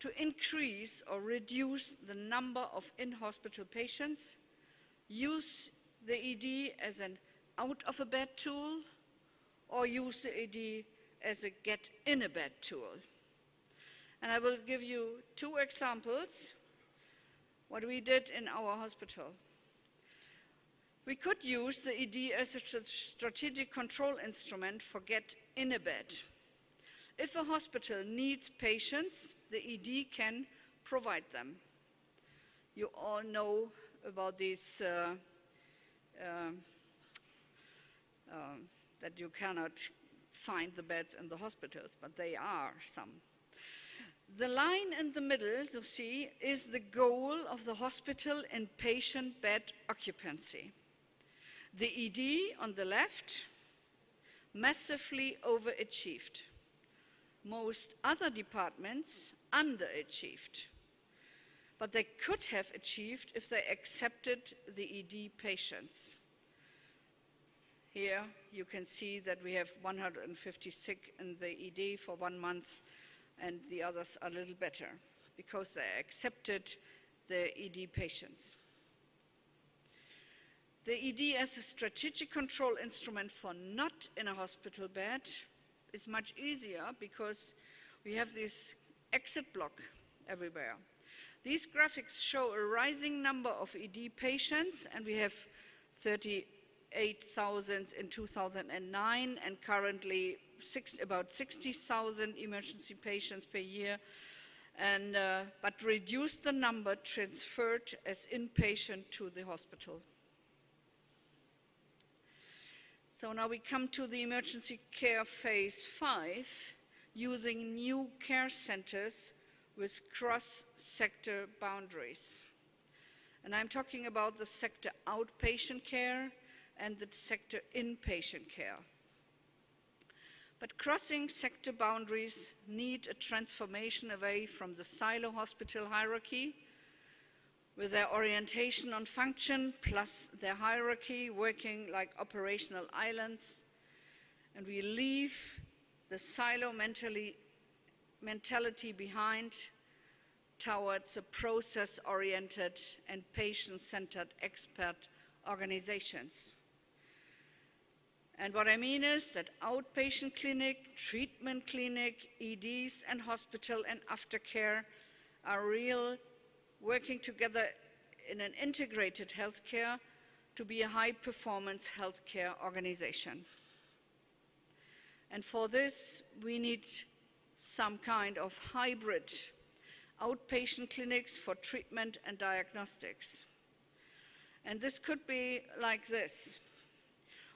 to increase or reduce the number of in-hospital patients, use the ED as an out-of-a-bed tool, or use the ED as a get-in-a-bed tool. And I will give you 2 examples, what we did in our hospital. We could use the ED as a strategic control instrument for get-in-a-bed. If a hospital needs patients, the ED can provide them. You all know about these that you cannot find the beds in the hospitals, but they are some. The line in the middle, you see, is the goal of the hospital in patient bed occupancy. The ED on the left massively overachieved. Most other departments underachieved. But they could have achieved if they accepted the ED patients. Here you can see that we have 150 sick in the ED for 1 month, and the others are a little better because they accepted the ED patients. The ED as a strategic control instrument for not in a hospital bed is much easier because we have this exit block everywhere. These graphics show a rising number of ED patients, and we have 38,000 in 2009 and currently about 60,000 emergency patients per year, and, but reduced the number transferred as inpatient to the hospital. So now we come to the emergency care phase 5, using new care centers with cross-sector boundaries. And I'm talking about the sector outpatient care and the sector inpatient care. But crossing sector boundaries need a transformation away from the silo hospital hierarchy, with their orientation on function plus their hierarchy working like operational islands. And we leave the silo mentality behind towards a process-oriented and patient-centered expert organizations. And what I mean is that outpatient clinic, treatment clinic, EDs, and hospital and aftercare are real, working together in an integrated healthcare to be a high-performance healthcare organization. And for this, we need some kind of hybrid outpatient clinics for treatment and diagnostics. And this could be like this.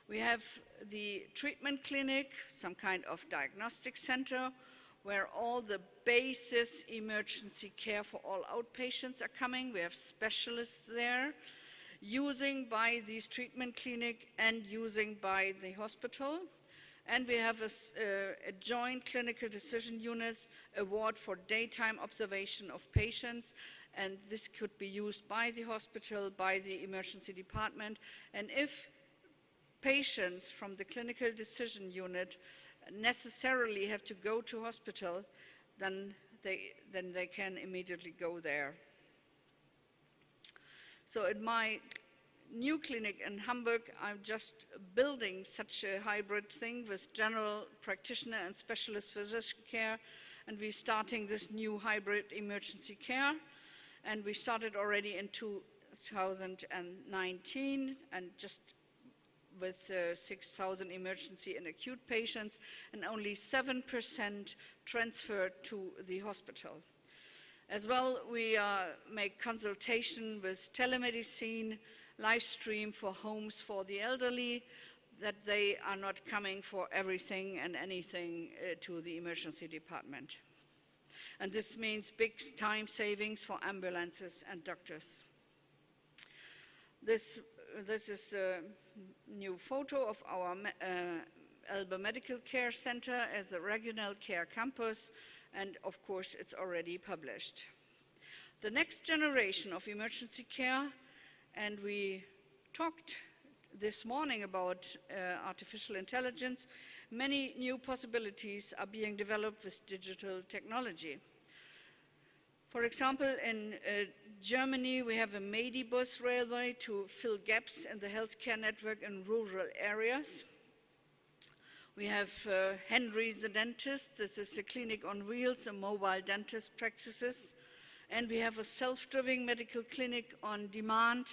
We have the treatment clinic, some kind of diagnostic center, where all the basis emergency care for all outpatients are coming. We have specialists there, using by these treatment clinic and using by the hospital. And we have a joint clinical decision unit award for daytime observation of patients, and this could be used by the hospital, by the emergency department. And if patients from the clinical decision unit necessarily have to go to hospital, then they can immediately go there. So at my new clinic in Hamburg, I'm just building such a hybrid thing with general practitioner and specialist physician care, and we're starting this new hybrid emergency care, and we started already in 2019, and just with 6,000 emergency and acute patients, and only 7% transferred to the hospital. As well, we make consultation with telemedicine, live stream for homes for the elderly, that they are not coming for everything and anything to the emergency department. And this means big time savings for ambulances and doctors. This is a new photo of our Elbe Medical Care Center as a regional care campus, and of course it's already published. The next generation of emergency care, and we talked this morning about artificial intelligence, many new possibilities are being developed with digital technology. For example, in Germany, we have a Medibus railway to fill gaps in the healthcare network in rural areas. We have Henry the dentist. This is a clinic on wheels, a mobile dentist practices. And we have a self-driving medical clinic on demand,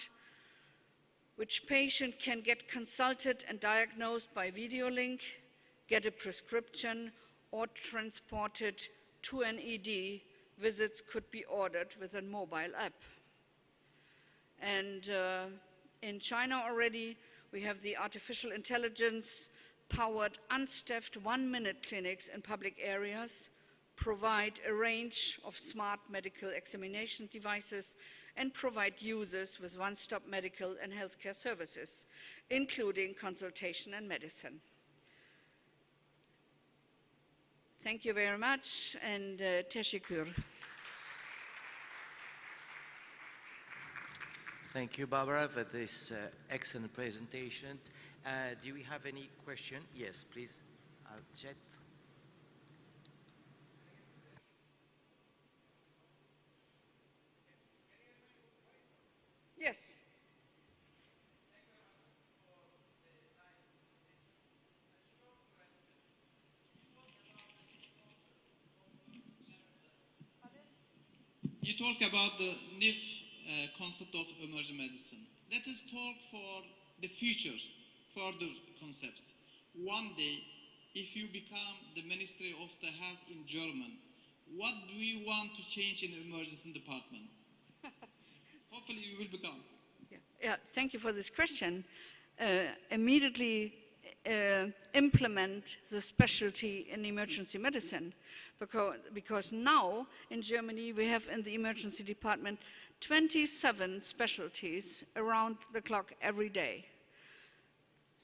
which patient can get consulted and diagnosed by video link, get a prescription, or transported to an ED. Visits could be ordered with a mobile app. And in China already, we have the artificial intelligence-powered unstaffed one-minute clinics in public areas, provide a range of smart medical examination devices, and provide users with one-stop medical and healthcare services, including consultation and medicine. Thank you very much, and teşekkür. Thank you, Barbara, for this excellent presentation. Do we have any question? Yes, please. Chat. Yes. You talk about the new concept of emergency medicine. Let us talk for the future, further concepts. One day, if you become the Ministry of the Health in Germany, what do you want to change in the emergency department? Hopefully you will become. Yeah, thank you for this question. Immediately implement the specialty in emergency medicine, because now in Germany we have in the emergency department 27 specialties around the clock every day.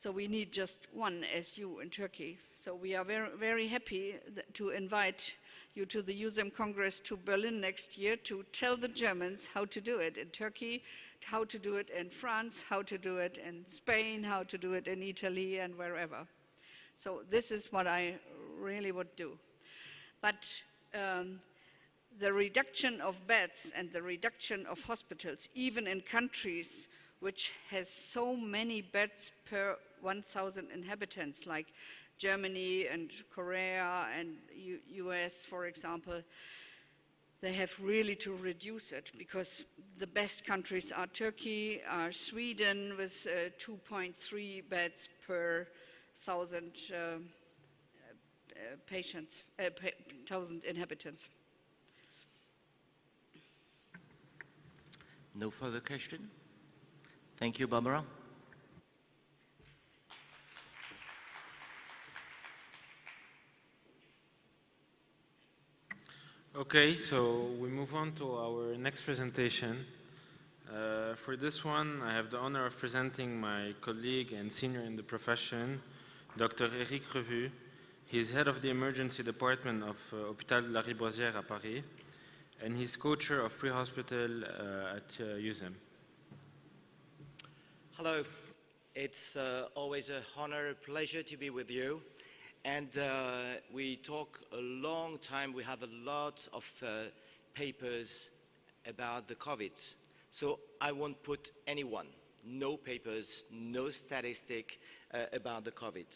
So we need just one as you in Turkey. So we are very, very happy to invite you to the USEM Congress to Berlin next year to tell the Germans how to do it in Turkey, how to do it in France, how to do it in Spain, how to do it in Italy and wherever. So this is what I really would do. But the reduction of beds and the reduction of hospitals, even in countries which has so many beds per 1,000 inhabitants, like Germany and Korea and US, for example, they have really to reduce it, because the best countries are Turkey, are Sweden with 2.3 beds per 1,000 patients, 1,000 inhabitants. No further question? Thank you, Barbara. Okay, so we move on to our next presentation. For this one, I have the honor of presenting my colleague and senior in the profession, Dr. Eric Revue. He is head of the emergency department of Hôpital de la Riboisière at Paris, and he's co-chair of pre-hospital at USEM. Hello, it's always an honor, a pleasure to be with you. And we talk a long time, we have a lot of papers about the COVID. So I won't put anyone, no papers, no statistic about the COVID.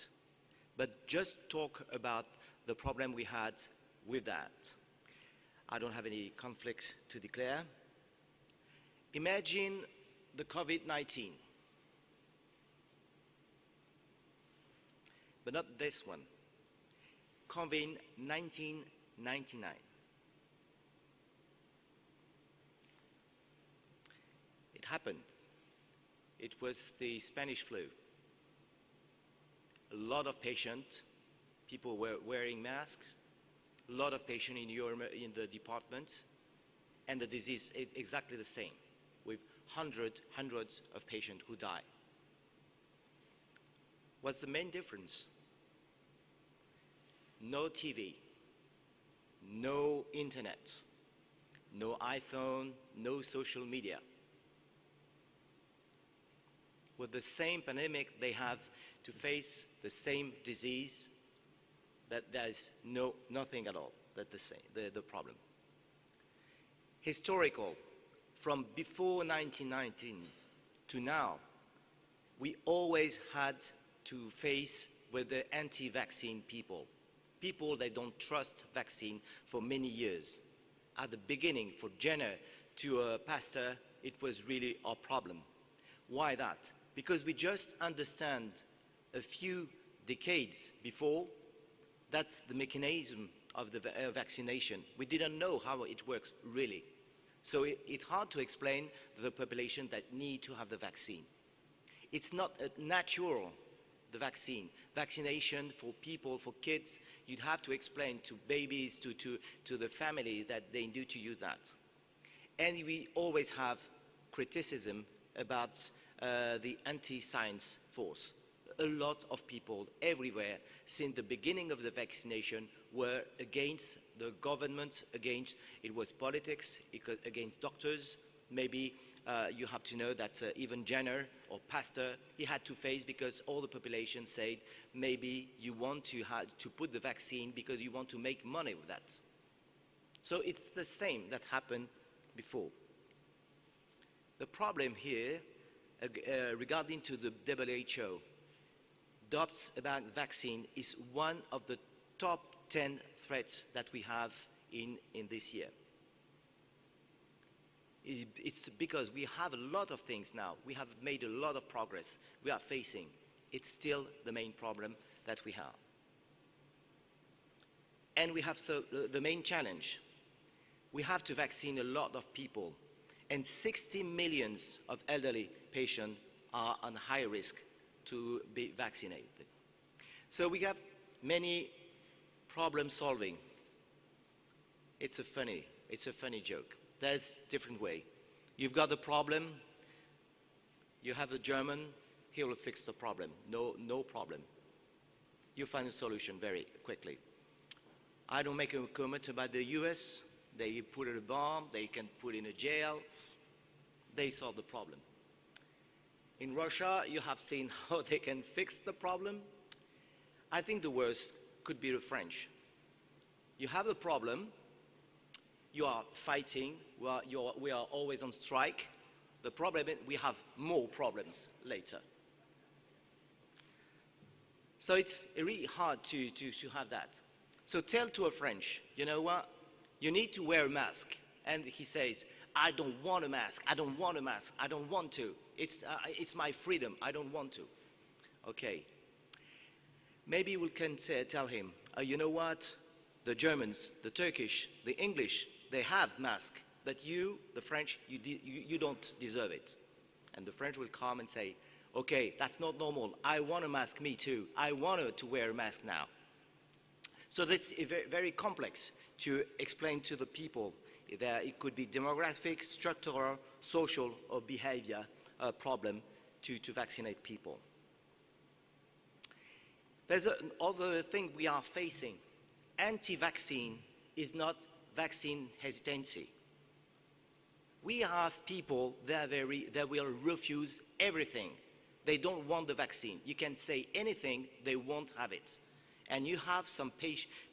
But just talk about the problem we had with that. I don't have any conflicts to declare. Imagine the COVID-19. But not this one. COVID 1999. It happened. It was the Spanish flu. A lot of patients, people were wearing masks, a lot of patients in the department, and the disease is exactly the same, with hundreds of patients who die. What's the main difference? No TV, no internet, no iPhone, no social media. With the same pandemic, they have to face the same disease, that there's nothing at all, that the problem. Historical, from before 1919 to now, we always had to face with the anti-vaccine people. People that don't trust vaccine for many years. At the beginning, for Jenner to Pasteur, it was really our problem. Why that? Because we just understand a few decades before, that's the mechanism of the vaccination. We didn't know how it works really. So it's hard to explain to the population that need to have the vaccine. It's not natural, the vaccine. Vaccination for people, for kids, you'd have to explain to babies, to the family that they need to use that. And we always have criticism about the anti-science force. A lot of people everywhere, since the beginning of the vaccination, were against the government, it was politics, against doctors. Maybe you have to know that even Jenner or Pasteur, he had to face because all the population said, maybe you want to put the vaccine because you want to make money with that. So it's the same that happened before. The problem here, regarding to the WHO, doubts about vaccine is one of the top 10 threats that we have in this year. It's because we have a lot of things now. We have made a lot of progress. We are facing. It's still the main problem that we have. And we have the main challenge. We have to vaccinate a lot of people. And 60 million of elderly patients are on high risk to be vaccinated. So we have many problem solving. It's a funny joke. There's different way. You've got the problem, you have the German, he will fix the problem. No problem. You find a solution very quickly. I don't make a comment about the US. They put in a bomb, they can put in a jail. They solve the problem. In Russia, you have seen how they can fix the problem. I think the worst could be the French. You have a problem, you are fighting, we are always on strike. The problem is we have more problems later. So it's really hard to have that. So tell to a French, you know what, you need to wear a mask. And he says, I don't want a mask, I don't want a mask, I don't want to. It's my freedom, I don't want to. Okay. Maybe we can tell him, you know what, the Germans, the Turkish, the English, they have masks, but you, the French, you don't deserve it. And the French will come and say, okay, that's not normal, I want a mask, me too, I want to wear a mask now. So that's very, very complex to explain to the people that it could be demographic, structural, social, or behavior problem to vaccinate people. There's another thing we are facing. Anti-vaccine is not vaccine hesitancy. We have people that will refuse everything. They don't want the vaccine. You can say anything, they won't have it. And you have some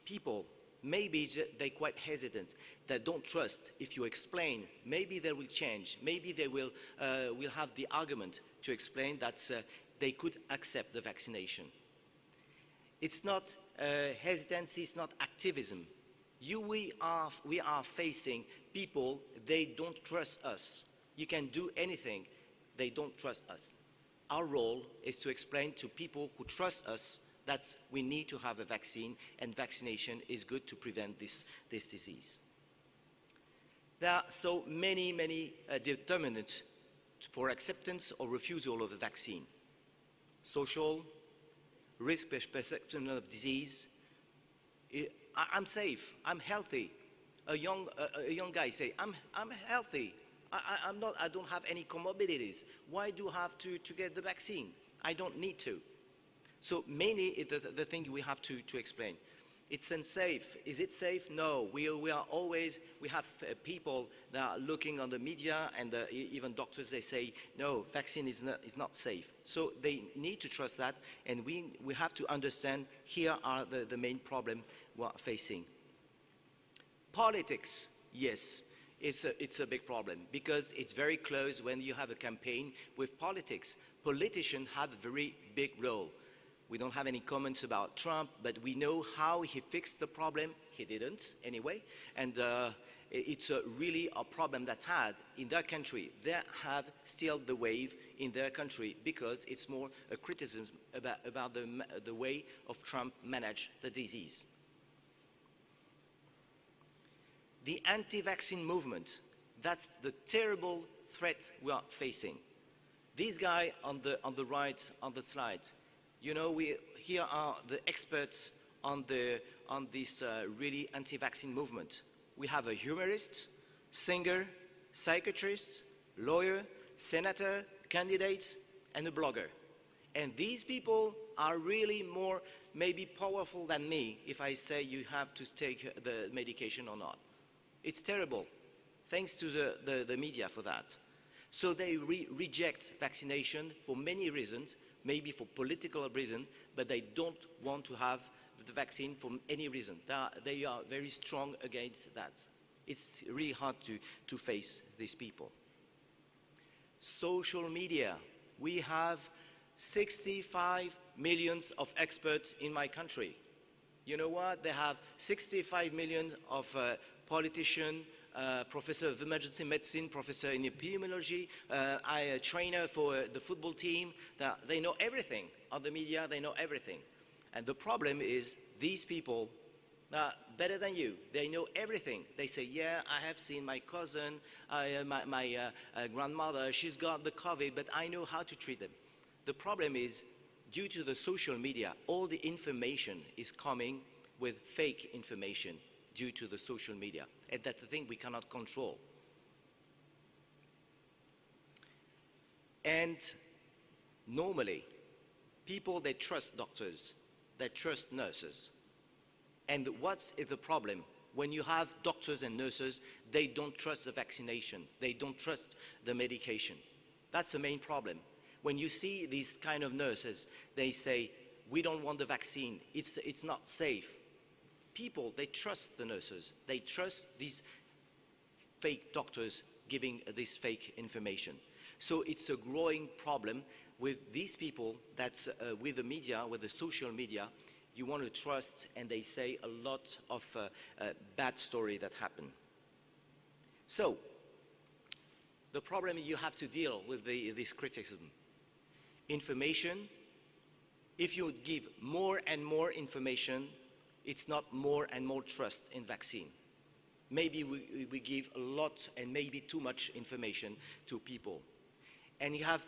people, maybe they're quite hesitant, that don't trust. If you explain, maybe they will change. Maybe they will have the argument to explain that they could accept the vaccination. It's not hesitancy, it's not activism. We are facing people, they don't trust us. You can do anything, they don't trust us. Our role is to explain to people who trust us that we need to have a vaccine, and vaccination is good to prevent this disease. There are so many determinants for acceptance or refusal of a vaccine. Social, risk perception of disease. I'm safe, I'm healthy. A young guy say, I'm healthy, I don't have any comorbidities. Why do I have to get the vaccine? I don't need to. So mainly the thing we have to explain. It's unsafe. Is it safe? No. We have people that are looking on the media, and even doctors, they say, no, vaccine is not safe. So they need to trust that, and we have to understand here are the main problem we're facing. Politics, yes, it's a big problem, because it's very close when you have a campaign with politics. Politicians have a very big role. We don't have any comments about Trump, but we know how he fixed the problem. He didn't, anyway. And it's really a problem that had in their country. They have still the wave in their country, because it's more a criticism about the way of Trump managed the disease. The anti-vaccine movement, that's the terrible threat we are facing. This guy on the right on the slide, you know, here are the experts on this really anti-vaccine movement. We have a humorist, singer, psychiatrist, lawyer, senator, candidate, and a blogger. And these people are really more maybe powerful than me if I say you have to take the medication or not. It's terrible. Thanks to the media for that. So they reject vaccination for many reasons, maybe for political reason, but they don't want to have the vaccine for any reason. They are very strong against that. It's really hard to face these people. Social media. We have 65 million of experts in my country. You know what? They have 65 million of politicians, professor of emergency medicine, professor in epidemiology, a trainer for the football team. They know everything. On the media, they know everything. And the problem is these people are better than you. They know everything. They say, yeah, I have seen my cousin, my grandmother, she's got the COVID, but I know how to treat them. The problem is, due to the social media, all the information is coming with fake information due to the social media. And that's the thing we cannot control. And normally, people, they trust doctors, they trust nurses. And what is the problem? When you have doctors and nurses, they don't trust the vaccination. They don't trust the medication. That's the main problem. When you see these kind of nurses, they say, we don't want the vaccine, it's not safe. People, they trust the nurses. They trust these fake doctors giving this fake information. So it's a growing problem with these people that's with the media, with the social media. You want to trust, and they say a lot of bad story that happen. So the problem you have to deal with this criticism. Information, if you give more and more information, it's not more and more trust in vaccine. Maybe we give a lot and maybe too much information to people. And you have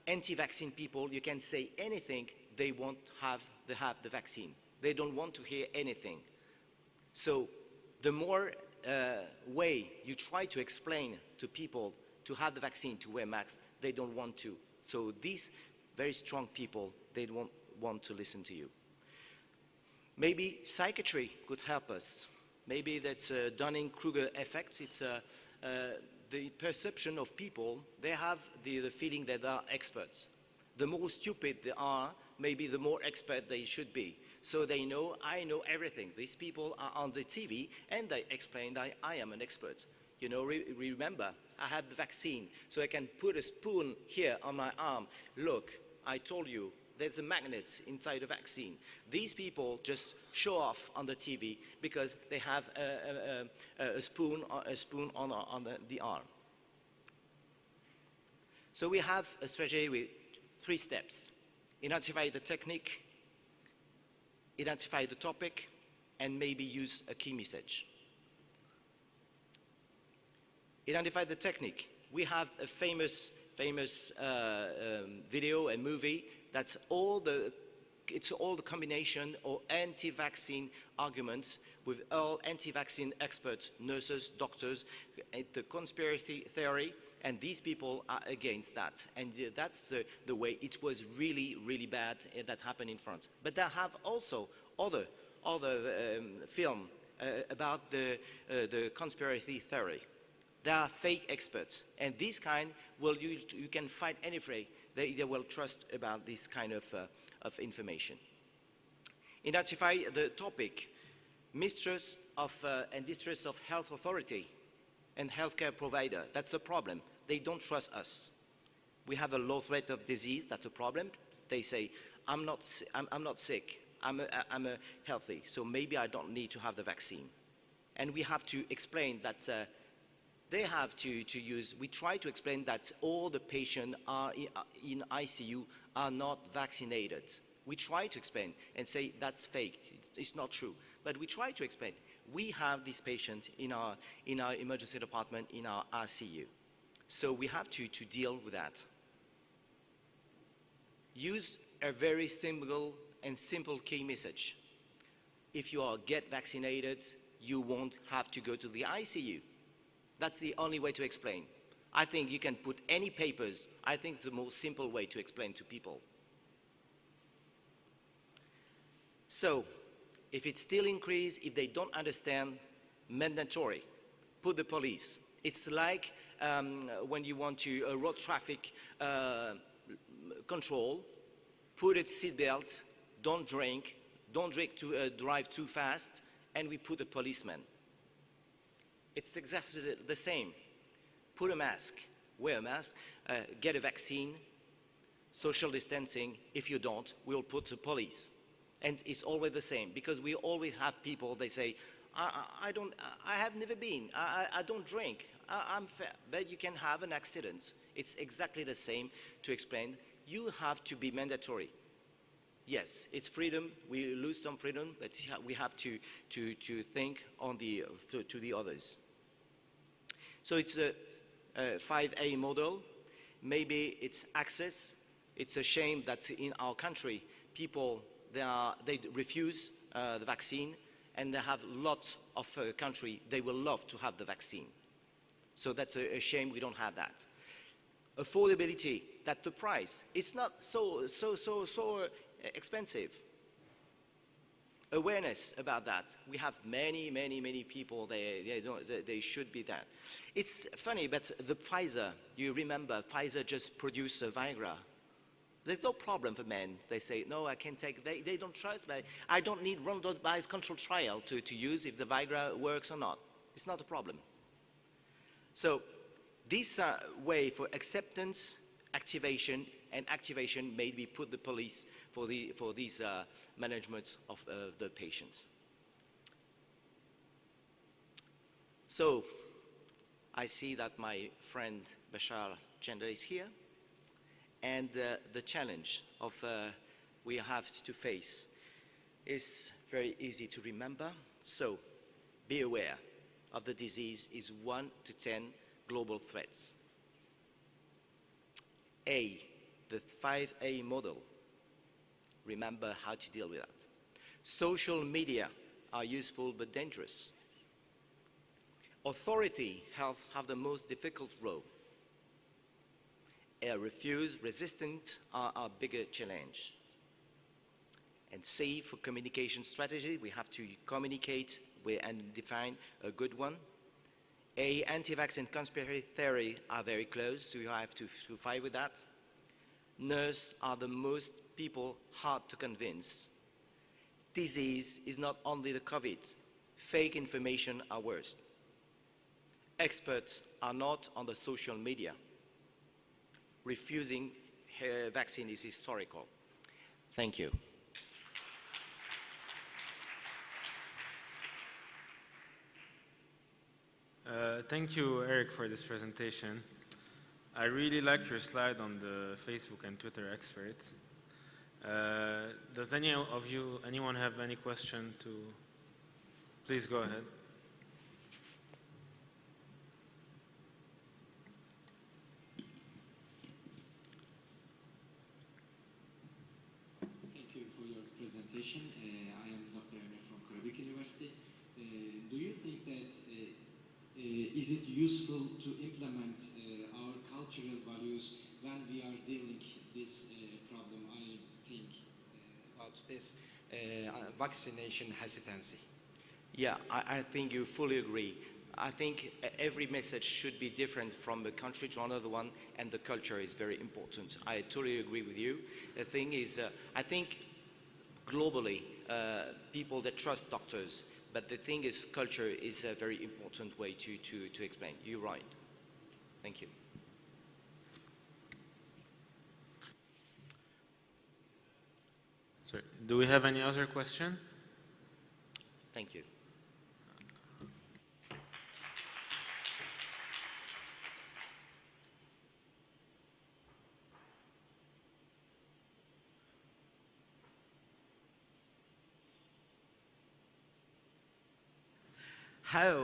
anti-vaccine people, you can say anything, they won't have the vaccine. They don't want to hear anything. So the more way you try to explain to people to have the vaccine, to wear masks, they don't want to. So these very strong people, they don't want to listen to you. Maybe psychiatry could help us. Maybe that's a Dunning-Kruger effect. It's the perception of people. They have the feeling that they are experts. The more stupid they are, maybe the more expert they should be. So they know, I know everything. These people are on the TV and they explain that I am an expert. You know, remember, I have the vaccine, so I can put a spoon here on my arm. Look, I told you, there's a magnet inside the vaccine. These people just show off on the TV because they have a spoon on the arm. So we have a strategy with 3 steps. Identify the technique, identify the topic, and maybe use a key message. Identify the technique. We have a famous video and movie that's it's all the combination of anti-vaccine arguments with all anti-vaccine experts, nurses, doctors, the conspiracy theory, and these people are against that. And that's the way it was really, really bad that happened in France. But they have also other film about the conspiracy theory. They are fake experts, and this kind you can fight any fray. They will trust about this kind of information. Identify the topic, mistrust of and distrust of health authority and healthcare provider. That's a problem. They don't trust us. We have a low threat of disease. That's a problem. They say, I'm not sick. I'm healthy, so maybe I don't need to have the vaccine. And we have to explain that. They have to use, we try to explain that all the patients are in ICU are not vaccinated. We try to explain and say that's fake, it's not true. But we try to explain, we have these patients in our emergency department, in our ICU. So we have to deal with that. Use a very simple key message. If you get vaccinated, you won't have to go to the ICU. That's the only way to explain. I think you can put any papers. I think it's the most simple way to explain to people. So, if it still increases, if they don't understand, mandatory. Put the police. It's like when you want to road traffic control, put a seatbelt, don't drink to drive too fast, and we put a policeman. It's exactly the same. Put a mask, wear a mask, get a vaccine, social distancing. If you don't, we'll put the police. And it's always the same, because we always have people, they say, I have never been, I don't drink, I'm fair, but you can have an accident. It's exactly the same to explain. You have to be mandatory. Yes, it's freedom, we lose some freedom, but we have to think on to the others. So it's a 5A model. Maybe it's access. It's a shame that in our country, people, they refuse the vaccine, and they have lots of country, they will love to have the vaccine. So that's a shame we don't have that. affordability, that the price, it's not so expensive. Awareness about that. We have many people, they should be that. It's funny, but the Pfizer, you remember, Pfizer just produced a Viagra. There's no problem for men. They say, no, I can take, they don't trust me. I don't need randomized control trial to use if the Viagra works or not. It's not a problem. So this way for acceptance, activation, and activation maybe put the police for these management of the patients. So I see that my friend Bashar Gender is here. And the challenge of we have to face is very easy to remember. So be aware of the disease is 1 to 10 global threats. A, the 5A model. Remember how to deal with that. Social media are useful but dangerous. Authority health have the most difficult role. Resistant are our bigger challenge. And C, for communication strategy, we have to communicate and define a good one. A, anti-vax and conspiracy theory are very close, so you have to fight with that. Nurses are the most people hard to convince. Disease is not only the COVID. Fake information are worse. Experts are not on the social media. Refusing vaccine is historical. Thank you. Thank you, Eric, for this presentation. I really liked your slide on the Facebook and Twitter experts. Does anyone have any question to? Please go ahead. Thank you for your presentation. I am Dr. Emre from Karabük University. Do you think that is it useful to implement our cultural values when we are dealing this problem? I think about this vaccination hesitancy. Yeah, I think you fully agree. I think every message should be different from a country to another one, and the culture is very important. I totally agree with you. The thing is, I think globally, people that trust doctors, but the thing is, culture is a very important way to explain. You're right. Thank you. Sorry, do we have any other question? Thank you.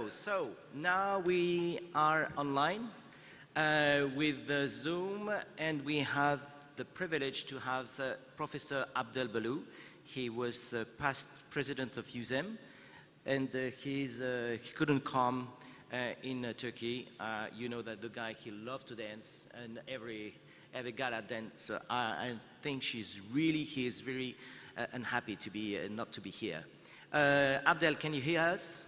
So now we are online with the Zoom, and we have the privilege to have Professor Abdel Balou. He was past president of UZEM, and he couldn't come in Turkey. You know that the guy, he loved to dance, and every gala dance. I think he is really unhappy to be not to be here. Abdel, can you hear us?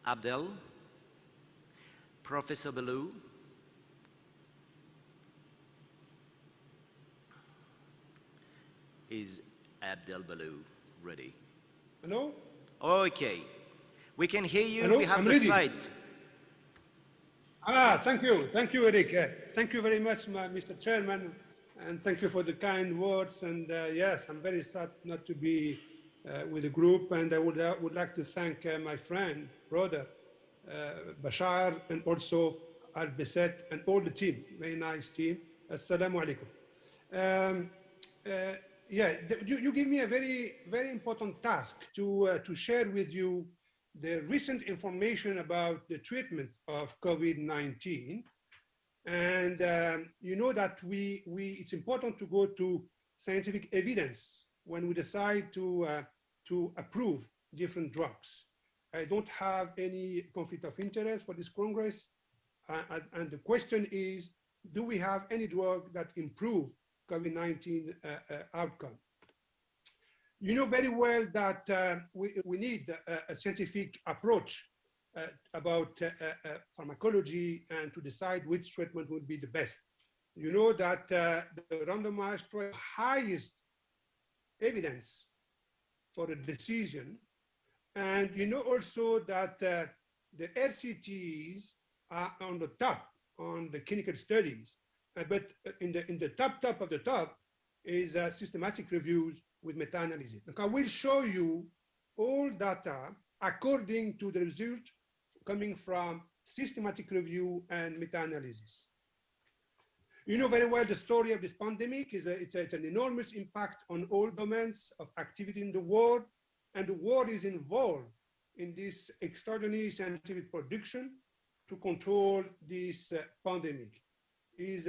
Abdel, Professor Balou. Is Abdel Balou ready? Hello? Okay. We can hear you. Hello? We have I'm the ready. slides. Thank you. Thank you, Eric. Thank you very much, Mr. Chairman, and thank you for the kind words. And yes, I'm very sad not to be with the group, and I would like to thank my friend, brother, Bashar, and also Al-Baset, and all the team, very nice team. Assalamu alaikum. You give me a very important task to share with you the recent information about the treatment of COVID-19. And you know that it's important to go to scientific evidence when we decide to approve different drugs. I don't have any conflict of interest for this Congress. And the question is, do we have any drug that improve COVID-19 outcome? You know very well that we need a scientific approach about pharmacology and to decide which treatment would be the best. You know that the randomized trial highest evidence for a decision, and you know also that the RCTs are on the top on the clinical studies, but in the top of the top is systematic reviews with meta-analysis. Look, I will show you all data according to the result coming from systematic review and meta-analysis. You know very well the story of this pandemic it's an enormous impact on all domains of activity in the world, and the world is involved in this extraordinary scientific production to control this pandemic. It's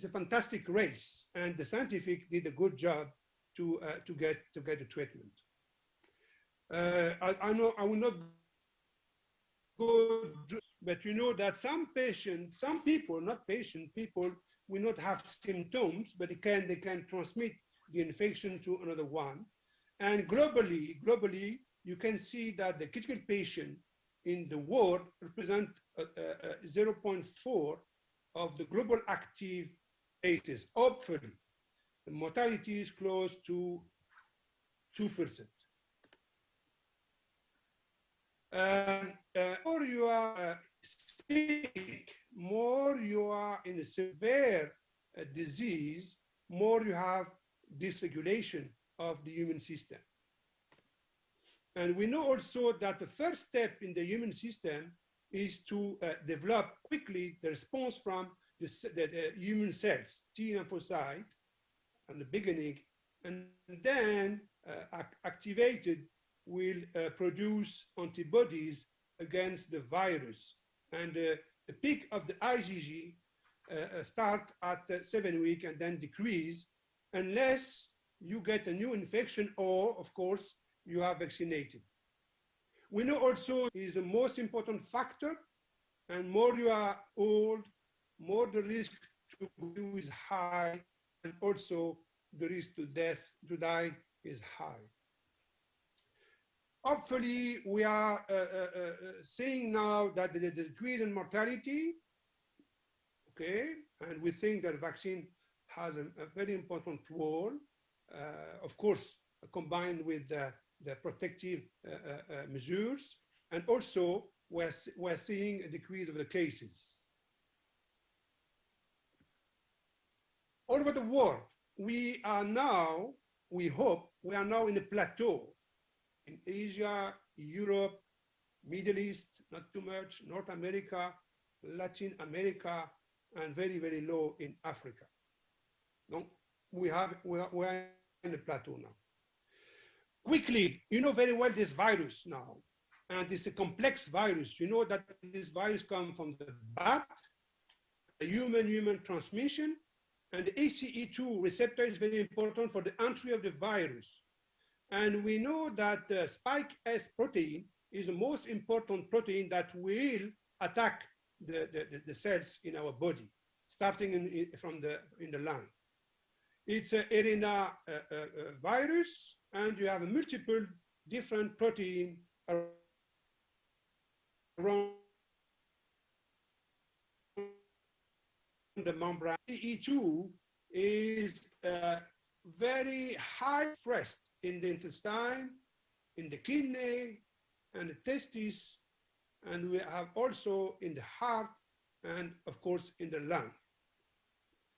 a fantastic race, and the scientific did a good job to get the treatment. I know I will not go, but you know that some people will not have symptoms, but they can transmit the infection to another one. And globally, you can see that the critical patient in the world represent 0.4 of the global active cases. Hopefully, the mortality is close to 2%. More you are sick, more you are in a severe disease, more you have dysregulation of the immune system. And we know also that the first step in the immune system is to develop quickly the response from the immune cells, T lymphocyte, at the beginning, and then activated will produce antibodies against the virus. And the peak of the IgG start at 7 weeks and then decrease unless you get a new infection or, of course, you are vaccinated. We know also is the most important factor, and more you are old, more the risk to do is high, and also the risk to die is high. Hopefully, we are seeing now that the decrease in mortality, okay, and we think that vaccine has a very important role, of course, combined with the protective measures, and also we're seeing a decrease of the cases. All over the world, we are now, we hope, we are now in a plateau. In Asia, Europe, Middle East, not too much, North America, Latin America, and very, very low in Africa. No, we are in a plateau now. Quickly, you know very well this virus now, and it's a complex virus. You know that this virus comes from the bat, the human-human transmission, and the ACE2 receptor is very important for the entry of the virus. And we know that the spike S protein is the most important protein that will attack the cells in our body, starting in the lung. It's an RNA virus, and you have multiple different proteins around the membrane. E2 is very high expressed in the intestine, in the kidney, and the testes, and we have also in the heart, and of course in the lung.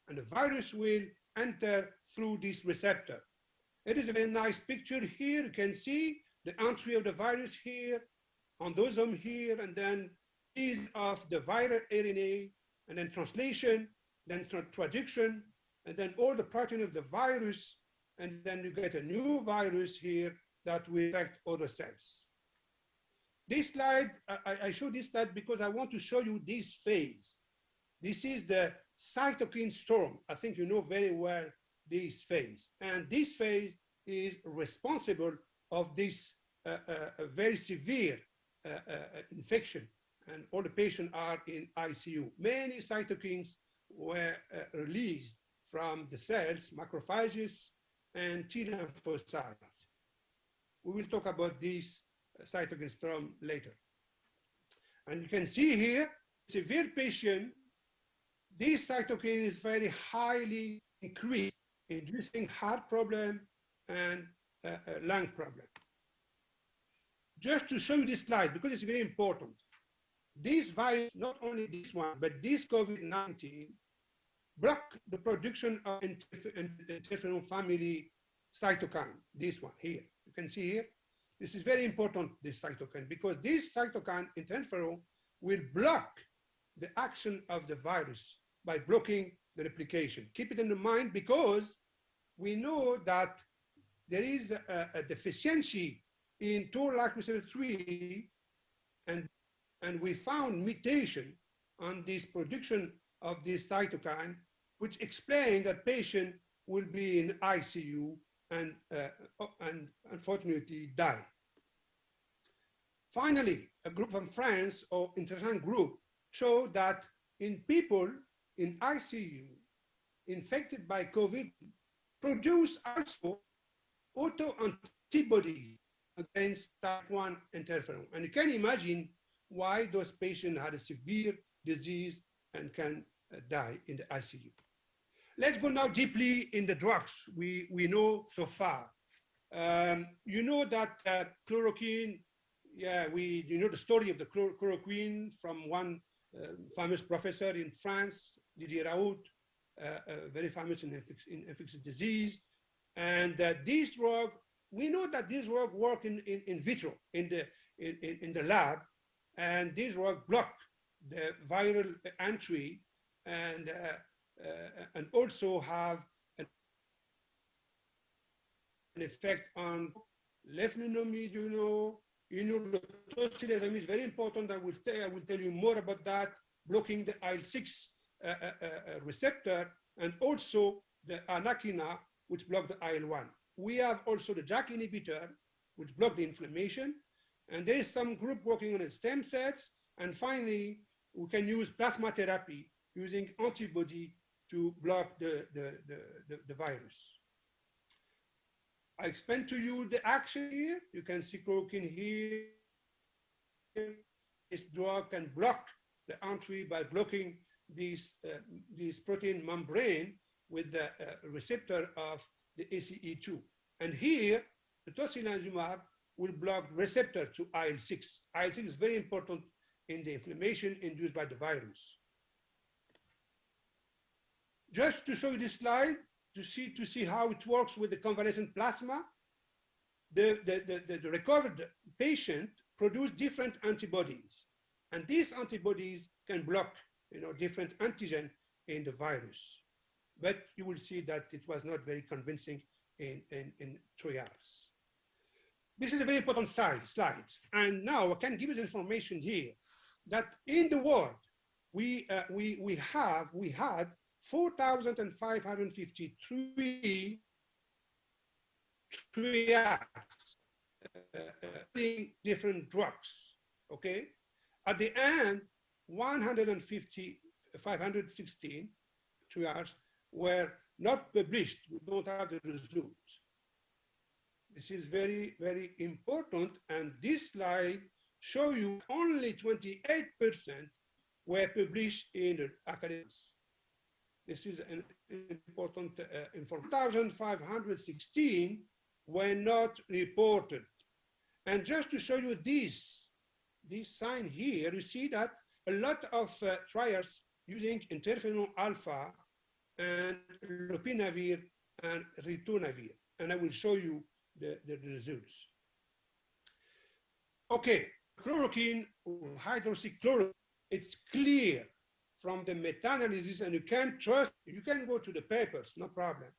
And the virus will enter through this receptor. It is a very nice picture here. You can see the entry of the virus here, endosome here, and then is of the viral RNA, and then translation, then traduction, and then all the protein of the virus, and then you get a new virus here that will affect other cells. This slide, I show this slide because I want to show you this phase. This is the cytokine storm. I think you know very well this phase. And this phase is responsible of this very severe infection and all the patients are in ICU. Many cytokines were released from the cells, macrophages, and T lymphocytes. We will talk about these cytokine storm later. And you can see here, severe patient, this cytokine is very highly increased, inducing heart problem and lung problem. Just to show you this slide, because it's very important. This virus, not only this one, but this COVID-19, block the production of interferon family cytokine, this one here. You can see here, this is very important, this cytokine, because this cytokine interferon will block the action of the virus by blocking the replication. Keep it in mind, because we know that there is a deficiency in toll-like receptor 3, and we found mutation on this production of this cytokine, which explains that patient will be in ICU and unfortunately die. Finally, a group from France, or international group, showed that in people in ICU infected by COVID produce also autoantibodies against type 1 interferon. And you can imagine why those patients had a severe disease and can die in the ICU. Let's go now deeply in the drugs we know so far. You know that chloroquine, you know the story of the chloroquine from one famous professor in France, Didier Raoult, very famous in infectious disease. And this drug, we know that this drug works in vitro, in the lab, and this drug block the viral entry and also have an effect on leflunomide, tocilizumab is very important. I will tell you more about that, blocking the IL-6 receptor, and also the anakinra, which block the IL-1. We have also the JAK inhibitor, which block the inflammation, and there is some group working on the stem cells, and finally, we can use plasma therapy using antibody to block the virus. I explained to you the action here. You can see chloroquine here. This drug can block the entry by blocking this protein membrane with the receptor of the ACE2. And here, the tocilizumab will block receptor to IL-6. IL-6 is very important in the inflammation induced by the virus. Just to show you this slide, to see how it works with the convalescent plasma, the recovered patient produce different antibodies, and these antibodies can block different antigen in the virus. But you will see that it was not very convincing in 3 hours. This is a very important slide, and now I can give you the information here that in the world we had 4,553 trials different drugs. Okay, at the end, 516 trials were not published. We don't have the results. This is very, very important, and this slide shows you only 28% were published in the academics. This is an important information. 1,516 were not reported. And just to show you this sign here, you see that a lot of trials using interferon alpha and lopinavir and ritonavir. And I will show you the results. Okay, chloroquine, hydroxychloroquine, it's clear from the meta-analysis, and you can trust, you can go to the papers, no problem.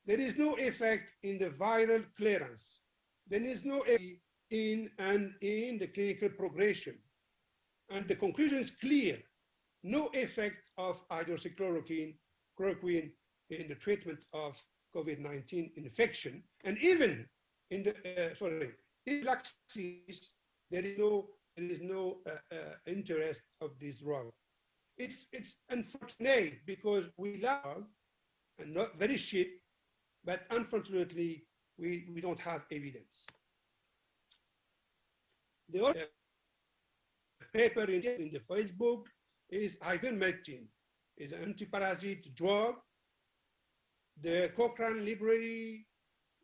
There is no effect in the viral clearance. There is no effect in the clinical progression. And the conclusion is clear. No effect of hydroxychloroquine in the treatment of COVID-19 infection. And even in the, in vaccines, there is no there is no interest of this drug. It's unfortunate because we love and not very cheap, but unfortunately we don't have evidence. The other paper in the Facebook is ivermectin, is an antiparasite drug. The Cochrane Library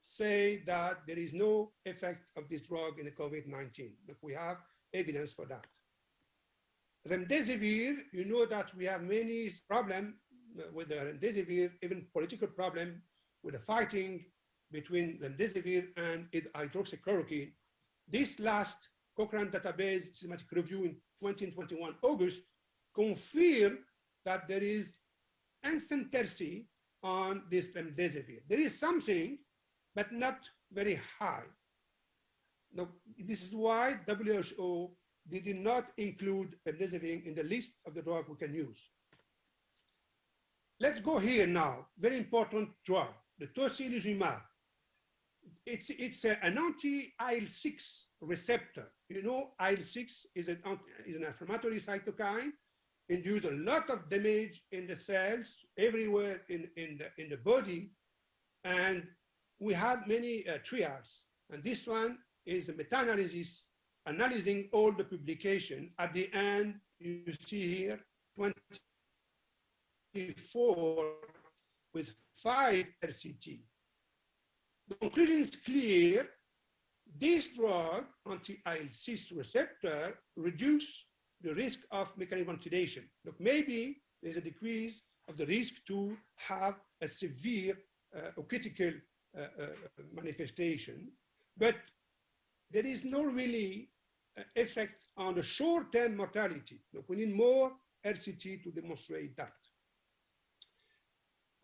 say that there is no effect of this drug in the COVID-19, but we have evidence for that. Remdesivir, you know that we have many problems with the remdesivir, even political problem with the fighting between remdesivir and hydroxychloroquine. This last Cochrane database systematic review in 2021 August confirmed that there is uncertainty on this remdesivir. There is something, but not very high. Now, this is why WHO did not include remdesivir in the list of the drug we can use. Let's go here now. Very important drug, the tocilizumab. It's an anti-IL-6 receptor. You know, IL-6 is an inflammatory cytokine. It induces a lot of damage in the cells everywhere in the body. And we had many trials. And this one is a meta-analysis analyzing all the publication. At the end, you see here 24 with 5 RCT. The conclusion is clear. This drug, anti-IL-6 receptor, reduces the risk of mechanical ventilation. Look, maybe there's a decrease of the risk to have a severe or critical manifestation, but there is no really effect on the short-term mortality. Look, we need more RCT to demonstrate that.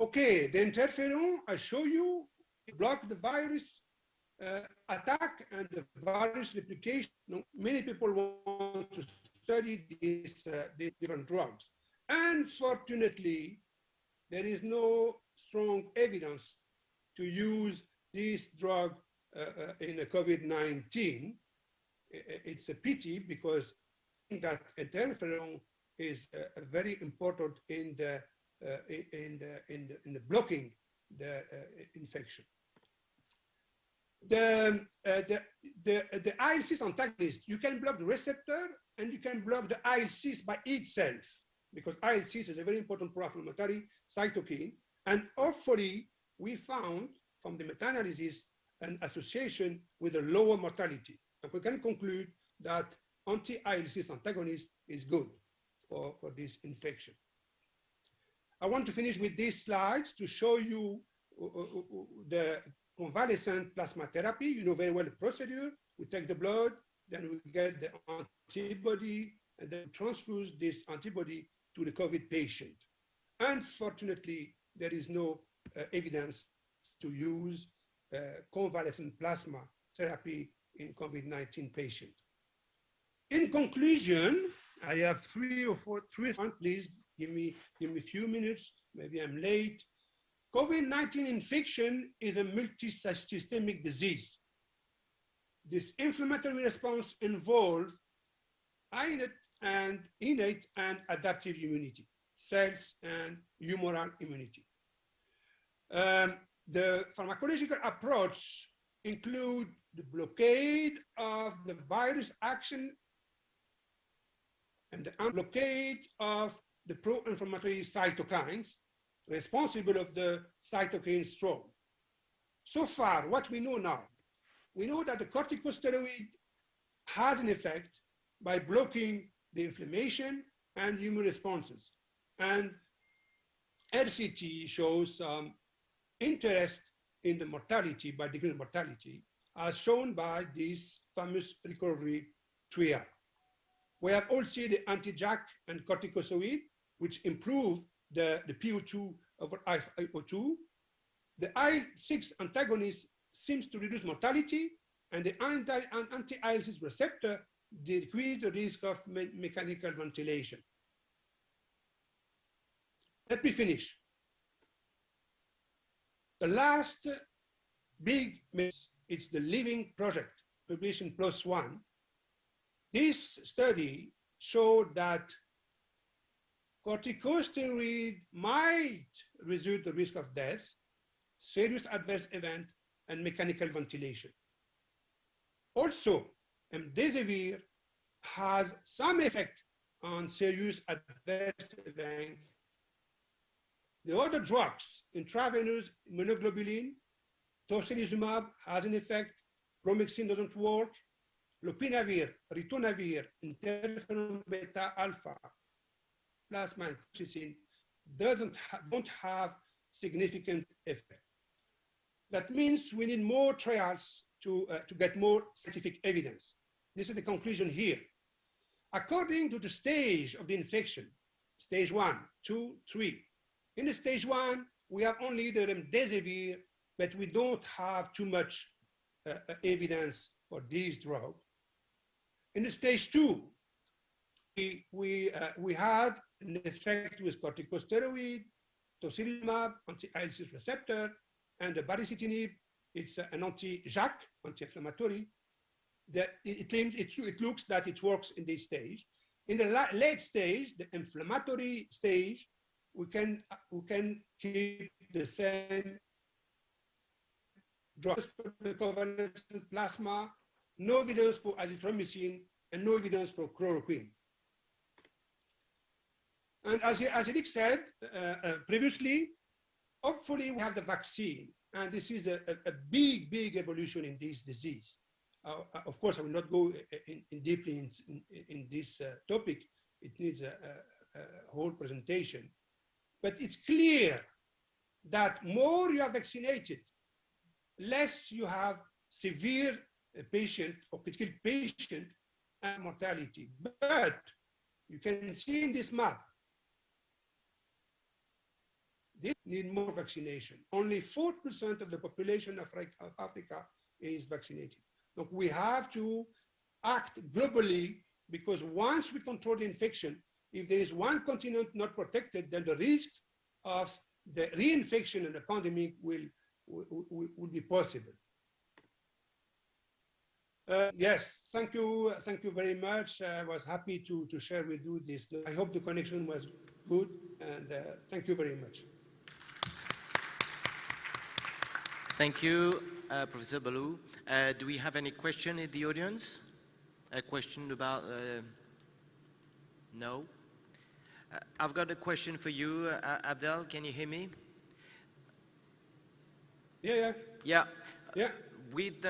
Okay, the interferon, I show you, it blocks the virus attack and the virus replication. Many people want to study these different drugs. Unfortunately, there is no strong evidence to use this drug in a COVID-19. It's a pity because that interferon is very important in the blocking the infection. The IL-6 antagonist, you can block the receptor and you can block the IL-6 by itself, because IL-6 is a very important pro-inflammatory cytokine. And hopefully we found from the meta-analysis an association with a lower mortality. And we can conclude that anti-IL-6 antagonist is good for this infection. I want to finish with these slides to show you the convalescent plasma therapy. You know very well the procedure. We take the blood, then we get the antibody, and then transfuse this antibody to the COVID patient. Unfortunately, there is no evidence to use convalescent plasma therapy in COVID-19 patients. In conclusion, I have three, please give me a few minutes, maybe I'm late. COVID-19 infection is a multi-systemic disease. This inflammatory response involves innate and adaptive immunity, cells and humoral immunity. The pharmacological approach includes the blockade of the virus action and the blockade of the pro-inflammatory cytokines responsible of the cytokine storm. So far, what we know now, we know that the corticosteroid has an effect by blocking the inflammation and immune responses. And RCT shows some interest in the mortality, by degree of mortality, as shown by this famous recovery trial. We have also the anti-JAK and corticosteroid, which improve the PO2 over IO2. The IL-6 antagonist seems to reduce mortality, and the anti-IL-6 receptor decrease the risk of mechanical ventilation. Let me finish. The last big mess, it's the Living Project, Population +1. This study showed that corticosteroid might reduce the risk of death, serious adverse event, and mechanical ventilation. Also, remdesivir has some effect on serious adverse event. The other drugs, intravenous immunoglobulin, tocilizumab has an effect, bromexin doesn't work, lopinavir, ritonavir, interferon beta alpha, plasma and colchicine don't have significant effect. That means we need more trials to get more scientific evidence. This is the conclusion here. According to the stage of the infection, stage 1, 2, 3. In the stage 1, we have only the remdesivir, but we don't have too much evidence for these drugs. In the stage 2, we had an effect with corticosteroid, tocilizumab, anti-IL-6 receptor, and the baricitinib, it's an anti-JAK, anti-inflammatory. It looks that it works in this stage. In the late stage, the inflammatory stage, we can keep the same drugs for the convalescent plasma, no evidence for azithromycin, and no evidence for chloroquine. And as Eric said previously, hopefully we have the vaccine, and this is a big, big evolution in this disease. Of course, I will not go deeply in this topic. It needs a whole presentation. But it's clear that more you are vaccinated, less you have severe patient or critical patient and mortality. But you can see in this map, they need more vaccination. Only 4% of the population of Africa is vaccinated. Look, we have to act globally, because once we control the infection, if there is one continent not protected, then the risk of the reinfection and the pandemic will be possible. Yes, thank you very much. I was happy to share with you this. I hope the connection was good, and thank you very much. Thank you, Professor Balou. Do we have any question in the audience? A question about, no? I've got a question for you, Abdel, can you hear me? Yeah. With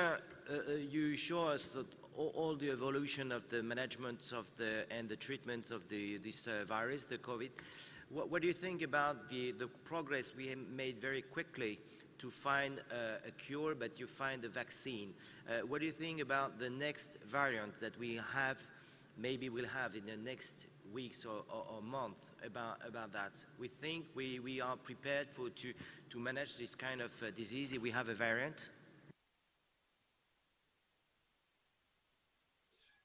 you show us all the evolution of the management of and the treatment of this virus, the COVID. What do you think about the progress we have made very quickly to find a cure, but you find a vaccine? What do you think about the next variant that we have, maybe we'll have in the next weeks or month about that? We think we are prepared to manage this kind of disease if we have a variant?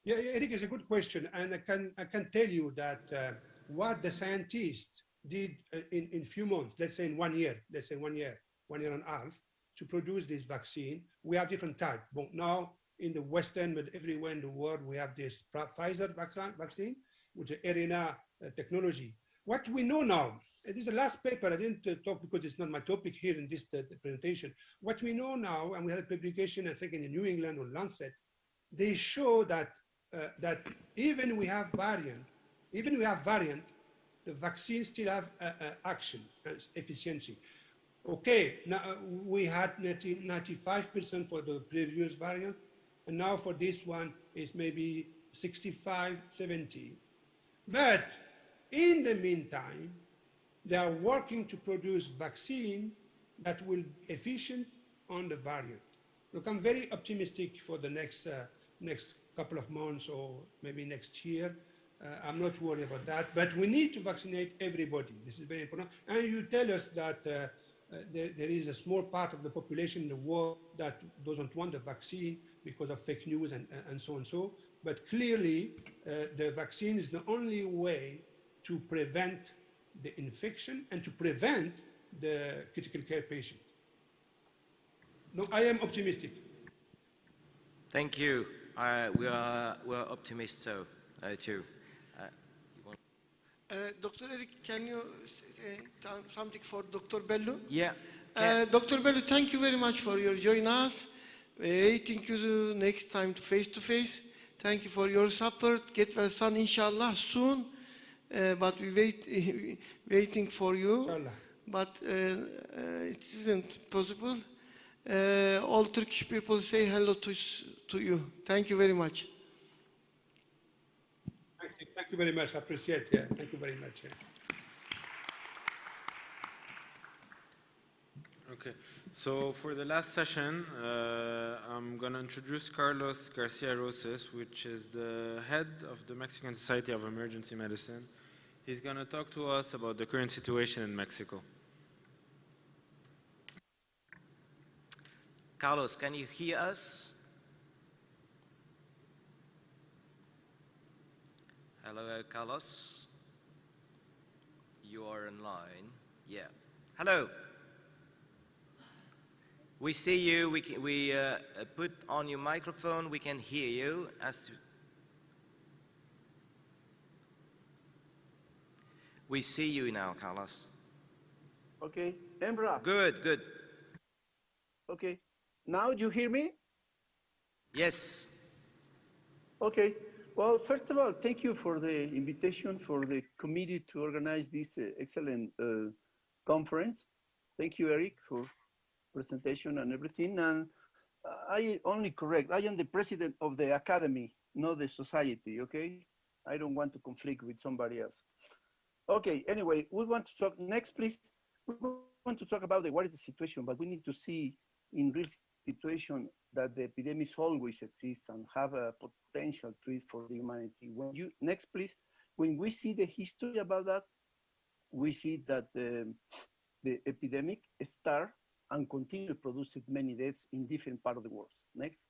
Yeah, Eric, is a good question, and I can tell you that what the scientists did in few months, let's say in 1 year, one year and a half, to produce this vaccine. We have different types. But now in the Western, but everywhere in the world, we have this Pfizer vaccine, which is RNA technology. What we know now, and this is the last paper, I didn't talk because it's not my topic here in this presentation. What we know now, and we had a publication, I think in the New England or Lancet, they show that even we have variant, the vaccine still have action, efficiency. Okay, now we had 95% for the previous variant, and now for this one is maybe 65, 70. But in the meantime, they are working to produce vaccine that will be efficient on the variant. Look, I'm very optimistic for the next couple of months or maybe next year. I'm not worried about that, but we need to vaccinate everybody. This is very important. And you tell us that there is a small part of the population in the world that doesn't want the vaccine because of fake news and so and so. But clearly, the vaccine is the only way to prevent the infection and to prevent the critical care patient. No, I am optimistic. Thank you. we are optimists too. Dr. Eric, can you say something for Dr. Bellu? Yeah. Dr. Bellu, thank you very much for your joining us. Waiting you next time face to face. Thank you for your support. Get well soon, inshallah, soon. But we waiting for you. Inshallah. But it isn't possible. All Turkish people say hello to you. Thank you very much. Thank you very much. I appreciate it. Yeah. Thank you very much. Yeah. Okay, so for the last session, I'm going to introduce Carlos Garcia Roses, which is the head of the Mexican Society of Emergency Medicine. He's going to talk to us about the current situation in Mexico. Carlos, can you hear us? Hello, Carlos. You are online. Yeah. Hello. We see you. We put on your microphone. We can hear you. We see you now, Carlos. Okay, Emra. Good, good. Okay, now you hear me? Yes. Okay, well, first of all, thank you for the invitation for the committee to organize this excellent conference. Thank you, Eric, for presentation and everything. And I only correct, I am the president of the academy, not the society, okay? I don't want to conflict with somebody else. Okay, anyway, we want to talk next, please. We want to talk about what is the situation, but we need to see in real situation that the epidemics always exist and have a potential threat for the humanity. When you, next, please. When we see the history about that, we see that the epidemic start and continue producing many deaths in different parts of the world. Next.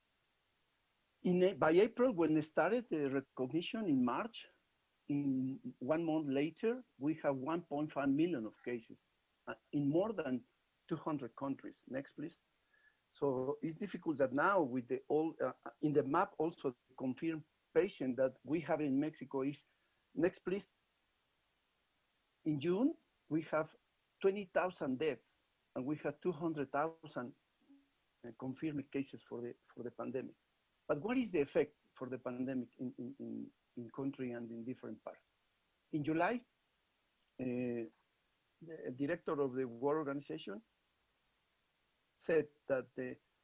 By April, when it started the recognition in March, in 1 month later, we have 1.5 million of cases in more than 200 countries. Next, please. So it's difficult that now with the all, in the map also confirmed patient that we have in Mexico is, next please. In June, we have 20,000 deaths and we have 200,000 confirmed cases for the pandemic. But what is the effect for the pandemic in country and in different parts? In July, the director of the World Organization said that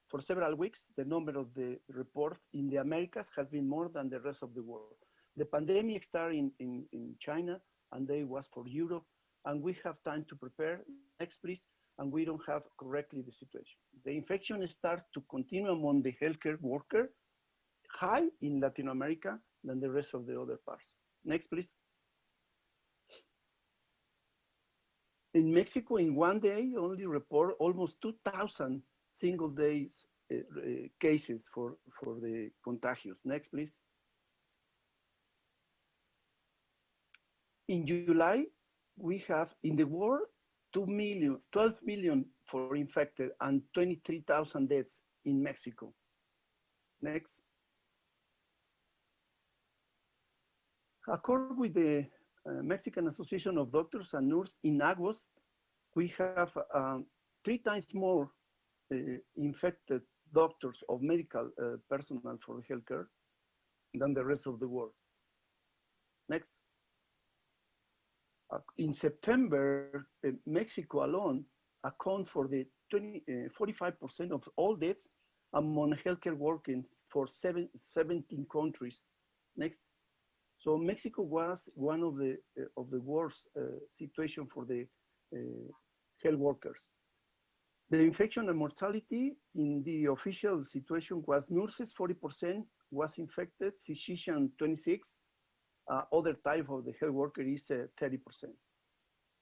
for several weeks, the number of the report in the Americas has been more than the rest of the world. The pandemic started in China, and then was for Europe, and we have time to prepare. Next, please. And we don't have correctly the situation. The infection starts to continue among the healthcare worker, high in Latin America than the rest of the other parts. Next, please. In Mexico, in 1 day, only report almost 2,000 single days cases for the contagious. Next, please. In July, we have in the world 12 million for infected and 23,000 deaths in Mexico. Next. According with the Mexican Association of Doctors and Nurses, in August, we have 3 times more infected doctors of medical personnel for healthcare than the rest of the world. Next. In September, Mexico alone account for the 45% of all deaths among healthcare workers for 17 countries. Next. So Mexico was one of the worst situation for the health workers. The infection and mortality in the official situation was nurses 40% was infected, physician 26, other type of the health worker is 30%.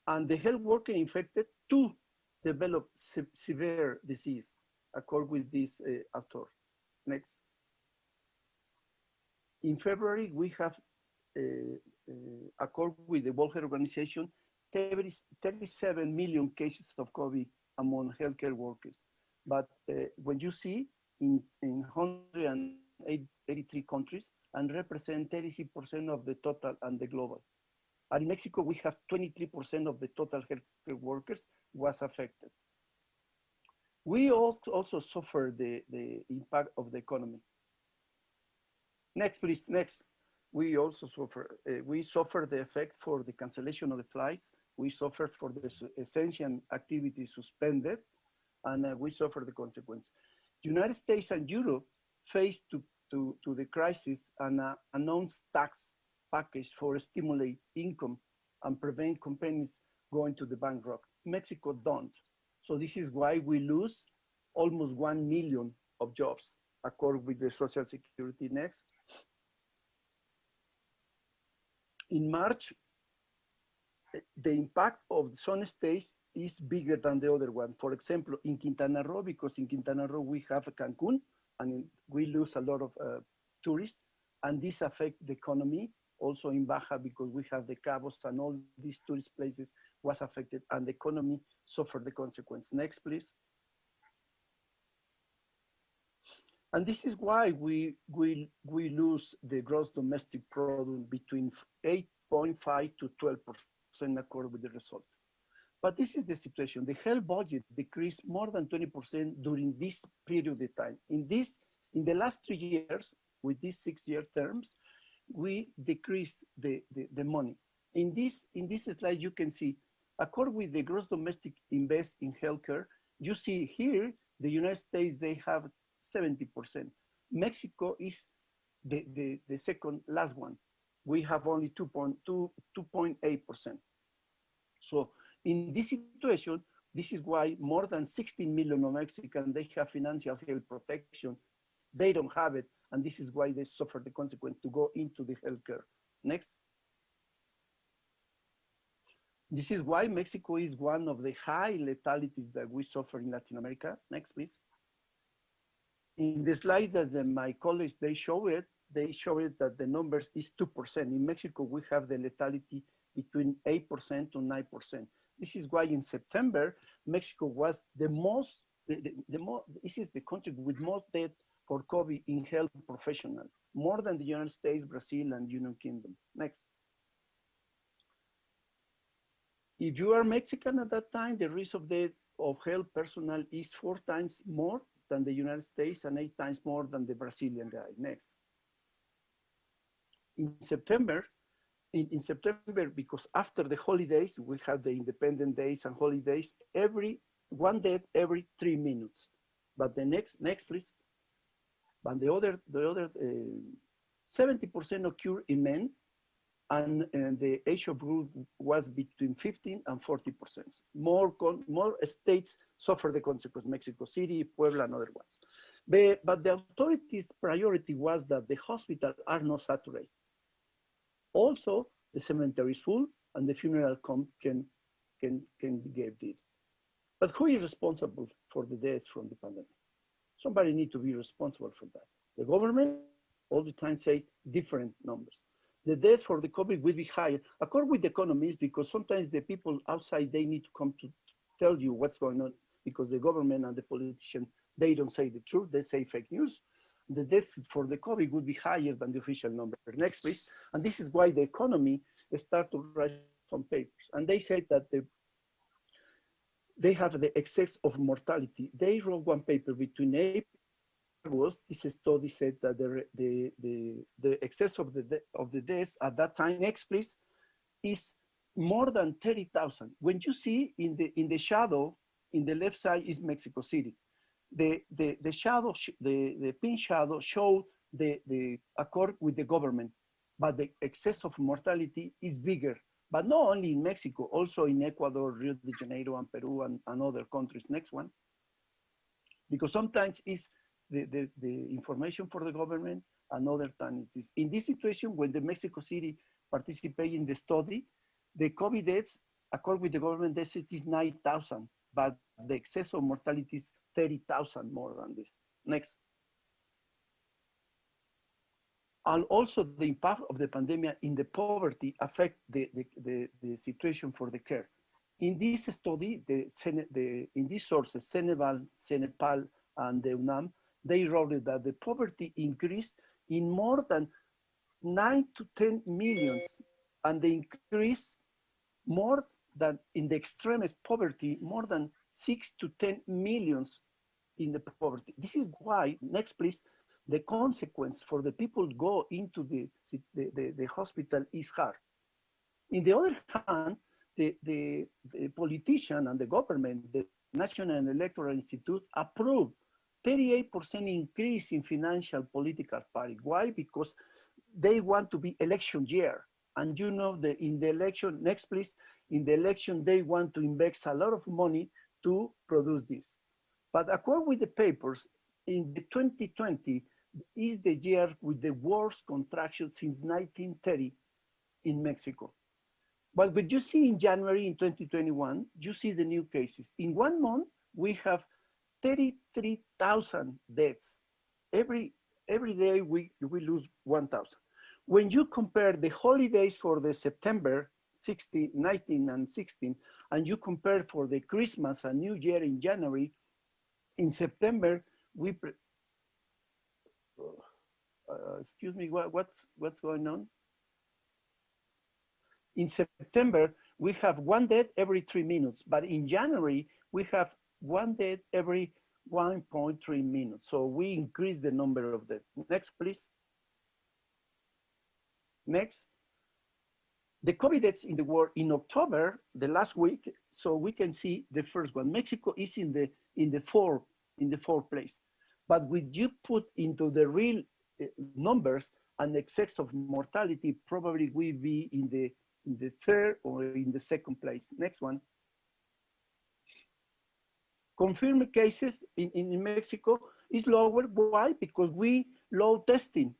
And the health worker infected 2 developed severe disease, according with this author. Next. In February, we have, according with the World Health Organization, 37 million cases of COVID among healthcare workers. But when you see in 100 83 countries and represent 36% of the total and the global. And in Mexico, we have 23% of the total healthcare workers was affected. We also suffer the impact of the economy. Next, please, next. We also suffer the effect for the cancellation of the flights. We suffer for the essential activities suspended, and we suffer the consequence. United States and Europe face to the crisis and announced tax package for stimulate income and prevent companies going to the bankrupt. Mexico don't. So this is why we lose almost 1 million of jobs, according with the Social Security. Next. In March, the impact of some states is bigger than the other one. For example, in Quintana Roo, because in Quintana Roo we have Cancun, and we lose a lot of tourists, and this affects the economy. Also in Baja, because we have the Cabos and all these tourist places was affected, and the economy suffered the consequence. Next, please. And this is why we lose the gross domestic product between 8.5 to 12% according with the results. But this is the situation. The health budget decreased more than 20% during this period of time. In the last 3 years, with these 6-year terms, we decreased the money. In this slide, you can see, according with the gross domestic invest in healthcare, you see here, the United States, they have 70%. Mexico is the second last one. We have only 2.8%. So in this situation, this is why more than 16 million of Mexicans, they have financial health protection. They don't have it, and this is why they suffer the consequence to go into the healthcare. Next. This is why Mexico is one of the high letalities that we suffer in Latin America. Next, please. In the slide that my colleagues, they show it that the numbers is 2%. In Mexico, we have the lethality between 8% to 9%. This is why in September, Mexico was this is the country with most death for COVID in health professionals, more than the United States, Brazil, and United Kingdom. Next. If you are Mexican at that time, the risk of death of health personnel is 4 times more than the United States and 8 times more than the Brazilian guy. Next. In September, because after the holidays, we have the independent days and holidays, one death every 3 minutes. But the next please. But the other 70% occur in men, and the age of group was between 15 and 40%. More states suffer the consequence, Mexico City, Puebla, and other ones. But the authorities' priority was that the hospitals are not saturated. Also, the cemetery is full, and the funeral can be given. But who is responsible for the deaths from the pandemic? Somebody needs to be responsible for that. The government all the time say different numbers. The deaths for the COVID will be higher, according with the economists, because sometimes the people outside, they need to come to tell you what's going on, because the government and the politicians, they don't say the truth, they say fake news. The deaths for the COVID would be higher than the official number. Next, please. And this is why the economy start to write some papers. And they say that they have the excess of mortality. They wrote one paper between April and August. This study said that the excess of the deaths at that time, next please, is more than 30,000. When you see in the shadow, in the left side is Mexico City. The shadow, the pink shadow show the accord with the government, but the excess of mortality is bigger. But not only in Mexico, also in Ecuador, Rio de Janeiro, and Peru, and other countries. Next one. Because sometimes it's the information for the government, another time is this. In this situation, when the Mexico City participate in the study, the COVID deaths, according with the government, deaths is 9,000, but the excess of mortality is 30,000 more than this. Next. And also the impact of the pandemic in the poverty affect the situation for the care. In this study, in these sources, Cenepal, and the UNAM, they wrote that the poverty increased in more than 9 to 10 millions, and the increase more than in the extremist poverty, more than 6 to 10 millions in the poverty. This is why, next please, the consequence for the people go into the hospital is hard. In the other hand, the politician and the government, the National Electoral Institute, approved 38% increase in financial political party. Why? Because they want to be election year. And you know that in the election, next please, in the election, they want to invest a lot of money to produce this. But according with the papers, in the 2020 is the year with the worst contraction since 1930 in Mexico. But what you see in January in 2021, you see the new cases. In 1 month, we have 33,000 deaths. Every day we lose 1,000. When you compare the holidays for the September 16, 19 and 16, and you compare for the Christmas and New Year in January, in September, we, excuse me, what's going on? In September, we have 1 death every 3 minutes, but in January, we have 1 death every 1.3 minutes. So we increase the number of deaths. Next, please. Next. The COVID deaths in the world in October, the last week, so we can see the first one. Mexico is in the fourth place. But when you put into the real numbers, an excess of mortality probably will be in the third or in the second place. Next one. Confirmed cases in Mexico is lower. Why? Because we low testing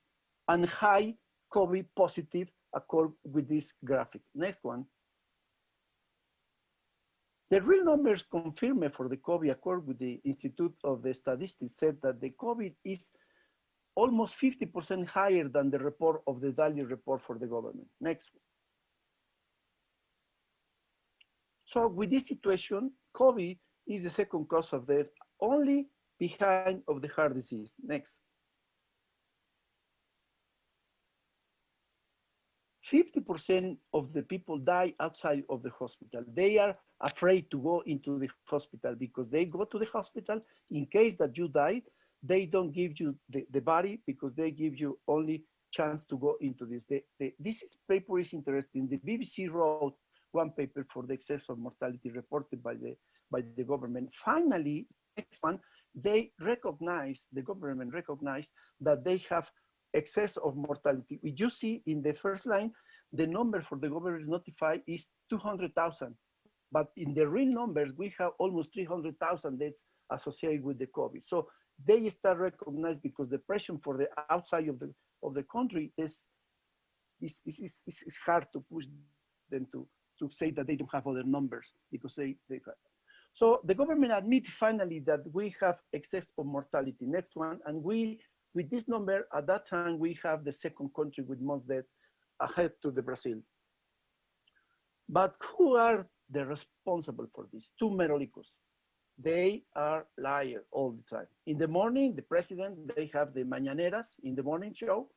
and high COVID positive according with this graphic. Next one. The real numbers confirmed for the COVID according with the Institute of the Statistics said that the COVID is almost 50% higher than the report of the daily report for the government. Next. So with this situation, COVID is the second cause of death, only behind of the heart disease. Next. 50% of the people die outside of the hospital. They are afraid to go into the hospital because they go to the hospital in case that you die, they don't give you the body because they give you only chance to go into this. This paper is interesting. The BBC wrote one paper for the excess of mortality reported by the government. Finally, next one, the government recognized that they have excess of mortality. We just see in the first line, the number for the government notified is 200,000. But in the real numbers, we have almost 300,000 deaths associated with the COVID. So they start recognized because the pressure for the outside of the country is hard to push them to say that they don't have other numbers because they have. So the government admit finally that we have excess of mortality. Next one, and with this number, at that time, we have the second country with most deaths ahead to the Brazil. But who are the responsible for this? Two merolicos. They are liars all the time. In the morning, the president, they have the mañaneras in the morning show,